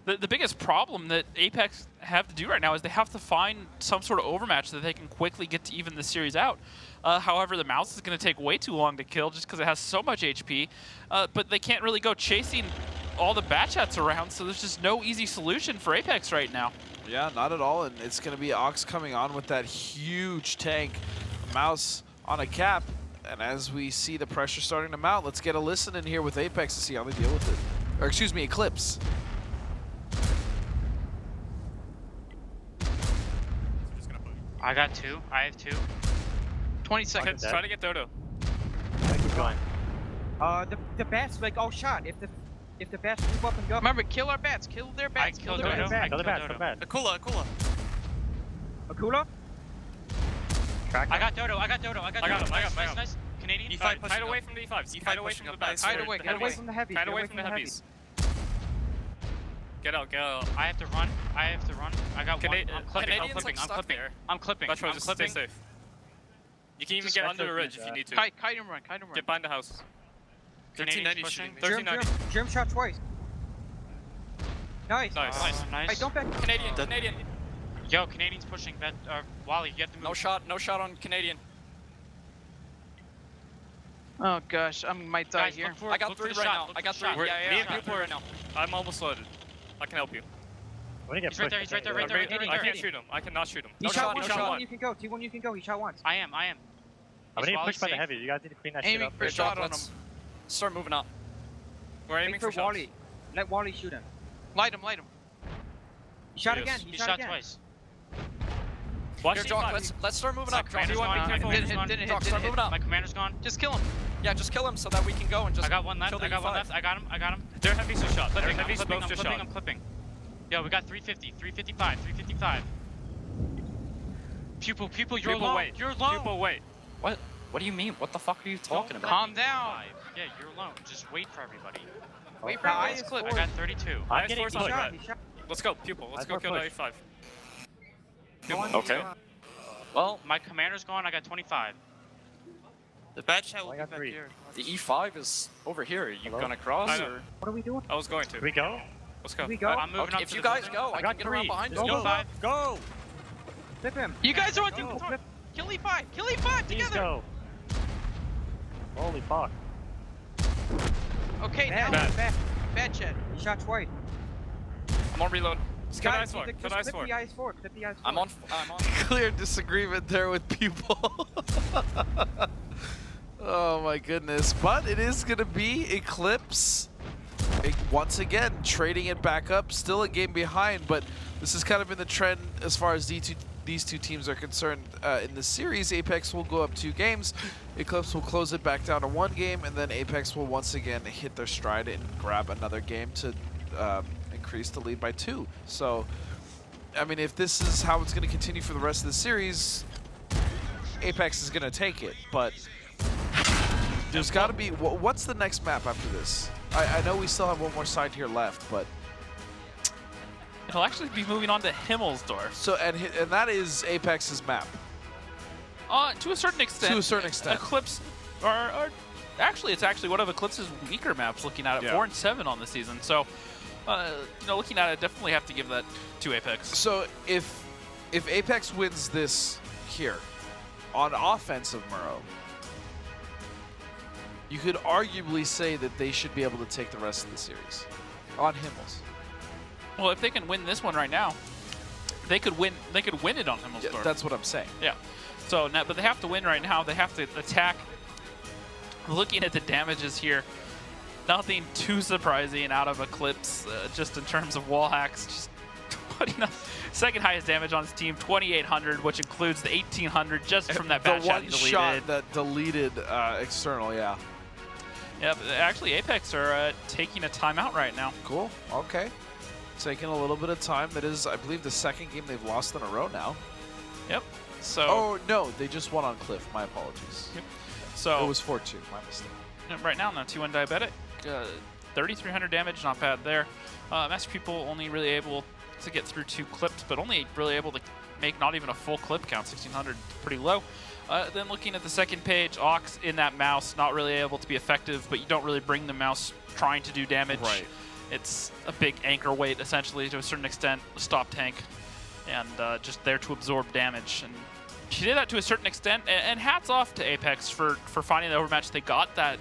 Speaker 3: The biggest problem that Apex have to do right now is they have to find some sort of overmatch so that they can quickly get to even the series out. However, the mouse is going to take way too long to kill just because it has so much HP. But they can't really go chasing all the Batchats around, so there's just no easy solution for Apex right now.
Speaker 2: Yeah, not at all, and it's going to be Ox coming on with that huge tank. Mouse on a cap, and as we see the pressure starting to mount, let's get a listen in here with Apex to see how they deal with it. Or excuse me, Eclipse.
Speaker 9: I got 2. I have 2. 20 seconds.
Speaker 22: Try to get Dodo.
Speaker 4: Keep going. The bats like shot. If the bats move up and go.
Speaker 13: Remember, kill our bats. Kill their bats.
Speaker 9: Kill
Speaker 13: their
Speaker 9: Dodo.
Speaker 13: bats.
Speaker 9: Kill the bats.
Speaker 22: Akula.
Speaker 4: Akula?
Speaker 9: I got Dodo. I got Dodo.
Speaker 22: I got him.
Speaker 9: Nice. Canadian.
Speaker 22: E5 hide away from the E5s. Hide away from the bats.
Speaker 13: Hide away.
Speaker 4: Get away from the heavies.
Speaker 22: Hide away from the heavies. Get out.
Speaker 9: I have to run. I got one. I'm clipping.
Speaker 22: Canadians,
Speaker 9: I'm clipping.
Speaker 22: That's why just stay safe.
Speaker 23: You can even
Speaker 13: Just
Speaker 23: get
Speaker 13: right
Speaker 23: under the
Speaker 13: there,
Speaker 23: ridge if you need to.
Speaker 13: Kite him run, kite him run.
Speaker 23: Get behind the house.
Speaker 9: Canadian's
Speaker 23: 1390
Speaker 9: pushing.
Speaker 23: shooting.
Speaker 4: Germ,
Speaker 23: 1390.
Speaker 4: germ shot twice. Nice.
Speaker 23: Nice.
Speaker 9: Nice.
Speaker 4: Hey, don't back.
Speaker 6: Canadian, Canadian.
Speaker 9: Yo, Canadian's pushing. Wally, you have to move.
Speaker 6: No shot on Canadian.
Speaker 13: Oh gosh, I might die
Speaker 9: Guys,
Speaker 13: here.
Speaker 9: look for,
Speaker 6: I got
Speaker 9: look
Speaker 6: 3
Speaker 9: for the
Speaker 6: right
Speaker 9: shot,
Speaker 6: now.
Speaker 9: look
Speaker 6: I got
Speaker 9: for the
Speaker 6: 3.
Speaker 9: shot.
Speaker 6: Yeah,
Speaker 23: Me and
Speaker 6: I got
Speaker 23: people
Speaker 6: 3
Speaker 23: are.
Speaker 6: right now.
Speaker 23: I'm almost loaded. I can help you.
Speaker 9: He's right there, he's right there, right there, right there.
Speaker 23: I can't shoot him. I cannot shoot him.
Speaker 4: He
Speaker 23: No
Speaker 4: shot
Speaker 23: shot,
Speaker 4: one.
Speaker 23: no shot.
Speaker 4: T1, you can go. T1, you can go. He shot once.
Speaker 9: I am.
Speaker 17: I'm
Speaker 9: Is
Speaker 17: gonna get
Speaker 9: Wally
Speaker 17: pushed by the
Speaker 9: safe?
Speaker 17: heavy. You guys need to clean that shit
Speaker 13: Aiming
Speaker 17: up.
Speaker 13: for a shot on him.
Speaker 6: Let's start moving up.
Speaker 23: We're aiming
Speaker 4: Wait
Speaker 23: for shots.
Speaker 4: Wally. Let Wally shoot him.
Speaker 13: Light him, light him.
Speaker 4: He shot
Speaker 23: Yes.
Speaker 4: again.
Speaker 9: He
Speaker 4: He
Speaker 9: shot
Speaker 4: shot again.
Speaker 9: twice.
Speaker 23: Watch
Speaker 6: Here,
Speaker 23: the
Speaker 6: Jock,
Speaker 23: five.
Speaker 6: let's start moving
Speaker 9: My
Speaker 6: up. Jock,
Speaker 9: commander's
Speaker 23: T1, be
Speaker 9: gone.
Speaker 23: careful.
Speaker 13: Didn't hit, didn't hit,
Speaker 6: Jock,
Speaker 13: didn't
Speaker 6: start
Speaker 13: hit.
Speaker 6: moving up.
Speaker 9: My commander's gone.
Speaker 13: Just kill him.
Speaker 6: Yeah, just kill him so that we can go and just
Speaker 9: I got one left.
Speaker 6: kill the
Speaker 9: I got one
Speaker 6: E5.
Speaker 9: left. I got him. I got him.
Speaker 23: They're heavy's a shot. They're
Speaker 9: Clipping, I'm
Speaker 23: heavy's
Speaker 9: clipping,
Speaker 23: both
Speaker 9: I'm
Speaker 23: to
Speaker 9: clipping,
Speaker 23: shot.
Speaker 9: I'm clipping. Yo, we got 350, 355, 355. Pupil, you're
Speaker 23: People
Speaker 9: alone.
Speaker 23: wait.
Speaker 9: You're alone.
Speaker 23: People wait.
Speaker 6: What? What do you mean? What the fuck are you talking about?
Speaker 13: Calm down.
Speaker 9: Yeah, you're alone. Just wait for everybody.
Speaker 13: Wait for
Speaker 4: I
Speaker 13: him.
Speaker 4: is
Speaker 13: Clip.
Speaker 9: I got 32.
Speaker 17: I'm
Speaker 23: Nice
Speaker 17: getting
Speaker 23: force
Speaker 4: He
Speaker 23: on
Speaker 17: pushed.
Speaker 23: that.
Speaker 4: shot. He shot.
Speaker 23: Let's go, pupil. Let's
Speaker 17: I
Speaker 23: go
Speaker 17: got
Speaker 23: kill the
Speaker 17: pushed.
Speaker 23: A5.
Speaker 9: Okay.
Speaker 6: Well,
Speaker 9: My commander's gone. I got 25.
Speaker 12: The bad shot will
Speaker 17: I
Speaker 12: be
Speaker 17: got
Speaker 12: back
Speaker 17: 3.
Speaker 12: here.
Speaker 6: the E5 is over here. Are you
Speaker 17: Hello?
Speaker 6: gonna cross
Speaker 23: I know.
Speaker 6: or?
Speaker 4: What are we doing?
Speaker 23: I was going to.
Speaker 17: Here we go.
Speaker 23: Let's go.
Speaker 4: We go.
Speaker 9: I'm moving
Speaker 6: Okay,
Speaker 9: up
Speaker 6: if
Speaker 9: to
Speaker 6: you
Speaker 9: the
Speaker 6: guys
Speaker 9: building.
Speaker 6: go, I
Speaker 17: got
Speaker 6: can get around
Speaker 17: 3.
Speaker 6: behind
Speaker 17: Let's
Speaker 6: you.
Speaker 17: go.
Speaker 9: 5.
Speaker 17: Go.
Speaker 4: Flip him.
Speaker 13: You guys are on
Speaker 17: Go.
Speaker 13: two. Kill E5. Kill E5
Speaker 17: Please
Speaker 13: together.
Speaker 17: go. Holy fuck.
Speaker 13: Okay, now
Speaker 4: Bad.
Speaker 13: bad chat.
Speaker 4: He shot twice.
Speaker 6: I'm on reload.
Speaker 23: Kill
Speaker 4: Guys,
Speaker 23: IS4.
Speaker 4: clip
Speaker 23: Kill
Speaker 4: the
Speaker 23: IS4.
Speaker 4: IS4. Clip the IS4.
Speaker 6: I'm on.
Speaker 2: Clear disagreement there with people. Oh my goodness. But it is going to be Eclipse. Once again, trading it back up. Still a game behind, but this has kind of been the trend as far as these two teams are concerned in the series. Apex will go up 2 games. Eclipse will close it back down to 1 game, and then Apex will once again hit their stride and grab another game to increase the lead by 2. So, I mean, if this is how it's going to continue for the rest of the series, Apex is going to take it. But there's got to be... What's the next map after this? I know we still have one more side here left, but...
Speaker 3: It'll actually be moving on to Himmelsdorf.
Speaker 2: So, and that is Apex's map.
Speaker 3: To a certain extent.
Speaker 2: To a certain extent.
Speaker 3: Eclipse are actually, it's actually one of Eclipse's weaker maps looking at it.
Speaker 2: Yeah.
Speaker 3: 4 and 7 on the season. So, looking at it, definitely have to give that to Apex.
Speaker 2: So if Apex wins this here on offensive Murrow, you could arguably say that they should be able to take the rest of the series on Himmels.
Speaker 3: Well, if they can win this one right now, they could win. They could win it on Himmelsdorf.
Speaker 2: Yeah, that's what I'm saying.
Speaker 3: Yeah. So, now, but they have to win right now. They have to attack. Looking at the damages here, nothing too surprising out of Eclipse, just in terms of wall hacks. Just putting up second highest damage on his team, 2,800, which includes the 1,800 just from that bad
Speaker 2: the
Speaker 3: shot
Speaker 2: one
Speaker 3: he deleted.
Speaker 2: shot that deleted external, yeah.
Speaker 3: Yeah, but actually Apex are taking a timeout right now.
Speaker 2: Cool. Okay. Taking a little bit of time. That is, I believe, the second game they've lost in a row now.
Speaker 3: Yep. So.
Speaker 2: Oh no, they just won on Cliff. My apologies.
Speaker 3: Yep. So
Speaker 2: it was 4-2. My mistake.
Speaker 3: Right now, T1 Diabetic, 3,300 damage, not bad there. Master People only really able to get through 2 clips, but only really able to make not even a full clip count. 1,600, pretty low. Then looking at the second page, Ox in that mouse, not really able to be effective, but you don't really bring the mouse trying to do damage.
Speaker 2: Right.
Speaker 3: It's a big anchor weight, essentially, to a certain extent, stop tank, and just there to absorb damage. And she did that to a certain extent, and hats off to Apex for finding the overmatch. They got that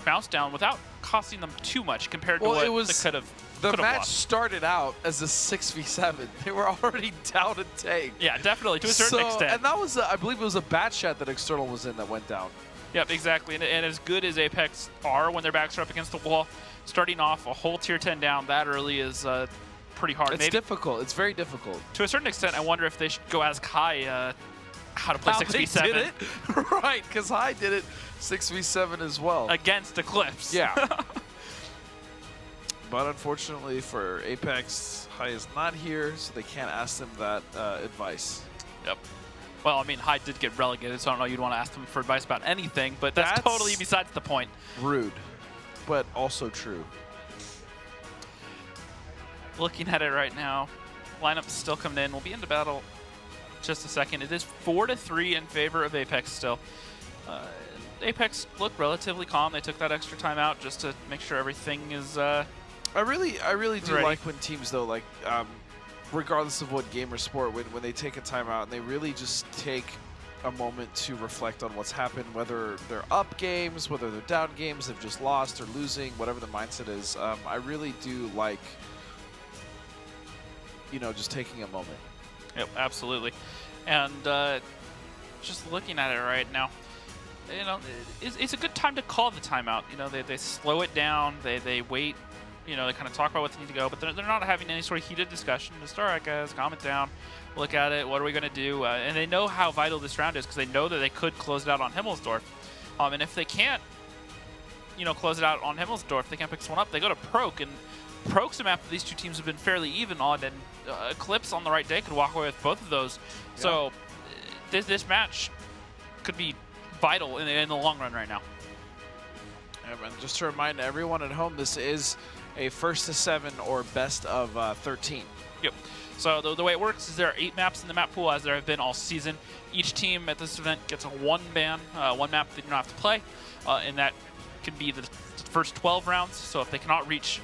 Speaker 3: mouse down without costing them too much compared to what they could have.
Speaker 2: The match started out as a 6v7. They were already down a tank.
Speaker 3: Yeah, definitely, to a certain extent.
Speaker 2: And that was, I believe it was a bat shot that External was in that went down.
Speaker 3: Yep, exactly. And as good as Apex are when their backs are up against the wall, starting off a whole tier 10 down that early is pretty hard.
Speaker 2: It's difficult. It's very difficult.
Speaker 3: To a certain extent, I wonder if they should go ask Kai how to play 6v7.
Speaker 2: They did it? Right, because High did it 6v7 as well.
Speaker 3: Against Eclipse.
Speaker 2: Yeah. But unfortunately for Apex, High is not here, so they can't ask them that advice.
Speaker 3: Yep. Well, I mean, High did get relegated, so I don't know you'd want to ask them for advice about anything, but that's totally besides the point.
Speaker 2: Rude, but also true.
Speaker 3: Looking at it right now, lineup's still coming in. We'll be into battle just a second. It is 4-3 in favor of Apex still. Apex looked relatively calm. They took that extra time out just to make sure everything is
Speaker 2: I really do
Speaker 3: ready.
Speaker 2: like when teams, though, like, regardless of what game or sport, when they take a timeout and they really just take a moment to reflect on what's happened, whether they're up games, whether they're down games, they've just lost or losing, whatever the mindset is. I really do like, you know, just taking a moment.
Speaker 3: Yep, absolutely. And just looking at it right now, you know, it's a good time to call the timeout. You know, they slow it down, they wait, you know, they kind of talk about what they need to go, but they're not having any sort of heated discussion. Just, all right, guys, calm it down, look at it, what are we going to do? And they know how vital this round is because they know that they could close it out on Himmelsdorf. And if they can't, you know, close it out on Himmelsdorf, they can't pick this one up, they go to Proc, and Proc's a map that these two teams have been fairly even on, and Eclipse on the right day could walk away with both of those. Yeah. So this match could be vital in the long run right now.
Speaker 2: And just to remind everyone at home, this is a 1st to 7 or best of 13.
Speaker 3: Yep. So the way it works is there are 8 maps in the map pool, as there have been all season. Each team at this event gets one ban, one map that you don't have to play, and that can be the first 12 rounds. So if they cannot reach,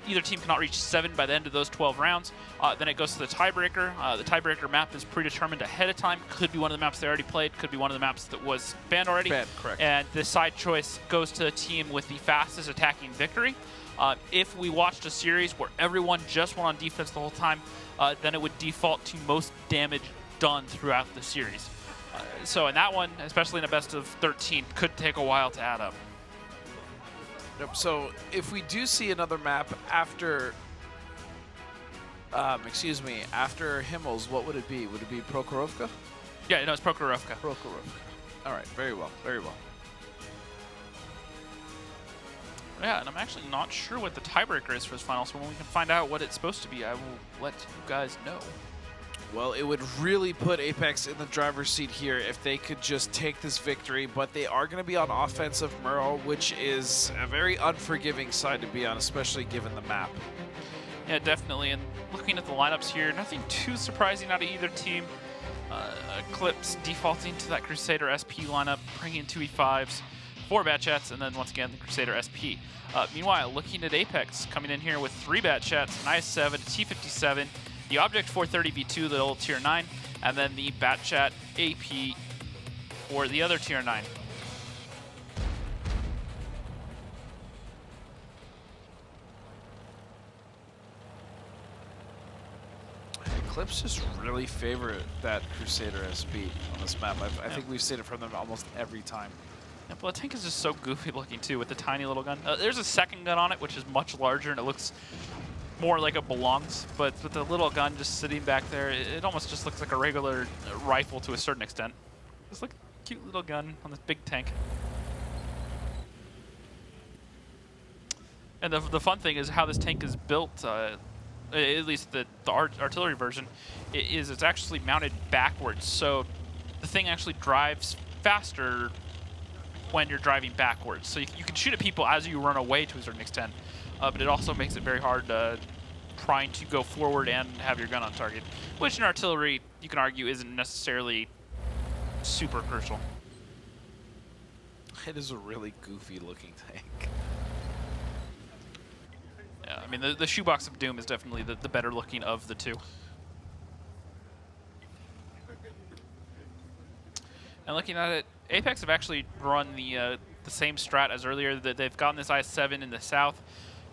Speaker 3: either team cannot reach 7 by the end of those 12 rounds, then it goes to the tiebreaker. The tiebreaker map is predetermined ahead of time. Could be one of the maps they already played, could be one of the maps that was banned already.
Speaker 2: Banned, correct.
Speaker 3: And the side choice goes to the team with the fastest attacking victory. If we watched a series where everyone just went on defense the whole time, then it would default to most damage done throughout the series. So in that one, especially in a best of 13, could take a while to add up.
Speaker 2: Yep. So if we do see another map after, after Himmels, what would it be? Would it be Prokhorovka?
Speaker 3: Yeah, no, it's Prokhorovka.
Speaker 2: Prokhorovka. All right, very well, very well.
Speaker 3: Yeah, and I'm actually not sure what the tiebreaker is for this final, so when we can find out what it's supposed to be, I will let you guys know.
Speaker 2: Well, it would really put Apex in the driver's seat here if they could just take this victory, but they are going to be on offensive Merle, which is a very unforgiving side to be on, especially given the map.
Speaker 3: Yeah, definitely, and looking at the lineups here, nothing too surprising out of either team. Eclipse defaulting to that Crusader SP lineup, bringing in 2 E5s, 4 Batchats, and then once again the Crusader SP. Meanwhile, looking at Apex, coming in here with 3 Batchats, an IS-7, a T-57, the Object 430V2, the old Tier 9, and then the Batchat AP for the other Tier 9.
Speaker 2: Eclipse just really favor that Crusader SP on this map. I think we've seen it from them almost every time.
Speaker 3: Yeah, but the tank is just so goofy looking too with the tiny little gun. There's a second gun on it, which is much larger, and it looks more like it belongs, but with the little gun just sitting back there, it almost just looks like a regular rifle to a certain extent. Just like a cute little gun on this big tank. And the fun thing is how this tank is built, at least the artillery version, it's actually mounted backwards. So the thing actually drives faster when you're driving backwards. So you can shoot at people as you run away to a certain extent. But it also makes it very hard trying to go forward and have your gun on target, which in artillery, you can argue, isn't necessarily super crucial.
Speaker 2: It is a really goofy looking tank.
Speaker 3: Yeah, I mean, the Shoebox of Doom is definitely the better looking of the two. And looking at it, Apex have actually run the same strat as earlier. They've gotten this IS-7 in the south.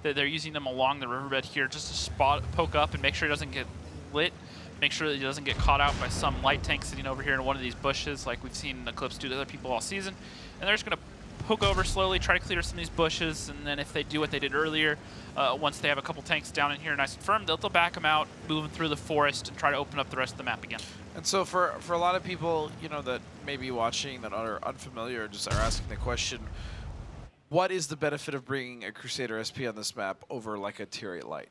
Speaker 3: They're using them along the riverbed here just to poke up and make sure it doesn't get lit, make sure that it doesn't get caught out by some light tank sitting over here in one of these bushes like we've seen Eclipse do to other people all season. And they're just going to poke over slowly, try to clear some of these bushes, and then if they do what they did earlier, once they have a couple tanks down in here nice and firm, they'll back them out, move them through the forest, and try to open up the rest of the map again.
Speaker 2: And so for a lot of people, you know, that may be watching that are unfamiliar, just are asking the question, what is the benefit of bringing a Crusader SP on this map over like a Tier 8 Light?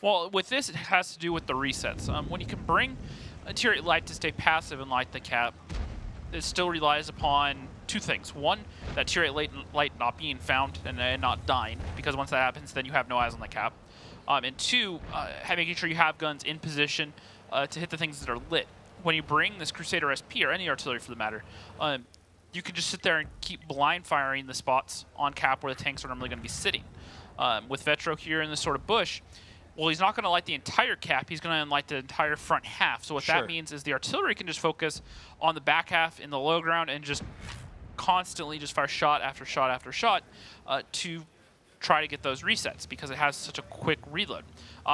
Speaker 3: Well, with this, it has to do with the resets. When you can bring a Tier 8 Light to stay passive and light the cap, it still relies upon 2 things. One, that Tier 8 Light not being found and not dying, because once that happens, then you have no eyes on the cap. And 2, making sure you have guns in position to hit the things that are lit. when you bring this Crusader SP, or any artillery for the matter, you can just sit there and keep blind firing the spots on cap where the tanks are normally going to be sitting. With Vetro here in this sort of bush, well, he's not going to light the entire cap. He's going to light the entire front half. So what that means is the artillery can just focus on the back half in the low ground and just constantly just fire shot after shot after shot to try to get those resets, because it has such a quick reload,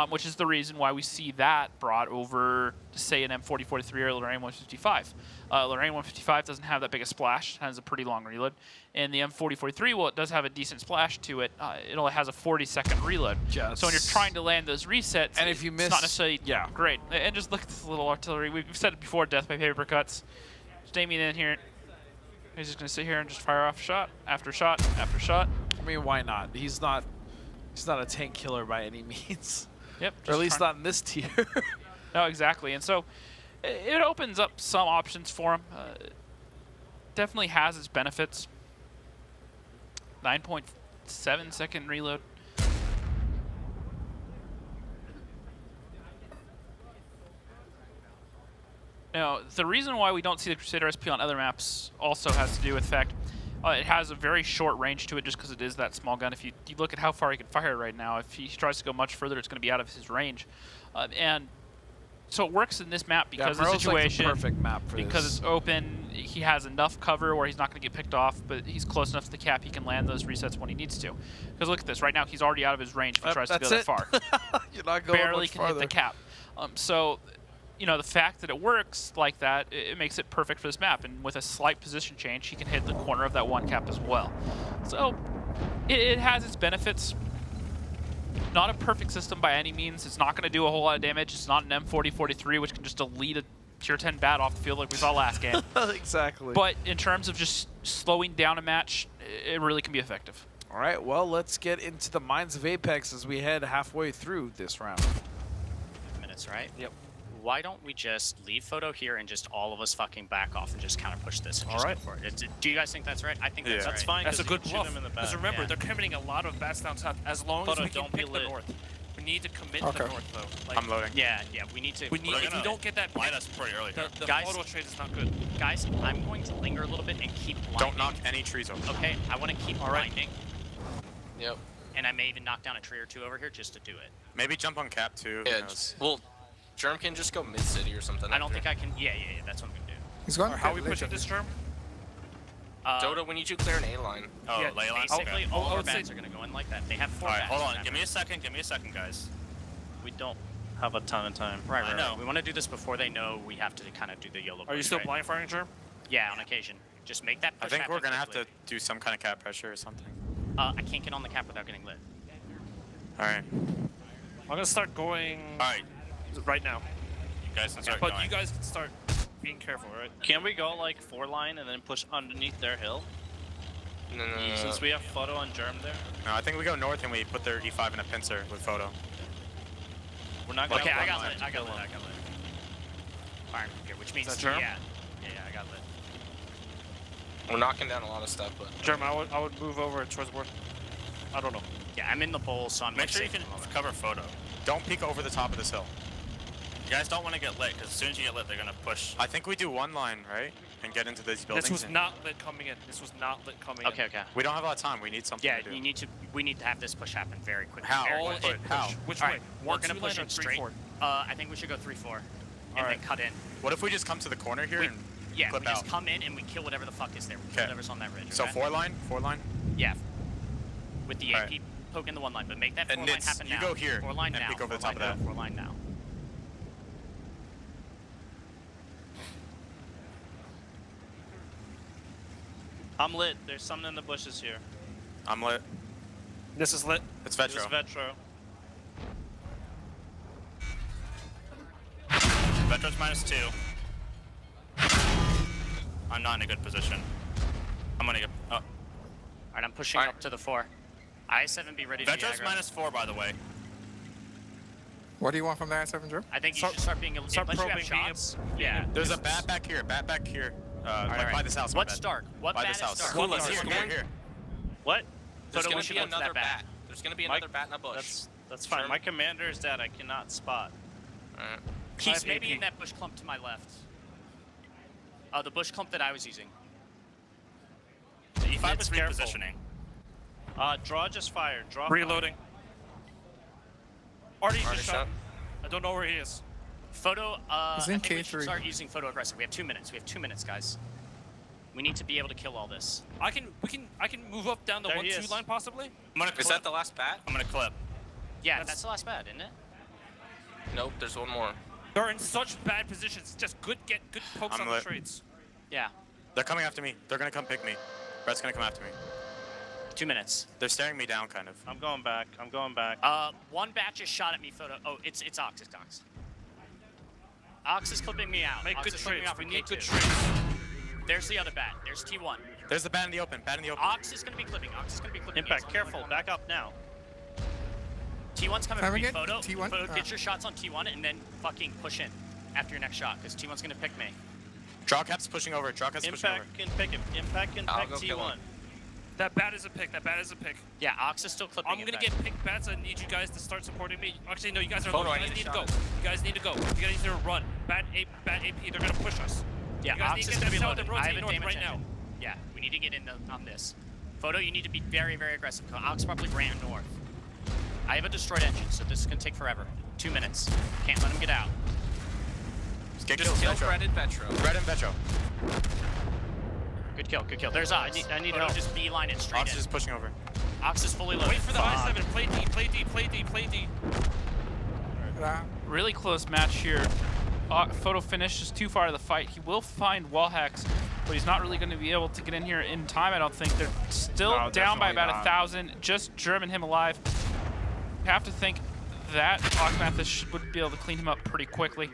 Speaker 3: which is the reason why we see that brought over to, say, an M4043 or Lorraine 155. Lorraine 155 doesn't have that big a splash, it has a pretty long reload. And the M4043, well, it does have a decent splash to it. It only has a 40-second reload.
Speaker 2: Yes.
Speaker 3: So when you're trying to land those resets,
Speaker 2: and if you miss,
Speaker 3: it's not necessarily great. And just look at this little artillery. We've said it before, death by paper cuts. Just aiming in here. He's just going to sit here and just fire off shot after shot after shot.
Speaker 2: I mean, why not? He's not a tank killer by any means.
Speaker 3: Yep.
Speaker 2: Or at least not in this tier.
Speaker 3: No, exactly. And so it opens up some options for him. Definitely has its benefits. 9.7 second reload. Now, the reason why we don't see the Crusader SP on other maps also has to do with the fact it has a very short range to it, just because it is that small gun. If you look at how far he can fire right now, if he tries to go much further, it's going to be out of his range. And so it works in this map because of the situation.
Speaker 2: Like the perfect map for
Speaker 3: because
Speaker 2: this.
Speaker 3: it's open, he has enough cover where he's not going to get picked off, but he's close enough to the cap he can land those resets when he needs to. Because look at this, right now he's already out of his range if he tries to go that far.
Speaker 2: You're not going
Speaker 3: Barely
Speaker 2: much
Speaker 3: can
Speaker 2: farther.
Speaker 3: hit the cap. So, you know, the fact that it works like that, it makes it perfect for this map. And with a slight position change, he can hit the corner of that one cap as well. So it has its benefits. Not a perfect system by any means. It's not going to do a whole lot of damage. It's not an M4043, which can just delete a tier 10 bat off the field like we saw last game.
Speaker 2: Exactly.
Speaker 3: But in terms of just slowing down a match, it really can be effective.
Speaker 2: All right, well, let's get into the Mines of Apex as we head halfway through this round.
Speaker 10: Minutes, right?
Speaker 2: Yep.
Speaker 10: Why don't we just leave photo here and just all of us fucking back off and just counter push this and just go for it? Do you guys think that's right? I think that's right.
Speaker 12: That's fine. That's a good bluff. Because remember, they're committing a lot of bats down south. As long as we can pick the north. We need to commit the north, though. Like,
Speaker 15: I'm loading.
Speaker 10: Yeah, we need to.
Speaker 12: If we don't get that blind, that's pretty early. The photo trade is not good.
Speaker 10: Guys, I'm going to linger a little bit and keep blinding.
Speaker 15: Don't knock any trees over.
Speaker 10: Okay, I want to keep blinding.
Speaker 22: Yep.
Speaker 10: And I may even knock down a tree or two over here just to do it.
Speaker 15: Maybe jump on cap too.
Speaker 22: Yeah, well, Germ can just go mid-city or something.
Speaker 10: I don't think I can. Yeah, that's what I'm going to do.
Speaker 14: He's going.
Speaker 12: How are we pushing this Germ?
Speaker 22: Dota, we need you to clear an A line.
Speaker 12: Oh,
Speaker 10: yeah,
Speaker 12: ley line.
Speaker 10: Basically, all our bats are going to go in like that. They have 4 bats.
Speaker 12: Hold on. Give me a second, guys.
Speaker 17: We don't have a ton of time.
Speaker 10: Right. We want to do this before they know we have to kind of do the YOLO.
Speaker 12: Are you still blind firing, Germ?
Speaker 10: Yeah, on occasion. Just make that push
Speaker 15: I think we're going to have
Speaker 10: quickly.
Speaker 15: to do some kind of cap pressure or something.
Speaker 10: I can't get on the cap without getting lit.
Speaker 15: Alright.
Speaker 12: I'm going to start going right now.
Speaker 17: You guys can start
Speaker 12: But
Speaker 17: going.
Speaker 12: you guys can start being careful, right?
Speaker 17: Can we go like 4 line and then push underneath their hill?
Speaker 22: No.
Speaker 17: Since we have photo on Germ there?
Speaker 15: No, I think we go north and we put their E5 in a pincer with photo.
Speaker 17: We're not going to
Speaker 10: I got lit. Firing from here, which means
Speaker 12: Germ?
Speaker 10: Yeah, I got lit.
Speaker 22: We're knocking down a lot of stuff, but...
Speaker 12: Germ, I would move over towards board. I don't know.
Speaker 10: Yeah, I'm in the bowl, so I'm
Speaker 12: Make sure you can cover photo.
Speaker 15: Don't peek over the top of this hill.
Speaker 12: You guys don't want to get lit, because as soon as you get lit, they're going to push.
Speaker 15: I think we do 1 line, right? And get into these buildings.
Speaker 12: This was not lit coming in.
Speaker 10: Okay.
Speaker 15: We don't have a lot of time. We need something to do.
Speaker 10: We need to have this push happen very quickly.
Speaker 15: How?
Speaker 10: Very
Speaker 15: What?
Speaker 10: quickly.
Speaker 15: How?
Speaker 12: Which
Speaker 10: All
Speaker 12: way?
Speaker 10: right, we're going to push in
Speaker 12: 3-4?
Speaker 10: straight. I think we should go 3-4 and then cut in.
Speaker 15: What if we just come to the corner here and
Speaker 10: Yeah,
Speaker 15: clip
Speaker 10: we just
Speaker 15: out?
Speaker 10: come in and we kill whatever the fuck is there. We kill whatever's on that ridge.
Speaker 15: So
Speaker 10: okay?
Speaker 15: 4 line? 4 line?
Speaker 10: Yeah. With the
Speaker 15: All
Speaker 10: AP poking the 1 line, but make that
Speaker 15: And
Speaker 10: 4 line
Speaker 15: Nitz,
Speaker 10: happen
Speaker 15: you
Speaker 10: now.
Speaker 15: go here
Speaker 10: 4 line
Speaker 15: and
Speaker 10: now.
Speaker 15: peek over the
Speaker 10: 4
Speaker 15: top
Speaker 10: line
Speaker 15: of
Speaker 10: now,
Speaker 15: that.
Speaker 10: 4 line now.
Speaker 17: I'm lit. There's something in the bushes here.
Speaker 15: I'm lit.
Speaker 12: This is lit.
Speaker 15: It's
Speaker 17: This is
Speaker 15: Vetro.
Speaker 17: Vetro.
Speaker 12: Vetro's -2. I'm not in a good position. I'm going to get... Oh.
Speaker 10: Alright, I'm pushing up to the 4. I7 be ready to be
Speaker 12: Vetro's
Speaker 10: aggro.
Speaker 12: -4, by the way.
Speaker 14: What do you want from the I7 Germ?
Speaker 10: I think you should start being able to...
Speaker 12: Start
Speaker 10: Unless you have
Speaker 12: probing
Speaker 10: shots. Yeah.
Speaker 15: There's a bat back here. Bat back here. Like by this house. my
Speaker 10: What's
Speaker 15: bad.
Speaker 10: dark? What
Speaker 15: by
Speaker 10: bat
Speaker 15: this
Speaker 10: is
Speaker 15: house.
Speaker 10: dark?
Speaker 15: Cool,
Speaker 10: What
Speaker 15: here,
Speaker 10: bat is
Speaker 15: here,
Speaker 10: dark?
Speaker 15: here.
Speaker 17: What?
Speaker 22: There's
Speaker 10: Photo
Speaker 22: going
Speaker 10: we
Speaker 22: to
Speaker 10: should
Speaker 22: be
Speaker 10: go to that
Speaker 22: another
Speaker 10: bat.
Speaker 22: bat. There's going to be another bat in a bush.
Speaker 17: That's fine. My commander is dead. I cannot spot.
Speaker 22: Alright.
Speaker 10: He's maybe in that bush clump to my left.
Speaker 16: The bush clump that I was using.
Speaker 17: If I was
Speaker 16: careful.
Speaker 17: repositioning. Draw just fired. Draw.
Speaker 12: Reloading. Already
Speaker 17: Already
Speaker 12: just
Speaker 17: shot.
Speaker 12: shot. I don't know where he is.
Speaker 16: Photo.
Speaker 14: He's in
Speaker 16: I think we should
Speaker 14: K3.
Speaker 16: start using photo aggressive. We have 2 minutes. We have 2 minutes, guys. We need to be able to kill all this.
Speaker 12: I can move up down the
Speaker 17: There he
Speaker 12: 1-2
Speaker 17: is.
Speaker 12: line possibly.
Speaker 17: I'm gonna clip. Is that the last bat? I'm gonna clip.
Speaker 16: Yeah, that's the last bat, isn't it?
Speaker 17: Nope, there's one more.
Speaker 12: They're in such bad positions. Just get good pokes
Speaker 15: I'm
Speaker 12: on the
Speaker 15: lit.
Speaker 12: trades.
Speaker 16: Yeah.
Speaker 15: They're coming after me. They're gonna come pick me. Brett's gonna come after me.
Speaker 16: 2 minutes.
Speaker 15: They're staring me down, kind of.
Speaker 17: I'm going back. I'm going back.
Speaker 16: One bat just shot at me. Photo. Oh, it's Ox. It's Ox. Ox is clipping me out.
Speaker 12: Make
Speaker 16: Ox
Speaker 12: good
Speaker 16: is clipping me
Speaker 12: trades.
Speaker 16: out
Speaker 12: We
Speaker 16: for
Speaker 12: need
Speaker 16: K2.
Speaker 12: good trades.
Speaker 16: There's the other bat. There's T1.
Speaker 15: There's the bat in the open. Bat in the open.
Speaker 16: Ox is gonna be clipping. Ox is gonna be clipping.
Speaker 17: Impact, careful. Back up now.
Speaker 16: T1's coming
Speaker 14: Time
Speaker 16: for me.
Speaker 14: again?
Speaker 16: Photo.
Speaker 14: T1?
Speaker 16: Photo, get your shots on T1 and then fucking push in after your next shot because T1's gonna pick me.
Speaker 15: Draw cap's pushing over. Draw cap's pushing over.
Speaker 17: Impact can pick him. Impact can
Speaker 22: I'll
Speaker 17: pick
Speaker 22: go kill
Speaker 17: T1.
Speaker 22: him.
Speaker 12: That bat is a pick. That bat is a pick.
Speaker 16: Yeah, Ox is still clipping.
Speaker 12: I'm gonna
Speaker 16: Impact.
Speaker 12: get pick bats. I need you guys to start supporting me. Actually, no, you guys are
Speaker 22: Photo,
Speaker 12: low.
Speaker 22: I
Speaker 12: You guys
Speaker 22: need
Speaker 12: need
Speaker 22: a
Speaker 12: to go.
Speaker 22: shot.
Speaker 12: You guys need to go. You guys need to run. Bat AP. They're gonna push us.
Speaker 16: Yeah,
Speaker 12: you guys
Speaker 16: Ox
Speaker 12: need
Speaker 16: is
Speaker 12: to
Speaker 16: gonna
Speaker 12: get
Speaker 16: be
Speaker 12: south
Speaker 16: loaded.
Speaker 12: and
Speaker 16: I have
Speaker 12: rotate
Speaker 16: a
Speaker 12: north
Speaker 16: damage
Speaker 12: right now.
Speaker 16: engine. Yeah, we need to get in on this. Photo, you need to be very, very aggressive. Ox probably ran north. I have a destroyed engine, so this is gonna take forever. 2 minutes. Can't let him get out.
Speaker 15: Get
Speaker 22: Just
Speaker 15: kills.
Speaker 22: kill
Speaker 15: Vetro.
Speaker 22: Brett and Vetro.
Speaker 15: Brett and Vetro.
Speaker 16: Good kill, good kill. There's Ox.
Speaker 17: I need
Speaker 16: Photo
Speaker 17: help.
Speaker 16: just beeline it straight
Speaker 15: Ox
Speaker 16: in.
Speaker 15: is pushing over.
Speaker 16: Ox is fully loaded.
Speaker 12: Wait for the high 7. Play D. Play D. Play D. Play D.
Speaker 3: Really close match here. Photo finish is too far to the fight. He will find wall hacks, but he's not really going to be able to get in here in time, I don't think. They're still
Speaker 2: No,
Speaker 3: down by
Speaker 2: definitely
Speaker 3: about
Speaker 2: not.
Speaker 3: 1,000, just German him alive. You have to think that Mathis would be able to clean him up pretty quickly.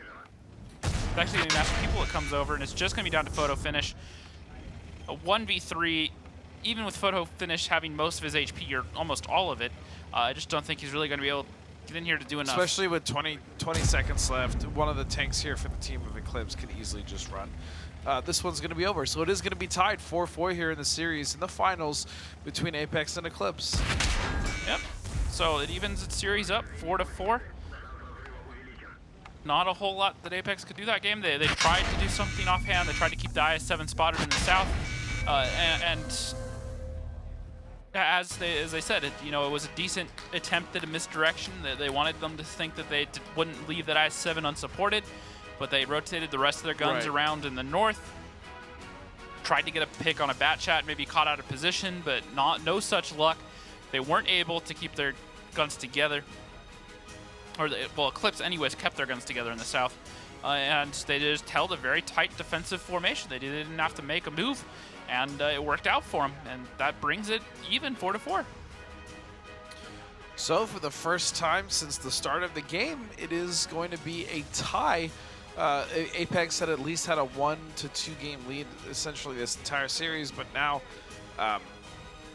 Speaker 3: It's actually going to be Master People that comes over, and it's just going to be down to Photo finish. A 1v3, even with Photo finish having most of his HP, or almost all of it, I just don't think he's really going to be able to get in here to do enough.
Speaker 2: Especially with 20 seconds left, one of the tanks here for the team of Eclipse could easily just run. This one's going to be over, so it is going to be tied 4-4 here in the series in the finals between Apex and Eclipse.
Speaker 3: Yep. So it evens its series up 4-4. Not a whole lot that Apex could do that game. They tried to do something offhand. They tried to keep the IS-7 spotted in the south, and as they said, it was a decent attempt at a misdirection. They wanted them to think that they wouldn't leave that IS-7 unsupported, but they rotated the rest of their guns around in the north. Tried to get a pick on a bat chat, maybe caught out of position, but no such luck. They weren't able to keep their guns together. Well, Eclipse anyways kept their guns together in the south. And they just held a very tight defensive formation. They didn't have to make a move, and it worked out for them. And that brings it even 4-4.
Speaker 2: So for the first time since the start of the game, it is going to be a tie. Apex had at least had a 1 to 2 game lead essentially this entire series, but now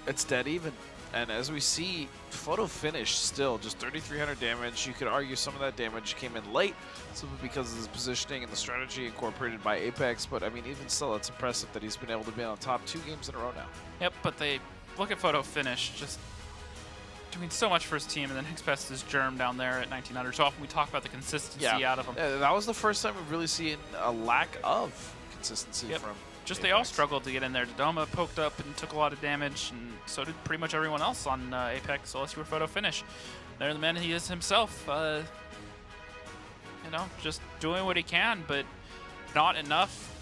Speaker 2: it's dead even. And as we see, Photo finish still just 3,300 damage. You could argue some of that damage came in late, simply because of the positioning and the strategy incorporated by Apex. But I mean, even still, it's impressive that he's been able to be on top 2 games in a row now.
Speaker 3: Yep, but they look at Photo finish, just doing so much for his team, and then next best is Germ down there at 1,900. So often we talk about the consistency out of him.
Speaker 2: Yeah, that was the first time we've really seen a lack of consistency from
Speaker 3: Just
Speaker 2: Apex.
Speaker 3: they all struggled to get in there. Dodoma poked up and took a lot of damage, and so did pretty much everyone else on Apex, unless you were Photo finish. They're the man he is himself. Just doing what he can, but not enough.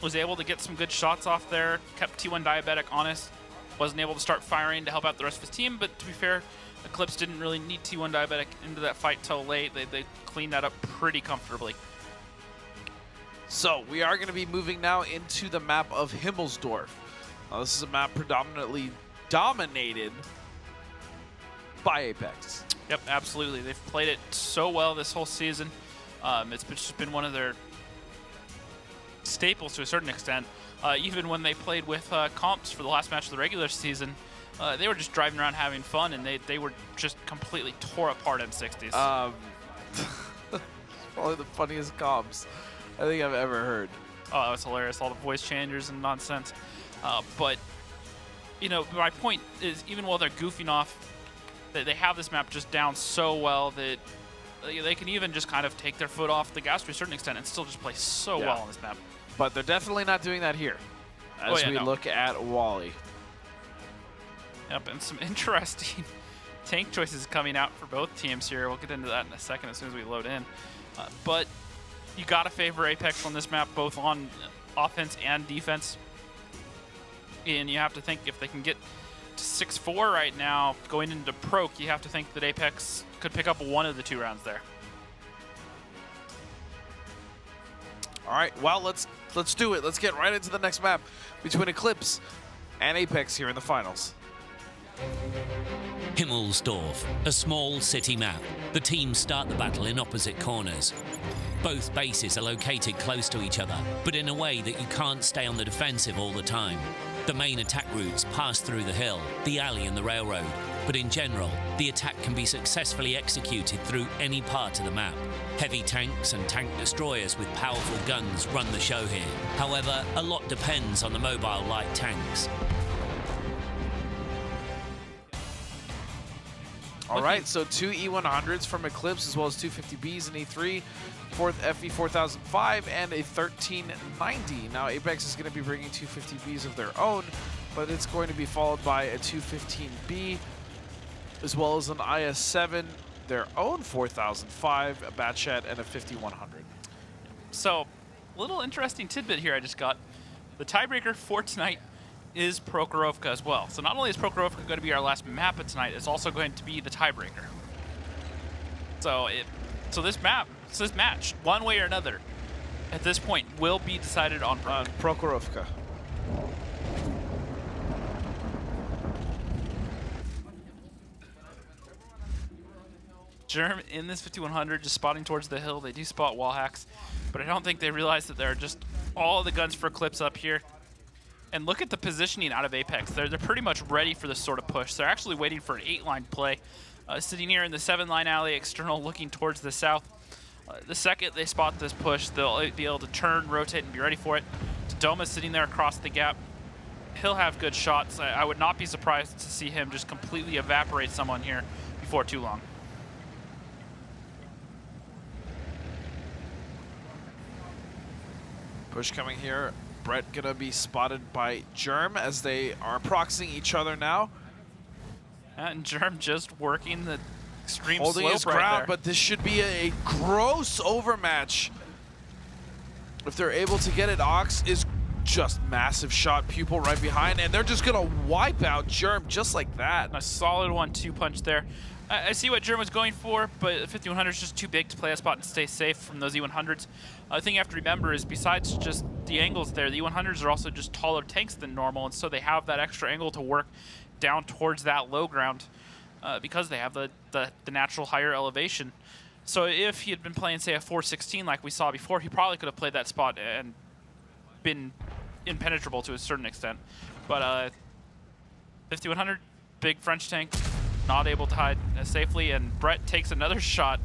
Speaker 3: Was able to get some good shots off there, kept T1 Diabetic honest. Wasn't able to start firing to help out the rest of his team, but to be fair, Eclipse didn't really need T1 Diabetic into that fight till late. They cleaned that up pretty comfortably.
Speaker 2: So we are going to be moving now into the map of Himmelsdorf. Now, this is a map predominantly dominated by Apex.
Speaker 3: Yep, absolutely. They've played it so well this whole season. It's just been one of their staples to a certain extent. Even when they played with comps for the last match of the regular season, they were just driving around having fun, and they were just completely tore apart M60s.
Speaker 2: Probably the funniest comps I think I've ever heard.
Speaker 3: Oh, that was hilarious. All the voice changers and nonsense. But, my point is, even while they're goofing off, they have this map just down so well that they can even just kind of take their foot off the gas to a certain extent and still just play so well on this map.
Speaker 2: But they're definitely not doing that here as we look at Wally.
Speaker 3: Yep, and some interesting tank choices coming out for both teams here. We'll get into that in a second as soon as we load in. But you got to favor Apex on this map, both on offense and defense. And you have to think if they can get to 6-4 right now, going into Proc, you have to think that Apex could pick up one of the 2 rounds there.
Speaker 2: All right, well, let's do it. Let's get right into the next map between Eclipse and Apex here in the finals.
Speaker 8: Himmelsdorf, a small city map. The teams start the battle in opposite corners. Both bases are located close to each other, but in a way that you can't stay on the defensive all the time. The main attack routes pass through the hill, the alley and the railroad, but in general, the attack can be successfully executed through any part of the map. Heavy tanks and tank destroyers with powerful guns run the show here. However, a lot depends on the mobile light tanks.
Speaker 2: All right, so 2 E100s from Eclipse, as well as 2 50Bs and E3, 4th FE 4005, and a 1390. Now, Apex is going to be bringing 2 50Bs of their own, but it's going to be followed by a 215B, as well as an IS-7, their own 4005, a Batchat, and a 5100.
Speaker 3: So, little interesting tidbit here I just got. The tiebreaker for tonight is Prokhorovka as well. So not only is Prokhorovka going to be our last map of tonight, it's also going to be the tiebreaker. So this match, one way or another, at this point, will be decided on
Speaker 2: Prokhorovka.
Speaker 3: Germ in this 5100 just spotting towards the hill. They do spot wall hacks, but I don't think they realize that there are just all the guns for Eclipse up here. And look at the positioning out of Apex. They're pretty much ready for this sort of push. They're actually waiting for an 8-line play. Sitting here in the 7-line alley, external looking towards the south. The second they spot this push, they'll be able to turn, rotate, and be ready for it. Doma's sitting there across the gap. He'll have good shots. I would not be surprised to see him just completely evaporate someone here before too long.
Speaker 2: Push coming here. Brett gonna be spotted by Germ as they are proxying each other now.
Speaker 3: And Germ just working the extreme
Speaker 2: holding
Speaker 3: slope
Speaker 2: his
Speaker 3: right
Speaker 2: ground,
Speaker 3: there.
Speaker 2: but this should be a gross overmatch. If they're able to get it, Ox is just massive shot, pupil right behind, and they're just gonna wipe out Germ just like that.
Speaker 3: A solid 1-2 punch there. I see what Germ was going for, but 5100 is just too big to play a spot and stay safe from those E100s. The thing you have to remember is besides just the angles there, the E100s are also just taller tanks than normal, and so they have that extra angle to work down towards that low ground because they have the natural higher elevation. So if he had been playing, say, a 416 like we saw before, he probably could have played that spot and been impenetrable to a certain extent. But 5100, big French tank, not able to hide safely, and Brett takes another shot.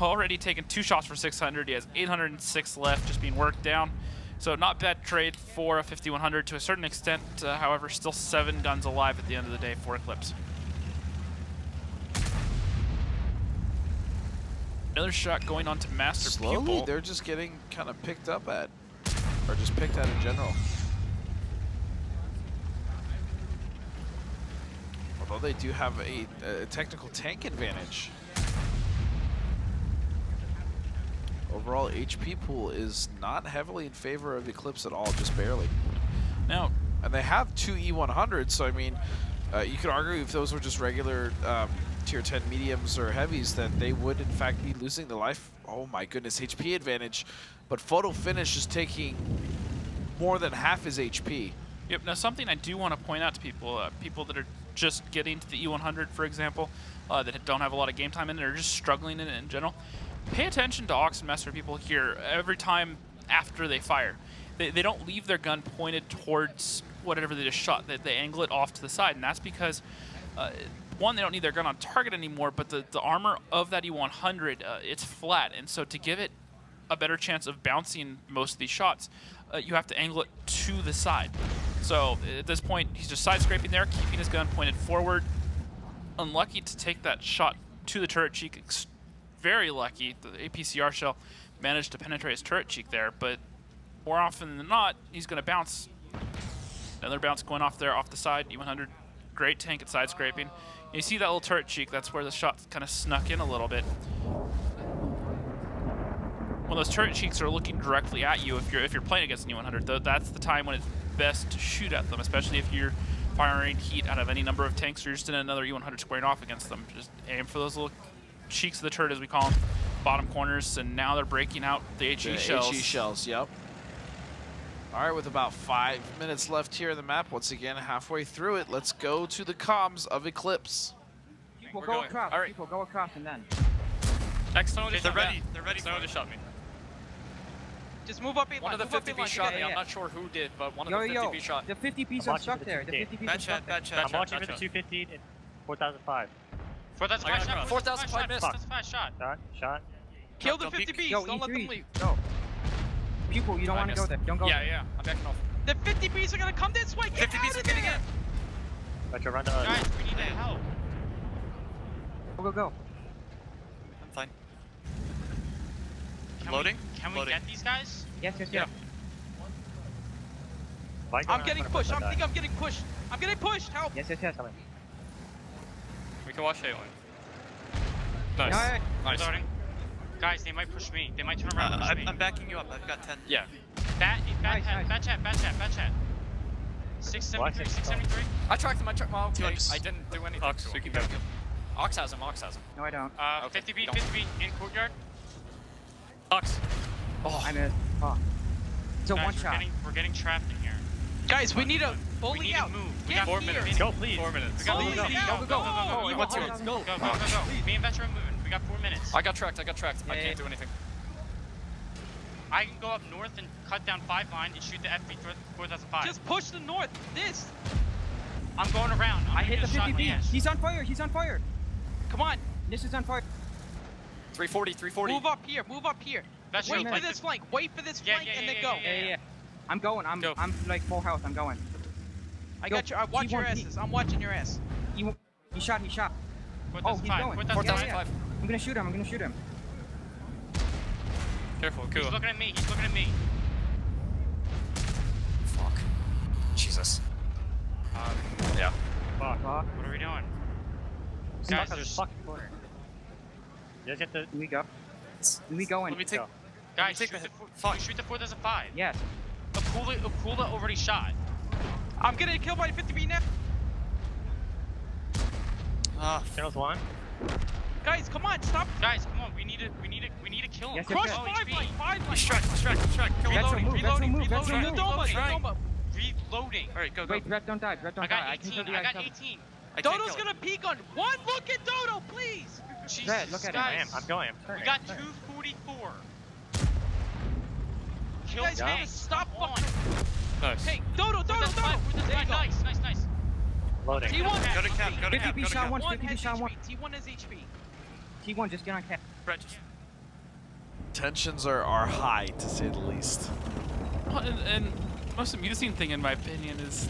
Speaker 3: Already taken 2 shots for 600. He has 806 left, just being worked down. So not bad trade for a 5100 to a certain extent. However, still 7 guns alive at the end of the day for Eclipse. Another shot going on to Master
Speaker 2: Slowly,
Speaker 3: Pupil.
Speaker 2: they're just getting kind of picked up at, or just picked at in general. Although they do have a technical tank advantage. Overall, HP pool is not heavily in favor of Eclipse at all, just barely.
Speaker 3: Now,
Speaker 2: and they have 2 E100s, so I mean, you could argue if those were just regular tier 10 mediums or heavies, that they would in fact be losing the life. Oh my goodness, HP advantage. But Photo Finish is taking more than half his HP.
Speaker 3: Yep, now something I do want to point out to people, people that are just getting to the E100, for example, that don't have a lot of game time in it, or just struggling in it in general. Pay attention to Ox and Master People here every time after they fire. They don't leave their gun pointed towards whatever they just shot. They angle it off to the side, and that's because, one, they don't need their gun on target anymore, but the armor of that E100, it's flat, and so to give it a better chance of bouncing most of these shots, you have to angle it to the side. So at this point, he's just side scraping there, keeping his gun pointed forward. Unlucky to take that shot to the turret cheek. Very lucky. The APCR shell managed to penetrate his turret cheek there, but more often than not, he's going to bounce. Another bounce going off there, off the side. E100, great tank at side scraping. And you see that little turret cheek, that's where the shot kind of snuck in a little bit. When those turret cheeks are looking directly at you, if you're playing against an E100, that's the time when it's best to shoot at them, especially if you're firing heat out of any number of tanks or you're just in another E100 squaring off against them. Just aim for those little cheeks of the turret, as we call them, bottom corners, and now they're breaking out the HE shells.
Speaker 2: HE shells, yep. All right, with about 5 minutes left here in the map, once again, halfway through it, let's go to the comms of Eclipse.
Speaker 4: People go across. All right. People go across and then.
Speaker 23: Someone just shot me. They're ready. Someone just shot me.
Speaker 13: Just move up.
Speaker 6: One of the 50B shot me. I'm not sure who did, but one of the 50B shot.
Speaker 4: The 50Bs are stuck there. The 50Bs are stuck there.
Speaker 23: I'm watching for the 215 and 4005.
Speaker 16: 4005 shot.
Speaker 6: 4005 missed.
Speaker 16: 4005 shot.
Speaker 11: Shot.
Speaker 13: Kill the 50Bs.
Speaker 4: Yo,
Speaker 13: Don't let them
Speaker 4: E3.
Speaker 13: leave.
Speaker 4: Go. People, you don't want to go there. Don't go there.
Speaker 6: Yeah, I'm backing off.
Speaker 13: The 50Bs are gonna come this way. Get 50Bs are getting in.
Speaker 11: Let you run to us.
Speaker 16: Guys, we need to help.
Speaker 4: Go.
Speaker 23: I'm fine.
Speaker 16: Loading? Can we get these guys?
Speaker 4: Yes.
Speaker 13: I'm getting pushed. I think I'm getting pushed. I'm getting pushed. Help.
Speaker 4: Yes.
Speaker 23: We can watch A1.
Speaker 4: Nice.
Speaker 23: Nice.
Speaker 16: Loading. Guys, they might push me. They might turn around and push me.
Speaker 23: I'm backing you up. I've got 10.
Speaker 6: Yeah.
Speaker 16: Bat chat. 673, 673.
Speaker 6: I tracked him. Well, okay. I didn't do anything.
Speaker 23: Ox, we can back him.
Speaker 6: Ox has him.
Speaker 4: No, I don't.
Speaker 16: 50B in courtyard.
Speaker 23: Ox.
Speaker 4: Oh, I missed. Oh. It's a
Speaker 16: Guys,
Speaker 4: one shot.
Speaker 16: We're getting trapped in here.
Speaker 13: Guys, we need to
Speaker 16: We need
Speaker 13: out.
Speaker 16: to move. We
Speaker 13: Get
Speaker 16: got 4
Speaker 13: here.
Speaker 16: minutes.
Speaker 23: Go, please. 4 minutes.
Speaker 16: We got
Speaker 13: Go.
Speaker 16: Me and Vetch are moving. We got 4 minutes.
Speaker 6: I got tracked. I can't do anything.
Speaker 16: I can go up north and cut down 5 line and shoot the FB 4005.
Speaker 13: Just push the north. This.
Speaker 16: I'm going around.
Speaker 4: I hit the 50B.
Speaker 16: Yes.
Speaker 4: He's on fire.
Speaker 13: Come on.
Speaker 4: This is on fire.
Speaker 6: 340.
Speaker 13: Move up here.
Speaker 16: Vetch,
Speaker 13: Wait for this flank. And then go.
Speaker 4: Yeah. I'm going. I'm like full health. I'm going.
Speaker 13: I got you. I watch your asses. I'm watching your ass.
Speaker 4: He shot. Oh, he's going.
Speaker 6: 4005.
Speaker 4: I'm gonna shoot him.
Speaker 23: Careful, cool.
Speaker 16: He's looking at me.
Speaker 20: Fuck. Jesus.
Speaker 23: Yeah.
Speaker 11: Fuck.
Speaker 16: What are we doing? Guys, there's
Speaker 11: fucking corner. You guys have to.
Speaker 4: Do we go in?
Speaker 23: Let me take.
Speaker 16: Guys,
Speaker 23: take
Speaker 16: shoot
Speaker 23: the
Speaker 16: the 4005.
Speaker 4: Yes.
Speaker 16: Akula already shot.
Speaker 13: I'm getting killed by the 50B now.
Speaker 11: Channels 1.
Speaker 13: Guys, come on, stop.
Speaker 16: Guys, come on. We need to kill him.
Speaker 4: Yes,
Speaker 13: Crush
Speaker 4: yes.
Speaker 13: 5 line.
Speaker 23: Distract.
Speaker 16: Reloading.
Speaker 4: Let's
Speaker 13: Reloading. Doma.
Speaker 16: Reloading.
Speaker 23: All right, go.
Speaker 4: Wait, Brett, don't die.
Speaker 16: I got 18. I got 18.
Speaker 13: Dodo's gonna peek on one. Look at Dodo, please.
Speaker 16: Jesus,
Speaker 4: Brett, look at him.
Speaker 16: guys.
Speaker 11: I'm going.
Speaker 16: We got 244. Kill
Speaker 13: Guys,
Speaker 16: tank.
Speaker 13: hey, stop
Speaker 16: on.
Speaker 23: Nice.
Speaker 13: Hey, Dodo. There you go.
Speaker 16: Nice.
Speaker 11: Loading.
Speaker 13: T1
Speaker 23: Go to cap.
Speaker 4: 50B shot one.
Speaker 13: 1
Speaker 4: 50B
Speaker 13: has
Speaker 4: shot one.
Speaker 13: HP. T1 has HP.
Speaker 4: T1, just get on cap.
Speaker 23: Brett, just
Speaker 2: Tensions are high, to say the least.
Speaker 3: Well, and the most amusing thing, in my opinion, is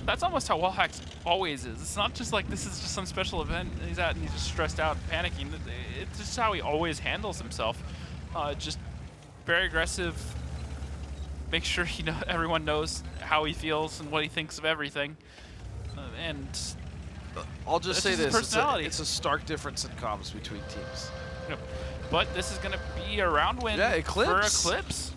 Speaker 3: that's almost how Wallhacks always is. It's not just like this is just some special event he's at and he's just stressed out and panicking. It's just how he always handles himself. Just very aggressive. Make sure everyone knows how he feels and what he thinks of everything. And
Speaker 2: I'll just say
Speaker 3: his
Speaker 2: this:
Speaker 3: personality.
Speaker 2: it's a stark difference in comms between teams.
Speaker 3: Yep. But this is going to be a round win
Speaker 2: Yeah,
Speaker 3: for
Speaker 2: Eclipse.
Speaker 3: Eclipse.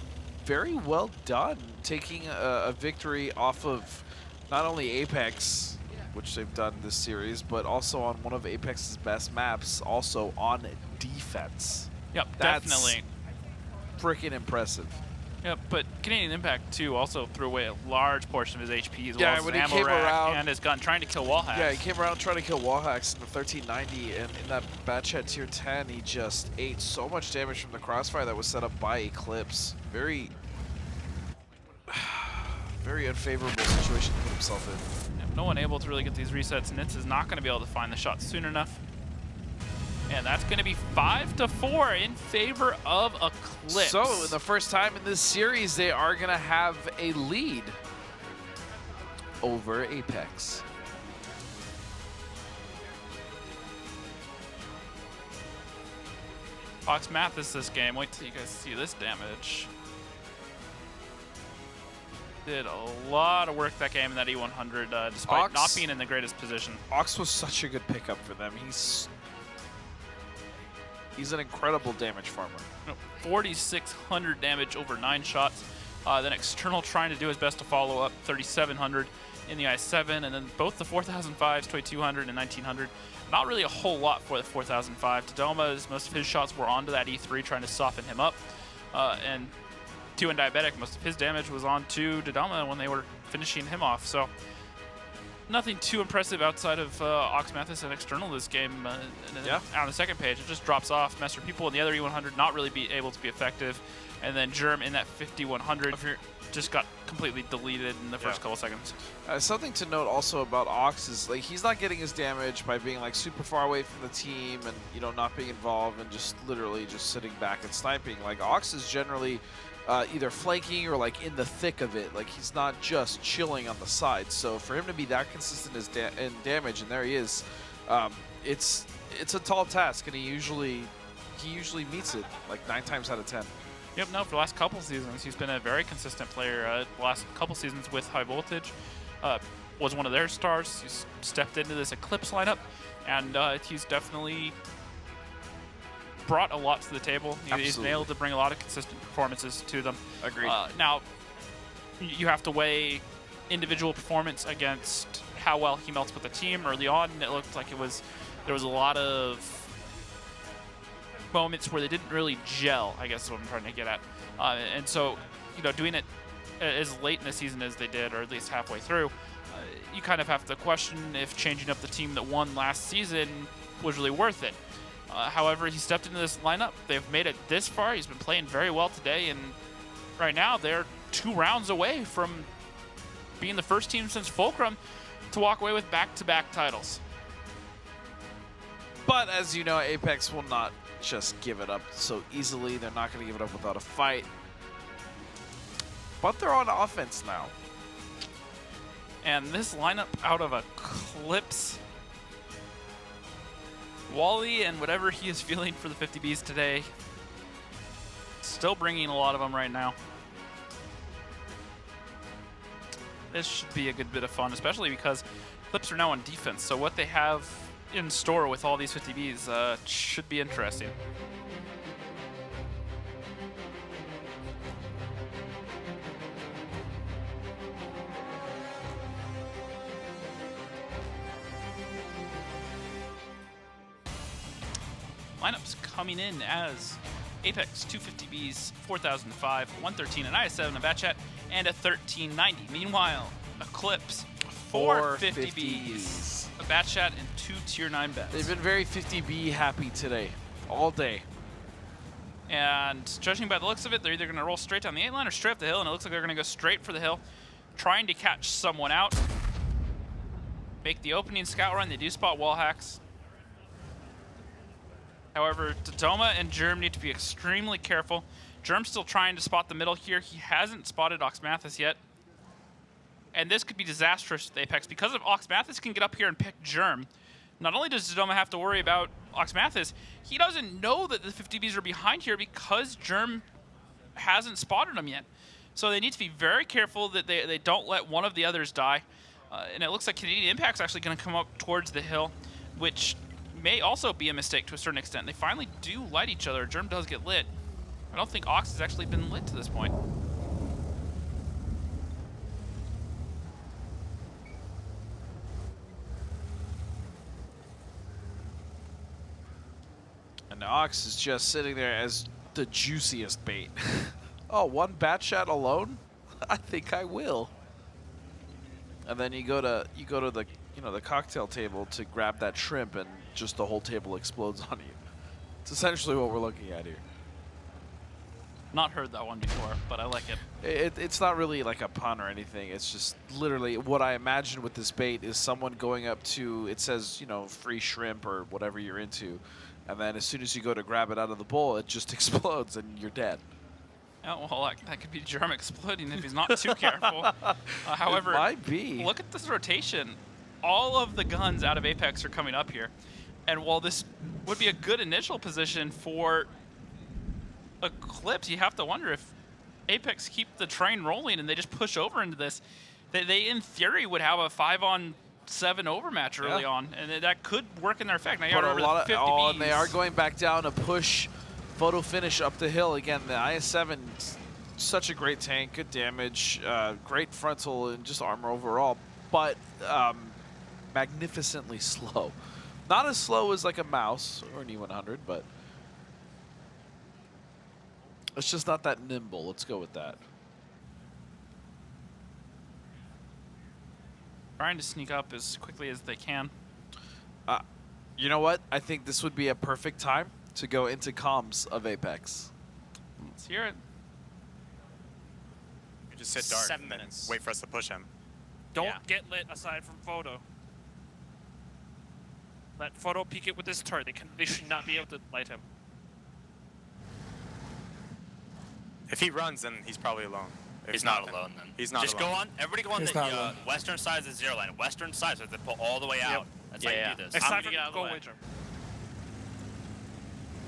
Speaker 2: Very well done, taking a victory off of not only Apex, which they've done this series, but also on one of Apex's best maps, also on defense.
Speaker 3: Yep,
Speaker 2: That's
Speaker 3: definitely.
Speaker 2: Freaking impressive.
Speaker 3: Yep, but Canadian Impact, too, also threw away a large portion of his HP as well as
Speaker 2: when
Speaker 3: his
Speaker 2: he
Speaker 3: ammo
Speaker 2: came
Speaker 3: rack
Speaker 2: around,
Speaker 3: and his gun, trying to kill Wallhacks.
Speaker 2: Yeah, he came around trying to kill Wallhacks in the 1390, and in that batch at tier 10, he just ate so much damage from the crossfire that was set up by Eclipse. Very unfavorable situation to put himself in.
Speaker 3: Yep, no one able to really get these resets. Nitz is not going to be able to find the shot soon enough. And that's going to be 5-4 in favor of Eclipse.
Speaker 2: So, in the first time in this series, they are going to have a lead over Apex.
Speaker 3: Fox Mathis this game. Wait till you guys see this damage. did a lot of work that game in that E100, despite not being in the greatest position.
Speaker 2: Ox was such a good pickup for them. He's an incredible damage farmer.
Speaker 3: 4,600 damage over 9 shots. Then External trying to do his best to follow up, 3,700 in the I-7, and then both the 4,005s, 2,200 and 1,900. Not really a whole lot for the 4,005. Tadoma, as most of his shots were onto that E3, trying to soften him up. And 2 and Diabetic, most of his damage was on to Tadoma when they were finishing him off. So nothing too impressive outside of Ox Mathis and External this game. On the second page, it just drops off. Master People in the other E100 not really be able to be effective. And then Germ in that 5,100 just got completely deleted in the first couple seconds.
Speaker 2: Something to note also about Ox is like he's not getting his damage by being like super far away from the team and not being involved and just literally just sitting back and sniping. Like Ox is generally either flanking or like in the thick of it. Like he's not just chilling on the side. So for him to be that consistent in damage, and there he is, it's a tall task, and he usually meets it like 9 times out of 10.
Speaker 3: Yep, no, for the last couple seasons, he's been a very consistent player. The last couple seasons with High Voltage was one of their stars. He's stepped into this Eclipse lineup, and he's definitely brought a lot to the table. He's been able to bring a lot of consistent performances to them.
Speaker 2: Agreed.
Speaker 3: Now, you have to weigh individual performance against how well he melts with the team. Early on, it looked like there was a lot of moments where they didn't really gel, I guess is what I'm trying to get at. And so, doing it as late in the season as they did, or at least halfway through, you kind of have to question if changing up the team that won last season was really worth it. However, he stepped into this lineup. They've made it this far. He's been playing very well today, and right now they're 2 rounds away from being the first team since Fulcrum to walk away with back-to-back titles.
Speaker 2: But as you know, Apex will not just give it up so easily. They're not going to give it up without a fight. But they're on offense now.
Speaker 3: And this lineup out of Eclipse, Wally, and whatever he is feeling for the 50Bs today, still bringing a lot of them right now. This should be a good bit of fun, especially because Eclipse are now on defense. So what they have in store with all these 50Bs should be interesting. Lineups coming in as Apex 250Bs, 4005, 113, an IS-7, a Batchat, and a 1390. Meanwhile, Eclipse, 450Bs, a Batchat, and 2 Tier 9 bets.
Speaker 2: They've been very 50B happy today, all day.
Speaker 3: And judging by the looks of it, they're either going to roll straight down the 8 line or straight up the hill, and it looks like they're going to go straight for the hill, trying to catch someone out. Make the opening scout run. They do spot wall hacks. However, Tadoma and Germ need to be extremely careful. Germ's still trying to spot the middle here. He hasn't spotted Ox Mathis yet. And this could be disastrous with Apex because if Ox Mathis can get up here and pick Germ, not only does Tadoma have to worry about Ox Mathis, he doesn't know that the 50Bs are behind here because Germ hasn't spotted him yet. So they need to be very careful that they don't let one of the others die. And it looks like Canadian Impact's actually going to come up towards the hill, which may also be a mistake to a certain extent. They finally do light each other. Germ does get lit. I don't think Ox has actually been lit to this point.
Speaker 2: And Ox is just sitting there as the juiciest bait. Oh, 1 Batchat alone? I think I will. And then you go to the the cocktail table to grab that shrimp, and just the whole table explodes on you. It's essentially what we're looking at here.
Speaker 3: Not heard that one before, but I like it.
Speaker 2: It's not really like a pun or anything. It's just literally what I imagine with this bait is someone going up to, it says, free shrimp or whatever you're into, and then as soon as you go to grab it out of the bowl, it just explodes and you're dead.
Speaker 3: Oh, well, that could be Germ exploding if he's not too careful. However,
Speaker 2: it might be.
Speaker 3: Look at this rotation. All of the guns out of Apex are coming up here. And while this would be a good initial position for Eclipse, you have to wonder if Apex keep the train rolling and they just push over into this, they in theory would have a 5-on-7 overmatch early on, and that could work in their effect. Now you
Speaker 2: But
Speaker 3: got
Speaker 2: a
Speaker 3: over
Speaker 2: lot
Speaker 3: the 50
Speaker 2: of, and they
Speaker 3: Bs.
Speaker 2: are going back down to push photo finish up the hill. Again, the IS-7, such a great tank, good damage, great frontal and just armor overall, but magnificently slow. Not as slow as like a mouse or an E100, but it's just not that nimble. Let's go with that.
Speaker 3: Trying to sneak up as quickly as they can.
Speaker 2: You know what? I think this would be a perfect time to go into comms of Apex.
Speaker 3: Let's hear it.
Speaker 15: You just sit dark.
Speaker 16: 7
Speaker 15: and then
Speaker 16: minutes.
Speaker 15: Wait for us to push him.
Speaker 12: Don't get lit aside from Photo. Let Photo peek it with his turret. They should not be able to light him.
Speaker 15: If he runs, then he's probably alone. If
Speaker 17: He's not alone then.
Speaker 15: He's not
Speaker 17: Just
Speaker 15: alone.
Speaker 17: go on. Everybody go on
Speaker 14: He's
Speaker 17: the
Speaker 14: not alone.
Speaker 17: western side of the zero line. Western side, so they pull all the way out. That's how you do this.
Speaker 12: Aside from go wager.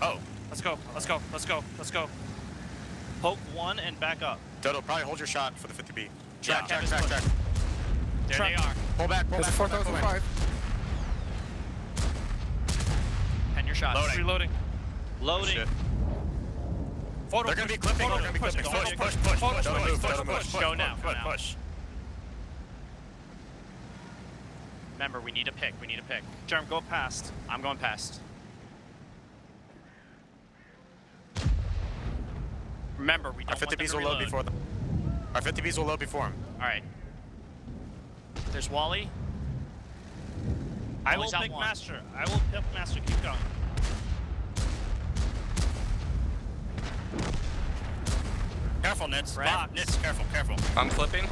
Speaker 17: Oh.
Speaker 12: Let's go. Let's go. Let's go. Let's go.
Speaker 17: Poke one and back up.
Speaker 15: Dodo, probably hold your shot for the 50B.
Speaker 17: Yeah,
Speaker 15: Track, track.
Speaker 17: There they are.
Speaker 15: Pull back, pull
Speaker 14: There's a
Speaker 15: back. Pull back, pull back.
Speaker 14: 4005.
Speaker 16: And your shots.
Speaker 17: Loading.
Speaker 12: Reloading.
Speaker 17: Loading.
Speaker 15: Shit.
Speaker 12: Photo.
Speaker 15: They're gonna be clipping. They're gonna be clipping.
Speaker 17: Push, push, push,
Speaker 12: Photo,
Speaker 17: push,
Speaker 12: push,
Speaker 17: push,
Speaker 12: push,
Speaker 17: push,
Speaker 12: push,
Speaker 17: push. Go now, go now. Push.
Speaker 16: Remember, we need a pick. We need a pick.
Speaker 17: Jerm, go past.
Speaker 16: I'm going past. Remember, we
Speaker 15: Our
Speaker 16: don't want them
Speaker 15: 50Bs
Speaker 16: to
Speaker 15: will load
Speaker 16: reload.
Speaker 15: before them. Our 50Bs will load before him.
Speaker 16: All right. There's Wally.
Speaker 17: I will
Speaker 16: Wally's out
Speaker 17: pick
Speaker 16: one.
Speaker 17: Master. I will pick Master. Keep going. Careful, Nitz.
Speaker 16: Right.
Speaker 17: Nitz, careful, careful.
Speaker 23: I'm clipping.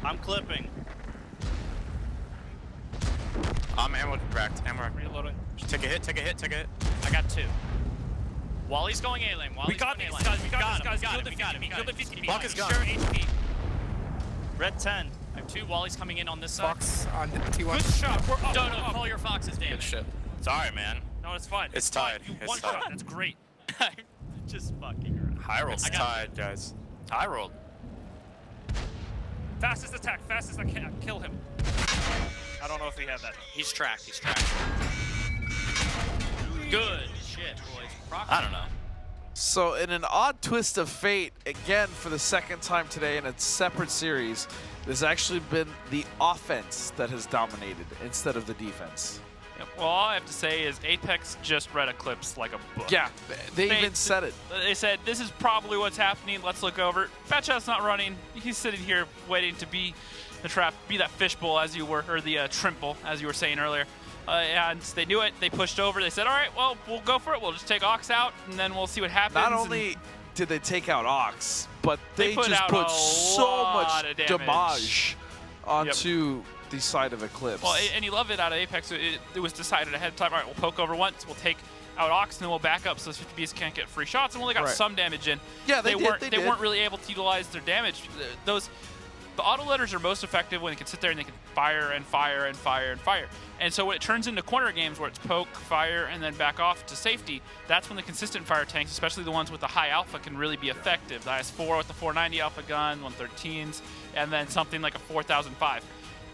Speaker 17: I'm clipping.
Speaker 15: I'm ammo cracked. Ammo.
Speaker 12: Reloading.
Speaker 15: Take a hit, take a hit, take a hit.
Speaker 16: I got 2. Wally's going A-lane. Wally's
Speaker 12: We got
Speaker 16: going
Speaker 12: these
Speaker 16: A-lane.
Speaker 12: guys. We got these guys.
Speaker 16: We
Speaker 12: Kill
Speaker 16: got
Speaker 12: the
Speaker 16: it. We got it.
Speaker 12: 50B. Kill the 50B.
Speaker 15: Block is gone.
Speaker 12: Share HP.
Speaker 17: Red 10.
Speaker 16: I have 2 Wally's coming in on this side.
Speaker 14: Fox on T1.
Speaker 12: Good shot. We're up.
Speaker 16: Dodo,
Speaker 12: We're up.
Speaker 16: call your foxes, damn
Speaker 23: Good
Speaker 16: it.
Speaker 23: shit.
Speaker 17: Sorry, man.
Speaker 12: No, it's fine.
Speaker 15: It's
Speaker 12: fine.
Speaker 15: tied.
Speaker 12: You
Speaker 15: It's
Speaker 12: one
Speaker 15: tied.
Speaker 12: shot. That's great.
Speaker 16: I'm just fucking around.
Speaker 17: High roll.
Speaker 15: It's tied, guys.
Speaker 17: High rolled.
Speaker 12: Fastest attack. Fastest attack. Kill him. I don't know if he had that.
Speaker 16: He's tracked. He's tracked. Good shit, boys.
Speaker 17: I don't know.
Speaker 2: So in an odd twist of fate, again for the second time today in a separate series, there's actually been the offense that has dominated instead of the defense.
Speaker 3: Yep. Well, all I have to say is Apex just read Eclipse like a book.
Speaker 2: Yeah, they even said it.
Speaker 3: They said, this is probably what's happening. Let's look over it. Batchat's not running. He's sitting here waiting to be the trap, be that fishbowl as you were, or the trimple, as you were saying earlier. And they knew it. They pushed over. They said, all right, well, we'll go for it. We'll just take Ox out, and then we'll see what happens.
Speaker 2: Not only did they take out Ox, but
Speaker 3: They
Speaker 2: they
Speaker 3: put
Speaker 2: just
Speaker 3: out
Speaker 2: put
Speaker 3: a
Speaker 2: so
Speaker 3: lot
Speaker 2: much
Speaker 3: of damage.
Speaker 2: damage onto the side of Eclipse.
Speaker 3: Well, and you love it out of Apex. It was decided ahead of time. All right, we'll poke over once. We'll take out Ox, and then we'll back up so 50Bs can't get free shots, and we only got
Speaker 2: Right.
Speaker 3: some damage in.
Speaker 2: Yeah, they did,
Speaker 3: weren't.
Speaker 2: they
Speaker 3: They
Speaker 2: did.
Speaker 3: weren't really able to utilize their damage. The auto letters are most effective when they can sit there and they can fire and fire and fire and fire. And so when it turns into corner games where it's poke, fire, and then back off to safety, that's when the consistent fire tanks, especially the ones with the high alpha, can really be effective. The IS-4 with the 490 alpha gun, 113s, and then something like a 4005.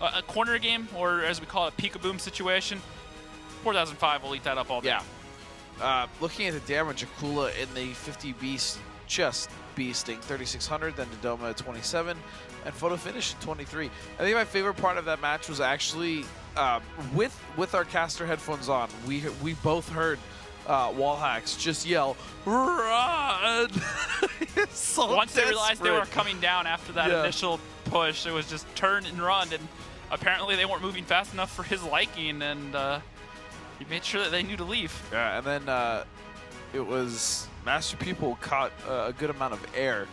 Speaker 3: A corner game, or as we call it, a peek-a-boom situation, 4005 will eat that up all day.
Speaker 2: Yeah. Looking at the damage, Akula in the 50 beast just beasting 3600, then Dodoma at 27, and Photo Finish at 23. I think my favorite part of that match was actually with our caster headphones on. We both heard Wallhacks just yell, "Run!" So
Speaker 3: Once they realized they were
Speaker 2: desperate.
Speaker 3: coming down after that initial push, it was just turn and run, and apparently they weren't moving fast enough for his liking, and he made sure that they knew to leave.
Speaker 2: Yeah, and then it was Master Pupil caught a good amount of air,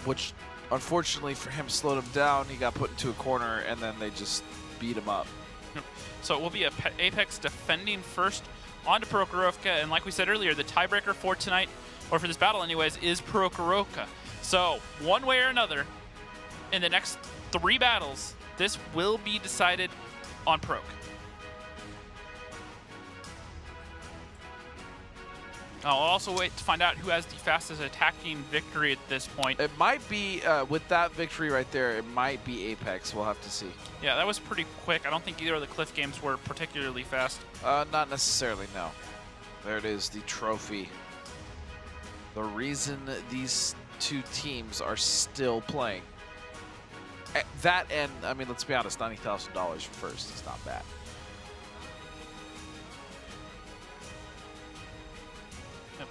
Speaker 2: which unfortunately for him slowed him down. He got put into a corner, and then they just beat him up.
Speaker 3: So it will be Apex defending first onto Prokhorovka, and like we said earlier, the tiebreaker for tonight, or for this battle anyways, is Prokhorovka. So one way or another, in the next 3 battles, this will be decided on Prok. I'll also wait to find out who has the fastest attacking victory at this point.
Speaker 2: It might be, with that victory right there, it might be Apex. We'll have to see.
Speaker 3: Yeah, that was pretty quick. I don't think either of the Cliff games were particularly fast.
Speaker 2: Not necessarily, no. There it is, the trophy. The reason these two teams are still playing. That and, I mean, let's be honest, $90,000 for first is not bad.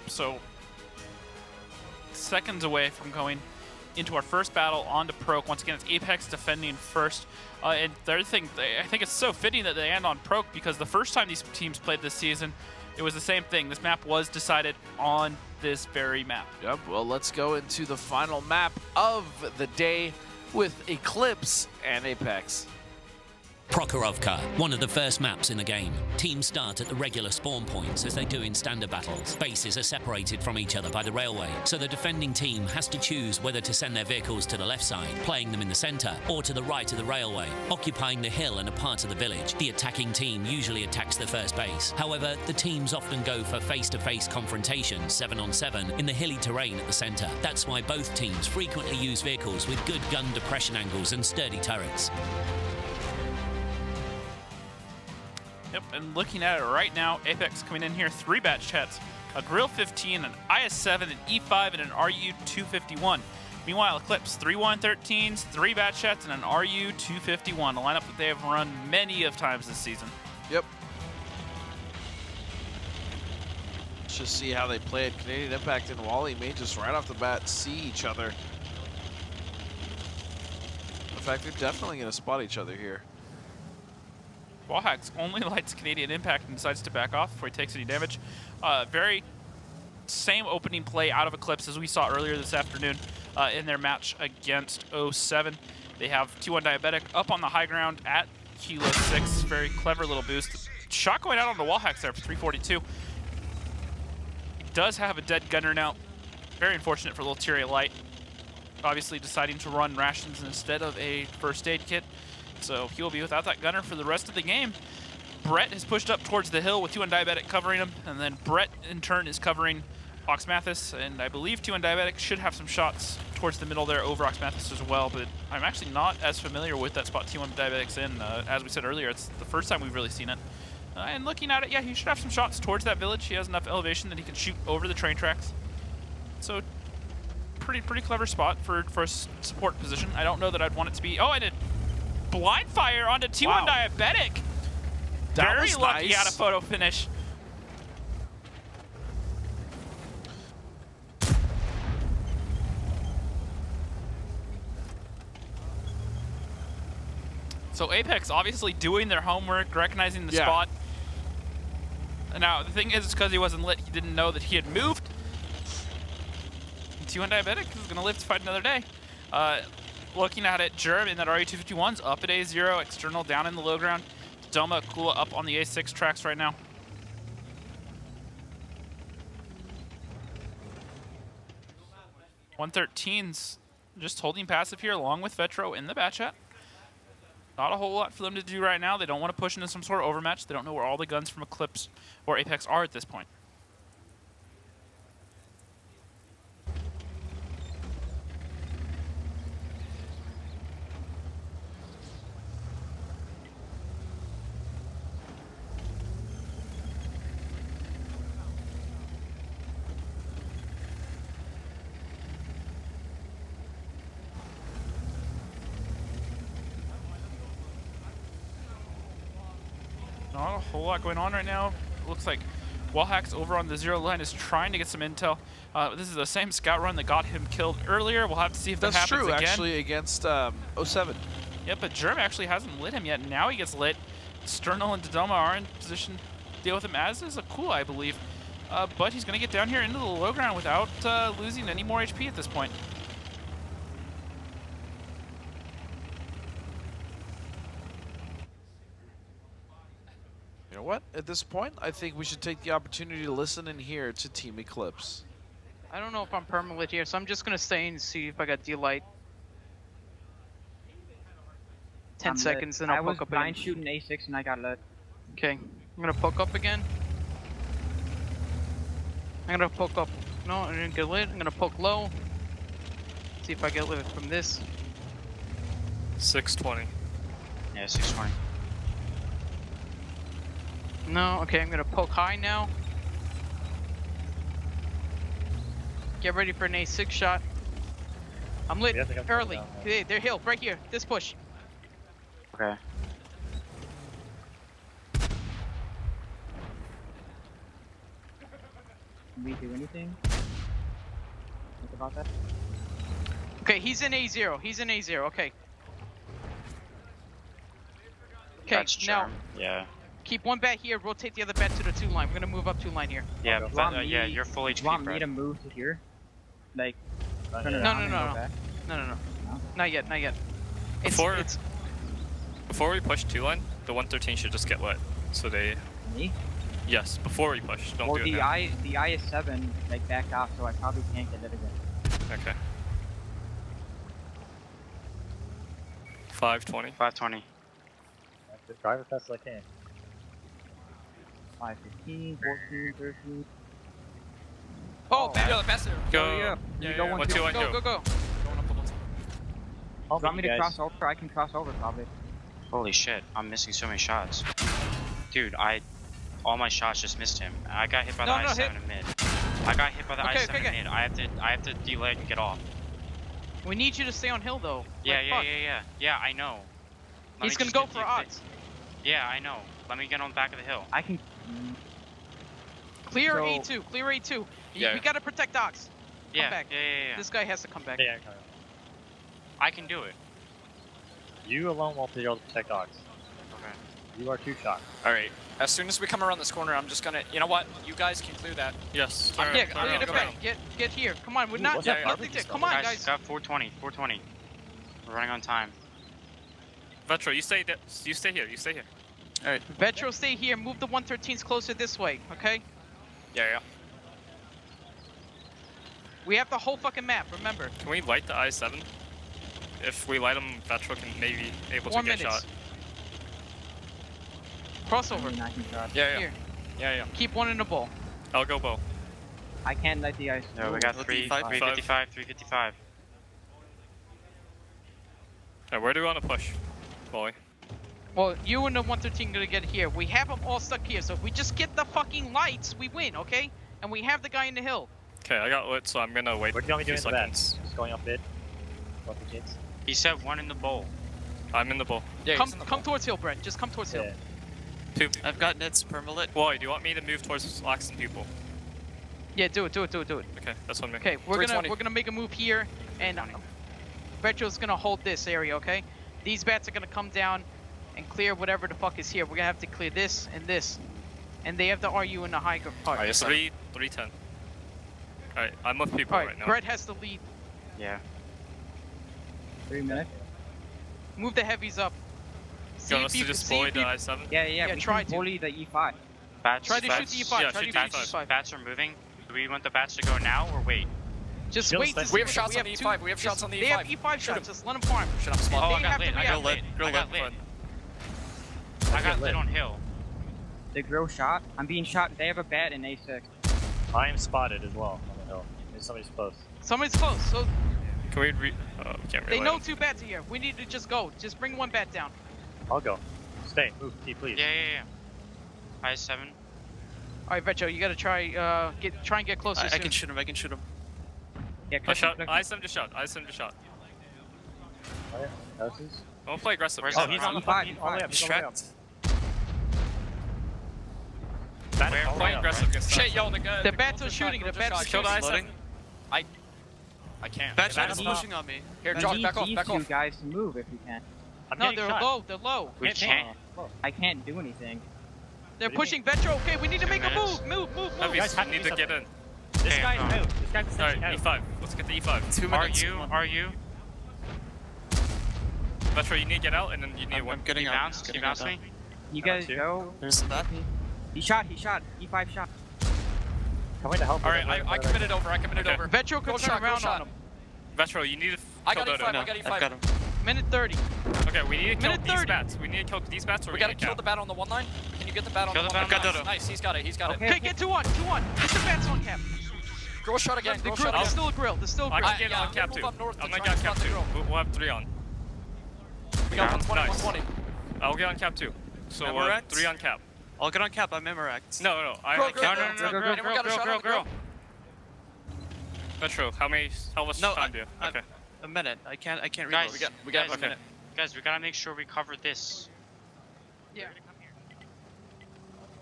Speaker 3: So, seconds away from going into our first battle on to Proc. Once again, it's Apex defending first. And the other thing, I think it's so fitting that they end on Proc because the first time these teams played this season, it was the same thing. This map was decided on this very map.
Speaker 2: Yep, well, let's go into the final map of the day with Eclipse and Apex.
Speaker 8: Prokhorovka, one of the first maps in the game. Teams start at the regular spawn points as they do in standard battles. Bases are separated from each other by the railway, so the defending team has to choose whether to send their vehicles to the left side, playing them in the center, or to the right of the railway, occupying the hill and a part of the village. The attacking team usually attacks the first base. However, the teams often go for face-to-face confrontations, 7-on-7, in the hilly terrain at the center. That's why both teams frequently use vehicles with good gun depression angles and sturdy turrets.
Speaker 3: Yep, and looking at it right now, Apex coming in here, 3 batch chats, a Grill 15, an IS-7, an E5, and an RU-251. Meanwhile, Eclipse, 3 113s, 3 batch chats, and an RU-251, a lineup that they have run many of times this season.
Speaker 2: Yep. Let's just see how they play it. Canadian Impact and Wally may just right off the bat see each other. In fact, they're definitely going to spot each other here.
Speaker 3: Wallhacks only lights Canadian Impact and decides to back off before he takes any damage. Very same opening play out of Eclipse as we saw earlier this afternoon in their match against 07. They have T1 Diabetic up on the high ground at Kilo 6. Very clever little boost. Shot going out on the Wallhacks there for 342. He does have a dead gunner now. Very unfortunate for little Tyria Light. Obviously deciding to run rations instead of a first aid kit. So he will be without that gunner for the rest of the game. Brett has pushed up towards the hill with T1 Diabetic covering him, and then Brett in turn is covering Ox Mathis, and I believe T1 Diabetic should have some shots towards the middle there over Ox Mathis as well, but I'm actually not as familiar with that spot T1 Diabetic's in. As we said earlier, it's the first time we've really seen it. And looking at it, yeah, he should have some shots towards that village. He has enough elevation that he can shoot over the train tracks. So pretty clever spot for a support position. I don't know that I'd want it to be, oh, and it blind fire onto T1
Speaker 2: Wow.
Speaker 3: Diabetic.
Speaker 2: That
Speaker 3: Very
Speaker 2: was
Speaker 3: lucky
Speaker 2: nice.
Speaker 3: out of photo finish. So Apex obviously doing their homework, recognizing the spot. Now, the thing is, it's because he wasn't lit. He didn't know that he had moved. And T1 Diabetic is going to live to fight another day. Looking at it, Germ in that RU-251's up at A0, external down in the low ground. Doma Kula up on the A6 tracks right now. .113's just holding passive here along with Vetro in the bat chat. Not a whole lot for them to do right now. They don't want to push into some sort of overmatch. They don't know where all the guns from Eclipse or Apex are at this point. Not a whole lot going on right now. It looks like Wallhacks over on the 0 line is trying to get some intel. This is the same scout run that got him killed earlier. We'll have to see if that happens again.
Speaker 2: That's true, actually, against 07.
Speaker 3: Yep, but Germ actually hasn't lit him yet. Now he gets lit. Sternal and Dodoma are in position to deal with him, as is Akula, I believe. But he's going to get down here into the low ground without losing any more HP at this point.
Speaker 2: You know what? At this point, I think we should take the opportunity to listen and hear to Team Eclipse.
Speaker 13: I don't know if I'm permalit here, so I'm just gonna stay and see if I got D-Light. 10 seconds, then I'll poke up
Speaker 4: blind
Speaker 13: again.
Speaker 4: shooting A6 and I got lit.
Speaker 13: Okay, I'm gonna poke up again. I'm gonna poke up. No, I didn't get lit. I'm gonna poke low. See if I get lit from this.
Speaker 12: 620.
Speaker 16: Yeah, 620.
Speaker 13: No, okay, I'm gonna poke high now. Get ready for an A6 shot. I'm lit early. Hey, they're healed right here. This push.
Speaker 16: Okay.
Speaker 4: Can we do anything? Think about that?
Speaker 13: Okay, he's in A0. He's in A0. Okay. Okay,
Speaker 16: That's
Speaker 13: now
Speaker 16: charm. Yeah.
Speaker 13: keep one bat here. Rotate the other bat to the 2 line. We're gonna move up 2 line here.
Speaker 16: Yeah,
Speaker 4: You
Speaker 16: but,
Speaker 4: want me-
Speaker 16: yeah, you're full
Speaker 4: You
Speaker 16: HP,
Speaker 4: want me
Speaker 16: Brad.
Speaker 4: to move to here? Like, turn
Speaker 13: No,
Speaker 4: around
Speaker 13: no,
Speaker 4: and
Speaker 13: no,
Speaker 4: go
Speaker 13: no.
Speaker 4: back?
Speaker 13: No. Not yet. Not yet.
Speaker 3: Before
Speaker 13: It's
Speaker 3: we push 2 line, the 113 should just get wet. So they.
Speaker 4: Me?
Speaker 3: Yes, before we push. Don't
Speaker 4: Well,
Speaker 3: do it
Speaker 4: the
Speaker 3: now.
Speaker 4: the IS-7 like backed off, so I probably can't get it again.
Speaker 3: Okay. 520.
Speaker 16: 520.
Speaker 19: Just drive as fast as I can.
Speaker 4: 515, 14, 13.
Speaker 13: Oh, bat.
Speaker 6: Yeah, the best.
Speaker 3: Go.
Speaker 4: Yeah.
Speaker 3: Yeah,
Speaker 4: Go
Speaker 3: yeah.
Speaker 4: one,
Speaker 3: 1
Speaker 4: 2,
Speaker 3: 2 1
Speaker 13: Go, go, go.
Speaker 6: Going up the 1-2.
Speaker 4: Do you want me to cross over? I can cross over probably.
Speaker 16: Holy shit, I'm missing so many shots. Dude, all my shots just missed him. I got hit by the I-7 in mid. I got hit by the I-7 in mid. I have to delay and get off.
Speaker 13: We need you to stay on hill though.
Speaker 16: Yeah,
Speaker 13: Like,
Speaker 16: yeah,
Speaker 13: fuck.
Speaker 16: yeah, yeah. Yeah, I know. Let
Speaker 13: He's
Speaker 16: me
Speaker 13: gonna
Speaker 16: just
Speaker 13: go
Speaker 16: get
Speaker 13: for
Speaker 16: the-
Speaker 13: odds.
Speaker 16: Yeah, I know. Let me get on the back of the hill.
Speaker 4: I can.
Speaker 13: Clear
Speaker 4: So-
Speaker 13: A2. Clear A2.
Speaker 16: Yeah.
Speaker 13: We gotta protect Ox.
Speaker 16: Yeah,
Speaker 13: Come back.
Speaker 16: yeah.
Speaker 13: This guy has to come back.
Speaker 19: Yeah,
Speaker 16: I can do it.
Speaker 19: you alone won't be able to protect dogs.
Speaker 16: Okay.
Speaker 19: You are 2 shots.
Speaker 6: All right. As soon as we come around this corner, I'm just gonna. You know what? You guys can clear that.
Speaker 3: Yes.
Speaker 13: Yeah,
Speaker 3: Turn
Speaker 13: clear the
Speaker 3: around.
Speaker 13: back. Get here. Come on. We're not.
Speaker 19: what's that
Speaker 13: nothing
Speaker 19: garbage
Speaker 13: to-
Speaker 19: stuff?
Speaker 13: Come on,
Speaker 16: Guys,
Speaker 13: guys.
Speaker 16: got 420. 420. We're running on time.
Speaker 3: Vetro, you stay there. You stay here. You stay here.
Speaker 6: All right.
Speaker 13: Vetro, stay here. Move the 113s closer this way. Okay.
Speaker 6: Yeah.
Speaker 13: We have the whole fucking map. Remember.
Speaker 3: Can we light the I-7? If we light them, Vetro can maybe able
Speaker 13: 4
Speaker 3: to get
Speaker 13: minutes.
Speaker 3: shot.
Speaker 13: Crossover.
Speaker 6: Yeah.
Speaker 13: Here.
Speaker 6: Yeah.
Speaker 13: Keep one in the ball.
Speaker 3: I'll go bow.
Speaker 4: I can't let the ice.
Speaker 16: No, we got 355, 355.
Speaker 3: Alright, where do we want to push, Wally?
Speaker 13: Well, you and the 113 gonna get here. We have them all stuck here, so if we just get the fucking lights, we win, okay? And we have the guy in the hill.
Speaker 3: Okay, I got lit, so I'm gonna wait.
Speaker 19: What do you want me to do
Speaker 3: few
Speaker 19: in the back?
Speaker 3: seconds.
Speaker 19: Just going off mid? What the kids?
Speaker 16: He said 1 in the bowl.
Speaker 3: I'm in the bowl.
Speaker 6: Yeah.
Speaker 13: Come towards hill, Brent. Just come towards hill.
Speaker 3: 2.
Speaker 12: I've got nets permalit.
Speaker 3: Wally, do you want me to move towards Oxen people?
Speaker 13: Yeah, do it.
Speaker 3: Okay, that's on me.
Speaker 13: Okay, we're
Speaker 6: 320.
Speaker 13: gonna make a move here, and Retro's gonna hold this area, okay? These bats are gonna come down and clear whatever the fuck is here. We're gonna have to clear this and this, and they have the RU in the high part.
Speaker 3: Alright, 310. Alright, I'm with people
Speaker 13: All right,
Speaker 3: now.
Speaker 13: Brett has the lead.
Speaker 16: Yeah.
Speaker 4: 3 minutes.
Speaker 13: Move the heavies up.
Speaker 3: You want us to just bully the
Speaker 13: you-
Speaker 3: I-7?
Speaker 4: Yeah. We
Speaker 13: try
Speaker 4: can
Speaker 13: to.
Speaker 4: bully the E5.
Speaker 16: Bats,
Speaker 13: Try to shoot
Speaker 16: bats,
Speaker 13: the E5.
Speaker 3: Yeah,
Speaker 13: Try to
Speaker 3: shoot
Speaker 13: shoot
Speaker 3: the
Speaker 13: the
Speaker 3: E5.
Speaker 13: E5.
Speaker 16: Bats are moving. Do we want the bats to go now or wait?
Speaker 13: Just
Speaker 19: Still
Speaker 13: wait. To
Speaker 19: steady.
Speaker 13: see
Speaker 6: We have
Speaker 13: what-
Speaker 6: shots on the
Speaker 13: two-
Speaker 6: E5. We have shots on the
Speaker 13: They have
Speaker 6: E5.
Speaker 13: E5 shots. Just let them farm.
Speaker 6: Should have spot.
Speaker 16: Oh,
Speaker 13: They
Speaker 16: I got
Speaker 13: have to
Speaker 16: lit. I
Speaker 13: react.
Speaker 16: got lit. I got lit. I got lit on hill.
Speaker 4: The grill shot. I'm being shot. They have a bat in A6.
Speaker 19: I am spotted as well on the hill. Maybe somebody's close.
Speaker 13: Somebody's close. So
Speaker 3: Can we we can't
Speaker 13: they
Speaker 3: really
Speaker 13: know
Speaker 3: light
Speaker 13: 2 bats are here. We need to just go. Just bring 1 bat down.
Speaker 19: I'll go. Stay. Move. T, please.
Speaker 16: Yeah. I-7.
Speaker 13: All right, Vetro, you gotta try and get closer.
Speaker 12: I can shoot him. I can shoot him.
Speaker 4: Yeah,
Speaker 3: I shot. I-7 just shot. I-7 just shot.
Speaker 19: Oh, yeah. Houses.
Speaker 3: Don't play aggressive.
Speaker 16: Where's
Speaker 19: Oh,
Speaker 16: the
Speaker 19: he's on the
Speaker 4: E5,
Speaker 19: fucking all the way up. He's all the way up. Bat is all the way
Speaker 3: Playing
Speaker 19: up,
Speaker 3: aggressive
Speaker 19: right?
Speaker 3: against
Speaker 6: Shit, yo, the guy.
Speaker 13: The bats are shooting. The bats are
Speaker 3: Killed
Speaker 13: shooting.
Speaker 3: I-7.
Speaker 6: I can't.
Speaker 12: Batch
Speaker 19: Bat
Speaker 12: is
Speaker 19: is
Speaker 12: pushing on me.
Speaker 6: Here,
Speaker 4: We
Speaker 6: Josh,
Speaker 4: need
Speaker 6: back off.
Speaker 4: these
Speaker 6: Back
Speaker 4: two
Speaker 6: off.
Speaker 4: guys to move if you can.
Speaker 19: I'm
Speaker 13: No,
Speaker 19: getting
Speaker 13: they're
Speaker 19: shot.
Speaker 13: low. They're low.
Speaker 16: We can't.
Speaker 4: I can't do anything.
Speaker 13: They're
Speaker 19: What do you
Speaker 13: pushing Vetro. Okay, we need to
Speaker 16: 2
Speaker 13: make a
Speaker 16: minutes.
Speaker 13: move.
Speaker 3: Heavies
Speaker 19: guys have to
Speaker 3: need
Speaker 19: do
Speaker 3: to get in.
Speaker 19: This
Speaker 16: Okay,
Speaker 19: guy's
Speaker 16: no.
Speaker 19: out. This guy's
Speaker 3: Alright,
Speaker 19: out.
Speaker 3: E5. Let's get the E5.
Speaker 12: 2 minutes.
Speaker 16: Are you?
Speaker 3: Metro, you need to get out, and then you need
Speaker 12: I'm
Speaker 3: one.
Speaker 12: getting
Speaker 16: Can you
Speaker 12: out.
Speaker 16: bounce? Can you bounce me?
Speaker 4: You guys
Speaker 19: two.
Speaker 4: go.
Speaker 12: There's the bat.
Speaker 4: He shot. E5 shot.
Speaker 19: Coming to help.
Speaker 6: All right, I committed over. I committed
Speaker 3: Okay.
Speaker 6: over.
Speaker 13: Vetro
Speaker 6: Go
Speaker 13: can
Speaker 6: shot,
Speaker 13: turn
Speaker 6: go
Speaker 13: around
Speaker 6: shot.
Speaker 13: on him.
Speaker 3: Vetro, you need to
Speaker 6: I
Speaker 3: kill
Speaker 6: got
Speaker 3: Dodo.
Speaker 6: E5. I got E5.
Speaker 12: I've got him.
Speaker 13: Minute 30.
Speaker 3: Okay, we need to kill
Speaker 13: Minute
Speaker 3: these
Speaker 13: 30.
Speaker 3: bats. We need to kill these bats, or
Speaker 6: We
Speaker 3: we
Speaker 6: gotta
Speaker 3: need to
Speaker 6: kill the bat on the 1 line. Can you get the bat on
Speaker 16: Kill
Speaker 6: the
Speaker 16: the
Speaker 6: 1
Speaker 16: bat
Speaker 6: line?
Speaker 16: on the
Speaker 6: Nice, nice. He's got it. He's got
Speaker 13: Okay,
Speaker 6: it.
Speaker 13: get 2-1. Get the bats on cap.
Speaker 22: Grill shot again.
Speaker 13: The
Speaker 22: Grill
Speaker 13: grill,
Speaker 22: shot
Speaker 13: there's
Speaker 22: again.
Speaker 13: still a grill. There's still a
Speaker 23: I
Speaker 13: grill.
Speaker 23: can get
Speaker 22: yeah,
Speaker 23: on cap
Speaker 22: move
Speaker 23: 2.
Speaker 22: up north to
Speaker 23: I'm gonna
Speaker 22: try
Speaker 23: get
Speaker 22: and
Speaker 23: on cap
Speaker 22: spot the
Speaker 23: 2. We'll have 3 on.
Speaker 22: We got 120,
Speaker 23: Nice.
Speaker 22: 120.
Speaker 23: I'll get on cap 2. So
Speaker 10: Memorex?
Speaker 23: 3 on cap.
Speaker 10: I'll get on cap. I'm Memorex.
Speaker 23: No. I
Speaker 22: Grill,
Speaker 23: can't.
Speaker 22: grill,
Speaker 23: No.
Speaker 22: grill. Anyone got a shot on the grill?
Speaker 23: That's true. How much
Speaker 10: No,
Speaker 23: time do you? Okay.
Speaker 10: A minute. I can't reload.
Speaker 16: Guys,
Speaker 22: We got
Speaker 10: Guys,
Speaker 23: okay.
Speaker 10: guys, we gotta make sure we cover this.
Speaker 13: Yeah.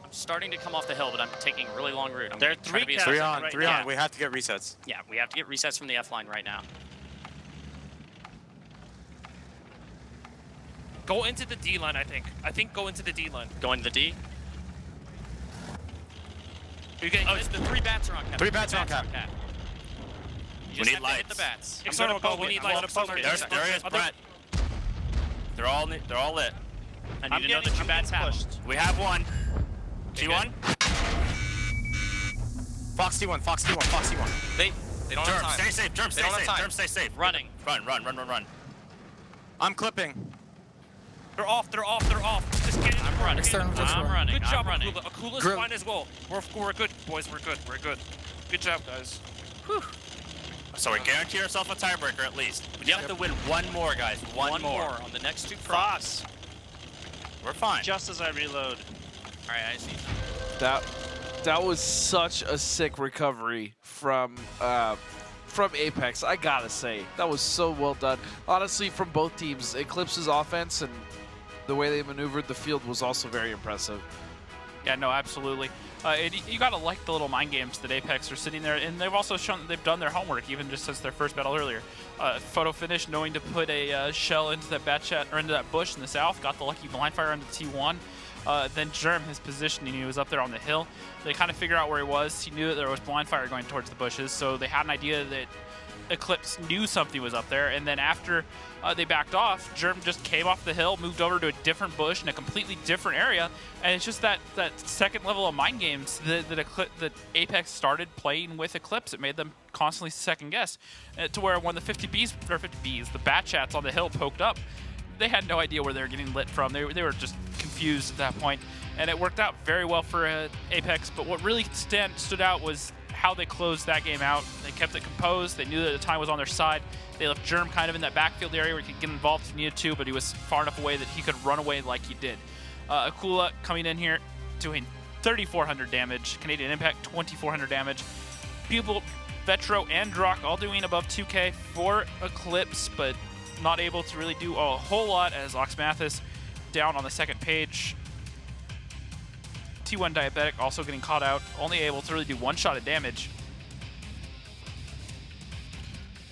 Speaker 22: I'm starting to come off the hill, but I'm taking a really long route. I'm
Speaker 10: There are
Speaker 22: trying to
Speaker 10: 3
Speaker 22: be
Speaker 10: caps.
Speaker 22: as
Speaker 15: 3
Speaker 22: efficient
Speaker 15: on,
Speaker 22: right
Speaker 15: 3
Speaker 22: now.
Speaker 15: on. We have to get resets.
Speaker 22: Yeah, we have to get resets from the F line right now.
Speaker 12: Go into the D line, I think. Go into the D line.
Speaker 22: Go into the D.
Speaker 12: You're getting
Speaker 22: It's the 3 bats are on cap.
Speaker 15: 3 bats are on cap.
Speaker 22: You just have to hit the bats.
Speaker 12: External go. We need lights.
Speaker 23: There he is, Brett. They're all lit.
Speaker 22: I need to know that your bats have them.
Speaker 23: We have one. T1.
Speaker 15: Fox T1, Fox T1, Fox T1.
Speaker 22: They don't have
Speaker 15: Germ,
Speaker 22: time.
Speaker 15: stay safe. Germ,
Speaker 22: They
Speaker 15: stay
Speaker 22: don't have
Speaker 15: safe.
Speaker 22: time.
Speaker 15: Germ, stay safe.
Speaker 22: Running.
Speaker 23: Run.
Speaker 15: I'm clipping.
Speaker 12: They're off. Just get in.
Speaker 22: I'm running. I'm running.
Speaker 12: Good job,
Speaker 22: I'm running.
Speaker 12: Akula. Akula's
Speaker 15: Grill.
Speaker 12: fine as well. We're good, boys. We're good. Good job, guys.
Speaker 23: So we guarantee ourselves a tiebreaker at least. We have to win one more, guys. One more
Speaker 22: on the next 2 cross.
Speaker 23: We're fine.
Speaker 10: Just as I reload.
Speaker 22: All right, I see.
Speaker 2: That was such a sick recovery from Apex. I gotta say, that was so well done. Honestly, from both teams, Eclipse's offense and the way they maneuvered the field was also very impressive.
Speaker 3: Yeah, no, absolutely. You gotta like the little mind games that Apex are sitting there, and they've also shown that they've done their homework, even just since their first battle earlier. Photo finish, knowing to put a shell into that into that bush in the south, got the lucky blind fire on the T1. Then Germ, his positioning, he was up there on the hill. They kind of figured out where he was. He knew that there was blind fire going towards the bushes, so they had an idea that Eclipse knew something was up there. And then after they backed off, Germ just came off the hill, moved over to a different bush in a completely different area. And it's just that second level of mind games that Apex started playing with Eclipse. It made them constantly second guess to where when the 50Bs, the bat chats on the hill poked up, they had no idea where they were getting lit from. They were just confused at that point, and it worked out very well for Apex. But what really stood out was how they closed that game out. They kept it composed. They knew that the time was on their side. They left Germ kind of in that backfield area where he could get involved if he needed to, but he was far enough away that he could run away like he did. Akula coming in here doing 3,400 damage. Canadian Impact 2,400 damage. People, Vetro and Drock all doing above 2K for Eclipse, but not able to really do a whole lot as Ox Mathis down on the second page. T1 Diabetic also getting caught out, only able to really do 1 shot of damage.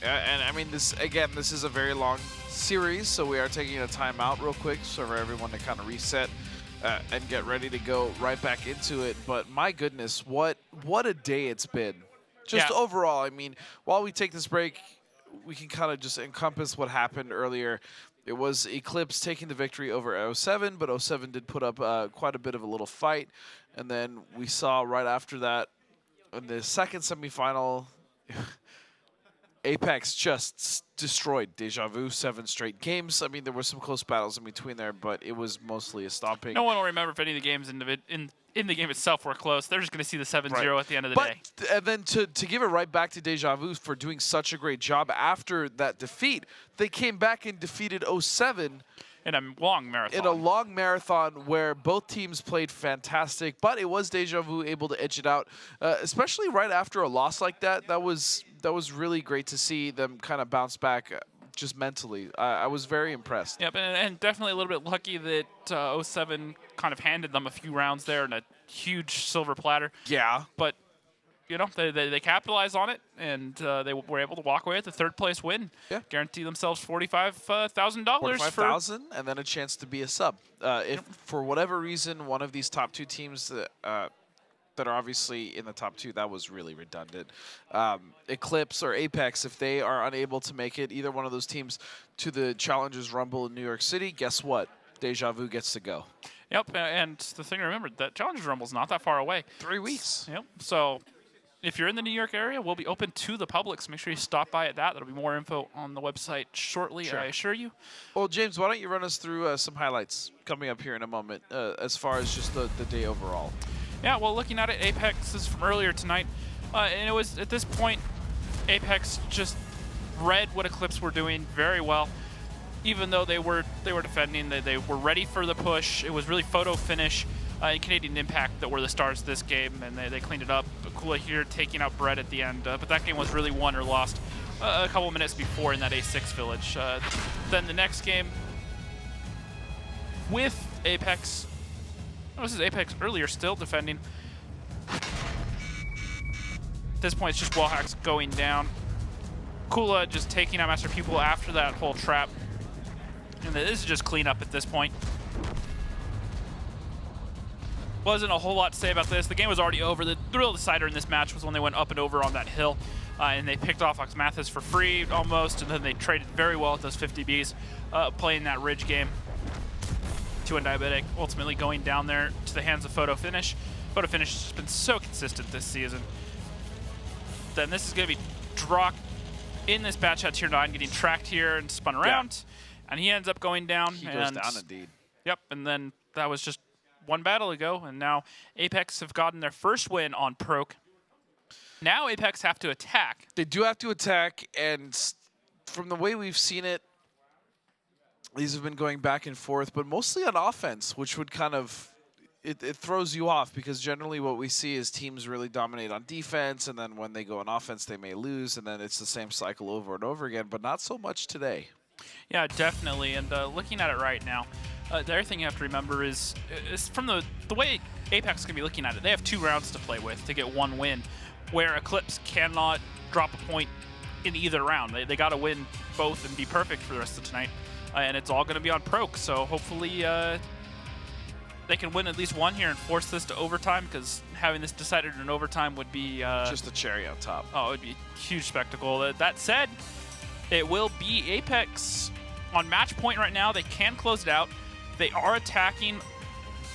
Speaker 2: And I mean, this is a very long series, so we are taking a timeout real quick so for everyone to kind of reset and get ready to go right back into it. But my goodness, what a day it's been. Just overall, I mean, while we take this break, we can kind of just encompass what happened earlier. It was Eclipse taking the victory over 07, but 07 did put up quite a bit of a little fight. And then we saw right after that, in the second semifinal, Apex just destroyed Deja Vu 7 straight games. I mean, there were some close battles in between there, but it was mostly a stomping.
Speaker 3: No one will remember if any of the games in the game itself were close. They're just going to see the 7-0 at the end of the day.
Speaker 2: And then to give it right back to Deja Vu for doing such a great job after that defeat, they came back and defeated 07
Speaker 3: in a long marathon.
Speaker 2: In a long marathon where both teams played fantastic, but it was Deja Vu able to edge it out, especially right after a loss like that. That was really great to see them kind of bounce back just mentally. I was very impressed.
Speaker 3: Yep, and definitely a little bit lucky that 07 kind of handed them a few rounds there in a huge silver platter.
Speaker 2: Yeah.
Speaker 3: But, you know, they capitalized on it, and they were able to walk away with the third-place win.
Speaker 2: Yeah.
Speaker 3: Guarantee themselves $45,000.
Speaker 2: $45,000 and then a chance to be a sub. If, for whatever reason, one of these top 2 teams that are obviously in the top 2, that was really redundant. Eclipse or Apex, if they are unable to make it, either one of those teams, to the Challengers Rumble in New York City, guess what? Deja Vu gets to go.
Speaker 3: Yep, and the thing to remember, that Challengers Rumble's not that far away.
Speaker 2: 3 weeks.
Speaker 3: Yep, so if you're in the New York area, we'll be open to the public, so make sure you stop by at that. There'll be more info on the website shortly,
Speaker 2: Sure.
Speaker 3: I assure you.
Speaker 2: Well, James, why don't you run us through some highlights coming up here in a moment as far as just the day overall.
Speaker 3: Yeah, well, looking at it, Apex is from earlier tonight. And it was at this point, Apex just read what Eclipse were doing very well. Even though they were defending, they were ready for the push. It was really photo finish and Canadian Impact that were the stars of this game, and they cleaned it up. Kula here taking out Brett at the end, but that game was really won or lost a couple minutes before in that A6 village. Then the next game with Apex. Oh, this is Apex earlier, still defending. At this point, it's just wall hacks going down. Kula just taking out Master Pupil after that whole trap. And this is just cleanup at this point. Wasn't a whole lot to say about this. The game was already over. The real decider in this match was when they went up and over on that hill. And they picked off Oxmathis for free, almost. And then they traded very well with those 50 Bs, playing that Ridge game. To Diabetic, ultimately going down there to the hands of Photo Finish. Photo Finish has been so consistent this season. Then this is going to be Drock in this batch at tier 9, getting tracked here and spun around. And he ends up going down.
Speaker 2: He goes down indeed.
Speaker 3: Yep, and then that was just one battle ago, and now Apex have gotten their first win on Proc. Now Apex have to attack.
Speaker 2: They do have to attack, and from the way we've seen it, these have been going back and forth, but mostly on offense, which would kind of, it throws you off, because generally what we see is teams really dominate on defense, and then when they go on offense, they may lose, and then it's the same cycle over and over again, but not so much today.
Speaker 3: Yeah, definitely. And looking at it right now, the other thing you have to remember is from the way Apex is going to be looking at it, they have 2 rounds to play with to get 1 win, where Eclipse cannot drop a point in either round. They got to win both and be perfect for the rest of tonight. And it's all going to be on Proc, so hopefully they can win at least 1 here and force this to overtime, because having this decided in overtime would be...
Speaker 2: just a cherry on top.
Speaker 3: Oh, it would be a huge spectacle. That said, it will be Apex on match point right now. They can close it out. They are attacking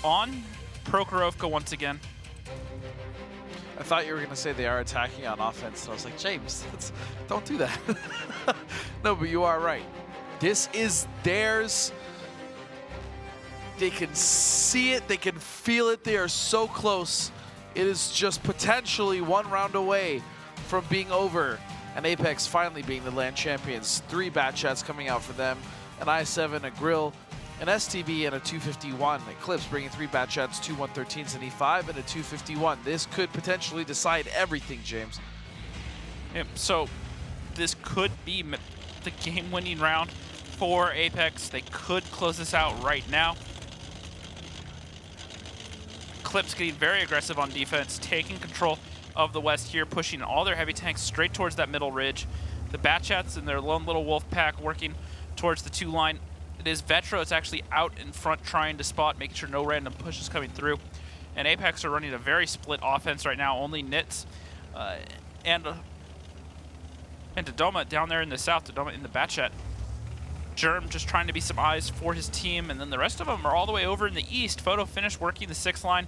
Speaker 3: on Prokhorovka once again.
Speaker 2: I thought you were going to say they are attacking on offense, and I was like, James, don't do that. No, but you are right. This is theirs. They can see it. They can feel it. They are so close. It is just potentially 1 round away from being over. And Apex finally being the LAN champions. 3 bat chats coming out for them. An i7, a Grill, an STB, and a 251. Eclipse bringing 3 bat chats, 2 113s, an E5, and a 251. This could potentially decide everything, James.
Speaker 3: Yep, so this could be the game-winning round for Apex. They could close this out right now. Eclipse getting very aggressive on defense, taking control of the West here, pushing all their heavy tanks straight towards that middle ridge. The Batchats and their lone little wolf pack working towards the 2 line. It is Vetro that's actually out in front trying to spot, making sure no random pushes coming through. And Apex are running a very split offense right now, only Nits and Dodoma down there in the south, Dodoma in the Batchat. Germ just trying to be some eyes for his team, and then the rest of them are all the way over in the east. Photo Finish working the 6th line.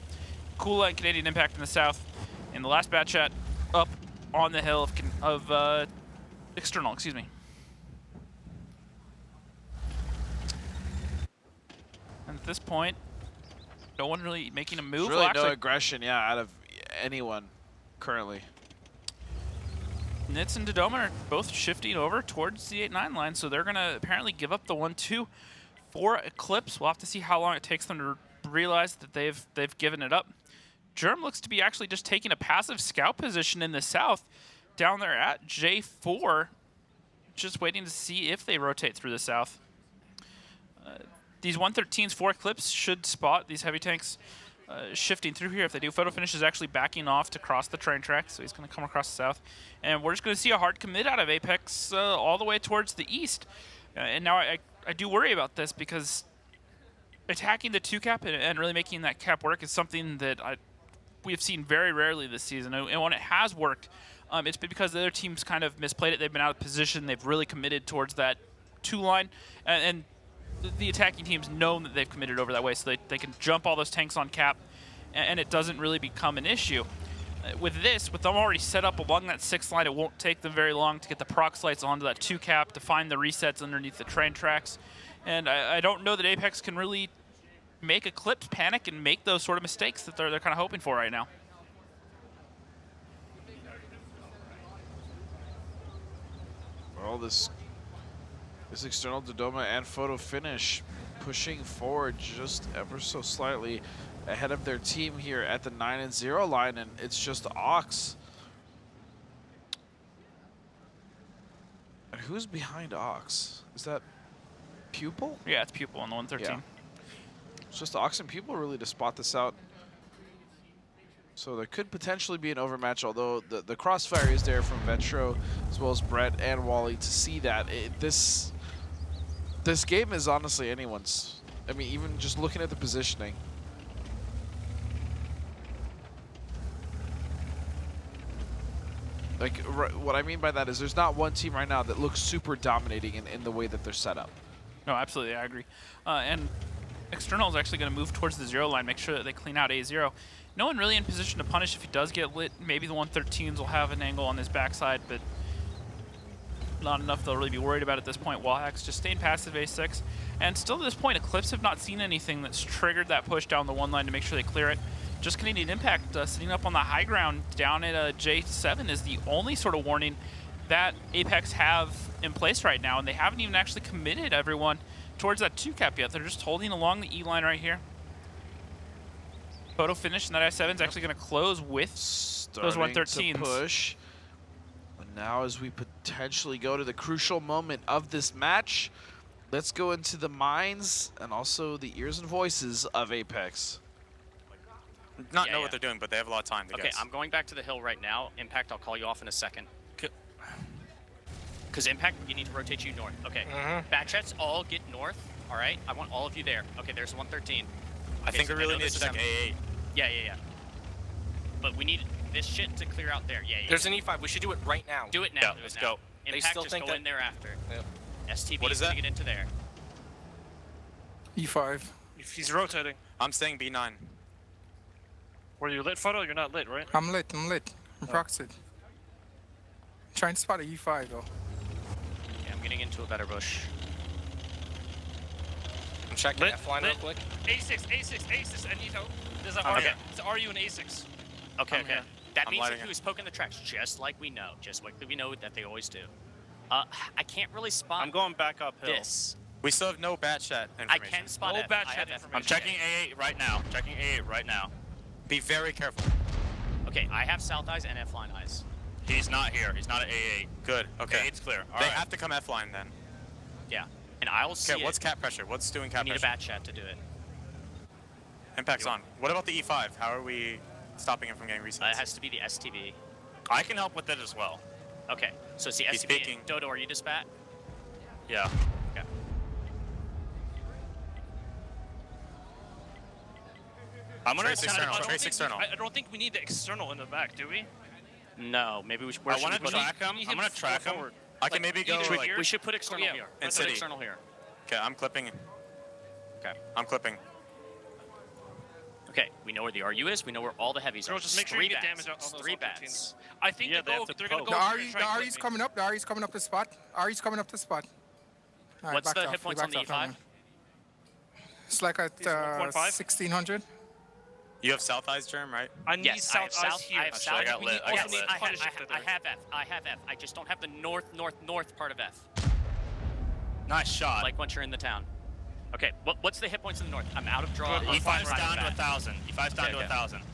Speaker 3: Kula and Canadian Impact in the south. And the last Batchat up on the hill of External, excuse me. And at this point, no one really making a move.
Speaker 2: There's really no aggression, yeah, out of anyone currently.
Speaker 3: Nits and Dodoma are both shifting over towards the 8-9 line, so they're going to apparently give up the 1-2 for Eclipse. We'll have to see how long it takes them to realize that they've given it up. Germ looks to be actually just taking a passive scout position in the south down there at J4, just waiting to see if they rotate through the south. These 113s for Eclipse should spot these heavy tanks shifting through here. If they do, Photo Finish is actually backing off to cross the train track, so he's going to come across the south. And we're just going to see a hard commit out of Apex all the way towards the east. And now I do worry about this, because attacking the 2-cap and really making that cap work is something that we have seen very rarely this season. And when it has worked, it's been because the other teams kind of misplayed it. They've been out of position. They've really committed towards that 2 line. And the attacking teams know that they've committed over that way, so they can jump all those tanks on cap, and it doesn't really become an issue. With this, with them already set up along that 6th line, it won't take them very long to get the prox lights onto that 2-cap, to find the resets underneath the train tracks. And I don't know that Apex can really make Eclipse panic and make those sort of mistakes that they're kind of hoping for right now.
Speaker 5: Well, this external Dodoma and photo finish pushing forward just ever so slightly ahead of their team here at the 9-0 line, and it's just Ox. And who's behind Ox? Is that Pupil?
Speaker 3: Yeah, it's Pupil on the 113.
Speaker 5: Yeah. It's just Ox and Pupil really to spot this out. So there could potentially be an overmatch, although the crossfire is there from Vetro as well as Brett and Wally to see that. This game is honestly anyone's. I mean, even just looking at the positioning. Like, what I mean by that is there's not one team right now that looks super dominating in the way that they're set up.
Speaker 3: No, absolutely, I agree. And External is actually going to move towards the 0 line, make sure that they clean out A0. No one really in position to punish if he does get lit. Maybe the 113s will have an angle on his backside, but not enough they'll really be worried about at this point. Wallhacks just staying passive A6. And still to this point, Eclipse have not seen anything that's triggered that push down the 1 line to make sure they clear it. Just Canadian Impact sitting up on the high ground down at J7 is the only sort of warning that Apex have in place right now, and they haven't even actually committed everyone towards that 2 cap yet. They're just holding along the E line right here. Photo finish, and that I7 is actually going to close with those 113s.
Speaker 5: To push. And now as we potentially go to the crucial moment of this match, let's go into the minds and also the ears and voices of Apex.
Speaker 15: Not know what they're doing, but they have a lot of time to
Speaker 10: Okay,
Speaker 15: guess.
Speaker 10: I'm going back to the hill right now. Impact, I'll call you off in a second. Because Impact, you need to rotate you north. Okay. Batchets, all get north. All right. I want all of you there. Okay, there's 113.
Speaker 15: I think we really need to check A8.
Speaker 10: Yeah. But we need this shit to clear out there. Yeah.
Speaker 22: There's an E5. We should do it right now.
Speaker 10: Do it now.
Speaker 22: Yeah,
Speaker 10: do it
Speaker 22: let's
Speaker 10: now.
Speaker 22: go.
Speaker 10: Impact,
Speaker 22: They still
Speaker 10: just
Speaker 22: think
Speaker 10: go
Speaker 22: that
Speaker 10: in there after.
Speaker 22: Yep.
Speaker 10: STB
Speaker 15: What is that?
Speaker 10: to get into there.
Speaker 14: E5.
Speaker 12: If he's rotating.
Speaker 15: I'm saying B9.
Speaker 12: Were you lit, Photo? You're not lit, right?
Speaker 14: I'm lit. I'm proxied. Trying to spot a E5 though.
Speaker 10: Yeah, I'm getting into a better bush.
Speaker 22: I'm checking
Speaker 12: Lit,
Speaker 22: F line real quick.
Speaker 12: A6, Anito. There's a
Speaker 10: Okay.
Speaker 12: It's RU and A6.
Speaker 10: Okay. That
Speaker 15: I'm
Speaker 10: means that
Speaker 15: lighting
Speaker 10: he
Speaker 15: it.
Speaker 10: was poking the tracks, just like we know. Just like we know that they always do. I can't really spot
Speaker 12: I'm going back uphill.
Speaker 10: this.
Speaker 15: We still have no bat chat
Speaker 10: I
Speaker 15: information.
Speaker 10: can spot
Speaker 12: No
Speaker 10: F.
Speaker 12: bad
Speaker 10: I
Speaker 12: chat
Speaker 10: have F.
Speaker 12: information.
Speaker 17: I'm checking A8 right now. Checking A8 right now.
Speaker 15: Be very careful.
Speaker 10: Okay, I have south eyes and F line eyes.
Speaker 17: He's not here. He's not at A8.
Speaker 15: Good. Okay.
Speaker 17: A8's clear. All
Speaker 15: They
Speaker 17: right.
Speaker 15: have to come F line then.
Speaker 10: Yeah, and I'll see.
Speaker 15: Okay, what's cap pressure? What's doing
Speaker 10: We
Speaker 15: cap
Speaker 10: need a
Speaker 15: pressure?
Speaker 10: bat chat to do it.
Speaker 15: Impact's on. What about the E5? How are we stopping him from getting resets?
Speaker 10: It has to be the STB.
Speaker 17: I can help with it as well.
Speaker 10: Okay, so it's the
Speaker 15: He's
Speaker 10: STB.
Speaker 15: peeking.
Speaker 10: Dodo, are you dispat?
Speaker 17: Yeah.
Speaker 10: Okay.
Speaker 17: I'm gonna
Speaker 15: Trace external. Trace external.
Speaker 12: I don't think we need the external in the back, do we?
Speaker 10: No, maybe we should.
Speaker 17: I want to track him. I'm gonna track him.
Speaker 15: I can maybe go
Speaker 10: Should
Speaker 15: like
Speaker 10: we should put external here.
Speaker 15: in
Speaker 10: Let's
Speaker 15: city.
Speaker 10: put external here.
Speaker 15: Okay, I'm clipping.
Speaker 10: Okay.
Speaker 15: I'm clipping.
Speaker 10: Okay, we know where the RU is. We know where all the heavies
Speaker 12: Girl,
Speaker 10: are.
Speaker 12: just make sure
Speaker 10: three
Speaker 12: you get
Speaker 10: bats.
Speaker 12: damage on those
Speaker 10: 3
Speaker 12: 113s.
Speaker 10: bats.
Speaker 12: I think Yeah, they're gonna go.
Speaker 14: The
Speaker 12: here
Speaker 14: RE,
Speaker 12: and try and
Speaker 14: the
Speaker 12: clip
Speaker 14: RE's
Speaker 12: me.
Speaker 14: coming up. The RE's coming up the spot. RE's coming up the spot. All right,
Speaker 10: What's
Speaker 14: backed
Speaker 10: the
Speaker 14: off.
Speaker 10: hit
Speaker 14: He
Speaker 10: points on the
Speaker 14: backed off,
Speaker 10: E5?
Speaker 14: never mind. It's like at
Speaker 12: 1.5?
Speaker 14: 1600.
Speaker 15: You have south eyes, Germ, right?
Speaker 12: I need
Speaker 10: Yes, I have
Speaker 12: south eyes
Speaker 10: south.
Speaker 12: here.
Speaker 10: I have south.
Speaker 17: I got
Speaker 12: We
Speaker 17: lit.
Speaker 12: need-
Speaker 17: I
Speaker 12: also
Speaker 17: got
Speaker 12: need
Speaker 17: lit.
Speaker 12: punish it
Speaker 10: I have F. I have F. I just don't have the north part of F.
Speaker 17: Nice shot.
Speaker 10: Like once you're in the town. Okay, what's the hit points in the north? I'm out of draw.
Speaker 12: Good.
Speaker 10: I'm
Speaker 17: E5's
Speaker 10: far
Speaker 17: down to
Speaker 10: back.
Speaker 17: 1,000. E5's down to
Speaker 10: Okay.
Speaker 17: 1,000.
Speaker 15: All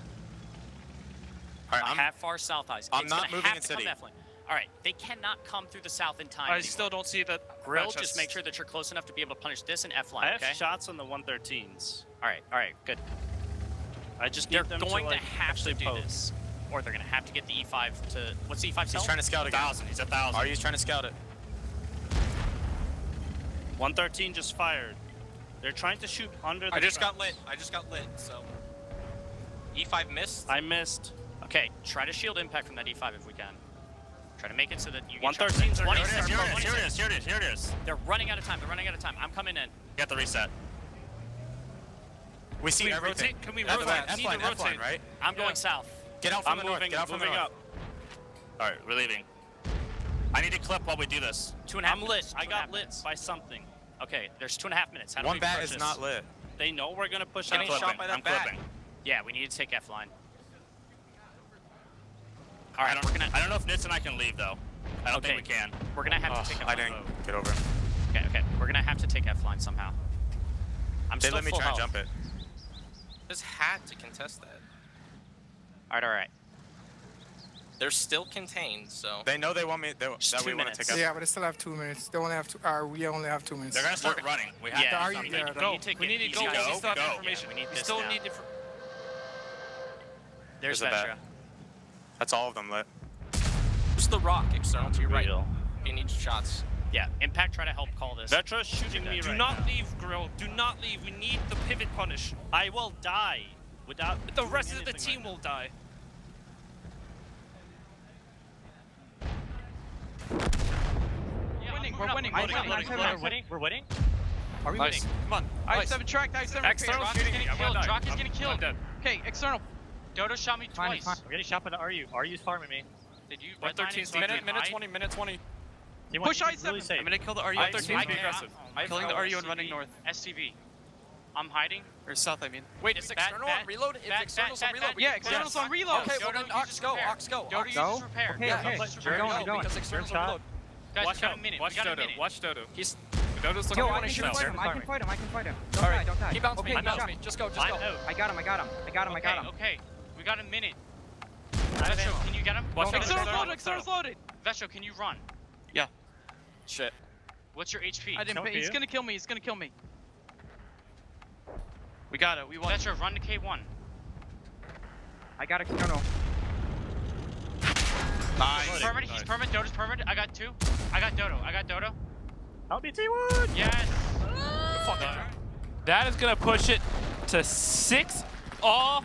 Speaker 15: right,
Speaker 10: I
Speaker 15: I'm
Speaker 10: have far south eyes.
Speaker 15: I'm
Speaker 10: It's
Speaker 15: not
Speaker 10: gonna
Speaker 15: moving
Speaker 10: have
Speaker 15: in
Speaker 10: to come
Speaker 15: city.
Speaker 10: F lane. All right, they cannot come through the south in time.
Speaker 12: I
Speaker 10: anymore.
Speaker 12: still don't see that.
Speaker 10: Grill,
Speaker 12: match
Speaker 10: just
Speaker 12: us.
Speaker 10: make sure that you're close enough to be able to punish this and F line.
Speaker 12: I have
Speaker 10: Okay.
Speaker 12: shots on the 113s.
Speaker 10: All right, good.
Speaker 12: I just
Speaker 10: They're
Speaker 12: need them
Speaker 10: going
Speaker 12: to, like,
Speaker 10: have to
Speaker 12: actually
Speaker 10: do
Speaker 12: poke.
Speaker 10: this, or they're going to have to get the E5 to. What's the E5
Speaker 15: He's
Speaker 10: tell?
Speaker 15: trying to scout again.
Speaker 17: 1,000. He's 1,000.
Speaker 15: Are you trying to scout it?
Speaker 12: 113 just fired. They're trying to shoot under the
Speaker 22: I just got
Speaker 12: tracks.
Speaker 22: lit, so. E5 missed.
Speaker 12: I missed.
Speaker 10: Okay, try to shield impact from that E5 if we can. Try to make it so that you get
Speaker 12: 113s are
Speaker 10: 26,
Speaker 17: Here it is.
Speaker 10: 26.
Speaker 17: Here it is. Here it is. Here it is.
Speaker 10: They're running out of time. I'm coming in.
Speaker 17: Get the reset.
Speaker 15: We see
Speaker 12: Can we
Speaker 15: everything.
Speaker 12: rotate? Can we
Speaker 15: F
Speaker 12: rotate?
Speaker 15: line,
Speaker 12: We
Speaker 15: F
Speaker 12: need
Speaker 15: line,
Speaker 12: to
Speaker 15: F line,
Speaker 12: rotate.
Speaker 15: right?
Speaker 10: I'm going south.
Speaker 15: Get out from
Speaker 12: I'm
Speaker 15: the north.
Speaker 12: moving.
Speaker 15: Get out from the
Speaker 12: Moving
Speaker 15: north.
Speaker 12: up.
Speaker 17: All right, we're leaving. I need to clip while we do this.
Speaker 10: 2.5
Speaker 12: I'm lit.
Speaker 10: minutes.
Speaker 12: I
Speaker 10: 2.5
Speaker 12: got lit
Speaker 10: minutes.
Speaker 12: by something.
Speaker 10: Okay, there's 2.5 minutes. How do
Speaker 15: One
Speaker 10: we
Speaker 15: bat
Speaker 10: approach
Speaker 15: is
Speaker 10: this?
Speaker 15: not lit.
Speaker 12: They know we're gonna push
Speaker 17: I'm
Speaker 12: out.
Speaker 17: clipping.
Speaker 22: shot by that
Speaker 17: I'm
Speaker 22: bat.
Speaker 17: clipping.
Speaker 10: Yeah, we need to take F line.
Speaker 17: I don't know if Nitz and I can leave though. I don't think we can.
Speaker 10: We're gonna have to take.
Speaker 15: I didn't get over.
Speaker 10: Okay. We're gonna have to take F line somehow.
Speaker 17: They
Speaker 10: still
Speaker 17: let me
Speaker 10: full
Speaker 17: try and
Speaker 10: health.
Speaker 17: jump it.
Speaker 22: Just had to contest that.
Speaker 10: All right.
Speaker 22: They're still contained, so.
Speaker 15: They know they want me. That we want to take.
Speaker 14: Yeah, but they still have 2 minutes. They only have two. We only have 2 minutes.
Speaker 17: They're gonna start running. We have
Speaker 10: Yeah,
Speaker 17: to.
Speaker 14: Are you?
Speaker 17: do
Speaker 14: Yeah,
Speaker 17: something.
Speaker 14: go.
Speaker 12: We need to go. We still have information.
Speaker 10: we need
Speaker 12: We
Speaker 10: this
Speaker 12: still
Speaker 10: now.
Speaker 12: need
Speaker 10: There's
Speaker 15: a bet.
Speaker 10: Vetra.
Speaker 15: That's all of them lit.
Speaker 22: Who's the rock external to your right?
Speaker 10: Brutal.
Speaker 22: You need shots.
Speaker 10: Yeah, Impact, try to help call this.
Speaker 12: Vetra shooting me. Do not leave, Grill. Do not leave. We need the pivot punish.
Speaker 11: I will die without.
Speaker 12: The rest of the team will die.
Speaker 13: We're winning.
Speaker 11: We're winning. Are we
Speaker 12: Nice.
Speaker 11: winning?
Speaker 12: Come on.
Speaker 13: I have 7 tracked. I have 7
Speaker 12: External
Speaker 13: repairs.
Speaker 12: shooting me. I'm gonna die.
Speaker 10: Rock is getting killed.
Speaker 12: I'm dead.
Speaker 13: Okay, external.
Speaker 10: Dodo shot me twice.
Speaker 11: I'm getting shot by the RU. RU's farming me.
Speaker 10: Did you?
Speaker 12: 113 minute 20.
Speaker 13: Push I7.
Speaker 11: Really safe.
Speaker 12: I'm gonna kill the RU. 113 be aggressive. Killing the RU and running north.
Speaker 10: STV. I'm hiding.
Speaker 12: Or south, I mean.
Speaker 22: Wait, is external on reload? If external's on reload, we
Speaker 13: Yeah,
Speaker 22: can
Speaker 13: external's
Speaker 22: push.
Speaker 13: on reload.
Speaker 22: Okay, well
Speaker 10: Dodo
Speaker 22: then Ox
Speaker 10: uses
Speaker 22: go,
Speaker 10: repair.
Speaker 22: Ox go.
Speaker 10: Dodo
Speaker 22: Ox
Speaker 10: uses repair.
Speaker 14: Okay,
Speaker 10: Yeah,
Speaker 14: okay.
Speaker 10: uses
Speaker 14: We're
Speaker 10: repair.
Speaker 14: going.
Speaker 22: because external's on
Speaker 11: shot.
Speaker 22: reload.
Speaker 10: Guys,
Speaker 12: Watch
Speaker 10: we got
Speaker 12: out.
Speaker 10: a minute.
Speaker 12: Watch
Speaker 10: We got a
Speaker 12: Dodo.
Speaker 10: minute.
Speaker 12: Watch Dodo.
Speaker 22: He's
Speaker 12: Dodo's
Speaker 14: Yo,
Speaker 12: looking
Speaker 14: I
Speaker 12: for
Speaker 14: can
Speaker 12: a
Speaker 14: fight him. I can fight him. I can fight him. Don't die. Don't die.
Speaker 22: He bounced
Speaker 14: Okay,
Speaker 22: me. He
Speaker 14: good
Speaker 22: bounced
Speaker 14: shot.
Speaker 22: me. Just go. Just
Speaker 11: I'm
Speaker 22: go.
Speaker 11: out.
Speaker 14: I got him. I got him. I got him. I got him.
Speaker 10: Okay, we got a minute.
Speaker 11: I have
Speaker 10: Vetro,
Speaker 11: ammo.
Speaker 10: can you get him?
Speaker 12: Watch out.
Speaker 13: External's
Speaker 12: External.
Speaker 13: loaded. External's loaded.
Speaker 10: Vetro, can you run?
Speaker 12: Yeah. Shit.
Speaker 10: What's your HP?
Speaker 13: I didn't
Speaker 11: Don't
Speaker 13: pay. He's
Speaker 11: you?
Speaker 13: gonna kill me. He's gonna kill me.
Speaker 12: We got it. We won.
Speaker 10: Vetro, run to K1.
Speaker 14: I got external.
Speaker 12: Nice.
Speaker 10: He's permanent. He's permanent. Dodo's permanent. I got 2. I got Dodo.
Speaker 11: Help me, T1.
Speaker 10: Yes.
Speaker 3: That is going to push it to 6 all.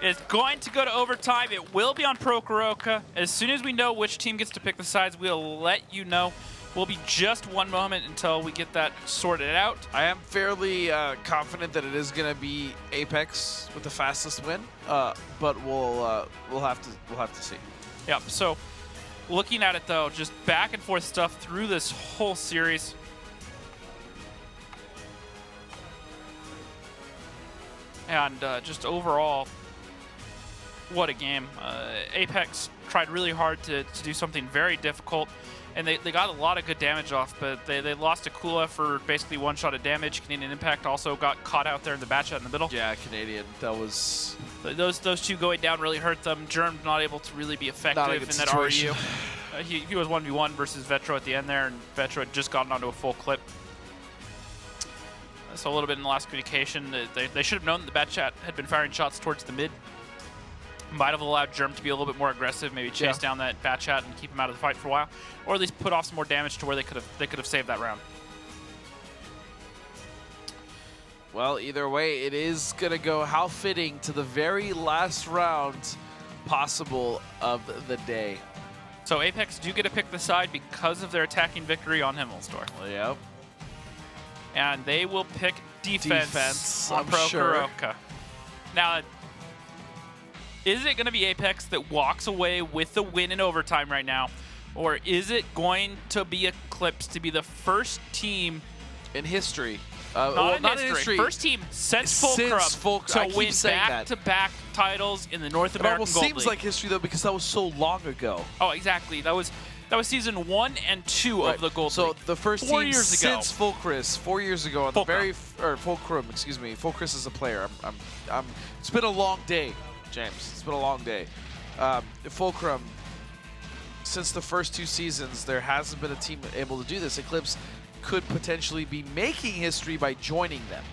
Speaker 3: It's going to go to overtime. It will be on Prokoroka. As soon as we know which team gets to pick the sides, we'll let you know. We'll be just one moment until we get that sorted out.
Speaker 5: I am fairly confident that it is going to be Apex with the fastest win, but we'll have to see.
Speaker 3: Yep. So, looking at it though, just back and forth stuff through this whole series. And just overall, what a game. Apex tried really hard to do something very difficult, and they got a lot of good damage off, but they lost to Kula for basically one shot of damage. Canadian Impact also got caught out there in the batch out in the middle.
Speaker 5: Yeah, Canadian. That was...
Speaker 3: Those two going down really hurt them. Germ not able to really be effective in that
Speaker 5: situation.
Speaker 3: RU. He was 1v1 versus Vetro at the end there, and Vetro had just gotten onto a full clip. So a little bit in the last communication, they should have known that the bat chat had been firing shots towards the mid. Might have allowed Germ to be a little bit more aggressive, maybe chase down that bat chat and keep him out of the fight for a while, or at least put off some more damage to where they could have saved that round.
Speaker 5: Well, either way, it is going to go how fitting to the very last round possible of the day.
Speaker 3: So Apex do get to pick the side because of their attacking victory on Himmelstor.
Speaker 5: Yep.
Speaker 3: And they will pick defense on
Speaker 5: I'm sure.
Speaker 3: Prokoroka. Now, is it going to be Apex that walks away with the win in overtime right now? Or is it going to be Eclipse to be the first team
Speaker 5: in history?
Speaker 3: Not in history. First team since Fulcrum to win back-to-back titles in the North American
Speaker 5: Gold League. It almost seems like history, though, because that was so long ago.
Speaker 3: Oh, exactly. That was season 1 and 2 of the Gold League.
Speaker 5: So the first
Speaker 3: 4
Speaker 5: team
Speaker 3: years ago.
Speaker 5: since Fulcris, 4 years ago, on the very Fulcrum, excuse me. Fulcris is a player. It's been a long day, James. It's been a long day. Fulcrum, since the first 2 seasons, there hasn't been a team able to do this. Eclipse could potentially be making history by joining them.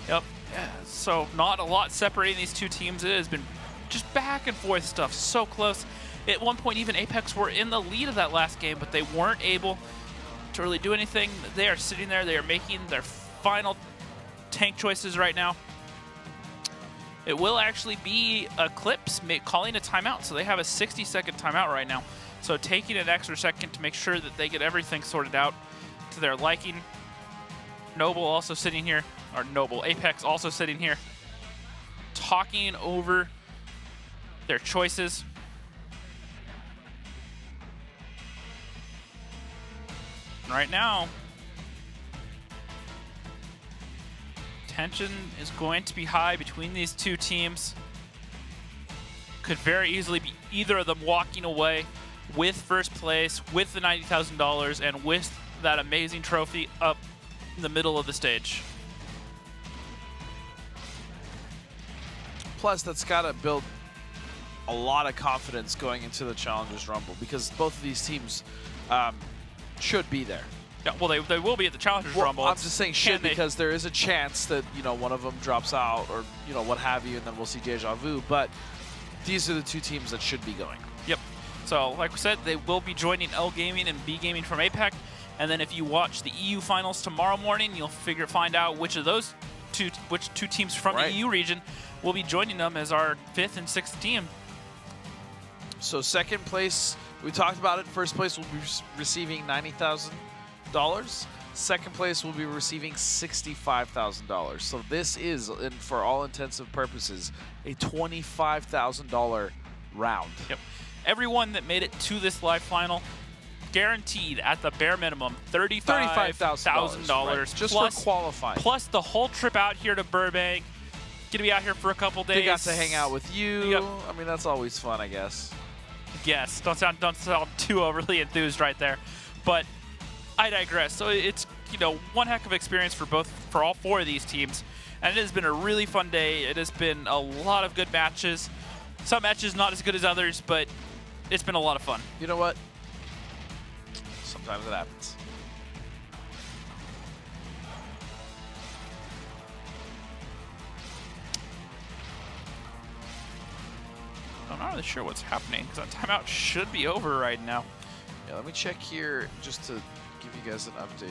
Speaker 3: Yep. Yeah. So not a lot separating these two teams. It has been just back and forth stuff, so close. At one point, even Apex were in the lead of that last game, but they weren't able to really do anything. They are sitting there. They are making their final tank choices right now. It will actually be Eclipse calling a timeout, so they have a 60-second timeout right now. So taking an extra second to make sure that they get everything sorted out to their liking. Noble also sitting here, or Noble, Apex also sitting here, talking over their choices. Right now, tension is going to be high between these two teams. Could very easily be either of them walking away with first place, with the $90,000, and with that amazing trophy up in the middle of the stage.
Speaker 5: Plus, that's got to build a lot of confidence going into the Challengers Rumble because both of these teams should be there.
Speaker 3: Yeah, well, they will be at the Challengers Rumble.
Speaker 5: I'm just saying should because there is a chance that, you know, one of them drops out or, you know, what have you, and then we'll see Deja Vu. But these are the two teams that should be going.
Speaker 3: Yep. So, like we said, they will be joining L Gaming and B Gaming from APAC. And then if you watch the EU finals tomorrow morning, you'll find out which two teams from the EU region will be joining them as our 5th and 6th team.
Speaker 5: So second place, we talked about it. First place will be receiving $90,000. Second place will be receiving $65,000. So this is, and for all intents and purposes, a $25,000 round.
Speaker 3: Yep. Everyone that made it to this live final, guaranteed at the bare minimum $35,000
Speaker 5: right, just for qualifying.
Speaker 3: Plus the whole trip out here to Burbank. Gonna be out here for a couple days.
Speaker 5: They got to hang out with you.
Speaker 3: Yep.
Speaker 5: I mean, that's always fun, I guess.
Speaker 3: Yes, don't sound too overly enthused right there, but I digress. So it's, you know, one heck of experience for all 4 of these teams, and it has been a really fun day. It has been a lot of good matches. Some matches not as good as others, but it's been a lot of fun.
Speaker 5: You know what? Sometimes it happens.
Speaker 3: I'm not really sure what's happening because that timeout should be over right now.
Speaker 5: Yeah, let me check here just to give you guys an update.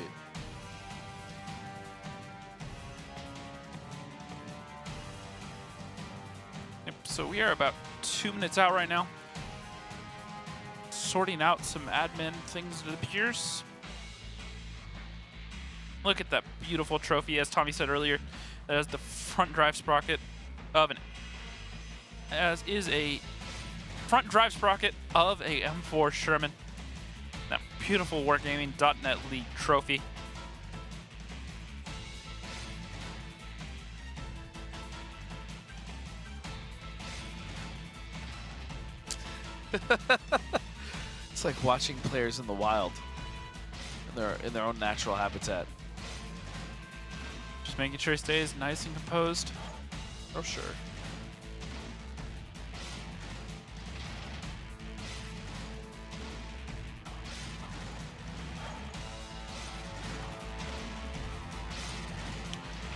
Speaker 3: Yep, so we are about 2 minutes out right now. Sorting out some admin things, it appears. Look at that beautiful trophy, as Tommy said earlier. That is the front drive sprocket of as is a front drive sprocket of a M4 Sherman. That beautiful Wargaming.net League trophy.
Speaker 5: It's like watching players in the wild, in their own natural habitat.
Speaker 3: Just making sure he stays nice and composed.
Speaker 5: Oh, sure.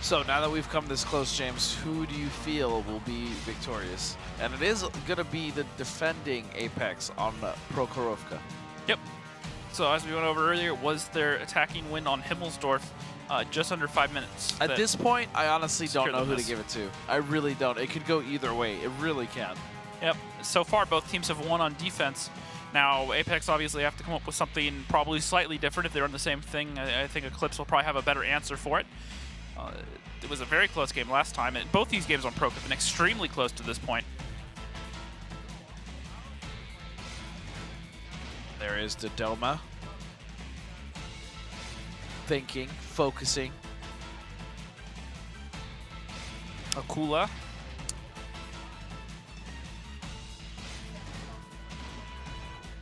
Speaker 5: So now that we've come this close, James, who do you feel will be victorious? And it is going to be the defending Apex on Prokhorovka.
Speaker 3: Yep. So as we went over earlier, it was their attacking win on Himmelsdorf, just under 5 minutes.
Speaker 5: At this point, I honestly don't know who to give it to. I really don't. It could go either way. It really can.
Speaker 3: Yep. So far, both teams have won on defense. Now, Apex obviously have to come up with something probably slightly different if they're on the same thing. I think Eclipse will probably have a better answer for it. It was a very close game last time, and both these games on Pro have been extremely close to this point.
Speaker 5: There is Dodoma. Thinking, focusing.
Speaker 3: Akula.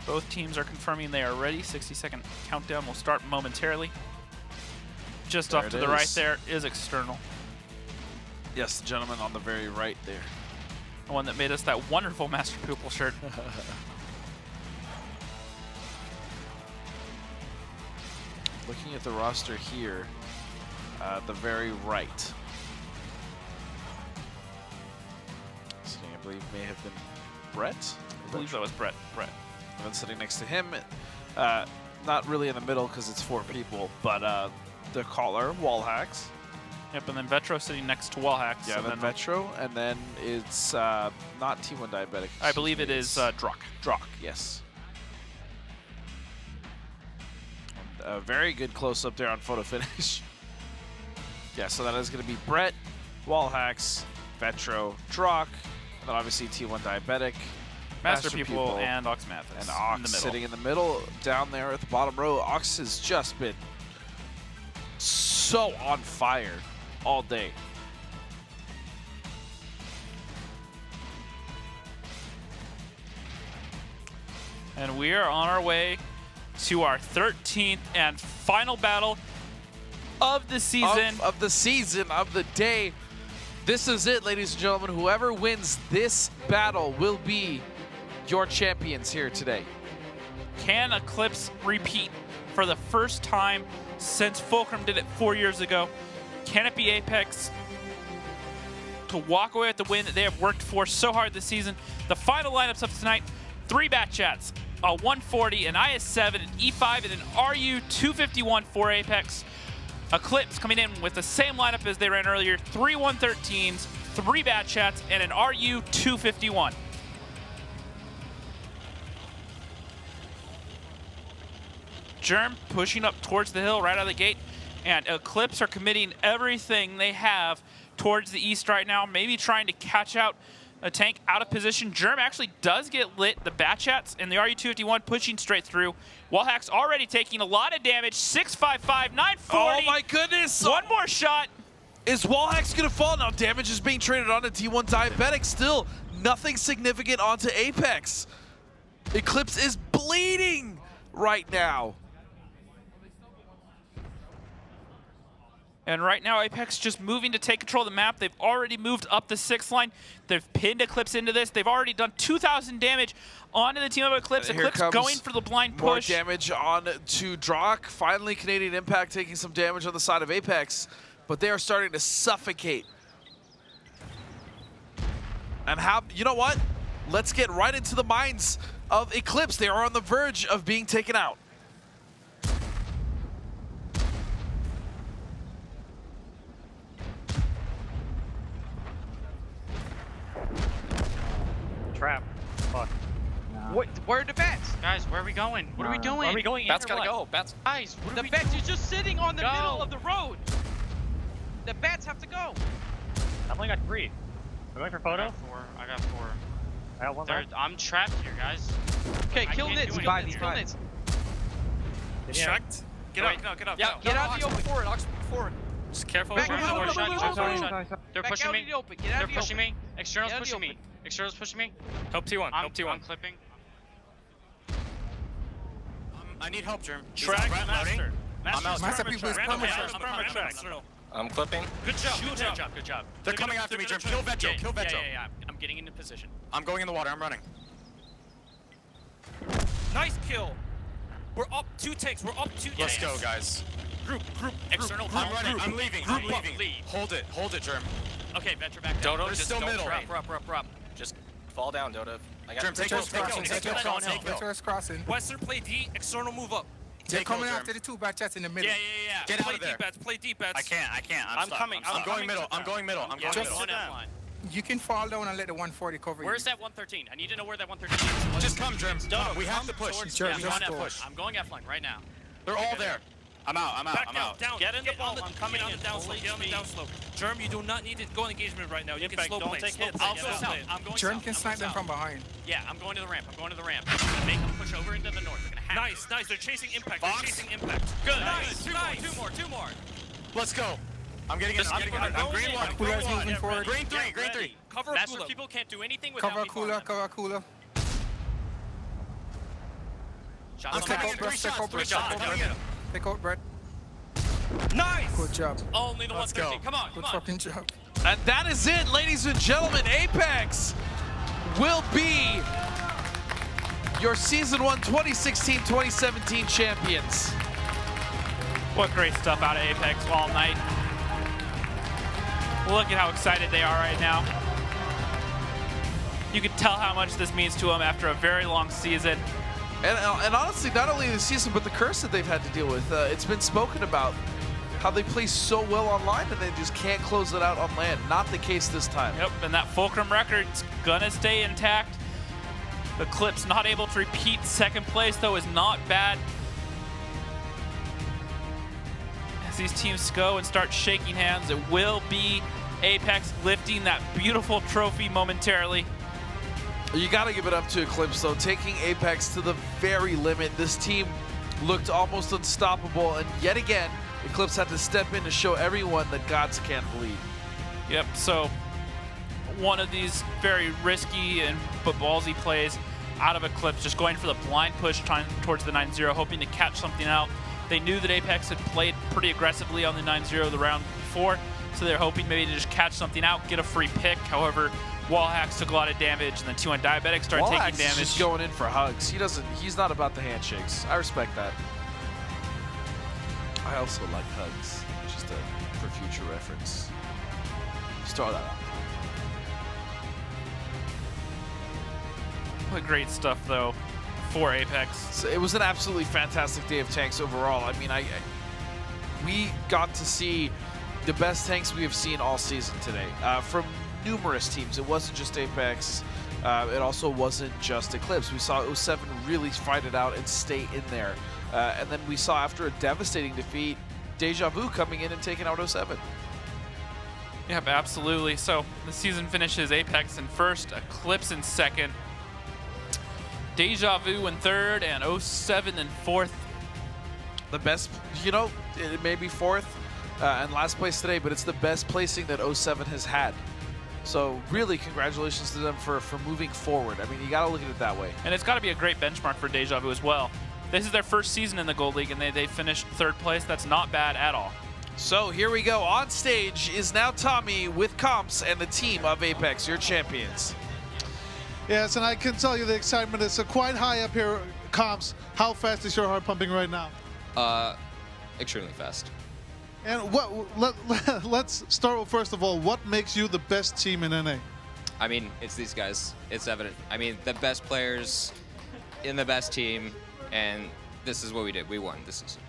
Speaker 3: Both teams are confirming they are ready. 60-second countdown will start momentarily. Just
Speaker 5: There
Speaker 3: off to
Speaker 5: it
Speaker 3: the right
Speaker 5: is.
Speaker 3: there is External.
Speaker 5: Yes, the gentleman on the very right there.
Speaker 3: The one that made us that wonderful Master Pupil shirt.
Speaker 5: Looking at the roster here, the very right. Sitting, I believe, may have been Brett.
Speaker 3: I believe that was Brett.
Speaker 5: And then sitting next to him, not really in the middle because it's 4 people, but the caller, Wallhacks.
Speaker 3: Yep, and then Vetro sitting next to Wallhacks.
Speaker 5: Yeah,
Speaker 3: and
Speaker 5: then Vetro, and then it's not T1 Diabetic.
Speaker 3: I believe it is Drock.
Speaker 5: Drock, yes. A very good close-up there on photo finish. Yeah, so that is going to be Brett, Wallhacks, Vetro, Drock, and then obviously T1 Diabetic,
Speaker 3: Master Pupil, and Ox Mathis.
Speaker 5: And Ox sitting in the middle, down there at the bottom row. Ox has just been so on fire all day.
Speaker 3: And we are on our way to our 13th and final battle of the season.
Speaker 2: Of the season, of the day. This is it, ladies and gentlemen. Whoever wins this battle will be your champions here today.
Speaker 3: Can Eclipse repeat for the first time since Fulcrum did it 4 years ago? Can it be Apex to walk away with the win that they have worked for so hard this season? The final lineups of tonight: 3 Bat Chats, a 140, an IS-7, an E5, and an RU-251 for Apex. Eclipse coming in with the same lineup as they ran earlier: 3 113s, 3 Bat Chats, and an RU-251. Germ pushing up towards the hill right out of the gate, and Eclipse are committing everything they have towards the east right now, maybe trying to catch out a tank out of position. Germ actually does get lit. The Bat Chats and the RU-251 pushing straight through. Wallhack's already taking a lot of damage. 655, 940.
Speaker 2: Oh my goodness!
Speaker 3: One more shot.
Speaker 2: Is Wallhack's gonna fall? Now damage is being traded onto T1 Diabetic. Still nothing significant onto Apex. Eclipse is bleeding right now.
Speaker 3: And right now, Apex just moving to take control of the map. They've already moved up the 6th line. They've pinned Eclipse into this. They've already done 2,000 damage onto the team of Eclipse. Eclipse going for the blind push.
Speaker 2: More damage on to Drock. Finally, Canadian Impact taking some damage on the side of Apex, but they are starting to suffocate. And you know what? Let's get right into the minds of Eclipse. They are on the verge of being taken out.
Speaker 10: Trap. Fuck.
Speaker 13: Where are the bats?
Speaker 10: Guys, where are we going? What are we doing?
Speaker 22: Where are we going? Bats gotta go. Bats.
Speaker 13: Guys, the bats is just sitting on the middle of the road. The bats have to go.
Speaker 10: I've only got 3. We're going for photo?
Speaker 16: I got 4.
Speaker 10: I got 1 left.
Speaker 16: I'm trapped here, guys.
Speaker 13: Okay, kill Nits. Kill Nits.
Speaker 12: Distract. Get up, get up.
Speaker 22: Yeah,
Speaker 13: get out of the open.
Speaker 22: Forward, Ox, forward.
Speaker 12: Just careful.
Speaker 13: Back
Speaker 16: They're
Speaker 13: Back
Speaker 16: pushing
Speaker 13: out
Speaker 16: me.
Speaker 13: in the open. Get out
Speaker 16: They're
Speaker 13: of the
Speaker 16: pushing
Speaker 13: open.
Speaker 16: me. External's
Speaker 13: Get out of the
Speaker 16: pushing me.
Speaker 13: open.
Speaker 16: External's pushing me.
Speaker 12: Help T1. Help T1.
Speaker 16: I'm clipping.
Speaker 15: I need help, Germ.
Speaker 12: Track master.
Speaker 14: Master people is
Speaker 12: perma-track.
Speaker 15: I'm clipping.
Speaker 12: Good job.
Speaker 22: Good job. Good job.
Speaker 15: They're coming after me, Germ. Kill Vetro. Kill Vetro.
Speaker 22: Yeah. I'm getting into position.
Speaker 15: I'm going in the water. I'm running.
Speaker 12: Nice kill. We're up 2 tanks. We're up 2 tanks.
Speaker 15: Let's go, guys.
Speaker 12: Group.
Speaker 22: External.
Speaker 15: I'm running. I'm leaving. I'm leaving.
Speaker 22: Lead.
Speaker 15: Hold it, Germ.
Speaker 22: Okay, Vetro back down.
Speaker 15: Dodo, just still middle.
Speaker 22: Prop. Just fall down, Dodo. I got
Speaker 15: Germ, take those.
Speaker 14: Veteran's crossing.
Speaker 12: Western play D. External move up.
Speaker 14: They're coming after the 2 Bat Chats in the middle.
Speaker 22: Yeah.
Speaker 15: Get out of there.
Speaker 12: Play deep bats.
Speaker 15: I can't.
Speaker 22: I'm coming.
Speaker 15: I'm going middle. I'm going middle. I'm going middle.
Speaker 22: On F-line.
Speaker 14: You can fall down and let the 140 cover you.
Speaker 22: Where's that 113? I need to know where that 113 is.
Speaker 15: Just come, Germ.
Speaker 22: Dodo,
Speaker 15: We have to push.
Speaker 14: Germ,
Speaker 22: I'm on
Speaker 14: just go.
Speaker 22: F-line. I'm going F-line right now.
Speaker 15: They're all there. I'm out.
Speaker 12: Back down.
Speaker 22: Get in the ball. I'm coming
Speaker 12: on
Speaker 22: in.
Speaker 12: the downslope. Get on the downslope. Germ, you do not need to go in engagement right now. You can slow play.
Speaker 22: I'll go south. I'm going
Speaker 14: Germ
Speaker 22: south.
Speaker 14: can snipe them from behind.
Speaker 22: Yeah, I'm going to the ramp. I'm going to the ramp. I'm gonna make them push over into the north. They're gonna have
Speaker 12: Nice. They're chasing impact.
Speaker 15: Fox.
Speaker 12: They're chasing impact.
Speaker 22: Good.
Speaker 12: Nice.
Speaker 22: Two more.
Speaker 15: Let's go. I'm getting in. I'm green one.
Speaker 14: Coolers moving forward.
Speaker 15: Green 3.
Speaker 12: Cover a
Speaker 22: Master
Speaker 12: cooler.
Speaker 22: people can't do anything without
Speaker 14: Cover
Speaker 22: me
Speaker 14: cooler,
Speaker 22: farming.
Speaker 14: cover cooler.
Speaker 22: Shots
Speaker 15: I'm
Speaker 22: on
Speaker 15: taking
Speaker 22: the
Speaker 15: in 3 shots. 3 shots.
Speaker 14: Take out Brett.
Speaker 12: Nice.
Speaker 14: Good job.
Speaker 22: Only the
Speaker 15: Let's
Speaker 22: 113.
Speaker 15: go.
Speaker 22: Come on.
Speaker 14: Good fucking job.
Speaker 2: And that is it, ladies and gentlemen. Apex will be your Season 1 2016-2017 champions.
Speaker 3: What great stuff out of Apex all night. Look at how excited they are right now. You can tell how much this means to them after a very long season.
Speaker 2: And honestly, not only the season, but the curse that they've had to deal with. It's been spoken about how they play so well online and they just can't close it out on land. Not the case this time.
Speaker 3: Yep, and that Fulcrum record's gonna stay intact. The Eclipse not able to repeat 2nd place, though, is not bad. As these teams go and start shaking hands, it will be Apex lifting that beautiful trophy momentarily.
Speaker 2: You got to give it up to Eclipse, though, taking Apex to the very limit. This team looked almost unstoppable, and yet again, Eclipse had to step in to show everyone that gods can't bleed.
Speaker 3: Yep, so one of these very risky but ballsy plays out of Eclipse, just going for the blind push towards the 9-0, hoping to catch something out. They knew that Apex had played pretty aggressively on the 9-0 the round before, so they're hoping maybe to just catch something out, get a free pick. However, Wallhacks took a lot of damage, and then T1 Diabetic started taking damage.
Speaker 5: Wallhacks is just going in for hugs. He's not about the handshakes. I respect that. I also like hugs, just for future reference. Just throw that out.
Speaker 3: What great stuff, though, for Apex.
Speaker 5: So it was an absolutely fantastic day of tanks overall. I mean, we got to see the best tanks we have seen all season today from numerous teams. It wasn't just Apex. It also wasn't just Eclipse. We saw 07 really fight it out and stay in there. And then we saw, after a devastating defeat, Deja Vu coming in and taking out 07.
Speaker 3: Yep, absolutely. So the season finishes Apex in first, Eclipse in second, Deja Vu in third, and 07 in fourth.
Speaker 5: The best, it may be fourth and last place today, but it's the best placing that 07 has had. So really, congratulations to them for moving forward. I mean, you got to look at it that way.
Speaker 3: And it's got to be a great benchmark for Deja Vu as well. This is their first season in the Gold League, and they finished third place. That's not bad at all.
Speaker 5: So here we go. On stage is now Tommy with Comps and the team of Apex, your champions.
Speaker 1: Yes, and I can tell you the excitement is quite high up here, Comps. How fast is your heart pumping right now?
Speaker 20: Extremely fast.
Speaker 1: And let's start with, first of all, what makes you the best team in NA?
Speaker 20: I mean, it's these guys. It's evident. I mean, the best players in the best team, and this is what we did. We won this season.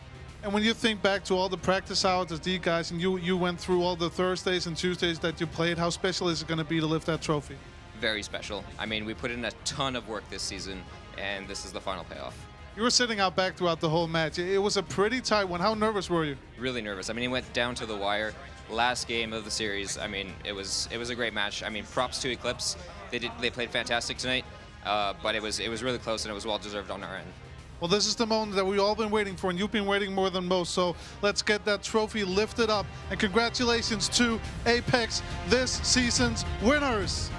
Speaker 1: And when you think back to all the practice hours as D guys, and you went through all the Thursdays and Tuesdays that you played, how special is it going to be to lift that trophy?
Speaker 20: Very special. I mean, we put in a ton of work this season, and this is the final payoff.
Speaker 1: You were sitting out back throughout the whole match. It was a pretty tight one. How nervous were you?
Speaker 20: Really nervous. I mean, it went down to the wire. Last game of the series, I mean, it was a great match. I mean, props to Eclipse. They played fantastic tonight, but it was really close, and it was well deserved on our end.
Speaker 1: Well, this is the moment that we've all been waiting for, and you've been waiting more than most. So let's get that trophy lifted up. And congratulations to Apex, this season's winners.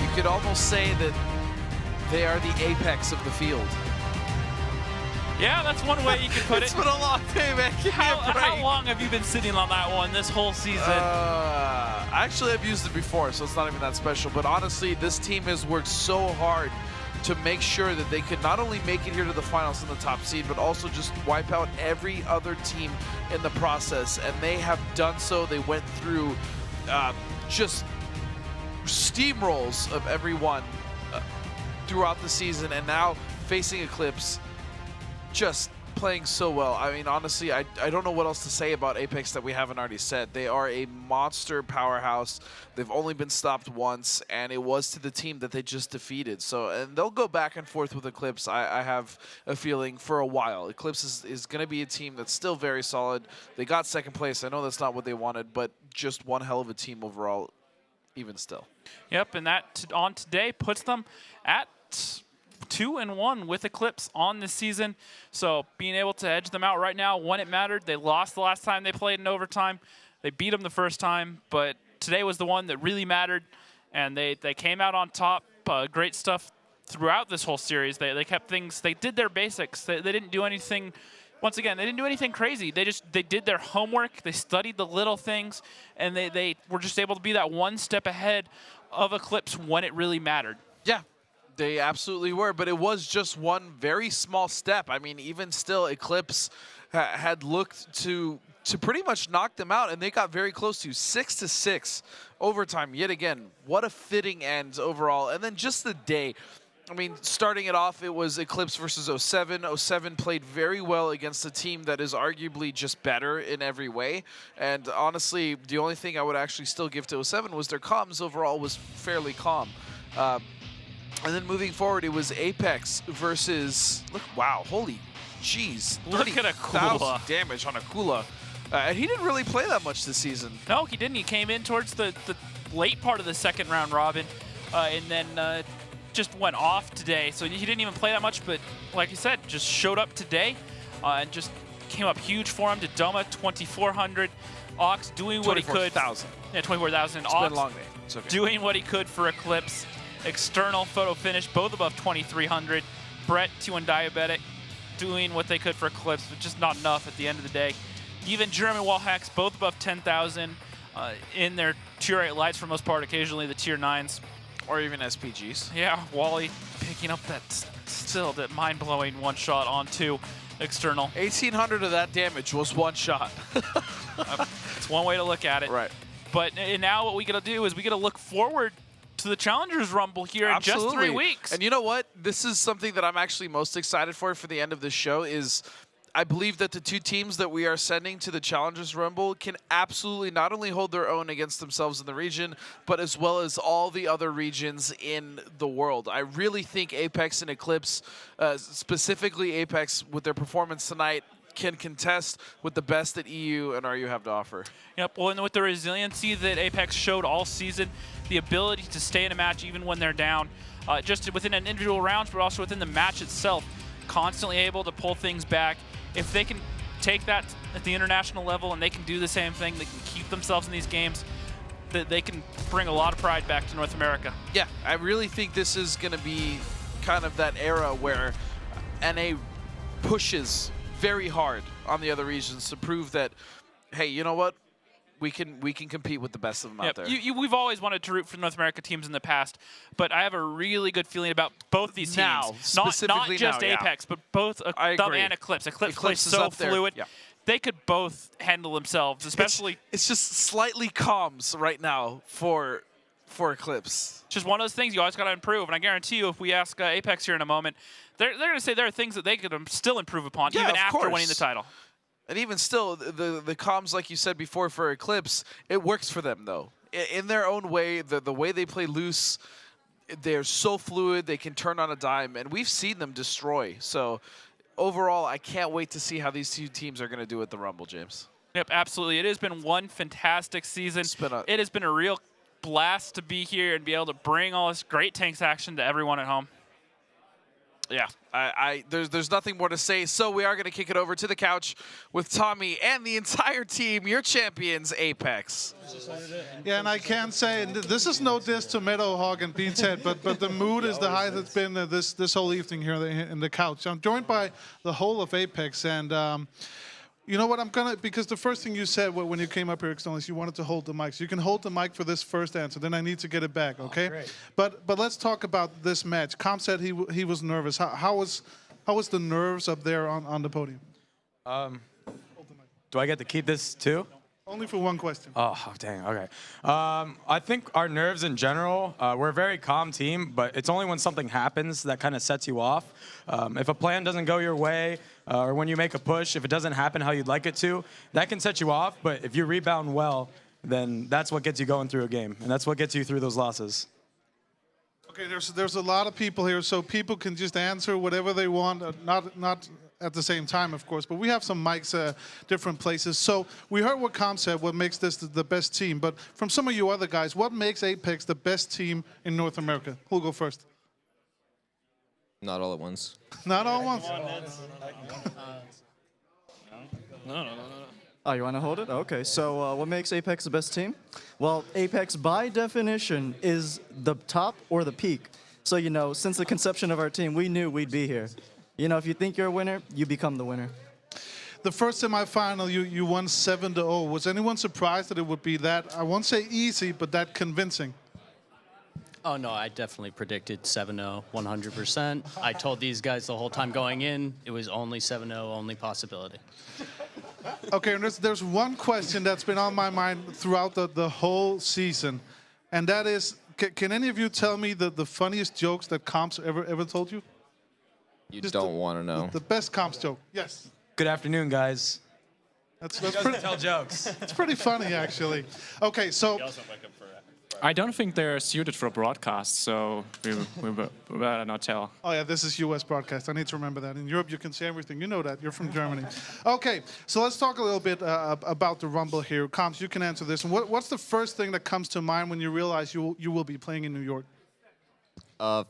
Speaker 5: You could almost say that they are the apex of the field.
Speaker 3: Yeah, that's one way you could put
Speaker 5: It's been a long day, man. Give me a break.
Speaker 3: How long have you been sitting on that one this whole season?
Speaker 5: Actually, I've used it before, so it's not even that special. But honestly, this team has worked so hard to make sure that they could not only make it here to the finals in the top seed, but also just wipe out every other team in the process. And they have done so. They went through just steamrolls of everyone throughout the season, and now facing Eclipse, just playing so well. I mean, honestly, I don't know what else to say about Apex that we haven't already said. They are a monster powerhouse. They've only been stopped once, and it was to the team that they just defeated. So, and they'll go back and forth with Eclipse, I have a feeling, for a while. Eclipse is going to be a team that's still very solid. They got second place. I know that's not what they wanted, but just one hell of a team overall, even still.
Speaker 3: Yep, and that on today puts them at 2-1 with Eclipse on this season. So being able to edge them out right now when it mattered. They lost the last time they played in overtime. They beat them the first time, but today was the one that really mattered, and they came out on top. Great stuff throughout this whole series. They kept things, they did their basics. They didn't do anything, once again, they didn't do anything crazy. They did their homework, they studied the little things, and they were just able to be that one step ahead of Eclipse when it really mattered.
Speaker 5: Yeah, they absolutely were, but it was just one very small step. I mean, even still, Eclipse had looked to pretty much knock them out, and they got very close to 6-6 overtime yet again. What a fitting end overall. And then just the day. I mean, starting it off, it was Eclipse versus 07. 07 played very well against a team that is arguably just better in every way. And honestly, the only thing I would actually still give to 07 was their comms overall was fairly calm. And then moving forward, it was Apex versus, look, wow, holy jeez.
Speaker 3: Look at Akula.
Speaker 5: Damage on Akula. And he didn't really play that much this season.
Speaker 3: No, he didn't. He came in towards the late part of the second round robin, and then just went off today. So he didn't even play that much, but like you said, just showed up today and just came up huge for him. To Doma, 2,400. Ox doing what he could.
Speaker 5: 24,000.
Speaker 3: Yeah, 24,000.
Speaker 5: It's been a long day. It's okay.
Speaker 3: Doing what he could for Eclipse. External photo finish, both above 2,300. Brett, T1 Diabetic, doing what they could for Eclipse, but just not enough at the end of the day. Even German wall hacks, both above 10,000 in their tier 8 lights for the most part, occasionally the tier 9s.
Speaker 5: Or even SPGs.
Speaker 3: Yeah, Wally picking up that mind-blowing one shot onto external.
Speaker 5: 1,800 of that damage was one shot.
Speaker 3: It's one way to look at it.
Speaker 5: Right.
Speaker 3: But now what we got to do is we got to look forward to the Challengers Rumble here in just 3 weeks.
Speaker 5: And you know what? This is something that I'm actually most excited for the end of this show is I believe that the two teams that we are sending to the Challengers Rumble can absolutely not only hold their own against themselves in the region, but as well as all the other regions in the world. I really think Apex and Eclipse, specifically Apex with their performance tonight, can contest with the best that EU and RU have to offer.
Speaker 3: Yep, well, and with the resiliency that Apex showed all season, the ability to stay in a match even when they're down, just within an individual rounds, but also within the match itself, constantly able to pull things back. If they can take that at the international level and they can do the same thing, they can keep themselves in these games, that they can bring a lot of pride back to North America.
Speaker 5: Yeah, I really think this is going to be kind of that era where NA pushes very hard on the other regions to prove that, hey, you know what? We can compete with the best of them out there.
Speaker 3: We've always wanted to root for North America teams in the past, but I have a really good feeling about both these teams.
Speaker 5: Now,
Speaker 3: not just Apex, but both Dub and Eclipse. Eclipse plays so fluid.
Speaker 5: Yeah.
Speaker 3: They could both handle themselves, especially.
Speaker 5: It's just slightly comms right now for Eclipse.
Speaker 3: Just one of those things you always got to improve, and I guarantee you, if we ask Apex here in a moment, they're going to say there are things that they could still improve upon, even after winning the title.
Speaker 5: And even still, the comms, like you said before, for Eclipse, it works for them, though. In their own way, the way they play loose, they're so fluid, they can turn on a dime, and we've seen them destroy. So overall, I can't wait to see how these two teams are going to do at the Rumble, James.
Speaker 3: Yep, absolutely. It has been one fantastic season. It has been a real blast to be here and be able to bring all this great tanks action to everyone at home.
Speaker 5: Yeah, there's nothing more to say, so we are going to kick it over to the couch with Tommy and the entire team, your champions, Apex.
Speaker 1: Yeah, and I can say, and this is no diss to Meadowhawk and Beathead, but the mood is the highest it's been this whole evening here in the couch. I'm joined by the whole of Apex, and you know what, because the first thing you said when you came up here, External, is you wanted to hold the mic. So you can hold the mic for this first answer, then I need to get it back, okay?
Speaker 7: Great.
Speaker 1: But let's talk about this match. Com said he was nervous. How was the nerves up there on the podium?
Speaker 7: Do I get to keep this too?
Speaker 1: Only for one question.
Speaker 7: Oh, dang, okay. I think our nerves in general, we're a very calm team, but it's only when something happens that kind of sets you off. If a plan doesn't go your way, or when you make a push, if it doesn't happen how you'd like it to, that can set you off, but if you rebound well, then that's what gets you going through a game, and that's what gets you through those losses.
Speaker 1: Okay, there's a lot of people here, so people can just answer whatever they want, not at the same time, of course, but we have some mics different places. So we heard what Com said, what makes this the best team, but from some of you other guys, what makes Apex the best team in North America? Who'll go first?
Speaker 20: Not all at once.
Speaker 1: Not all at once?
Speaker 7: No.
Speaker 18: Oh, you want to hold it? Okay, so what makes Apex the best team? Well, Apex, by definition, is the top or the peak. So, you know, since the conception of our team, we knew we'd be here. You know, if you think you're a winner, you become the winner.
Speaker 1: The first semifinal, you won 7-0. Was anyone surprised that it would be that, I won't say easy, but that convincing?
Speaker 21: Oh, no, I definitely predicted 7-0, 100%. I told these guys the whole time going in, it was only 7-0, only possibility.
Speaker 1: Okay, and there's one question that's been on my mind throughout the whole season, and that is, Can any of you tell me the funniest jokes that comps ever told you?
Speaker 4: You don't want to know.
Speaker 1: The best comps joke. Yes.
Speaker 7: Good afternoon, guys.
Speaker 1: That's
Speaker 7: He doesn't tell jokes.
Speaker 1: It's pretty funny, actually. Okay, so
Speaker 8: I don't think they're suited for broadcast, so we better not tell.
Speaker 1: oh yeah, this is U.S. broadcast. I need to remember that. In Europe, you can say everything. You know that. You're from Germany. Okay, so let's talk a little bit about the Rumble here. Comps, you can answer this. And what's the first thing that comes to mind when you realize you will be playing in New York?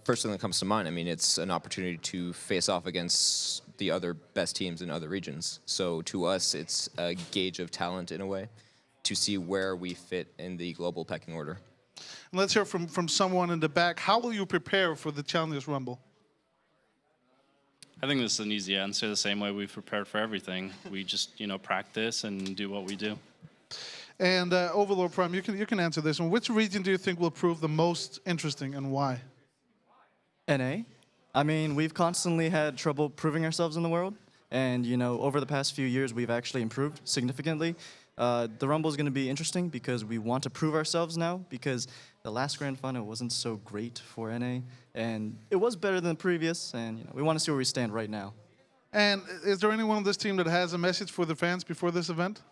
Speaker 4: First thing that comes to mind, I mean, it's an opportunity to face off against the other best teams in other regions. So to us, it's a gauge of talent in a way to see where we fit in the global pecking order.
Speaker 1: And let's hear from someone in the back. How will you prepare for the Challengers Rumble?
Speaker 9: I think this is an easy answer, the same way we've prepared for everything. We just, practice and do what we do.
Speaker 1: And Overlord Prime, you can answer this one. Which region do you think will prove the most interesting and why?
Speaker 18: NA. I mean, we've constantly had trouble proving ourselves in the world. And, over the past few years, we've actually improved significantly. The Rumble is going to be interesting because we want to prove ourselves now, because the last Grand Final wasn't so great for NA, and it was better than the previous, and we want to see where we stand right now.
Speaker 1: And is there anyone on this team that has a message for the fans before this event?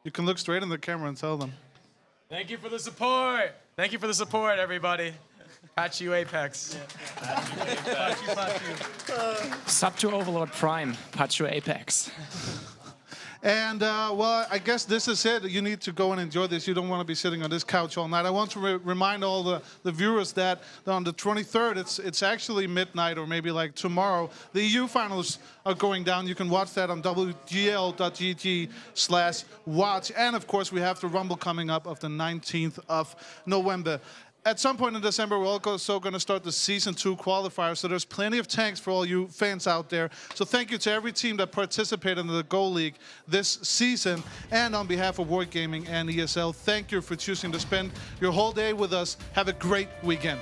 Speaker 1: You can look straight in the camera and tell them.
Speaker 7: Thank you for the support. Thank you for the support, everybody. Patch you, Apex.
Speaker 8: Sub to Overlord Prime, Pacho Apex.
Speaker 1: And, well, I guess this is it. You need to go and enjoy this. You don't want to be sitting on this couch all night. I want to remind all the viewers that on the 23rd, it's actually midnight or maybe like tomorrow. The EU finals are going down. You can watch that on WGL.gg/watch. And, of course, we have the Rumble coming up of the 19th of November. At some point in December, we're also going to start the Season 2 qualifier, so there's plenty of tanks for all you fans out there. So thank you to every team that participated in the Go League this season. And on behalf of Wargaming and ESL, thank you for choosing to spend your whole day with us. Have a great weekend.